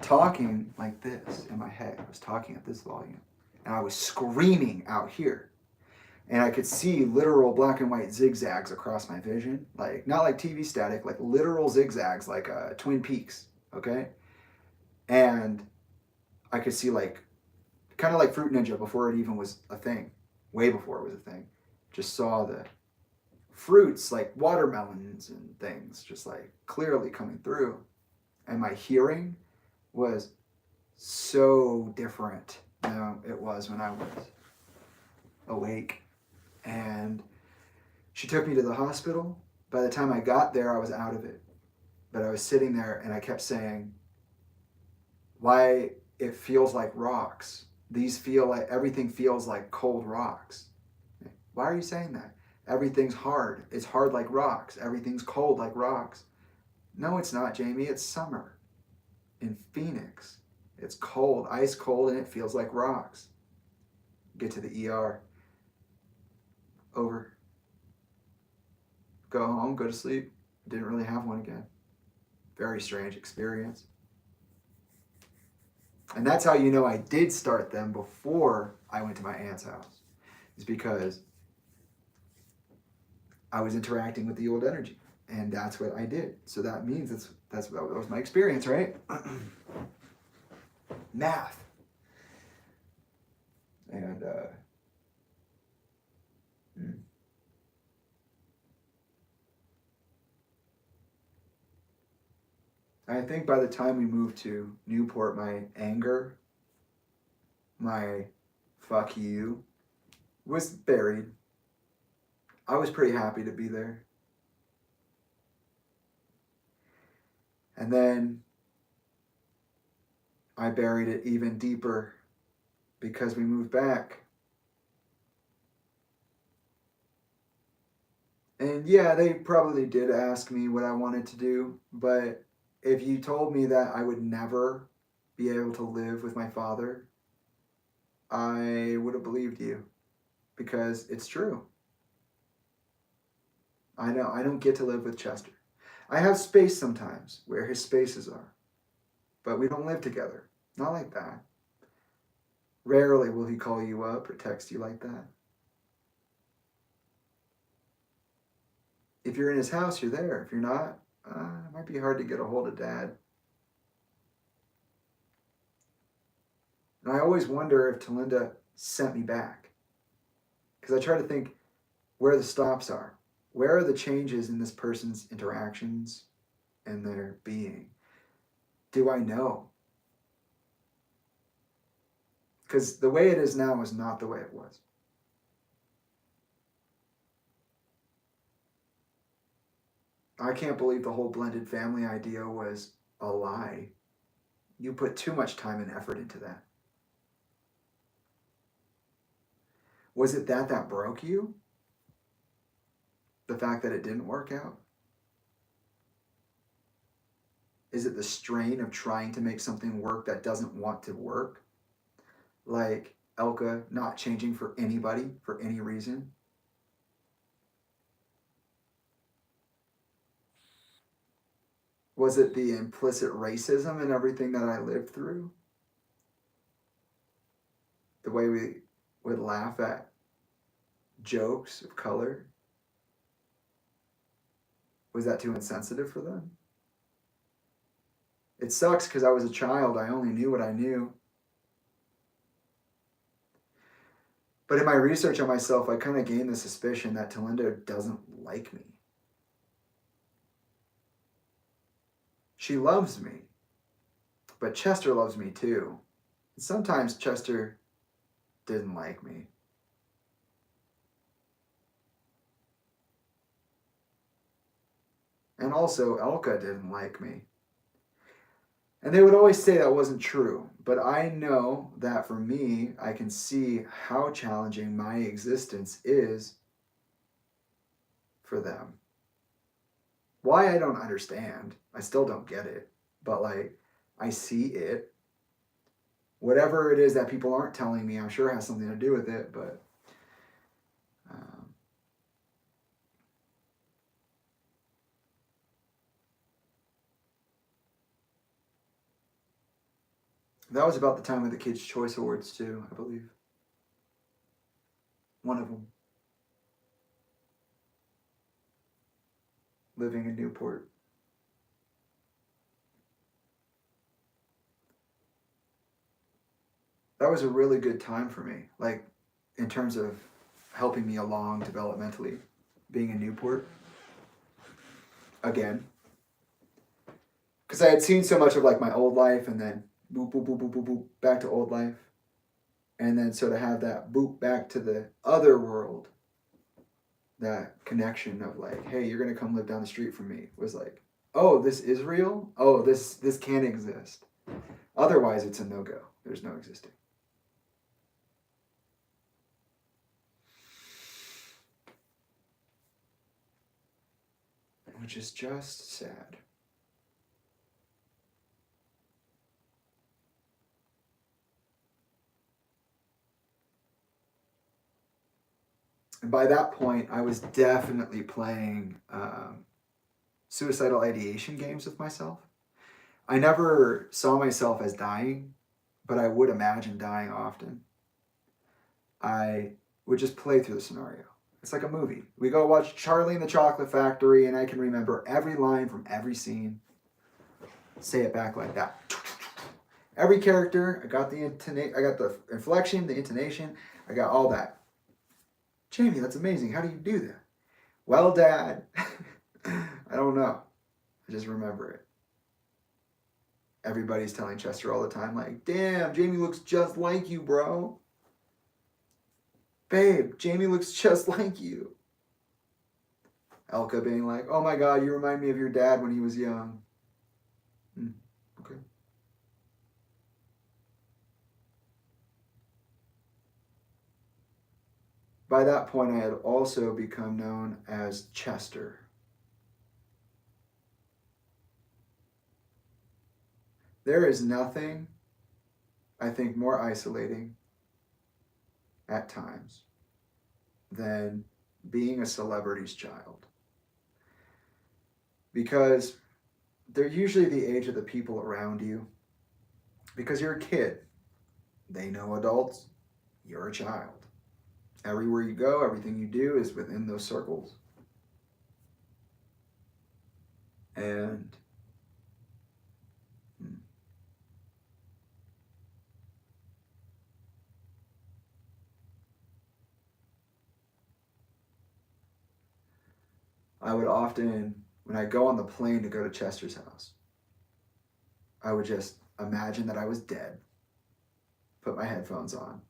talking like this in my head. I was talking at this volume. And I was screaming out here. And I could see literal black and white zigzags across my vision. Like, not like TV static, like literal zigzags, like Twin Peaks, okay? And I could see like, kind of like Fruit Ninja before it even was a thing. Way before it was a thing. Just saw the fruits like watermelons and things just like clearly coming through. And my hearing was so different than it was when I was awake. And she took me to the hospital. By the time I got there, I was out of it. But I was sitting there and I kept saying, why it feels like rocks. Everything feels like cold rocks. Why are you saying that? Everything's hard. It's hard like rocks. Everything's cold like rocks. No, it's not, Jamie. It's summer in Phoenix. It's cold, ice cold, and it feels like rocks. Get to the ER. Over. Go home, go to sleep. Didn't really have one again. Very strange experience. And that's how you know I did start them before I went to my aunt's house. Is because I was interacting with the old energy. And that's what I did. So that means that was my experience, right? Math. And I think by the time we moved to Newport, my anger, my fuck you, was buried. I was pretty happy to be there. And then I buried it even deeper because we moved back. And yeah, they probably did ask me what I wanted to do, but if you told me that I would never be able to live with my father, I would have believed you because it's true. I know I don't get to live with Chester. I have space sometimes where his spaces are, but we don't live together. Not like that. Rarely will he call you up or text you like that. If you're in his house, you're there. If you're not, it might be hard to get a hold of Dad. And I always wonder if Tolinda sent me back. Because I try to think where the stops are. Where are the changes in this person's interactions and their being? Do I know? Because the way it is now is not the way it was. I can't believe the whole blended family idea was a lie. You put too much time and effort into that. Was it that broke you? The fact that it didn't work out? Is it the strain of trying to make something work that doesn't want to work? Like Elka not changing for anybody for any reason? Was it the implicit racism and everything that I lived through? The way we would laugh at jokes of color? Was that too insensitive for them? It sucks because I was a child. I only knew what I knew. But in my research on myself, I kind of gained the suspicion that Talinda doesn't like me. She loves me, but Chester loves me too. And sometimes Chester didn't like me. And also Elka didn't like me. And they would always say that wasn't true, but I know that for me, I can see how challenging my existence is for them. Why, I don't understand. I still don't get it, but I see it. Whatever it is that people aren't telling me, I'm sure has something to do with it, but that was about the time of the Kids' Choice Awards too, I believe. One of them. Living in Newport. That was a really good time for me, in terms of helping me along developmentally, being in Newport. Again. Because I had seen so much of my old life and then boop, boop, boop, boop, boop, boop, back to old life. And then so to have that boop back to the other world that connection of like, hey, you're gonna come live down the street from me, was like, oh, this is real? Oh, this can exist. Otherwise, it's a no-go. There's no existing. Which is just sad. And by that point, I was definitely playing suicidal ideation games with myself. I never saw myself as dying, but I would imagine dying often. I would just play through the scenario. It's like a movie. We go watch Charlie and the Chocolate Factory, and I can remember every line from every scene. Say it back like that. Every character, I got the inflection, the intonation, I got all that. Jamie, that's amazing. How do you do that? Well, Dad, I don't know. I just remember it. Everybody's telling Chester all the time, like, damn, Jamie looks just like you, bro. Babe, Jamie looks just like you. Elka being like, oh my God, you remind me of your dad when he was young. Okay. By that point, I had also become known as Chester. There is nothing, I think, more isolating at times than being a celebrity's child. Because they're usually the age of the people around you. Because you're a kid. They know adults. You're a child. Everywhere you go, everything you do is within those circles. And I would often, when I go on the plane to go to Chester's house, I would just imagine that I was dead, put my headphones on.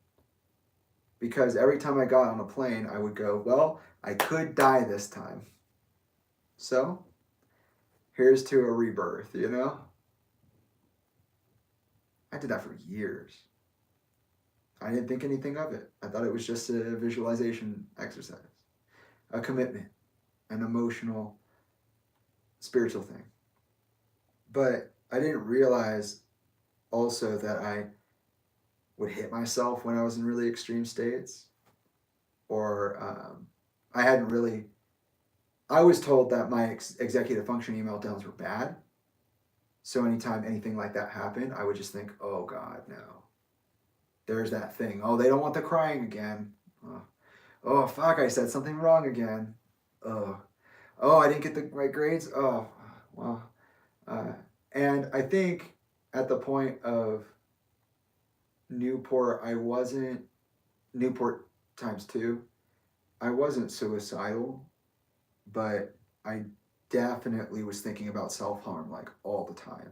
Because every time I got on a plane, I would go, well, I could die this time. So, here's to a rebirth, you know? I did that for years. I didn't think anything of it. I thought it was just a visualization exercise, a commitment, an emotional, spiritual thing. But I didn't realize also that I would hit myself when I was in really extreme states. Or I was told that my executive functioning meltdowns were bad. So anytime anything like that happened, I would just think, oh God, no. There's that thing. Oh, they don't want the crying again. Oh, fuck, I said something wrong again. Oh, I didn't get the right grades. Oh, well. And I think at the point of Newport, Newport times 2, I wasn't suicidal, but I definitely was thinking about self-harm like all the time.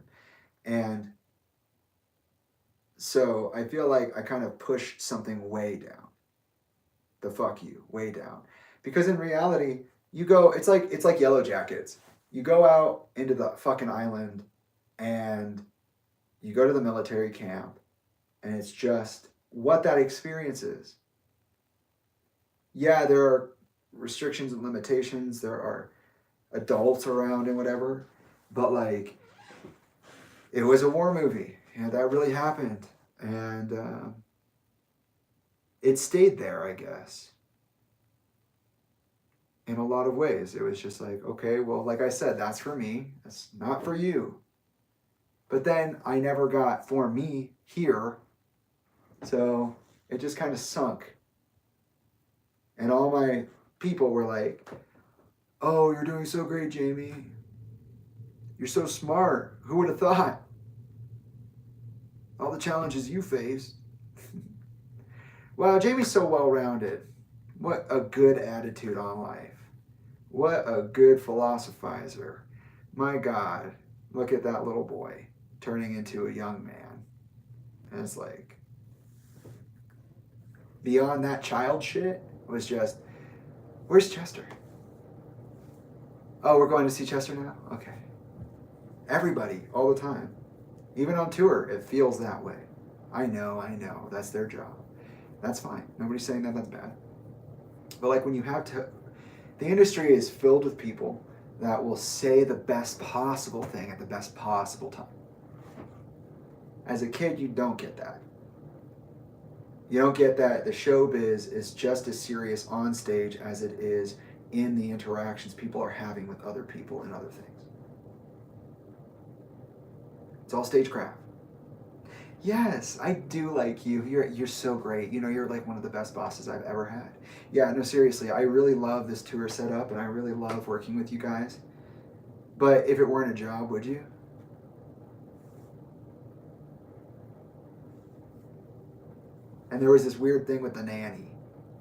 And so I feel like I kind of pushed something way down. The fuck you, way down. Because in reality, you go, it's like Yellow Jackets. You go out into the fucking island and you go to the military camp, and it's just what that experience is. Yeah, there are restrictions and limitations. There are adults around and whatever. But like, it was a war movie. Yeah, that really happened. And it stayed there, I guess. In a lot of ways. It was just like, okay, well, like I said, that's for me. That's not for you. But then I never got for me here. So it just kind of sunk. And all my people were like, oh, you're doing so great, Jamie. You're so smart. Who would have thought? All the challenges you faced. Wow, Jamie's so well-rounded. What a good attitude on life. What a good philosophizer. My God, look at that little boy turning into a young man. And it's like, beyond that child shit was just, Where's Chester? Oh, we're going to see Chester now? Okay. Everybody, all the time. Even on tour, it feels that way. I know. That's their job. That's fine. Nobody's saying that that's bad. But like when you have to, the industry is filled with people that will say the best possible thing at the best possible time. As a kid, you don't get that. You don't get that the showbiz is just as serious on stage as it is in the interactions people are having with other people and other things. It's all stagecraft. Yes, I do like you. You're so great. You know, you're like one of the best bosses I've ever had. Yeah, no, seriously, I really love this tour setup and I really love working with you guys. But if it weren't a job, would you? And there was this weird thing with the nanny.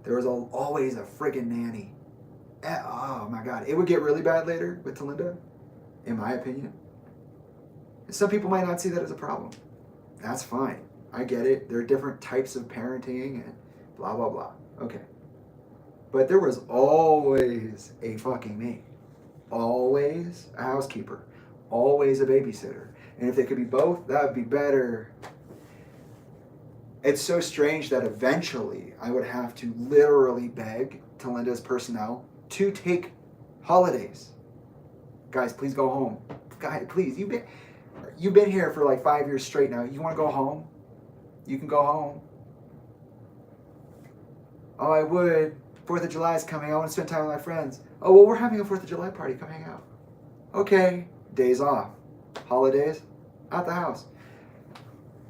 There was always a friggin' nanny. Oh my God. It would get really bad later with Tolinda, in my opinion. And some people might not see that as a problem. That's fine. I get it. There are different types of parenting and blah, blah, blah. Okay. But there was always a fucking maid. Always a housekeeper. Always a babysitter. And if they could be both, that would be better. It's so strange that eventually I would have to literally beg Talinda's personnel to take holidays. Guys, please go home. Guys, please. You've been here for like 5 years straight now. You want to go home? You can go home. Oh, I would. 4th of July is coming. I want to spend time with my friends. Oh, well, we're having a 4th of July party. Come hang out. Okay. Days off. Holidays. At the house.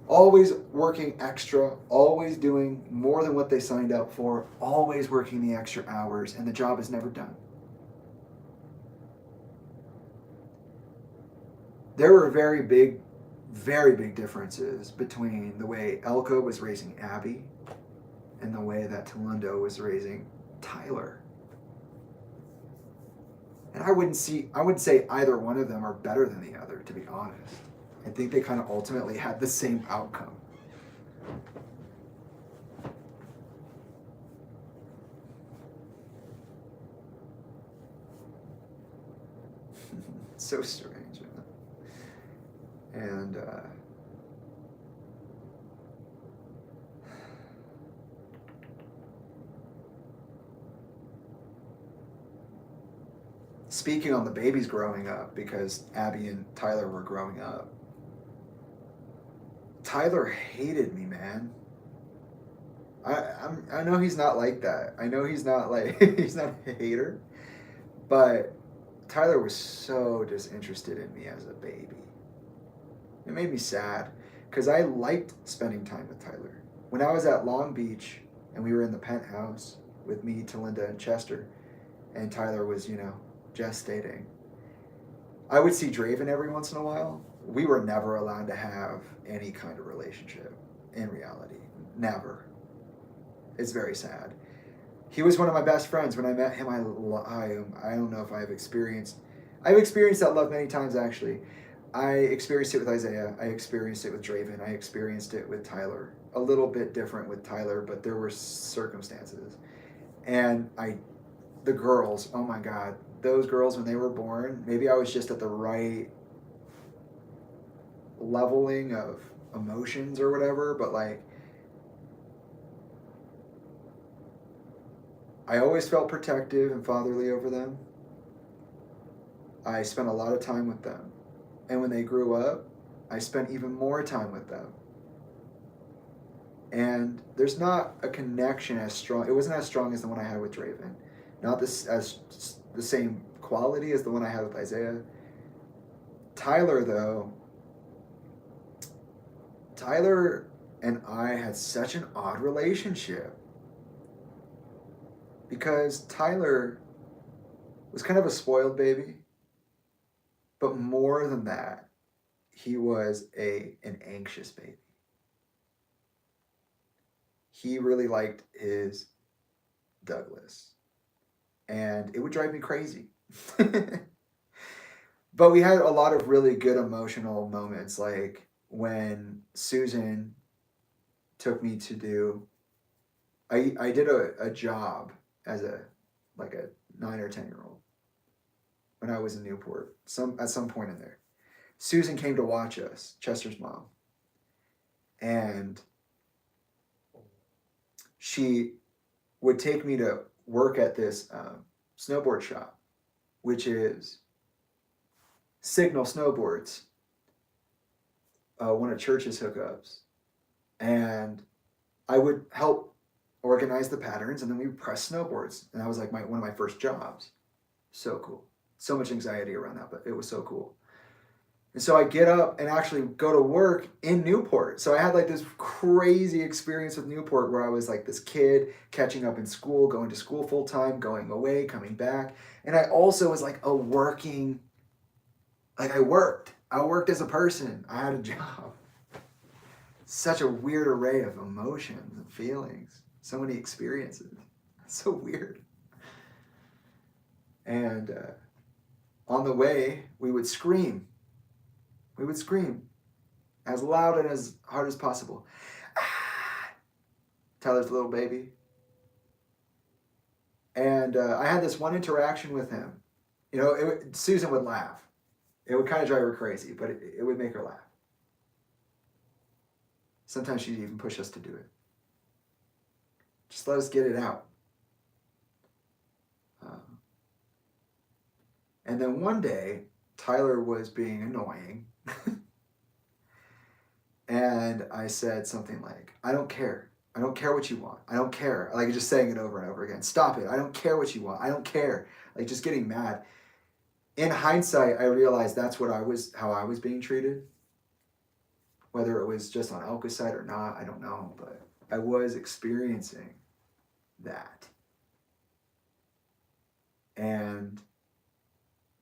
Always working extra. Always doing more than what they signed up for. Always working the extra hours. And the job is never done. There were very big differences between the way Elka was raising Abby and the way that Tolinda was raising Tyler. And I wouldn't say either one of them are better than the other, to be honest. I think they kind of ultimately had the same outcome. So strange. And speaking on the babies growing up, because Abby and Tyler were growing up, Tyler hated me, man. I know he's not like that. I know he's not like he's not a hater, but Tyler was so disinterested in me as a baby. It made me sad because I liked spending time with Tyler. When I was at Long Beach and we were in the penthouse with me, Talinda, and Chester, and Tyler was, gestating, I would see Draven every once in a while. We were never allowed to have any kind of relationship in reality. Never. It's very sad. He was one of my best friends. When I met him, I don't know if I've experienced that love many times, actually. I experienced it with Isaiah. I experienced it with Draven. I experienced it with Tyler. A little bit different with Tyler, but there were circumstances. And the girls, oh my God, those girls when they were born, maybe I was just at the right leveling of emotions or whatever, but like, I always felt protective and fatherly over them. I spent a lot of time with them. And when they grew up, I spent even more time with them. And there's not a connection as strong. It wasn't as strong as the one I had with Draven. Not as the same quality as the one I had with Isaiah. Tyler, though, Tyler and I had such an odd relationship. Because Tyler was kind of a spoiled baby. But more than that, he was an anxious baby. He really liked his Douglas. And it would drive me crazy. But we had a lot of really good emotional moments, like when Susan took me to do, I did a job as a like a 9 or 10-year-old when I was in Newport, at some point in there. Susan came to watch us, Chester's mom, and she would take me to work at this snowboard shop, which is Signal Snowboards, one of Church's hookups. And I would help organize the patterns, and then we would press snowboards. And that was like one of my first jobs. So cool. So much anxiety around that, but it was so cool. And so I get up and actually go to work in Newport. So I had like this crazy experience with Newport where I was like this kid catching up in school, going to school full time, going away, coming back. And I also was like I worked. I worked as a person. I had a job. Such a weird array of emotions and feelings. So many experiences. So weird. And on the way, we would scream. We would scream as loud and as hard as possible. Ah! Tyler's little baby. And I had this one interaction with him. You know, Susan would laugh. It would kind of drive her crazy, but it would make her laugh. Sometimes she'd even push us to do it. Just let us get it out. And then one day, Tyler was being annoying. And I said something like, I don't care. I don't care what you want. I don't care. Like just saying it over and over again. Stop it. I don't care what you want. I don't care. Like just getting mad. In hindsight, I realized that's how I was being treated. Whether it was just on Elka's side or not, I don't know. But I was experiencing that. And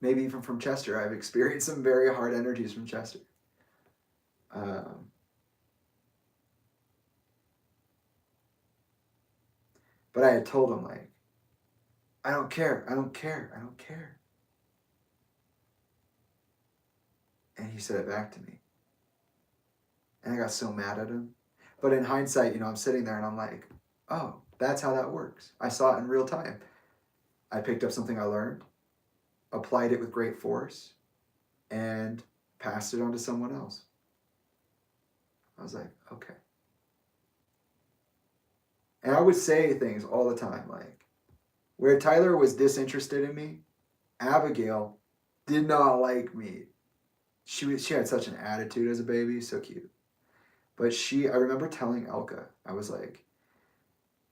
maybe even from Chester, I've experienced some very hard energies from Chester. But I had told him, like, I don't care, I don't care, I don't care. And he said it back to me. And I got so mad at him. But in hindsight, you know, I'm sitting there and I'm like, oh, that's how that works. I saw it in real time. I picked up something I learned, applied it with great force, and passed it on to someone else. I was like, okay. And I would say things all the time, like, where Tyler was disinterested in me, Abigail did not like me. She had such an attitude as a baby, so cute. But I remember telling Elka, I was like,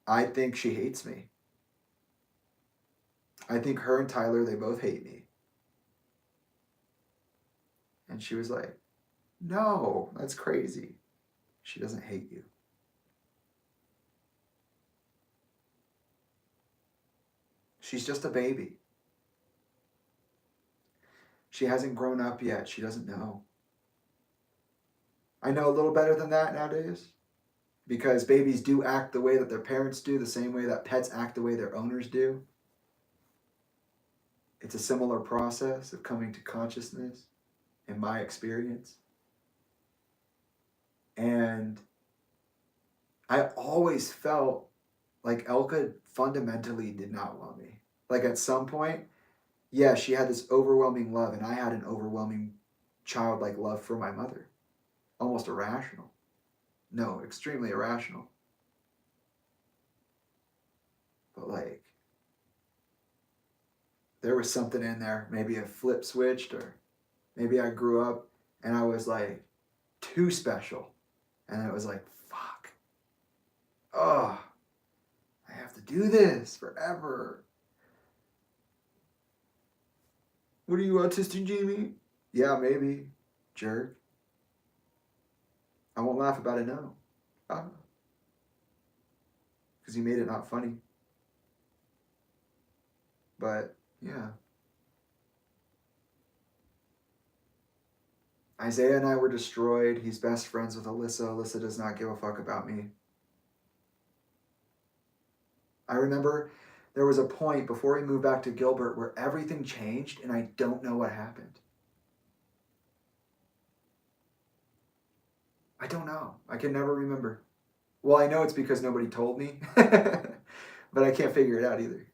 I think she hates me. I think her and Tyler, they both hate me. And she was like, no, that's crazy. She doesn't hate you. She's just a baby. She hasn't grown up yet. She doesn't know. I know a little better than that nowadays because babies do act the way that their parents do, the same way that pets act the way their owners do. It's a similar process of coming to consciousness, in my experience. And I always felt like Elka fundamentally did not want me. Like at some point, yeah, she had this overwhelming love, and I had an overwhelming childlike love for my mother. Almost irrational. No, extremely irrational. But like, there was something in there. Maybe a flip switched, or maybe I grew up and I was like too special. And it was like, fuck. Oh, I have to do this forever. What are you, autistic, Jamie? Yeah, maybe. Jerk. I won't laugh about it now. Because you made it not funny. But, yeah. Isaiah and I were destroyed. He's best friends with Alyssa. Alyssa does not give a fuck about me. I remember there was a point before we moved back to Gilbert where everything changed and I don't know what happened. I don't know. I can never remember. Well, I know it's because nobody told me, but I can't figure it out either.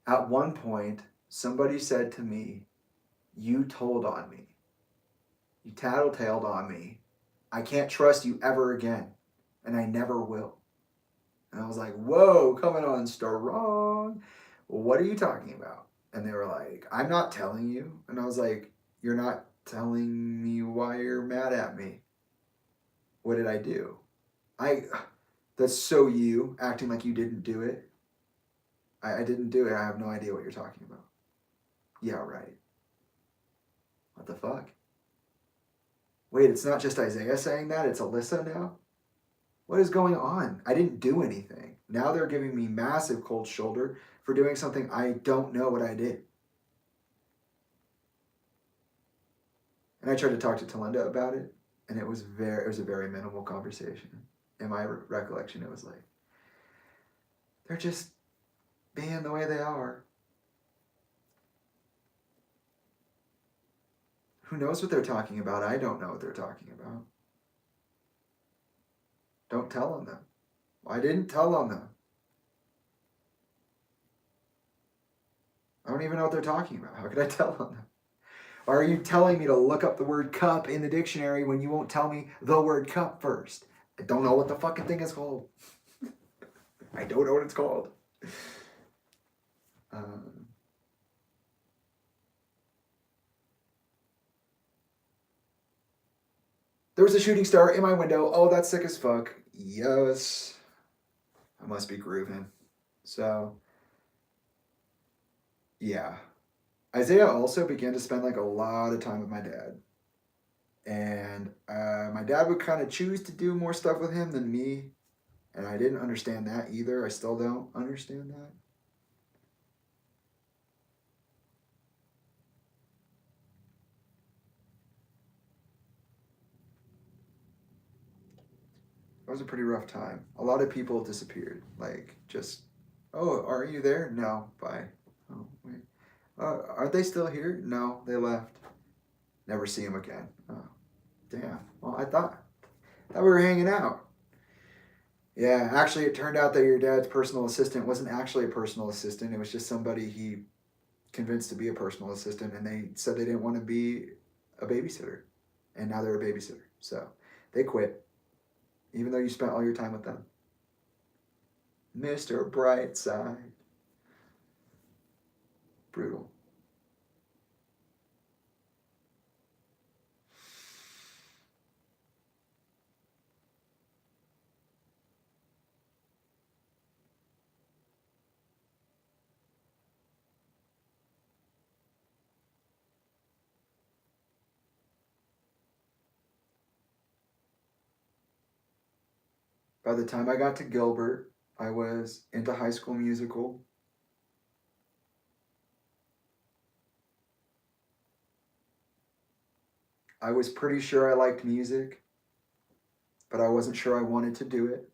At one point, somebody said to me, "You told on me. You tattletaled on me. I can't trust you ever again, and I never will." And I was like, "Whoa, coming on strong. What are you talking about?" And they were like, "I'm not telling you." And I was like, "You're not telling me why you're mad at me. What did I do?" That's so you, acting like you didn't do it. I didn't do it. I have no idea what you're talking about. Yeah, right. What the fuck? Wait, it's not just Isaiah saying that, it's Alyssa now? What is going on? I didn't do anything. Now they're giving me massive cold shoulder for doing something I don't know what I did. And I tried to talk to Talinda about it, and it was a very minimal conversation. In my recollection, it was like, they're just being the way they are. Who knows what they're talking about? I don't know what they're talking about. Don't tell on them. I didn't tell on them. I don't even know what they're talking about. How could I tell on them? Why are you telling me to look up the word cup in the dictionary when you won't tell me the word cup first? I don't know what the fucking thing is called. I don't know what it's called. There was a shooting star in my window. Oh, that's sick as fuck. Yes. I must be grooving. So, yeah. Isaiah also began to spend like a lot of time with my dad. And my dad would kind of choose to do more stuff with him than me. And I didn't understand that either. I still don't understand that. It was a pretty rough time. A lot of people disappeared. Like, just, "Oh, are you there?" "No." "Bye." "Oh, wait. Are they still here?" "No, they left." Never see them again. Oh, damn. Well, I thought we were hanging out. Yeah, actually, it turned out that your dad's personal assistant wasn't actually a personal assistant. It was just somebody he convinced to be a personal assistant, and they said they didn't want to be a babysitter. And now they're a babysitter. So they quit, even though you spent all your time with them. Mr. Brightside. Brutal. By the time I got to Gilbert, I was into High School Musical. I was pretty sure I liked music, but I wasn't sure I wanted to do it.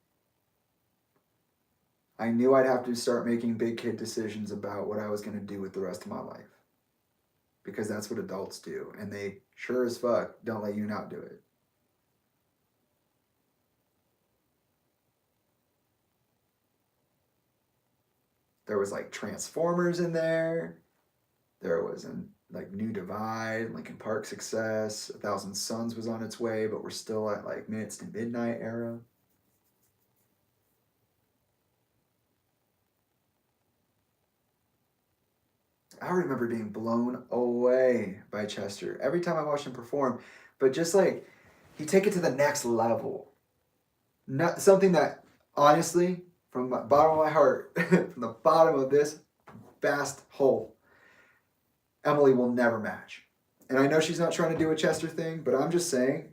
I knew I'd have to start making big kid decisions about what I was going to do with the rest of my life. Because that's what adults do, and they sure as fuck don't let you not do it. There was like Transformers in there. There was like New Divide, Linkin Park Success, 1,000 Suns was on its way, but we're still at like Minutes to Midnight era. I remember being blown away by Chester every time I watched him perform, but just like he'd take it to the next level. Not something that, honestly, from the bottom of my heart, from the bottom of this vast hole, Emily will never match. And I know she's not trying to do a Chester thing, but I'm just saying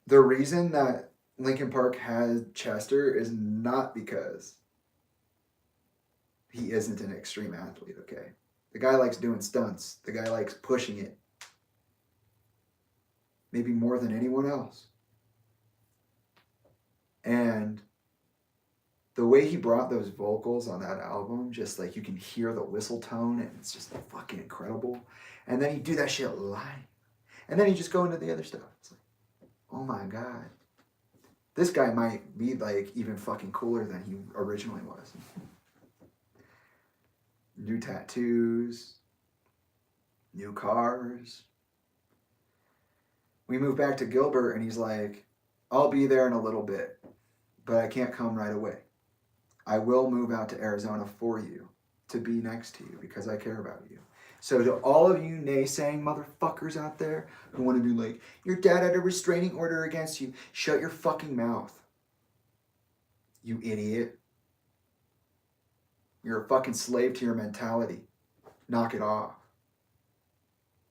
the reason that Linkin Park has Chester is not because he isn't an extreme athlete, okay? The guy likes doing stunts. The guy likes pushing it. Maybe more than anyone else. And the way he brought those vocals on that album, just like you can hear the whistle tone and it's just fucking incredible. And then he'd do that shit live. And then he'd just go into the other stuff. It's like, oh my God. This guy might be like even fucking cooler than he originally was. new tattoos, new cars. We moved back to Gilbert and he's like, I'll be there in a little bit, but I can't come right away. I will move out to Arizona for you to be next to you because I care about you. So to all of you naysaying motherfuckers out there who want to be like, your dad had a restraining order against you, shut your fucking mouth. You idiot. You're a fucking slave to your mentality. Knock it off.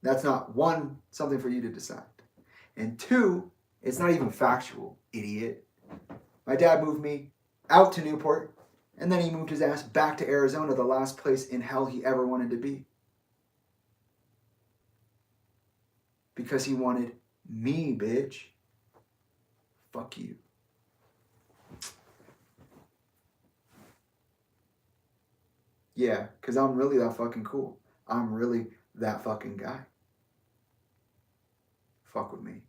That's not, one, something for you to decide. And two, it's not even factual, idiot. My dad moved me out to Newport, and then he moved his ass back to Arizona, the last place in hell he ever wanted to be. Because he wanted me, bitch. Fuck you. Yeah, because I'm really that fucking cool. I'm really that fucking guy. Fuck with me.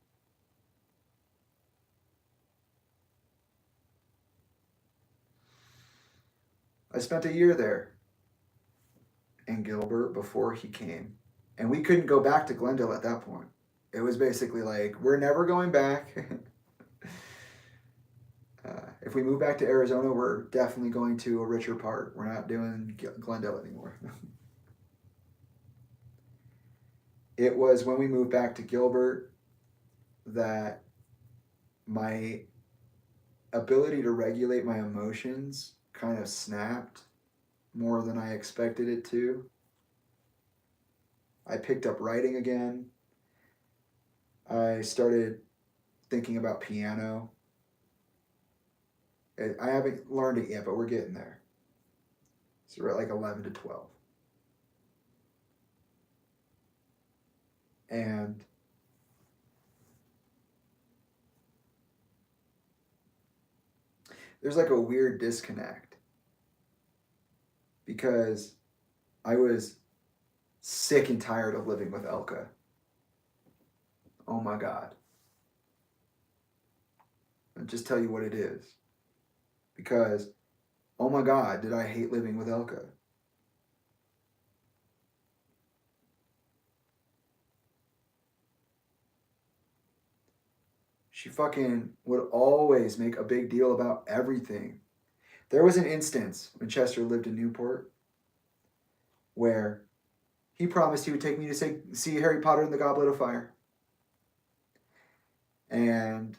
I spent a year there in Gilbert before he came. And we couldn't go back to Glendale at that point. It was basically like, we're never going back. If we move back to Arizona, we're definitely going to a richer part. We're not doing Glendale anymore. It was when we moved back to Gilbert that my ability to regulate my emotions kind of snapped more than I expected it to. I picked up writing again. I started thinking about piano. I haven't learned it yet, but we're getting there. So we're at like 11 to 12. And there's like a weird disconnect because I was sick and tired of living with Elka. Oh my God. I'll just tell you what it is. Because, oh my God, did I hate living with Elka. She fucking would always make a big deal about everything. There was an instance when Chester lived in Newport where he promised he would take me to see Harry Potter and the Goblet of Fire. And,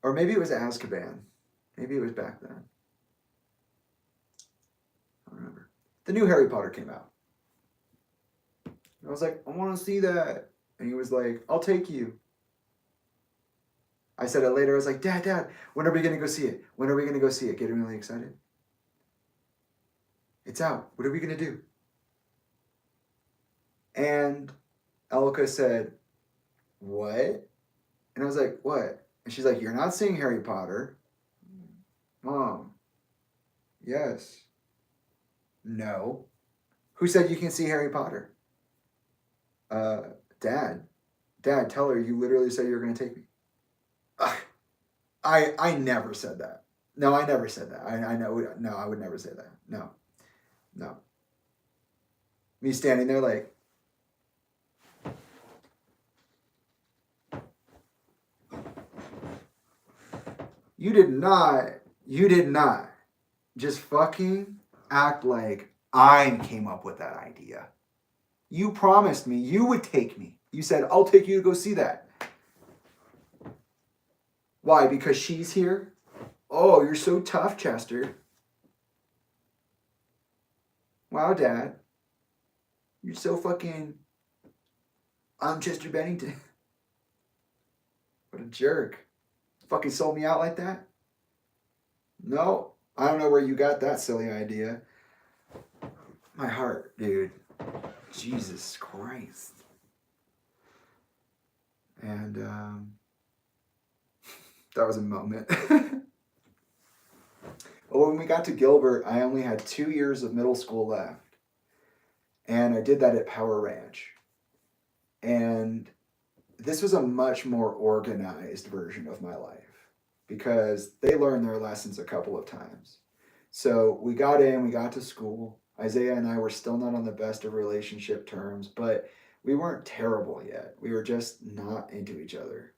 or maybe it was Azkaban. Maybe it was back then. I don't remember. The new Harry Potter came out. And I was like, I want to see that. And he was like, I'll take you. I said it later. I was like, Dad, when are we going to go see it? When are we going to go see it? Getting really excited. It's out. What are we going to do? And Elka said, what? And I was like, what? And she's like, you're not seeing Harry Potter. Mom. Yes. No. Who said you can see Harry Potter? Dad. Dad, tell her you literally said you were going to take me. I never said that. No, I never said that. I know. No, I would never say that. No. Me standing there like, you did not just fucking act like I came up with that idea. You promised me you would take me. You said, I'll take you to go see that. Why? Because she's here? Oh, you're so tough, Chester. Wow, Dad. You're so fucking... I'm Chester Bennington. What a jerk. Fucking sold me out like that? No, I don't know where you got that silly idea. My heart, dude. Jesus Christ. And that was a moment. Well, when we got to Gilbert, I only had 2 years of middle school left. And I did that at Power Ranch. And this was a much more organized version of my life because they learned their lessons a couple of times. So we got in, we got to school. Isaiah and I were still not on the best of relationship terms, but we weren't terrible yet. We were just not into each other.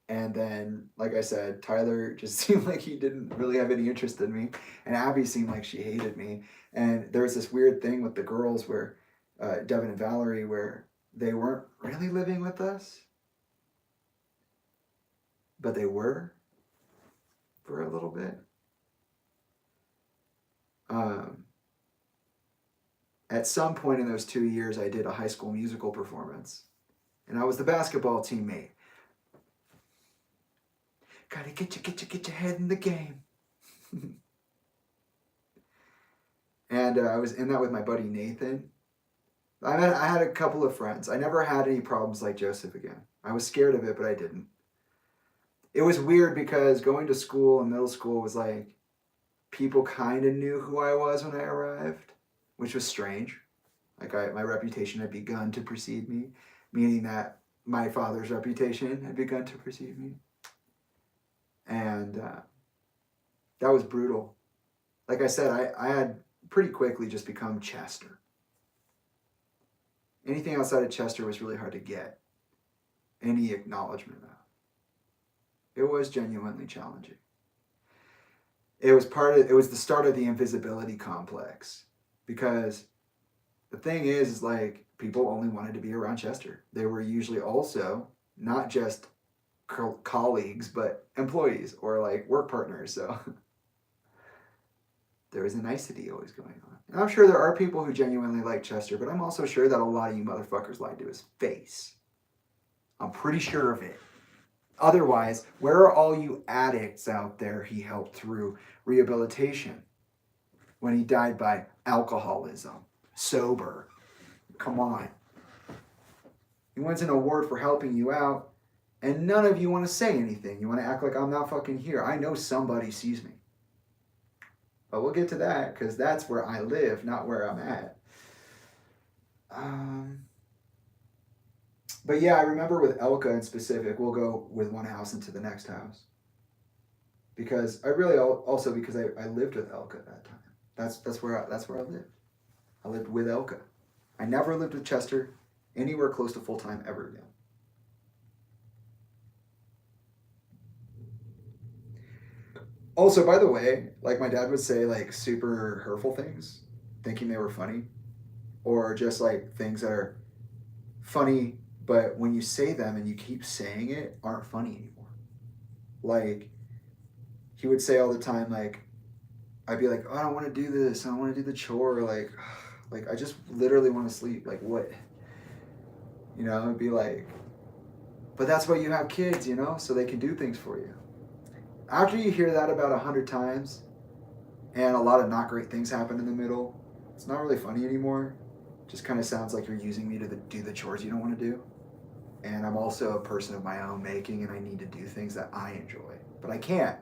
And then, like I said, Tyler just seemed like he didn't really have any interest in me. And Abby seemed like she hated me. And there was this weird thing with the girls where, Devin and Valerie, where they weren't really living with us, but they were for a little bit. At some point in those 2 years, I did a High School Musical performance. And I was the basketball teammate. Gotta get your head in the game. And I was in that with my buddy Nathan. I had a couple of friends. I never had any problems like Joseph again. I was scared of it, but I didn't. It was weird because going to school in middle school was like, people kind of knew who I was when I arrived, which was strange. Like my reputation had begun to precede me, meaning that my father's reputation had begun to precede me. And that was brutal. Like I said, I had pretty quickly just become Chester. Anything outside of Chester was really hard to get any acknowledgement of. It was genuinely challenging. It was the start of the invisibility complex, because the thing is like, people only wanted to be around Chester. They were usually also not just colleagues, but employees or like work partners. So there was a nicety always going on. And I'm sure there are people who genuinely like Chester, but I'm also sure that a lot of you motherfuckers lied to his face. I'm pretty sure of it. Otherwise, where are all you addicts out there he helped through rehabilitation when he died by alcoholism, sober? Come on. He wins an award for helping you out, and none of you want to say anything. You want to act like I'm not fucking here. I know somebody sees me. But we'll get to that, because that's where I live, not where I'm at. But yeah, I remember with Elka in specific, we'll go with one house into the next house. Because I really also because I lived with Elka at that time. That's where I lived. I lived with Elka. I never lived with Chester anywhere close to full time ever again. Also, by the way, like my dad would say like super hurtful things, thinking they were funny, or just like things that are funny, but when you say them and you keep saying it, aren't funny anymore. Like, he would say all the time, like, I'd be like, oh, I don't want to do this. I don't want to do the chore. Like I just literally want to sleep. Like, what? You know, it'd be like, but that's why you have kids, you know, so they can do things for you. After you hear that about 100 times and a lot of not great things happen in the middle, it's not really funny anymore. It just kind of sounds like you're using me to do the chores you don't want to do. And I'm also a person of my own making, and I need to do things that I enjoy. But I can't,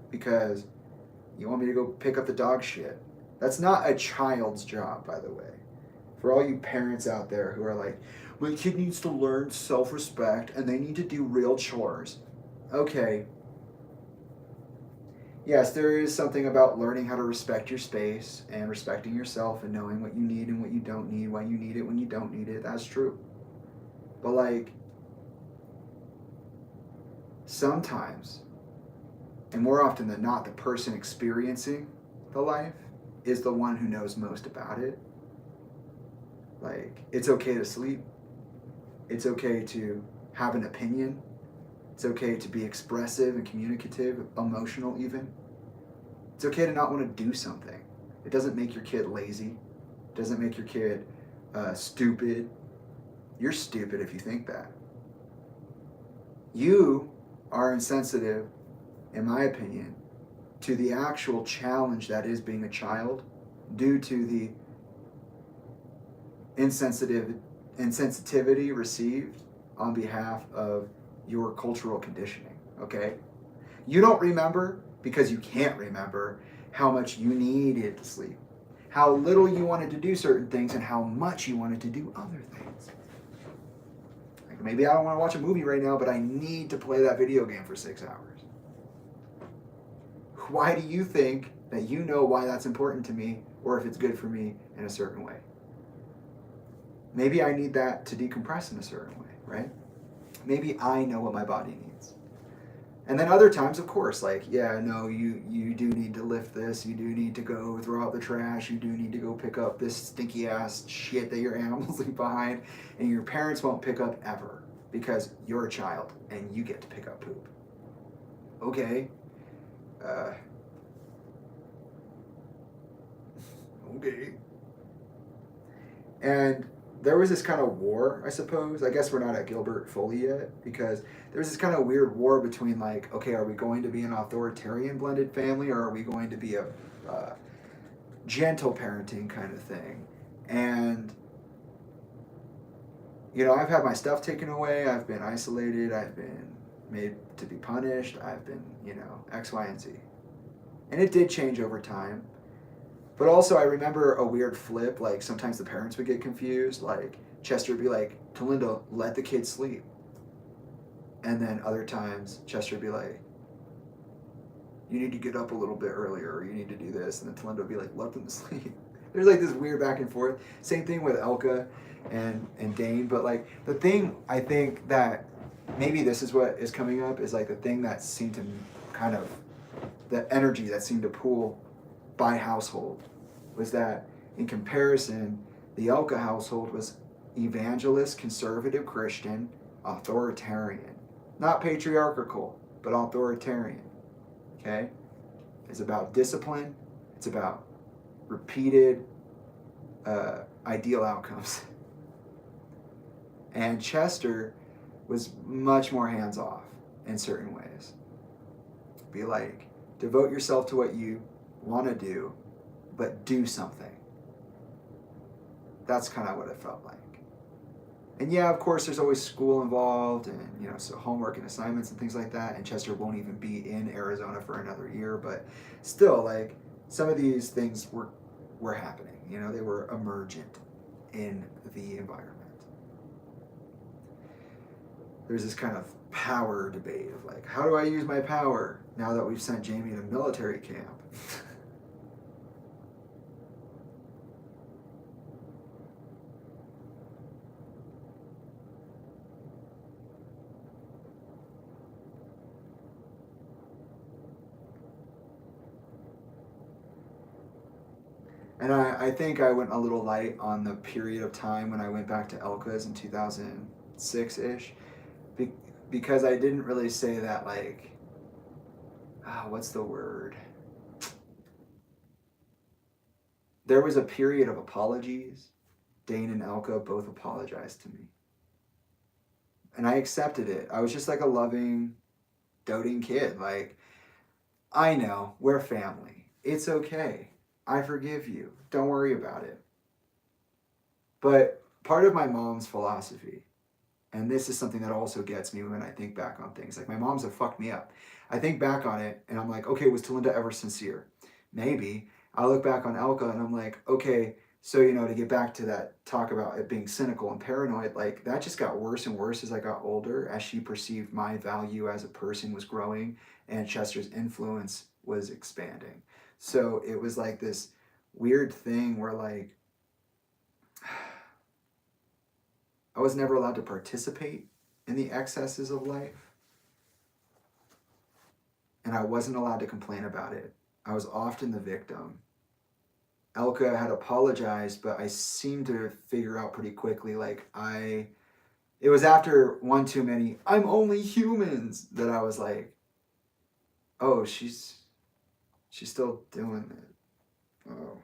because you want me to go pick up the dog shit. That's not a child's job, by the way. For all you parents out there who are like, my kid needs to learn self-respect and they need to do real chores. Okay. Yes, there is something about learning how to respect your space and respecting yourself and knowing what you need and what you don't need, why you need it when you don't need it. That's true. But like, sometimes, and more often than not, the person experiencing the life is the one who knows most about it. Like, it's okay to sleep. It's okay to have an opinion. It's okay to be expressive and communicative, emotional even. It's okay to not want to do something. It doesn't make your kid lazy. It doesn't make your kid stupid. You're stupid if you think that. You are insensitive, in my opinion, to the actual challenge that is being a child due to the insensitivity received on behalf of your cultural conditioning, okay? You don't remember because you can't remember how much you needed to sleep, how little you wanted to do certain things, and how much you wanted to do other things. Like, maybe I don't want to watch a movie right now, but I need to play that video game for 6 hours. Why do you think that you know why that's important to me, or if it's good for me in a certain way? Maybe I need that to decompress in a certain way, right? Maybe I know what my body needs. And then other times, of course, like, yeah, no, you do need to lift this, you do need to go throw out the trash, you do need to go pick up this stinky ass shit that your animals leave behind, and your parents won't pick up ever because you're a child and you get to pick up poop. Okay. Okay. And there was this kind of war, I suppose. I guess we're not at Gilbert fully yet, because there was this kind of weird war between, like, okay, are we going to be an authoritarian blended family, or are we going to be a gentle parenting kind of thing? And, you know, I've had my stuff taken away, I've been isolated, I've been made to be punished, I've been, you know, X, Y, and Z. And it did change over time. But also, I remember a weird flip. Like, sometimes the parents would get confused. Like, Chester would be like, Tolinda, let the kids sleep. And then other times, Chester would be like, you need to get up a little bit earlier, or you need to do this. And then Tolinda would be like, let them sleep. There's like this weird back and forth. Same thing with Elka and Dane. But like, the thing I think that maybe this is what is coming up is like the thing that seemed to kind of, the energy that seemed to pool by household was that, in comparison, the Elka household was evangelist, conservative Christian, authoritarian. Not patriarchal, but authoritarian. Okay? It's about discipline. It's about repeated ideal outcomes. And Chester was much more hands-off in certain ways. Be like, devote yourself to what you want to do, but do something. That's kind of what it felt like. And yeah, of course, there's always school involved, and, you know, so homework and assignments and things like that. And Chester won't even be in Arizona for another year, but still, like, some of these things were happening. You know, they were emergent in the environment. There's this kind of power debate of like, how do I use my power now that we've sent Jamie to military camp? And I think I went a little light on the period of time when I went back to Elka's in 2006-ish, because I didn't really say that, like, what's the word? There was a period of apologies. Dane and Elka both apologized to me. And I accepted it. I was just like a loving, doting kid. Like, I know, we're family. It's okay. I forgive you. Don't worry about it. But part of my mom's philosophy, and this is something that also gets me when I think back on things, like, my moms have fucked me up. I think back on it and I'm like, okay, was Tolinda ever sincere? Maybe. I look back on Elka and I'm like, okay, so, you know, to get back to that talk about it being cynical and paranoid, like, that just got worse and worse as I got older, as she perceived my value as a person was growing and Chester's influence was expanding. So it was like this weird thing where, like, I was never allowed to participate in the excesses of life. And I wasn't allowed to complain about it. I was often the victim. Elka had apologized, but I seemed to figure out pretty quickly, like, it was after one too many, I'm only humans, that I was like, oh, she's still doing it. Oh.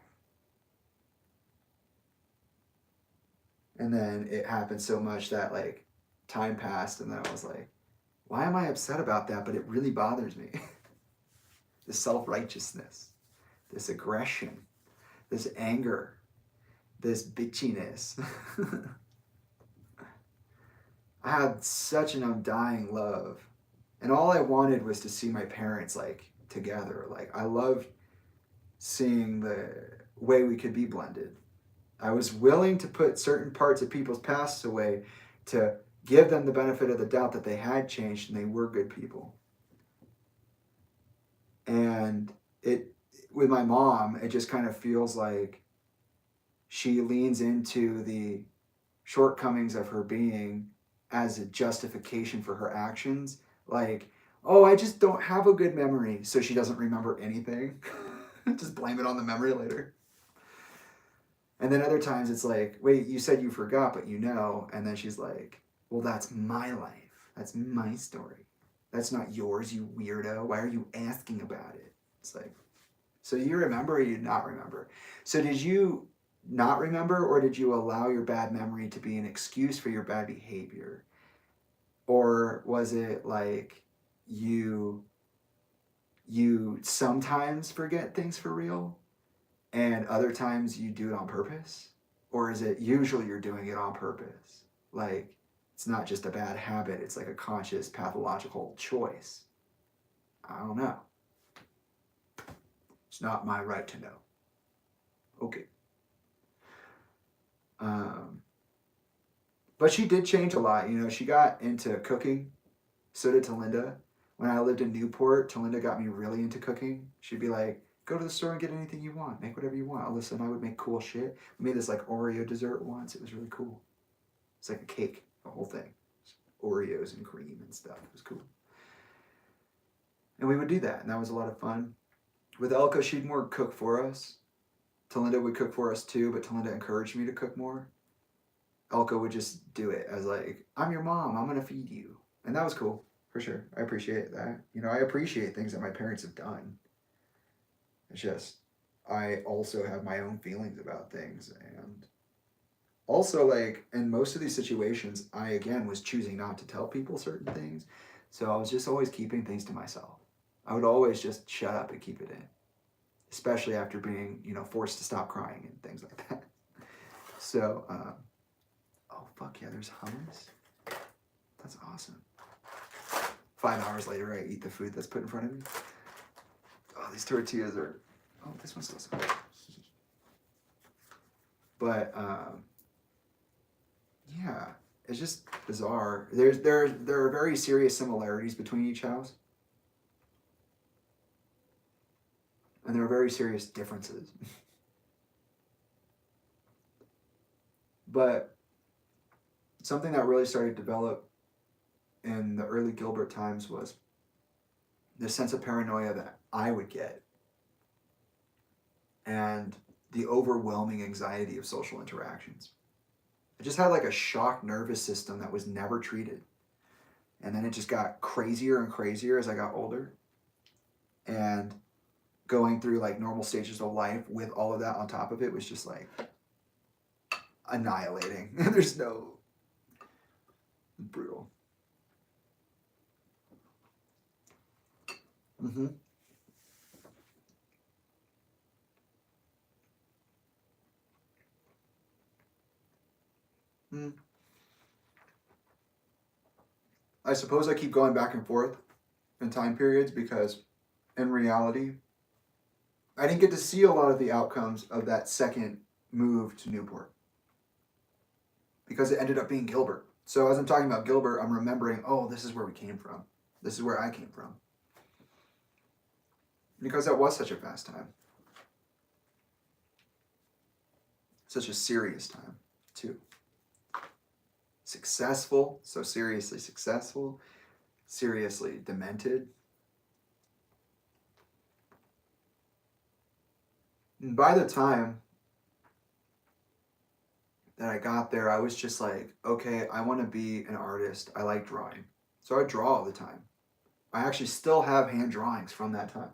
And then it happened so much that, like, time passed, and then I was like, why am I upset about that? But it really bothers me. This self-righteousness, this aggression, this anger, this bitchiness. I had such an undying love. And all I wanted was to see my parents, like, together. Like, I loved seeing the way we could be blended. I was willing to put certain parts of people's pasts away to give them the benefit of the doubt that they had changed and they were good people. And with my mom, it just kind of feels like she leans into the shortcomings of her being as a justification for her actions. Like, oh, I just don't have a good memory, so she doesn't remember anything. Just blame it on the memory later. And then other times it's like, wait, you said you forgot, but you know. And then she's like, well, that's my life. That's my story. That's not yours, you weirdo. Why are you asking about it? It's like, so you remember or you not remember? So did you not remember, or did you allow your bad memory to be an excuse for your bad behavior? Or was it like you sometimes forget things for real and other times you do it on purpose? Or is it usually you're doing it on purpose? Like, it's not just a bad habit, it's like a conscious pathological choice. I don't know. It's not my right to know. Okay. But she did change a lot. You know, she got into cooking. So did Tolinda. When I lived in Newport, Tolinda got me really into cooking. She'd be like, go to the store and get anything you want. Make whatever you want. Oh, listen, I would make cool shit. We made this like Oreo dessert once. It was really cool. It's like a cake, the whole thing. Oreos and cream and stuff. It was cool. And we would do that, and that was a lot of fun. With Elka, she'd more cook for us. Tolinda would cook for us too, but Tolinda encouraged me to cook more. Elka would just do it as like, I'm your mom, I'm gonna feed you. And that was cool, for sure. I appreciate that. You know, I appreciate things that my parents have done. It's just, I also have my own feelings about things. And also, like, in most of these situations, I, again, was choosing not to tell people certain things. So I was just always keeping things to myself. I would always just shut up and keep it in. Especially after being, you know, forced to stop crying and things like that. So, oh, fuck yeah, there's hummus. That's awesome. 5 hours later, I eat the food that's put in front of me. Oh, these tortillas are... Oh, this one's still so good. But, yeah, it's just bizarre. There are very serious similarities between each house. And there are very serious differences. But something that really started to develop in the early Gilbert times was the sense of paranoia that I would get and the overwhelming anxiety of social interactions. I just had like a shock nervous system that was never treated. And then it just got crazier and crazier as I got older. And going through like normal stages of life with all of that on top of it was just like annihilating. There's no... Brutal. Mm-hmm. Mm. I suppose I keep going back and forth in time periods because in reality, I didn't get to see a lot of the outcomes of that second move to Newport because it ended up being Gilbert. So as I'm talking about Gilbert, I'm remembering, oh, this is where we came from. This is where I came from. Because that was such a fast time. Such a serious time, too. Successful, so seriously successful, seriously demented. And by the time that I got there, I was just like, okay, I want to be an artist. I like drawing. So I draw all the time. I actually still have hand drawings from that time.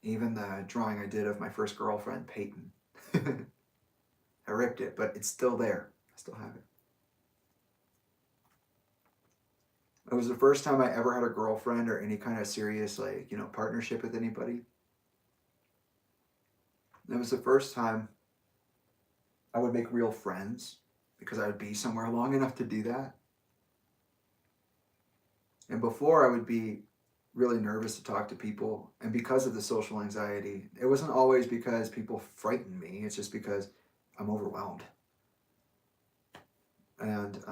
Even the drawing I did of my first girlfriend, Peyton. I ripped it, but it's still there. I still have it. It was the first time I ever had a girlfriend or any kind of serious, like, you know, partnership with anybody. It was the first time I would make real friends because I would be somewhere long enough to do that. And before, I would be really nervous to talk to people. And because of the social anxiety, it wasn't always because people frightened me. It's just because I'm overwhelmed. And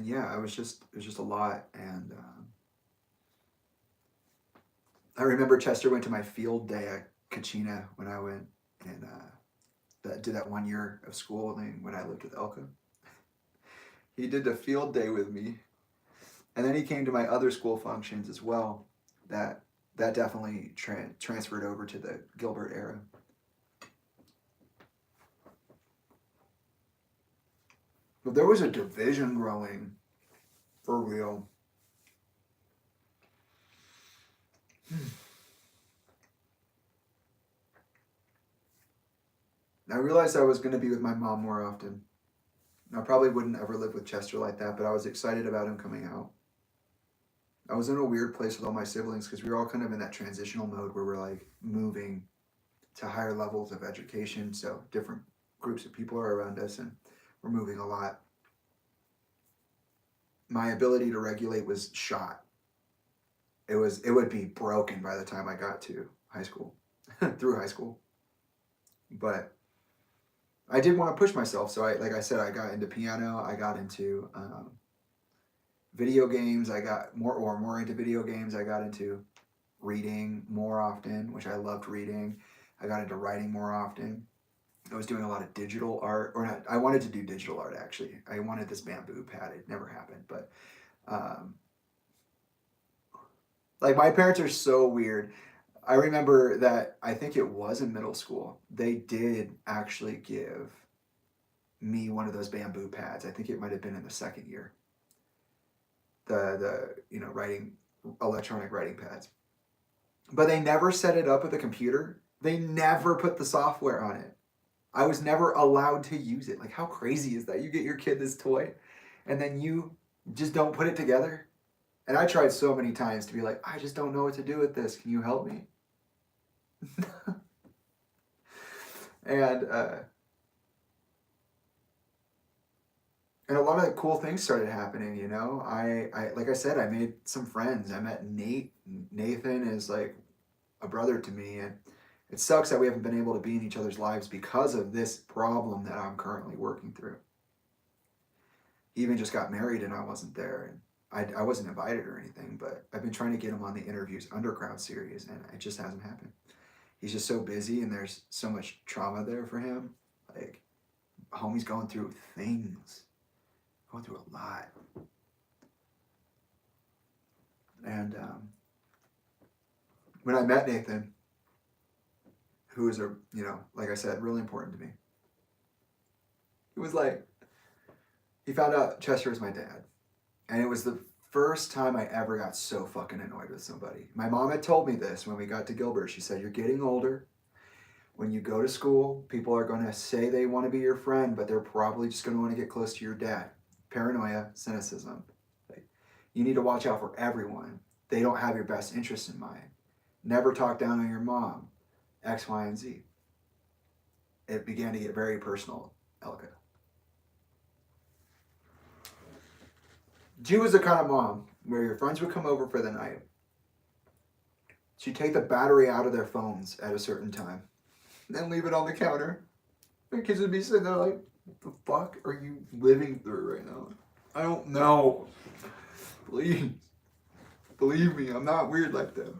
yeah, it was just a lot. And I remember Chester went to my field day at Kachina when I went, and did that 1 year of schooling when I lived with Elka. He did the field day with me, and then he came to my other school functions as well. That definitely transferred over to the Gilbert era. But there was a division growing, for real. I realized I was going to be with my mom more often. I probably wouldn't ever live with Chester like that, but I was excited about him coming out. I was in a weird place with all my siblings because we were all kind of in that transitional mode where we're like moving to higher levels of education. So different groups of people are around us and we're moving a lot. My ability to regulate was shot. It would be broken by the time I got to high school, through high school. But I did want to push myself. So like I said, I got into piano. I got into video games. I got more into video games. I got into reading more often, which I loved reading. I got into writing more often. I was doing a lot of digital art, or not. I wanted to do digital art actually. I wanted this bamboo pad. It never happened, but like my parents are so weird. I remember that I think it was in middle school. They did actually give me one of those bamboo pads. I think it might have been in the second year. The electronic writing pads. But they never set it up with a computer. They never put the software on it. I was never allowed to use it. Like, how crazy is that? You get your kid this toy and then you just don't put it together. And I tried so many times to be like, I just don't know what to do with this. Can you help me? And a lot of cool things started happening, you know. I like I said, I made some friends. I met Nate. Nathan is like a brother to me, and it sucks that we haven't been able to be in each other's lives because of this problem that I'm currently working through. He even just got married and I wasn't there, and I wasn't invited or anything, but I've been trying to get him on the Interviews Underground series, and it just hasn't happened. He's just so busy, and there's so much trauma there for him. Like, homie's going through things. Going through a lot. And when I met Nathan, who is like I said, really important to me, it was like, he found out Chester was my dad. And it was the first time I ever got so fucking annoyed with somebody. My mom had told me this when we got to Gilbert. She said, you're getting older. When you go to school, people are going to say they want to be your friend, but they're probably just going to want to get close to your dad. Paranoia, cynicism. Like, you need to watch out for everyone. They don't have your best interests in mind. Never talk down on your mom. X, Y, and Z. It began to get very personal, Elka. She was the kind of mom where your friends would come over for the night. She'd take the battery out of their phones at a certain time and leave it on the counter. The kids would be sitting there like, what the fuck are you living through right now? I don't know. Please. Believe me, I'm not weird like that.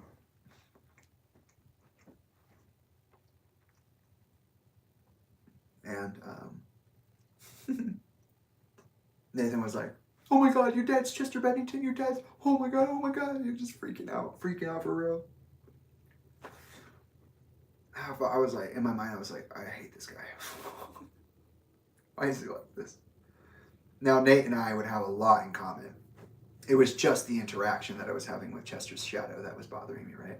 And Nathan was like, oh my God, your dad's Chester Bennington, your dad's, oh my God. You're just freaking out for real. I was like, in my mind, I was like, I hate this guy. Why is he like this? Now, Nate and I would have a lot in common. It was just the interaction that I was having with Chester's shadow that was bothering me, right?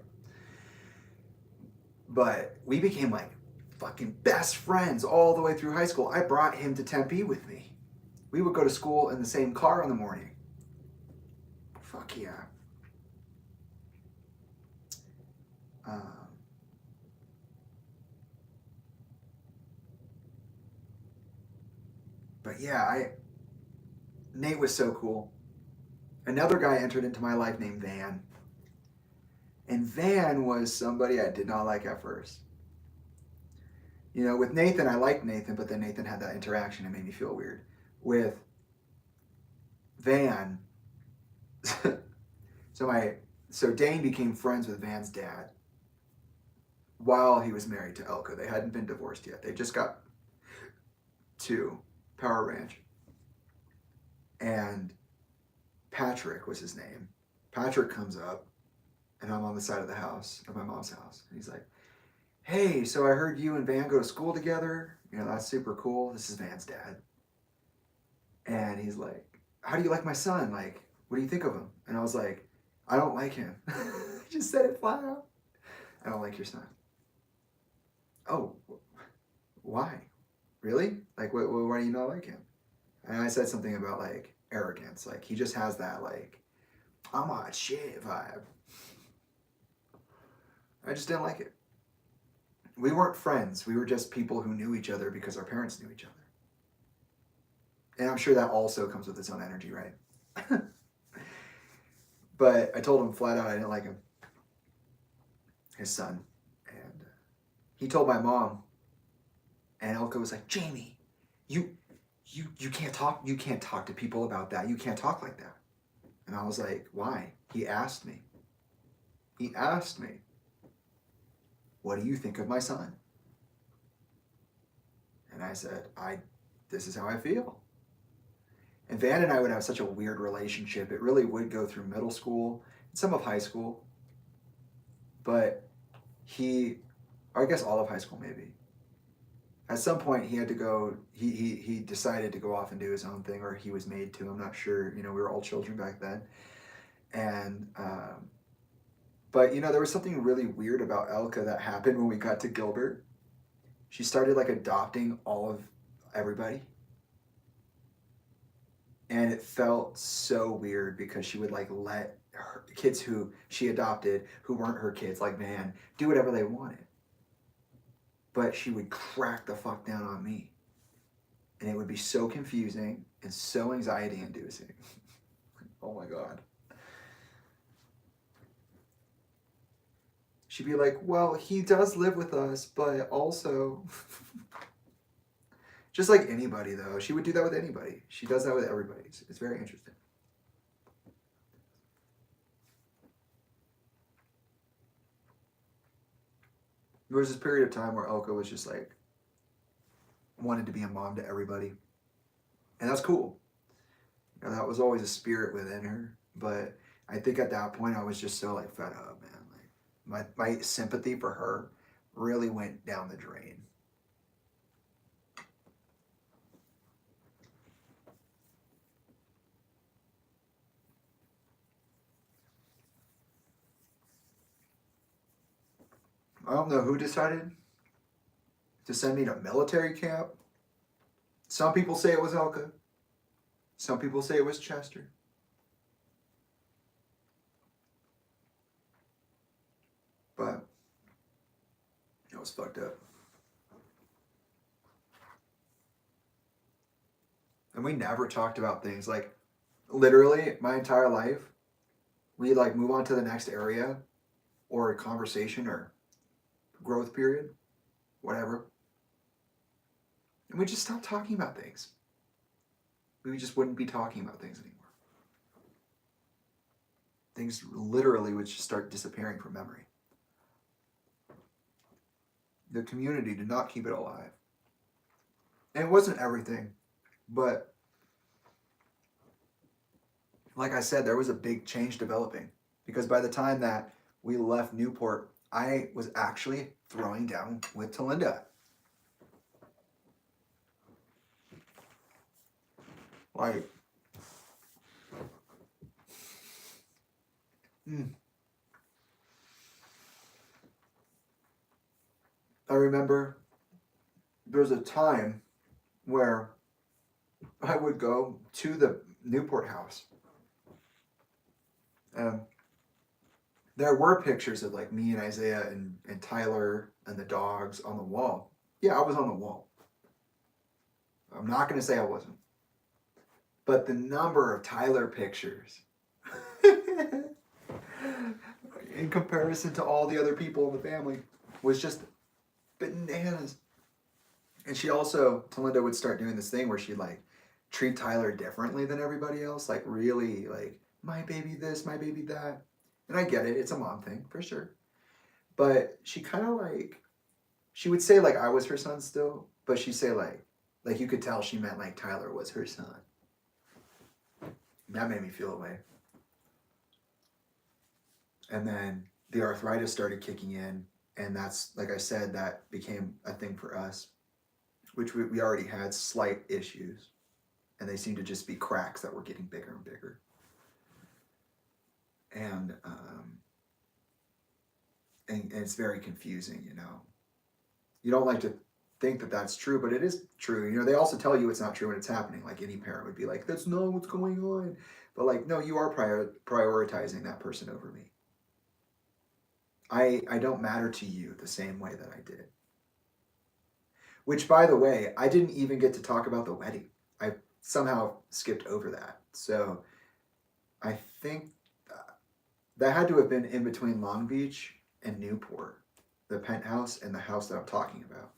But we became like fucking best friends all the way through high school. I brought him to Tempe with me. We would go to school in the same car in the morning. Fuck yeah. But yeah, Nate was so cool. Another guy entered into my life named Van. And Van was somebody I did not like at first. You know, with Nathan, I liked Nathan, but then Nathan had that interaction and made me feel weird. With Van, so Dane became friends with Van's dad while he was married to Elka. They hadn't been divorced yet. They just got to Power Ranch. And Patrick was his name. Patrick comes up, and I'm on the side of the house, of my mom's house. And he's like, hey, so I heard you and Van go to school together. That's super cool. This is Van's dad. And he's like, how do you like my son? Like, what do you think of him? And I was like, I don't like him. I just said it flat out. I don't like your son. Oh, why? Really? Like, why do you not like him? And I said something about, like, arrogance. Like, he just has that, like, I'm hot shit vibe. I just didn't like it. We weren't friends. We were just people who knew each other because our parents knew each other. And I'm sure that also comes with its own energy, right? But I told him flat out I didn't like him. His son. And he told my mom. And Elka was like, Jamie, you can't talk to people about that. You can't talk like that. And I was like, why? He asked me. What do you think of my son? And I said, this is how I feel. And Van and I would have such a weird relationship. It really would go through middle school and some of high school. But I guess all of high school maybe. At some point he had to go, he decided to go off and do his own thing, or he was made to, I'm not sure. We were all children back then. And, but there was something really weird about Elka that happened when we got to Gilbert. She started like adopting all of everybody. And it felt so weird because she would like let her kids who she adopted, who weren't her kids, like Van, do whatever they wanted. But she would crack the fuck down on me. And it would be so confusing and so anxiety inducing. Oh my God. She'd be like, well, he does live with us, but also... Just like anybody, though. She would do that with anybody. She does that with everybody. It's very interesting. There was this period of time where Elka was just like, wanted to be a mom to everybody. And that's cool. That was always a spirit within her. But I think at that point I was just so like fed up, man. Like my sympathy for her really went down the drain. I don't know who decided to send me to military camp. Some people say it was Elka. Some people say it was Chester. But it was fucked up. And we never talked about things. Like, literally, my entire life, we like move on to the next area or a conversation or growth period, whatever. And we just stopped talking about things. We just wouldn't be talking about things anymore. Things literally would just start disappearing from memory. The community did not keep it alive. And it wasn't everything, but like I said, there was a big change developing. Because by the time that we left Newport, I was actually throwing down with Tolinda. Like, I remember there was a time where I would go to the Newport house. There were pictures of like me and Isaiah and Tyler and the dogs on the wall. Yeah, I was on the wall. I'm not going to say I wasn't. But the number of Tyler pictures in comparison to all the other people in the family was just bananas. And she also, Tolinda would start doing this thing where she'd like treat Tyler differently than everybody else. Like really like, my baby this, my baby that. And I get it, it's a mom thing for sure. But she kind of like, she would say like I was her son still, but she'd say like you could tell she meant like Tyler was her son. That made me feel away. And then the arthritis started kicking in, and that's, like I said, that became a thing for us, which we already had slight issues, and they seemed to just be cracks that were getting bigger and bigger. And it's very confusing, you know. You don't like to think that that's true, but it is true. You know, they also tell you it's not true when it's happening. Like any parent would be like, that's not what's going on. But like, no, you are prioritizing that person over me. I don't matter to you the same way that I did. Which, by the way, I didn't even get to talk about the wedding. I somehow skipped over that. So I think that had to have been in between Long Beach and Newport, the penthouse and the house that I'm talking about.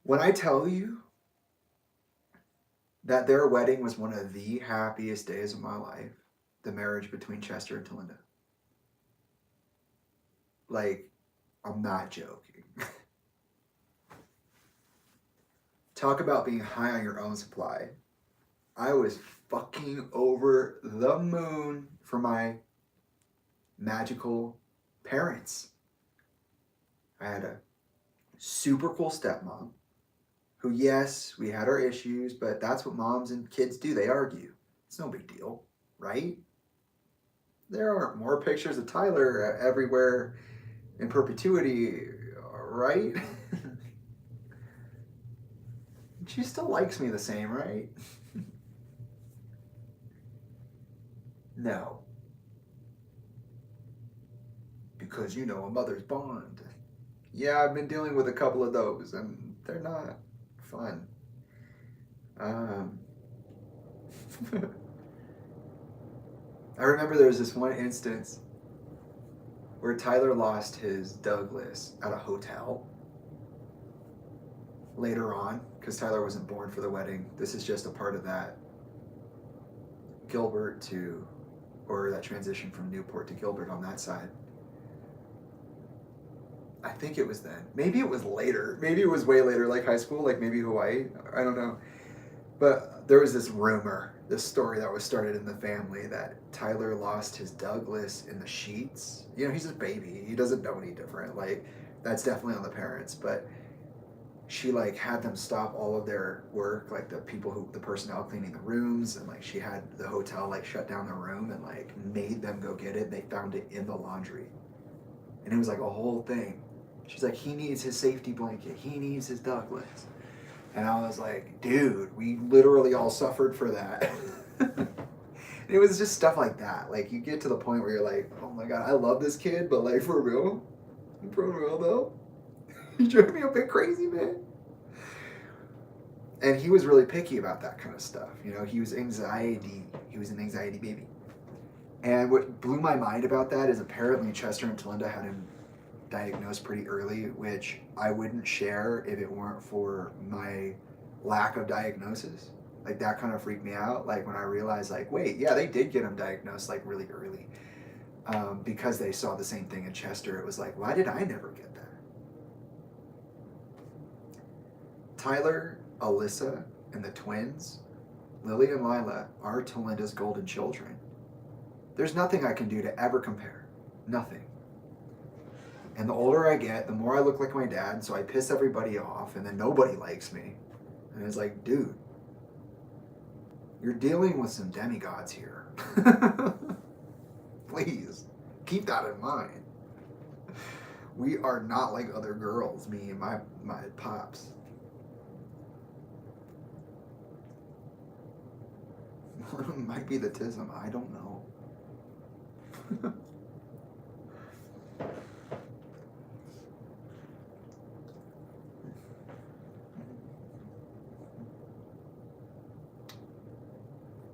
When I tell you that their wedding was one of the happiest days of my life, the marriage between Chester and Tolinda, like, I'm not joking. Talk about being high on your own supply. I was fucking over the moon for my magical parents. I had a super cool stepmom who, yes, we had our issues, but that's what moms and kids do. They argue. It's no big deal, right? There aren't more pictures of Tyler everywhere in perpetuity, right? She still likes me the same, right? No. Because, you know, a mother's bond. Yeah, I've been dealing with a couple of those, and they're not fun. I remember there was this one instance where Tyler lost his Douglas at a hotel later on, because Tyler wasn't born for the wedding. This is just a part of that Gilbert to, or that transition from Newport to Gilbert on that side. I think it was then. Maybe it was later. Maybe it was way later, like high school, like maybe Hawaii. I don't know. But there was this rumor, this story that was started in the family that Tyler lost his Douglas in the sheets. You know, he's a baby. He doesn't know any different. Like, that's definitely on the parents. But she, like, had them stop all of their work, like the personnel cleaning the rooms. And, like, she had the hotel, like, shut down the room and, like, made them go get it. They found it in the laundry. And it was, like, a whole thing. She's like, he needs his safety blanket. He needs his Douglas. And I was like, dude, we literally all suffered for that. It was just stuff like that. Like, you get to the point where you're like, oh my God, I love this kid, but like, for real? For real though? You drive me a bit crazy, man. And he was really picky about that kind of stuff. You know, he was an anxiety baby. And what blew my mind about that is apparently Chester and Tolinda had him diagnosed pretty early, which I wouldn't share if it weren't for my lack of diagnosis. Like, that kind of freaked me out. Like, when I realized, like, wait, yeah, they did get him diagnosed, like, really early. Because they saw the same thing in Chester. It was like, why did I never get that? Tyler, Alyssa, and the twins, Lily and Lila, are Tolinda's golden children. There's nothing I can do to ever compare. Nothing. And the older I get, the more I look like my dad, so I piss everybody off, and then nobody likes me. And it's like, dude, you're dealing with some demigods here. Please, keep that in mind. We are not like other girls, me and my pops. Might be the tism, I don't know.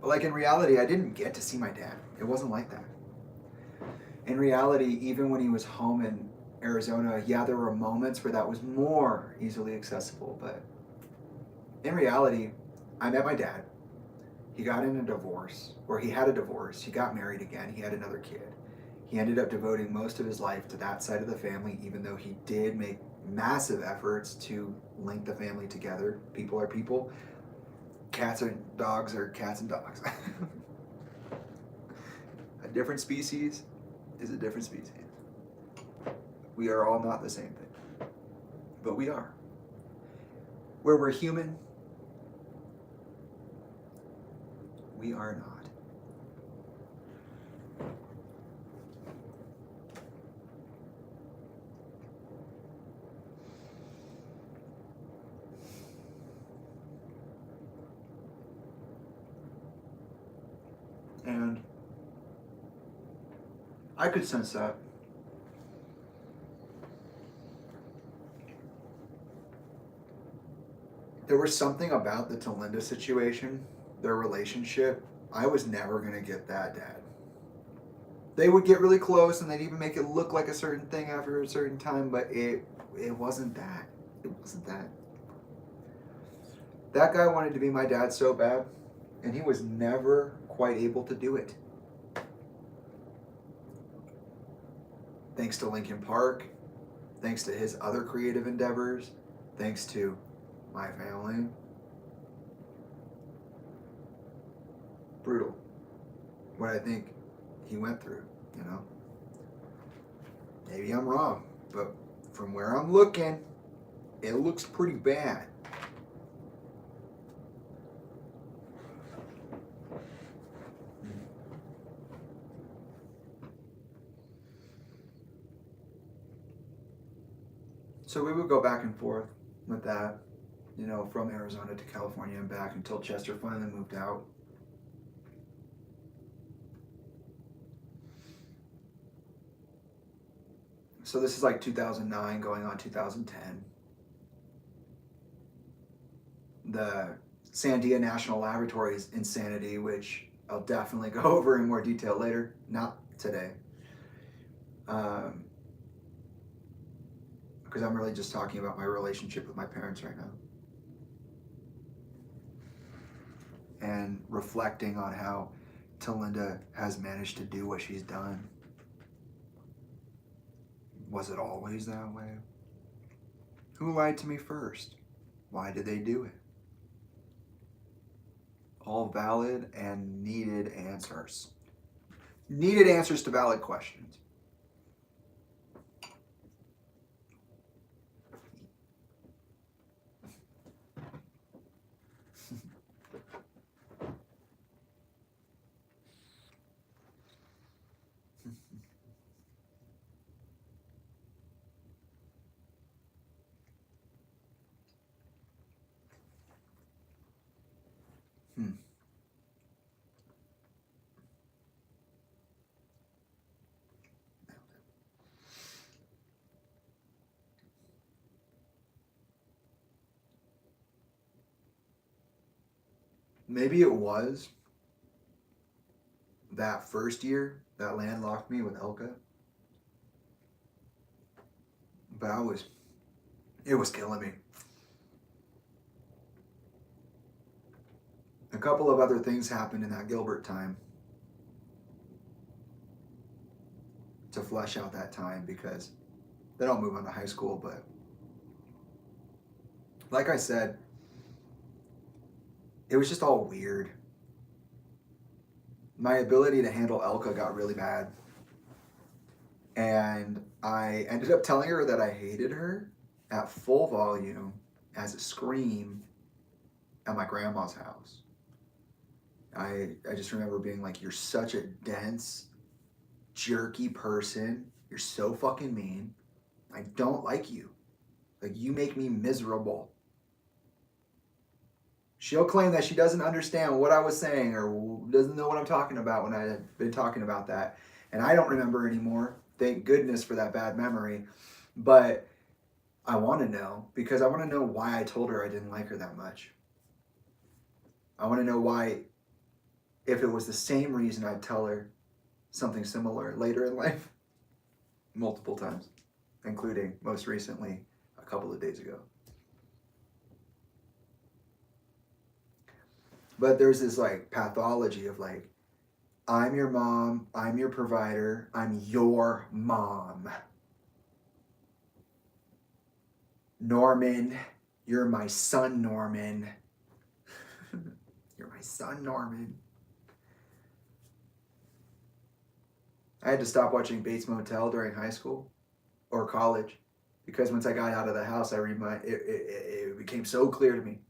But like, in reality, I didn't get to see my dad. It wasn't like that. In reality, even when he was home in Arizona, yeah, there were moments where that was more easily accessible, but In reality, I met my dad. He got in a divorce, or he had a divorce. He got married again. He had another kid. He ended up devoting most of his life to that side of the family, even though he did make massive efforts to link the family together. People are people. Cats and dogs are cats and dogs. A different species is a different species. We are all not the same thing, but we are. Where we're human, we are not. And I could sense that. There was something about the Talinda situation, their relationship. I was never going to get that dad. They would get really close and they'd even make it look like a certain thing after a certain time, but it wasn't that. It wasn't that. That guy wanted to be my dad so bad, and he was never quite able to do it. Thanks to Lincoln Park, thanks to his other creative endeavors, thanks to my family. Brutal. What I think he went through, you know? Maybe I'm wrong, but from where I'm looking, it looks pretty bad. So we would go back and forth with that, you know, from Arizona to California and back until Chester finally moved out. So this is like 2009 going on 2010. The Sandia National Laboratory's insanity, which I'll definitely go over in more detail later, not today. Because I'm really just talking about my relationship with my parents right now. And reflecting on how Tolinda has managed to do what she's done. Was it always that way? Who lied to me first? Why did they do it? All valid and needed answers. Needed answers to valid questions. Maybe it was that first year that landlocked me with Elka. But it was killing me. A couple of other things happened in that Gilbert time to flesh out that time, because they don't move on to high school, but like I said, it was just all weird. My ability to handle Elka got really bad. And I ended up telling her that I hated her at full volume as a scream at my grandma's house. I just remember being like, you're such a dense, jerky person. You're so fucking mean. I don't like you. Like, you make me miserable. She'll claim that she doesn't understand what I was saying or doesn't know what I'm talking about when I had been talking about that. And I don't remember anymore. Thank goodness for that bad memory. But I want to know, because I want to know why I told her I didn't like her that much. I want to know why, if it was the same reason, I'd tell her something similar later in life. Multiple times, including most recently a couple of days ago. But there's this like pathology of like, I'm your mom, I'm your provider, I'm your mom. Norman, you're my son, Norman. You're my son, Norman. I had to stop watching Bates Motel during high school or college because once I got out of the house, it became so clear to me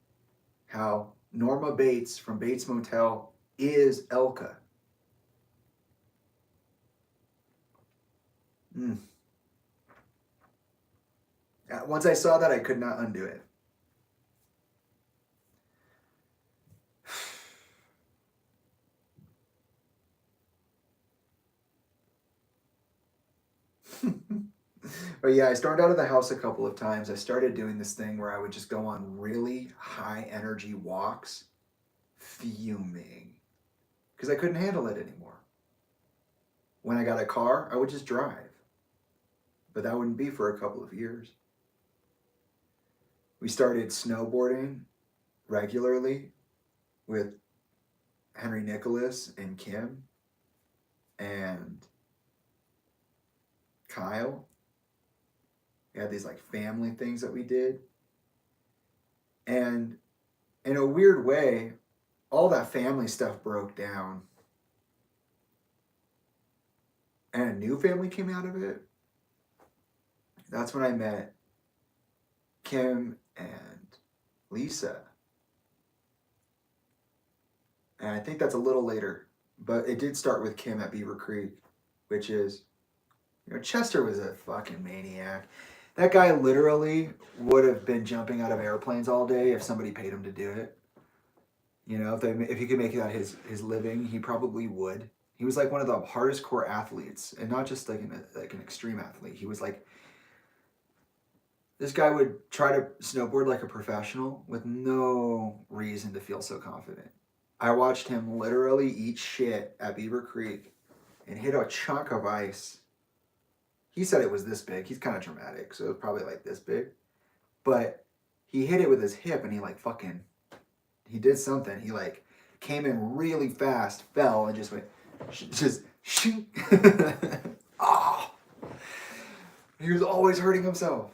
how Norma Bates from Bates Motel is Elka. Once I saw that, I could not undo it. But yeah, I stormed out of the house a couple of times. I started doing this thing where I would just go on really high energy walks, fuming, because I couldn't handle it anymore. When I got a car, I would just drive. But that wouldn't be for a couple of years. We started snowboarding regularly with Henry Nicholas and Kim and Kyle. We had these like family things that we did. And in a weird way, all that family stuff broke down. And a new family came out of it. That's when I met Kim and Lisa. And I think that's a little later, but it did start with Kim at Beaver Creek, which is, you know, Chester was a fucking maniac. That guy literally would have been jumping out of airplanes all day if somebody paid him to do it. You know, if he could make that his living, he probably would. He was like one of the hardest core athletes, and not just like an extreme athlete. He was like, this guy would try to snowboard like a professional with no reason to feel so confident. I watched him literally eat shit at Beaver Creek and hit a chunk of ice. He said it was this big. He's kind of dramatic, so it was probably like this big. But he hit it with his hip and he did something. He like came in really fast, fell, and just went, shink. Oh. He was always hurting himself.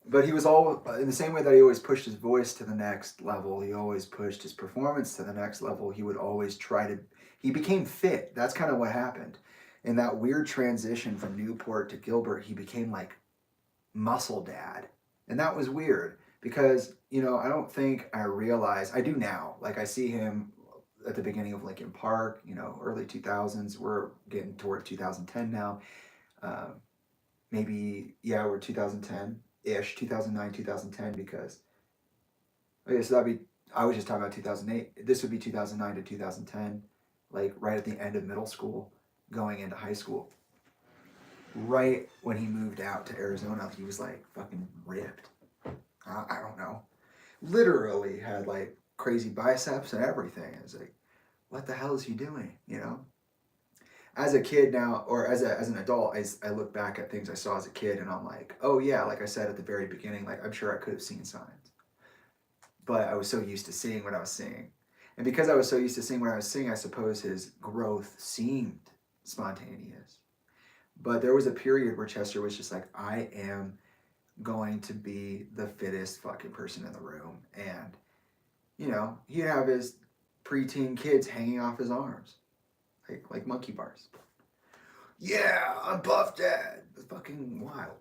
But he was all in the same way that he always pushed his voice to the next level. He always pushed his performance to the next level. He would always he became fit. That's kind of what happened. In that weird transition from Newport to Gilbert, he became like muscle dad. And that was weird because, you know, I don't think I realized, I do now. Like I see him at the beginning of Lincoln Park, you know, early 2000s. We're getting toward 2010 now. We're 2010-ish, 2009, 2010, because, okay, so I was just talking about 2008. This would be 2009 to 2010, like right at the end of middle school, going into high school. Right when he moved out to Arizona, he was like fucking ripped. I don't know. Literally had like crazy biceps and everything. I was like, what the hell is he doing, you know? As a kid now, or as an adult, I look back at things I saw as a kid and I'm like, oh yeah, like I said at the very beginning, like I'm sure I could have seen signs. But I was so used to seeing what I was seeing. And because I was so used to seeing what I was seeing, I suppose his growth seemed spontaneous. But there was a period where Chester was just like, I am going to be the fittest fucking person in the room. And, you know, he'd have his preteen kids hanging off his arms. Like monkey bars. Yeah, I'm Puff Dad. It's fucking wild.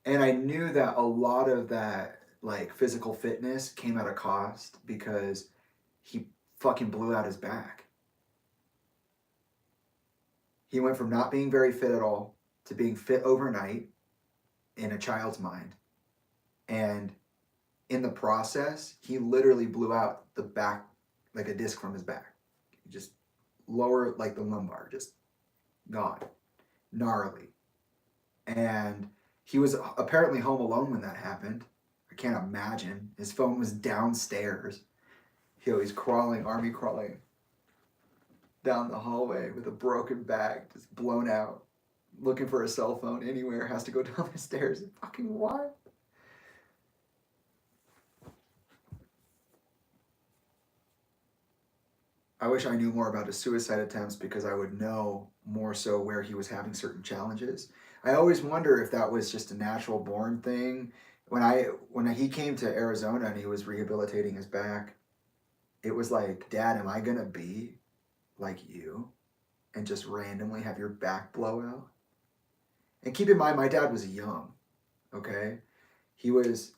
And I knew that a lot of that like physical fitness came at a cost because he fucking blew out his back. He went from not being very fit at all to being fit overnight in a child's mind. And in the process, he literally blew out the back, like a disc from his back. Just lower, like the lumbar, just gone. Gnarly. And he was apparently home alone when that happened. I can't imagine. His phone was downstairs. He's crawling, army crawling down the hallway with a broken back, just blown out, looking for a cell phone anywhere, has to go down the stairs. It's fucking wild. I wish I knew more about his suicide attempts because I would know more so where he was having certain challenges. I always wonder if that was just a natural born thing. When he came to Arizona and he was rehabilitating his back, it was like, Dad, am I gonna be like you and just randomly have your back blow out? And keep in mind, my dad was young, okay? He was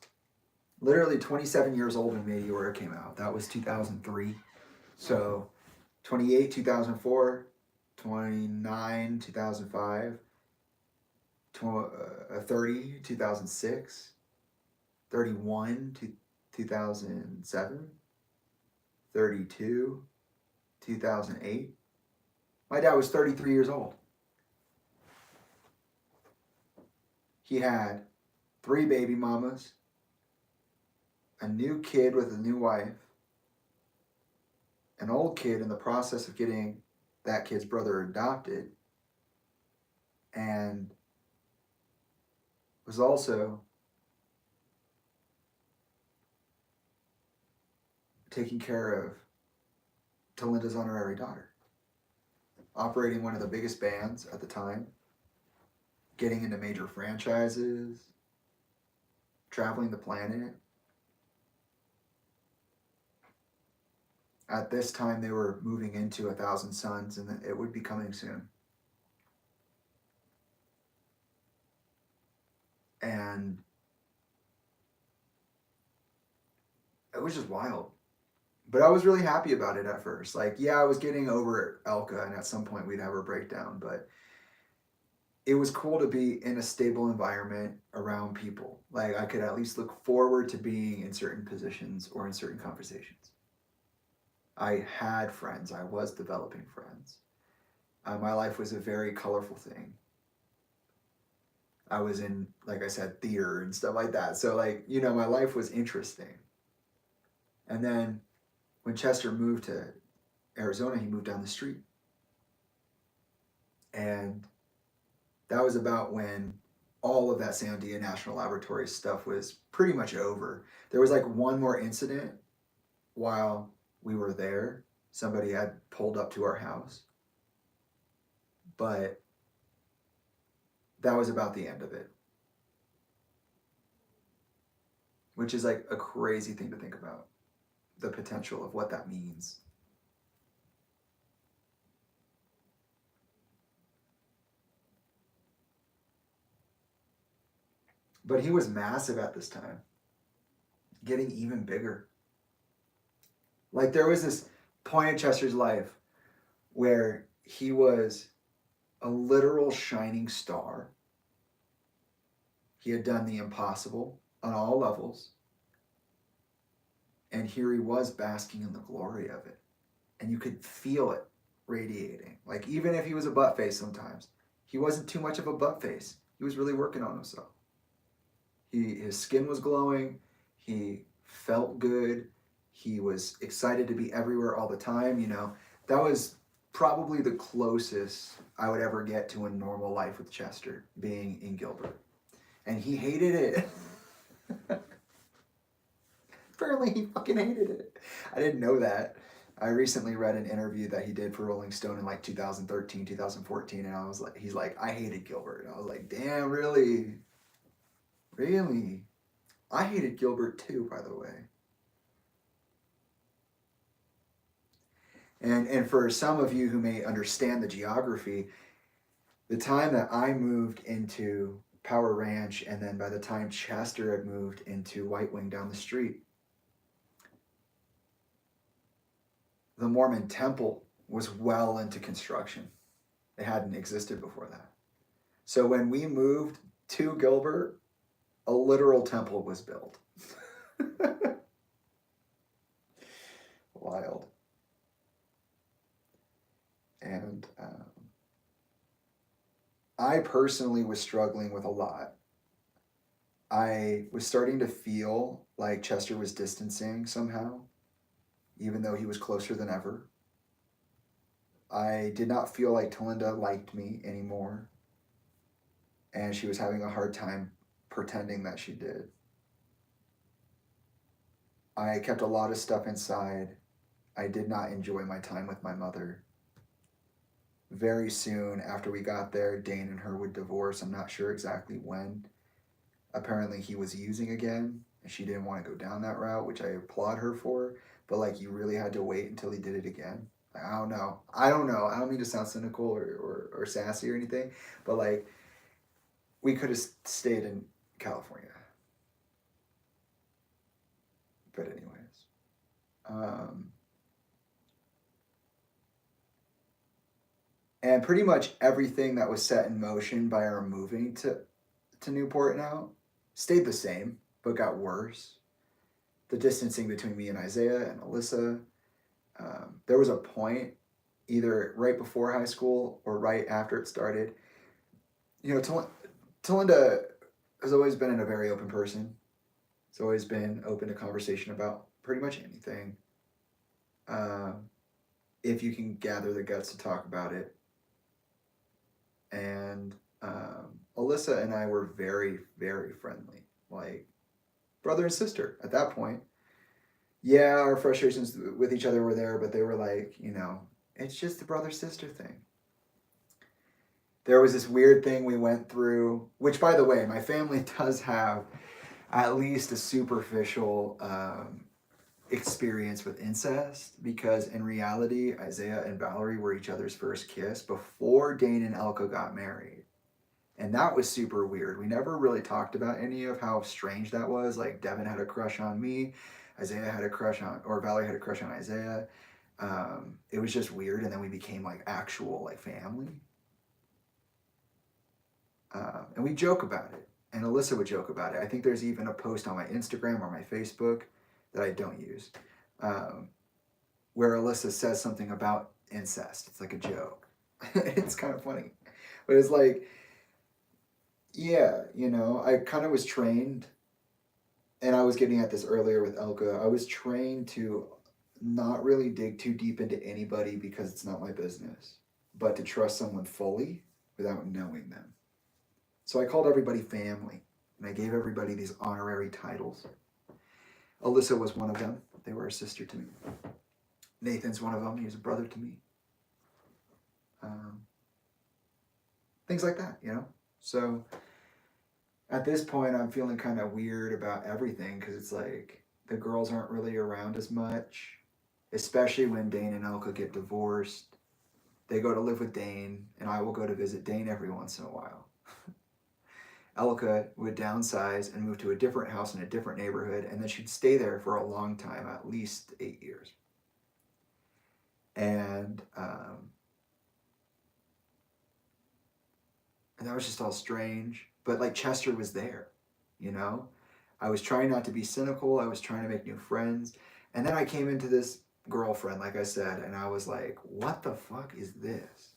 literally 27 years old when Meteora came out. That was 2003. So 28, 2004, 29, 2005, 30, 2006, 31, 2007, 32, 2008. My dad was 33 years old. He had 3 baby mamas, a new kid with a new wife, an old kid in the process of getting that kid's brother adopted, and was also taking care of Talinda's honorary daughter, operating one of the biggest bands at the time, getting into major franchises, traveling the planet. At this time, they were moving into 1,000 Suns, and it would be coming soon. And it was just wild. But I was really happy about it at first. Like, yeah, I was getting over Elka, and at some point we'd have her breakdown, but it was cool to be in a stable environment around people. Like, I could at least look forward to being in certain positions or in certain conversations. I had friends. I was developing friends. My life was a very colorful thing. I was in, like I said, theater and stuff like that. So, like, you know, my life was interesting. And then when Chester moved to Arizona, he moved down the street. And that was about when all of that Sandia National Laboratory stuff was pretty much over. There was like one more incident while we were there. Somebody had pulled up to our house. But that was about the end of it. Which is like a crazy thing to think about. The potential of what that means. But he was massive at this time. Getting even bigger. Like, there was this point in Chester's life where he was a literal shining star. He had done the impossible on all levels. And here he was basking in the glory of it. And you could feel it radiating. Like, even if he was a butt face sometimes, he wasn't too much of a butt face. He was really working on himself. His skin was glowing. He felt good. He was excited to be everywhere all the time. You know, that was probably the closest I would ever get to a normal life with Chester, being in Gilbert. And he hated it. Apparently he fucking hated it. I didn't know that. I recently read an interview that he did for Rolling Stone in like 2013, 2014, and I was like, he's like, I hated Gilbert. And I was like, damn, really? Really? I hated Gilbert too, by the way. And for some of you who may understand the geography, the time that I moved into Power Ranch, and then by the time Chester had moved into White Wing down the street, the Mormon temple was well into construction. It hadn't existed before that. So when we moved to Gilbert, a literal temple was built. Wild. And I personally was struggling with a lot. I was starting to feel like Chester was distancing somehow, even though he was closer than ever. I did not feel like Tolinda liked me anymore, and she was having a hard time pretending that she did. I kept a lot of stuff inside. I did not enjoy my time with my mother. Very soon after we got there, Dane and her would divorce. I'm not sure exactly when. Apparently he was using again, and she didn't want to go down that route, which I applaud her for. But like, you really had to wait until he did it again. I don't know. I don't know. I don't mean to sound cynical or sassy or anything, but like, we could have stayed in California. But anyways, and pretty much everything that was set in motion by our moving to Newport now stayed the same, but got worse. The distancing between me and Isaiah and Alyssa. There was a point, either right before high school or right after it started. You know, Tolinda has always been a very open person. It's always been open to conversation about pretty much anything. If you can gather the guts to talk about it. And Alyssa and I were very, very friendly, like brother and sister at that point. Yeah, our frustrations with each other were there, but they were like, you know, it's just the brother-sister thing. There was this weird thing we went through, which, by the way, my family does have at least a superficial experience with incest, because in reality, Isaiah and Valerie were each other's first kiss before Dane and Elka got married. And that was super weird. We never really talked about any of how strange that was. Like, Devin had a crush on me, Isaiah had a crush on, or Valerie had a crush on Isaiah. It was just weird, and then we became like actual like family. And we joke about it, and Alyssa would joke about it. I think there's even a post on my Instagram or my Facebook that I don't use, where Alyssa says something about incest. It's like a joke. It's kind of funny, but it's like, yeah, you know, I kind of was trained, and I was getting at this earlier with Elka. I was trained to not really dig too deep into anybody because it's not my business, but to trust someone fully without knowing them. So I called everybody family, and I gave everybody these honorary titles. Alyssa was one of them. They were a sister to me. Nathan's one of them. He was a brother to me. Things like that, you know? So at this point, I'm feeling kind of weird about everything, because it's like the girls aren't really around as much, especially when Dane and Elka get divorced. They go to live with Dane, and I will go to visit Dane every once in a while. Elka would downsize and move to a different house in a different neighborhood, and then she'd stay there for a long time, at least 8 years. And that was just all strange. But like, Chester was there, you know? I was trying not to be cynical. I was trying to make new friends. And then I came into this girlfriend, like I said, and I was like, what the fuck is this?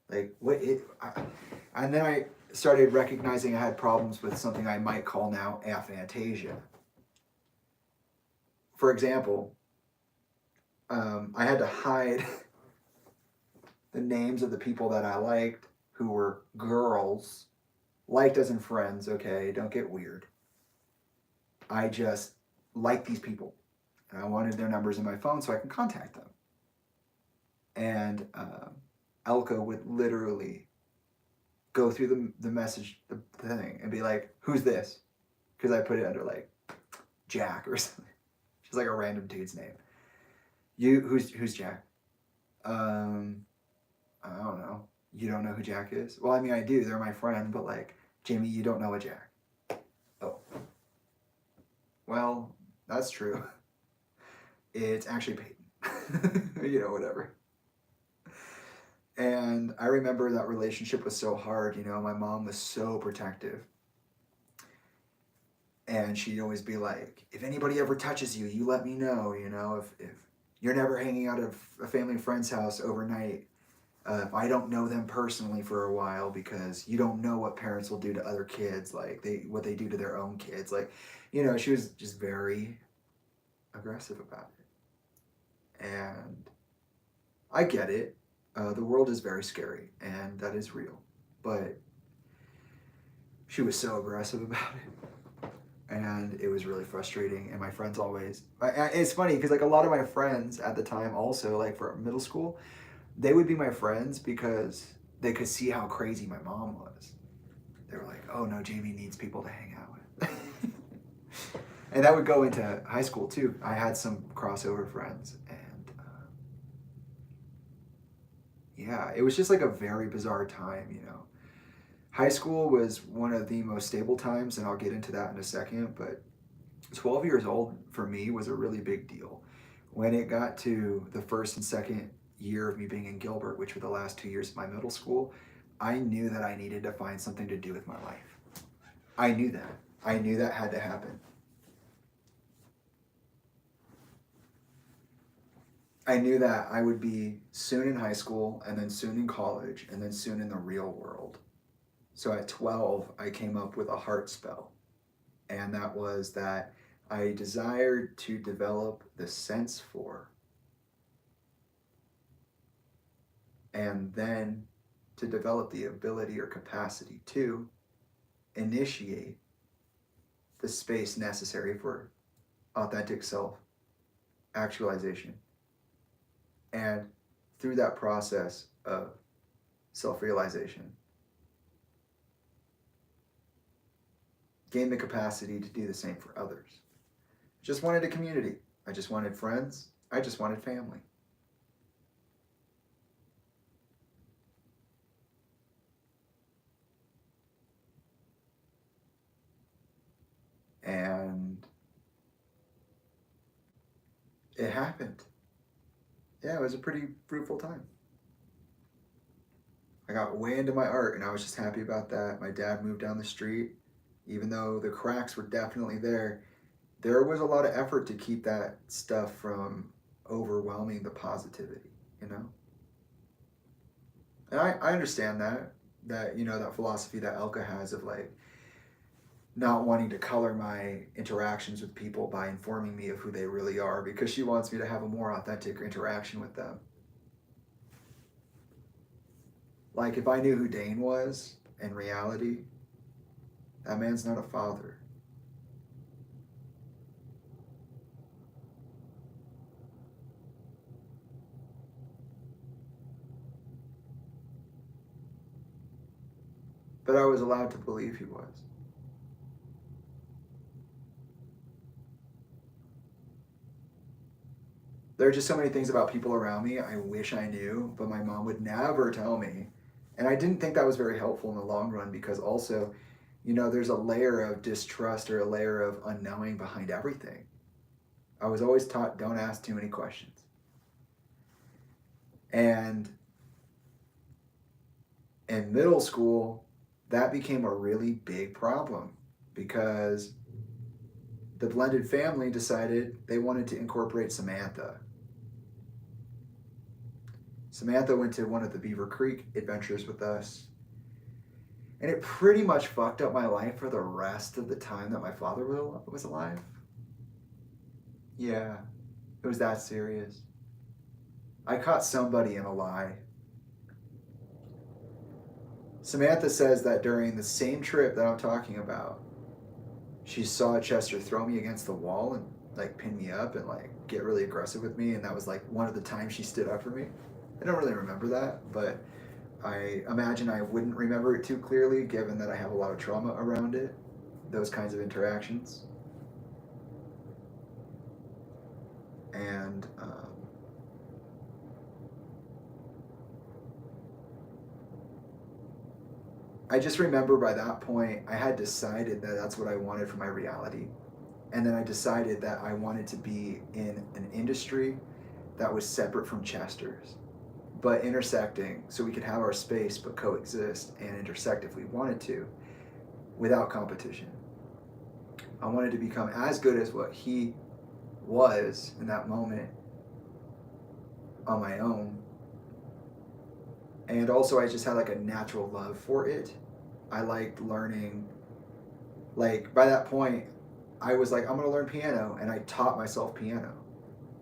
Like, and then I started recognizing I had problems with something I might call now aphantasia. For example, I had to hide the names of the people that I liked who were girls. Liked as in friends, okay? Don't get weird. I just liked these people, and I wanted their numbers in my phone so I can contact them. And Elka would literally go through the message, the thing, and be like, who's this? Because I put it under like Jack or something. Just like a random dude's name. Who's Jack? I don't know. You don't know who Jack is? Well, I mean, I do. They're my friend, but like, Jamie, you don't know a Jack. Oh. Well, that's true. It's actually Peyton. You know, whatever. And I remember that relationship was so hard, you know, my mom was so protective. And she'd always be like, if anybody ever touches you, you let me know, you know, if you're never hanging out at a family friend's house overnight, if I don't know them personally for a while, because you don't know what parents will do to other kids, like what they do to their own kids. Like, you know, she was just very aggressive about it. And I get it. The world is very scary, and that is real. But she was so aggressive about it. and it was really frustrating. And my friends always, it's funny because like a lot of my friends at the time also, like for middle school, they would be my friends because they could see how crazy my mom was. They were like, oh no, Jamie needs people to hang out with. And that would go into high school too. I had some crossover friends, and yeah, it was just like a very bizarre time, you know. High school was one of the most stable times, and I'll get into that in a second, but 12 years old for me was a really big deal. When it got to the first and second year of me being in Gilbert, which were the last 2 years of my middle school, I knew that I needed to find something to do with my life. I knew that. I knew that had to happen. I knew that I would be soon in high school, and then soon in college, and then soon in the real world. So at 12, I came up with a heart spell. And that was that I desired to develop the sense for, and then to develop the ability or capacity to initiate the space necessary for authentic self actualization. And through that process of self realization, gain the capacity to do the same for others. Just wanted a community. I just wanted friends. I just wanted family. And it happened. Yeah, it was a pretty fruitful time. I got way into my art, and I was just happy about that. My dad moved down the street. Even though the cracks were definitely there was a lot of effort to keep that stuff from overwhelming the positivity, you know? And I understand that, you know, that philosophy that Elka has of like not wanting to color my interactions with people by informing me of who they really are, because she wants me to have a more authentic interaction with them. Like if I knew who Dane was in reality, that man's not a father. But I was allowed to believe he was. There are just so many things about people around me I wish I knew, but my mom would never tell me. And I didn't think that was very helpful in the long run, because also, you know, there's a layer of distrust or a layer of unknowing behind everything. I was always taught, don't ask too many questions. And in middle school, that became a really big problem, because the blended family decided they wanted to incorporate Samantha. Samantha went to one of the Beaver Creek adventures with us, and it pretty much fucked up my life for the rest of the time that my father was alive. Yeah, it was that serious. I caught somebody in a lie. Samantha says that during the same trip that I'm talking about, she saw Chester throw me against the wall and like pin me up and like get really aggressive with me, and that was like one of the times she stood up for me. I don't really remember that, but I imagine I wouldn't remember it too clearly given that I have a lot of trauma around it, those kinds of interactions. And I just remember by that point, I had decided that that's what I wanted for my reality. And then I decided that I wanted to be in an industry that was separate from Chester's, but intersecting, so we could have our space but coexist and intersect if we wanted to, without competition. I wanted to become as good as what he was in that moment on my own. And also I just had like a natural love for it. I liked learning, like by that point, I was like, I'm gonna learn piano, and I taught myself piano.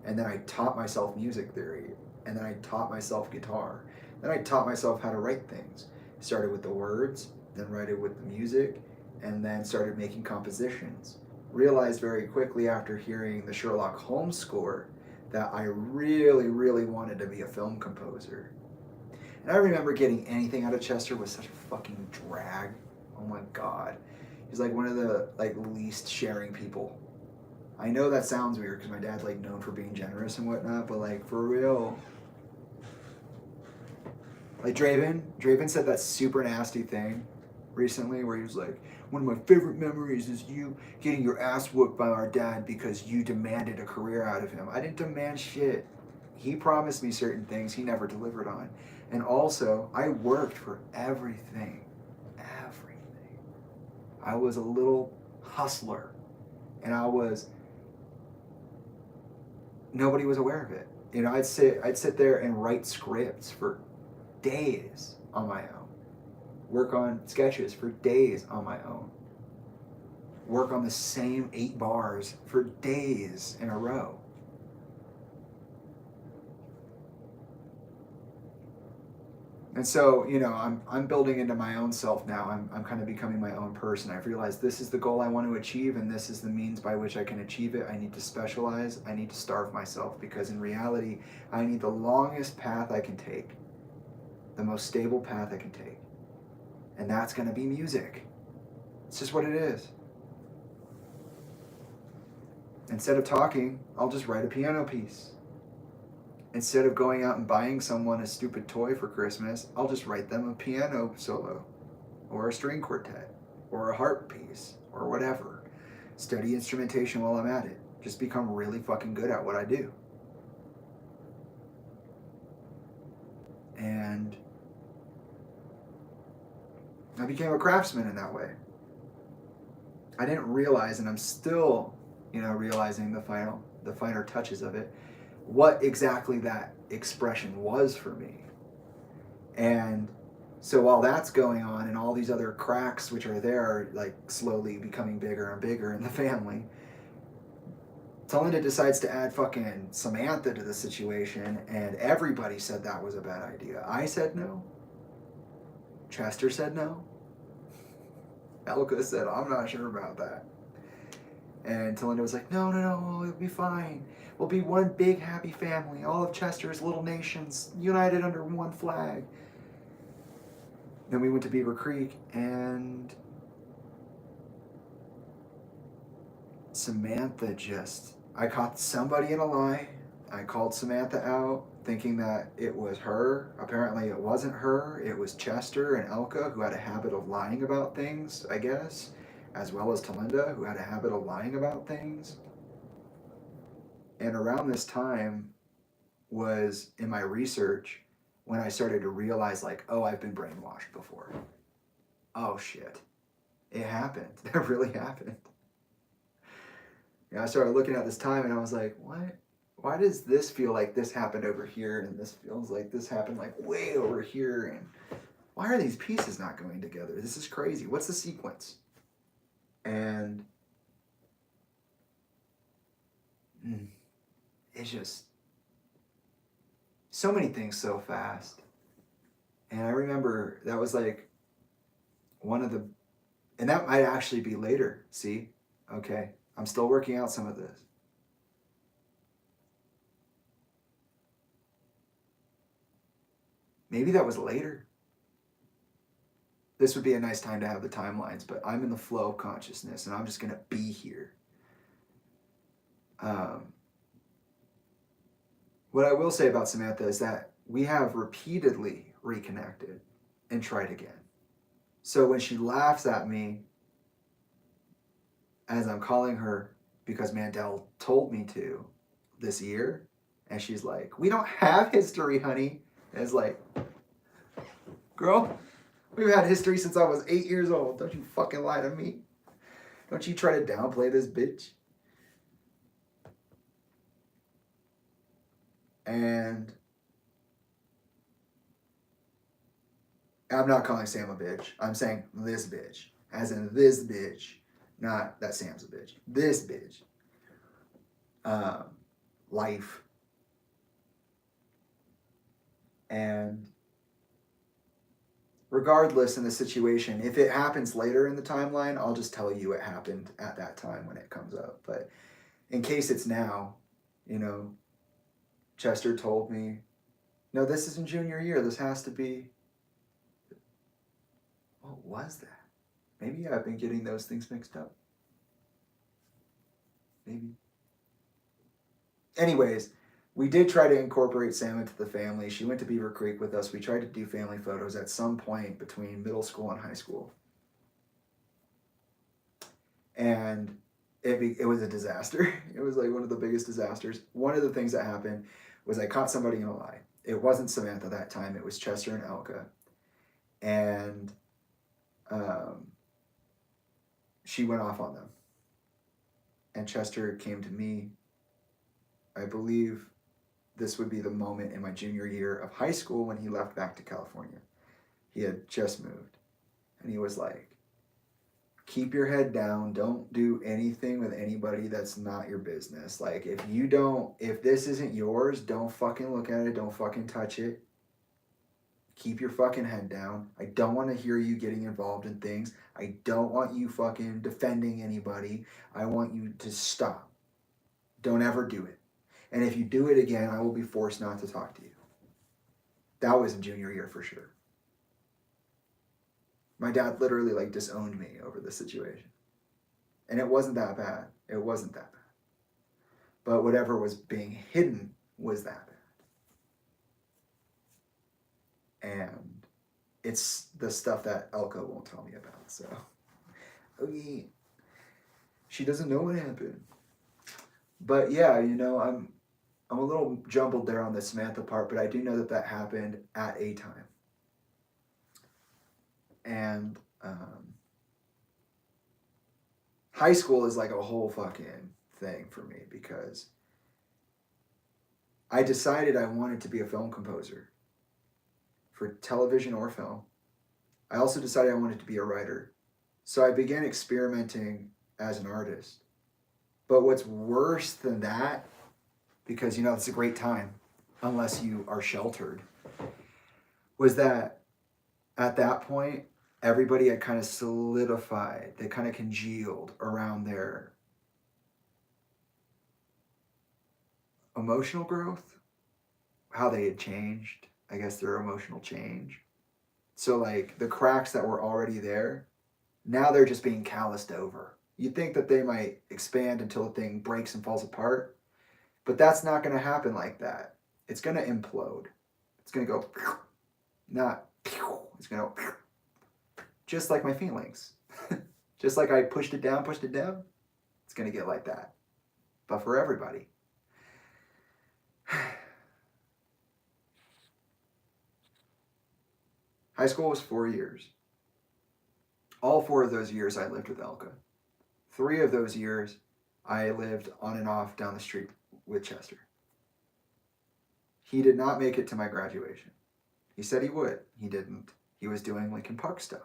And then I taught myself music theory, and then I taught myself guitar. Then I taught myself how to write things. Started with the words, then write it with the music, and then started making compositions. realized very quickly after hearing the Sherlock Holmes score that I really, really wanted to be a film composer. And I remember getting anything out of Chester was such a fucking drag. Oh my God. He's like one of the like least sharing people. I know that sounds weird because my dad's like known for being generous and whatnot, but like for real. Like Draven said that super nasty thing recently where he was like, one of my favorite memories is you getting your ass whooped by our dad because you demanded a career out of him. I didn't demand shit. He promised me certain things he never delivered on. And also, I worked for everything. Everything. I was a little hustler. And nobody was aware of it. You know, I'd sit there and write scripts for days on my own. Work on sketches for days on my own. Work on the same 8 bars for days in a row. And so, you know, I'm building into my own self now. I'm kind of becoming my own person. I've realized this is the goal I want to achieve, and this is the means by which I can achieve it. I need to specialize. I need to starve myself, because in reality, I need the longest path I can take, the most stable path I can take. And that's going to be music. It's just what it is. Instead of talking, I'll just write a piano piece. Instead of going out and buying someone a stupid toy for Christmas, I'll just write them a piano solo, or a string quartet, or a harp piece, or whatever. Study instrumentation while I'm at it. Just become really fucking good at what I do. And I became a craftsman in that way. I didn't realize, and I'm still, you know, realizing the finer touches of it, what exactly that expression was for me. And so while that's going on and all these other cracks which are there are like slowly becoming bigger and bigger in the family, Tolinda decides to add fucking Samantha to the situation, and everybody said that was a bad idea. I said no. Chester said no. Elka said, I'm not sure about that. And Tolinda was like, no, it'll be fine. We'll be one big happy family. All of Chester's little nations united under one flag. Then we went to Beaver Creek, and Samantha I caught somebody in a lie. I called Samantha out thinking that it was her. Apparently it wasn't her. It was Chester and Elka, who had a habit of lying about things, I guess, as well as Talinda, who had a habit of lying about things. And around this time was in my research when I started to realize, like, oh, I've been brainwashed before. Oh shit. It happened. That really happened. I started looking at this time and I was like, what? Why does this feel like this happened over here and this feels like this happened like way over here? And why are these pieces not going together? This is crazy. What's the sequence? And it's just so many things so fast. And I remember that was like one of the, and that might actually be later. See? Okay. I'm still working out some of this. Maybe that was later. This would be a nice time to have the timelines, but I'm in the flow of consciousness and I'm just going to be here. What I will say about Samantha is that we have repeatedly reconnected and tried again. So when she laughs at me, as I'm calling her because Mandel told me to this year, and she's like, we don't have history, honey. And it's like, girl, we've had history since I was 8 years old. Don't you fucking lie to me. Don't you try to downplay this bitch. And I'm not calling Sam a bitch. I'm saying this bitch. As in this bitch. Not that Sam's a bitch. This bitch. Life. And regardless in the situation, if it happens later in the timeline, I'll just tell you it happened at that time when it comes up. But in case it's now, you know, Chester told me, no, this isn't junior year. This has to be. What was that? Maybe I've been getting those things mixed up. Maybe. Anyways, we did try to incorporate Sam into the family. She went to Beaver Creek with us. We tried to do family photos at some point between middle school and high school. And it was a disaster. It was like one of the biggest disasters. One of the things that happened was I caught somebody in a lie. It wasn't Samantha that time. It was Chester and Elka. And she went off on them. And Chester came to me. I believe this would be the moment in my junior year of high school when he left back to California. He had just moved. And he was like, keep your head down. Don't do anything with anybody that's not your business. Like, if this isn't yours, don't fucking look at it. Don't fucking touch it. Keep your fucking head down. I don't want to hear you getting involved in things. I don't want you fucking defending anybody. I want you to stop. Don't ever do it. And if you do it again, I will be forced not to talk to you. That was in junior year for sure. My dad literally like disowned me over this situation. And it wasn't that bad. It wasn't that bad. But whatever was being hidden was that bad. And it's the stuff that Elka won't tell me about. So, okay. She doesn't know what happened. But yeah, you know, I'm a little jumbled there on the Samantha part, but I do know that that happened at a time. And high school is like a whole fucking thing for me because I decided I wanted to be a film composer for television or film. I also decided I wanted to be a writer. So I began experimenting as an artist. But what's worse than that, because, you know, it's a great time, unless you are sheltered, was that at that point, everybody had kind of solidified, they kind of congealed around their emotional growth, how they had changed, I guess their emotional change. So like the cracks that were already there, now they're just being calloused over. You'd think that they might expand until the thing breaks and falls apart, but that's not going to happen like that. It's going to implode. It's going to go, not, it's going to, just like my feelings. Just like I pushed it down, it's going to get like that. But for everybody. High school was 4 years. All 4 of those years I lived with Elka. 3 of those years I lived on and off down the street with Chester. He did not make it to my graduation. He said he would. He didn't. He was doing Lincoln Park stuff.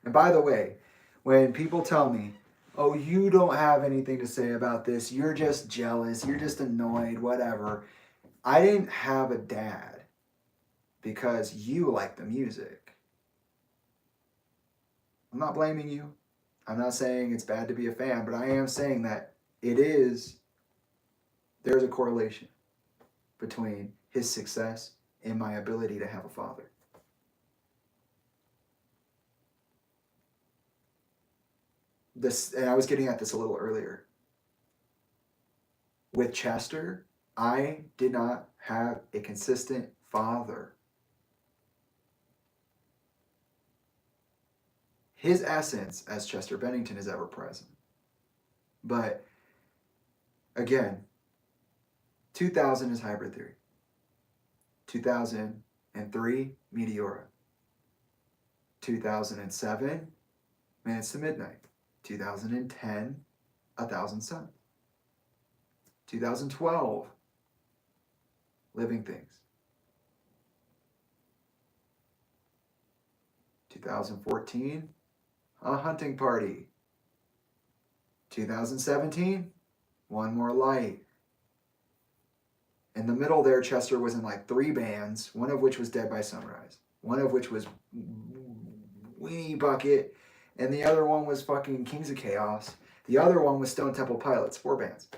And by the way, when people tell me, oh, you don't have anything to say about this, you're just jealous, you're just annoyed, whatever. I didn't have a dad because you like the music. I'm not blaming you. I'm not saying it's bad to be a fan, but I am saying that there's a correlation between his success and my ability to have a father. And I was getting at this a little earlier. With Chester, I did not have a consistent father. His essence as Chester Bennington is ever present. But again, 2000 is hybrid theory. 2003, Meteora. 2007, Minutes to Midnight. 2010, 1,000 Suns. 2012, Living Things. 2014, A Hunting Party. 2017, One More Light. In the middle there, Chester was in like 3 bands, one of which was Dead by Sunrise. one of which was Weenie Bucket, and the other one was fucking Kings of Chaos. The other one was Stone Temple Pilots, 4 bands.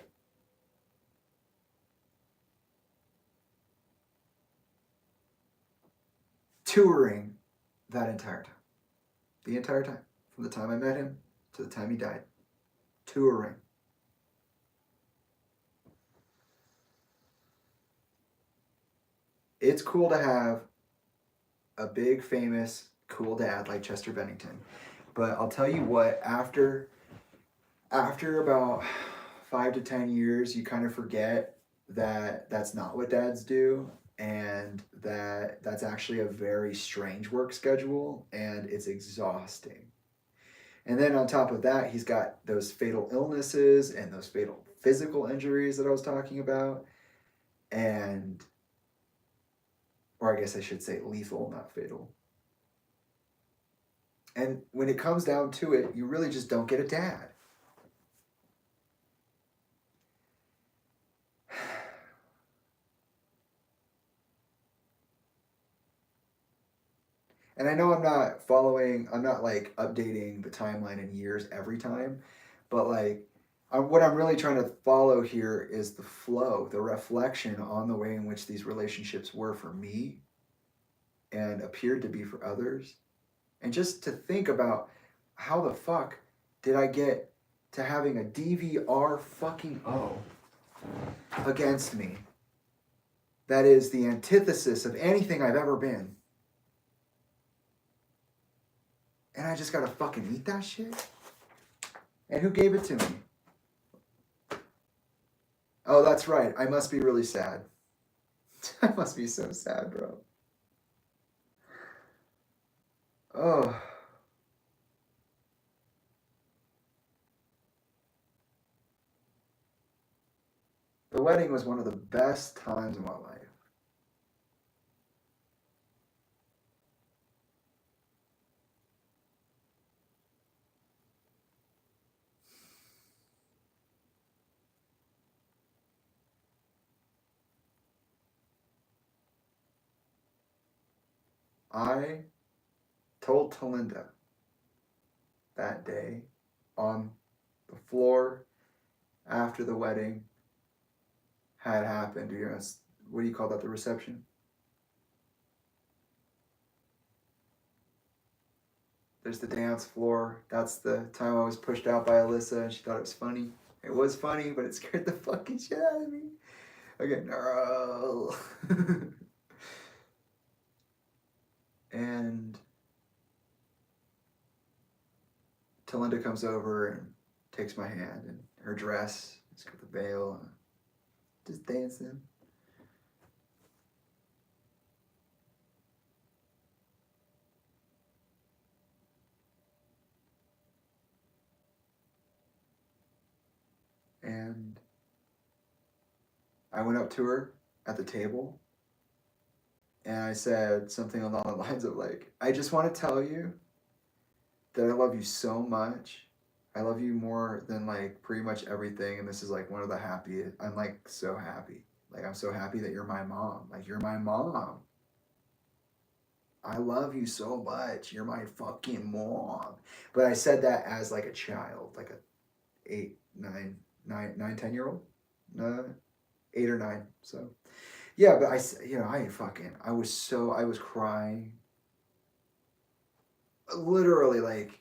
Touring that entire time. The entire time. From the time I met him to the time he died. Touring. It's cool to have a big, famous, cool dad like Chester Bennington. But I'll tell you what, after about 5 to 10 years, you kind of forget that that's not what dads do, and that that's actually a very strange work schedule, and it's exhausting. And then on top of that, he's got those fatal illnesses and those fatal physical injuries that I was talking about. And, or I guess I should say lethal, not fatal. And when it comes down to it, you really just don't get a dad. And I know I'm not like updating the timeline in years every time, but like what I'm really trying to follow here is the flow, the reflection on the way in which these relationships were for me and appeared to be for others. And just to think about how the fuck did I get to having a DVR fucking O against me that is the antithesis of anything I've ever been. And I just gotta fucking eat that shit? And who gave it to me? Oh, that's right. I must be really sad. I must be so sad, bro. Oh. The wedding was one of the best times of my life. I told Tolinda that day on the floor after the wedding had happened. You know, what do you call that? The reception? There's the dance floor. That's the time I was pushed out by Alyssa and she thought it was funny. It was funny, but it scared the fucking shit out of me. Okay, no. And Talinda comes over and takes my hand, and her dress, it's got the veil, and just dancing. And I went up to her at the table and I said something along the lines of like, I just want to tell you that I love you so much. I love you more than like pretty much everything. And this is like one of the happiest. I'm like so happy. Like I'm so happy that you're my mom. Like you're my mom. I love you so much. You're my fucking mom. But I said that as like a child, like a 8, 9, 10-year-old. No, 8 or 9. So yeah, but I was crying. Literally like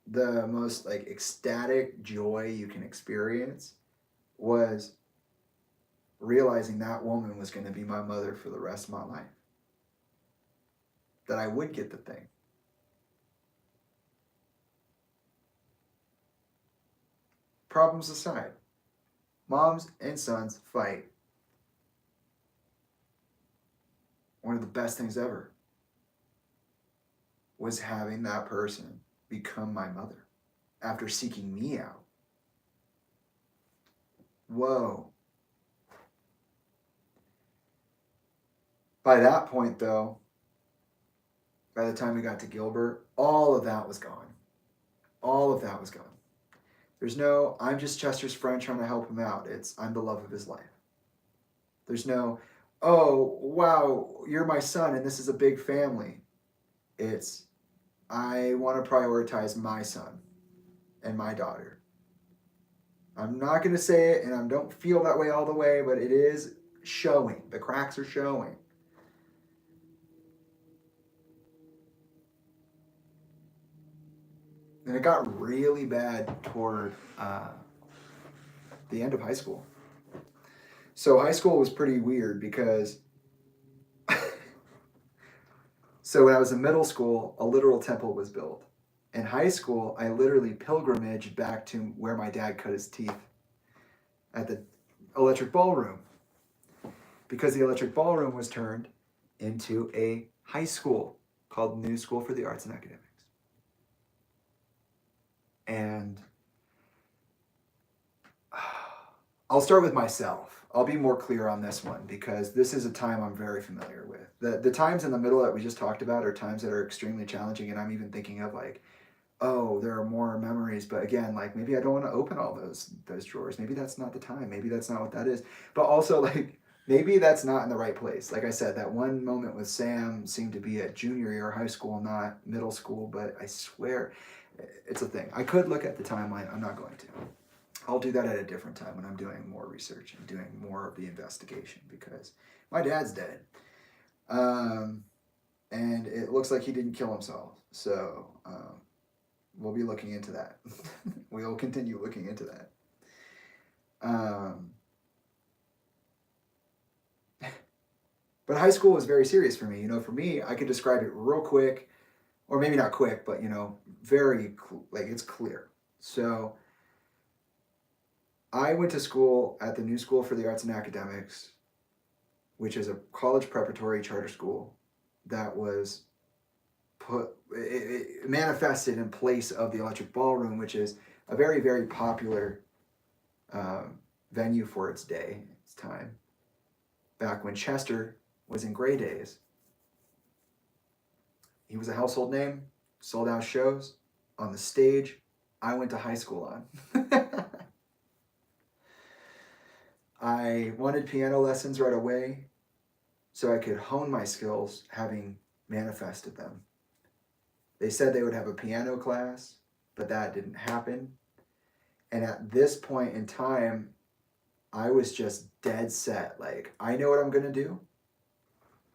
the most like ecstatic joy you can experience was realizing that woman was going to be my mother for the rest of my life. That I would get the thing. Problems aside, moms and sons fight. One of the best things ever was having that person become my mother after seeking me out. Whoa. By that point, though, by the time we got to Gilbert, all of that was gone. All of that was gone. There's no, I'm just Chester's friend trying to help him out. It's, I'm the love of his life. There's no, oh, wow, you're my son and this is a big family. It's, I want to prioritize my son and my daughter. I'm not going to say it, and I don't feel that way all the way, but it is showing. The cracks are showing. And it got really bad toward the end of high school. So high school was pretty weird because so when I was in middle school, a literal temple was built. In high school, I literally pilgrimaged back to where my dad cut his teeth at the electric ballroom because the electric ballroom was turned into a high school called New School for the Arts and Academics. And I'll start with myself. I'll be more clear on this one because this is a time I'm very familiar with. The times in the middle that we just talked about are times that are extremely challenging, and I'm even thinking of like, oh, there are more memories, but again, like maybe I don't want to open all those drawers. Maybe that's not the time. Maybe that's not what that is. But also like maybe that's not in the right place. Like I said, that one moment with Sam seemed to be at junior year high school, not middle school, but I swear it's a thing. I could look at the timeline. I'm not going to. I'll do that at a different time when I'm doing more research and doing more of the investigation because my dad's dead. And it looks like he didn't kill himself. So we'll be looking into that. We'll continue looking into that. But high school was very serious for me. You know, for me, I could describe it real quick, or maybe not quick, but, you know, very, like it's clear. So I went to school at the New School for the Arts and Academics, which is a college preparatory charter school that was it manifested in place of the Electric Ballroom, which is a very, very popular venue for its day, its time, back when Chester was in Gray days. He was a household name, sold out shows on the stage I went to high school on. I wanted piano lessons right away so I could hone my skills having manifested them. They said they would have a piano class, but that didn't happen. And at this point in time, I was just dead set. Like, I know what I'm going to do.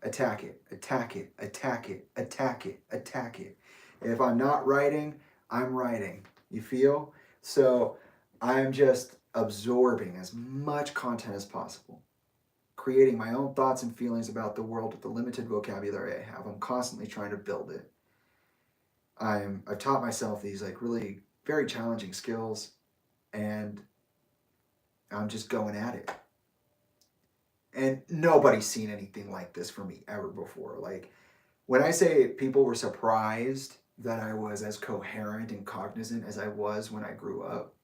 Attack it, attack it, attack it, attack it, attack it. If I'm not writing, I'm writing. You feel? So I'm just absorbing as much content as possible, creating my own thoughts and feelings about the world with the limited vocabulary I have. I'm constantly trying to build it. I've taught myself these like really very challenging skills, and I'm just going at it. And nobody's seen anything like this from me ever before. Like when I say people were surprised that I was as coherent and cognizant as I was when I grew up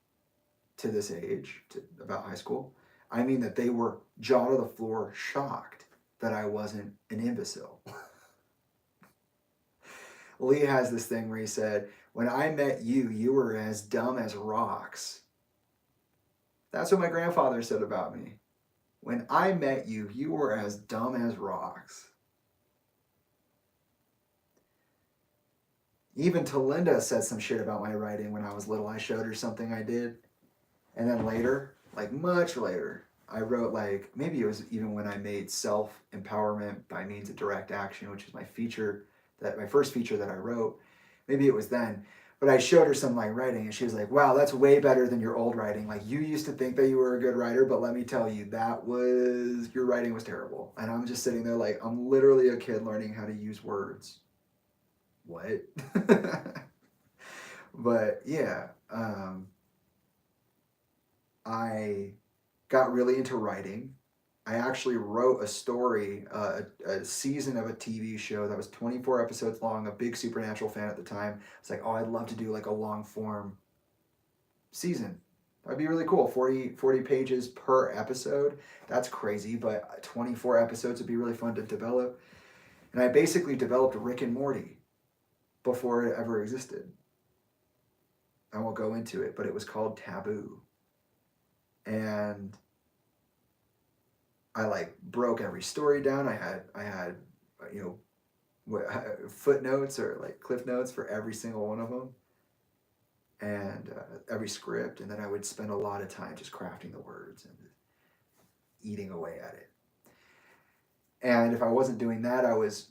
to this age, to about high school, I mean that they were jaw to the floor shocked that I wasn't an imbecile. Lee has this thing where he said, when I met you, you were as dumb as rocks. That's what my grandfather said about me. When I met you, you were as dumb as rocks. Even Tolinda said some shit about my writing when I was little. I showed her something I did. And then later, like much later, I wrote like, maybe it was even when I made self-empowerment by means of direct action, which is my first feature that I wrote. Maybe it was then. But I showed her some of my writing and she was like, wow, that's way better than your old writing. Like you used to think that you were a good writer, but let me tell you, your writing was terrible. And I'm just sitting there like, I'm literally a kid learning how to use words. What? But yeah, I got really into writing. I actually wrote a story, a season of a TV show that was 24 episodes long, a big Supernatural fan at the time. It's like, oh, I'd love to do like a long form season. That'd be really cool. 40 pages per episode. That's crazy, but 24 episodes would be really fun to develop. And I basically developed Rick and Morty before it ever existed. I won't go into it, but it was called Taboo. And I like broke every story down. I had footnotes or like cliff notes for every single one of them, and every script. And then I would spend a lot of time just crafting the words and eating away at it. And if I wasn't doing that, I was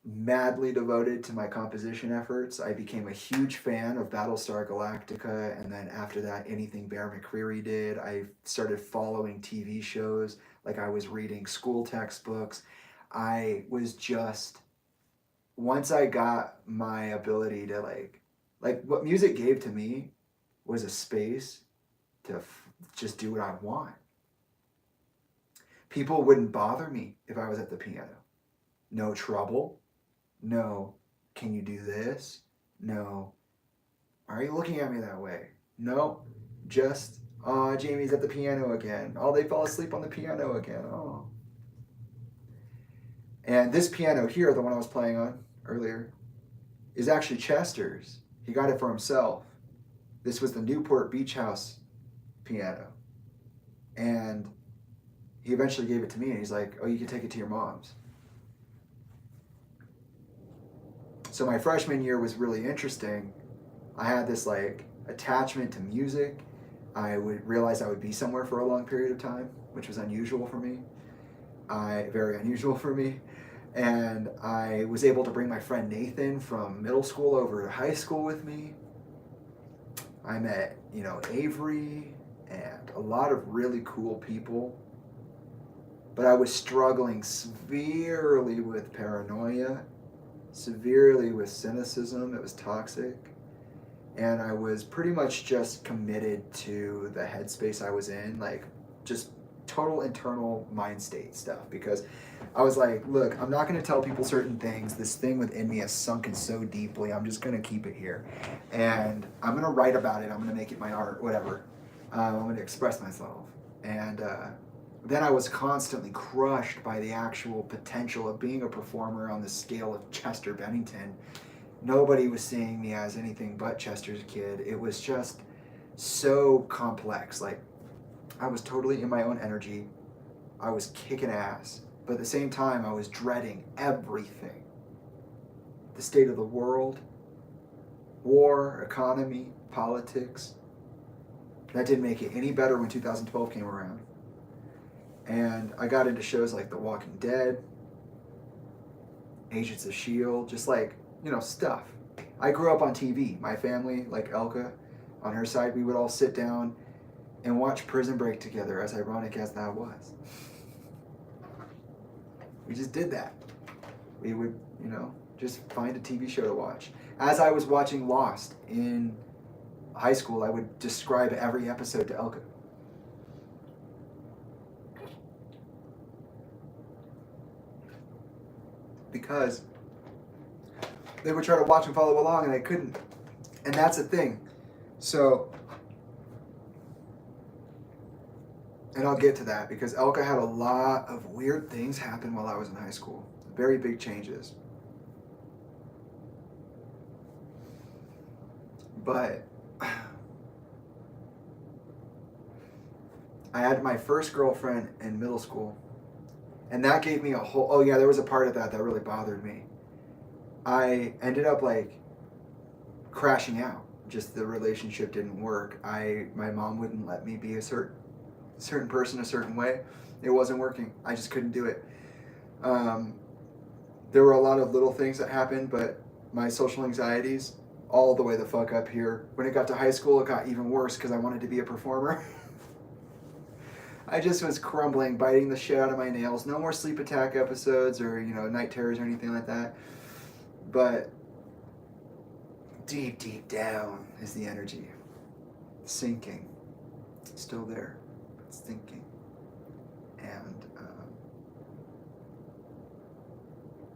madly devoted to my composition efforts. I became a huge fan of Battlestar Galactica, and then after that, anything Bear McCreary did. I started following TV shows, like I was reading school textbooks. I was just, once I got my ability to like what music gave to me was a space to just do what I want. People wouldn't bother me if I was at the piano. No trouble. No, can you do this? No, why are you looking at me that way? No, just, Jamie's at the piano again. Oh, they fell asleep on the piano again. Oh. And this piano here, the one I was playing on earlier, is actually Chester's. He got it for himself. This was the Newport Beach House piano. And he eventually gave it to me, and he's like, oh, you can take it to your mom's. So my freshman year was really interesting. I had this like attachment to music. I would realize I would be somewhere for a long period of time, which was unusual for me. Very unusual for me. And I was able to bring my friend Nathan from middle school over to high school with me. I met, Avery and a lot of really cool people. But I was struggling severely with paranoia, severely with cynicism. It was toxic. And I was pretty much just committed to the headspace I was in, like just total internal mind state stuff. Because I was like, look, I'm not going to tell people certain things. This thing within me has sunken so deeply. I'm just going to keep it here. And I'm going to write about it. I'm going to make it my art, whatever. I'm going to express myself. And then I was constantly crushed by the actual potential of being a performer on the scale of Chester Bennington. Nobody was seeing me as anything but Chester's kid. It was just so complex. Like, I was totally in my own energy. I was kicking ass. But at the same time, I was dreading everything. The state of the world, war, economy, politics. That didn't make it any better when 2012 came around. And I got into shows like The Walking Dead, Agents of S.H.I.E.L.D., just like, stuff. I grew up on TV. My family, like Elka, on her side, we would all sit down and watch Prison Break together, as ironic as that was. We just did that. We would, just find a TV show to watch. As I was watching Lost in high school, I would describe every episode to Elka. Because they would try to watch and follow along, and I couldn't. And that's the thing. So, and I'll get to that, because Elka had a lot of weird things happen while I was in high school. Very big changes. But I had my first girlfriend in middle school. And that gave me a whole, oh yeah, there was a part of that really bothered me. I ended up crashing out. Just the relationship didn't work. My mom wouldn't let me be a certain person a certain way. It wasn't working. I just couldn't do it. There were a lot of little things that happened, but my social anxieties, all the way the fuck up here. When it got to high school, it got even worse because I wanted to be a performer. I just was crumbling, biting the shit out of my nails. No more sleep attack episodes or, night terrors or anything like that. But deep, deep down is the energy. Sinking. Still there. It's thinking. And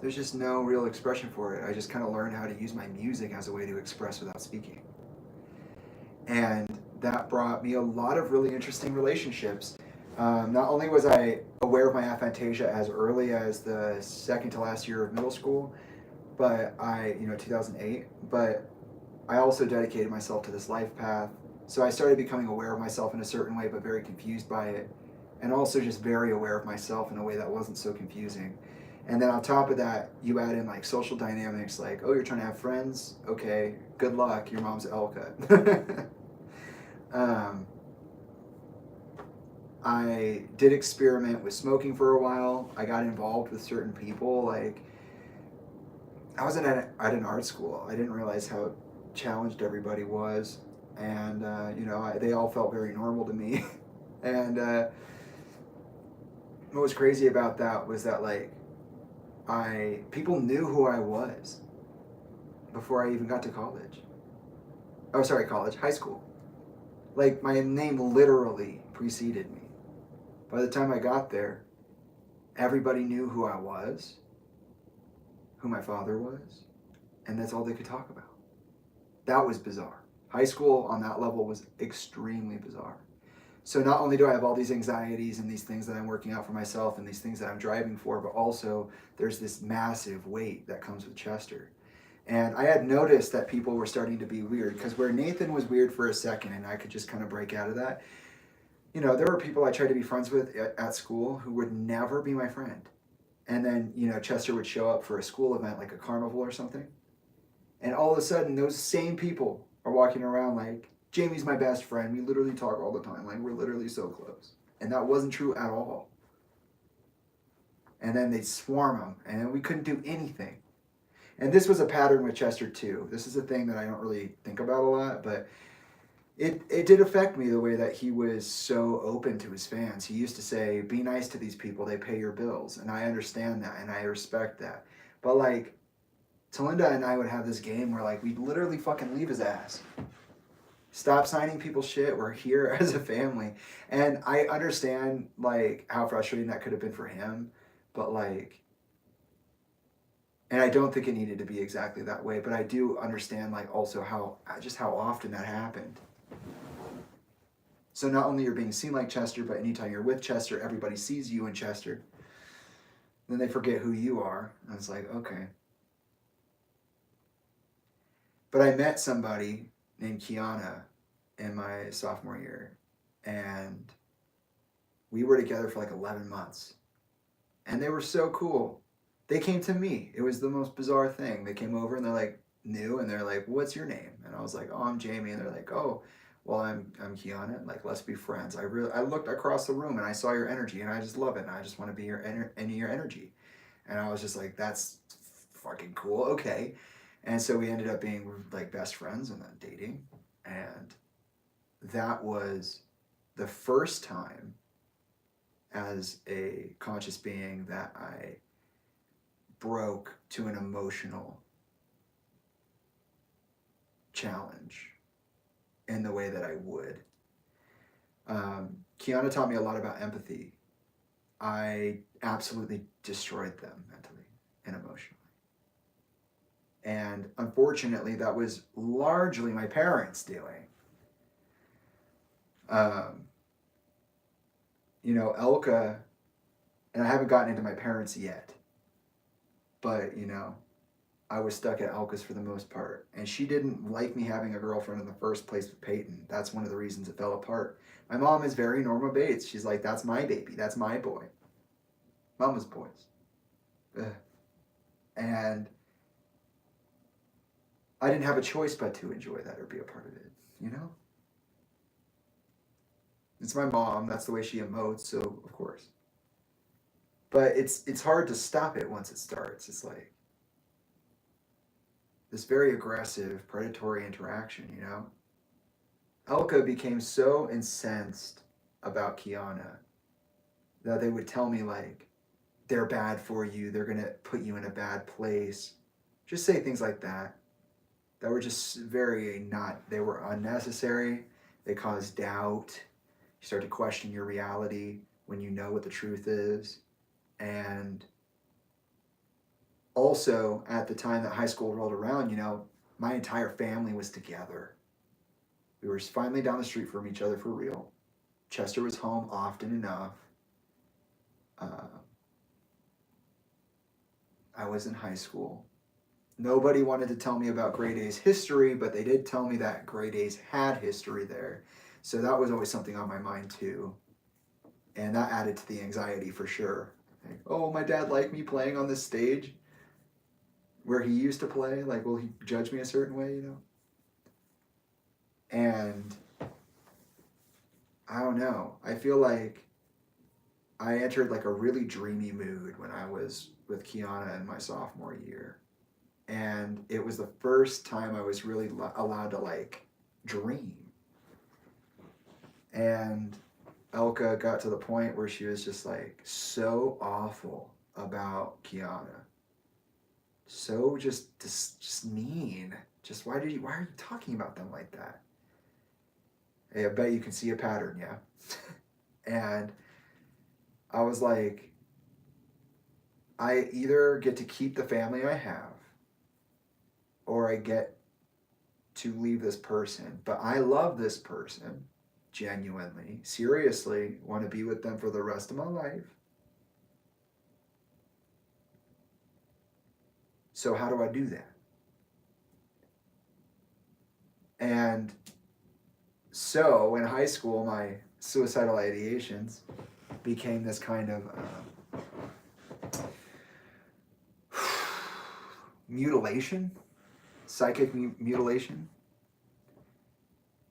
there's just no real expression for it. I just kind of learned how to use my music as a way to express without speaking. And that brought me a lot of really interesting relationships. Not only was I aware of my aphantasia as early as the second to last year of middle school, but 2008, but I also dedicated myself to this life path. So I started becoming aware of myself in a certain way, but very confused by it. and also just very aware of myself in a way that wasn't so confusing. And then on top of that, you add in like social dynamics, like, oh, you're trying to have friends? Okay, good luck. Your mom's Elka. I did experiment with smoking for a while. I got involved with certain people. Like, I was at an art school. I didn't realize how challenged everybody was. And, they all felt very normal to me. And what was crazy about that was that, like, people knew who I was before I even got to college. Oh, sorry, high school. Like, my name literally preceded me. By the time I got there, everybody knew who I was, who my father was, and that's all they could talk about. That was bizarre. High school on that level was extremely bizarre. So not only do I have all these anxieties and these things that I'm working out for myself and these things that I'm driving for, but also there's this massive weight that comes with Chester. And I had noticed that people were starting to be weird, because where Nathan was weird for a second and I could just kind of break out of that, there were people I tried to be friends with at school who would never be my friend. And then, Chester would show up for a school event, like a carnival or something. And all of a sudden, those same people are walking around like, Jamie's my best friend. We literally talk all the time. Like, we're literally so close. And that wasn't true at all. And then they'd swarm him, and then we couldn't do anything. And this was a pattern with Chester too. This is a thing that I don't really think about a lot, but it did affect me, the way that he was so open to his fans. He used to say, be nice to these people, they pay your bills. And I understand that, and I respect that. But like, Tolinda and I would have this game where like, we'd literally fucking leave his ass. Stop signing people's shit. We're here as a family. And I understand like how frustrating that could have been for him. But like, and I don't think it needed to be exactly that way, but I do understand like also how often that happened. So not only you're being seen like Chester, but anytime you're with Chester, everybody sees you in Chester. Then they forget who you are. And it's like, okay. But I met somebody named Kiana in my sophomore year, and we were together for like 11 months. And they were so cool. They came to me. It was the most bizarre thing. They came over and they're like, new, and they're like, what's your name? And I was like, oh, I'm Jamie. And they're like, oh, well, I'm Kiana. Like, let's be friends. I looked across the room and I saw your energy, and I just love it. And I just want to be your energy. And I was just like, that's fucking cool. Okay. And so we ended up being like best friends and then dating. And that was the first time as a conscious being that I broke to an emotional challenge in the way that I would. Kiana taught me a lot about empathy. I absolutely destroyed them mentally and emotionally. And unfortunately, that was largely my parents doing. Elka, and I haven't gotten into my parents yet, but, I was stuck at Elka's for the most part. And she didn't like me having a girlfriend in the first place with Peyton. That's one of the reasons it fell apart. My mom is very Norma Bates. She's like, that's my baby. That's my boy. Mama's boys. Ugh. And I didn't have a choice but to enjoy that or be a part of it, It's my mom. That's the way she emotes, so of course. But it's hard to stop it once it starts. It's like this very aggressive, predatory interaction, Elka became so incensed about Kiana that they would tell me, like, they're bad for you, they're going to put you in a bad place. Just say things like that. That were just they were unnecessary. They caused doubt. You start to question your reality when you know what the truth is. And also, at the time that high school rolled around, my entire family was together. We were finally down the street from each other for real. Chester was home often enough. I was in high school. Nobody wanted to tell me about grade A's history, but they did tell me that grade A's had history there. So that was always something on my mind too. And that added to the anxiety for sure. Like, oh, my dad liked me playing on this stage where he used to play. Like, will he judge me a certain way, you know? And I don't know. I feel like I entered like a really dreamy mood when I was with Kiana in my sophomore year. And it was the first time I was really allowed to like dream. And Elka got to the point where she was just like so awful about Kiana. So just mean. Just why are you talking about them like that? Hey, I bet you can see a pattern, yeah. And I was like, I either get to keep the family I have or I get to leave this person. But I love this person, genuinely, seriously, want to be with them for the rest of my life. So how do I do that? And so in high school, my suicidal ideations became this kind of mutilation, psychic mutilation.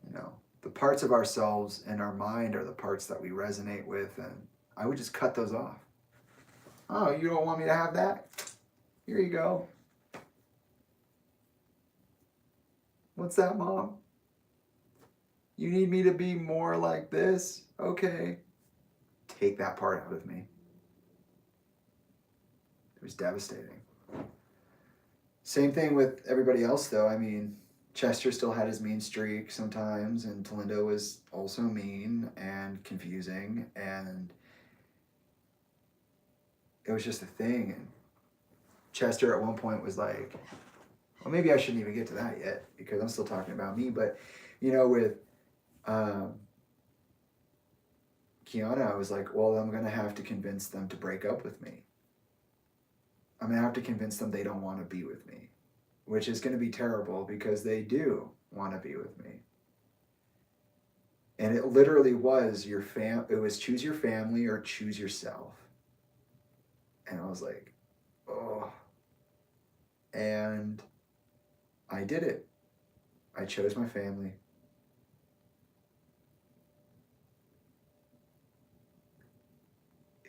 You know, the parts of ourselves and our mind are the parts that we resonate with, and I would just cut those off. Oh, you don't want me to have that? Here you go. What's that, Mom? You need me to be more like this? Okay. Take that part out of me. It was devastating. Same thing with everybody else, though. I mean, Chester still had his mean streak sometimes, and Tolinda was also mean and confusing, and it was just a thing. And Chester at one point was like, well, maybe I shouldn't even get to that yet because I'm still talking about me, but, you know, with Kiana, I was like, well, I'm going to have to convince them to break up with me. I'm going to have to convince them they don't want to be with me, which is going to be terrible because they do want to be with me. And it literally was it was choose your family or choose yourself. And I was like, oh. And I did it. I chose my family.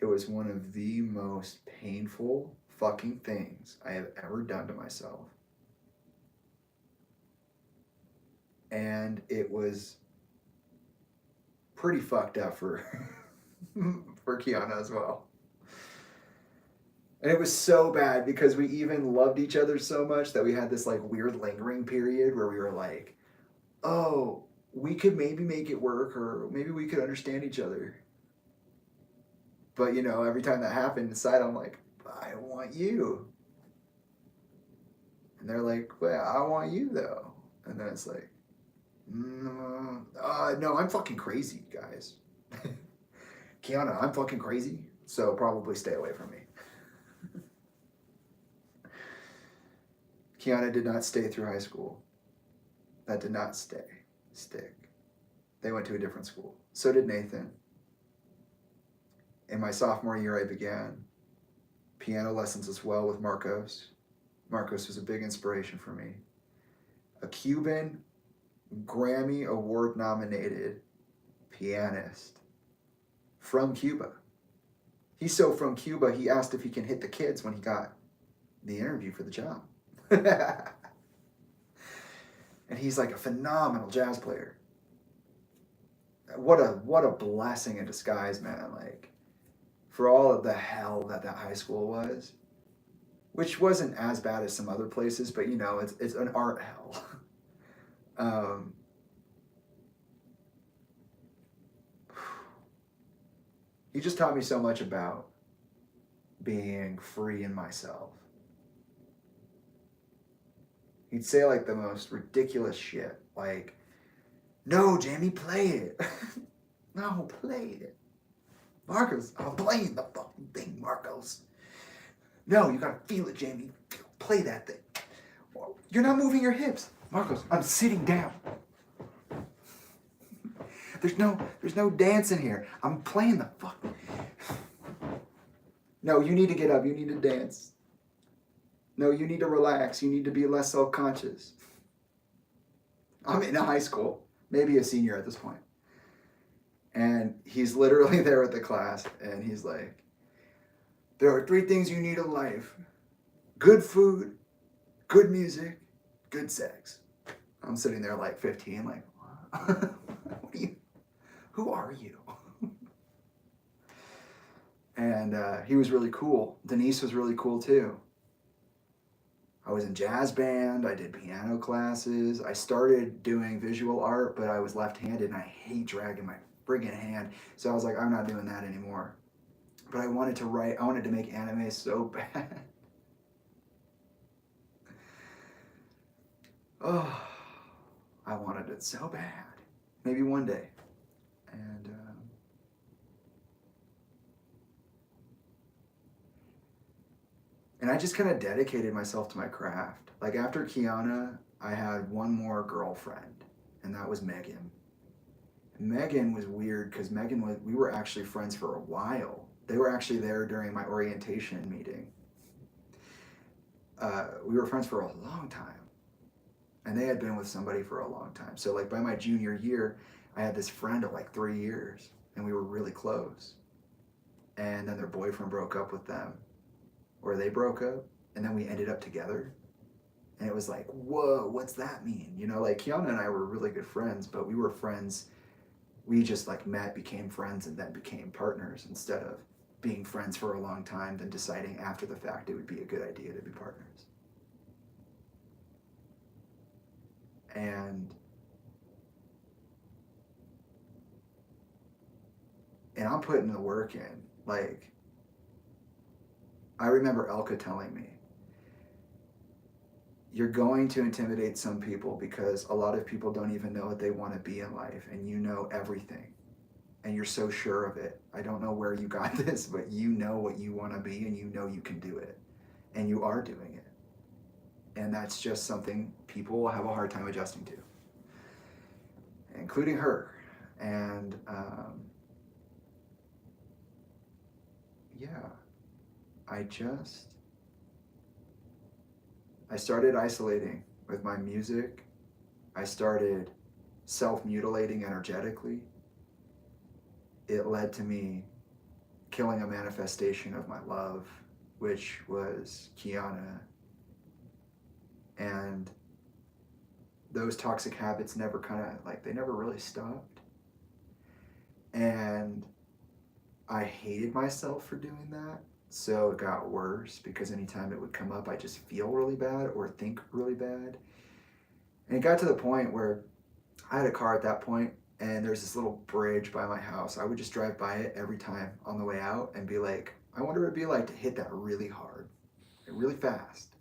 It was one of the most painful fucking things I have ever done to myself. And it was pretty fucked up for for Kiana as well. And it was so bad because we even loved each other so much that we had this like weird lingering period where we were like, oh, we could maybe make it work or maybe we could understand each other. But, you know, every time that happened inside, I'm like, I want you. And they're like, well, I want you, though. And then it's like, no, I'm fucking crazy, guys. Kiana, I'm fucking crazy, so probably stay away from me. Kiana did not stay through high school. That did not stick. They went to a different school. So did Nathan. In my sophomore year, I began piano lessons as well with Marcos. Marcos was a big inspiration for me. A Cuban Grammy Award nominated pianist from Cuba. He's so from Cuba, he asked if he can hit the kids when he got the interview for the job. And he's like a phenomenal jazz player. What a blessing in disguise, man. Like, for all of the hell that high school was, which wasn't as bad as some other places, but you know, it's an art hell. He just taught me so much about being free in myself. He'd say like the most ridiculous shit, like, no, Jamie, play it. No, play it. Marcos, I'm playing the fucking thing, Marcos. No, you gotta feel it, Jamie. Play that thing. You're not moving your hips. Marcos, I'm sitting down. there's no dancing here. I'm playing the fuck. No, you need to get up. You need to dance. No, you need to relax. You need to be less self-conscious. I'm in high school, maybe a senior at this point. And he's literally there with the class, and he's like, there are 3 things you need in life. Good food, good music, good sex. I'm sitting there like 15, like, what are you, who are you? And he was really cool. Denise was really cool too. I was in jazz band, I did piano classes, I started doing visual art, but I was left-handed and I hate dragging my friggin' hand. So I was like, I'm not doing that anymore. But I wanted to write, I wanted to make anime so bad. Oh, I wanted it so bad. Maybe one day. And I just kind of dedicated myself to my craft. Like after Kiana, I had one more girlfriend, and that was Megan. Megan was weird because we were actually friends for a while. They were actually there during my orientation meeting. We were friends for a long time. And they had been with somebody for a long time. So like by my junior year, I had this friend of like 3 years, and we were really close. And then their boyfriend broke up with them, or they broke up, and then we ended up together. And it was like, whoa, what's that mean? You know, like Kiana and I were really good friends, but we were friends. We just like met, became friends, and then became partners instead of being friends for a long time, then deciding after the fact it would be a good idea to be partners. And I'm putting the work in. Like, I remember Elka telling me, you're going to intimidate some people because a lot of people don't even know what they want to be in life, and you know everything, and you're so sure of it. I don't know where you got this, but you know what you want to be, and you know you can do it, and you are doing it. And that's just something people will have a hard time adjusting to, including her. And yeah, I started isolating with my music. I started self-mutilating energetically. It led to me killing a manifestation of my love, which was Kiana. And those toxic habits never they never really stopped. And I hated myself for doing that. So it got worse because anytime it would come up, I just feel really bad or think really bad. And it got to the point where I had a car at that point, and there's this little bridge by my house. I would just drive by it every time on the way out and be like, I wonder what it'd be like to hit that really hard, really fast,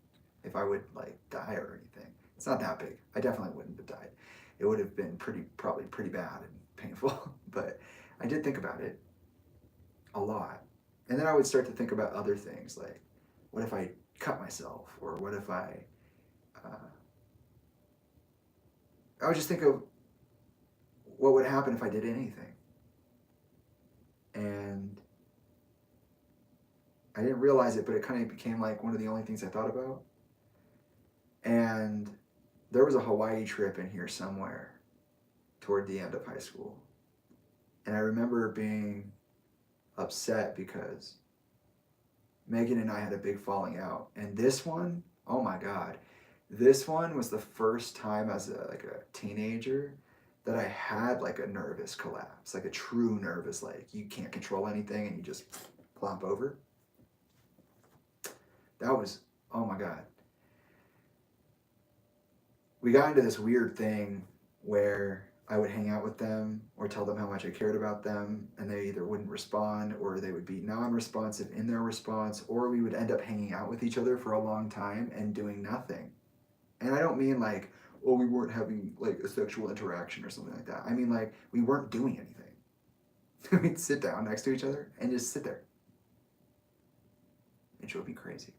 if I would like die or anything. It's not that big. I definitely wouldn't have died. It would have been probably pretty bad and painful, but I did think about it a lot. And then I would start to think about other things, like, what if I cut myself? Or what if I would just think of what would happen if I did anything. And I didn't realize it, but it kind of became like one of the only things I thought about. And there was a Hawaii trip in here somewhere toward the end of high school. And I remember being upset because Megan and I had a big falling out. And this one, oh my God, this one was the first time as a teenager that I had like a nervous collapse, like a true nervous, like you can't control anything and you just plop over. That was, oh my God. We got into this weird thing where I would hang out with them or tell them how much I cared about them, and they either wouldn't respond or they would be non-responsive in their response, or we would end up hanging out with each other for a long time and doing nothing. And I don't mean like, oh, we weren't having like a sexual interaction or something like that. I mean like we weren't doing anything. We'd sit down next to each other and just sit there. And she would be crazy.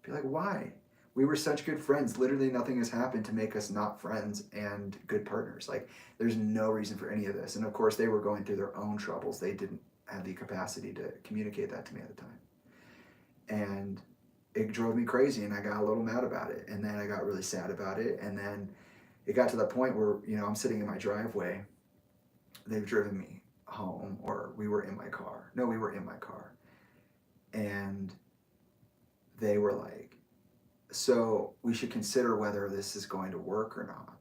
Be like, why? We were such good friends. Literally nothing has happened to make us not friends and good partners. Like, there's no reason for any of this. And of course, they were going through their own troubles. They didn't have the capacity to communicate that to me at the time. And it drove me crazy, and I got a little mad about it. And then I got really sad about it. And then it got to the point where, I'm sitting in my driveway. They've driven me home, or we were in my car. No, we were in my car. And they were like, so we should consider whether this is going to work or not.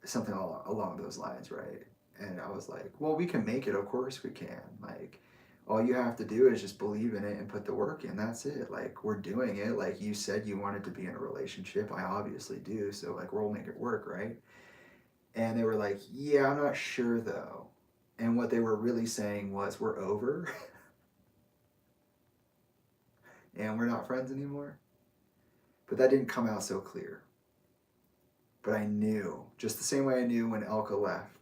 Something along those lines, right? And I was like, well, we can make it. Of course we can. Like, all you have to do is just believe in it and put the work in. That's it. Like, we're doing it. Like, you said you wanted to be in a relationship. I obviously do. So, like, we'll make it work, right? And they were like, yeah, I'm not sure, though. And what they were really saying was, we're over. And we're not friends anymore. But that didn't come out so clear. But I knew, just the same way I knew when Elka left,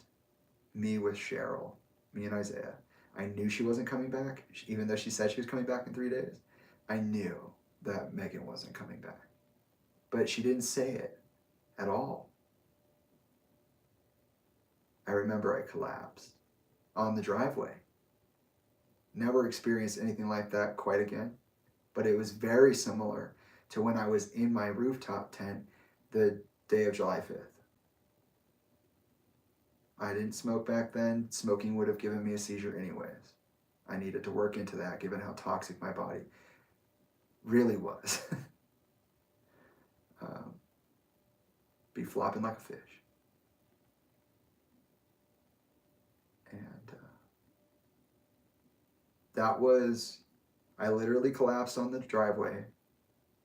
me with Cheryl, me and Isaiah, I knew she wasn't coming back, even though she said she was coming back in 3 days. I knew that Megan wasn't coming back. But she didn't say it at all. I remember I collapsed on the driveway. Never experienced anything like that quite again, but it was very similar to when I was in my rooftop tent the day of July 5th. I didn't smoke back then. Smoking would have given me a seizure anyways. I needed to work into that given how toxic my body really was. Be flopping like a fish. And I literally collapsed on the driveway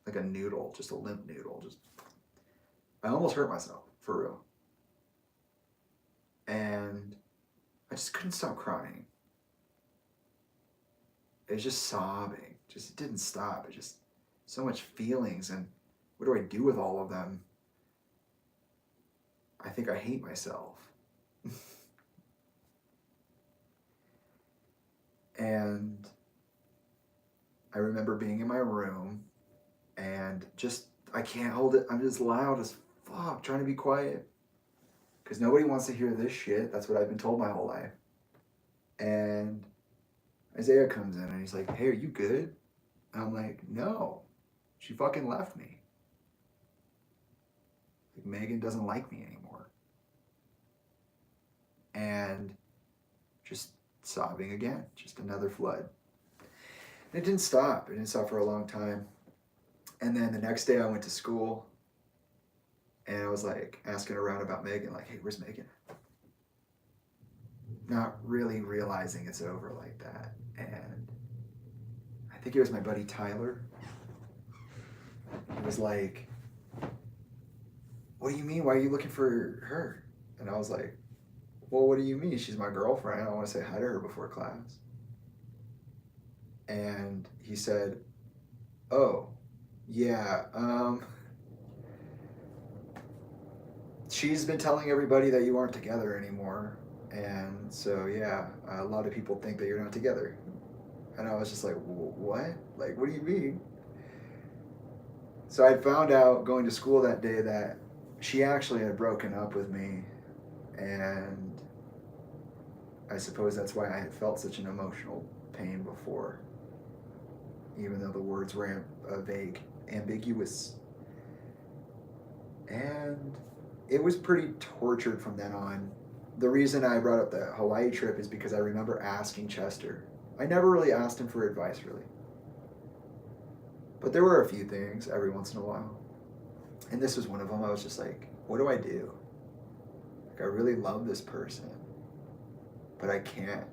like a noodle, just a limp noodle. I almost hurt myself, for real. And I just couldn't stop crying. It was just sobbing. It didn't stop. It just, so much feelings, and what do I do with all of them? I think I hate myself. And I remember being in my room and I can't hold it. I'm just loud as fuck, trying to be quiet. Because nobody wants to hear this shit. That's what I've been told my whole life. And Isaiah comes in and he's like, hey, are you good? And I'm like, no. She fucking left me. Like, Megan doesn't like me anymore. And just sobbing again. Just another flood. And it didn't stop. It didn't stop for a long time. And then the next day I went to school. And I was like asking around about Megan, like, hey, where's Megan? Not really realizing it's over like that. And I think it was my buddy Tyler. He was like, what do you mean? Why are you looking for her? And I was like, well, what do you mean? She's my girlfriend. I want to say hi to her before class. And he said, oh, yeah, she's been telling everybody that you aren't together anymore. And so, yeah, a lot of people think that you're not together. And I was just like, what? Like, what do you mean? So I found out going to school that day that she actually had broken up with me. And I suppose that's why I had felt such an emotional pain before, even though the words were vague, ambiguous. And it was pretty tortured from then on. The reason I brought up the Hawaii trip is because I remember asking Chester. I never really asked him for advice, really. But there were a few things every once in a while. And this was one of them. I was just like, what do I do? Like, I really love this person, but I can't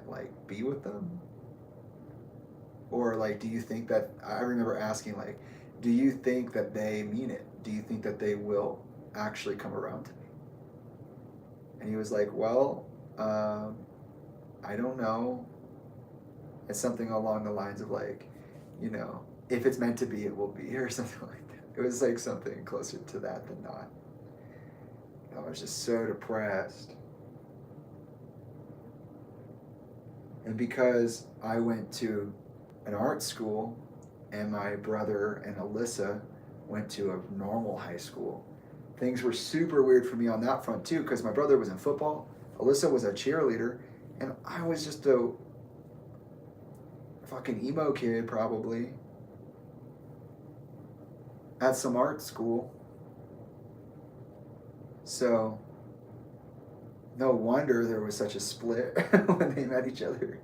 like be with them. Or like, do you think that, I remember asking like, do you think that they mean it? Do you think that they will actually come around to me? And he was like, well, I don't know. It's something along the lines of like, if it's meant to be, it will be, or something like that. It was like something closer to that than not. I was just so depressed. And because I went to an art school and my brother and Alyssa went to a normal high school. Things were super weird for me on that front too, because my brother was in football, Alyssa was a cheerleader, and I was just a fucking emo kid probably at some art school. So no wonder there was such a split when they met each other.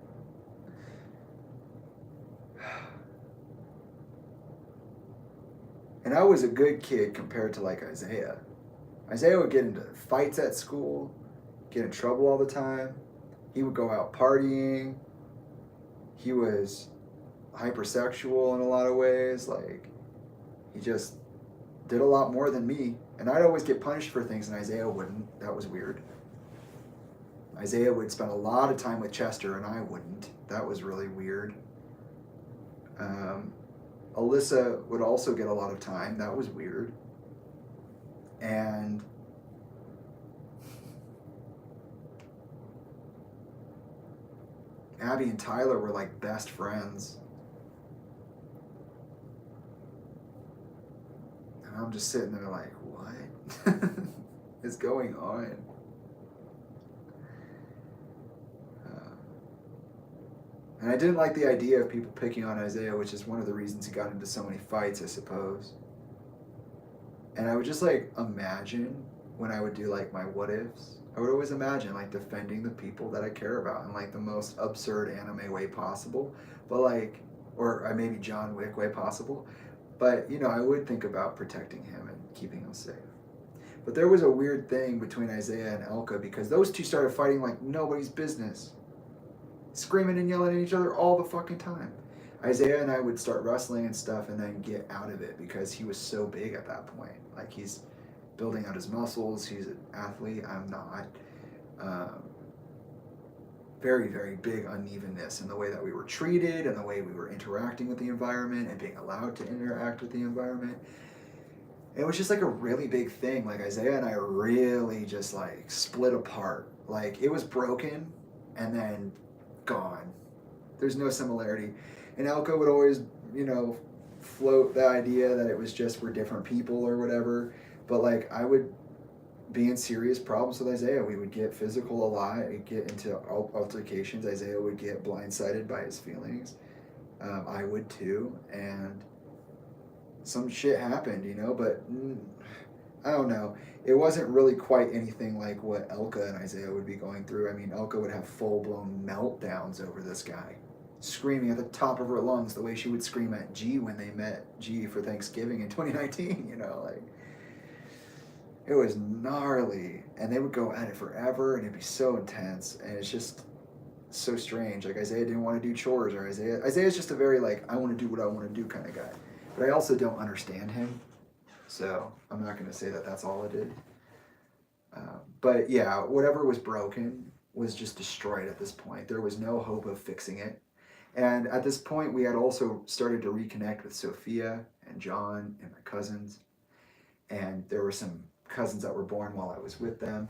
And I was a good kid compared to like Isaiah. Isaiah would get into fights at school, get in trouble all the time. He would go out partying. He was hypersexual in a lot of ways. Like, he just did a lot more than me. And I'd always get punished for things, and Isaiah wouldn't. That was weird. Isaiah would spend a lot of time with Chester, and I wouldn't. That was really weird. Alyssa would also get a lot of time. That was weird. And Abby and Tyler were like best friends. And I'm just sitting there like, what is going on? And I didn't like the idea of people picking on Isaiah, which is one of the reasons he got into so many fights, I suppose. And I would just like imagine when I would do like my what ifs, I would always imagine like defending the people that I care about in like the most absurd anime way possible, but like, or maybe John Wick way possible. But you know, I would think about protecting him and keeping him safe. But there was a weird thing between Isaiah and Elka because those two started fighting like nobody's business. Screaming and yelling at each other all the fucking time. Isaiah and I would start wrestling and stuff and then get out of it because he was so big at that point. Like, he's building out his muscles, he's an athlete, I'm not. Very, very big unevenness in the way that we were treated and the way we were interacting with the environment and being allowed to interact with the environment. It was just like a really big thing. Like, Isaiah and I really just like split apart. Like, it was broken and then gone. There's no similarity. And Elka would always, you know, float the idea that it was just we're different people or whatever. But like, I would be in serious problems with Isaiah. We would get physical a lot. We'd get into altercations. Isaiah would get blindsided by his feelings. I would too. And some shit happened, you know, but I don't know. It wasn't really quite anything like what Elka and Isaiah would be going through. I mean, Elka would have full-blown meltdowns over this guy, screaming at the top of her lungs the way she would scream at G when they met G for Thanksgiving in 2019, you know, like, it was gnarly. And they would go at it forever, and it'd be so intense, and it's just so strange. Like, Isaiah didn't want to do chores, or Isaiah's just a very, like, I want to do what I want to do kind of guy. But I also don't understand him. So I'm not going to say that that's all it did. But yeah, whatever was broken was just destroyed at this point. There was no hope of fixing it. And at this point, we had also started to reconnect with Sophia and John and my cousins. And there were some cousins that were born while I was with them.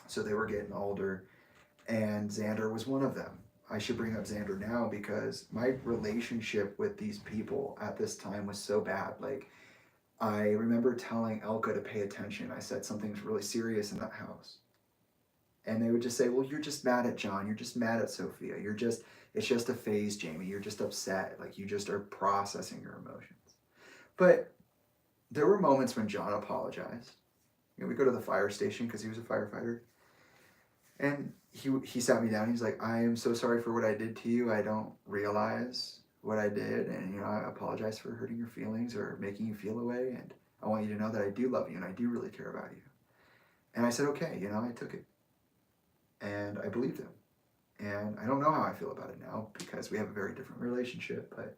So they were getting older. And Xander was one of them. I should bring up Xander now because my relationship with these people at this time was so bad. Like, I remember telling Elka to pay attention. I said something's really serious in that house. And they would just say, well, you're just mad at John. You're just mad at Sophia. It's just a phase, Jamie. You're just upset. Like, you just are processing your emotions. But there were moments when John apologized. You know, we go to the fire station because he was a firefighter. And he sat me down. He's like, I am so sorry for what I did to you. I don't realize what I did, and you know, I apologize for hurting your feelings or making you feel away, and I want you to know that I do love you and I do really care about you. And I said, okay, you know, I took it. And I believed him. And I don't know how I feel about it now because we have a very different relationship, but